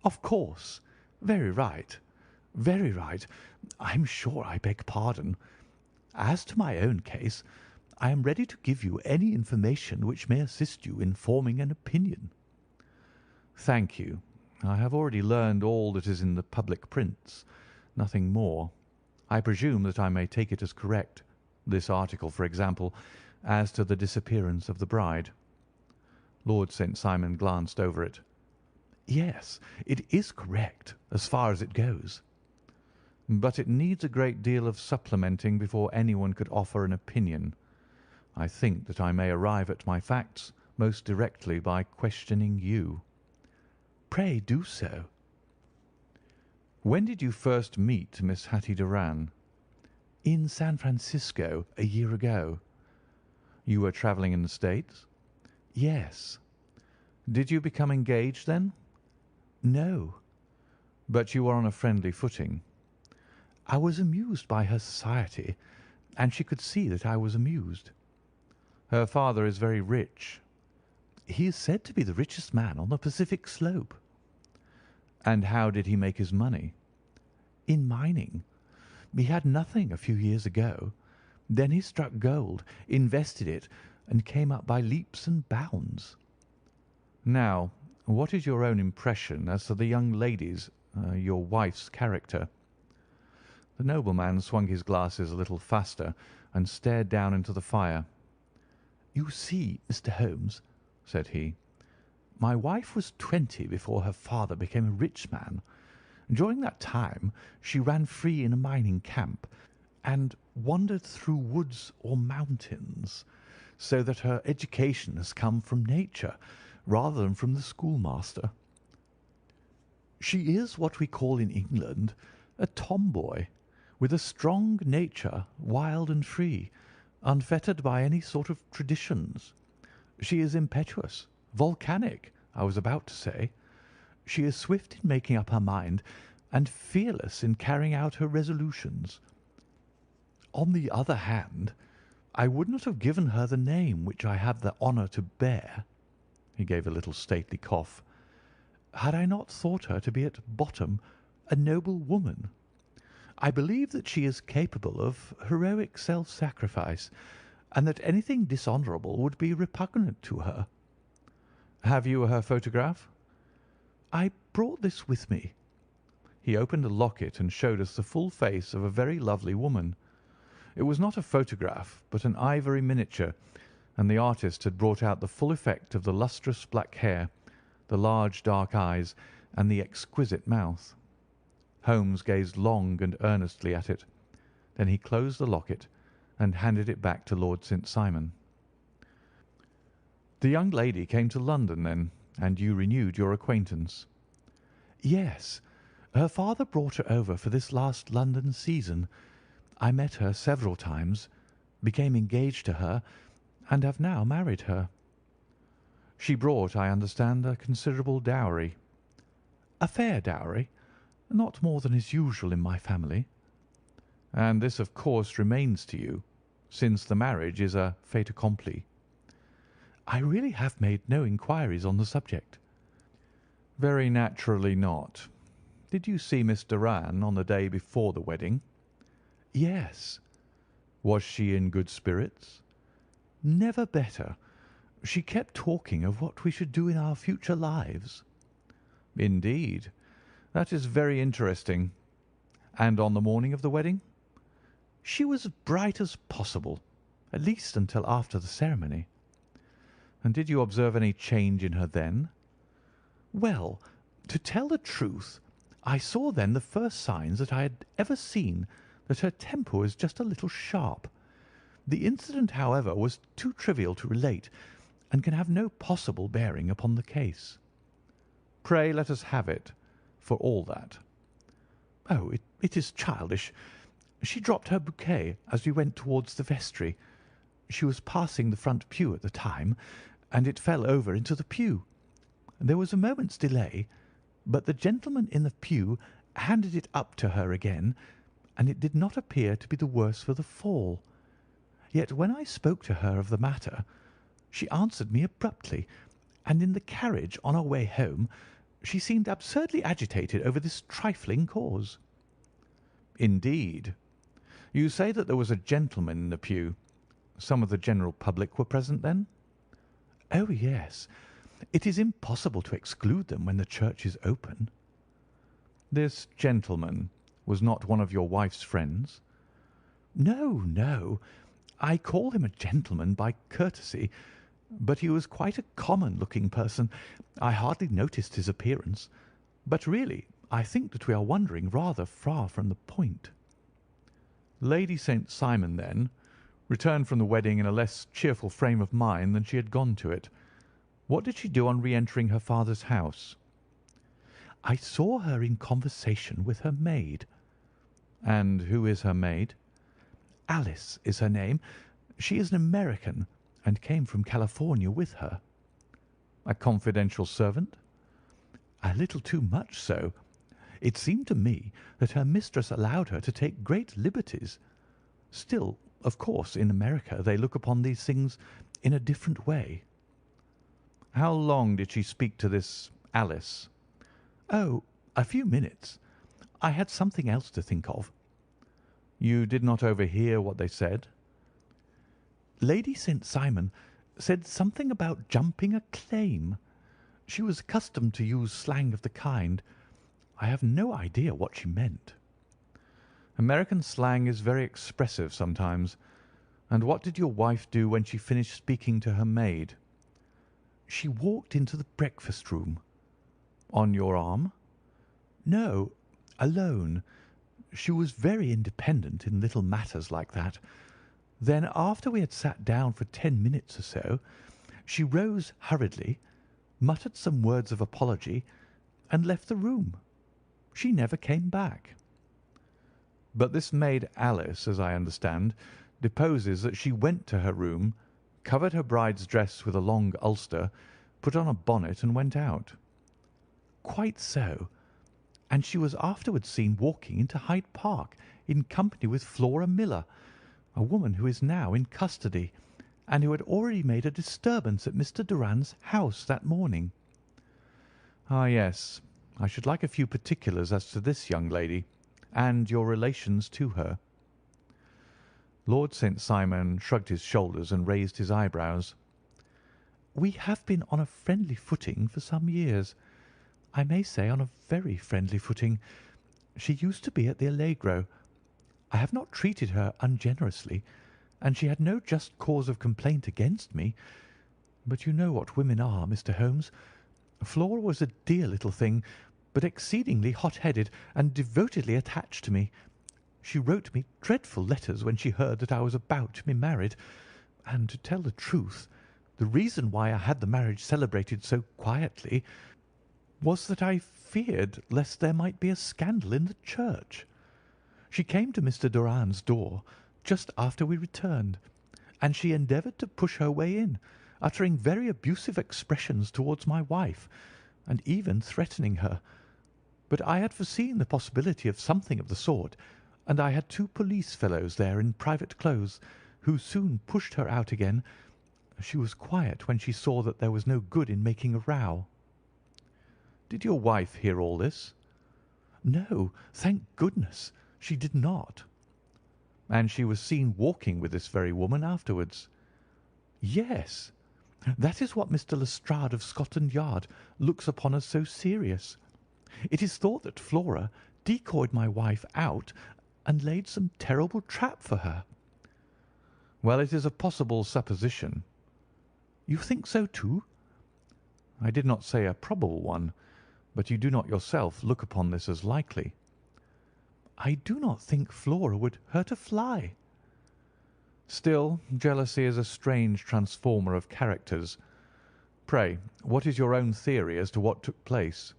"Of course. Very right. Very right. I'm sure I beg pardon. As to my own case, I am ready to give you any information which may assist you in forming an opinion." "Thank you. I have already learned all that is in the public prints, nothing more. I presume that I may take it as correct, this article, for example, as to the disappearance of the bride." Lord St. Simon glanced over it. "Yes, it is correct, as far as it goes." "But it needs a great deal of supplementing before anyone could offer an opinion. I think that I may arrive at my facts most directly by questioning you." "Pray do so." "When did you first meet Miss Hatty Doran?" "In San Francisco a year ago." "You were travelling in the States?" "Yes." "Did you become engaged then?" "No." "But you were on a friendly footing?" "I was amused by her society, and she could see that I was amused." "Her father is very rich?" "He is said to be the richest man on the Pacific slope." "And how did he make his money?" "In mining. He had nothing a few years ago. Then he struck gold, invested it, and came up by leaps and bounds." "Now, what is your own impression as to the young lady's, your wife's character?" The nobleman swung his glasses a little faster and stared down into the fire. "You see, Mr. Holmes," said he, "my wife was 20 before her father became a rich man. During that time she ran free in a mining camp, and wandered through woods or mountains, so that her education has come from nature rather than from the schoolmaster. She is what we call in England a tomboy, with a strong nature, wild and free, unfettered by any sort of traditions. She is impetuous, volcanic, I was about to say. She is swift in making up her mind, and fearless in carrying out her resolutions. On the other hand, I would not have given her the name which I have the honour to bear," he gave a little stately cough, "had I not thought her to be at bottom a noble woman. I believe that she is capable of heroic self-sacrifice, and that anything dishonourable would be repugnant to her." "Have you her photograph?" "I brought this with me." He opened a locket and showed us the full face of a very lovely woman. It was not a photograph, but an ivory miniature, and the artist had brought out the full effect of the lustrous black hair, the large dark eyes, and the exquisite mouth. Holmes gazed long and earnestly at it. Then he closed the locket and handed it back to Lord St. Simon. "The young lady came to London, then, and you renewed your acquaintance?" "Yes. Her father brought her over for this last London season. I met her several times, became engaged to her, and have now married her." "She brought, I understand, a considerable dowry?" "A fair dowry, not more than is usual in my family." "And this, of course, remains to you, since the marriage is a fait accompli?" "I really have made no inquiries on the subject." "Very naturally not. Did you see Miss Doran on the day before the wedding?" "Yes." "Was she in good spirits?" "Never better. She kept talking of what we should do in our future lives." "Indeed. That is very interesting. And on the morning of the wedding?" "She was as bright as possible, at least until after the ceremony." "And did you observe any change in her then?" "Well, to tell the truth, I saw then the first signs that I had ever seen that her temper was just a little sharp. The incident, however, was too trivial to relate, and can have no possible bearing upon the case." "Pray let us have it, for all that." "Oh, it is childish. She dropped her bouquet as we went towards the vestry. She was passing the front pew at the time, and it fell over into the pew. There was a moment's delay, but the gentleman in the pew handed it up to her again, and it did not appear to be the worse for the fall. Yet when I spoke to her of the matter, she answered me abruptly, and in the carriage on our way home she seemed absurdly agitated over this trifling cause." "Indeed. You say that there was a gentleman in the pew. Some of the general public were present, then?" "Oh, yes. It is impossible to exclude them when the church is open." "This gentleman was not one of your wife's friends?" "No, no. I call him a gentleman by courtesy, but he was quite a common-looking person. I hardly noticed his appearance. But really, I think that we are wandering rather far from the point." Lady St. Simon, then, returned from the wedding in a less cheerful frame of mind than she had gone to it. What did she do on re-entering her father's house?" "I saw her in conversation with her maid." "And who is her maid?" "Alice is her name. She is an American, and came from California with her." "A confidential servant?" "A little too much so. It seemed to me that her mistress allowed her to take great liberties. Still, of course, in America they look upon these things in a different way." "How long did she speak to this Alice?" "Oh, a few minutes. I had something else to think of." "You did not overhear what they said?" Lady St. Simon said something about jumping a claim. She was accustomed to use slang of the kind. I have no idea what she meant." "American slang is very expressive sometimes. And what did your wife do when she finished speaking to her maid?" "She walked into the breakfast room." "On your arm?" "No, alone. She was very independent in little matters like that. Then, after we had sat down for 10 minutes or so, she rose hurriedly, muttered some words of apology, and left the room. She never came back." "But this maid Alice, as I understand, deposes that she went to her room, covered her bride's dress with a long ulster, put on a bonnet, and went out." "Quite so. And she was afterwards seen walking into Hyde Park in company with Flora Miller, a woman who is now in custody, and who had already made a disturbance at Mr. Doran's house that morning." "Ah, yes. I should like a few particulars as to this young lady, and your relations to her." Lord St. Simon shrugged his shoulders and raised his eyebrows. "We have been on a friendly footing for some years. I may say on a very friendly footing. She used to be at the Allegro. I have not treated her ungenerously, and she had no just cause of complaint against me. But you know what women are, Mr. Holmes. Flora was a dear little thing, but exceedingly hot-headed and devotedly attached to me. She wrote me dreadful letters when she heard that I was about to be married, and, to tell the truth, the reason why I had the marriage celebrated so quietly was that I feared lest there might be a scandal in the church. She came to Mr. Doran's door just after we returned, and she endeavoured to push her way in, uttering very abusive expressions towards my wife, and even threatening her. But I had foreseen the possibility of something of the sort, and I had 2 police fellows there in private clothes, who soon pushed her out again. She was quiet when she saw that there was no good in making a row." "Did your wife hear all this?" "No, thank goodness, she did not." "And she was seen walking with this very woman afterwards?" "Yes. That is what Mr. Lestrade of Scotland Yard looks upon as so serious. It is thought that Flora decoyed my wife out and laid some terrible trap for her." "Well, it is a possible supposition." "You think so too?" "I did not say a probable one, but you do not yourself look upon this as likely." "I do not think Flora would hurt a fly." "Still, jealousy is a strange transformer of characters. Pray, what is your own theory as to what took place?"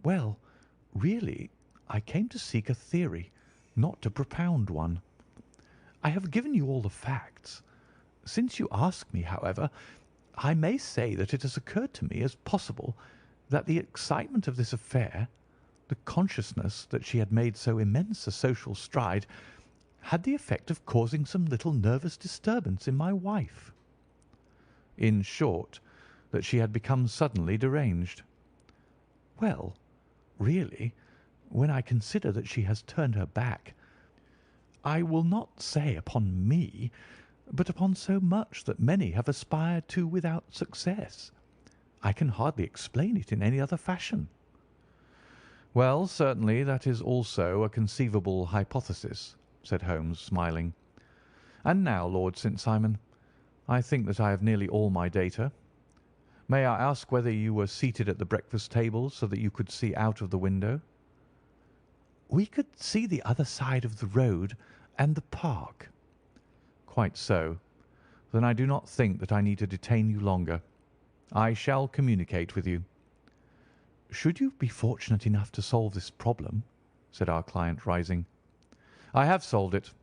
"Well, really, I came to seek a theory, not to propound one. I have given you all the facts. Since you ask me, however, I may say that it has occurred to me as possible that the excitement of this affair, the consciousness that she had made so immense a social stride, had the effect of causing some little nervous disturbance in my wife." "In short, that she had become suddenly deranged?" "Well, really, when I consider that she has turned her back, I will not say upon me, but upon so much that many have aspired to without success, I can hardly explain it in any other fashion." "Well, certainly that is also a conceivable hypothesis," said Holmes, smiling. "And now, Lord St. Simon, I think that I have nearly all my data. May I ask whether you were seated at the breakfast table so that you could see out of the window?" "We could see the other side of the road and the park." "Quite so. Then I do not think that I need to detain you longer. I shall communicate with you." "Should you be fortunate enough to solve this problem," said our client, rising. "I have solved it."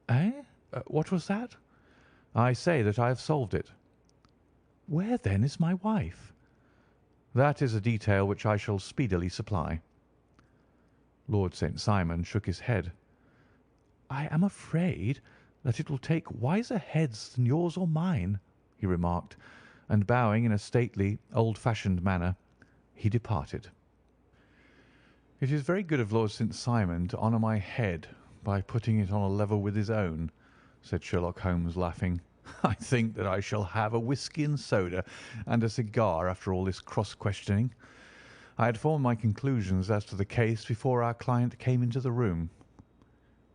"Eh? What was that?" "I say that I have solved it." "Where, then, is my wife?" "That is a detail which I shall speedily supply." Lord St. Simon shook his head. "I am afraid that it will take wiser heads than yours or mine," he remarked, and bowing in a stately, old-fashioned manner, he departed. "It is very good of Lord St. Simon to honour my head by putting it on a level with his own," said Sherlock Holmes, laughing. "I think that I shall have a whisky and soda and a cigar after all this cross-questioning. I had formed my conclusions as to the case before our client came into the room.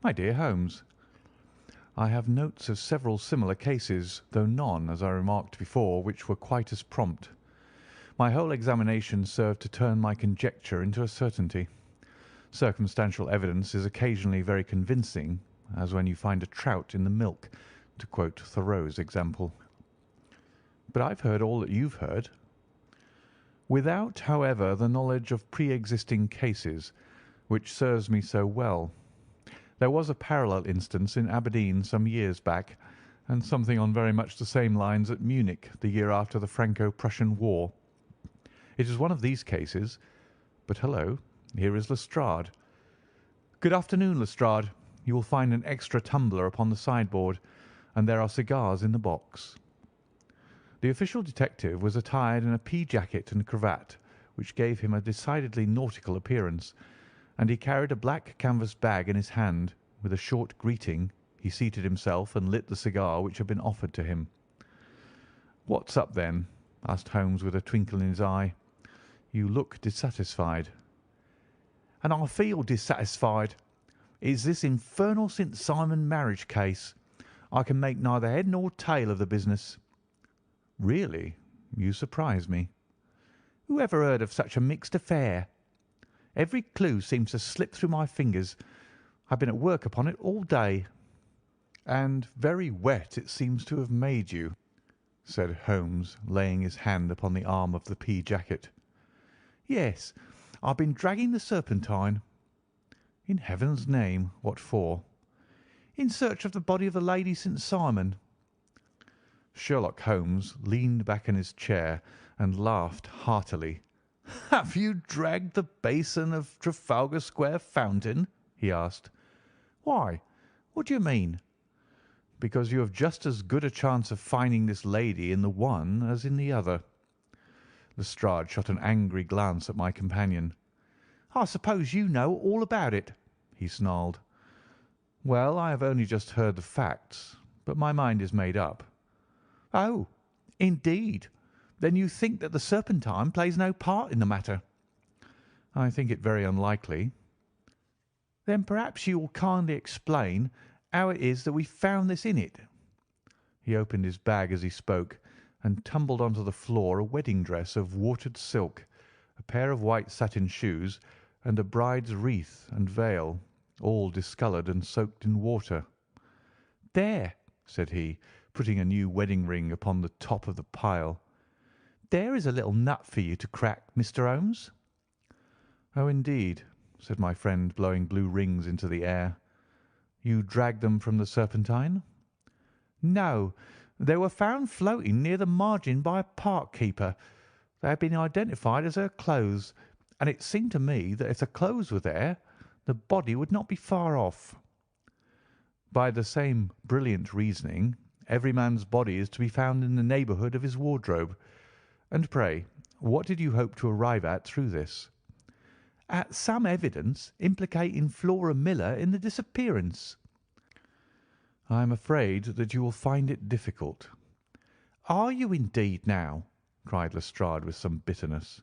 My dear Holmes, I have notes of several similar cases, though none, as I remarked before, which were quite as prompt. My whole examination served to turn my conjecture into a certainty. Circumstantial evidence is occasionally very convincing, as when you find a trout in the milk, to quote Thoreau's example. But I've heard all that you've heard. Without, however, the knowledge of pre-existing cases, which serves me so well. There was a parallel instance in Aberdeen some years back, and something on very much the same lines at Munich the year after the Franco-Prussian War. It is one of these cases. But hello, here is Lestrade. Good afternoon, Lestrade. You will find an extra tumbler upon the sideboard, and there are cigars in the box." The official detective was attired in a pea jacket and cravat, which gave him a decidedly nautical appearance, and he carried a black canvas bag in his hand. With a short greeting, he seated himself and lit the cigar which had been offered to him. "What's up, then?" asked Holmes with a twinkle in his eye. "You look dissatisfied." "And I feel dissatisfied. It's this infernal St. Simon marriage case. I can make neither head nor tail of the business." "Really? You surprise me." "Who ever heard of such a mixed affair? Every clue seems to slip through my fingers. I've been at work upon it all day." "And very wet it seems to have made you," said Holmes, laying his hand upon the arm of the pea jacket. "Yes, I've been dragging the Serpentine." "In heaven's name, what for?" "In search of the body of the Lady St. Simon." Sherlock Holmes leaned back in his chair and laughed heartily. "Have you dragged the basin of Trafalgar Square fountain?" he asked. "Why? What do you mean?" "Because you have just as good a chance of finding this lady in the one as in the other." Lestrade shot an angry glance at my companion. "I suppose you know all about it," he snarled. "Well, I have only just heard the facts, but my mind is made up." "Oh, indeed. Then you think that the Serpentine plays no part in the matter?" "I think it very unlikely." "Then perhaps you will kindly explain how it is that we found this in it." He opened his bag as he spoke, and tumbled onto the floor a wedding dress of watered silk, a pair of white satin shoes, and a bride's wreath and veil, all discoloured and soaked in water. "There," said he, putting a new wedding ring upon the top of the pile. "There is a little nut for you to crack, Mr. Holmes." "Oh, indeed," said my friend, blowing blue rings into the air. "You dragged them from the Serpentine?" "No, they were found floating near the margin by a park keeper. They had been identified as her clothes, and it seemed to me that if the clothes were there, the body would not be far off." "By the same brilliant reasoning, every man's body is to be found in the neighbourhood of his wardrobe. And pray, what did you hope to arrive at through this?" "At some evidence implicating Flora Miller in the disappearance." "I am afraid that you will find it difficult." "Are you indeed now?" cried Lestrade with some bitterness.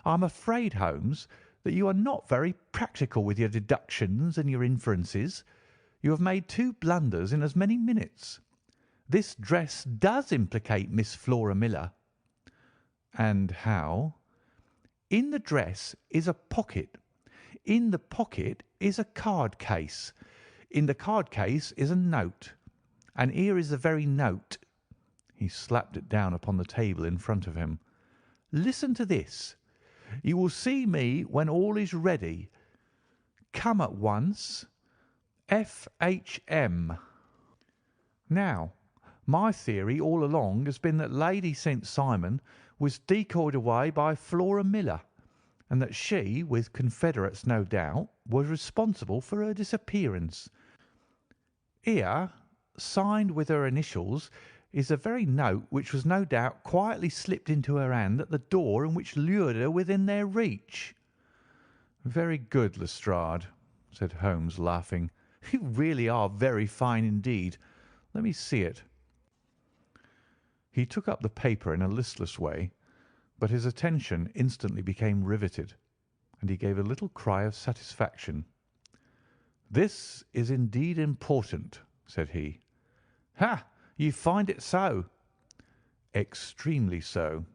"I am afraid, Holmes, that you are not very practical with your deductions and your inferences. You have made two blunders in as many minutes. This dress does implicate Miss Flora Miller." "And how?" "In the dress is a pocket. In the pocket is a card case. In the card case is a note. And here is the very note." He slapped it down upon the table in front of him. "Listen to this. You will see me when all is ready. Come at once. F.H.M." Now, my theory all along has been that Lady St. Simon was decoyed away by Flora Miller, and that she, with confederates no doubt, was responsible for her disappearance. Here, signed with her initials, is the very note which was no doubt quietly slipped into her hand at the door and which lured her within their reach." "Very good, Lestrade," said Holmes, laughing. "You really are very fine indeed. Let me see it." He took up the paper in a listless way, but his attention instantly became riveted, and he gave a little cry of satisfaction. "This is indeed important," said he. "Ha! You find it so?" "Extremely so.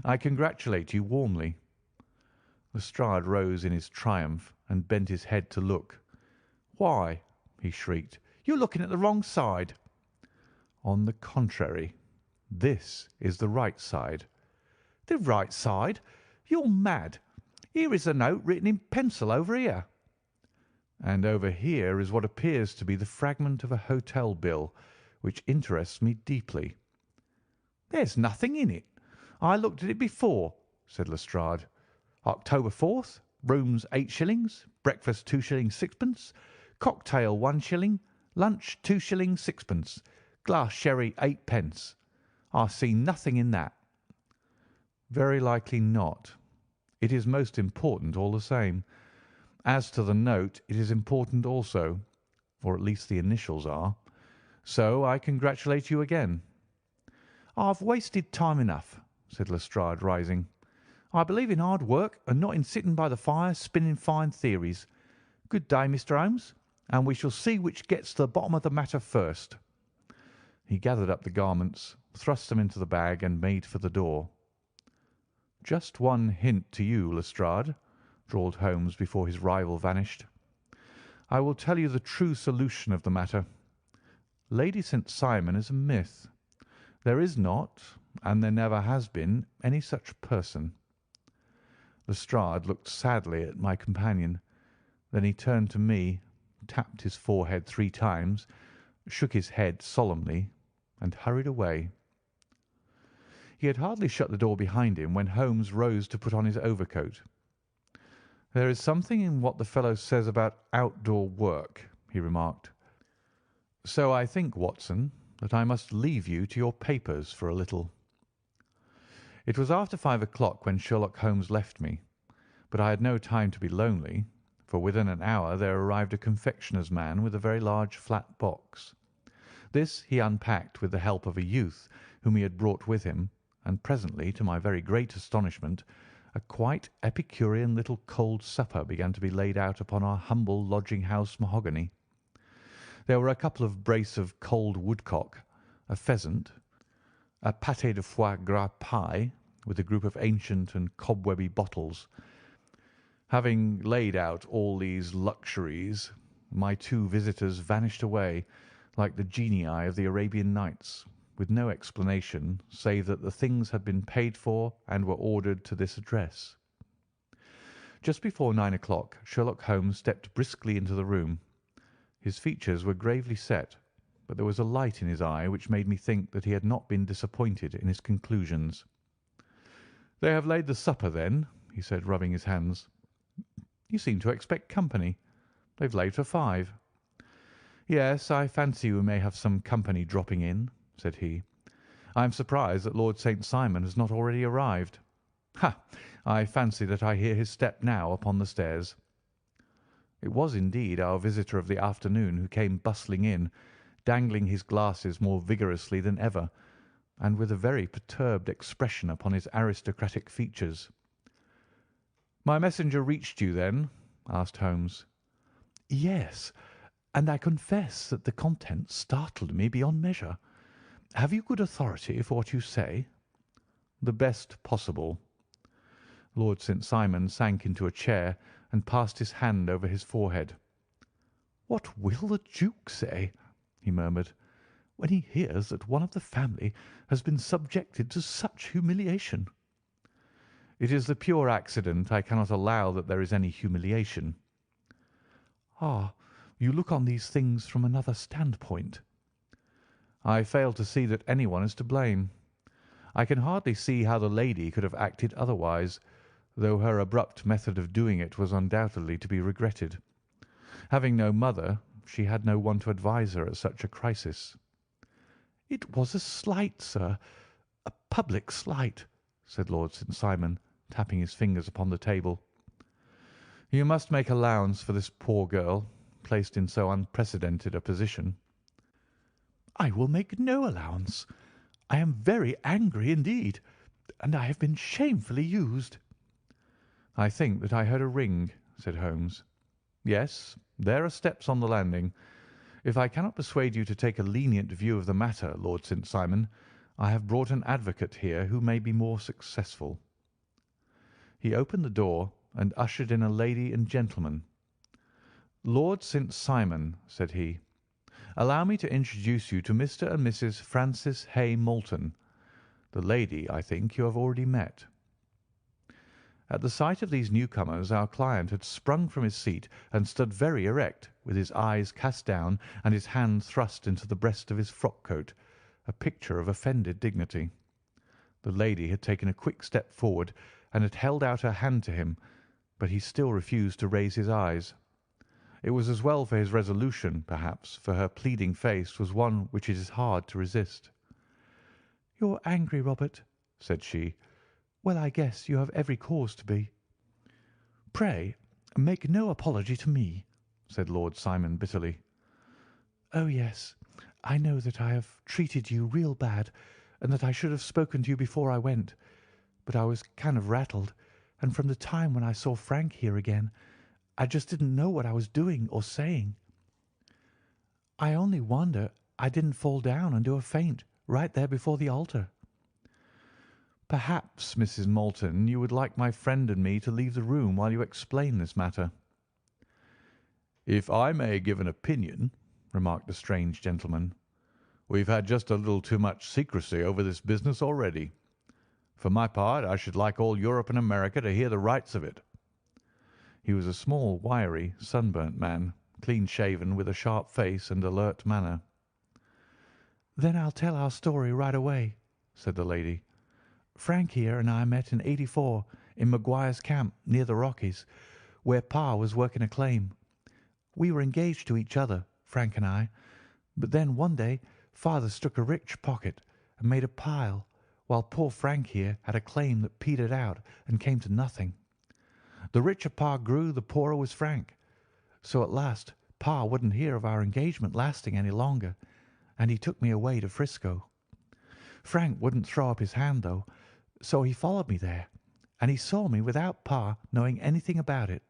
I congratulate you warmly." Lestrade rose in his triumph and bent his head to look. "Why," he shrieked, "you're looking at the wrong side." "On the contrary, this is the right side." "The right side? You're mad. Here is a note written in pencil over here." "And over here is what appears to be the fragment of a hotel bill, which interests me deeply." "There's nothing in it. I looked at it before," said Lestrade. "October 4th, rooms 8 shillings, breakfast 2 shillings 6pence, cocktail 1 shilling, lunch 2 shillings 6pence, glass sherry 8 pence. I see nothing in that." "Very likely not. It is most important all the same. As to the note, it is important also, or at least the initials are. So I congratulate you again." "I've wasted time enough," said Lestrade, rising. "I believe in hard work and not in sitting by the fire spinning fine theories. Good day, Mr. Holmes, and we shall see which gets to the bottom of the matter first." He gathered up the garments, thrust them into the bag, and made for the door. "Just one hint to you, Lestrade," drawled Holmes before his rival vanished. "I will tell you the true solution of the matter. Lady St. Simon is a myth. There is not, and there never has been, any such person." Lestrade looked sadly at my companion. Then he turned to me, tapped his forehead 3 times, shook his head solemnly, and hurried away. He had hardly shut the door behind him when Holmes rose to put on his overcoat. "There is something in what the fellow says about outdoor work," he remarked. "So I think, Watson, that I must leave you to your papers for a little." It was after 5 o'clock when Sherlock Holmes left me, but I had no time to be lonely, for within an hour there arrived a confectioner's man with a very large flat box. This he unpacked with the help of a youth whom he had brought with him, and presently, to my very great astonishment, a quite epicurean little cold supper began to be laid out upon our humble lodging-house mahogany. There were a couple of brace of cold woodcock, a pheasant, a pâté de foie gras pie, with a group of ancient and cobwebby bottles. Having laid out all these luxuries, my 2 visitors vanished away like the genii of the Arabian Nights, with no explanation save that the things had been paid for and were ordered to this address. Just before 9 o'clock Sherlock Holmes stepped briskly into the room. His features were gravely set, but there was a light in his eye which made me think that he had not been disappointed in his conclusions. "They have laid the supper, then?" he said, rubbing his hands. "You seem to expect company. They've laid for 5. "Yes, I fancy we may have some company dropping in," said he. "I am surprised that Lord St. Simon has not already arrived. Ha! I fancy that I hear his step now upon the stairs." It was indeed our visitor of the afternoon who came bustling in, dangling his glasses more vigorously than ever, and with a very perturbed expression upon his aristocratic features. "My messenger reached you, then?" asked Holmes. "Yes, and I confess that the contents startled me beyond measure. Have you good authority for what you say?" "The best possible." Lord St. Simon sank into a chair and passed his hand over his forehead. "What will the Duke say," he murmured, "when he hears that one of the family has been subjected to such humiliation?" "It is the pure accident. I cannot allow that there is any humiliation." "Ah, you look on these things from another standpoint." "I fail to see that anyone is to blame. I can hardly see how the lady could have acted otherwise, though her abrupt method of doing it was undoubtedly to be regretted. Having no mother, she had no one to advise her at such a crisis." "It was a slight, sir, a public slight," said Lord St. Simon, tapping his fingers upon the table. "You must make allowance for this poor girl, placed in so unprecedented a position." I will make no allowance. I am very angry indeed, and I have been shamefully used." "I think that I heard a ring," said Holmes. "Yes, there are steps on the landing. If I cannot persuade you to take a lenient view of the matter, Lord St. Simon, I have brought an advocate here who may be more successful." He opened the door and ushered in a lady and gentleman. "Lord St. Simon," said he, "allow me to introduce you to Mr. and Mrs. Francis Hay Moulton. The lady, I think, you have already met." At the sight of these newcomers our client had sprung from his seat and stood very erect, with his eyes cast down and his hand thrust into the breast of his frock-coat, a picture of offended dignity. The lady had taken a quick step forward and had held out her hand to him, but he still refused to raise his eyes. It was as well for his resolution, perhaps, for her pleading face was one which it is hard to resist. "You're angry, Robert," said she. "Well, I guess you have every cause to be." "Pray make no apology to me," said Lord Simon bitterly. "Oh, yes, I know that I have treated you real bad, and that I should have spoken to you before I went. But I was kind of rattled, and from the time when I saw Frank here again, I just didn't know what I was doing or saying. I only wonder I didn't fall down and do a faint right there before the altar." "Perhaps, Mrs. Moulton, you would like my friend and me to leave the room while you explain this matter." "If I may give an opinion," remarked the strange gentleman, "we've had just a little too much secrecy over this business already. For my part, I should like all Europe and America to hear the rights of it." He was a small, wiry, sunburnt man, clean-shaven, with a sharp face and alert manner. "Then I'll tell our story right away," said the lady. "Frank here and I met in '84 in Maguire's camp near the Rockies, where Pa was working a claim. We were engaged to each other, Frank and I, but then one day Father struck a rich pocket and made a pile, while poor Frank here had a claim that petered out and came to nothing. The richer Pa grew, the poorer was Frank. So at last Pa wouldn't hear of our engagement lasting any longer, and he took me away to Frisco. Frank wouldn't throw up his hand, though, so he followed me there, and he saw me without Pa knowing anything about it.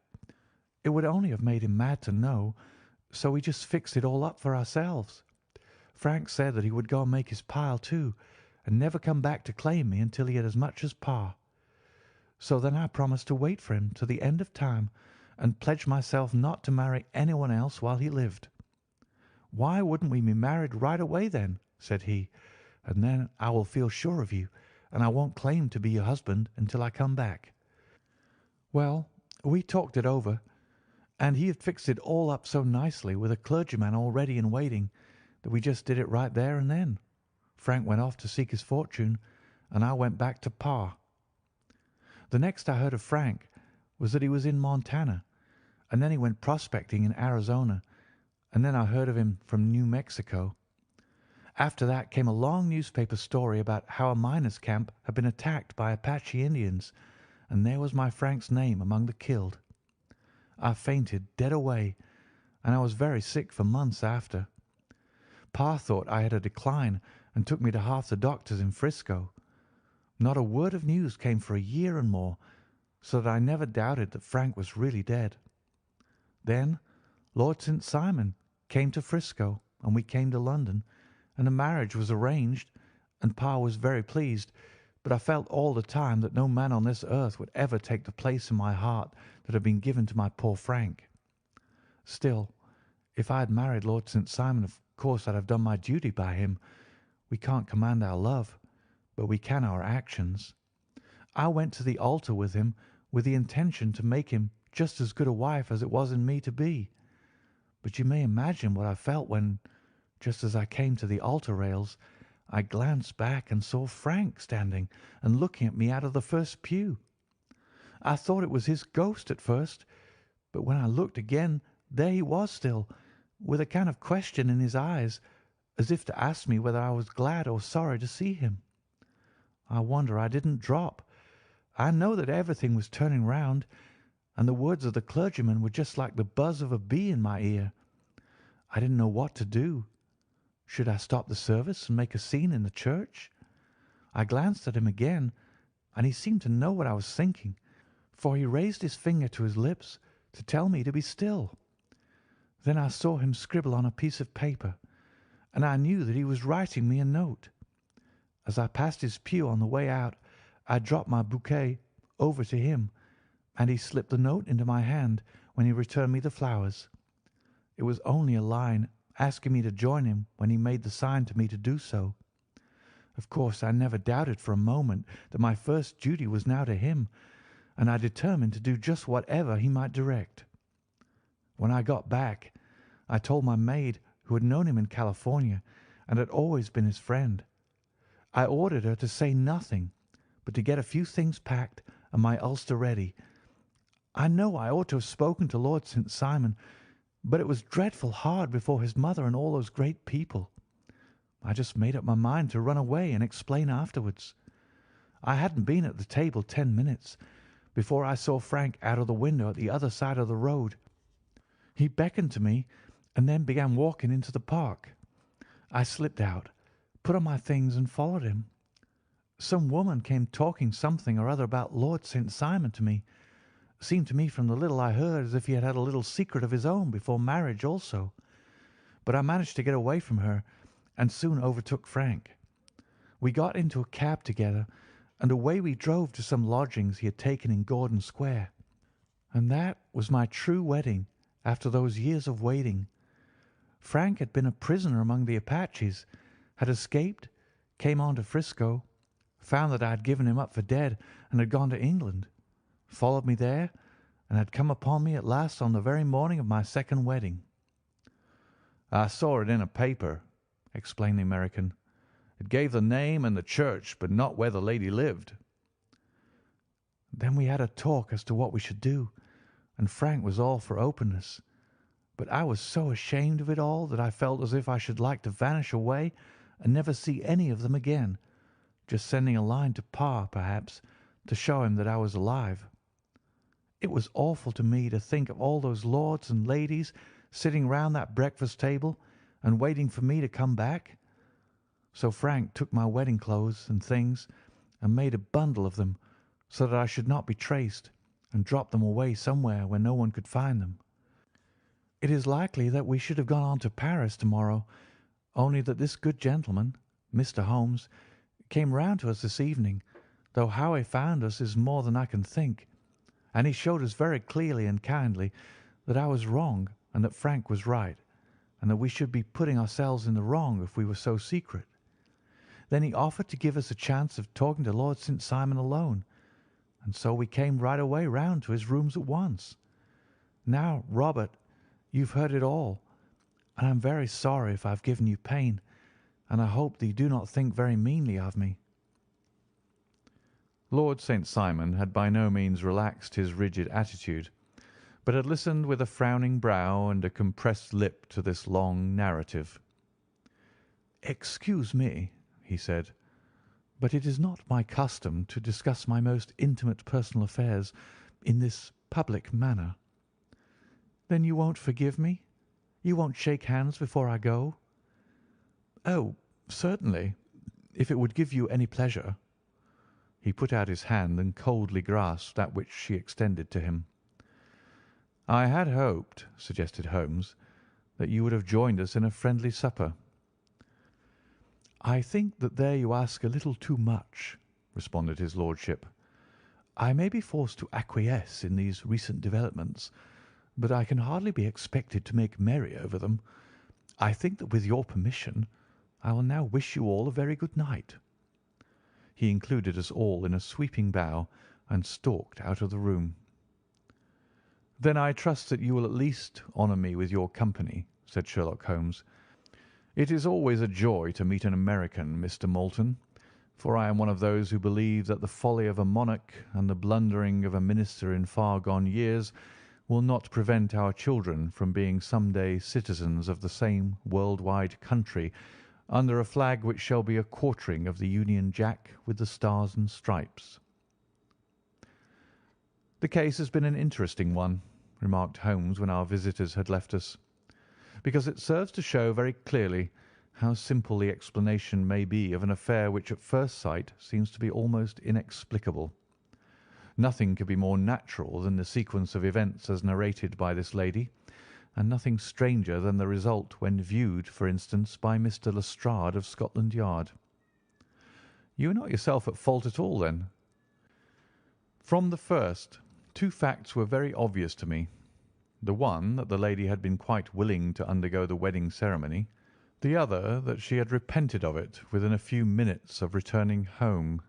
It would only have made him mad to know, so we just fixed it all up for ourselves. Frank said that he would go and make his pile too, and never come back to claim me until he had as much as Pa. So then I promised to wait for him to the end of time, and pledged myself not to marry anyone else while he lived. 'Why wouldn't we be married right away then?' said he, 'and then I will feel sure of you, and I won't claim to be your husband until I come back.' Well, we talked it over, and he had fixed it all up so nicely with a clergyman all ready and waiting that we just did it right there and then. Frank went off to seek his fortune, and I went back to Pa. The next I heard of Frank was that he was in Montana, and then he went prospecting in Arizona, and then I heard of him from New Mexico. After that came a long newspaper story about how a miners' camp had been attacked by Apache Indians, and there was my Frank's name among the killed. I fainted dead away, and I was very sick for months after. Pa thought I had a decline and took me to half the doctors in Frisco. Not a word of news came for a year and more, so that I never doubted that Frank was really dead. Then Lord St. Simon came to Frisco, and we came to London, and a marriage was arranged, and Pa was very pleased, but I felt all the time that no man on this earth would ever take the place in my heart that had been given to my poor Frank. Still, if I had married Lord St. Simon, of course I'd have done my duty by him. We can't command our love, but we can our actions. I went to the altar with him with the intention to make him just as good a wife as it was in me to be. But you may imagine what I felt when, just as I came to the altar rails, I glanced back and saw Frank standing and looking at me out of the first pew. I thought it was his ghost at first, but when I looked again, there he was still, with a kind of question in his eyes, as if to ask me whether I was glad or sorry to see him. I wonder I didn't drop. I know that everything was turning round, and the words of the clergyman were just like the buzz of a bee in my ear. I didn't know what to do. Should I stop the service and make a scene in the church? I glanced at him again, and he seemed to know what I was thinking, for he raised his finger to his lips to tell me to be still. Then I saw him scribble on a piece of paper, and I knew that he was writing me a note. As I passed his pew on the way out, I dropped my bouquet over to him, and he slipped the note into my hand when he returned me the flowers. It was only a line asking me to join him when he made the sign to me to do so. Of course, I never doubted for a moment that my first duty was now to him, and I determined to do just whatever he might direct. When I got back, I told my maid, who had known him in California and had always been his friend. I ordered her to say nothing, but to get a few things packed and my ulster ready. I know I ought to have spoken to Lord St. Simon, but it was dreadful hard before his mother and all those great people. I just made up my mind to run away and explain afterwards. I hadn't been at the table 10 minutes before I saw Frank out of the window at the other side of the road. He beckoned to me and then began walking into the park. I slipped out, put on my things and followed him. Some woman came talking something or other about Lord St. Simon to me. Seemed to me from the little I heard as if he had had a little secret of his own before marriage also. But I managed to get away from her and soon overtook Frank. We got into a cab together, and away we drove to some lodgings he had taken in Gordon Square. And that was my true wedding after those years of waiting. Frank had been a prisoner among the Apaches, had escaped, came on to Frisco, found that I had given him up for dead and had gone to England, followed me there, and had come upon me at last on the very morning of my second wedding. "I saw it in a paper," explained the American. "It gave the name and the church, but not where the lady lived." Then we had a talk as to what we should do, and Frank was all for openness. But I was so ashamed of it all that I felt as if I should like to vanish away and never see any of them again, just sending a line to Pa, perhaps, to show him that I was alive. It was awful to me to think of all those lords and ladies sitting round that breakfast table and waiting for me to come back. So Frank took my wedding clothes and things and made a bundle of them so that I should not be traced, and dropped them away somewhere where no one could find them. It is likely that we should have gone on to Paris tomorrow, only that this good gentleman, Mr. Holmes, came round to us this evening, though how he found us is more than I can think, and he showed us very clearly and kindly that I was wrong and that Frank was right, and that we should be putting ourselves in the wrong if we were so secret. Then he offered to give us a chance of talking to Lord St. Simon alone, and so we came right away round to his rooms at once. Now, Robert, you've heard it all, and I'm very sorry if I've given you pain, and I hope that you do not think very meanly of me." Lord St. Simon had by no means relaxed his rigid attitude, but had listened with a frowning brow and a compressed lip to this long narrative. "Excuse me," he said, "but it is not my custom to discuss my most intimate personal affairs in this public manner." "Then you won't forgive me? You won't shake hands before I go?" "Oh, certainly, if it would give you any pleasure." He put out his hand and coldly grasped that which she extended to him. "I had hoped," suggested Holmes, "that you would have joined us in a friendly supper." "I think that there you ask a little too much," responded his lordship. "I may be forced to acquiesce in these recent developments, but I can hardly be expected to make merry over them. I think that with your permission I will now wish you all a very good night." He included us all in a sweeping bow and stalked out of the room. "Then I trust that you will at least honour me with your company," said Sherlock Holmes. "It is always a joy to meet an American, Mr. Moulton, for I am one of those who believe that the folly of a monarch and the blundering of a minister in far gone years will not prevent our children from being some day citizens of the same world-wide country under a flag which shall be a quartering of the Union Jack with the stars and stripes." "The case has been an interesting one," remarked Holmes when our visitors had left us, "because it serves to show very clearly how simple the explanation may be of an affair which at first sight seems to be almost inexplicable. Nothing could be more natural than the sequence of events as narrated by this lady, and nothing stranger than the result when viewed, for instance, by Mr. Lestrade of Scotland Yard. You are not yourself at fault at all, then? From the first, two facts were very obvious to me. The one, that the lady had been quite willing to undergo the wedding ceremony. The other, that she had repented of it within a few minutes of returning home.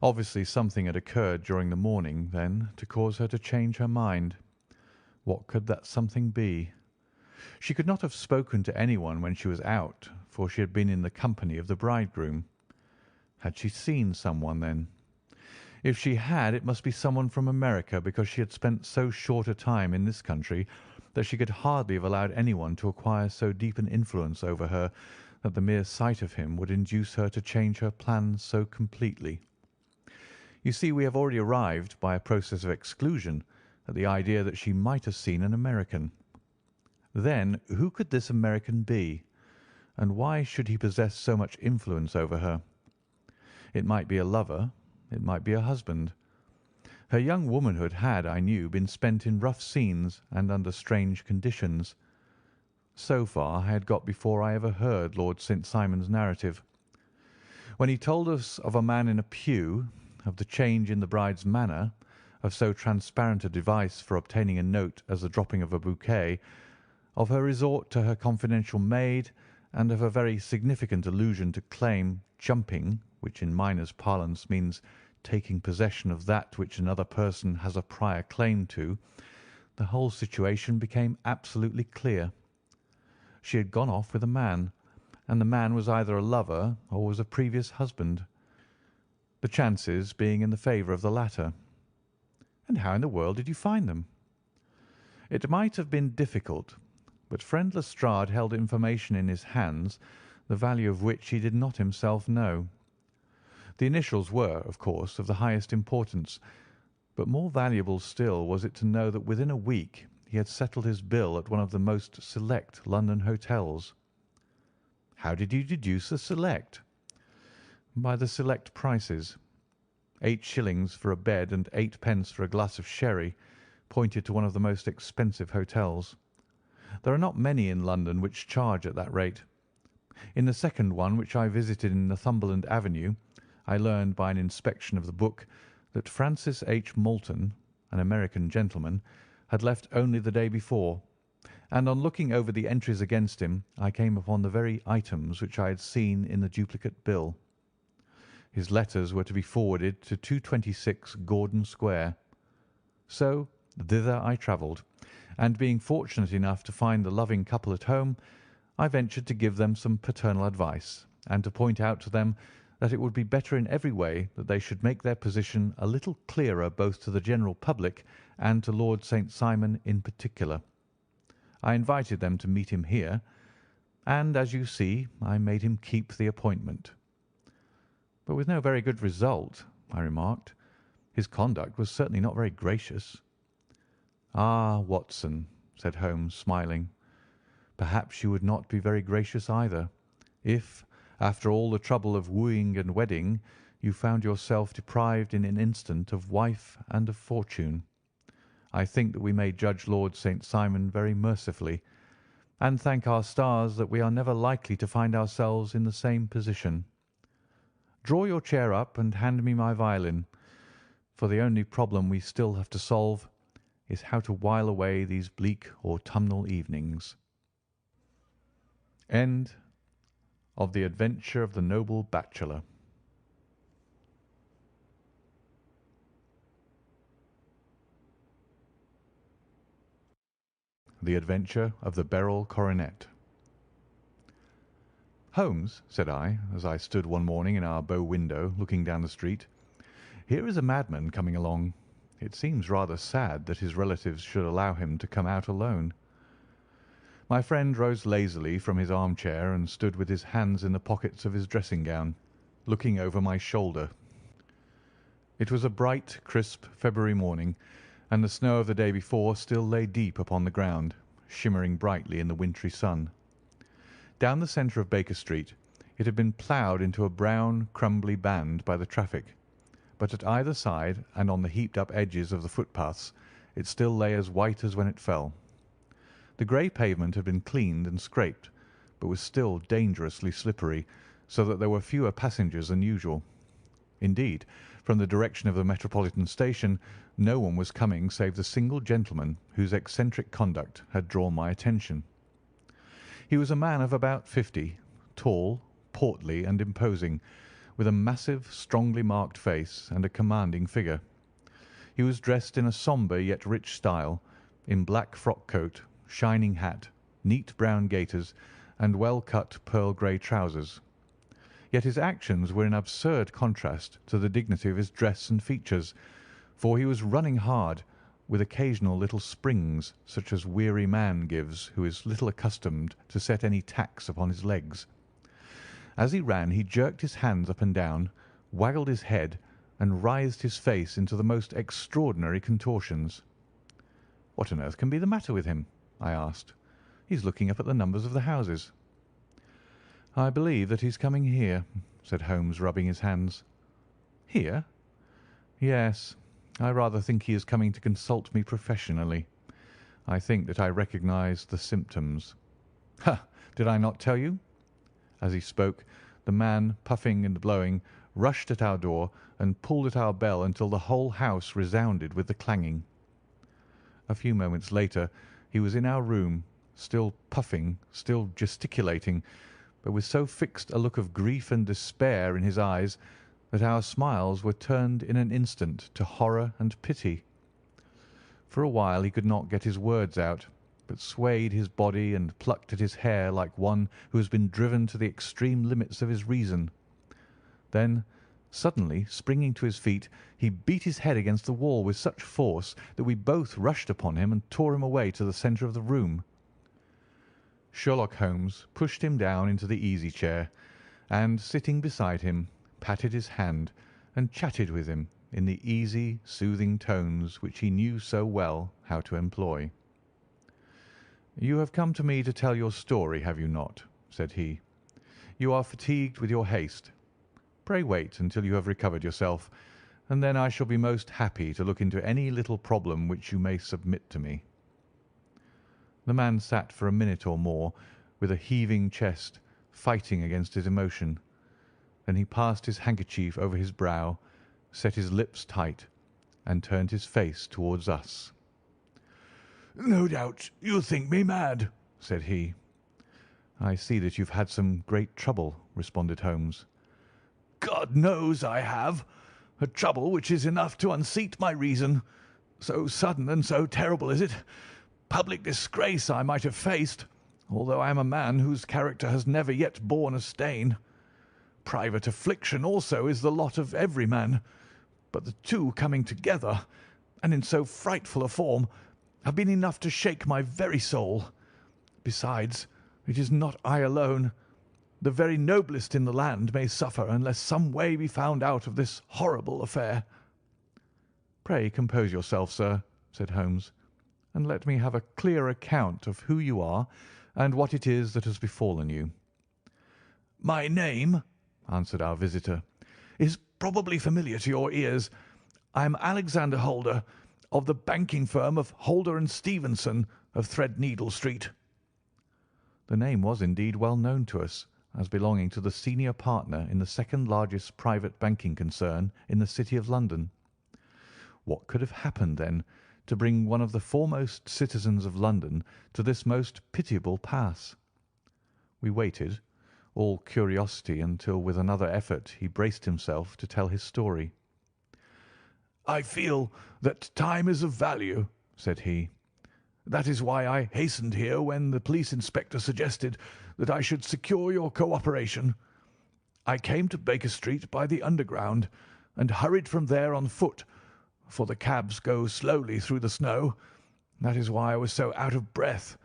Obviously something had occurred during the morning, then, to cause her to change her mind. What could that something be? She could not have spoken to anyone when she was out, for she had been in the company of the bridegroom. Had she seen someone, then? If she had, it must be someone from America, because she had spent so short a time in this country that she could hardly have allowed anyone to acquire so deep an influence over her that the mere sight of him would induce her to change her plans so completely. You see, we have already arrived, by a process of exclusion, at the idea that she might have seen an American. Then, who could this American be, and why should he possess so much influence over her? It might be a lover, it might be a husband. Her young womanhood had, I knew, been spent in rough scenes and under strange conditions. So far I had got before I ever heard Lord St. Simon's narrative. When he told us of a man in a pew, of the change in the bride's manner, of so transparent a device for obtaining a note as the dropping of a bouquet, of her resort to her confidential maid, and of a very significant allusion to claim jumping, which in miners' parlance means taking possession of that which another person has a prior claim to, the whole situation became absolutely clear. She had gone off with a man, and the man was either a lover or was a previous husband, the chances being in the favour of the latter. And how in the world did you find them? It might have been difficult, but friend Lestrade held information in his hands, the value of which he did not himself know. The initials were, of course, of the highest importance, but more valuable still was it to know that within a week he had settled his bill at one of the most select London hotels. How did you deduce the select? By the select prices. 8 shillings for a bed and 8 pence for a glass of sherry pointed to one of the most expensive hotels. There are not many in London which charge at that rate. In the second one, which I visited in Northumberland Avenue, I learned by an inspection of the book that Francis H. Moulton, an American gentleman, had left only the day before, and on looking over the entries against him, I came upon the very items which I had seen in the duplicate bill. His letters were to be forwarded to 226 Gordon Square. So thither I travelled, and being fortunate enough to find the loving couple at home, I ventured to give them some paternal advice, and to point out to them that it would be better in every way that they should make their position a little clearer both to the general public and to Lord St. Simon in particular. I invited them to meet him here, and, as you see, I made him keep the appointment. But with no very good result, I remarked. His conduct was certainly not very gracious. "Ah, Watson," said Holmes, smiling, "perhaps you would not be very gracious either, if, after all the trouble of wooing and wedding, you found yourself deprived in an instant of wife and of fortune. I think that we may judge Lord St. Simon very mercifully, and thank our stars that we are never likely to find ourselves in the same position. Draw your chair up and hand me my violin, for the only problem we still have to solve is how to while away these bleak autumnal evenings." End of The Adventure of the Noble Bachelor. The Adventure of the Beryl Coronet. "Holmes," said I, as I stood one morning in our bow window looking down the street, "here is a madman coming along. It seems rather sad that his relatives should allow him to come out alone." My friend rose lazily from his armchair and stood with his hands in the pockets of his dressing gown, looking over my shoulder. It was a bright, crisp February morning, and the snow of the day before still lay deep upon the ground, shimmering brightly in the wintry sun. Down the centre of Baker Street it had been ploughed into a brown, crumbly band by the traffic, but at either side and on the heaped-up edges of the footpaths it still lay as white as when it fell. The grey pavement had been cleaned and scraped, but was still dangerously slippery, so that there were fewer passengers than usual. Indeed, from the direction of the Metropolitan Station no one was coming save the single gentleman whose eccentric conduct had drawn my attention. He was a man of about 50, tall, portly, and imposing, with a massive, strongly marked face and a commanding figure. He was dressed in a sombre yet rich style, in black frock coat, shining hat, neat brown gaiters, and well-cut pearl-grey trousers. Yet his actions were in absurd contrast to the dignity of his dress and features, for he was running hard, with occasional little springs such as weary man gives who is little accustomed to set any tax upon his legs. As he ran he jerked his hands up and down, waggled his head, and writhed his face into the most extraordinary contortions. "What on earth can be the matter with him?" I asked. "He's looking up at the numbers of the houses." "I believe that he's coming here," said Holmes, rubbing his hands. "Here?" "Yes. I rather think he is coming to consult me professionally. I think that I recognise the symptoms." "Ha! Did I not tell you?" As he spoke, the man, puffing and blowing, rushed at our door and pulled at our bell until the whole house resounded with the clanging. A few moments later he was in our room, still puffing, still gesticulating, but with so fixed a look of grief and despair in his eyes that our smiles were turned in an instant to horror and pity. For a while he could not get his words out, but swayed his body and plucked at his hair like one who has been driven to the extreme limits of his reason. Then, suddenly springing to his feet, he beat his head against the wall with such force that we both rushed upon him and tore him away to the centre of the room. Sherlock Holmes pushed him down into the easy-chair, and, sitting beside him, patted his hand and chatted with him in the easy, soothing tones which he knew so well how to employ. "You have come to me to tell your story, have you not?" said he. "You are fatigued with your haste. Pray wait until you have recovered yourself, and then I shall be most happy to look into any little problem which you may submit to me." The man sat for a minute or more with a heaving chest, fighting against his emotion. Then he passed his handkerchief over his brow, set his lips tight, and turned his face towards us. "No doubt you think me mad," said he. "I see that you've had some great trouble," responded Holmes. "God knows I have. A trouble which is enough to unseat my reason. So sudden and so terrible is it. Public disgrace I might have faced, although I am a man whose character has never yet borne a stain. Private affliction also is the lot of every man, but the two coming together, and in so frightful a form, have been enough to shake my very soul. Besides, it is not I alone. The very noblest in the land may suffer unless some way be found out of this horrible affair." "Pray compose yourself, sir," said Holmes, "and let me have a clear account of who you are and what it is that has befallen you." "My name," answered our visitor, "is probably familiar to your ears. I am Alexander Holder, of the banking firm of Holder and Stevenson, of Threadneedle Street." The name was indeed well known to us, as belonging to the senior partner in the second largest private banking concern in the City of London. What could have happened, then, to bring one of the foremost citizens of London to this most pitiable pass? We waited, all curiosity, until with another effort he braced himself to tell his story. "I feel that time is of value," said he. "That is why I hastened here when the police inspector suggested that I should secure your cooperation. I came to Baker Street by the Underground, and hurried from there on foot, for the cabs go slowly through the snow. That is why I was so out of breath,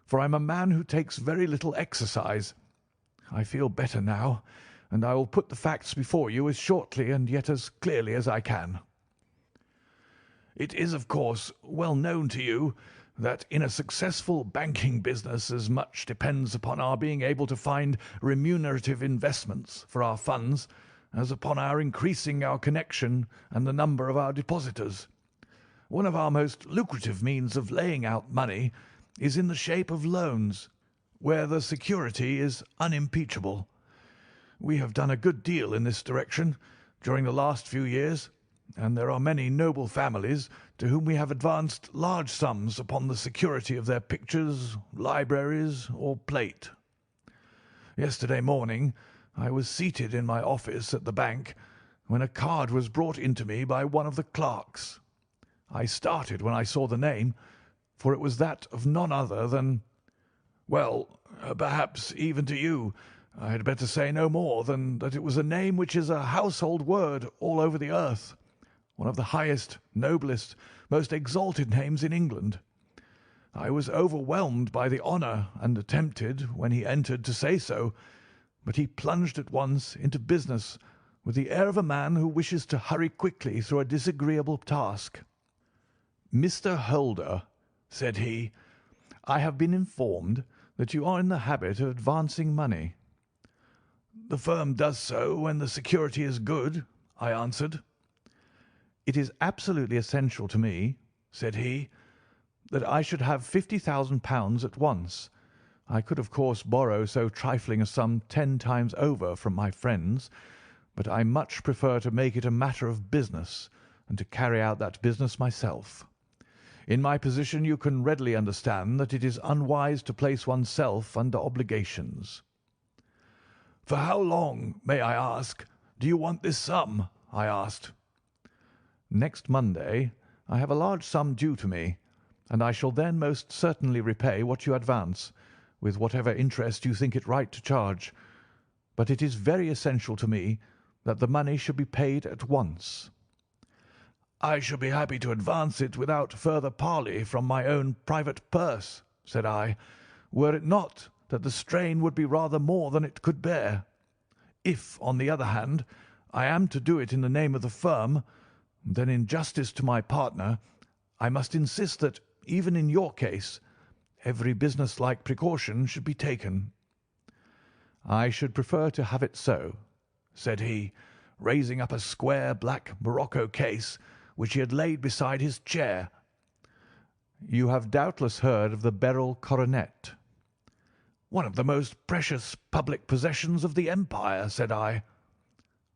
for I am a man who takes very little exercise. I feel better now, and I will put the facts before you as shortly and yet as clearly as I can. It is, of course, well known to you that in a successful banking business as much depends upon our being able to find remunerative investments for our funds as upon our increasing our connection and the number of our depositors. One of our most lucrative means of laying out money is in the shape of loans, where the security is unimpeachable. We have done a good deal in this direction during the last few years, and there are many noble families to whom we have advanced large sums upon the security of their pictures, libraries, or plate. Yesterday morning I was seated in my office at the bank when a card was brought in to me by one of the clerks. I started when I saw the name, for it was that of none other than— well, perhaps even to you I had better say no more than that it was a name which is a household word all over the earth, one of the highest, noblest, most exalted names in England. I was overwhelmed by the honour and attempted, when he entered, to say so, but he plunged at once into business with the air of a man who wishes to hurry quickly through a disagreeable task. "Mr. Holder," said he, "I have been informed that you are in the habit of advancing money." "The firm does so when the security is good," I answered. "It is absolutely essential to me," said he, "that I should have £50,000 at once. I could, of course, borrow so trifling a sum 10 times over from my friends, but I much prefer to make it a matter of business and to carry out that business myself. In my position you can readily understand that it is unwise to place oneself under obligations." "For how long, may I ask, do you want this sum?" I asked. "Next Monday I have a large sum due to me, and I shall then most certainly repay what you advance, with whatever interest you think it right to charge. But it is very essential to me that the money should be paid at once." "I shall be happy to advance it without further parley from my own private purse," said I, "were it not that the strain would be rather more than it could bear. If, on the other hand, I am to do it in the name of the firm, then in justice to my partner I must insist that, even in your case, every business-like precaution should be taken." "I should prefer to have it so," said he, raising up a square black morocco case which he had laid beside his chair. "You have doubtless heard of the beryl coronet." "One of the most precious public possessions of the empire," said I.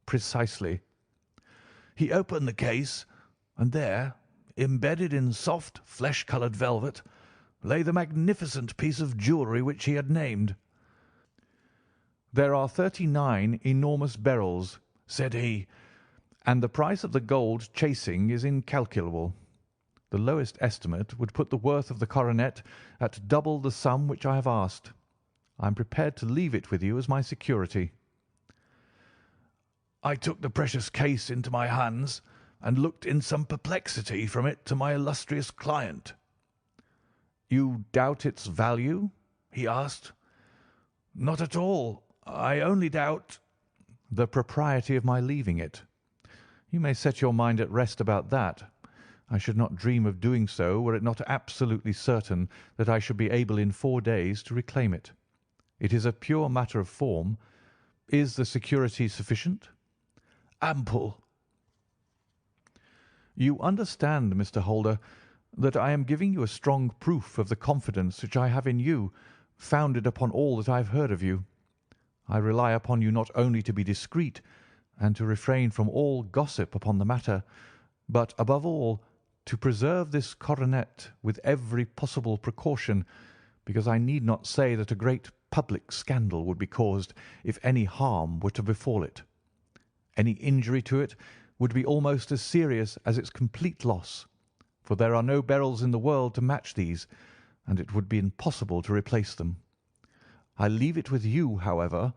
"Precisely." He opened the case, and there, embedded in soft flesh-coloured velvet, lay the magnificent piece of jewellery which he had named. "There are 39 enormous beryls," said he, "and the price of the gold chasing is incalculable. The lowest estimate would put the worth of the coronet at double the sum which I have asked. I am prepared to leave it with you as my security." I took the precious case into my hands and looked in some perplexity from it to my illustrious client. "You doubt its value?" he asked. "Not at all. I only doubt—" "The propriety of my leaving it. You may set your mind at rest about that. I should not dream of doing so were it not absolutely certain that I should be able in 4 days to reclaim it. It is a pure matter of form. Is the security sufficient?" "Ample." "You understand, Mr. Holder, that I am giving you a strong proof of the confidence which I have in you, founded upon all that I have heard of you. I rely upon you not only to be discreet and to refrain from all gossip upon the matter, but, above all, to preserve this coronet with every possible precaution, because I need not say that a great public scandal would be caused if any harm were to befall it. Any injury to it would be almost as serious as its complete loss, for there are no beryls in the world to match these, and it would be impossible to replace them. I leave it with you, however,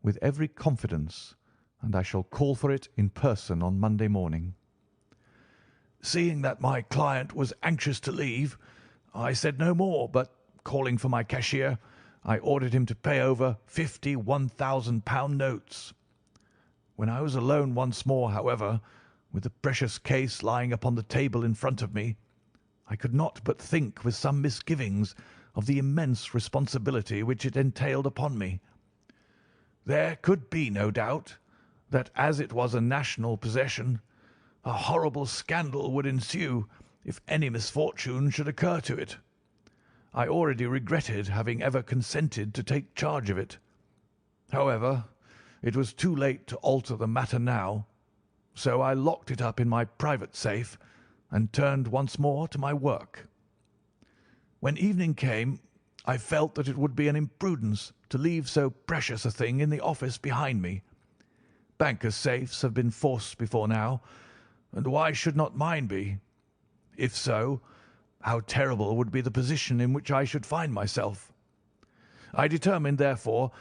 with every confidence, and I shall call for it in person on Monday morning." Seeing that my client was anxious to leave, I said no more, but, calling for my cashier, I ordered him to pay over 50 £1,000 notes. When I was alone once more, however, with the precious case lying upon the table in front of me, I could not but think with some misgivings of the immense responsibility which it entailed upon me. There could be no doubt that, as it was a national possession, a horrible scandal would ensue if any misfortune should occur to it. I already regretted having ever consented to take charge of it. However, it was too late to alter the matter now, so I locked it up in my private safe and turned once more to my work. When evening came, I felt that it would be an imprudence to leave so precious a thing in the office behind me. Bankers' safes have been forced before now, and why should not mine be? If so, how terrible would be the position in which I should find myself. I determined, therefore,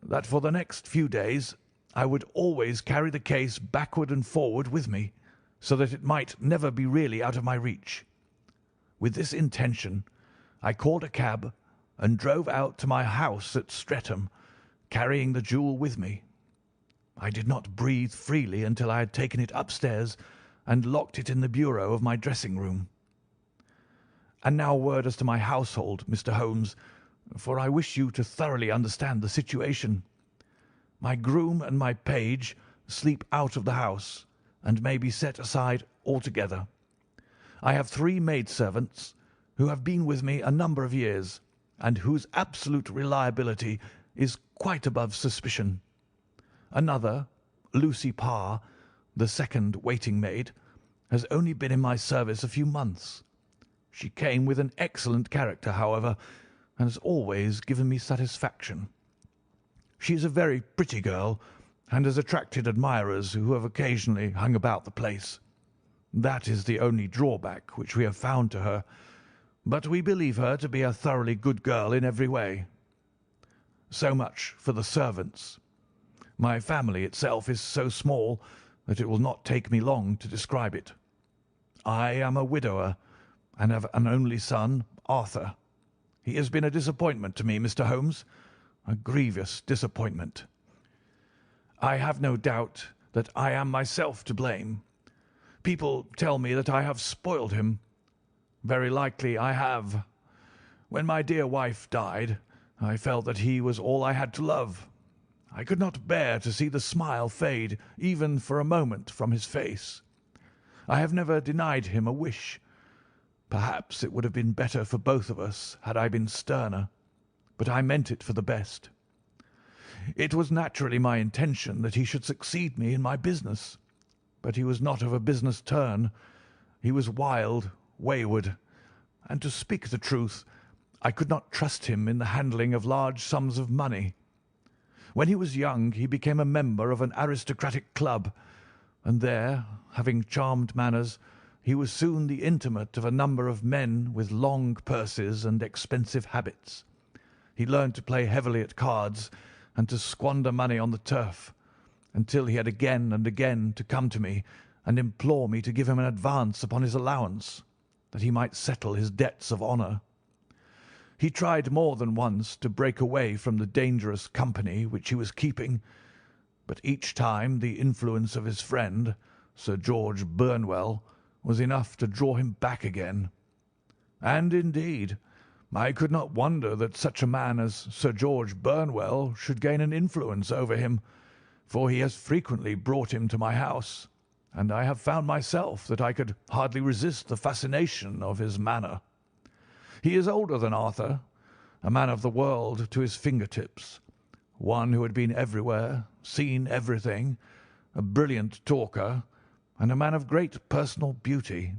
that for the next few days I would always carry the case backward and forward with me, so that it might never be really out of my reach. With this intention, I called a cab and drove out to my house at Streatham, carrying the jewel with me. I did not breathe freely until I had taken it upstairs and locked it in the bureau of my dressing-room. And now a word as to my household, Mr. Holmes, for I wish you to thoroughly understand the situation. My groom and my page sleep out of the house and may be set aside altogether. I have 3 maidservants who have been with me a number of years and whose absolute reliability is quite above suspicion. Another, Lucy Parr, the second waiting maid, has only been in my service a few months. She came with an excellent character, however, and has always given me satisfaction. She is a very pretty girl and has attracted admirers who have occasionally hung about the place. That is the only drawback which we have found to her, but we believe her to be a thoroughly good girl in every way. So much for the servants. My family itself is so small that it will not take me long to describe it. I am a widower and have an only son, Arthur. He has been a disappointment to me, Mr. Holmes, a grievous disappointment. I have no doubt that I am myself to blame. People tell me that I have spoiled him. Very likely I have. When my dear wife died, I felt that he was all I had to love. I could not bear to see the smile fade even for a moment from his face. I have never denied him a wish. Perhaps it would have been better for both of us had I been sterner, but I meant it for the best. It was naturally my intention that he should succeed me in my business, but he was not of a business turn. He was wild, wayward, and to speak the truth, I could not trust him in the handling of large sums of money. When he was young, he became a member of an aristocratic club, and there, having charmed manners, he was soon the intimate of a number of men with long purses and expensive habits. He learned to play heavily at cards and to squander money on the turf, until he had again and again to come to me and implore me to give him an advance upon his allowance, that he might settle his debts of honour. He tried more than once to break away from the dangerous company which he was keeping, but each time the influence of his friend, Sir George Burnwell, was enough to draw him back again. And, indeed, I could not wonder that such a man as Sir George Burnwell should gain an influence over him, for he has frequently brought him to my house, and I have found myself that I could hardly resist the fascination of his manner. He is older than Arthur, a man of the world to his fingertips, one who had been everywhere, seen everything, a brilliant talker, and a man of great personal beauty.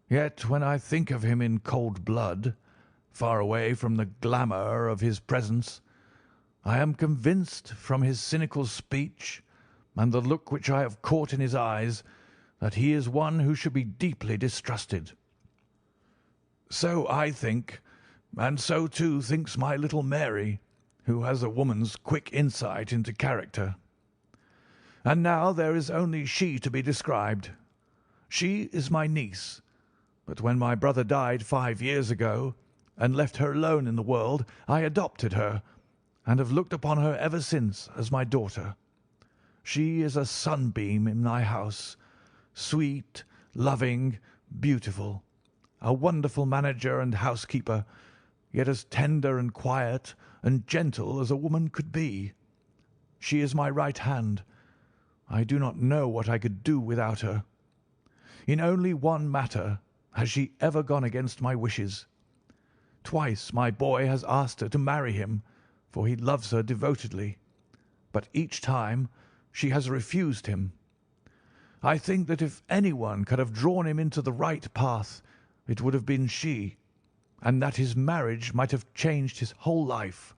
Yet when I think of him in cold blood, far away from the glamour of his presence, I am convinced from his cynical speech and the look which I have caught in his eyes that he is one who should be deeply distrusted. So I think, and so too thinks my little Mary, who has a woman's quick insight into character. And now there is only she to be described. She is my niece, but when my brother died 5 years ago and left her alone in the world, I adopted her and have looked upon her ever since as my daughter. She is a sunbeam in my house, sweet, loving, beautiful. a wonderful manager and housekeeper, yet as tender and quiet and gentle as a woman could be. She is my right hand. I do not know what I could do without her. In only one matter has she ever gone against my wishes. Twice my boy has asked her to marry him, for he loves her devotedly, but each time she has refused him. I think that if anyone could have drawn him into the right path, it would have been she, and that his marriage might have changed his whole life.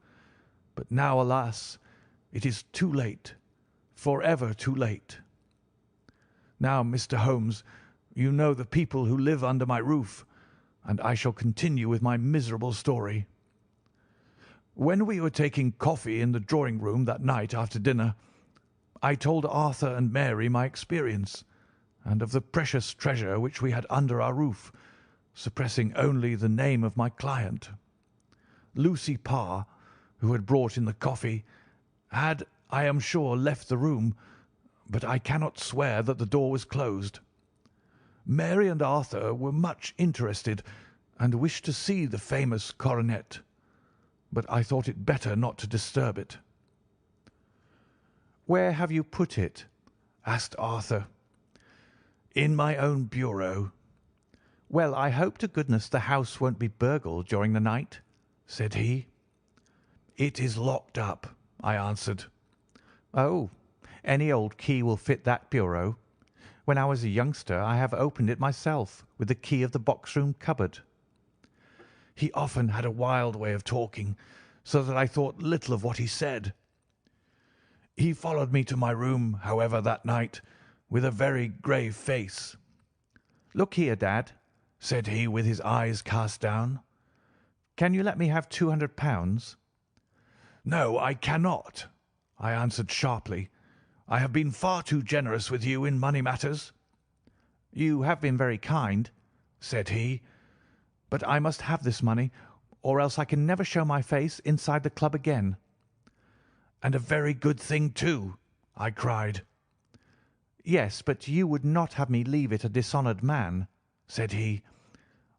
But now, alas, it is too late, forever too late. Now, Mr. Holmes, you know the people who live under my roof, and I shall continue with my miserable story. When we were taking coffee in the drawing-room that night after dinner, I told Arthur and Mary my experience, and of the precious treasure which we had under our roof, suppressing only the name of my client. Lucy Parr, who had brought in the coffee, had, I am sure, left the room, but I cannot swear that the door was closed. Mary and Arthur were much interested and wished to see the famous coronet, but I thought it better not to disturb it. "Where have you put it?" asked Arthur. In my own bureau. "Well, I hope to goodness the house won't be burgled during the night," said he. It is locked up, I answered. "Oh, any old key will fit that bureau. When I was a youngster I have opened it myself with the key of the box-room cupboard." He often had a wild way of talking, so that I thought little of what he said. He followed me to my room, however, that night, with a very grave face. "Look here, Dad," said he, with his eyes cast down. "Can you let me have £200? "No, I cannot," I answered sharply. "I have been far too generous with you in money matters." "You have been very kind," said he. "but I must have this money, or else I can never show my face inside the club again." "And a very good thing, too," I cried. "Yes, but you would not have me leave it a dishonoured man," said he.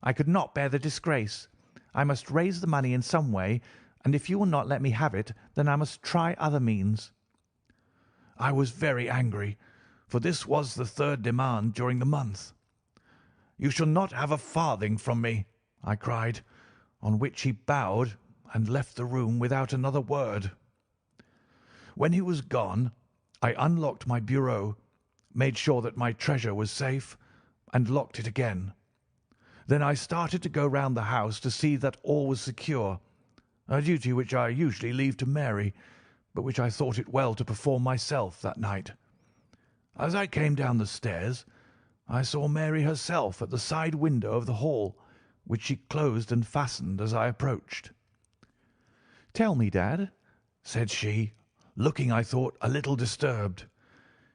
"I could not bear the disgrace. I must raise the money in some way, and if you will not let me have it, then I must try other means." I was very angry, for this was the third demand during the month. "You shall not have a farthing from me," I cried, on which he bowed and left the room without another word. When he was gone, I unlocked my bureau, made sure that my treasure was safe, and locked it again. Then I started to go round the house to see that all was secure, a duty which I usually leave to Mary, but which I thought it well to perform myself that night. As I came down the stairs, I saw Mary herself at the side window of the hall, which she closed and fastened as I approached. "Tell me, Dad," said she, looking, I thought, a little disturbed.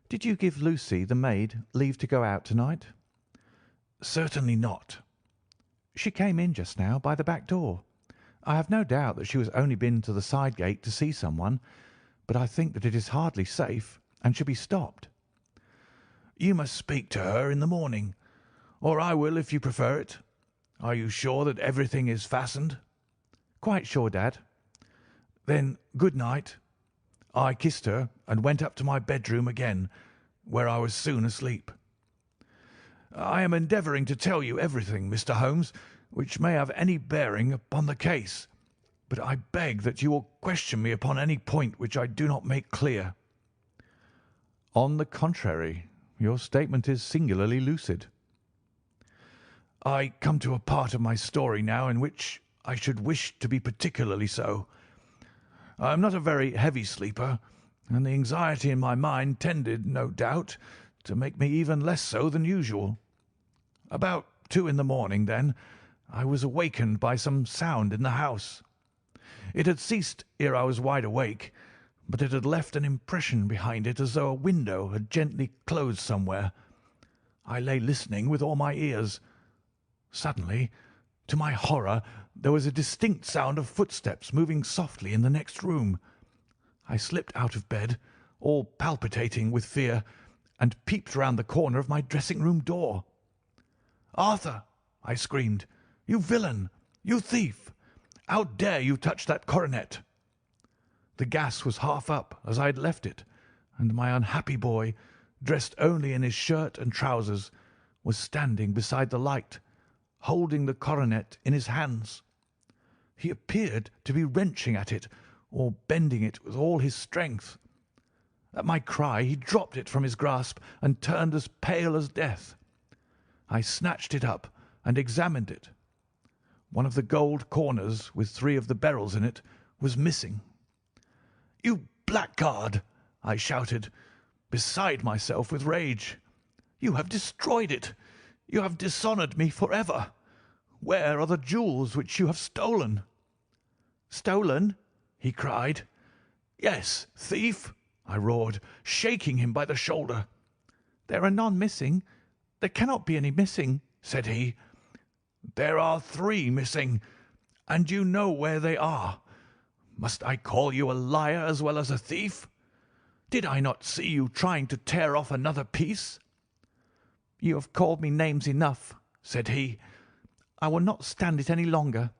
"Did you give Lucy, the maid, leave to go out tonight?" "Certainly not." "She came in just now by the back door. I have no doubt that she has only been to the side gate to see someone, but I think that it is hardly safe and should be stopped." "You must speak to her in the morning, or I will if you prefer it. Are you sure that everything is fastened?" "Quite sure, Dad." "Then good night." I kissed her and went up to my bedroom again, where I was soon asleep. I am endeavouring to tell you everything, Mr. Holmes, which may have any bearing upon the case, but I beg that you will question me upon any point which I do not make clear. "On the contrary, your statement is singularly lucid." I come to a part of my story now in which I should wish to be particularly so. I am not a very heavy sleeper, and the anxiety in my mind tended, no doubt, to make me even less so than usual. About 2 in the morning, then, I was awakened by some sound in the house. It had ceased ere I was wide awake, but it had left an impression behind it as though a window had gently closed somewhere. I lay listening with all my ears. Suddenly, to my horror, there was a distinct sound of footsteps moving softly in the next room. I slipped out of bed, all palpitating with fear, and peeped round the corner of my dressing-room door. "Arthur!" I screamed. "You villain! You thief! How dare you touch that coronet?" The gas was half up as I had left it, and my unhappy boy, dressed only in his shirt and trousers, was standing beside the light, holding the coronet in his hands. He appeared to be wrenching at it or bending it with all his strength. At my cry he dropped it from his grasp and turned as pale as death. I snatched it up and examined it. One of the gold corners, with 3 of the beryls in it, was missing. "You blackguard!" I shouted, beside myself with rage. "You have destroyed it! You have dishonoured me for ever! Where are the jewels which you have stolen?" "Stolen?" he cried. "Yes, thief!" I roared, shaking him by the shoulder. "There are none missing. There cannot be any missing," said he. "There are 3 missing, and you know where they are. Must I call you a liar as well as a thief? Did I not see you trying to tear off another piece?" "You have called me names enough," said he. "I will not stand it any longer.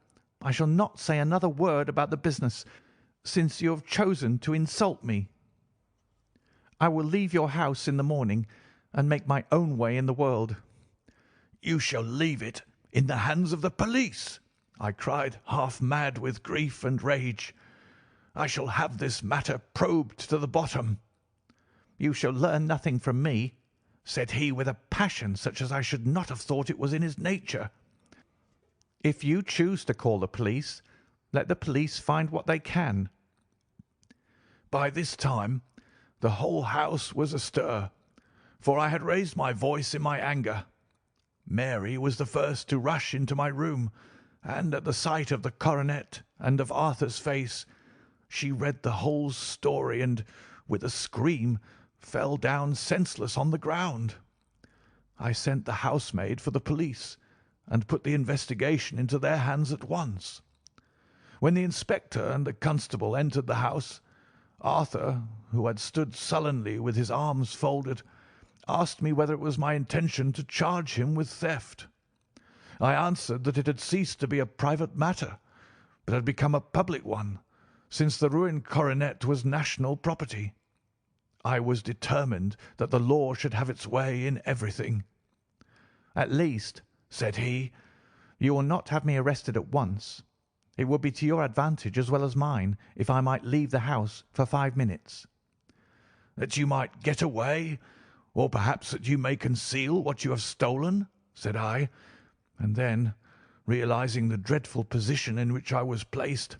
I shall not say another word about the business, since you have chosen to insult me. I will leave your house in the morning and make my own way in the world." "You shall leave it in the hands of the police," I cried, half mad with grief and rage. "I shall have this matter probed to the bottom." "You shall learn nothing from me," said he with a passion such as I should not have thought it was in his nature. "If you choose to call the police, let the police find what they can." By this time the whole house was astir, for I had raised my voice in my anger. Mary was the first to rush into my room, and at the sight of the coronet and of Arthur's face, she read the whole story and, with a scream, fell down senseless on the ground. I sent the housemaid for the police, and put the investigation into their hands at once. When the inspector and the constable entered the house, Arthur, who had stood sullenly with his arms folded, asked me whether it was my intention to charge him with theft. I answered that it had ceased to be a private matter, but had become a public one, since the ruined coronet was national property. I was determined that the law should have its way in everything. "At least," said he, "you will not have me arrested at once. It would be to your advantage as well as mine if I might leave the house for 5 minutes." "That you might get away, or perhaps that you may conceal what you have stolen?" said I, and then, realizing the dreadful position in which I was placed,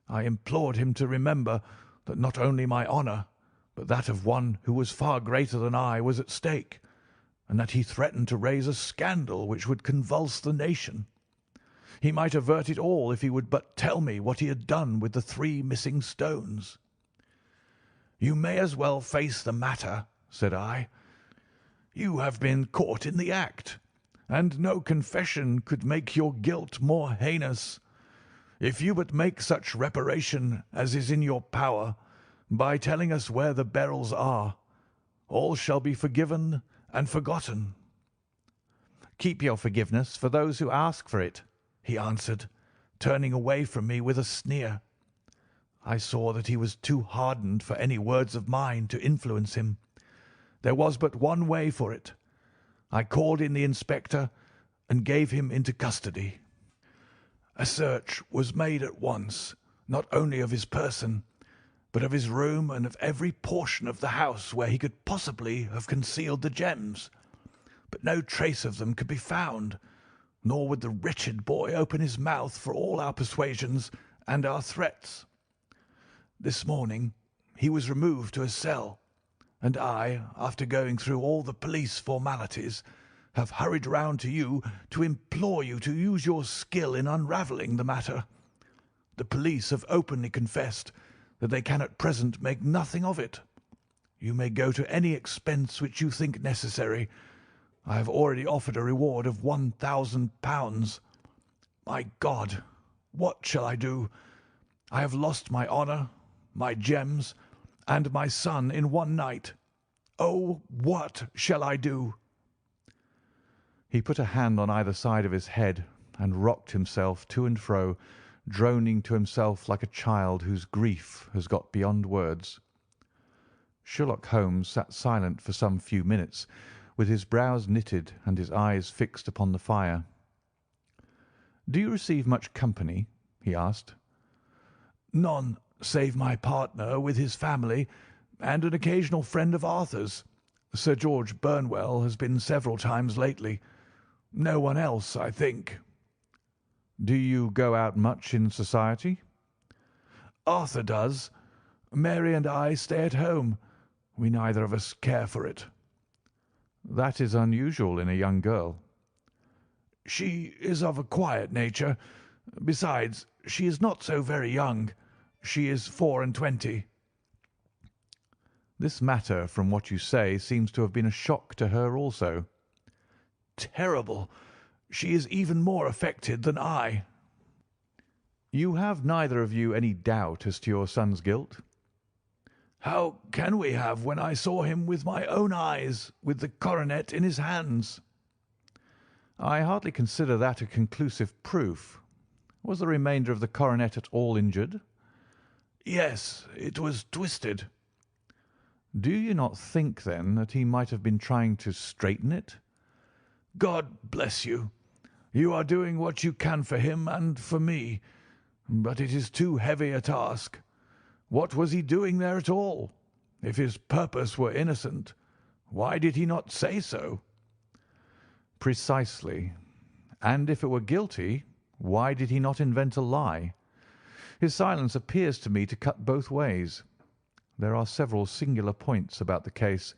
I implored him to remember that not only my honour, but that of one who was far greater than I was at stake, and that he threatened to raise a scandal which would convulse the nation. He might avert it all if he would but tell me what he had done with the 3 missing stones. "You may as well face the matter," said I. "You have been caught in the act, and no confession could make your guilt more heinous. If you but make such reparation as is in your power, by telling us where the beryls are, all shall be forgiven and forgotten." "Keep your forgiveness for those who ask for it," he answered, turning away from me with a sneer. I saw that he was too hardened for any words of mine to influence him. There was but one way for it. I called in the inspector and gave him into custody. A search was made at once, not only of his person, but of his room and of every portion of the house where he could possibly have concealed the gems, but no trace of them could be found, nor would the wretched boy open his mouth for all our persuasions and our threats. This morning he was removed to a cell, and I, after going through all the police formalities, have hurried round to you to implore you to use your skill in unravelling the matter. The police have openly confessed that they can at present make nothing of it. You may go to any expense which you think necessary. I have already offered a reward of £1,000. My God, what shall I do? I have lost my honour, my gems, and my son in one night. Oh, what shall I do?" He put a hand on either side of his head and rocked himself to and fro, droning to himself like a child whose grief has got beyond words. Sherlock Holmes sat silent for some few minutes, with his brows knitted and his eyes fixed upon the fire. "Do you receive much company?" he asked. "None, save my partner with his family and an occasional friend of Arthur's. Sir George Burnwell has been several times lately. No one else, I think." "Do you go out much in society?" "Arthur does. Mary and I stay at home. We neither of us care for it." "That is unusual in a young girl." "She is of a quiet nature. Besides, she is not so very young. She is 24. "This matter, from what you say, seems to have been a shock to her also." "Terrible. She is even more affected than I." "You have neither of you any doubt as to your son's guilt?" "How can we have when I saw him with my own eyes, with the coronet in his hands?" "I hardly consider that a conclusive proof. Was the remainder of the coronet at all injured?" "Yes, it was twisted." "Do you not think, then, that he might have been trying to straighten it?" "God bless you. You are doing what you can for him and for me, but it is too heavy a task. What was he doing there at all? If his purpose were innocent, why did he not say so?" "Precisely. And if it were guilty, why did he not invent a lie? His silence appears to me to cut both ways. There are several singular points about the case.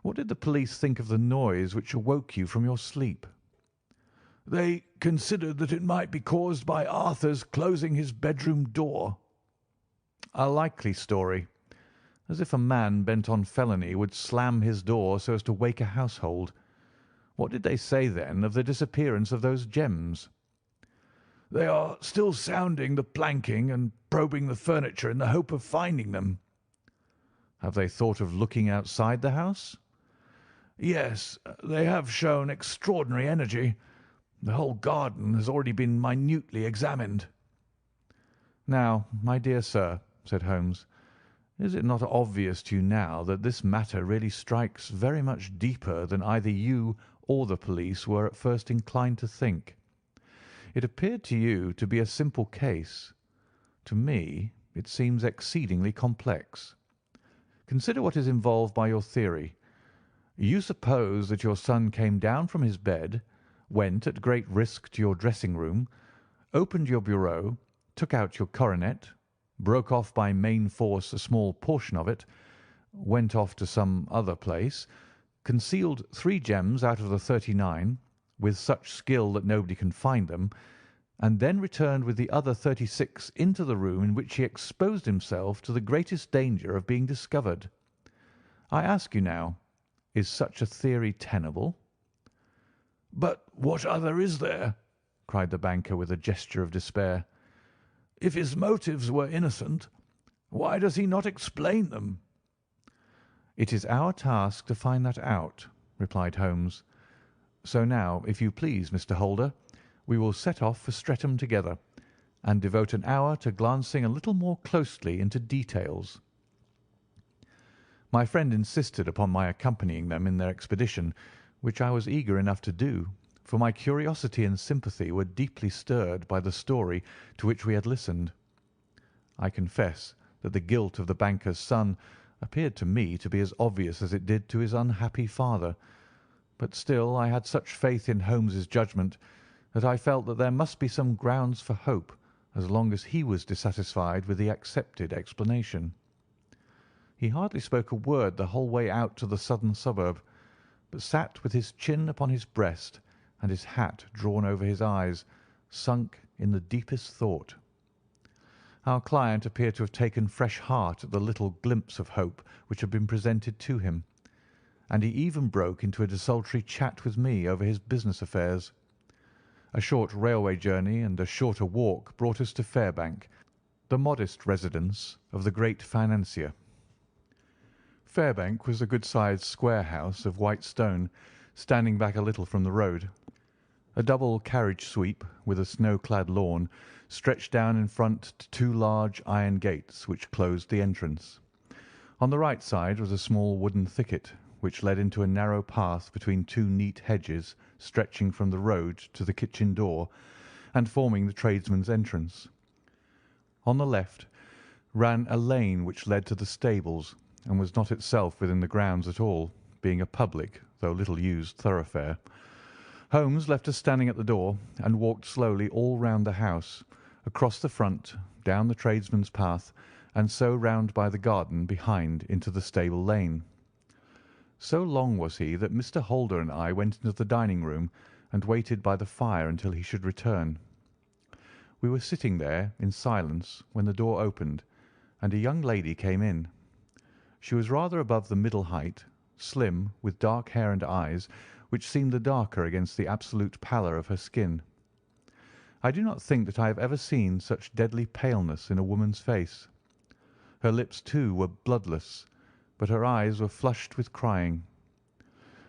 What did the police think of the noise which awoke you from your sleep?" "They considered that it might be caused by Arthur's closing his bedroom door." "A likely story. As if a man bent on felony would slam his door so as to wake a household. What did they say, then, of the disappearance of those gems?" "They are still sounding the planking and probing the furniture in the hope of finding them." "Have they thought of looking outside the house?" "Yes, they have shown extraordinary energy. The whole garden has already been minutely examined." "Now, my dear sir," said Holmes, "is it not obvious to you now that this matter really strikes very much deeper than either you or the police were at first inclined to think? It appeared to you to be a simple case. To me it seems exceedingly complex. Consider what is involved by your theory. You suppose that your son came down from his bed, went at great risk to your dressing-room, opened your bureau, took out your coronet, broke off by main force a small portion of it, went off to some other place, concealed 3 gems out of the 39, with such skill that nobody can find them, and then returned with the other 36 into the room in which he exposed himself to the greatest danger of being discovered. I ask you now, is such a theory tenable?" "But what other is there?" cried the banker with a gesture of despair. "If his motives were innocent, why does he not explain them?" "It is our task to find that out," replied Holmes. "So now, if you please, Mr. Holder, we will set off for Streatham together, and devote an hour to glancing a little more closely into details." My friend insisted upon my accompanying them in their expedition, which I was eager enough to do, for my curiosity and sympathy were deeply stirred by the story to which we had listened. I confess that the guilt of the banker's son appeared to me to be as obvious as it did to his unhappy father, but still I had such faith in Holmes's judgment that I felt that there must be some grounds for hope as long as he was dissatisfied with the accepted explanation. He hardly spoke a word the whole way out to the southern suburb, but sat with his chin upon his breast and his hat drawn over his eyes, sunk in the deepest thought. Our client appeared to have taken fresh heart at the little glimpse of hope which had been presented to him, and he even broke into a desultory chat with me over his business affairs. A short railway journey and a shorter walk brought us to Fairbank, the modest residence of the great financier. Fairbank was a good-sized square house of white stone, standing back a little from the road. A double carriage sweep with a snow-clad lawn stretched down in front to two large iron gates which closed the entrance. On the right side was a small wooden thicket which led into a narrow path between two neat hedges stretching from the road to the kitchen door and forming the tradesmen's entrance. On the left ran a lane which led to the stables and was not itself within the grounds at all, being a public, though little used, thoroughfare. Holmes left us standing at the door and walked slowly all round the house, across the front, down the tradesmen's path, and so round by the garden behind into the stable lane. So long was he that Mr. Holder and I went into the dining-room and waited by the fire until he should return. We were sitting there in silence when the door opened, and a young lady came in. She was rather above the middle height, slim, with dark hair and eyes, which seemed the darker against the absolute pallor of her skin. I do not think that I have ever seen such deadly paleness in a woman's face. Her lips, too, were bloodless, but her eyes were flushed with crying.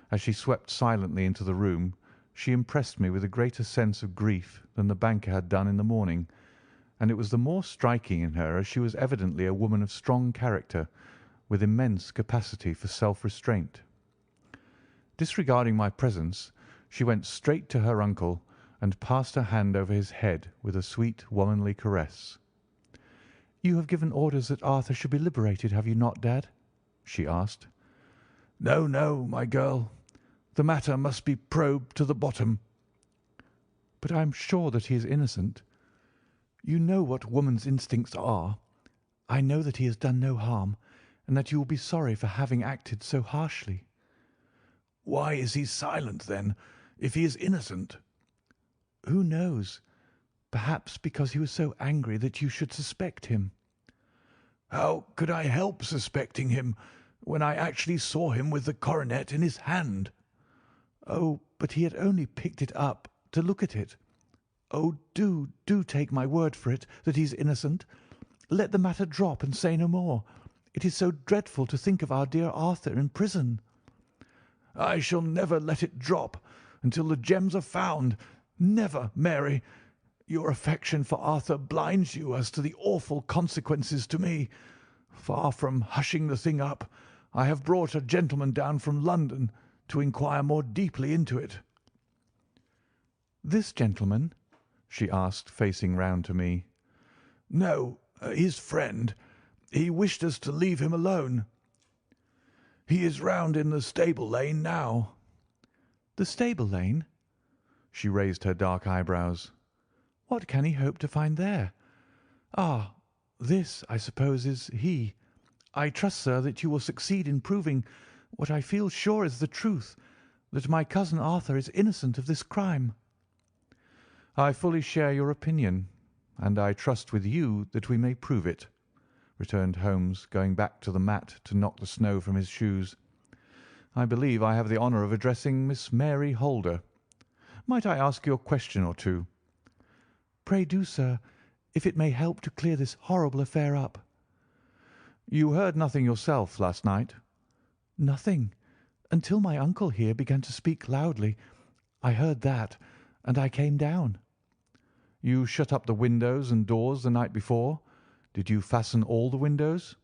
As she swept silently into the room, she impressed me with a greater sense of grief than the banker had done in the morning, and it was the more striking in her as she was evidently a woman of strong character, with immense capacity for self-restraint. Disregarding my presence, she went straight to her uncle and passed her hand over his head with a sweet womanly caress. "You have given orders that Arthur should be liberated, have you not, Dad?" she asked. No, no, my girl. The matter must be probed to the bottom. "But I am sure that he is innocent. You know what woman's instincts are. I know that he has done no harm, and that you will be sorry for having acted so harshly." Why is he silent, then, if he is innocent? "Who knows? Perhaps because he was so angry that you should suspect him." How could I help suspecting him when I actually saw him with the coronet in his hand? "Oh, but he had only picked it up to look at it. Oh, do take my word for it that he is innocent. Let the matter drop and say no more. It is so dreadful to think of our dear Arthur in prison." I shall never let it drop until the gems are found. Never, Mary. Your affection for Arthur blinds you as to the awful consequences to me. Far from hushing the thing up, I have brought a gentleman down from London to inquire more deeply into it." "This gentleman?" she asked, facing round to me. "No, his friend. He wished us to leave him alone. He is round in the stable lane now." "The stable lane?" She raised her dark eyebrows. "What can he hope to find there? Ah, this, I suppose, is he. I trust, sir, that you will succeed in proving what I feel sure is the truth, that my cousin Arthur is innocent of this crime." "I fully share your opinion, and I trust with you that we may prove it," returned Holmes, going back to the mat to knock the snow from his shoes. "I believe I have the honour of addressing Miss Mary Holder. Might I ask you a question or two?" "Pray do, sir, if it may help to clear this horrible affair up." "You heard nothing yourself last night?" "Nothing, until my uncle here began to speak loudly. I heard that, and I came down." "You shut up the windows and doors the night before? Did you fasten all the windows?"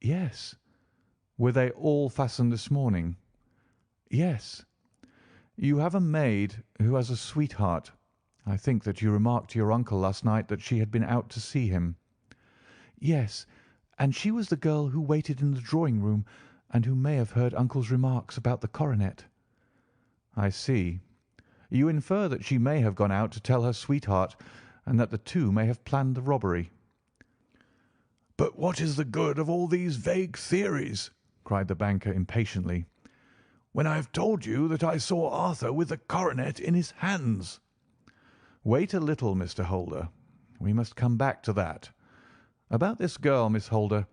"Yes." "Were they all fastened this morning?" "Yes." "You have a maid who has a sweetheart. I think that you remarked to your uncle last night that she had been out to see him." "Yes, and she was the girl who waited in the drawing-room and who may have heard uncle's remarks about the coronet." "I see. You infer that she may have gone out to tell her sweetheart, and that the two may have planned the robbery." "But what is the good of all these vague theories?" cried the banker impatiently, "when I have told you that I saw Arthur with the coronet in his hands." "Wait a little, Mr. Holder. We must come back to that. About this girl, Miss Holder.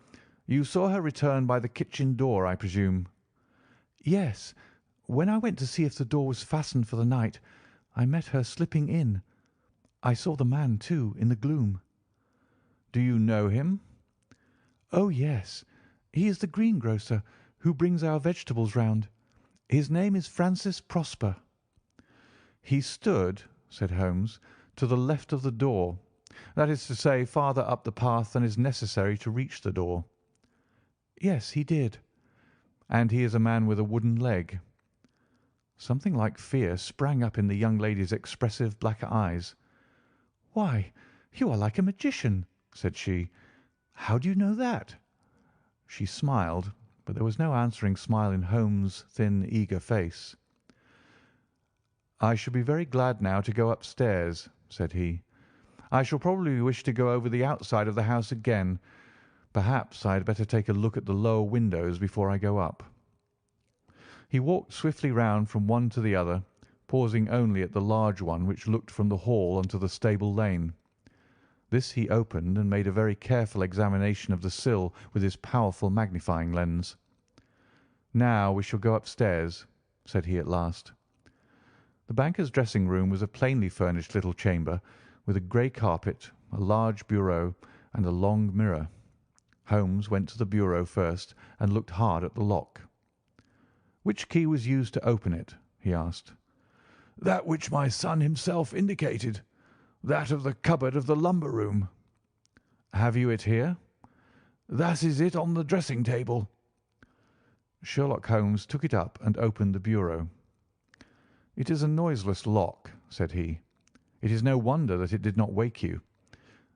You saw her return by the kitchen door, I presume?" "Yes. When I went to see if the door was fastened for the night, I met her slipping in. I saw the man, too, in the gloom." "Do you know him?" "Oh, yes. He is the greengrocer who brings our vegetables round. His name is Francis Prosper." "He stood," said Holmes, "to the left of the door. That is to say, farther up the path than is necessary to reach the door." "Yes, he did." "And he is a man with a wooden leg." Something like fear sprang up in the young lady's expressive black eyes. "Why, you are like a magician," said she. "How do you know that?" She smiled, but there was no answering smile in Holmes' thin, eager face. "I shall be very glad now to go upstairs," said he. "I shall probably wish to go over the outside of the house again. Perhaps I had better take a look at the lower windows before I go up." He walked swiftly round from one to the other, pausing only at the large one which looked from the hall onto the stable lane. This he opened and made a very careful examination of the sill with his powerful magnifying lens. "Now we shall go upstairs," said he at last. The banker's dressing-room was a plainly furnished little chamber, with a grey carpet, a large bureau, and a long mirror. Holmes went to the bureau first and looked hard at the lock. "Which key was used to open it?" he asked. "That which my son himself indicated. That of the cupboard of the lumber room." "Have you it here?" "That is it on the dressing table." Sherlock Holmes took it up and opened the bureau. "It is a noiseless lock," said he. "It is no wonder that it did not wake you.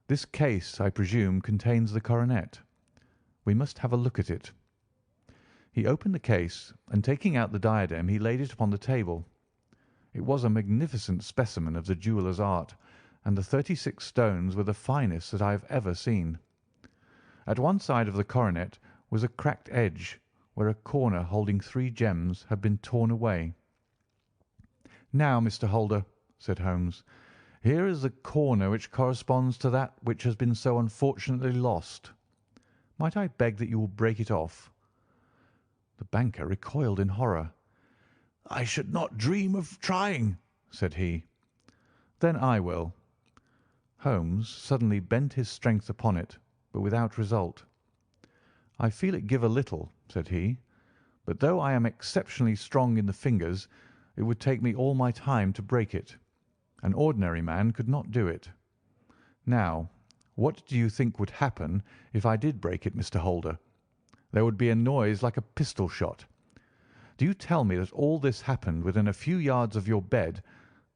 This case, I presume, contains the coronet. We must have a look at it." He opened the case, and taking out the diadem, he laid it upon the table. It was a magnificent specimen of the jeweller's art, and the 36 stones were the finest that I have ever seen. At one side of the coronet was a cracked edge, where a corner holding 3 gems had been torn away. "Now, Mr. Holder," said Holmes, "here is the corner which corresponds to that which has been so unfortunately lost. Might I beg that you will break it off?" The banker recoiled in horror. "I should not dream of trying," said he. "Then I will." Holmes suddenly bent his strength upon it, but without result. "I feel it give a little," said he, "but though I am exceptionally strong in the fingers, it would take me all my time to break it. An ordinary man could not do it. Now, what do you think would happen if I did break it, Mr. Holder? There would be a noise like a pistol shot. Do you tell me that all this happened within a few yards of your bed,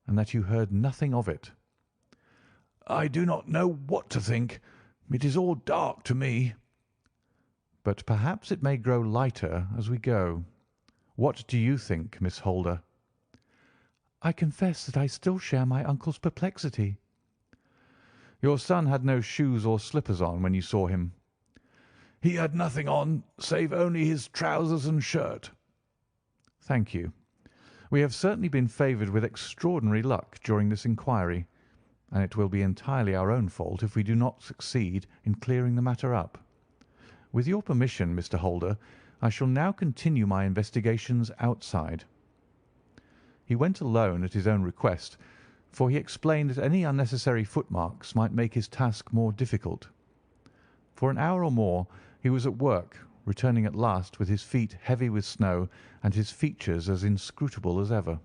and that you heard nothing of it?" "I do not know what to think. It is all dark to me." "But perhaps it may grow lighter as we go. What do you think, Miss Holder?" "I confess that I still share my uncle's perplexity." "Your son had no shoes or slippers on when you saw him?" "He had nothing on save only his trousers and shirt." "Thank you. We have certainly been favoured with extraordinary luck during this inquiry, and it will be entirely our own fault if we do not succeed in clearing the matter up. With your permission, Mr. Holder, I shall now continue my investigations outside." He went alone at his own request, for he explained that any unnecessary footmarks might make his task more difficult. For an hour or more he was at work, returning at last with his feet heavy with snow and his features as inscrutable as ever.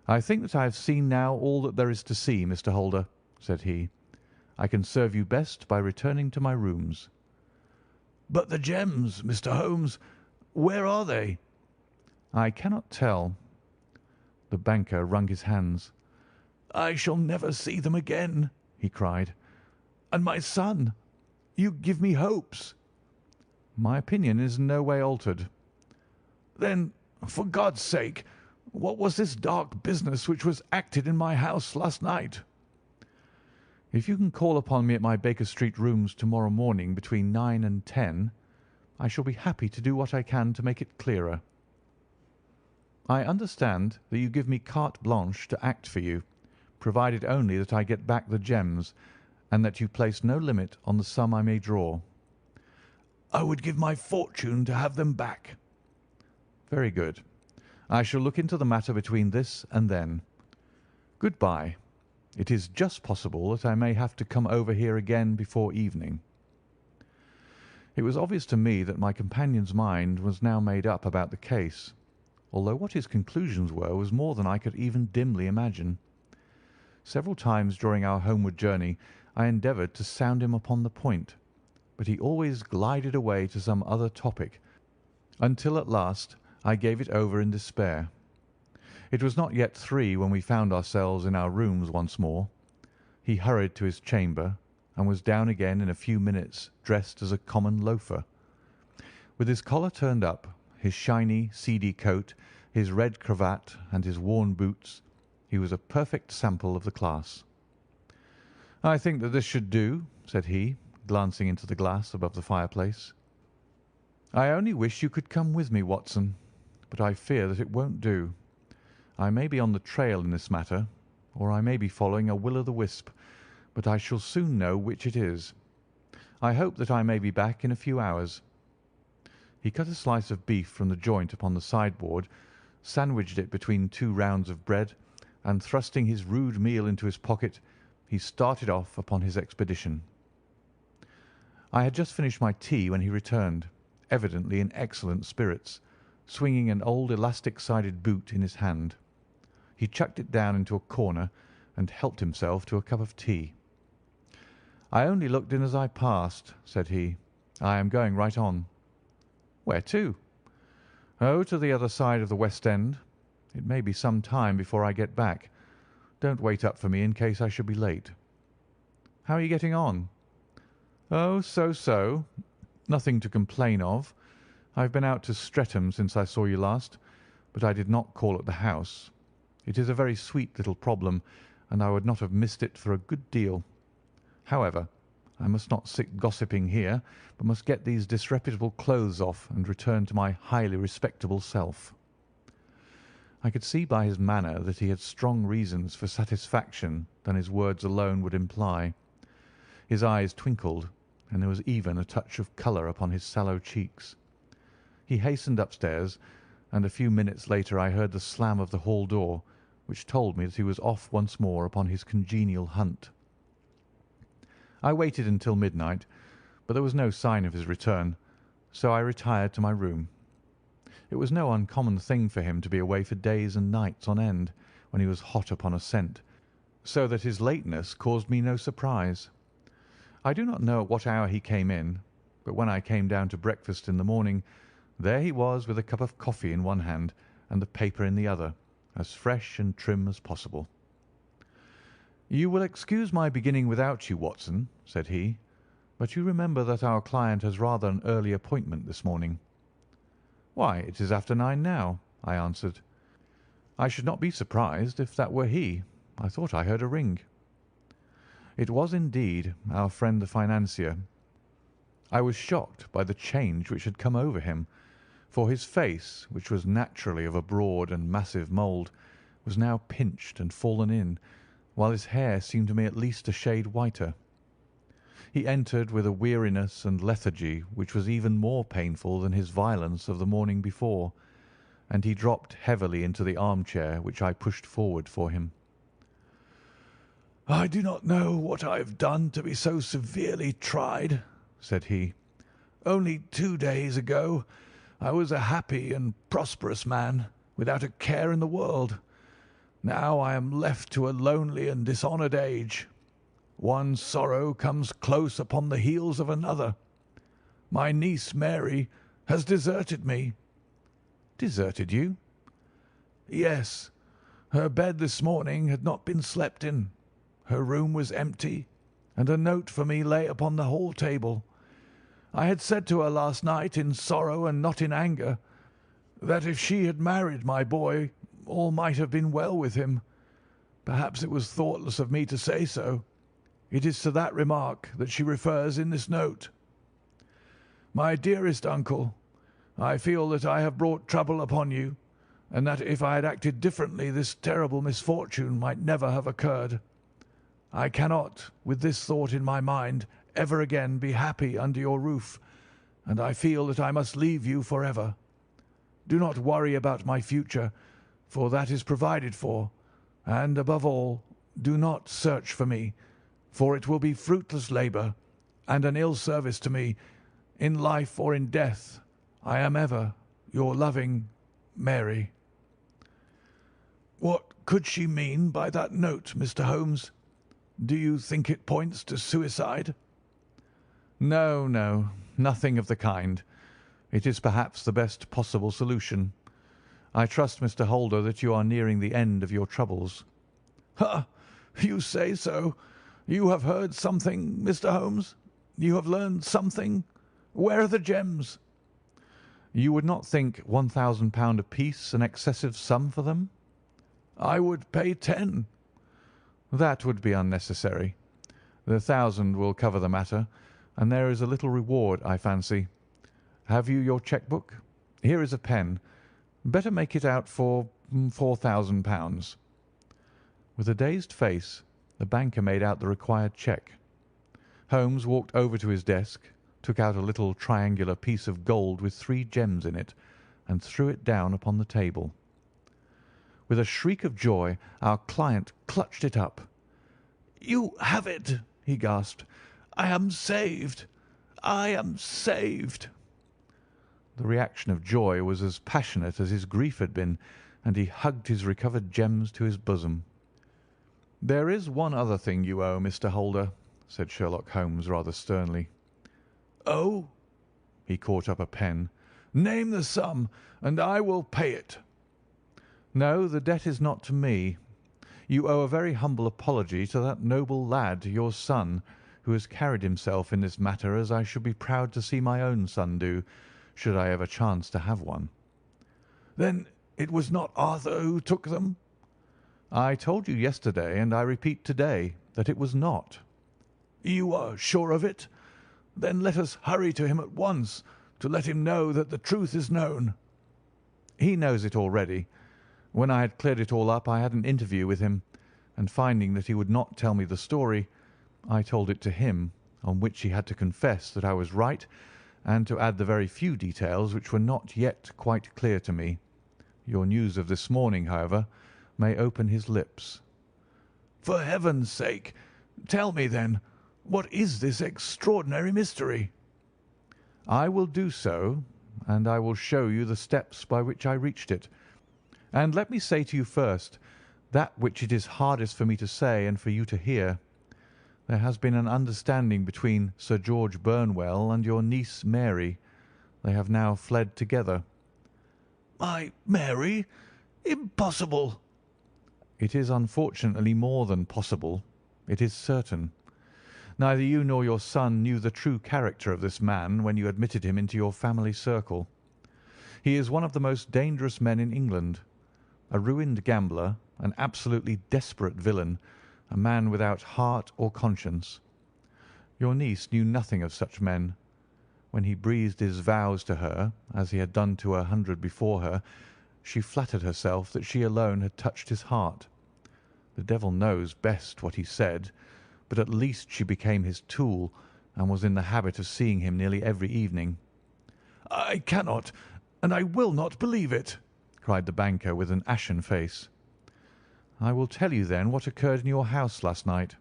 "I think that I have seen now all that there is to see, Mr. Holder," said he. "I can serve you best by returning to my rooms." "But the gems, Mr. Holmes, where are they?" "I cannot tell." The banker wrung his hands. "I shall never see them again," he cried. "And my son! You give me hopes." "My opinion is in no way altered." "Then, for God's sake, what was this dark business which was acted in my house last night?" "If you can call upon me at my Baker Street rooms to-morrow morning between 9 and 10, I shall be happy to do what I can to make it clearer. I understand that you give me carte blanche to act for you, provided only that I get back the gems, and that you place no limit on the sum I may draw." "I would give my fortune to have them back." "Very good. I shall look into the matter between this and then. Good-bye. It is just possible that I may have to come over here again before evening." It was obvious to me that my companion's mind was now made up about the case. although what his conclusions were was more than I could even dimly imagine. Several times during our homeward journey I endeavoured to sound him upon the point, but he always glided away to some other topic, until at last I gave it over in despair. It was not yet 3 when we found ourselves in our rooms once more. He hurried to his chamber, and was down again in a few minutes, dressed as a common loafer. With his collar turned up, his shiny, seedy coat, his red cravat, and his worn boots, he was a perfect sample of the class. "I think that this should do," said he, glancing into the glass above the fireplace. "I only wish you could come with me, Watson, but I fear that it won't do. I may be on the trail in this matter, or I may be following a will-o'-the-wisp, but I shall soon know which it is. I hope that I may be back in a few hours." He cut a slice of beef from the joint upon the sideboard, sandwiched it between 2 rounds of bread, and thrusting his rude meal into his pocket, he started off upon his expedition. I had just finished my tea when he returned, evidently in excellent spirits, swinging an old elastic-sided boot in his hand. He chucked it down into a corner and helped himself to a cup of tea. "I only looked in as I passed," said he. "I am going right on." "Where to?" "Oh, to the other side of the West End. It may be some time before I get back. Don't wait up for me in case I should be late." "How are you getting on?" "Oh, so. Nothing to complain of. I've been out to Streatham since I saw you last, but I did not call at the house. It is a very sweet little problem, and I would not have missed it for a good deal. However, I must not sit gossiping here, but must get these disreputable clothes off and return to my highly respectable self." I could see by his manner that he had strong reasons for satisfaction than his words alone would imply. His eyes twinkled, and there was even a touch of colour upon his sallow cheeks. He hastened upstairs, and a few minutes later I heard the slam of the hall door, which told me that he was off once more upon his congenial hunt. I waited until midnight, but there was no sign of his return, so I retired to my room. It was no uncommon thing for him to be away for days and nights on end when he was hot upon a scent, so that his lateness caused me no surprise. I do not know at what hour he came in, but when I came down to breakfast in the morning, there he was with a cup of coffee in one hand and the paper in the other, as fresh and trim as possible. "You will excuse my beginning without you, Watson," said he, "but you remember that our client has rather an early appointment this morning." "Why, it is after 9 now," I answered. "I should not be surprised if that were he. I thought I heard a ring." It was indeed our friend the financier. I was shocked by the change which had come over him, for his face, which was naturally of a broad and massive mould, was now pinched and fallen in, while his hair seemed to me at least a shade whiter. He entered with a weariness and lethargy which was even more painful than his violence of the morning before, and he dropped heavily into the armchair which I pushed forward for him. "I do not know what I have done to be so severely tried," said he. "Only 2 days ago I was a happy and prosperous man, without a care in the world. Now I am left to a lonely and dishonoured age. One sorrow comes close upon the heels of another. My niece Mary has deserted me." "Deserted you?" "Yes. Her bed this morning had not been slept in. Her room was empty, and a note for me lay upon the hall table. I had said to her last night, in sorrow and not in anger, that if she had married my boy all might have been well with him. Perhaps it was thoughtless of me to say so. It is to that remark that she refers in this note. My dearest uncle, I feel that I have brought trouble upon you, and that if I had acted differently this terrible misfortune might never have occurred. I cannot, with this thought in my mind, ever again be happy under your roof, and I feel that I must leave you forever. Do not worry about my future, for that is provided for, and, above all, do not search for me, for it will be fruitless labour and an ill service to me. In life or in death, I am ever your loving Mary. What could she mean by that note, Mr. Holmes? Do you think it points to suicide?" "No, no, nothing of the kind. It is perhaps the best possible solution. I trust, Mr. Holder, that you are nearing the end of your troubles." "Ha! You say so? You have heard something, Mr. Holmes? You have learned something? Where are the gems?" "You would not think £1,000 apiece an excessive sum for them?" "I would pay 10." "That would be unnecessary. The 1,000 will cover the matter, and there is a little reward, I fancy. Have you your cheque book? Here is a pen. Better make it out for £4,000. With a dazed face, the banker made out the required cheque. Holmes walked over to his desk, took out a little triangular piece of gold with 3 gems in it, and threw it down upon the table. With a shriek of joy, our client clutched it up. "You have it!" he gasped. "I am saved! I am saved!" The reaction of joy was as passionate as his grief had been, and he hugged his recovered gems to his bosom. "There is one other thing you owe, Mr. Holder," said Sherlock Holmes rather sternly. "Oh!" He caught up a pen. "Name the sum, and I will pay it." "No, the debt is not to me. You owe a very humble apology to that noble lad, your son, who has carried himself in this matter as I should be proud to see my own son do, should I ever chance to have one." "Then it was not Arthur who took them?" "I told you yesterday, and I repeat to-day, that it was not." "You are sure of it? Then let us hurry to him at once to let him know that the truth is known." "He knows it already. When I had cleared it all up I had an interview with him, and finding that he would not tell me the story, I told it to him, on which he had to confess that I was right, and to add the very few details which were not yet quite clear to me. Your news of this morning, however, may open his lips." "For heaven's sake, tell me, then, what is this extraordinary mystery?" "I will do so, and I will show you the steps by which I reached it. And let me say to you first that which it is hardest for me to say and for you to hear. There has been an understanding between Sir George Burnwell and your niece Mary. They have now fled together." "My Mary? Impossible!" "It is unfortunately more than possible. It is certain. Neither you nor your son knew the true character of this man when you admitted him into your family circle. He is one of the most dangerous men in England. A ruined gambler, an absolutely desperate villain, a man without heart or conscience. Your niece knew nothing of such men. When he breathed his vows to her, as he had done to 100 before her, she flattered herself that she alone had touched his heart. The devil knows best what he said, but at least she became his tool, and was in the habit of seeing him nearly every evening." "I cannot, and I will not believe it!" cried the banker with an ashen face. "I will tell you then what occurred in your house last night.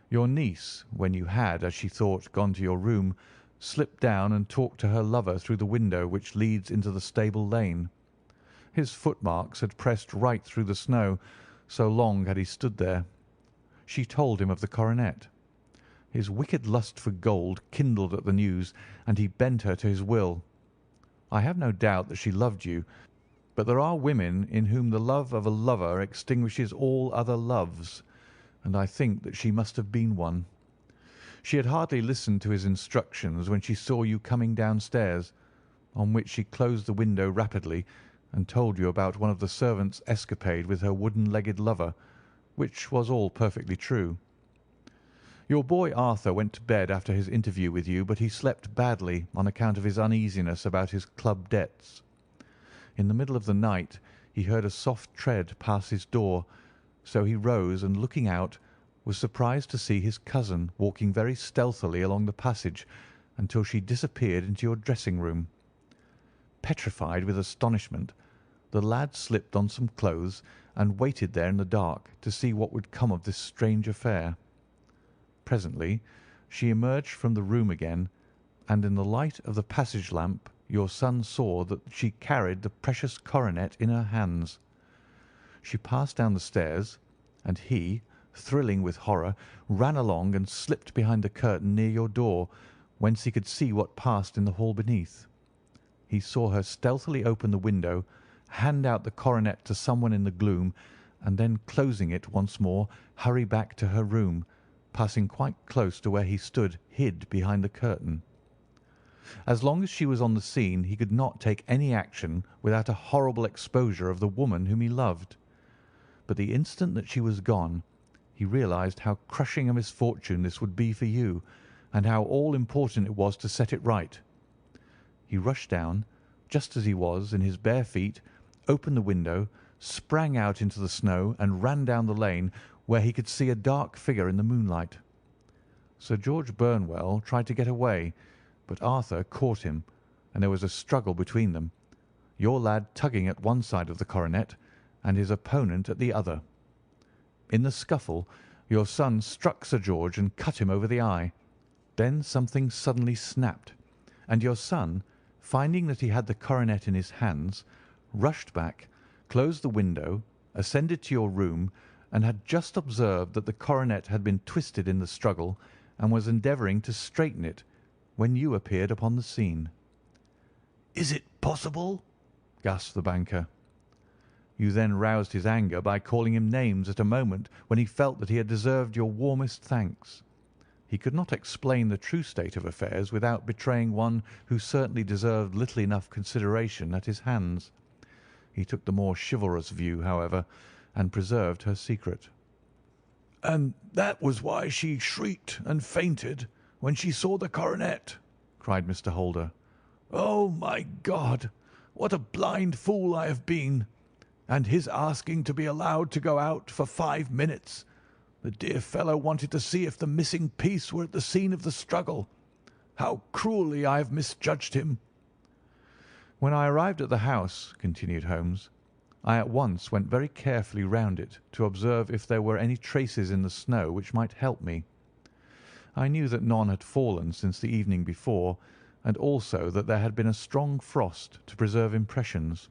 Your niece, when you had, as she thought, gone to your room, slipped down and talked to her lover through the window which leads into the stable lane. His footmarks had pressed right through the snow, so long had he stood there. She told him of the coronet. His wicked lust for gold kindled at the news, and he bent her to his will. I have no doubt that she loved you, but there are women in whom the love of a lover extinguishes all other loves, and I think that she must have been one. She had hardly listened to his instructions when she saw you coming downstairs, on which she closed the window rapidly and told you about one of the servants' escapade with her wooden-legged lover, which was all perfectly true. Your boy Arthur went to bed after his interview with you, but he slept badly on account of his uneasiness about his club debts. In the middle of the night he heard a soft tread pass his door, so he rose and, looking out, was surprised to see his cousin walking very stealthily along the passage until she disappeared into your dressing-room. Petrified with astonishment, the lad slipped on some clothes and waited there in the dark to see what would come of this strange affair. Presently she emerged from the room again, and in the light of the passage lamp your son saw that she carried the precious coronet in her hands. She passed down the stairs, and he, thrilling with horror, ran along and slipped behind the curtain near your door, whence he could see what passed in the hall beneath. He saw her stealthily open the window, hand out the coronet to someone in the gloom, and then, closing it once more, hurry back to her room, passing quite close to where he stood hid behind the curtain. As long as she was on the scene he could not take any action without a horrible exposure of the woman whom he loved. But the instant that she was gone, he realized how crushing a misfortune this would be for you, and how all-important it was to set it right. He rushed down, just as he was, in his bare feet, opened the window, sprang out into the snow, and ran down the lane, where he could see a dark figure in the moonlight. Sir George Burnwell tried to get away, but Arthur caught him, and there was a struggle between them, your lad tugging at one side of the coronet, and his opponent at the other. In the scuffle, your son struck Sir George and cut him over the eye. Then something suddenly snapped, and your son, finding that he had the coronet in his hands, rushed back, closed the window, ascended to your room, and had just observed that the coronet had been twisted in the struggle, and was endeavouring to straighten it, when you appeared upon the scene. "Is it possible?" gasped the banker. You then roused his anger by calling him names at a moment when he felt that he had deserved your warmest thanks. He could not explain the true state of affairs without betraying one who certainly deserved little enough consideration at his hands. He took the more chivalrous view, however, and preserved her secret. "And that was why she shrieked and fainted when she saw the coronet," cried Mr. Holder. "Oh, my God, what a blind fool I have been! And his asking to be allowed to go out for 5 minutes. The dear fellow wanted to see if the missing piece were at the scene of the struggle. How cruelly I have misjudged him!" "When I arrived at the house," continued Holmes, "I at once went very carefully round it to observe if there were any traces in the snow which might help me. I knew that none had fallen since the evening before, and also that there had been a strong frost to preserve impressions.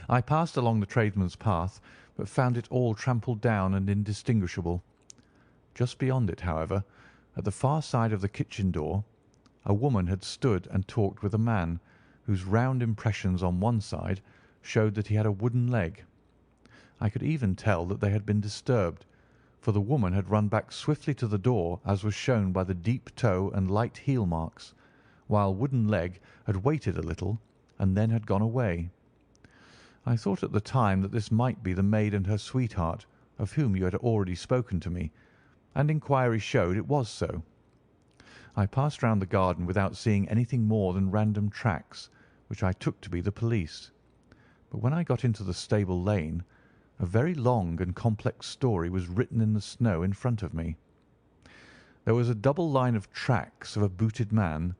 I passed along the tradesman's path, but found it all trampled down and indistinguishable. Just beyond it, however, at the far side of the kitchen door, a woman had stood and talked with a man, whose round impressions on one side showed that he had a wooden leg. I could even tell that they had been disturbed, for the woman had run back swiftly to the door, as was shown by the deep toe and light heel marks, while wooden leg had waited a little and then had gone away. I thought at the time that this might be the maid and her sweetheart, of whom you had already spoken to me, and inquiry showed it was so. I passed round the garden without seeing anything more than random tracks, which I took to be the police. But when I got into the stable lane, a very long and complex story was written in the snow in front of me. There was a double line of tracks of a booted man,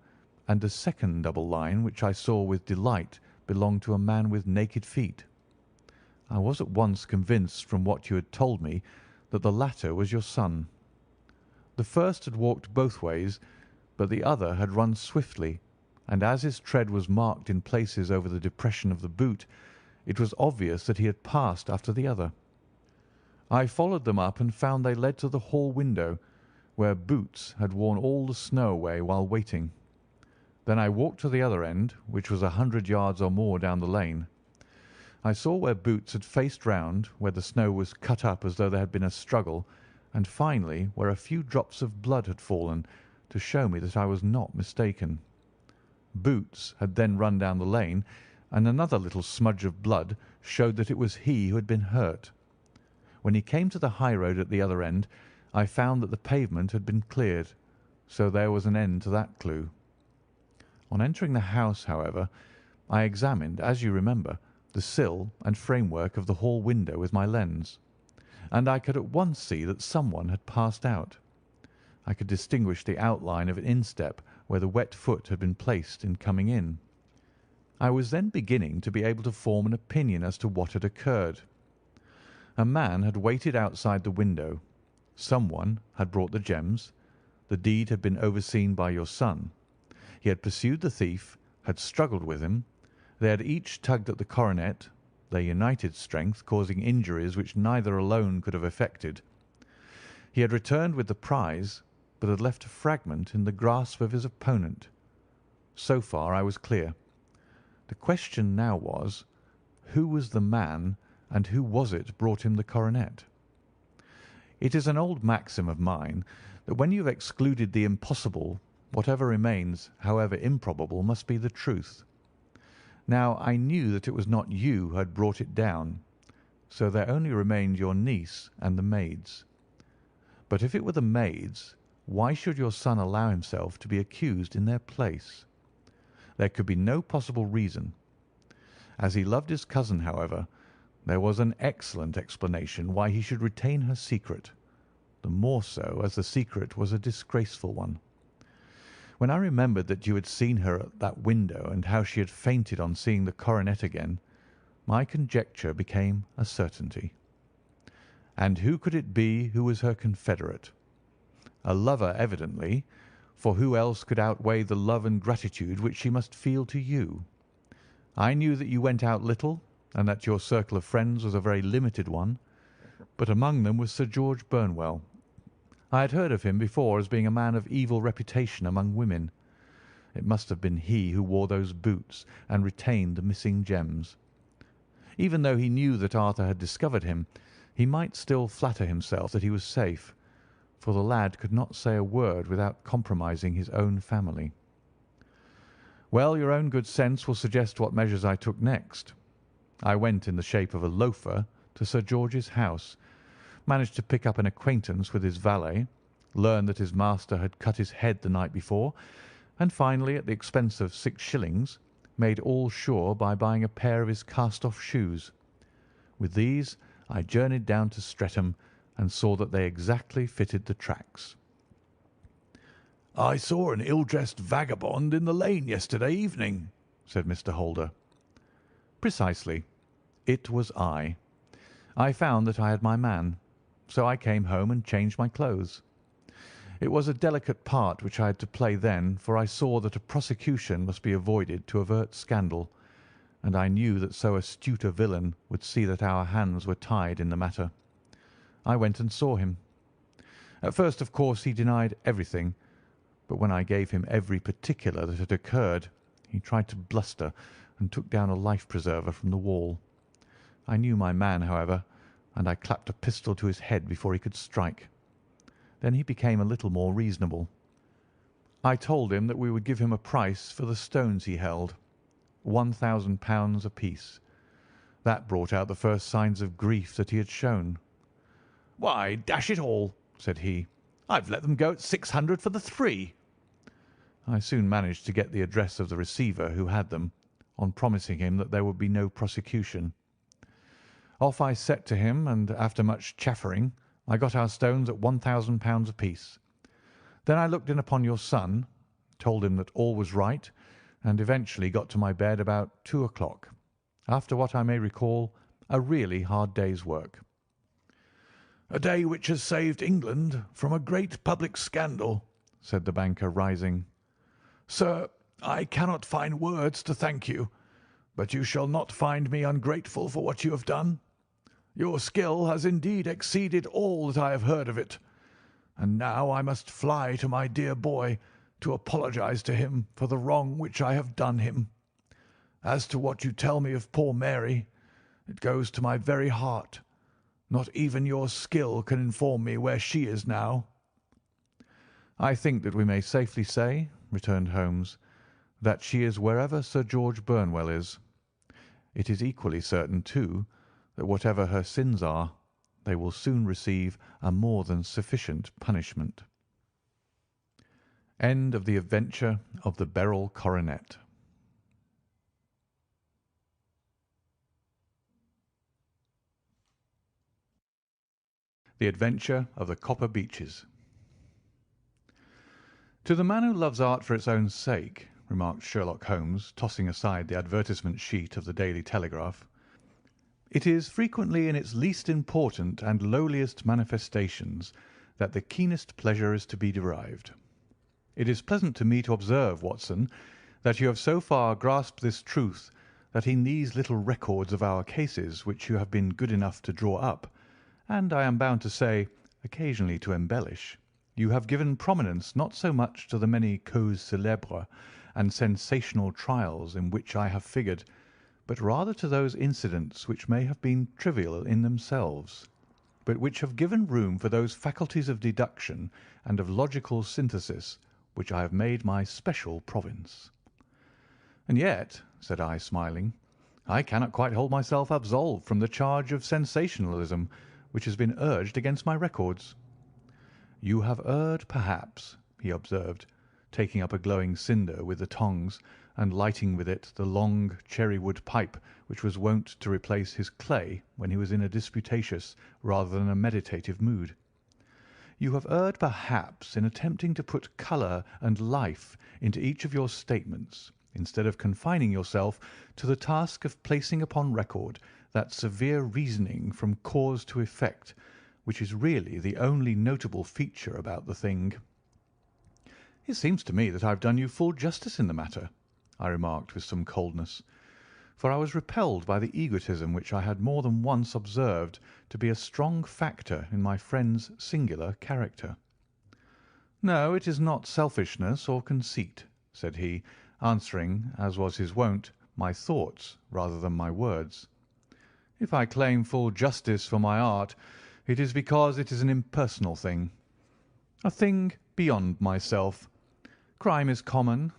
and a second double line, which I saw with delight, belonged to a man with naked feet. I was at once convinced from what you had told me that the latter was your son. The first had walked both ways, but the other had run swiftly, and as his tread was marked in places over the depression of the boot, it was obvious that he had passed after the other. I followed them up and found they led to the hall window, where Boots had worn all the snow away while waiting. Then I walked to the other end, which was 100 yards or more down the lane. I saw where Boots had faced round, where the snow was cut up as though there had been a struggle, and finally where a few drops of blood had fallen, to show me that I was not mistaken. Boots had then run down the lane, and another little smudge of blood showed that it was he who had been hurt. When he came to the high road at the other end, I found that the pavement had been cleared, so there was an end to that clue. On entering the house, however, I examined, as you remember, the sill and framework of the hall window with my lens, and I could at once see that someone had passed out. I could distinguish the outline of an instep where the wet foot had been placed in coming in. I was then beginning to be able to form an opinion as to what had occurred. A man had waited outside the window. Someone had brought the gems. The deed had been overseen by your son. He had pursued the thief, had struggled with him. They had each tugged at the coronet. their united strength causing injuries which neither alone could have effected. He had returned with the prize, but had left a fragment in the grasp of his opponent. So far I was clear. The question now was, who was the man, and who was it brought him the coronet? It is an old maxim of mine that when you have excluded the impossible, whatever remains, however improbable, must be the truth. Now I knew that it was not you who had brought it down, so there only remained your niece and the maids. But if it were the maids, why should your son allow himself to be accused in their place? There could be no possible reason. As he loved his cousin, however, there was an excellent explanation why he should retain her secret, the more so as the secret was a disgraceful one. When I remembered that you had seen her at that window and how she had fainted on seeing the coronet again, my conjecture became a certainty. And who could it be who was her confederate? A lover, evidently, for who else could outweigh the love and gratitude which she must feel to you? I knew that you went out little, and that your circle of friends was a very limited one, but among them was Sir George Burnwell. I had heard of him before as being a man of evil reputation among women. It must have been he who wore those boots and retained the missing gems. Even though he knew that Arthur had discovered him, he might still flatter himself that he was safe, for the lad could not say a word without compromising his own family. Well, your own good sense will suggest what measures I took next. I went in the shape of a loafer to Sir George's house, managed to pick up an acquaintance with his valet, learned that his master had cut his head the night before, and finally, at the expense of 6 shillings, made all sure by buying a pair of his cast-off shoes. With these I journeyed down to Streatham and saw that they exactly fitted the tracks. "I saw an ill-dressed vagabond in the lane yesterday evening," said Mr. Holder. Precisely. It was I. I found that I had my man, so I came home and changed my clothes. It was a delicate part which I had to play then, for I saw that a prosecution must be avoided to avert scandal, and I knew that so astute a villain would see that our hands were tied in the matter. I went and saw him. At first, of course, he denied everything, but when I gave him every particular that had occurred, he tried to bluster and took down a life-preserver from the wall. I knew my man, however, and I clapped a pistol to his head before he could strike. Then he became a little more reasonable. I told him that we would give him a price for the stones he held, £1,000 apiece. That brought out the first signs of grief that he had shown. "Why, dash it all," said he, "I've let them go at 600 for the 3." I soon managed to get the address of the receiver who had them, on promising him that there would be no prosecution. Off I set to him, and after much chaffering, I got our stones at £1,000 apiece. Then I looked in upon your son, told him that all was right, and eventually got to my bed about 2 o'clock, after what I may recall a really hard day's work. "A day which has saved England from a great public scandal," said the banker, rising. "Sir, I cannot find words to thank you, but you shall not find me ungrateful for what you have done. Your skill has indeed exceeded all that I have heard of it, and now I must fly to my dear boy to apologize to him for the wrong which I have done him. As to what you tell me of poor Mary, it goes to my very heart. Not even your skill can inform me where she is now." "I think that we may safely say," returned Holmes, "that she is wherever Sir George Burnwell is. It is equally certain, too, that whatever her sins are, they will soon receive a more than sufficient punishment." End of The Adventure of the Beryl Coronet. The Adventure of the Copper Beeches. "To the man who loves art for its own sake," remarked Sherlock Holmes, tossing aside the advertisement sheet of the Daily Telegraph, "it is frequently in its least important and lowliest manifestations that the keenest pleasure is to be derived. It is pleasant to me to observe, Watson, that you have so far grasped this truth that in these little records of our cases which you have been good enough to draw up, and I am bound to say occasionally to embellish, you have given prominence not so much to the many causes célèbres and sensational trials in which I have figured, but rather to those incidents which may have been trivial in themselves, but which have given room for those faculties of deduction and of logical synthesis which I have made my special province. And yet, said I, smiling, I cannot quite hold myself absolved from the charge of sensationalism which has been urged against my records. You have erred, perhaps, he observed, taking up a glowing cinder with the tongs and lighting with it the long cherry-wood pipe which was wont to replace his clay when he was in a disputatious rather than a meditative mood. You have erred, perhaps, in attempting to put colour and life into each of your statements, instead of confining yourself to the task of placing upon record that severe reasoning from cause to effect, which is really the only notable feature about the thing. It seems to me that I have done you full justice in the matter, I remarked with some coldness, for I was repelled by the egotism which I had more than once observed to be a strong factor in my friend's singular character. No, it is not selfishness or conceit, said he, answering, as was his wont, my thoughts rather than my words. If I claim full justice for my art, it is because it is an impersonal thing, a thing beyond myself. Crime is common,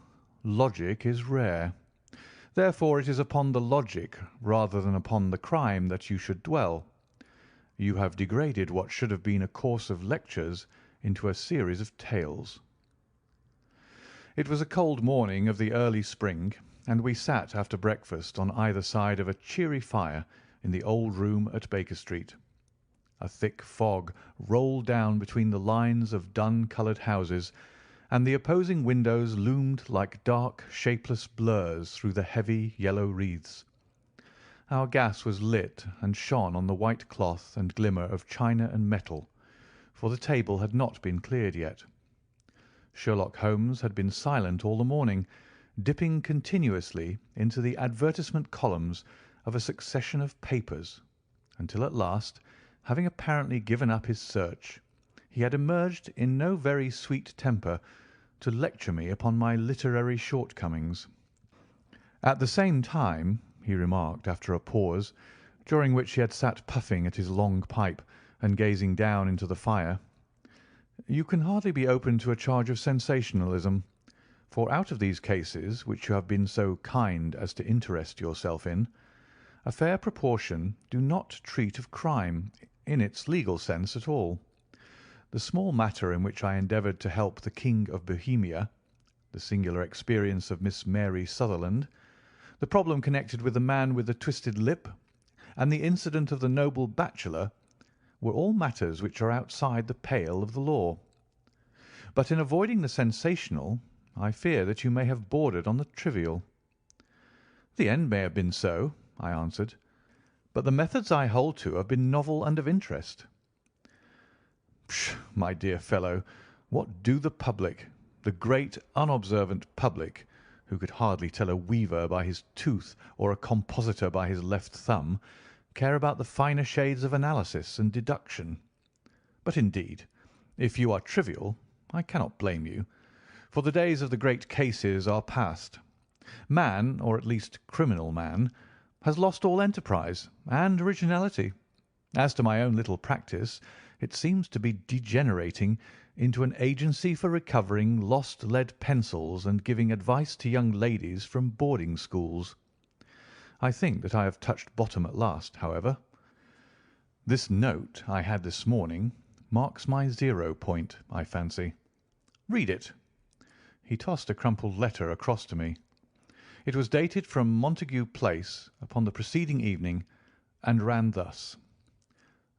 logic is rare. Therefore it is upon the logic rather than upon the crime that you should dwell. You have degraded what should have been a course of lectures into a series of tales. It was a cold morning of the early spring, and we sat after breakfast on either side of a cheery fire in the old room at Baker Street. A thick fog rolled down between the lines of dun-coloured houses, and the opposing windows loomed like dark, shapeless blurs through the heavy yellow wreaths. Our gas was lit and shone on the white cloth and glimmer of china and metal, for the table had not been cleared yet. Sherlock Holmes had been silent all the morning, dipping continuously into the advertisement columns of a succession of papers, until at last, having apparently given up his search, he had emerged in no very sweet temper to lecture me upon my literary shortcomings. At the same time, he remarked after a pause, during which he had sat puffing at his long pipe and gazing down into the fire, you can hardly be open to a charge of sensationalism, for out of these cases which you have been so kind as to interest yourself in, a fair proportion do not treat of crime in its legal sense at all. The small matter in which I endeavoured to help the King of Bohemia, the singular experience of Miss Mary Sutherland, the problem connected with the man with the twisted lip, and the incident of the noble bachelor, were all matters which are outside the pale of the law. But in avoiding the sensational, I fear that you may have bordered on the trivial. The end may have been so, I answered, but the methods I hold to have been novel and of interest. Pshaw, my dear fellow, what do the public, the great unobservant public, who could hardly tell a weaver by his tooth or a compositor by his left thumb, care about the finer shades of analysis and deduction? But indeed, if you are trivial, I cannot blame you, for the days of the great cases are past. Man, or at least criminal man, has lost all enterprise and originality. As to my own little practice, it seems to be degenerating into an agency for recovering lost lead pencils and giving advice to young ladies from boarding schools. I think that I have touched bottom at last, however. This note I had this morning marks my 0 point, I fancy. Read it. He tossed a crumpled letter across to me. It was dated from Montague Place upon the preceding evening, and ran thus: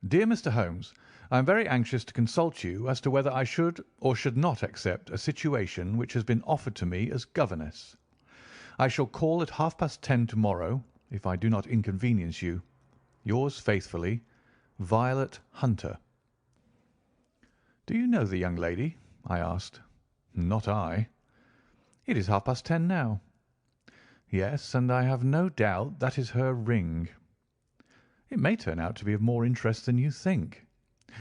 Dear Mr. Holmes, I am very anxious to consult you as to whether I should or should not accept a situation which has been offered to me as governess. I shall call at 10:30 tomorrow, if I do not inconvenience you. Yours faithfully, Violet Hunter. Do you know the young lady? I asked. Not I. It is 10:30 now. Yes, and I have no doubt that is her ring. It may turn out to be of more interest than you think.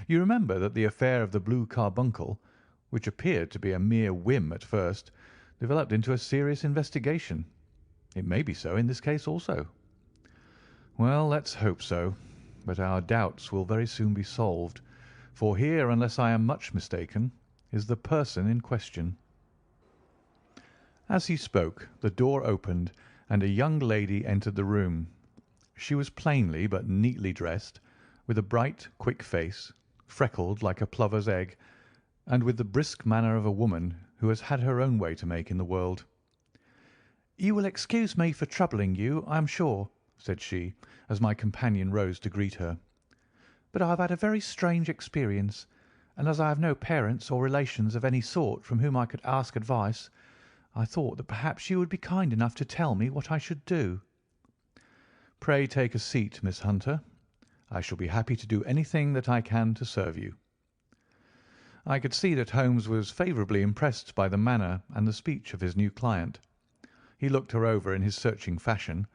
You remember that the affair of the blue carbuncle, which appeared to be a mere whim at first, developed into a serious investigation. It may be so in this case also. Well, let's hope so, but our doubts will very soon be solved, for here, unless I am much mistaken, is the person in question." As he spoke, the door opened, and a young lady entered the room. She was plainly but neatly dressed, with a bright, quick face, freckled like a plover's egg, and with the brisk manner of a woman who has had her own way to make in the world. "You will excuse me for troubling you, I am sure," said she, as my companion rose to greet her. "But I have had a very strange experience, and as I have no parents or relations of any sort from whom I could ask advice, I thought that perhaps you would be kind enough to tell me what I should do." "Pray take a seat, Miss Hunter. I shall be happy to do anything that I can to serve you." I could see that Holmes was favourably impressed by the manner and the speech of his new client. He looked her over in his searching fashion,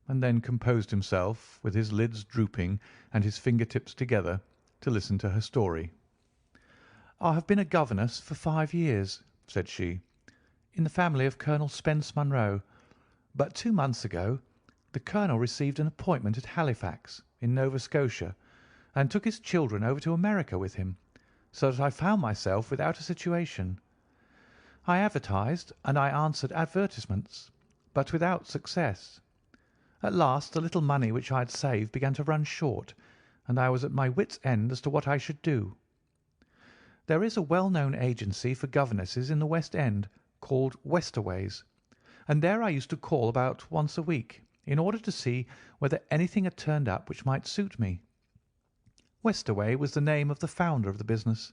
and then composed himself, with his lids drooping and his finger-tips together, to listen to her story. "I have been a governess for 5 years," said she, "in the family of Colonel Spence Munro, but 2 months ago the colonel received an appointment at Halifax, in Nova Scotia, and took his children over to America with him, so that I found myself without a situation. I advertised and I answered advertisements, but without success. At last the little money which I had saved began to run short, and I was at my wits' end as to what I should do. There is a well-known agency for governesses in the West End called Westaway's, and there I used to call about once a week, in order to see whether anything had turned up which might suit me. Westaway was the name of the founder of the business,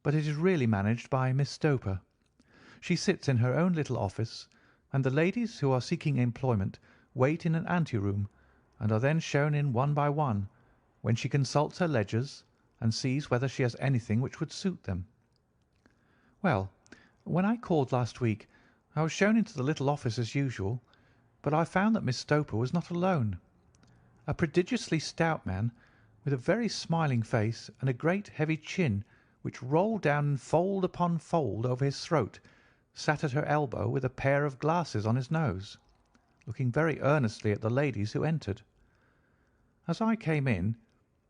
but it is really managed by Miss Stoper. She sits in her own little office, and the ladies who are seeking employment wait in an ante-room, and are then shown in one by one, when she consults her ledgers and sees whether she has anything which would suit them. Well, when I called last week, I was shown into the little office as usual, but I found that Miss Stoper was not alone. A prodigiously stout man, with a very smiling face and a great heavy chin which rolled down in fold upon fold over his throat, sat at her elbow with a pair of glasses on his nose, looking very earnestly at the ladies who entered. As I came in,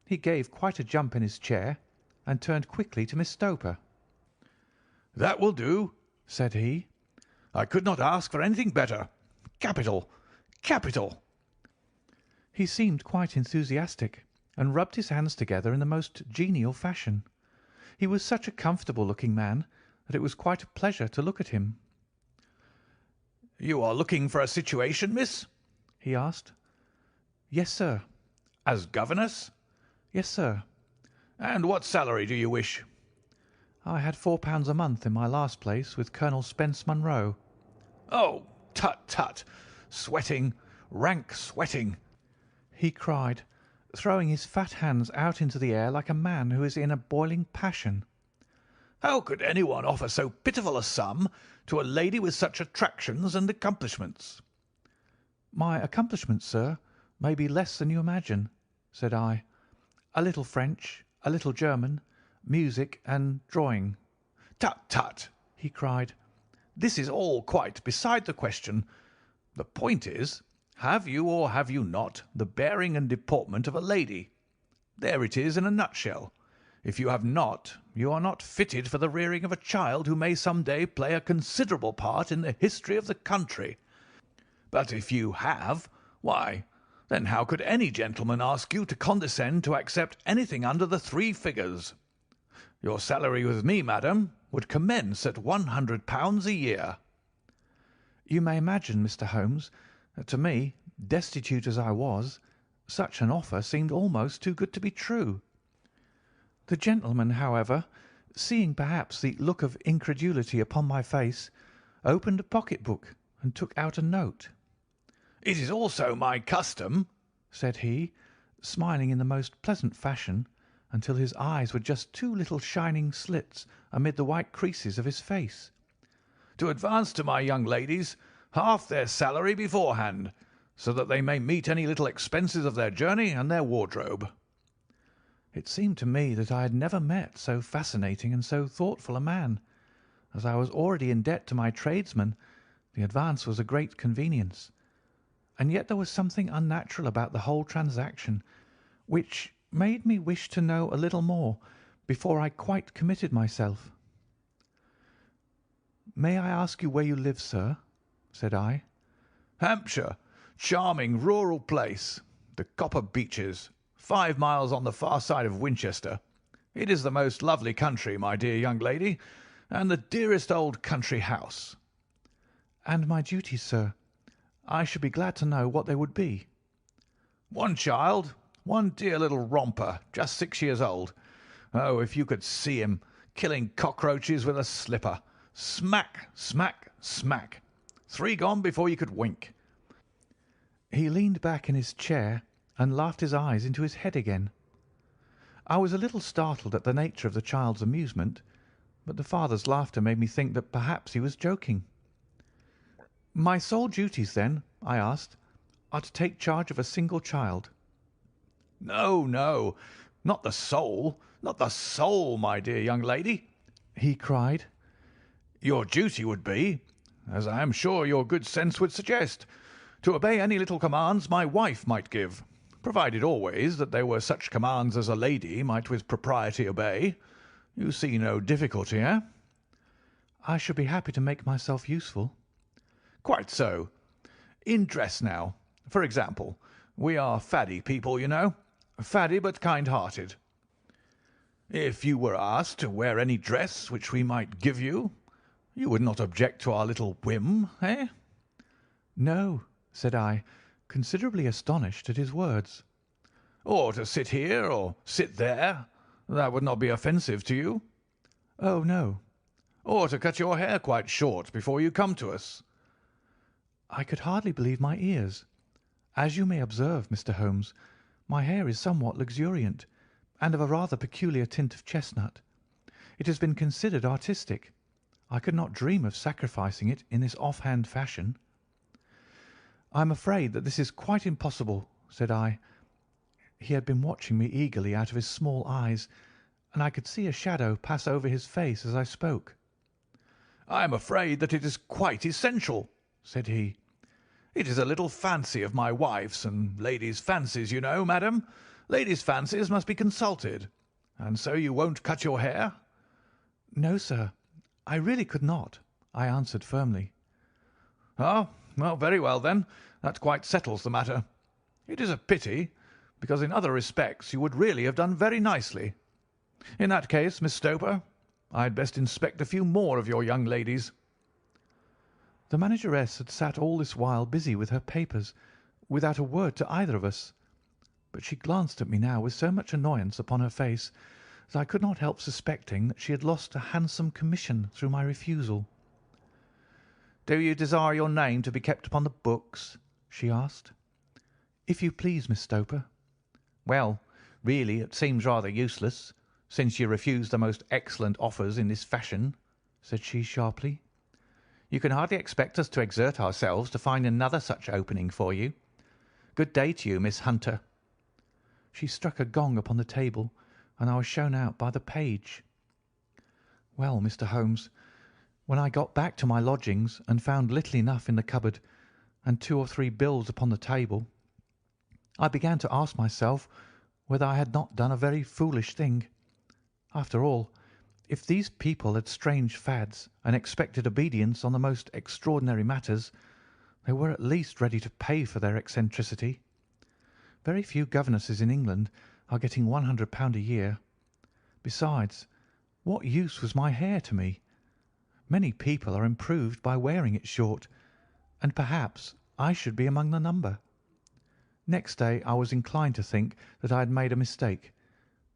he gave quite a jump in his chair and turned quickly to Miss Stoper. "That will do," said he. "I could not ask for anything better. Capital! Capital!" He seemed quite enthusiastic, and rubbed his hands together in the most genial fashion. He was such a comfortable-looking man that it was quite a pleasure to look at him. "You are looking for a situation, miss?" he asked. "Yes, sir." "As governess?" "Yes, sir." "And what salary do you wish?" "I had £4 a month in my last place with Colonel Spence Munro." "Oh, tut, tut! Sweating, rank sweating!" he cried, throwing his fat hands out into the air like a man who is in a boiling passion. "How could anyone offer so pitiful a sum to a lady with such attractions and accomplishments?" "My accomplishments, sir, may be less than you imagine," said I. "A little French, a little German, music, and drawing." "Tut, tut!" he cried. "This is all quite beside the question. The point is, have you or have you not the bearing and deportment of a lady? There it is in a nutshell. If you have not, you are not fitted for the rearing of a child who may some day play a considerable part in the history of the country. But if you have, why, then how could any gentleman ask you to condescend to accept anything under the 3 figures? Your salary with me, madam, would commence at £100 a year." You may imagine, Mr. Holmes, that to me, destitute as I was, such an offer seemed almost too good to be true. The gentleman, however, seeing perhaps the look of incredulity upon my face, opened a pocket-book and took out a note. "It is also my custom," said he, smiling in the most pleasant fashion, until his eyes were just 2 little shining slits amid the white creases of his face, "to advance to my young ladies half their salary beforehand, so that they may meet any little expenses of their journey and their wardrobe." It seemed to me that I had never met so fascinating and so thoughtful a man. As I was already in debt to my tradesmen, the advance was a great convenience. And yet there was something unnatural about the whole transaction, which made me wish to know a little more before I quite committed myself. "May I ask you where you live, sir?" said I. "Hampshire. Charming rural place. The Copper Beeches, 5 miles on the far side of Winchester. It is the most lovely country, my dear young lady, and the dearest old country house." "And my duties, sir? I should be glad to know what they would be." "One child, one dear little romper, just 6 years old. Oh, if you could see him killing cockroaches with a slipper. Smack, smack, smack. 3 gone before you could wink." He leaned back in his chair and laughed his eyes into his head again. I was a little startled at the nature of the child's amusement, but the father's laughter made me think that perhaps he was joking. "My sole duties, then," I asked, "are to take charge of a single child?" "No, no, not the soul, not the soul, my dear young lady," he cried. "Your duty would be, as I am sure your good sense would suggest, to obey any little commands my wife might give, provided always that they were such commands as a lady might with propriety obey. You see no difficulty, eh?" "I should be happy to make myself useful." "Quite so. In dress now, for example. We are faddy people, you know. Faddy but kind-hearted. If you were asked to wear any dress which we might give you, you would not object to our little whim, eh?" "No," said I, considerably astonished at his words. "Or to sit here or sit there, that would not be offensive to you?" "Oh, no." "Or to cut your hair quite short before you come to us?" I could hardly believe my ears. As you may observe, Mr. Holmes, my hair is somewhat luxuriant, and of a rather peculiar tint of chestnut. It has been considered artistic. I could not dream of sacrificing it in this off-hand fashion. "I am afraid that this is quite impossible," said I. He had been watching me eagerly out of his small eyes, and I could see a shadow pass over his face as I spoke. "I am afraid that it is quite essential," said he. "It is a little fancy of my wife's, and ladies' fancies, you know, madam. Ladies' fancies must be consulted. And so you won't cut your hair?" "No, sir, I really could not," I answered firmly. "Oh, well, very well then. That quite settles the matter. It is a pity, because in other respects you would really have done very nicely. In that case, Miss Stoper, I had best inspect a few more of your young ladies." The manageress had sat all this while busy with her papers, without a word to either of us, but she glanced at me now with so much annoyance upon her face that I could not help suspecting that she had lost a handsome commission through my refusal. "Do you desire your name to be kept upon the books?" she asked. "If you please, Miss Stoper." "Well, really, it seems rather useless, since you refuse the most excellent offers in this fashion," said she sharply. "You can hardly expect us to exert ourselves to find another such opening for you. Good day to you, Miss Hunter." She struck a gong upon the table, and I was shown out by the page. Well, Mr. Holmes, when I got back to my lodgings and found little enough in the cupboard and 2 or 3 bills upon the table, I began to ask myself whether I had not done a very foolish thing. After all, if these people had strange fads and expected obedience on the most extraordinary matters, they were at least ready to pay for their eccentricity. Very few governesses in England are getting £100 a year. Besides, what use was my hair to me? Many people are improved by wearing it short, and perhaps I should be among the number. Next day I was inclined to think that I had made a mistake,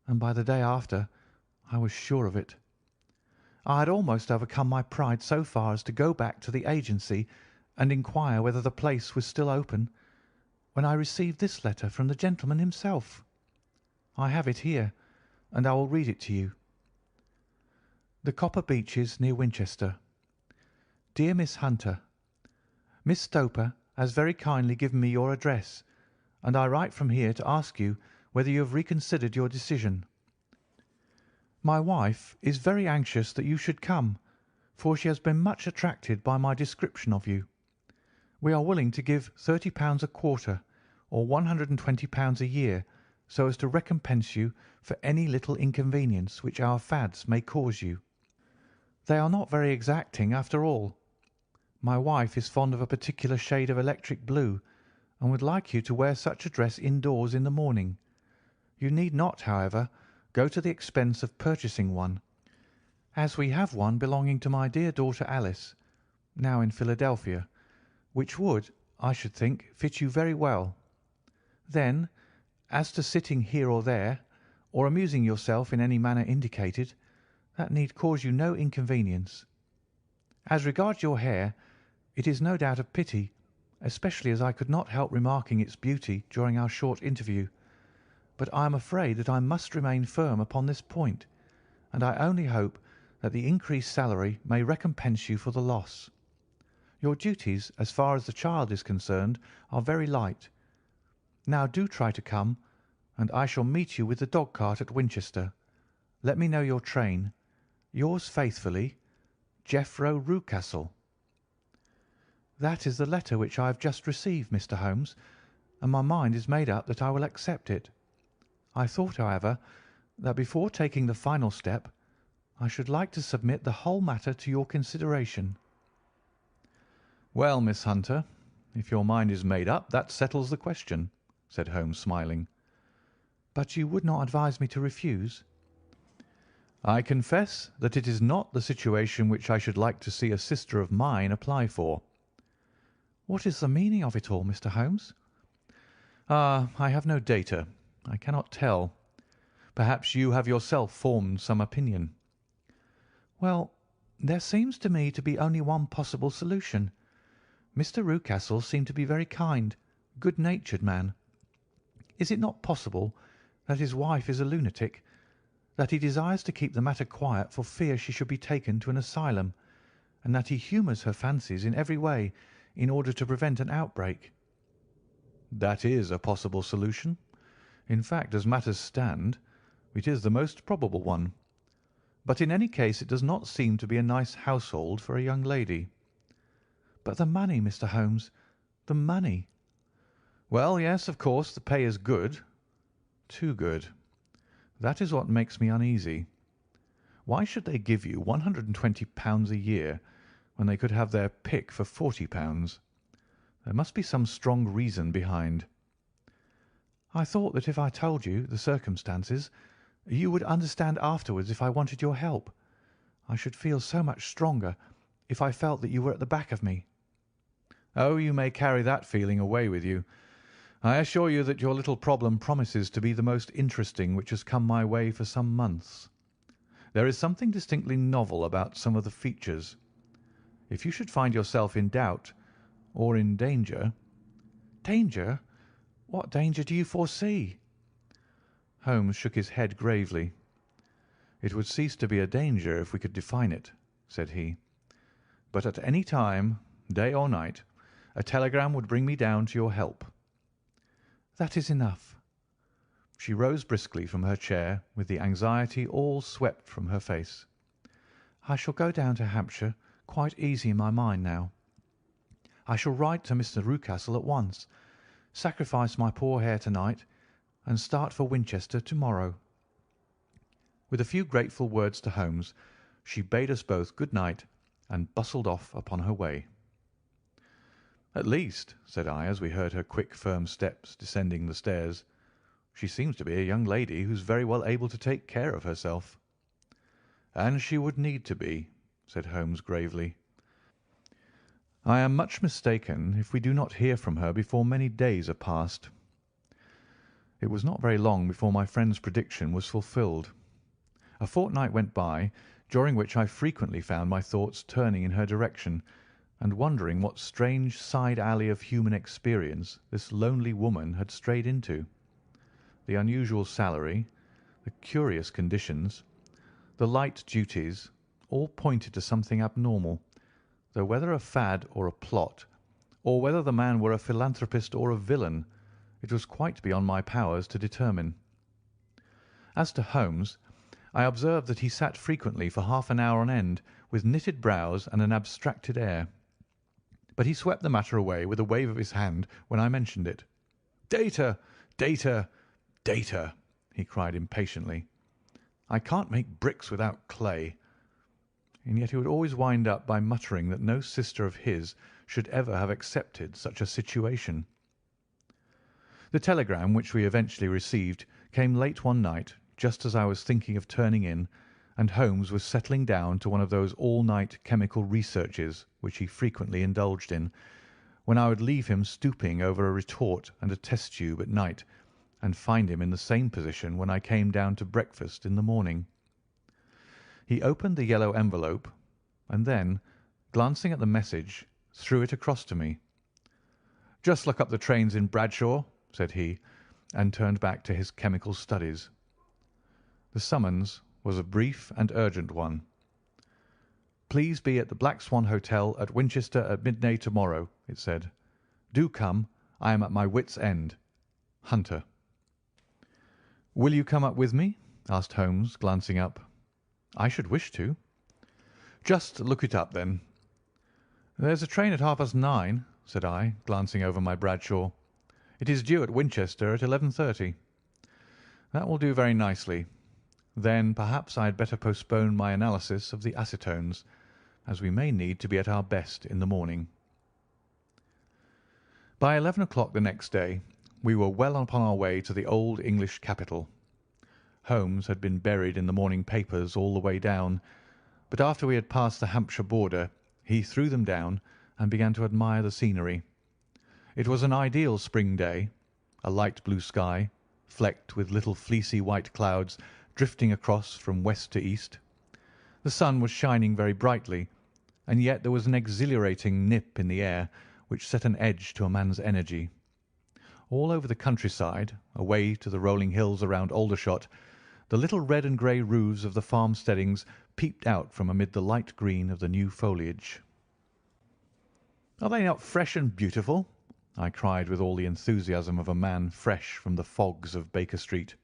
and by the day after I was sure of it. I had almost overcome my pride so far as to go back to the agency and inquire whether the place was still open, when I received this letter from the gentleman himself. I have it here, and I will read it to you. "The Copper Beeches, near Winchester. "Dear Miss Hunter, Miss Stoper has very kindly given me your address, and I write from here to ask you whether you have reconsidered your decision. My wife is very anxious that you should come, for she has been much attracted by my description of you. We are willing to give £30 a quarter, or £120 a year, so as to recompense you for any little inconvenience which our fads may cause you. They are not very exacting after all. My wife is fond of a particular shade of electric blue, and would like you to wear such a dress indoors in the morning. You need not, however, go to the expense of purchasing one, as we have one belonging to my dear daughter Alice, now in Philadelphia, which would, I should think, fit you very well. Then, as to sitting here or there, or amusing yourself in any manner indicated, that need cause you no inconvenience. As regards your hair, it is no doubt a pity, especially as I could not help remarking its beauty during our short interview, but I am afraid that I must remain firm upon this point, and I only hope that the increased salary may recompense you for the loss. Your duties, as far as the child is concerned, are very light. Now do try to come, and I shall meet you with the dog-cart at Winchester. Let me know your train. Yours faithfully, Jeffro Rucastle. That is the letter which I have just received, Mr. Holmes, and my mind is made up that I will accept it. I thought, however, that before taking the final step, I should like to submit the whole matter to your consideration. "Well, Miss Hunter, if your mind is made up, that settles the question," said Holmes, smiling. "But you would not advise me to refuse?" "I confess that it is not the situation which I should like to see a sister of mine apply for." "What is the meaning of it all, Mr. Holmes?" "Ah, I have no data. I cannot tell. Perhaps you have yourself formed some opinion." "Well, there seems to me to be only one possible solution. Mr. Rucastle seemed to be a very kind, good-natured man. Is it not possible that his wife is a lunatic, that he desires to keep the matter quiet for fear she should be taken to an asylum, and that he humours her fancies in every way in order to prevent an outbreak?" "That is a possible solution. In fact, as matters stand, it is the most probable one. But in any case it does not seem to be a nice household for a young lady." "But the money, Mr. Holmes, the money!" "Well, yes, of course, the pay is good. Too good. That is what makes me uneasy. Why should they give you £120 a year when they could have their pick for £40? There must be some strong reason behind." "I thought that if I told you the circumstances, you would understand afterwards if I wanted your help. I should feel so much stronger if I felt that you were at the back of me." "Oh, you may carry that feeling away with you. I assure you that your little problem promises to be the most interesting which has come my way for some months. There is something distinctly novel about some of the features. If you should find yourself in doubt or in danger—" "Danger? What danger do you foresee?" Holmes shook his head gravely. "It would cease to be a danger if we could define it," said he. "But at any time, day or night, a telegram would bring me down to your help." "That is enough." She rose briskly from her chair with the anxiety all swept from her face. "I shall go down to Hampshire quite easy in my mind now. I shall write to Mr. Rucastle at once, sacrifice my poor hair to-night, and start for Winchester to-morrow." With a few grateful words to Holmes, she bade us both good night and bustled off upon her way. "At least," said I, as we heard her quick, firm steps descending the stairs, "she seems to be a young lady who is very well able to take care of herself." "And she would need to be," said Holmes gravely. "I am much mistaken if we do not hear from her before many days are past." It was not very long before my friend's prediction was fulfilled. A fortnight went by, during which I frequently found my thoughts turning in her direction, and wondering what strange side alley of human experience this lonely woman had strayed into. The unusual salary, the curious conditions, the light duties, all pointed to something abnormal, though whether a fad or a plot, or whether the man were a philanthropist or a villain, it was quite beyond my powers to determine. As to Holmes, I observed that he sat frequently for half an hour on end, with knitted brows and an abstracted air. But he swept the matter away with a wave of his hand when I mentioned it. "Data, data, data!" he cried impatiently. "I can't make bricks without clay." And yet he would always wind up by muttering that no sister of his should ever have accepted such a situation. The telegram which we eventually received came late one night, just as I was thinking of turning in, and Holmes was settling down to one of those all-night chemical researches which he frequently indulged in, when I would leave him stooping over a retort and a test tube at night, and find him in the same position when I came down to breakfast in the morning. He opened the yellow envelope, and then, glancing at the message, threw it across to me. "Just look up the trains in Bradshaw," said he, and turned back to his chemical studies. The summons was a brief and urgent one. "Please be at the Black Swan Hotel at Winchester at midday tomorrow," it said. "Do come. I am at my wit's end. Hunter." "Will you come up with me?" asked Holmes, glancing up. "I should wish to." "Just look it up, then." "There's a train at 9:30, said I, glancing over my Bradshaw. "It is due at Winchester at 11:30. "That will do very nicely. Then perhaps I had better postpone my analysis of the acetones, as we may need to be at our best in the morning." By 11 o'clock the next day we were well upon our way to the old English capital. Holmes had been buried in the morning papers all the way down, but after we had passed the Hampshire border he threw them down and began to admire the scenery. It was an ideal spring day, a light blue sky, flecked with little fleecy white clouds drifting across from west to east. The sun was shining very brightly, and yet there was an exhilarating nip in the air which set an edge to a man's energy. All over the countryside, away to the rolling hills around Aldershot, the little red and grey roofs of the farm-steadings peeped out from amid the light green of the new foliage. "Are they not fresh and beautiful?" I cried with all the enthusiasm of a man fresh from the fogs of Baker Street.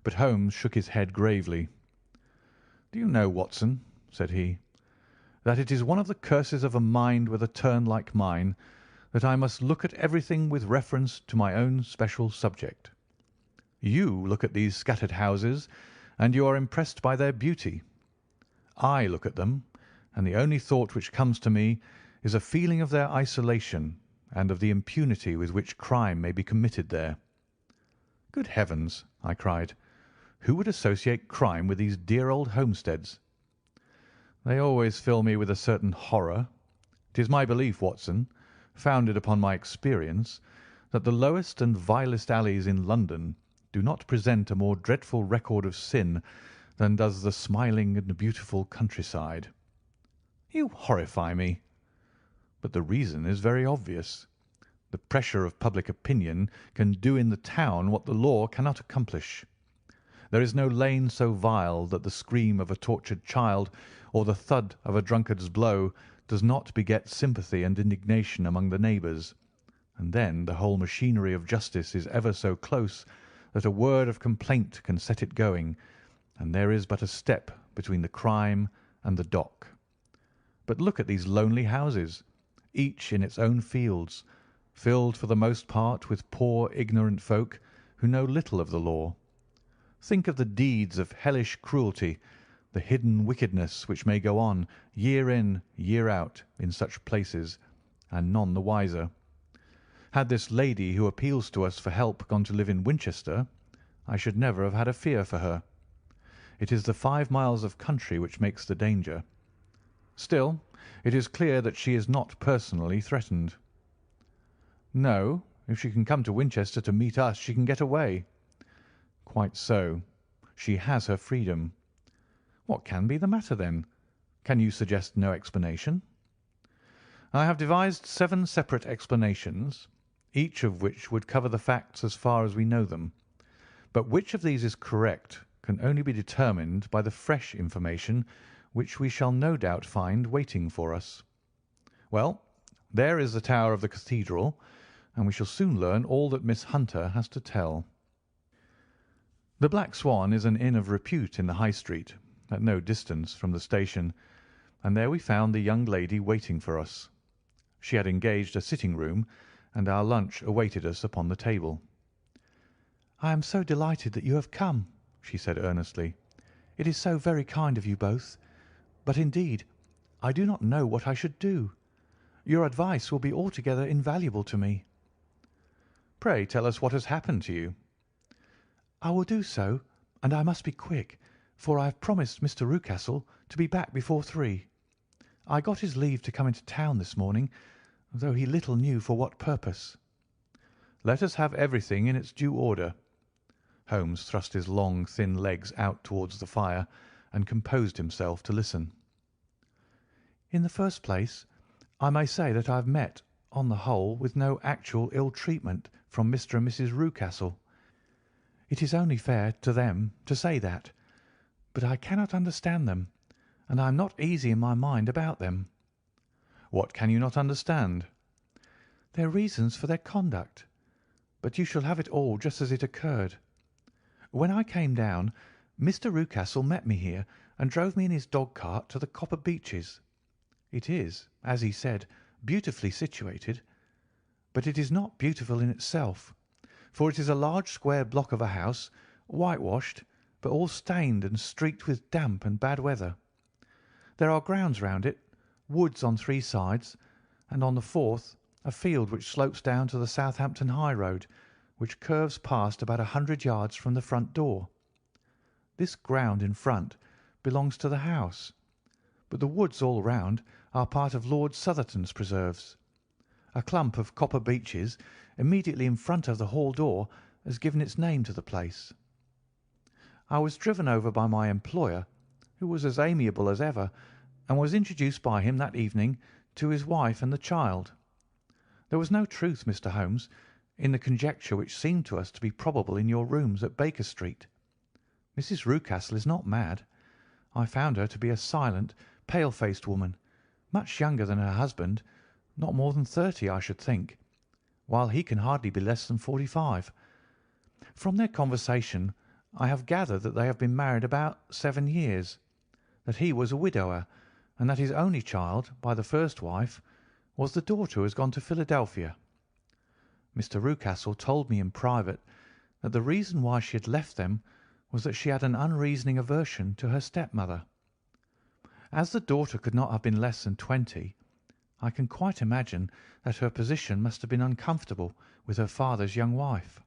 But Holmes shook his head gravely. "Do you know, Watson," said he, "that it is one of the curses of a mind with a turn like mine that I must look at everything with reference to my own special subject. You look at these scattered houses, and you are impressed by their beauty. I look at them, and the only thought which comes to me is a feeling of their isolation and of the impunity with which crime may be committed there." "Good heavens!" I cried. "Who would associate crime with these dear old homesteads?" "They always fill me with a certain horror. It is my belief, Watson, founded upon my experience, that the lowest and vilest alleys in London do not present a more dreadful record of sin than does the smiling and beautiful countryside." "You horrify me." "But the reason is very obvious. The pressure of public opinion can do in the town what the law cannot accomplish. There is no lane so vile that the scream of a tortured child or the thud of a drunkard's blow does not beget sympathy and indignation among the neighbours, and then the whole machinery of justice is ever so close that a word of complaint can set it going, and there is but a step between the crime and the dock. But look at these lonely houses, each in its own fields, filled for the most part with poor ignorant folk who know little of the law. Think of the deeds of hellish cruelty, the hidden wickedness which may go on year in, year out in such places, and none the wiser. Had this lady who appeals to us for help gone to live in Winchester, I should never have had a fear for her. It is the 5 miles of country which makes the danger. Still, it is clear that she is not personally threatened." "No, if she can come to Winchester to meet us, she can get away." "Quite so. She has her freedom. What can be the matter, then? Can you suggest no explanation?" "I have devised 7 separate explanations, each of which would cover the facts as far as we know them. But which of these is correct can only be determined by the fresh information which we shall no doubt find waiting for us. Well, There is the tower of the cathedral, and we shall soon learn all that Miss Hunter has to tell. The Black Swan is an inn of repute in the High Street, at no distance from the station, and there we found the young lady waiting for us. She had engaged a sitting room, and our lunch awaited us upon the table. "I am so delighted that you have come," she said earnestly. "It is so very kind of you both. But indeed, I do not know what I should do. Your advice will be altogether invaluable to me." "Pray tell us what has happened to you." "I will do so, and I must be quick, for I have promised Mr. Rucastle to be back before 3. I got his leave to come into town this morning, though he little knew for what purpose." "Let us have everything in its due order." Holmes thrust his long, thin legs out towards the fire and composed himself to listen. "In the first place, I may say that I have met, on the whole, with no actual ill treatment from Mr. and Mrs. Rucastle. It is only fair to them to say that. But I cannot understand them, and I am not easy in my mind about them." "What can you not understand?" "Their reasons for their conduct. But you shall have it all just as it occurred. When I came down, Mr. Rucastle met me here and drove me in his dog-cart to the Copper Beeches. It is, as he said, beautifully situated, but it is not beautiful in itself, for it is a large square block of a house, whitewashed, but all stained and streaked with damp and bad weather. There are grounds round it, woods on 3 sides, and on the 4th a field which slopes down to the Southampton high road, which curves past about 100 yards from the front door. This ground in front belongs to the house, but the woods all round are part of Lord Southerton's preserves. A clump of copper beeches immediately in front of the hall door has given its name to the place. I was driven over by my employer, who was as amiable as ever, and was introduced by him that evening to his wife and the child. There was no truth, Mr. Holmes, in the conjecture which seemed to us to be probable in your rooms at Baker Street. Mrs. Rucastle is not mad. I found her to be a silent, pale-faced woman, much younger than her husband, not more than 30, I should think, while he can hardly be less than 45. From their conversation I have gathered that they have been married about 7 years, that he was a widower, and that his only child, by the first wife, was the daughter who has gone to Philadelphia. Mr. Rucastle told me in private that the reason why she had left them was that she had an unreasoning aversion to her stepmother. As the daughter could not have been less than 20, I can quite imagine that her position must have been uncomfortable with her father's young wife.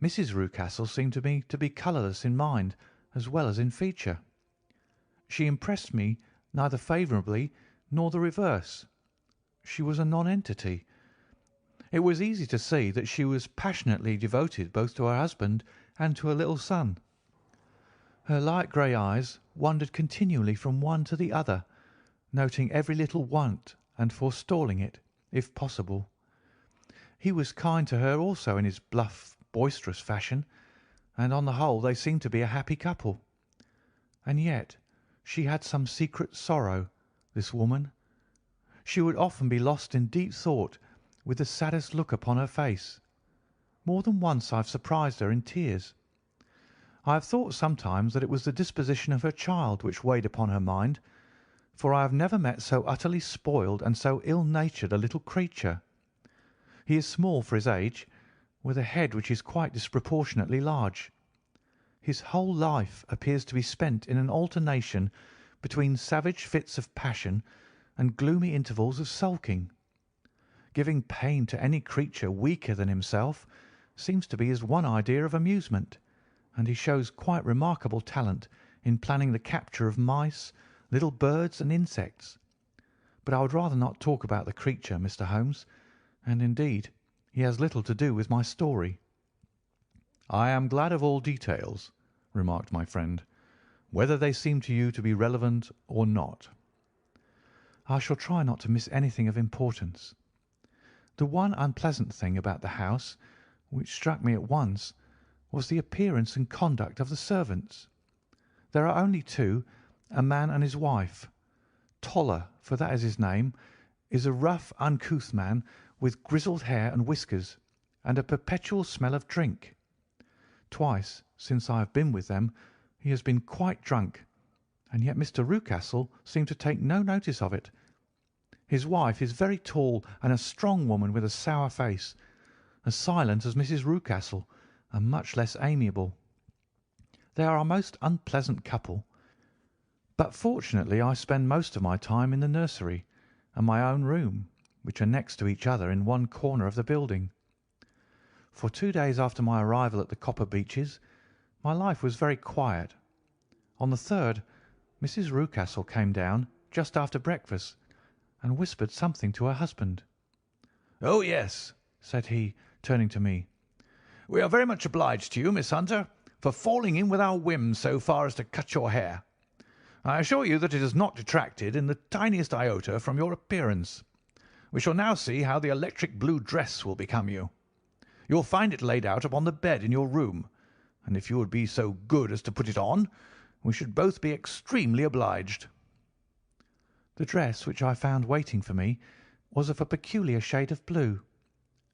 Mrs. Rucastle seemed to me to be colourless in mind as well as in feature. She impressed me neither favourably nor the reverse. She was a nonentity. It was easy to see that she was passionately devoted both to her husband and to her little son. Her light grey eyes wandered continually from one to the other, noting every little want and forestalling it, if possible. He was kind to her also in his bluff, boisterous fashion, and on the whole they seemed to be a happy couple. And yet she had some secret sorrow, this woman. She would often be lost in deep thought, with the saddest look upon her face. More than once I have surprised her in tears. I have thought sometimes that it was the disposition of her child which weighed upon her mind, for I have never met so utterly spoiled and so ill-natured a little creature. He is small for his age, with a head which is quite disproportionately large. His whole life appears to be spent in an alternation between savage fits of passion and gloomy intervals of sulking. Giving pain to any creature weaker than himself seems to be his one idea of amusement, and he shows quite remarkable talent in planning the capture of mice, little birds, and insects. But I would rather not talk about the creature, Mr. Holmes, and indeed he has little to do with my story." "I am glad of all details," remarked my friend, "whether they seem to you to be relevant or not." "I shall try not to miss anything of importance. The one unpleasant thing about the house, which struck me at once, was the appearance and conduct of the servants. There are only 2, a man and his wife. Toller, for that is his name, is a rough, uncouth man with grizzled hair and whiskers, and a perpetual smell of drink. Twice since I have been with them he has been quite drunk, and yet Mr. Rucastle seemed to take no notice of it. His wife is very tall and a strong woman with a sour face, as silent as Mrs. Rucastle, and much less amiable. They are a most unpleasant couple, but fortunately I spend most of my time in the nursery and my own room, which are next to each other in one corner of the building. For 2 days after my arrival at the Copper Beeches, my life was very quiet. On the third, Mrs. Rucastle came down just after breakfast and whispered something to her husband. "Oh, yes," said he, turning to me. "We are very much obliged to you, Miss Hunter, for falling in with our whim so far as to cut your hair. I assure you that it has not detracted in the tiniest iota from your appearance. We shall now see how the electric blue dress will become you. You will find it laid out upon the bed in your room, and if you would be so good as to put it on, we should both be extremely obliged." The dress which I found waiting for me was of a peculiar shade of blue.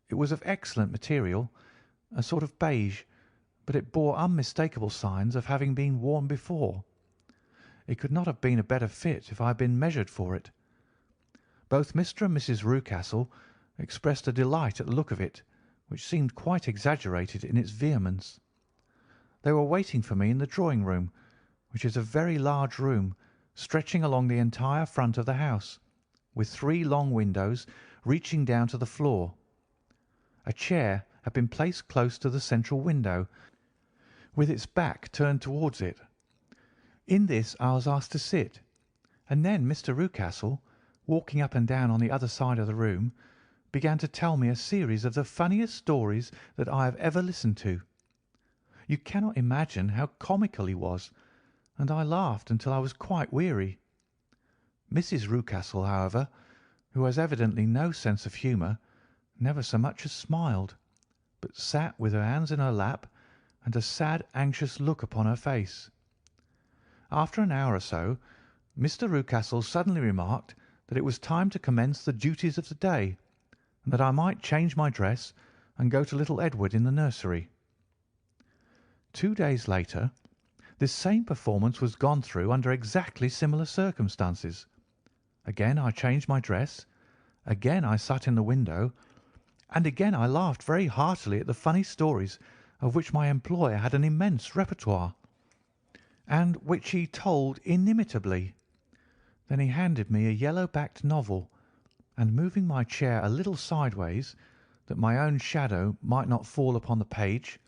It was of excellent material, a sort of beige, but it bore unmistakable signs of having been worn before. It could not have been a better fit if I had been measured for it. Both Mr. and Mrs. Rucastle expressed a delight at the look of it, which seemed quite exaggerated in its vehemence. They were waiting for me in the drawing-room, which is a very large room, stretching along the entire front of the house, with 3 long windows reaching down to the floor. A chair had been placed close to the central window, with its back turned towards it. In this I was asked to sit, and then Mr. Rucastle, walking up and down on the other side of the room, began to tell me a series of the funniest stories that I have ever listened to. You cannot imagine how comical he was, and I laughed until I was quite weary. Mrs. Rucastle, however, who has evidently no sense of humour, never so much as smiled, but sat with her hands in her lap and a sad, anxious look upon her face. After an hour or so, Mr. Rucastle suddenly remarked that it was time to commence the duties of the day, and that I might change my dress and go to little Edward in the nursery. 2 days later, this same performance was gone through under exactly similar circumstances. Again I changed my dress, again I sat in the window, and again I laughed very heartily at the funny stories of which my employer had an immense repertoire, and which he told inimitably. Then he handed me a yellow-backed novel, and moving my chair a little sideways, that my own shadow might not fall upon the page,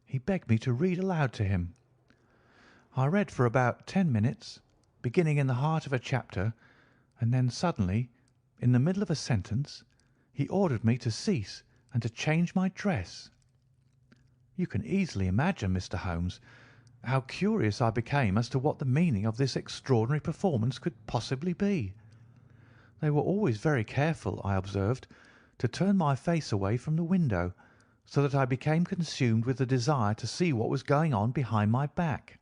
he begged me to read aloud to him. I read for about 10 minutes, beginning in the heart of a chapter, and then suddenly, in the middle of a sentence, he ordered me to cease and to change my dress. You can easily imagine, Mr. Holmes, how curious I became as to what the meaning of this extraordinary performance could possibly be. They were always very careful, I observed, to turn my face away from the window, so that I became consumed with the desire to see what was going on behind my back.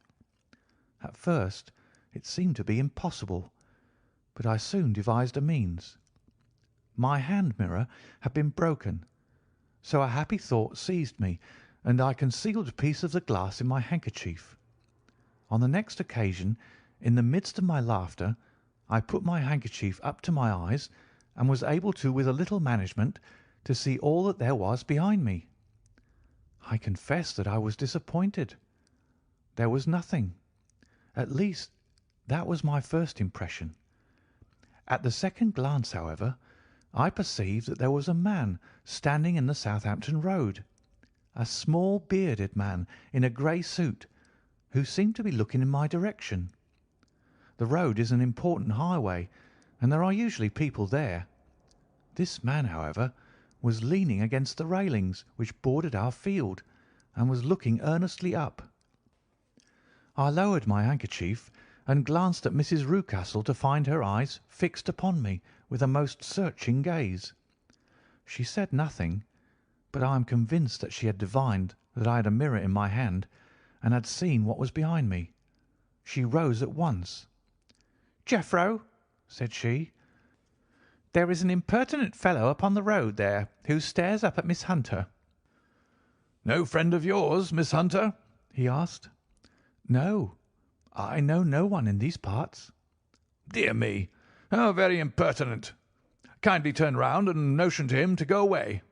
At first it seemed to be impossible, but I soon devised a means. My hand mirror had been broken, so a happy thought seized me, and I concealed a piece of the glass in my handkerchief. On the next occasion, in the midst of my laughter, I put my handkerchief up to my eyes, and was able to, with a little management, to see all that there was behind me. I confess that I was disappointed. There was nothing. At least, that was my first impression. At the second glance, however, I perceived that there was a man standing in the Southampton Road, a small bearded man in a grey suit, who seemed to be looking in my direction. The road is an important highway, and there are usually people there. This man, however, was leaning against the railings which bordered our field, and was looking earnestly up. I lowered my handkerchief and glanced at Mrs. Rucastle to find her eyes fixed upon me with a most searching gaze. She said nothing, but I am convinced that she had divined that I had a mirror in my hand and had seen what was behind me. She rose at once. "Jeffro," said she, There is an impertinent fellow upon the road there who stares up at Miss Hunter." "No friend of yours, Miss Hunter?" he asked. "No, I know no one in these parts." "Dear me, how very impertinent! Kindly turn round and motion to him to go away."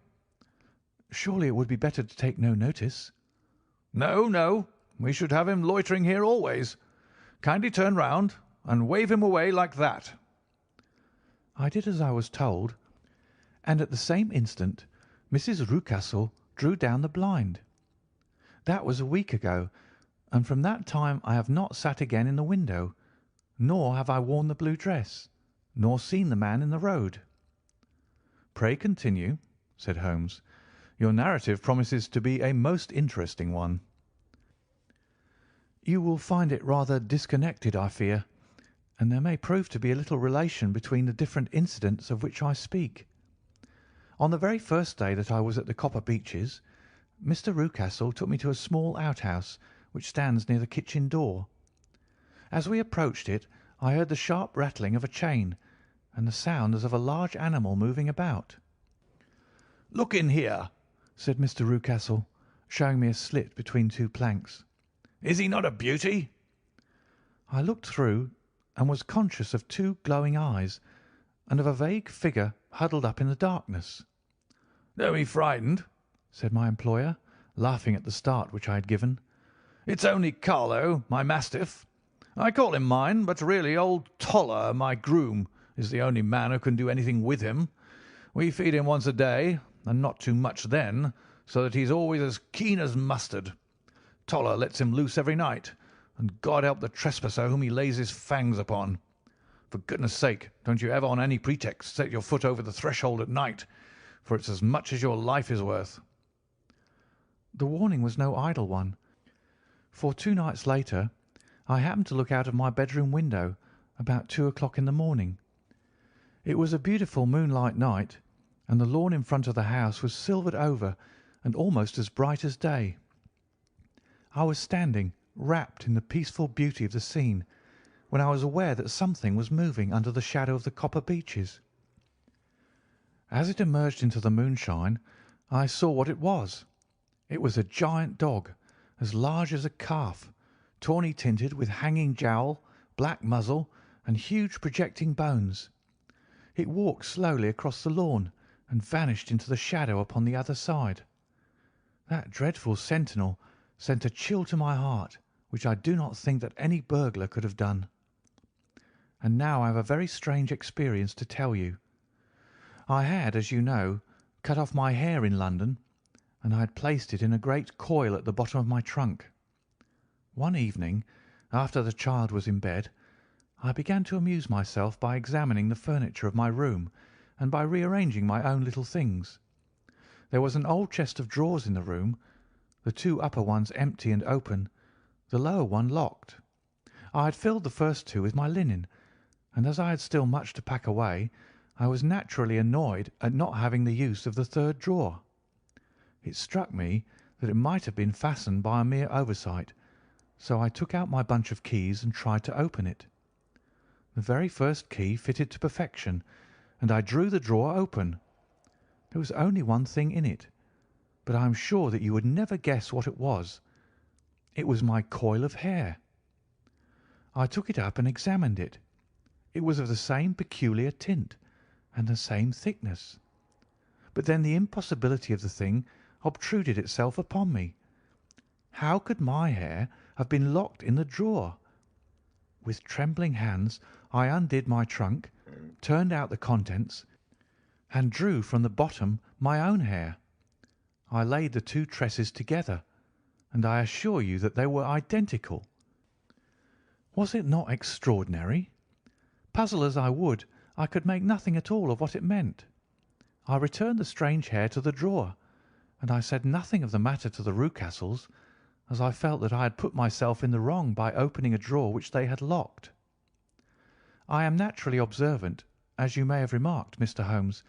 "Surely it would be better to take no notice." "No, no, we should have him loitering here always. Kindly turn round and wave him away like that." I did as I was told, and at the same instant Mrs. Rucastle drew down the blind. That was a week ago, and from that time I have not sat again in the window, nor have I worn the blue dress, nor seen the man in the road. "Pray continue," said Holmes. "Your narrative promises to be a most interesting one." "You will find it rather disconnected, I fear, and there may prove to be a little relation between the different incidents of which I speak. On the very first day that I was at the Copper Beeches, Mr. Rucastle took me to a small outhouse which stands near the kitchen door. As we approached it, I heard the sharp rattling of a chain and the sound as of a large animal moving about. "Look in here," said Mr. Rucastle, showing me a slit between two planks. "Is he not a beauty?" I looked through and was conscious of two glowing eyes and of a vague figure huddled up in the darkness. "Don't be frightened," said my employer, laughing at the start which I had given. "It's only Carlo, my mastiff. I call him mine, but really old Toller, my groom, is the only man who can do anything with him. We feed him once a day, and not too much then, so that he's always as keen as mustard. Toller lets him loose every night, and God help the trespasser whom he lays his fangs upon. For goodness' sake, don't you ever on any pretext set your foot over the threshold at night, for it's as much as your life is worth." The warning was no idle one, for 2 nights later I happened to look out of my bedroom window about 2 o'clock in the morning. It was a beautiful moonlight night, and the lawn in front of the house was silvered over and almost as bright as day. I was standing wrapped in the peaceful beauty of the scene when I was aware that something was moving under the shadow of the Copper Beeches. As it emerged into the moonshine, I saw what it was. It was a giant dog, as large as a calf, tawny tinted with hanging jowl, black muzzle, and huge projecting bones. It walked slowly across the lawn and vanished into the shadow upon the other side. That dreadful sentinel sent a chill to my heart which I do not think that any burglar could have done. And now I have a very strange experience to tell you. I had, as you know, cut off my hair in London, and I had placed it in a great coil at the bottom of my trunk. One evening, after the child was in bed, I began to amuse myself by examining the furniture of my room and by rearranging my own little things. There was an old chest of drawers in the room, the 2 upper ones empty and open, the lower one locked. I had filled the first 2 with my linen, and as I had still much to pack away, I was naturally annoyed at not having the use of the 3rd drawer. It struck me that it might have been fastened by a mere oversight, so I took out my bunch of keys and tried to open it. The very first key fitted to perfection, and I drew the drawer open. There was only one thing in it, but I am sure that you would never guess what it was. It was my coil of hair. I took it up and examined it. It was of the same peculiar tint and the same thickness. But then the impossibility of the thing obtruded itself upon me. How could my hair have been locked in the drawer? With trembling hands I undid my trunk, turned out the contents, and drew from the bottom my own hair. I laid the 2 tresses together, and I assure you that they were identical. Was it not extraordinary? Puzzle as I would, I could make nothing at all of what it meant. I returned the strange hair to the drawer, and I said nothing of the matter to the Rucastles, as I felt that I had put myself in the wrong by opening a drawer which they had locked. I am naturally observant, as you may have remarked, Mr. Holmes,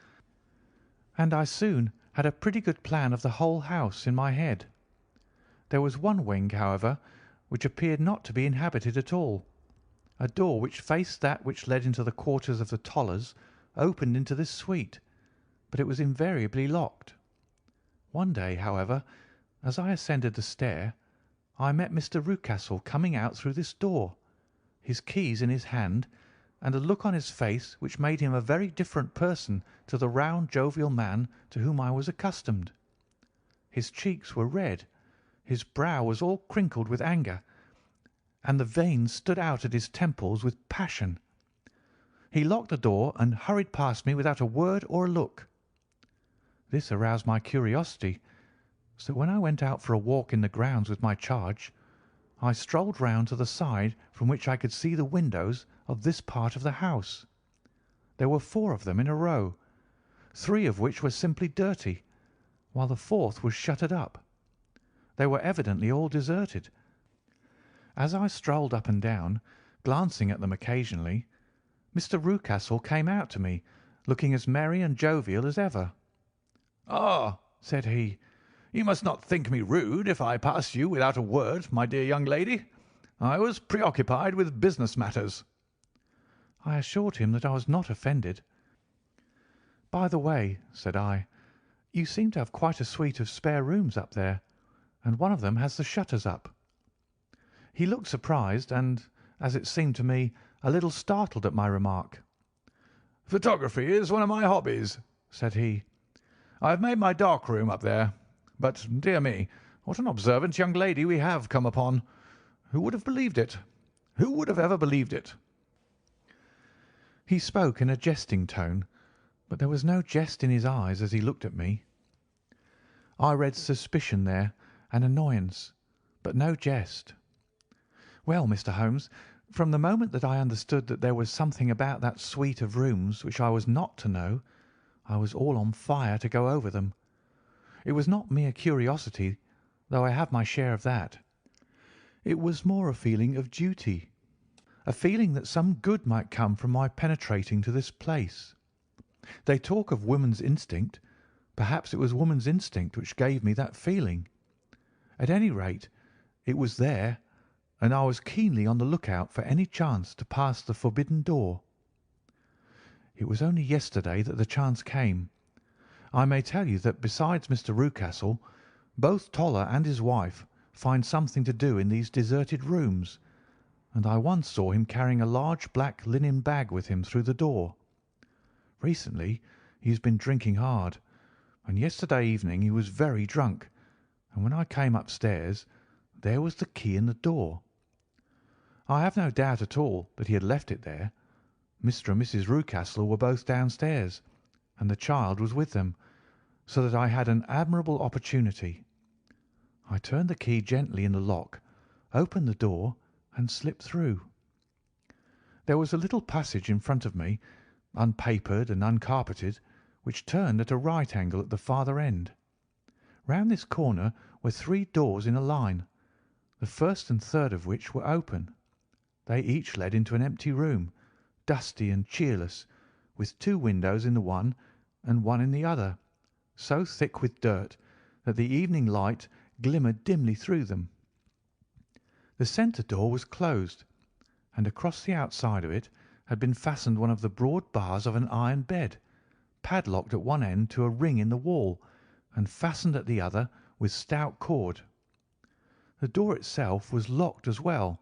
and I soon had a pretty good plan of the whole house in my head. There was one wing, however, which appeared not to be inhabited at all. A door which faced that which led into the quarters of the Tollers opened into this suite, but it was invariably locked. One day, however, as I ascended the stair, I met Mr. Rucastle coming out through this door, his keys in his hand, and a look on his face which made him a very different person to the round, jovial man to whom I was accustomed. His cheeks were red, his brow was all crinkled with anger, and the veins stood out at his temples with passion. He locked the door and hurried past me without a word or a look. This aroused my curiosity, so when I went out for a walk in the grounds with my charge, I strolled round to the side from which I could see the windows of this part of the house. There were 4 of them in a row, 3 of which were simply dirty, while the 4th was shuttered up. They were evidently all deserted. As I strolled up and down, glancing at them occasionally, Mr. Rucastle came out to me, looking as merry and jovial as ever. "Ah," said he, "you must not think me rude if I pass you without a word, my dear young lady. I was preoccupied with business matters." I assured him that I was not offended. "By the way," said I, "you seem to have quite a suite of spare rooms up there, and one of them has the shutters up." He looked surprised and, as it seemed to me, a little startled at my remark. "Photography is one of my hobbies," said he. "I have made my dark room up there. But, dear me, what an observant young lady we have come upon. Who would have believed it? Who would have ever believed it?" He spoke in a jesting tone, but there was no jest in his eyes as he looked at me. I read suspicion there and annoyance, but no jest. "Well, Mr. Holmes, from the moment that I understood that there was something about that suite of rooms which I was not to know, I was all on fire to go over them. It was not mere curiosity, though I have my share of that. It was more a feeling of duty, a feeling that some good might come from my penetrating to this place. They talk of woman's instinct. Perhaps it was woman's instinct which gave me that feeling. At any rate, it was there, and I was keenly on the lookout for any chance to pass the forbidden door. It was only yesterday that the chance came. I may tell you that besides Mr. Rucastle, both Toller and his wife find something to do in these deserted rooms, and I once saw him carrying a large black linen bag with him through the door. Recently he has been drinking hard, and yesterday evening he was very drunk, and when I came upstairs there was the key in the door. I have no doubt at all that he had left it there. Mr. and Mrs. Rucastle were both downstairs, and the child was with them, so that I had an admirable opportunity. I turned the key gently in the lock, opened the door, and slipped through. There was a little passage in front of me, unpapered and uncarpeted, which turned at a right angle at the farther end. Round this corner were 3 doors in a line, the first and third of which were open. They each led into an empty room, dusty and cheerless, with 2 windows in the one and one in the other, so thick with dirt that the evening light glimmered dimly through them. The centre door was closed, and across the outside of it had been fastened one of the broad bars of an iron bed, padlocked at one end to a ring in the wall, and fastened at the other with stout cord. The door itself was locked as well,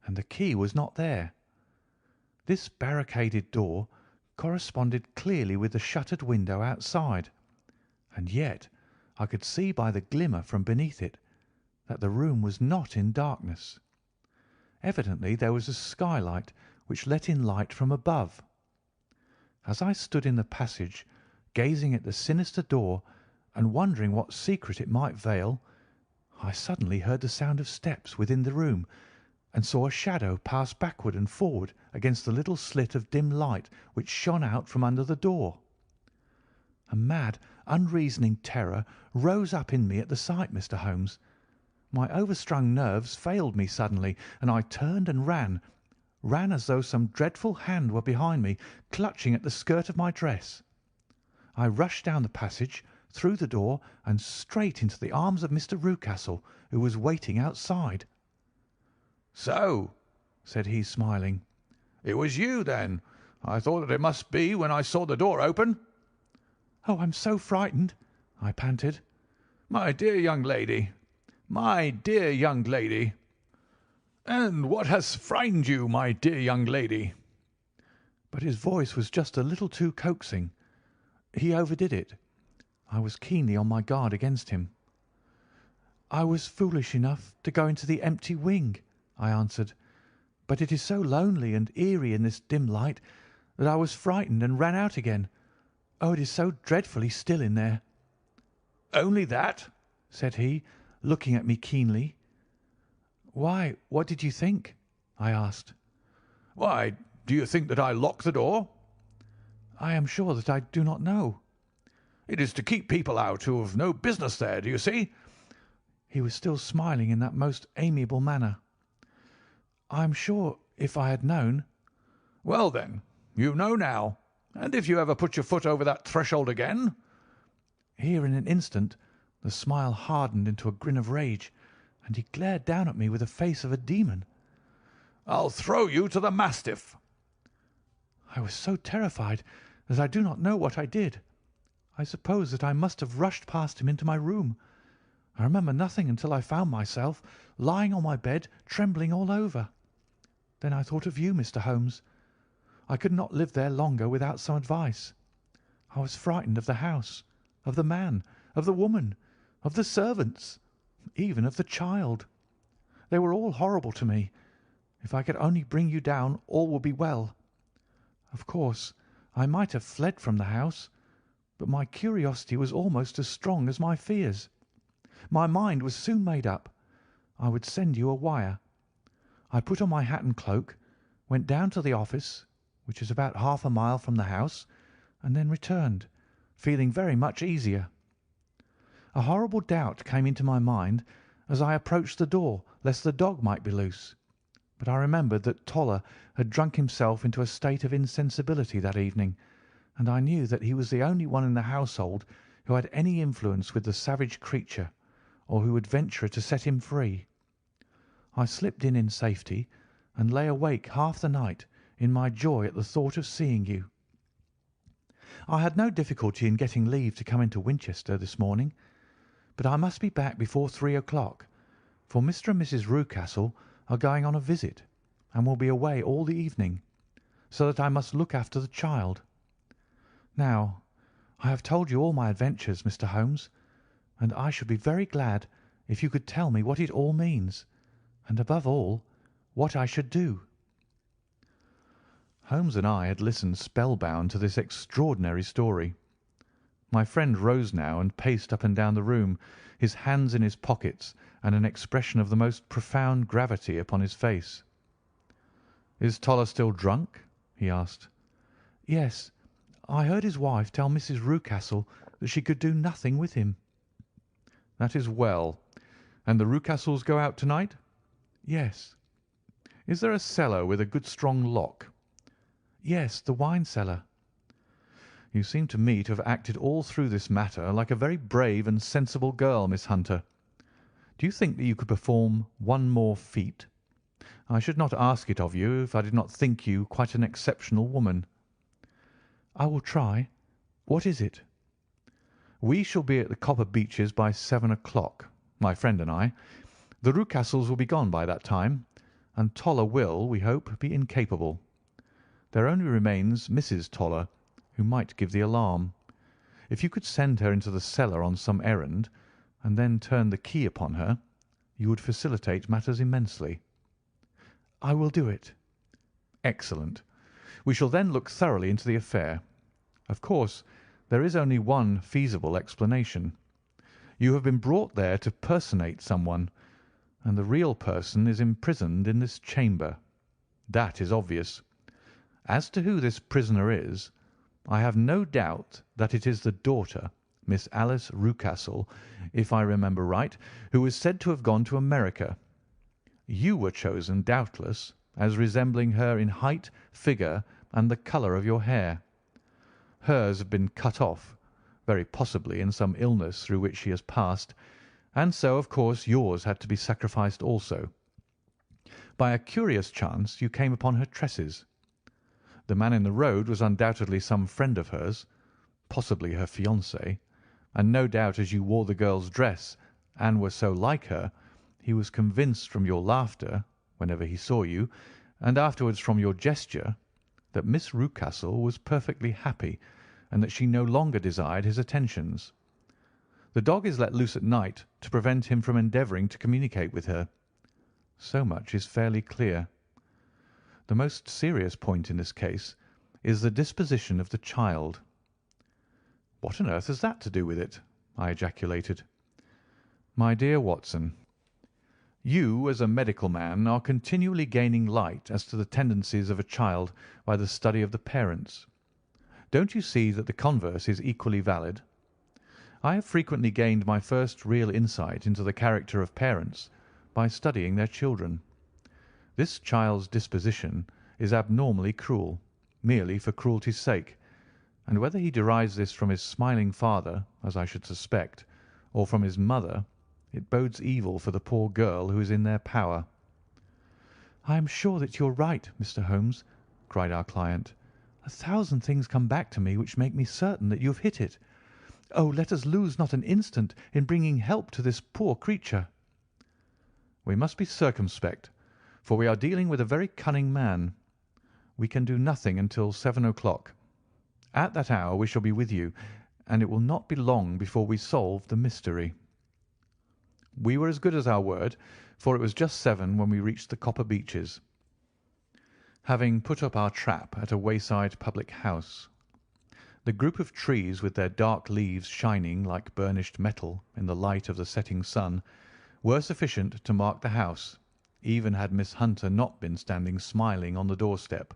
and the key was not there. This barricaded door corresponded clearly with the shuttered window outside, and yet I could see by the glimmer from beneath it that the room was not in darkness. Evidently there was a skylight which let in light from above. As I stood in the passage, gazing at the sinister door and wondering what secret it might veil, I suddenly heard the sound of steps within the room, and saw a shadow pass backward and forward against the little slit of dim light which shone out from under the door. A mad, unreasoning terror rose up in me at the sight, Mr. Holmes. My overstrung nerves failed me suddenly, and I turned and ran as though some dreadful hand were behind me, clutching at the skirt of my dress. I rushed down the passage, through the door, and straight into the arms of Mr. Rucastle, who was waiting outside. "So," said he, smiling, "it was you, then. I thought that it must be when I saw the door open." "Oh, I'm so frightened," I panted. "My dear young lady, my dear young lady. And what has frightened you, my dear young lady?" But his voice was just a little too coaxing. He overdid it. I was keenly on my guard against him. "I was foolish enough to go into the empty wing," I answered, "but it is so lonely and eerie in this dim light that I was frightened and ran out again. Oh, it is so dreadfully still in there." "Only that?" said he, looking at me keenly. "Why, what did you think?" I asked. "Why, do you think that I locked the door?" "I am sure that I do not know." "It is to keep people out who have no business there, do you see?" He was still smiling in that most amiable manner. "I am sure if I had known—" "Well, then, you know now, and if you ever put your foot over that threshold again—" Here in an instant the smile hardened into a grin of rage, and he glared down at me with the face of a demon. "I'll throw you to the mastiff." I was so terrified that I do not know what I did. I suppose that I must have rushed past him into my room. I remember nothing until I found myself lying on my bed, trembling all over. Then I thought of you, Mr. Holmes. I could not live there longer without some advice. I was frightened of the house, of the man, of the woman, of the servants, even of the child. They were all horrible to me. If I could only bring you down, all would be well. Of course, I might have fled from the house, but my curiosity was almost as strong as my fears. My mind was soon made up. I would send you a wire. I put on my hat and cloak, went down to the office, which is about half a mile from the house, and then returned, feeling very much easier. A horrible doubt came into my mind as I approached the door lest the dog might be loose, but I remembered that Toller had drunk himself into a state of insensibility that evening, and I knew that he was the only one in the household who had any influence with the savage creature, or who would venture to set him free. I slipped in safety, and lay awake half the night in my joy at the thought of seeing you. I had no difficulty in getting leave to come into Winchester this morning, but I must be back before 3 o'clock, for Mr. and Mrs. Rucastle are going on a visit, and will be away all the evening, so that I must look after the child. Now, I have told you all my adventures, Mr. Holmes, and I should be very glad if you could tell me what it all means, and above all, what I should do." Holmes and I had listened spellbound to this extraordinary story. My friend rose now and paced up and down the room, his hands in his pockets and an expression of the most profound gravity upon his face. "Is Toller still drunk?" he asked. "Yes. I heard his wife tell Mrs. Rucastle that she could do nothing with him." "That is well. And the Rucastles go out tonight?" "Yes." "Is there a cellar with a good strong lock?" "Yes, the wine cellar." "You seem to me to have acted all through this matter like a very brave and sensible girl, Miss Hunter. Do you think that you could perform one more feat? I should not ask it of you if I did not think you quite an exceptional woman." "I will try. What is it?" "We shall be at the Copper Beeches by 7 o'clock, my friend and I. The Rucastles will be gone by that time, and Toller will, we hope, be incapable. There only remains Mrs. Toller, who might give the alarm. If you could send her into the cellar on some errand, and then turn the key upon her, you would facilitate matters immensely." "I will do it." "Excellent. We shall then look thoroughly into the affair. Of course, there is only one feasible explanation. You have been brought there to personate someone, and the real person is imprisoned in this chamber. That is obvious. As to who this prisoner is, I have no doubt that it is the daughter, Miss Alice Rucastle, if I remember right, who is said to have gone to America. You were chosen, doubtless, as resembling her in height, figure, and the colour of your hair. Hers have been cut off, very possibly in some illness through which she has passed, and so, of course, yours had to be sacrificed also. By a curious chance you came upon her tresses. The man in the road was undoubtedly some friend of hers, possibly her fiancé, and no doubt as you wore the girl's dress and were so like her, he was convinced from your laughter whenever he saw you, and afterwards from your gesture, that Miss Rucastle was perfectly happy and that she no longer desired his attentions. The dog is let loose at night to prevent him from endeavouring to communicate with her. So much is fairly clear. The most serious point in this case is the disposition of the child. "What on earth has that to do with it?" I ejaculated. "My dear Watson, you as a medical man are continually gaining light as to the tendencies of a child by the study of the parents. Don't you see that the converse is equally valid? I have frequently gained my first real insight into the character of parents by studying their children. This child's disposition is abnormally cruel, merely for cruelty's sake, and whether he derives this from his smiling father, as I should suspect, or from his mother, it bodes evil for the poor girl who is in their power." "I am sure that you are right, Mr. Holmes," cried our client. "A thousand things come back to me which make me certain that you have hit it. Oh, let us lose not an instant in bringing help to this poor creature." "We must be circumspect, for we are dealing with a very cunning man. We can do nothing until 7 o'clock. At that hour we shall be with you, and it will not be long before we solve the mystery." We were as good as our word, for it was just 7 when we reached the Copper Beeches. Having put up our trap at a wayside public house, the group of trees with their dark leaves shining like burnished metal in the light of the setting sun were sufficient to mark the house, even had Miss Hunter not been standing smiling on the doorstep.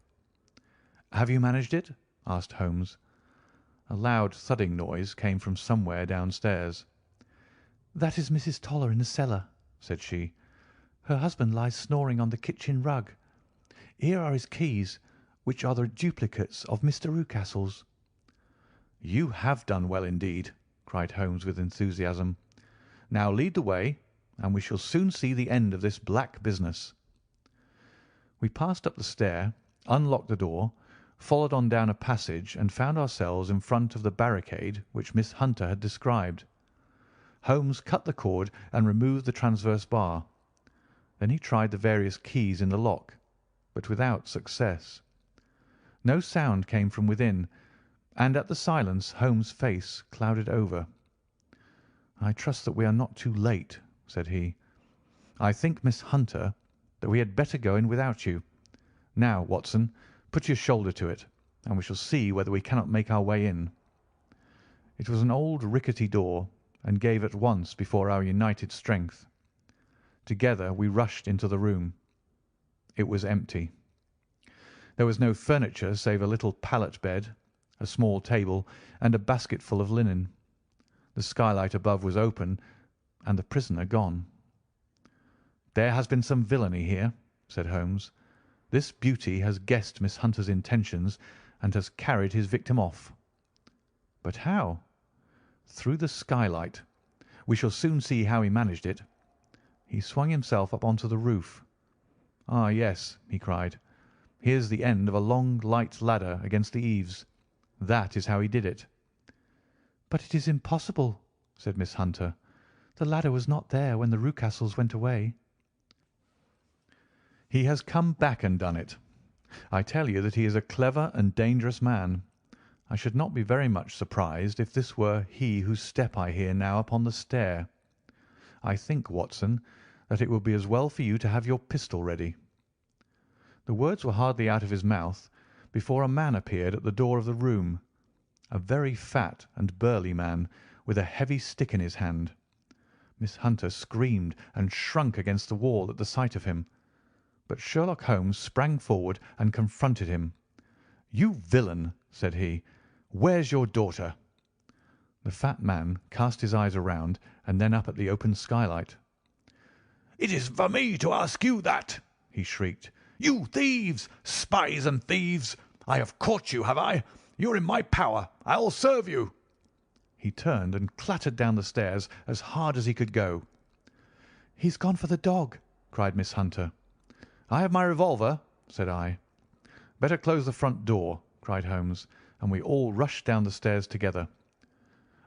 "Have you managed it?" asked Holmes. A loud thudding noise came from somewhere downstairs. "That is Mrs. Toller in the cellar," said she. "Her husband lies snoring on the kitchen rug. Here are his keys, which are the duplicates of Mr. Rucastle's." "You have done well indeed," cried Holmes with enthusiasm. "Now lead the way, and we shall soon see the end of this black business." We passed up the stair, unlocked the door, followed on down a passage, and found ourselves in front of the barricade which Miss Hunter had described. Holmes cut the cord and removed the transverse bar. Then he tried the various keys in the lock, but without success. No sound came from within, and at the silence Holmes' face clouded over. "I trust that we are not too late," said he. "I think, Miss Hunter, that we had better go in without you. Now, Watson, put your shoulder to it, and we shall see whether we cannot make our way in." It was an old rickety door, and gave at once before our united strength. Together we rushed into the room. It was empty. There was no furniture save a little pallet bed, a small table, and a basketful of linen. The skylight above was open, and the prisoner gone. "There has been some villainy here," said Holmes. "This beauty has guessed Miss Hunter's intentions and has carried his victim off." "But how?" "Through the skylight. We shall soon see how he managed it. He swung himself up onto the roof. Ah, yes," he cried. "Here's the end of a long, light ladder against the eaves. That is how he did it." "But it is impossible," said Miss Hunter. "The ladder was not there when the Rucastles went away." "He has come back and done it. I tell you that he is a clever and dangerous man. I should not be very much surprised if this were he whose step I hear now upon the stair. I think, Watson, that it would be as well for you to have your pistol ready." The words were hardly out of his mouth before a man appeared at the door of the room, a very fat and burly man with a heavy stick in his hand. Miss Hunter screamed and shrunk against the wall at the sight of him, but Sherlock Holmes sprang forward and confronted him. "You villain!" said he. "Where's your daughter?" The fat man cast his eyes around and then up at the open skylight. "It is for me to ask you that!" he shrieked. "You thieves! Spies and thieves! I have caught you, have I? You're in my power. I'll serve you." He turned and clattered down the stairs as hard as he could go. "He's gone for the dog," cried Miss Hunter. "I have my revolver," said I. "Better close the front door," cried Holmes, and we all rushed down the stairs together.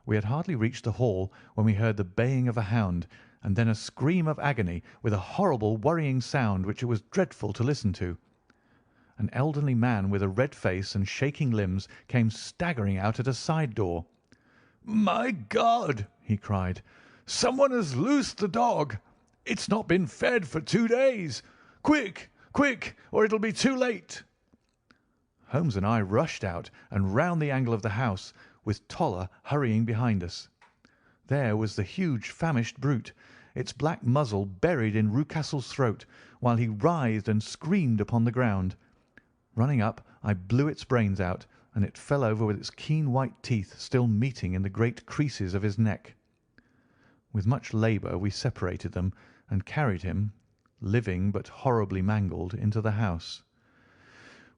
We had hardly reached the hall when we heard the baying of a hound, and then a scream of agony with a horrible worrying sound which it was dreadful to listen to. An elderly man with a red face and shaking limbs came staggering out at a side door. "My God!" he cried. "Someone has loosed the dog. It's not been fed for 2 days. Quick, quick, or it'll be too late." Holmes and I rushed out and round the angle of the house, with Toller hurrying behind us. There was the huge famished brute, its black muzzle buried in Rucastle's throat, while he writhed and screamed upon the ground. Running up, I blew its brains out, and it fell over with its keen white teeth still meeting in the great creases of his neck. With much labour we separated them and carried him, living but horribly mangled, into the house.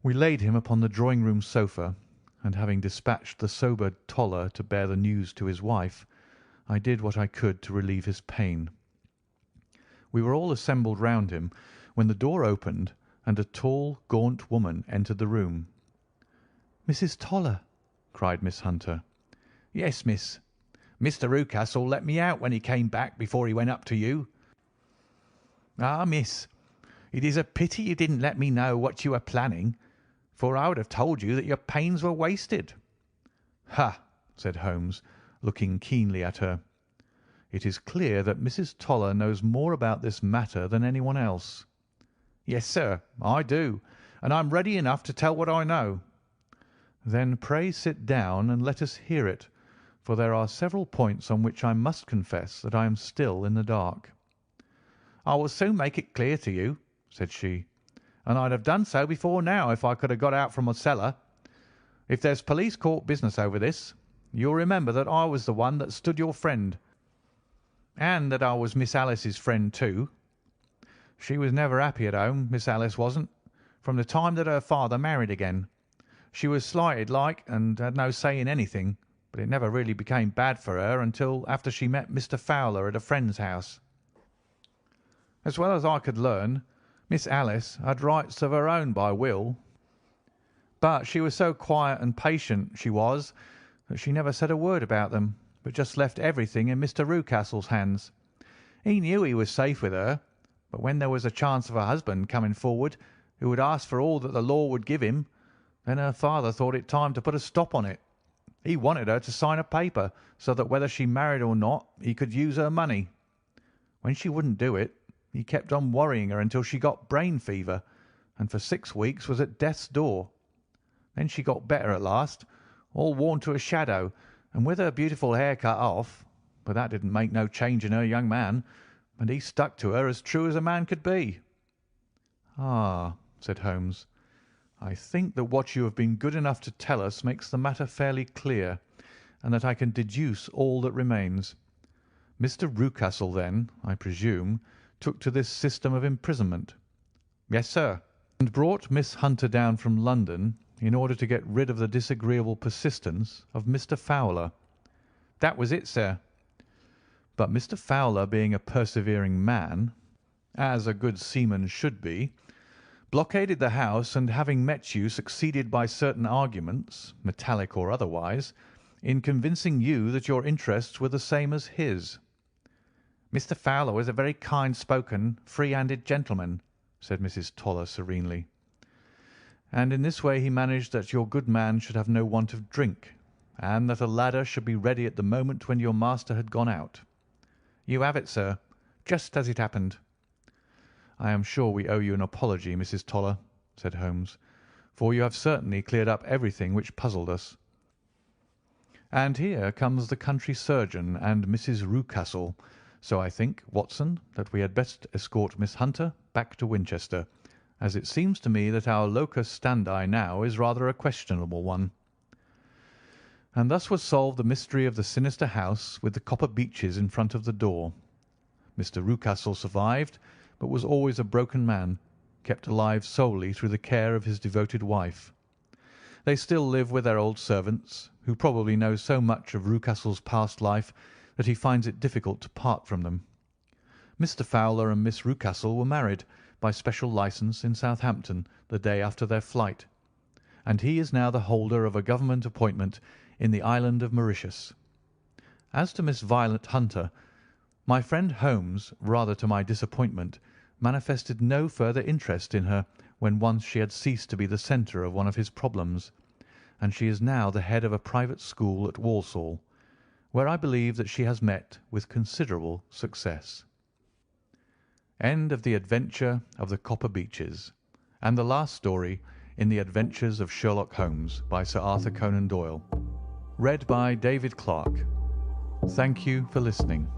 We laid him upon the drawing-room sofa, and having dispatched the sober Toller to bear the news to his wife, I did what I could to relieve his pain. We were all assembled round him when the door opened and a tall, gaunt woman entered the room. "Mrs. Toller!" cried Miss Hunter. "Yes, miss. Mr. Rucastle let me out when he came back before he went up to you." "Ah, miss, it is a pity you didn't let me know what you were planning, for I would have told you that your pains were wasted." "Ha!" said Holmes, looking keenly at her. "It is clear that Mrs. Toller knows more about this matter than anyone else." "Yes, sir, I do, and I'm ready enough to tell what I know." "Then pray sit down and let us hear it, for there are several points on which I must confess that I am still in the dark." "I will soon make it clear to you," said she, "and I'd have done so before now if I could have got out from my cellar. If there's police court business over this, you'll remember that I was the one that stood your friend, and that I was Miss Alice's friend too. She was never happy at home, Miss Alice wasn't, from the time that her father married again. She was slighted like, and had no say in anything, but it never really became bad for her until after she met Mr. Fowler at a friend's house. As well as I could learn, Miss Alice had rights of her own by will, but she was so quiet and patient, she was, that she never said a word about them, but just left everything in Mr. Rucastle's hands. He knew he was safe with her, but when there was a chance of a husband coming forward who would ask for all that the law would give him, then her father thought it time to put a stop on it. He wanted her to sign a paper so that whether she married or not he could use her money. When she wouldn't do it, he kept on worrying her until she got brain fever, and for 6 weeks was at death's door. Then she got better at last, all worn to a shadow, and with her beautiful hair cut off, but that didn't make no change in her young man, and he stuck to her as true as a man could be." "Ah," said Holmes, "I think that what you have been good enough to tell us makes the matter fairly clear, and that I can deduce all that remains. Mr. Rucastle, then, I presume, took to this system of imprisonment." "Yes, sir." "And brought Miss Hunter down from London in order to get rid of the disagreeable persistence of Mr. Fowler." "That was it, sir." "But Mr. Fowler, being a persevering man, as a good seaman should be, blockaded the house, and having met you, succeeded by certain arguments, metallic or otherwise, in convincing you that your interests were the same as his." "Mr. Fowler was a very kind-spoken, free-handed gentleman," said Mrs. Toller serenely. "And in this way he managed that your good man should have no want of drink, and that a ladder should be ready at the moment when your master had gone out." "You have it, sir, just as it happened." "I am sure we owe you an apology, Mrs. Toller," said Holmes, "for you have certainly cleared up everything which puzzled us. And here comes the country surgeon and Mrs. Rucastle, so I think, Watson, that we had best escort Miss Hunter back to Winchester, as it seems to me that our locus standi now is rather a questionable one." And thus was solved the mystery of the sinister house with the copper beeches in front of the door. Mr. Rucastle survived, but was always a broken man, kept alive solely through the care of his devoted wife. They still live with their old servants, who probably know so much of Rucastle's past life that he finds it difficult to part from them. Mr. Fowler and Miss Rucastle were married, by special licence, in Southampton, the day after their flight, and he is now the holder of a government appointment in the island of Mauritius. As to Miss Violet Hunter, my friend Holmes, rather to my disappointment, manifested no further interest in her when once she had ceased to be the centre of one of his problems, and she is now the head of a private school at Walsall, where I believe that she has met with considerable success. End of The Adventure of the Copper Beeches, and the last story in The Adventures of Sherlock Holmes by Sir Arthur Conan Doyle. Read by David Clarke. Thank you for listening.